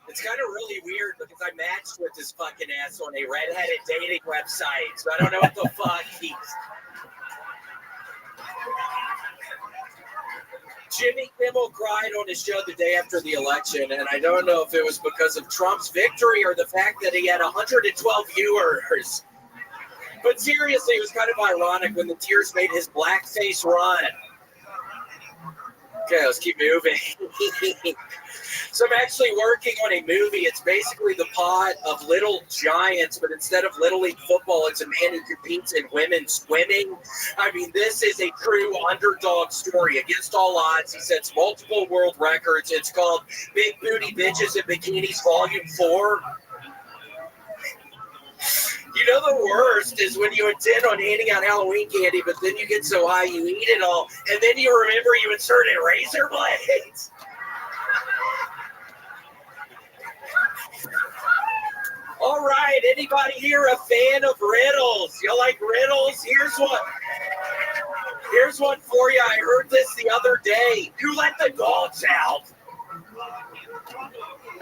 It's kind of really weird because I matched with this fucking ass on a redheaded dating website, so I don't know what the fuck he's. Jimmy Kimmel cried on his show the day after the election, and I don't know if it was because of Trump's victory or the fact that he had 112 viewers. But seriously, it was kind of ironic when the tears made his blackface run. Okay, let's keep moving. So I'm actually working on a movie. It's basically the plot of Little Giants, but instead of Little League football, it's a man who competes in women's swimming. I mean, this is a true underdog story. Against all odds, he sets multiple world records. It's called Big Booty Bitches in Bikinis Volume 4. You know the worst is when you intend on handing out Halloween candy, but then you get so high you eat it all, and then you remember you inserted razor blades. All right, anybody here a fan of riddles? You like riddles? Here's one for you. I heard this the other day. Who let the dogs out?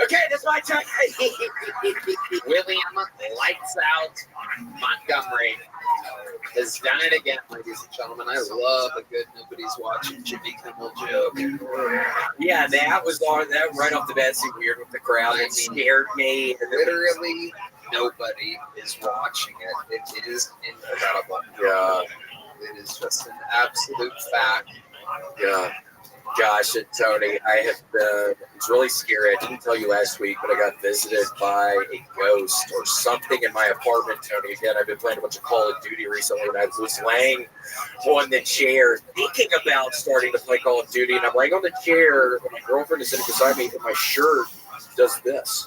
Okay, that's my time. William Lights Out Montgomery has done it again, ladies and gentlemen. I love a good nobody's watching Jimmy Kimmel joke. Yeah, that was that right off the bat seemed weird with the crowd. It scared me. Literally nobody is watching it. It is incredible. Yeah. It is just an absolute fact. Yeah. Josh and Tony, I have been, it's really scary. I didn't tell you last week, but I got visited by a ghost or something in my apartment, Tony. Again, I've been playing a bunch of Call of Duty recently, and I was laying on the chair thinking about starting to play Call of Duty, and I'm laying on the chair, and my girlfriend is sitting beside me, and my shirt does this.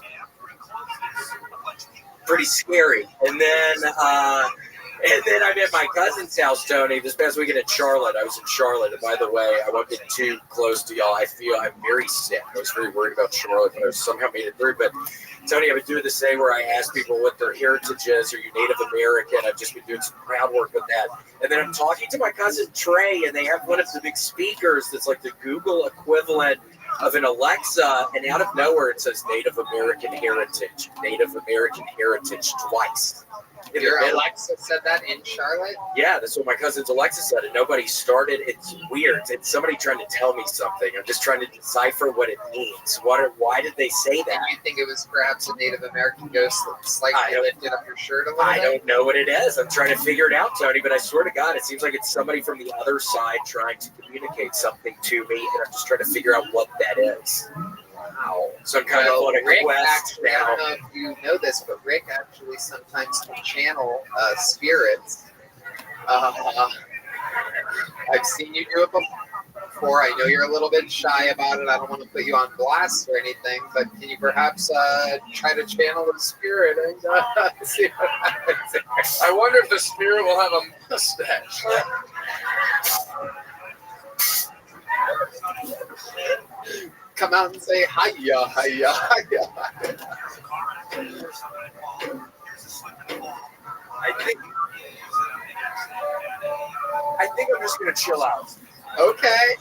Pretty scary. And then I'm at my cousin's house, Tony, this past weekend in Charlotte. I was in Charlotte. And by the way, I won't get too close to y'all. I feel I'm very sick. I was very worried about Charlotte, but I somehow made it through. But Tony, I've been doing this thing where I ask people what their heritage is. Are you Native American? I've just been doing some crowd work with that. And then I'm talking to my cousin Trey, and they have one of the big speakers that's like the Google equivalent of an Alexa, and out of nowhere it says Native American heritage twice. Your Alexa said that in Charlotte? Yeah, that's what my cousin's Alexa said, and nobody started. It's weird. It's somebody trying to tell me something. I'm just trying to decipher what it means. Why did they say that? And you think it was perhaps a Native American ghost that slightly lifted up your shirt a little bit? I don't know what it is. I'm trying to figure it out, Tony, but I swear to God, it seems like it's somebody from the other side trying to communicate something to me, and I'm just trying to figure out what that is. Wow. So I'm kind of on a quest now. I don't know if you know this, but Rick actually sometimes can channel spirits. I've seen you do it before. I know you're a little bit shy about it. I don't want to put you on blast or anything, but can you perhaps try to channel the spirit and see what happens? I wonder if the spirit will have a mustache. Come out and say hiya, hiya, hiya. I think I'm just gonna chill out. Okay.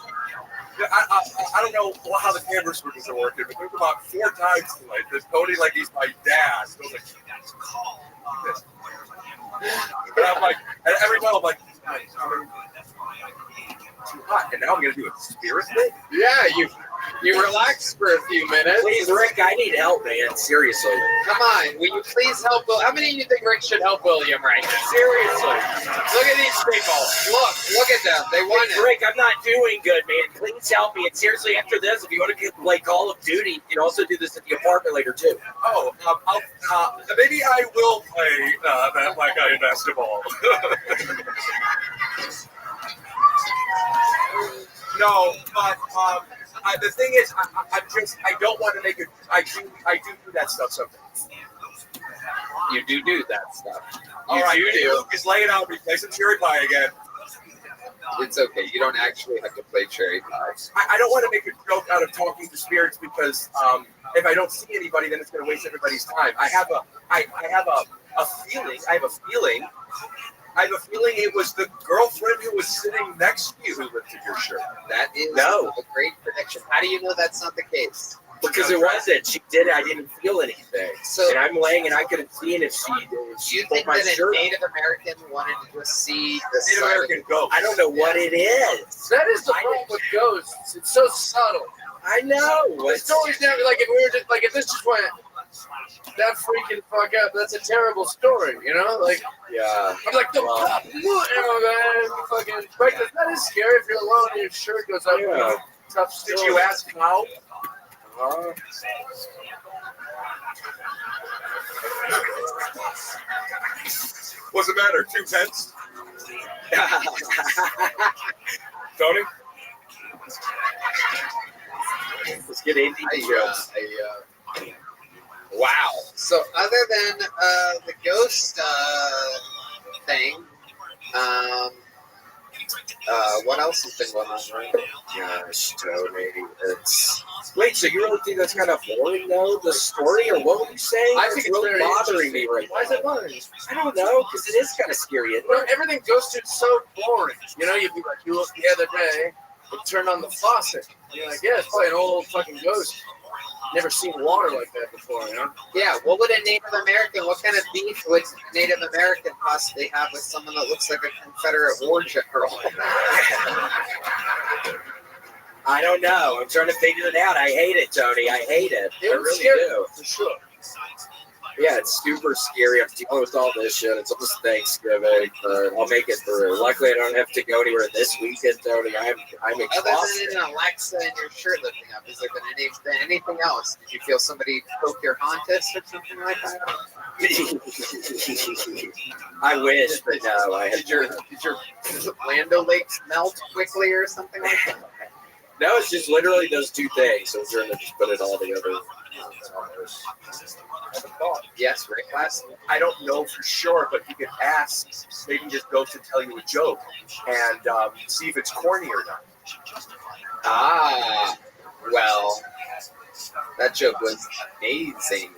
I don't know how the camera switches are working, but there's about 4 times tonight that Tony, like he's my dad, goes like, this. And I'm like, and every time I'm like, too hot, and now I'm gonna do a spirit thing. Yeah, you relax for a few minutes. Please, Rick, I need help, man. Seriously. Come on, will you please help? How many of you think Rick should help William right now? Seriously. Look at these people. Look at them. They want it. Rick, I'm not doing good, man. Please help me. And seriously, after this, if you want to play Call of Duty, you can also do this at the apartment later, too. Oh, maybe I will play that like I in basketball. No, but the thing is, I don't want to make it. I do that stuff sometimes. You do that stuff. All right, Lucas, lay it out. We play some cherry pie again. It's okay. You don't actually have to play cherry pie. I don't want to make a joke out of talking to spirits because if I don't see anybody, then it's going to waste everybody's time. I have a feeling it was the girlfriend who was sitting next to you who lifted your shirt. That is a great prediction. How do you know that's not the case? Because it wasn't. She did it. I didn't feel anything. So, and I'm laying and I could have seen if she did. Do you think that a Native American wanted to just see the Native American ghost? I don't know what it is. That is the problem with ghosts. It's so subtle. I know. The story's never like if we were just like if this just went that freaking fuck up. That's a terrible story, you know? Like, Yeah. I'm like, the pop, you know, man, fucking, like, that is scary if you're alone and your shirt goes up. Yeah. Tough story. Did you ask how? What's the matter? 2 pence? Tony? Let's get into Wow. So other than the ghost thing, what else has been going on? Right? Gosh, Tony, it's... Wait, so you really think that's kind of boring, though, the story, or what were you saying? I think it's really very bothering me right now. Why is it bothering you? I don't know, because it is kind of scary, isn't Well, it? everything ghost is so boring. You know, you'd be like, you look the other day, it turned on the faucet. You're like, yeah, it's probably an old fucking ghost. Never seen water like that before, you know? Yeah, what would a Native American, what kind of beef would a Native American possibly have with someone that looks like a Confederate war general? I don't know. I'm trying to figure it out. I hate it, Tony. I hate it. I really do. For sure. Yeah, it's super scary. I'm dealing with all this shit. It's almost Thanksgiving, but I'll make it through. Luckily, I don't have to go anywhere this weekend, Tony. I'm exhausted. Other than Alexa and your shirt lifting up, is there been anything else? Did you feel somebody poke your hauntus or something like that? I wish, but no. Did your Lando Lakes melt quickly or something like that? No, it's just literally those 2 things. So we're going to just put it all together. Yes, Rick last. I don't know for sure, but you can ask. Maybe just go to tell you a joke and see if it's corny or not. Ah, well, that joke was amazing.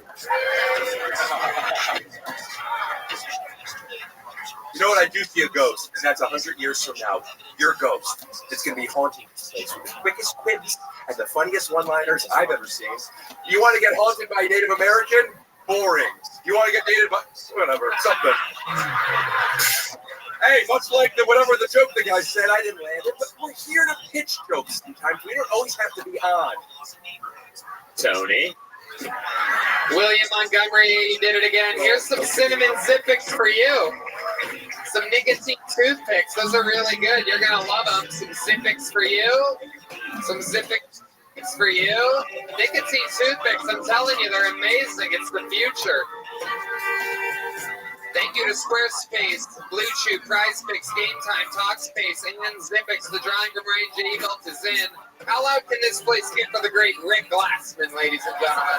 You know what? I do see a ghost, and that's 100 years from now. Your ghost. It's going to be haunting this place with the quickest quips and the funniest one-liners I've ever seen. You want to get haunted by a Native American? Boring. You want to get dated by whatever, something. Hey, much like whatever the joke the guy said, I didn't land it, but we're here to pitch jokes sometimes. We don't always have to be on. Tony. William Montgomery, you did it again. Here's some cinnamon Zippix for you. Some nicotine toothpicks. Those are really good. You're going to love them. Some Zippix for you. Some Zippix for you. Nicotine toothpicks, I'm telling you, they're amazing. It's the future. Thank you to Squarespace, Blue Chew, Prize Picks, Game Time, Talkspace, and Zippix. The drawing from Range Eagle is in. How loud can this place get for the great Rick Glassman, ladies and gentlemen?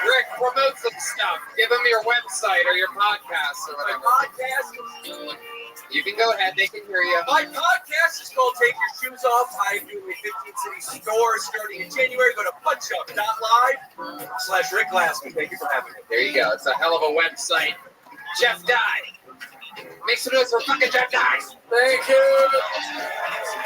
Rick, promote some stuff. Give them your website or your podcast or whatever. My podcast? You can go ahead. They can hear you. My podcast is called Take Your Shoes Off. I'm doing a 15-city store starting in January. Go to punchup.live/Rick Glassman. Thank you for having me. There you go. It's a hell of a website. Jeff Dye. Make some noise for fucking Jeff Dye. Thank you.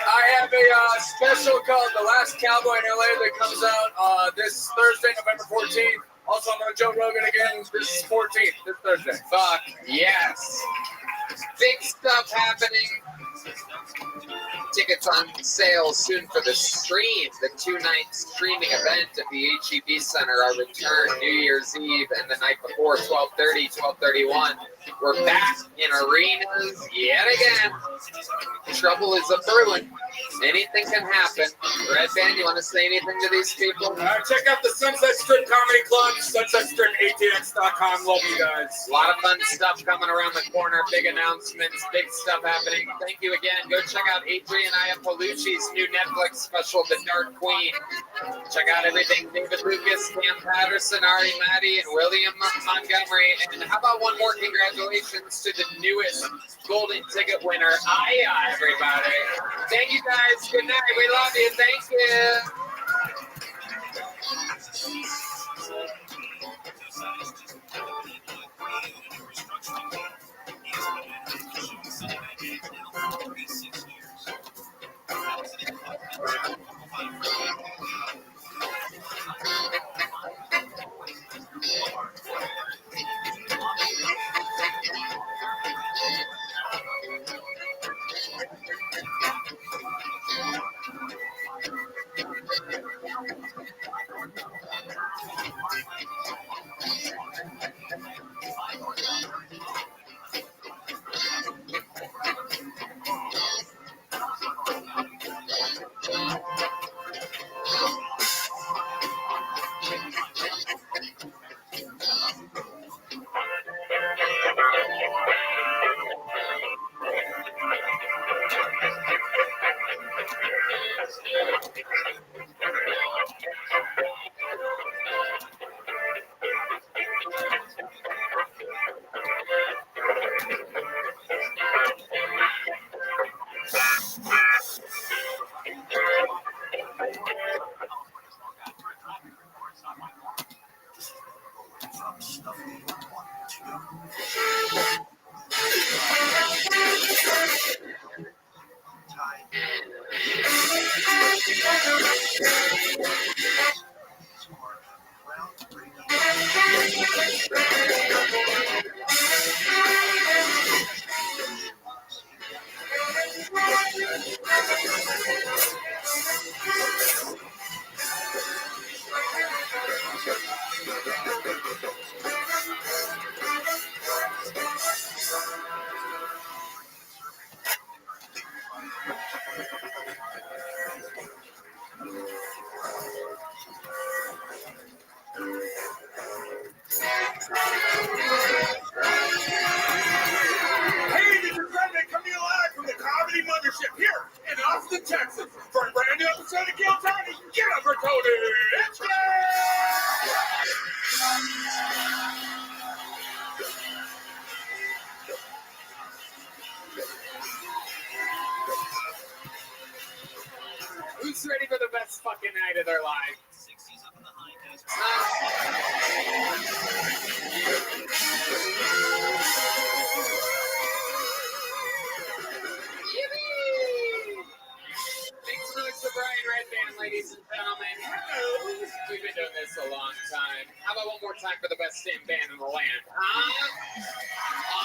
I have a special called The Last Cowboy in LA that comes out this Thursday, November 14th. Also, I'm on Joe Rogan again this 14th, this Thursday. Fuck yes. Big stuff happening. Tickets on sale soon for the stream. The 2-night streaming event at the HEB Center. Our return New Year's Eve and the night before, 12:30, 12:31. We're back in arenas yet again. Trouble is a brewing. Anything can happen. Red Band, you want to say anything to these people? Check out the Sunset Strip Comedy Club, sunsetstripatx.com. Love you guys. A lot of fun stuff coming around the corner. Big announcements, big stuff happening. Thank you again. Go check out Adrian Iapolucci's new Netflix special, The Dark Queen. Check out everything. David Lucas, Cam Patterson, Ari Matty, and William Montgomery. And how about one more congratulations to the newest golden ticket winner, Aya, everybody. Thank you guys. Good night. We love you. Thank you. Hey, this is Rabbi coming live from the Comedy Mothership here in Austin, Texas, for a brand new episode of Kill Tony. Get over, Tony! Let's go! Who's ready for the best fucking night of their life? Thanks so much to Brian Redband, ladies and gentlemen. We've been doing this a long time. How about one more time for the best damn band in the land, huh?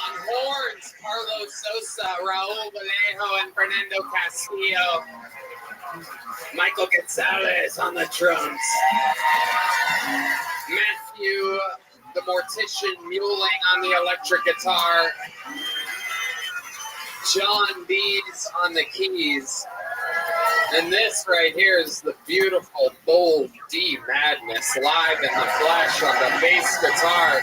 On horns, Carlos Sosa, Raul Vallejo, and Fernando Castillo. Michael Gonzalez on the drums. Matthew, the mortician, muling on the electric guitar. John Dees on the keys. And this right here is the beautiful, bold D Madness live in the flesh on the bass guitar.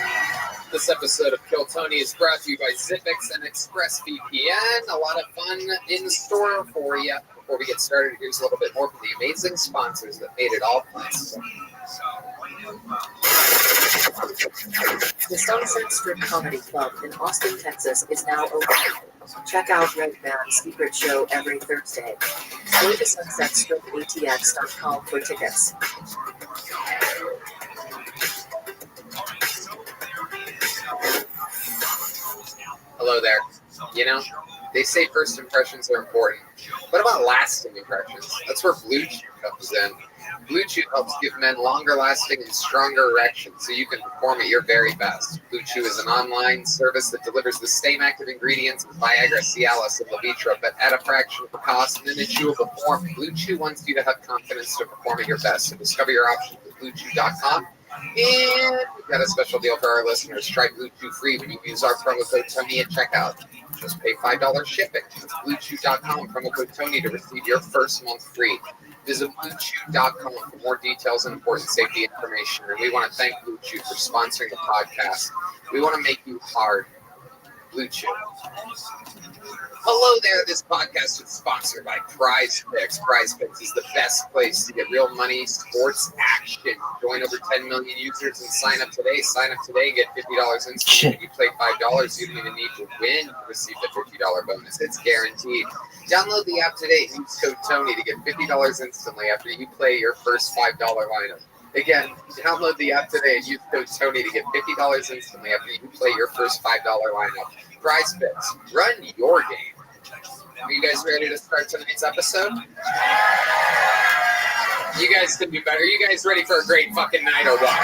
This episode of Kill Tony is brought to you by Zippix and ExpressVPN. A lot of fun in store for you. Before we get started, here's a little bit more from the amazing sponsors that made it all possible. The Sunset Strip Comedy Club in Austin, Texas is now open. Check out Red Man's secret show every Thursday. Go to sunsetstripatx.com for tickets. Hello there. You know, they say first impressions are important. What about lasting impressions? That's where Blue Chew comes in. Blue Chew helps give men longer lasting and stronger erections so you can perform at your very best. Blue Chew is an online service that delivers the same active ingredients as Viagra, Cialis, and Levitra, but at a fraction of the cost and in a chewable form. Blue Chew wants you to have confidence to perform at your best. So discover your options at BlueChew.com. And we've got a special deal for our listeners. Try Blue Chew free when you use our promo code Tony at checkout. Just pay $5 shipping. That's BlueChew.com, promo code Tony to receive your first month free. Visit BlueChew.com for more details and important safety information. And we want to thank Blue Chew for sponsoring the podcast. We want to make you hard. Blue Chew. Hello there. This podcast is sponsored by Prize Picks. Prize Picks is the best place to get real money sports action. Join over 10 million users and sign up today. Sign up today, get $50 instantly. If you play $5, you don't even need to win to receive the $50 bonus. It's guaranteed. Download the app today and use code Tony to get $50 instantly after you play your first $5 lineup. Again, download the app today and use code Tony to get $50 instantly after you play your first $5 lineup. Prize Picks, run your game. Are you guys ready to start tonight's episode? You guys can do better. Are you guys ready for a great fucking night or what?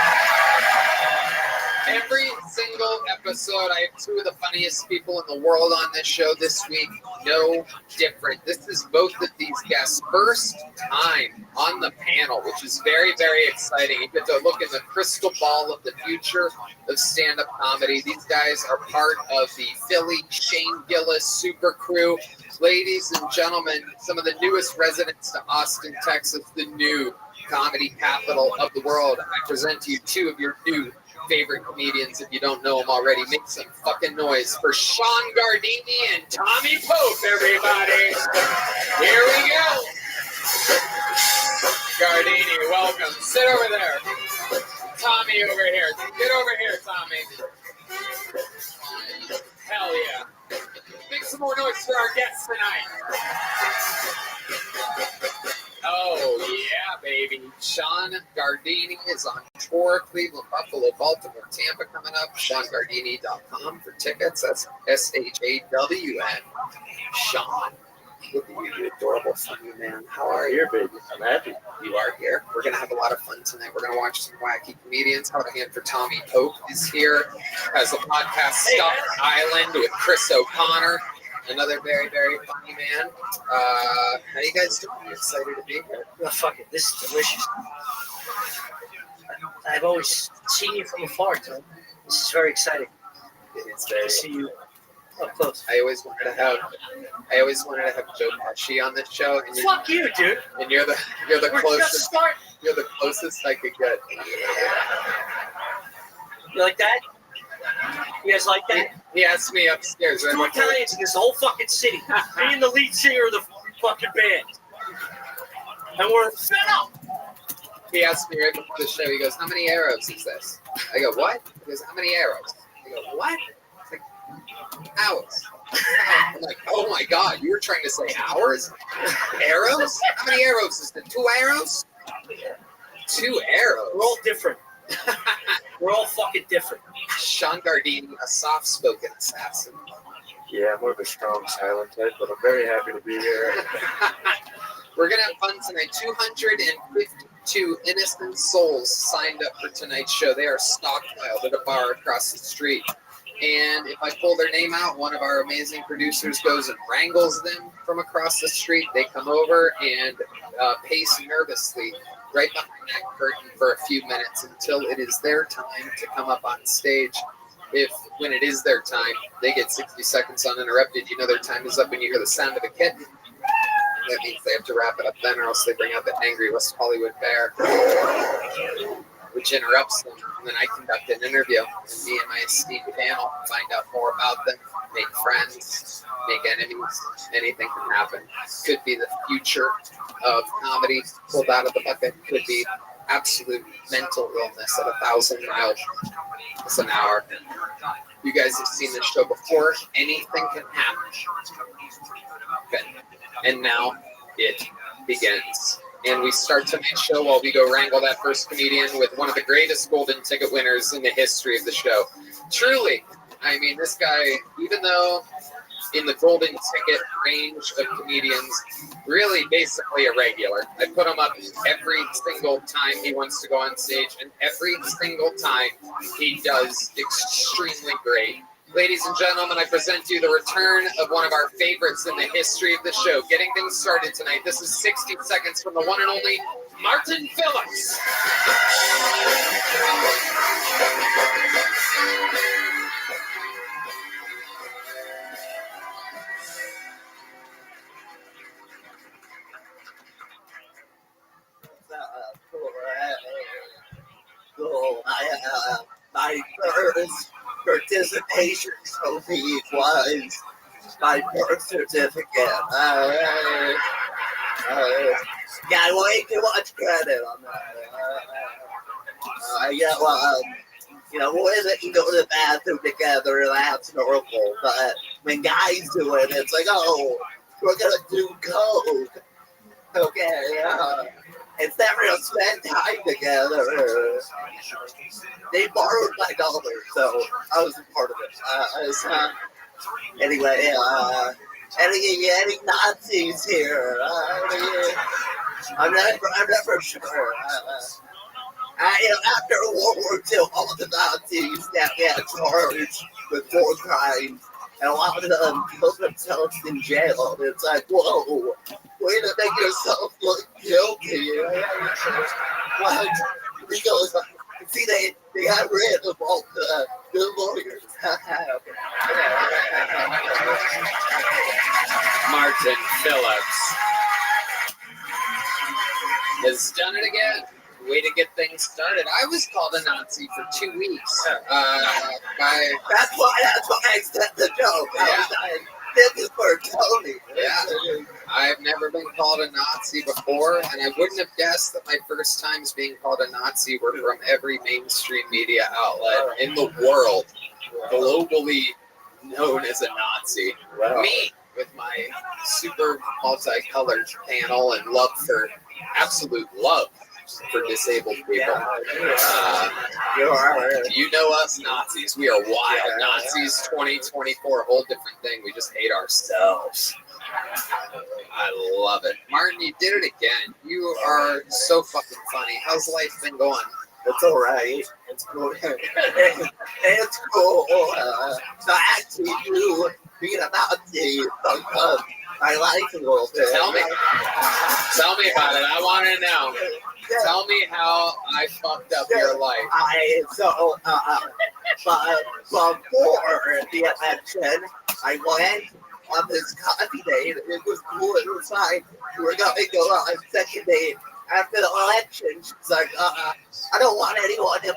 Every single episode, I have two of the funniest people in the world on this show this week. No different. This is both of these guests' first time on the panel, which is very, very exciting. You get to look in the crystal ball of the future of stand-up comedy. These guys are part of the Philly Shane Gillis super crew. Ladies and gentlemen, some of the newest residents to Austin, Texas, the new comedy capital of the world. I present to you two of your new favorite comedians. If you don't know them already, make some fucking noise for Sean Gardini and Tommy Pope, everybody. Here we go. Gardini, welcome. Sit over there. Tommy over here. Get over here, Tommy. Hell yeah. Make some more noise for our guests tonight. Oh, yeah, baby. Sean Gardini is on tour. Cleveland, Buffalo, Baltimore, Tampa coming up. SeanGardini.com for tickets. That's SHAWN. Sean. Look at you, you adorable, funny man. How are you? Here, baby. I'm happy. You are here. We're going to have a lot of fun tonight. We're going to watch some wacky comedians. How about a hand for Tommy Pope is here. Has a podcast, Stuffed Island, with Chris O'Connor. Another very, very funny man. How you guys doing? You excited to be here? Oh, fuck it. This is delicious. I've always seen you from afar, Tom. This is very exciting It's to see you up close. I always wanted to have Joe Pesci on this show. And Fuck you, dude. And you're the We're just closest. starting. You're the closest I could get. You like that? You guys like that? He asked me upstairs. There's 2 Italians in this whole fucking city. Being the lead singer of the fucking band. And we're fed up. He asked me right before the show, he goes, how many arrows is this? I go, what? He goes, how many arrows? I go, what? It's like, hours. I'm like, oh my God, you were trying to say hours? Arrows? How many arrows is it? 2 arrows? 2 arrows? We're all different. We're all fucking different. Sean Gardini, a soft-spoken assassin. Yeah, I'm more of a strong, silent type, but I'm very happy to be here. We're going to have fun tonight. 252 innocent souls signed up for tonight's show. They are stockpiled at a bar across the street. And if I pull their name out, one of our amazing producers goes and wrangles them from across the street. They come over and pace nervously right behind that curtain for a few minutes until it is their time to come up on stage. When it is their time, they get 60 seconds uninterrupted. You know their time is up when you hear the sound of a kitten. That means they have to wrap it up then, or else they bring out the angry West Hollywood bear, which interrupts them. And then I conduct an interview, and me and my esteemed panel find out more about them, make friends, make enemies. Anything can happen. Could be the future of comedy pulled out of the bucket. Could be absolute mental illness at 1,000 miles an hour. You guys have seen this show before. Anything can happen. Okay. And now it begins. And we start tonight's show while we go wrangle that first comedian with one of the greatest golden ticket winners in the history of the show. Truly, I mean, this guy, even though in the golden ticket range of comedians, really basically a regular. I put him up every single time he wants to go on stage, and every single time he does extremely great. Ladies and gentlemen, I present to you the return of one of our favorites in the history of the show. Getting things started tonight. This is 60 seconds from the one and only Martin Phillips. My first participation trophy was my birth certificate. Got way too much credit on that. Boys that can go to the bathroom together, that's normal. But when guys do it, it's like, oh, we're gonna do coke. Okay, it's never gonna spend time together. They borrowed my dollar, so I was a part of it. Anyway, any Nazis here? I'm never sure. After World War II, all the Nazis got charged with war crimes, and a lot of them killed themselves in jail. It's like, whoa, way to make yourself look guilty. What? Because, see, they got rid of all the good lawyers. Martin Phillips has done it again. Way to get things started. I was called a Nazi for 2 weeks. That's why I said the joke. This is for Tony. Yeah. I've never been called a Nazi before, and I wouldn't have guessed that my first times being called a Nazi were from every mainstream media outlet in the world, globally known as a Nazi. Wow. Me, with my super multicolored panel and absolute love for disabled people. You know us Nazis. We are wild. Nazis 2024, a whole different thing. We just hate ourselves. I love it. Martin, you did it again. You are so fucking funny. How's life been going? It's all right. It's cool. It's cool. So actually, being a Nazi because I like a little bit. Tell me about it. I want to know. Tell me how I fucked up your life. But before the election, I went on this coffee date. It was cool. It was fine. We were going to go on a second date after the election. She's like, I don't want anyone in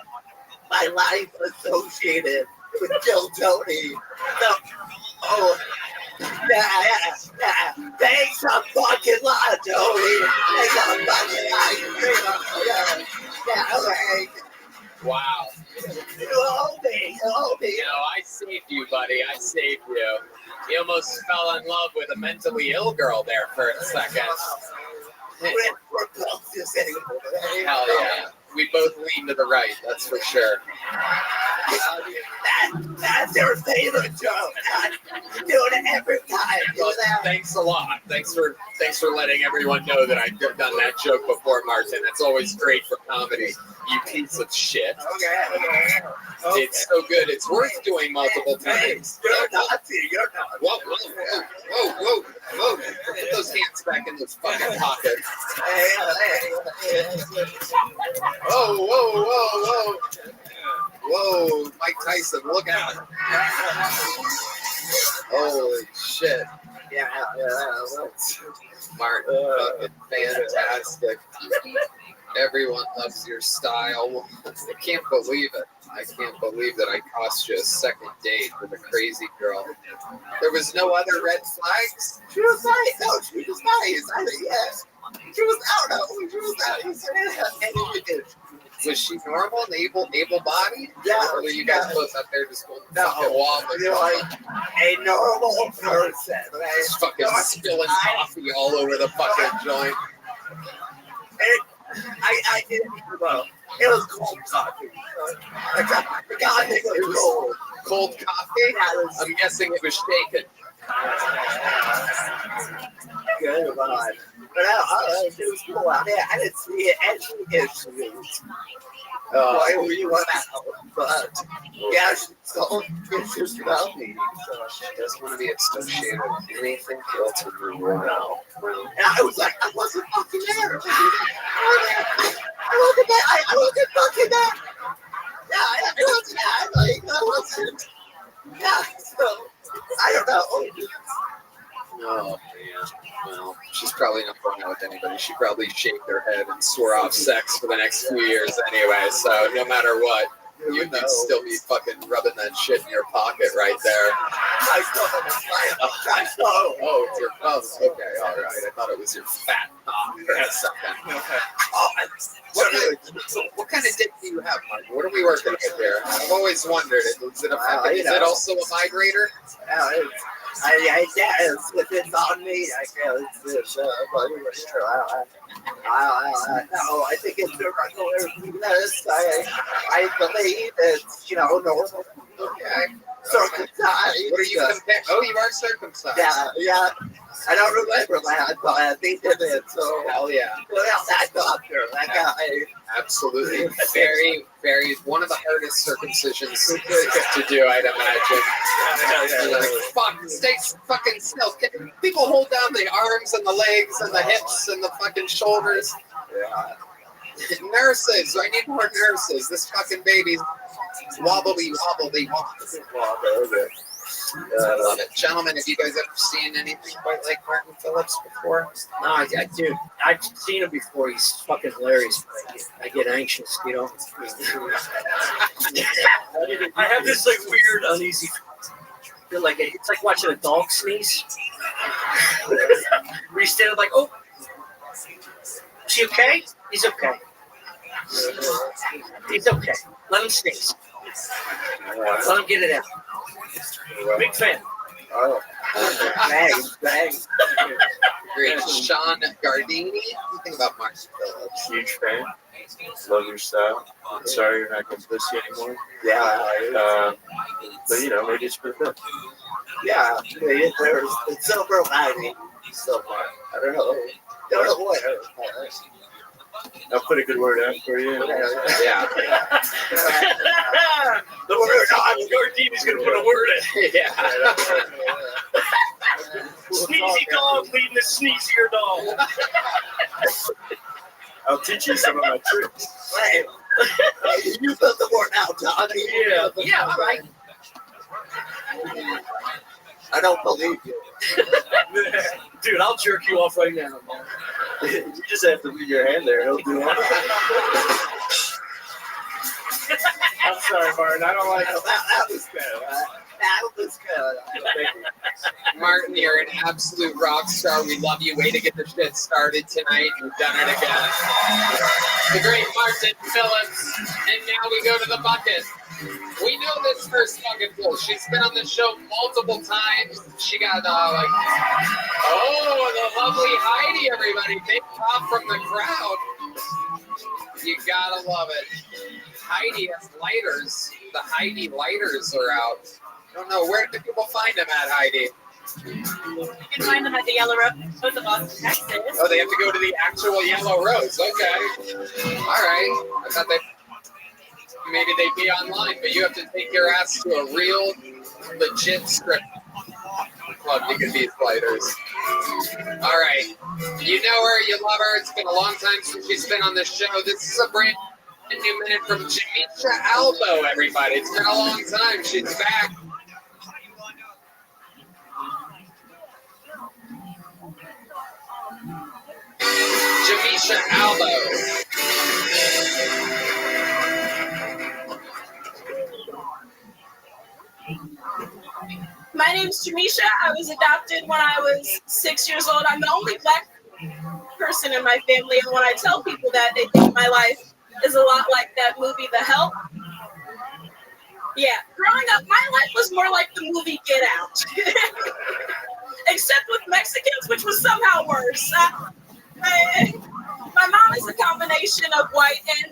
my life associated with Jill Tony. So, yeah. Thanks a fucking lot, Tony. Thanks a fucking lot. Yeah, okay. Wow. Help me. No, I saved you, buddy. I saved you. You almost fell in love with a mentally ill girl there for a second. We're both disabled. Hell yeah. We both lean to the right, that's for sure. That's your favorite joke. You do it every time. Well, thanks a lot. Thanks for letting everyone know that I've done that joke before, Martin. That's always great for comedy. You piece of shit. Okay. It's so good. It's worth doing multiple times. You're Nazi. Whoa. Put those hands back in those fucking pockets. Whoa, Mike Tyson, look out. Holy shit. Yeah. Martin, fucking fantastic. Everyone loves your style. I can't believe it. I can't believe that I cost you a second date with a crazy girl. There was no other red flags? She was nice. No, she was nice. I mean, yes. She was, I don't know. She was nice. Was she normal and able-bodied? Yeah. Or were you guys both up there just going fucking wobbling? You're like a normal person. Just fucking spilling coffee all over the fucking joint. I didn't even know. It was cold coffee. It was cold. Cold coffee? I'm guessing it was shaken. Good one. But it was cool out there. I didn't see any issues. Why were you out? But yeah, she was about me. She doesn't want to be associated with anything else with her now. And I was like, I wasn't fucking there. I wasn't fucking there. Yeah, I wasn't there. Like, I wasn't. Yeah, so I don't know. Oh, man. Well, she's probably not going out with anybody. She probably shaved her head and swore off sex for the next few years anyway. So no matter what, you'd still be fucking rubbing that shit in your pocket right there. Oh, it's your thumb. Okay, all right. I thought it was your fat cock for a second. What kind of dick do you have, Mark? What are we working with here? I've always wondered. Is it also a migrator? I guess if it's on me, I guess it's I think it's a regular penis. I believe it's normal. Okay. Circumcised. What are you comparing? Oh, you are circumcised. Yeah. I don't remember that, but they did it. So hell yeah. Well, that doctor, that guy. Absolutely. Very one of the hardest circumcisions to do, I'd imagine. Like, fuck, stay fucking still. People hold down the arms and the legs and the hips and the fucking shoulders. Yeah. Nurses, I need more nurses. This fucking baby's wobbly. I love it. Gentlemen, have you guys ever seen anything quite like Martin Phillips before? No, dude, I've seen him before. He's fucking hilarious. I get anxious, I have this like weird, uneasy feel. Like it's like watching a dog sneeze. Where you stand like, oh, is he okay? He's okay. He's okay. Let him sneeze. Let him get it out. Big fan. Oh, thanks. Great. Sean Gardini. What do you think about Martin Phillips? Huge fan. Love your style. Sorry you're not going to pussy anymore. Yeah. But maybe it's for the best. Yeah. It's silver lining so far. I don't know what. I'll put a good word out for you. Yeah. The word on Gardini's going to put a word in. Yeah. sneezier doll. I'll teach you some of my tricks. Hey, you put the word out, Johnny. Yeah, all right. I don't believe you. Dude, I'll jerk you off right now, man. You just have to leave your hand there. He'll do it. I'm sorry, Martin. I don't like it. That was good. That was good. Thank you. Martin, you're an absolute rock star. We love you. Way to get the shit started tonight. You've done it again. The great Martin Phillips. And now we go to the bucket. We know this first bucket full. She's been on the show multiple times. She got the lovely Heidi, everybody. Big pop from the crowd. You gotta love it. Heidi has lighters. The Heidi lighters are out. I don't know, where do people find them at, Heidi? You can find them at the Yellow Rose of Austin, Texas. Oh, they have to go to the actual Yellow Rose. Okay. All right. I thought maybe they'd be online, but you have to take your ass to a real, legit strip club to get these lighters. All right. You know her. You love her. It's been a long time since she's been on this show. This is a brand new minute from Jamisha Albo, everybody. It's been a long time. She's back. Jamisha Albo. My name's Jamisha. I was adopted when I was 6 years old. I'm the only black person in my family, and when I tell people that, they think my life is a lot like that movie, The Help. Yeah, growing up, my life was more like the movie Get Out. Except with Mexicans, which was somehow worse. My mom is a combination of white and